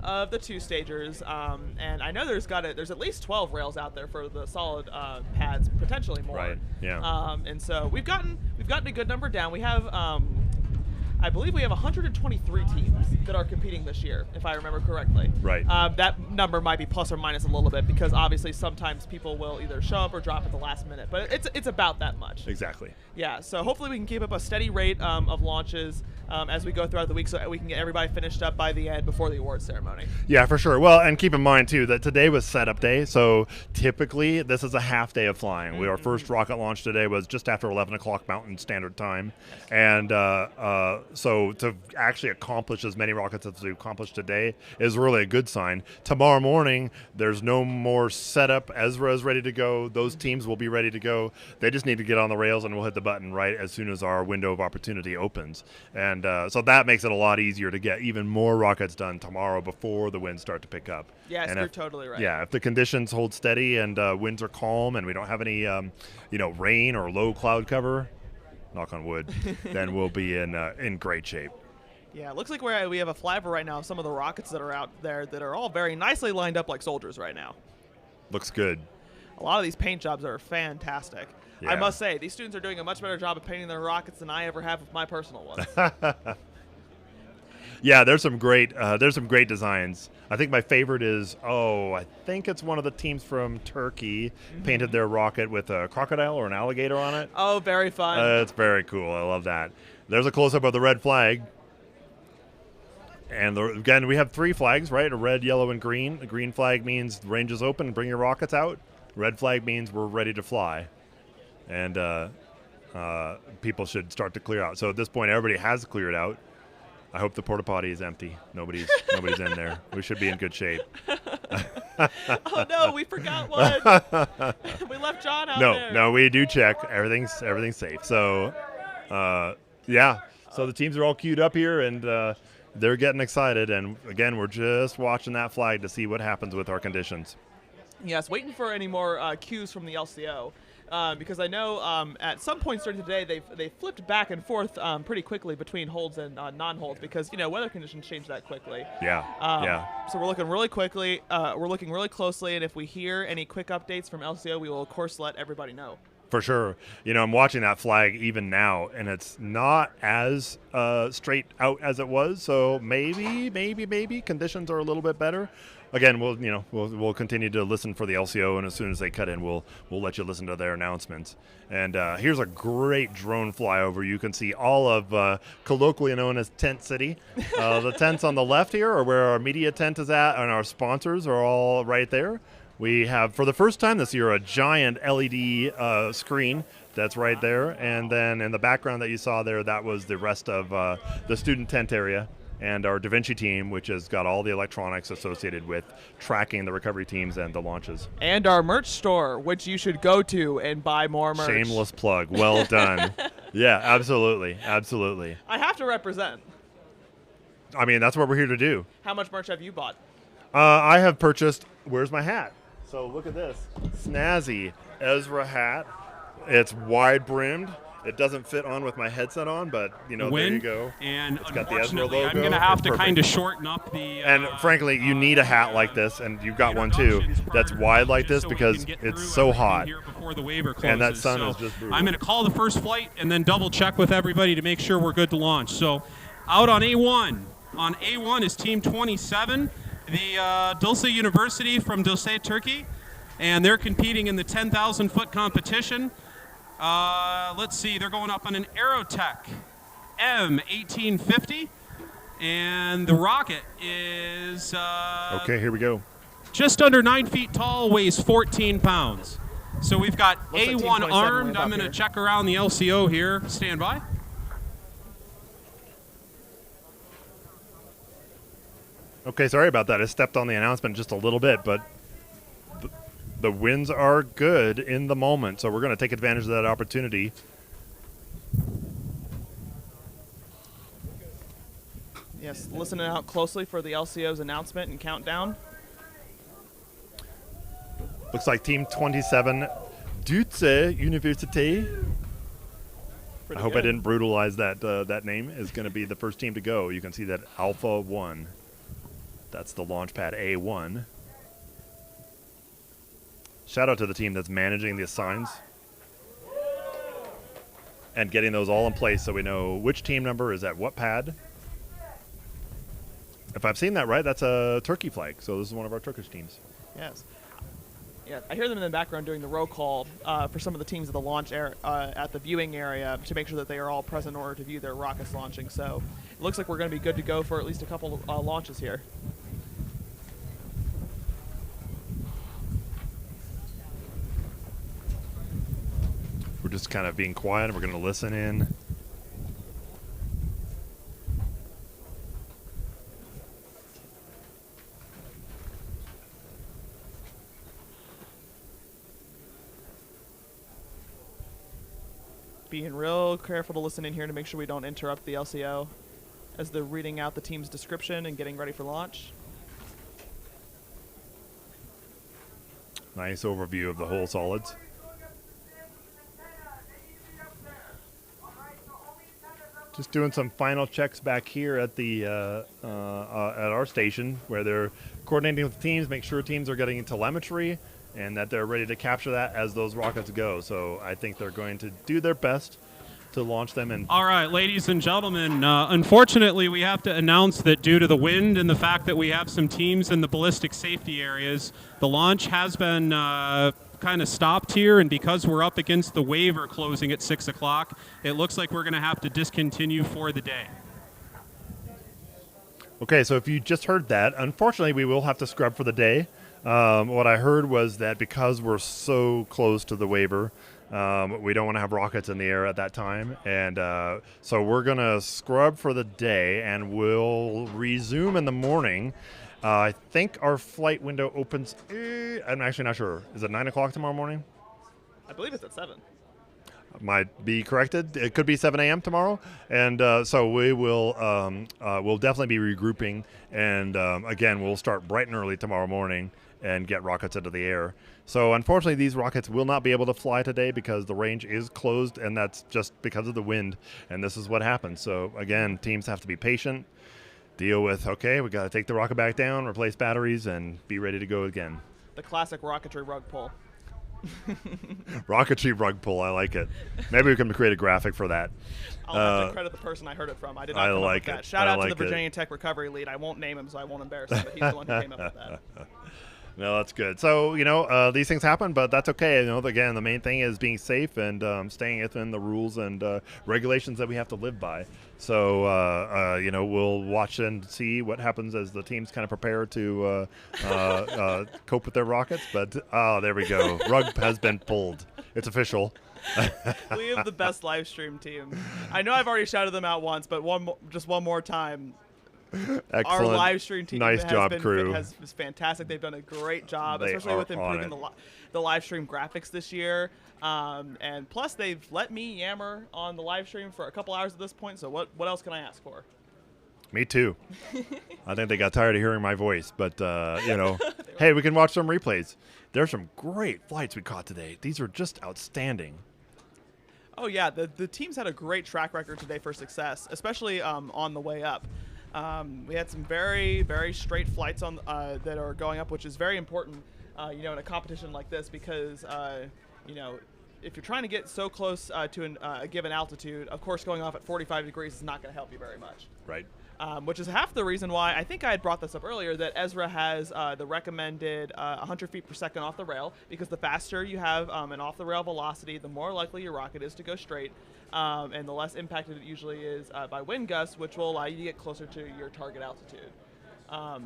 of the 2-stagers, and I know there's at least 12 rails out there for the solid pads, potentially more. Right. Yeah. And so we've gotten a good number down. We have I believe we have 123 teams that are competing this year, if I remember correctly. Right. That number might be plus or minus a little bit, because obviously sometimes people will either show up or drop at the last minute, but it's about that much. Exactly. Yeah, so hopefully we can keep up a steady rate of launches as we go throughout the week, so we can get everybody finished up by the end before the awards ceremony. Yeah, for sure. Well, and keep in mind, too, that today was setup day, so typically this is a half day of flying. Our first rocket launch today was just after 11 o'clock Mountain Standard Time, and So to actually accomplish as many rockets as we accomplished today is really a good sign. Tomorrow morning, there's no more setup. ESRA is ready to go. Those teams will be ready to go. They just need to get on the rails, and we'll hit the button right as soon as our window of opportunity opens. And so that makes it a lot easier to get even more rockets done tomorrow before the winds start to pick up. Yes, and you're totally right. Yeah, if the conditions hold steady and winds are calm and we don't have any, rain or low cloud cover, knock on wood, then we'll be in great shape. Yeah, it looks like we have a flyover right now of some of the rockets that are out there that are all very nicely lined up like soldiers right now. Looks good. A lot of these paint jobs are fantastic. Yeah. I must say, these students are doing a much better job of painting their rockets than I ever have with my personal ones. Yeah, there's some great designs. I think my favorite is, I think it's one of the teams from Turkey painted their rocket with a crocodile or an alligator on it. Oh, very fun. It's very cool. I love that. There's a close-up of the red flag. And again, we have 3 flags, right? A red, yellow, and green. The green flag means the range is open, bring your rockets out. Red flag means we're ready to fly. And people should start to clear out. So at this point, everybody has cleared out. I hope the porta potty is empty. Nobody's in there. We should be in good shape. Oh no, we forgot one. We left John out there. No, we do check. Everything's safe. So, yeah. So the teams are all queued up here, and they're getting excited. And again, we're just watching that flag to see what happens with our conditions. Yes, waiting for any more cues from the LCO. Because I know at some points during the day they flipped back and forth pretty quickly between holds and non-holds because weather conditions change that quickly. Yeah. So we're looking really quickly. We're looking really closely, and if we hear any quick updates from LCO, we will of course let everybody know. For sure. I'm watching that flag even now, and it's not as straight out as it was. So maybe conditions are a little bit better. Again, we'll continue to listen for the LCO, and as soon as they cut in, we'll let you listen to their announcements. And here's a great drone flyover. You can see all of colloquially known as Tent City. The tents on the left here are where our media tent is at, and our sponsors are all right there. We have, for the first time this year, a giant LED screen that's right there. And then in the background that you saw there, that was the rest of the student tent area. And our Da Vinci team, which has got all the electronics associated with tracking the recovery teams and the launches. And our merch store, which you should go to and buy more merch. Shameless plug. Well done. Yeah, absolutely. I have to represent. I mean, that's what we're here to do. How much merch have you bought? I have purchased, where's my hat? So look at this. Snazzy ESRA hat. It's wide-brimmed. It doesn't fit on with my headset on, but, there you go. And it's got the ESRA unfortunately, logo. I'm going to have to kind of shorten up the... and frankly, you need a hat like this, and you've got one too, that's wide like this because it's so hot. Before the waiver closes. And that sun is just brutal. I'm going to call the first flight and then double check with everybody to make sure we're good to launch. So out on A1. On A1 is Team 27, the Dulce University from Dulce, Turkey. And they're competing in the 10,000-foot competition. Let's see, they're going up on an Aerotech M1850, and the rocket is okay, here we go. Just under 9 feet tall, weighs 14 pounds. So we've got Looks like A1 Team 27 armed. way I'm up going to here. check around the LCO here. Stand by. Okay, sorry about that. I stepped on the announcement just a little bit, but the winds are good in the moment, so we're going to take advantage of that opportunity. Yes, listening out closely for the LCO's announcement and countdown. Looks like Team 27, Duluth University. I hope I didn't brutalize that name. Is going to be the first team to go. You can see that Alpha 1. That's the launch pad A1. Shout out to the team that's managing the assigns and getting those all in place so we know which team number is at what pad. If I've seen that right, that's a Turkey flag. So this is one of our Turkish teams. Yes. Yeah, I hear them in the background doing the roll call for some of the teams at the launch at the viewing area to make sure that they are all present in order to view their rockets launching. So it looks like we're going to be good to go for at least a couple launches here. We're just kind of being quiet and we're going to listen in. being real careful to listen in here to make sure we don't interrupt the LCO as they're reading out the team's description and getting ready for launch. Nice overview of the whole solids. Just doing some final checks back here at the at our station, where they're coordinating with teams, make sure teams are getting telemetry, and that they're ready to capture that as those rockets go. So I think they're going to do their best to launch them. And all right, ladies and gentlemen, unfortunately, we have to announce that due to the wind and the fact that we have some teams in the ballistic safety areas, the launch has been kind of stopped here, and because we're up against the waiver closing at 6 o'clock, it looks like we're going to have to discontinue for the day. Okay, so if you just heard that, unfortunately, we will have to scrub for the day. What I heard was that because we're so close to the waiver, we don't want to have rockets in the air at that time, and so we're going to scrub for the day, and we'll resume in the morning. I think our flight window opens, I'm actually not sure. Is it 9 o'clock tomorrow morning? I believe it's at 7. Might be corrected. It could be 7 a.m. tomorrow. And so we will we'll definitely be regrouping. And again, we'll start bright and early tomorrow morning and get rockets into the air. So unfortunately, these rockets will not be able to fly today because the range is closed, and that's just because of the wind. And this is what happens. So again, teams have to be patient. Deal with, okay, we got to take the rocket back down, replace batteries, and be ready to go again. The classic rocketry rug pull. Rocketry rug pull, I like it. Maybe we can create a graphic for that. I'll have to credit the person I heard it from. I did not come up with that. Shout out to the Virginia Tech recovery lead. I won't name him, so I won't embarrass him, but he's the one who came up with that. No, that's good. So, these things happen, but that's okay. Again, the main thing is being safe and staying within the rules and regulations that we have to live by. So, we'll watch and see what happens as the teams kind of prepare to cope with their rockets. But, there we go. Rug has been pulled. It's official. We have the best live stream team. I know I've already shouted them out once, but just one more time. Excellent. Our live stream team nice job, crew. is fantastic. They've done a great job, especially with improving the live stream graphics this year. And plus, they've let me yammer on the live stream for a couple hours at this point. So what else can I ask for? Me too. I think they got tired of hearing my voice, but hey, we can watch some replays. There's some great flights we caught today. These are just outstanding. Oh yeah, the teams had a great track record today for success, especially on the way up. We had some very, very straight flights on that are going up, which is very important, in a competition like this because, if you're trying to get so close to a given altitude, of course, going off at 45 degrees is not going to help you very much. Right. Which is half the reason why I think I had brought this up earlier that ESRA has the recommended 100 feet per second off the rail because the faster you have an off the rail velocity, the more likely your rocket is to go straight. And the less impacted it usually is by wind gusts, which will allow you to get closer to your target altitude.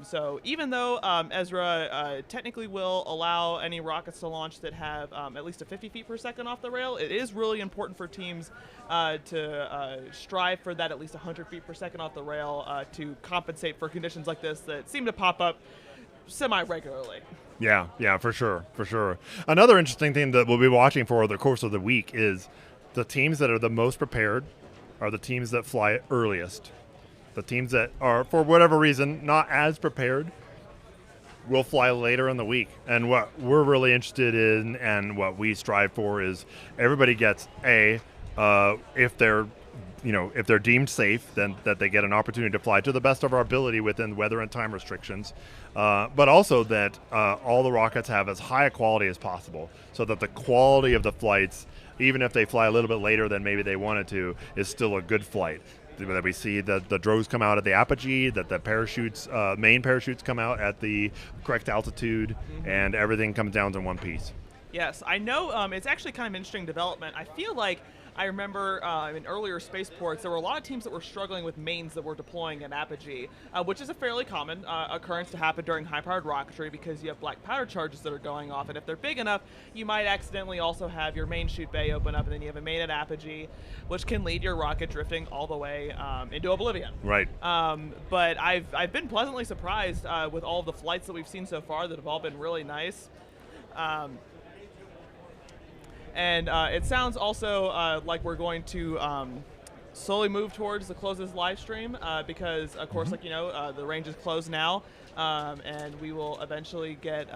So even though ESRA technically will allow any rockets to launch that have at least a 50 feet per second off the rail, it is really important for teams to strive for that at least 100 feet per second off the rail to compensate for conditions like this that seem to pop up semi-regularly. Yeah, for sure. Another interesting thing that we'll be watching for the course of the week is the teams that are the most prepared are the teams that fly earliest. The teams that are, for whatever reason, not as prepared will fly later in the week. And what we're really interested in and what we strive for is everybody gets if they're deemed safe, then that they get an opportunity to fly to the best of our ability within weather and time restrictions, but also that all the rockets have as high a quality as possible so that the quality of the flights, even if they fly a little bit later than maybe they wanted to, is still a good flight. That we see the drogues come out at the apogee, that the parachutes, main parachutes come out at the correct altitude, and everything comes down to one piece. Yes, I know it's actually kind of an interesting development. I feel like I remember in earlier spaceports, there were a lot of teams that were struggling with mains that were deploying at apogee, which is a fairly common occurrence to happen during high-powered rocketry because you have black powder charges that are going off, and if they're big enough, you might accidentally also have your main chute bay open up, and then you have a main at apogee, which can lead your rocket drifting all the way into oblivion. Right. But I've been pleasantly surprised with all of the flights that we've seen so far that have all been really nice. And it sounds also like we're going to slowly move towards the close of this live stream because, of course, like you know, the range is closed now. And we will eventually get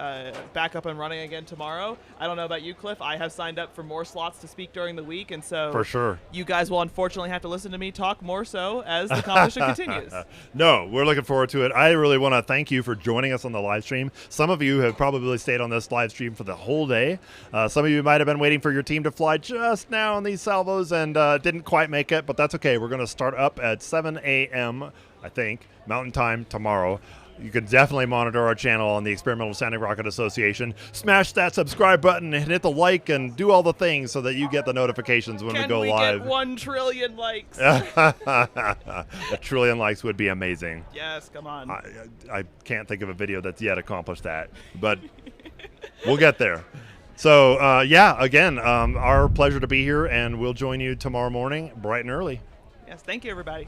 back up and running again tomorrow. I don't know about you, Cliff. I have signed up for more slots to speak during the week, and so for sure, you guys will unfortunately have to listen to me talk more so as the competition continues. No, we're looking forward to it. I really want to thank you for joining us on the live stream. Some of you have probably stayed on this live stream for the whole day. Some of you might have been waiting for your team to fly just now on these salvos and didn't quite make it, but that's okay. We're going to start up at 7 a.m., I think, Mountain Time tomorrow. You can definitely monitor our channel on the Experimental Sounding Rocket Association. Smash that subscribe button and hit the like and do all the things so that you get the notifications when we go live. Can we get 1 trillion likes? 1 trillion likes would be amazing. Yes, come on. I can't think of a video that's yet accomplished that, but we'll get there. So, yeah, again, our pleasure to be here, and we'll join you tomorrow morning bright and early. Yes, thank you, everybody.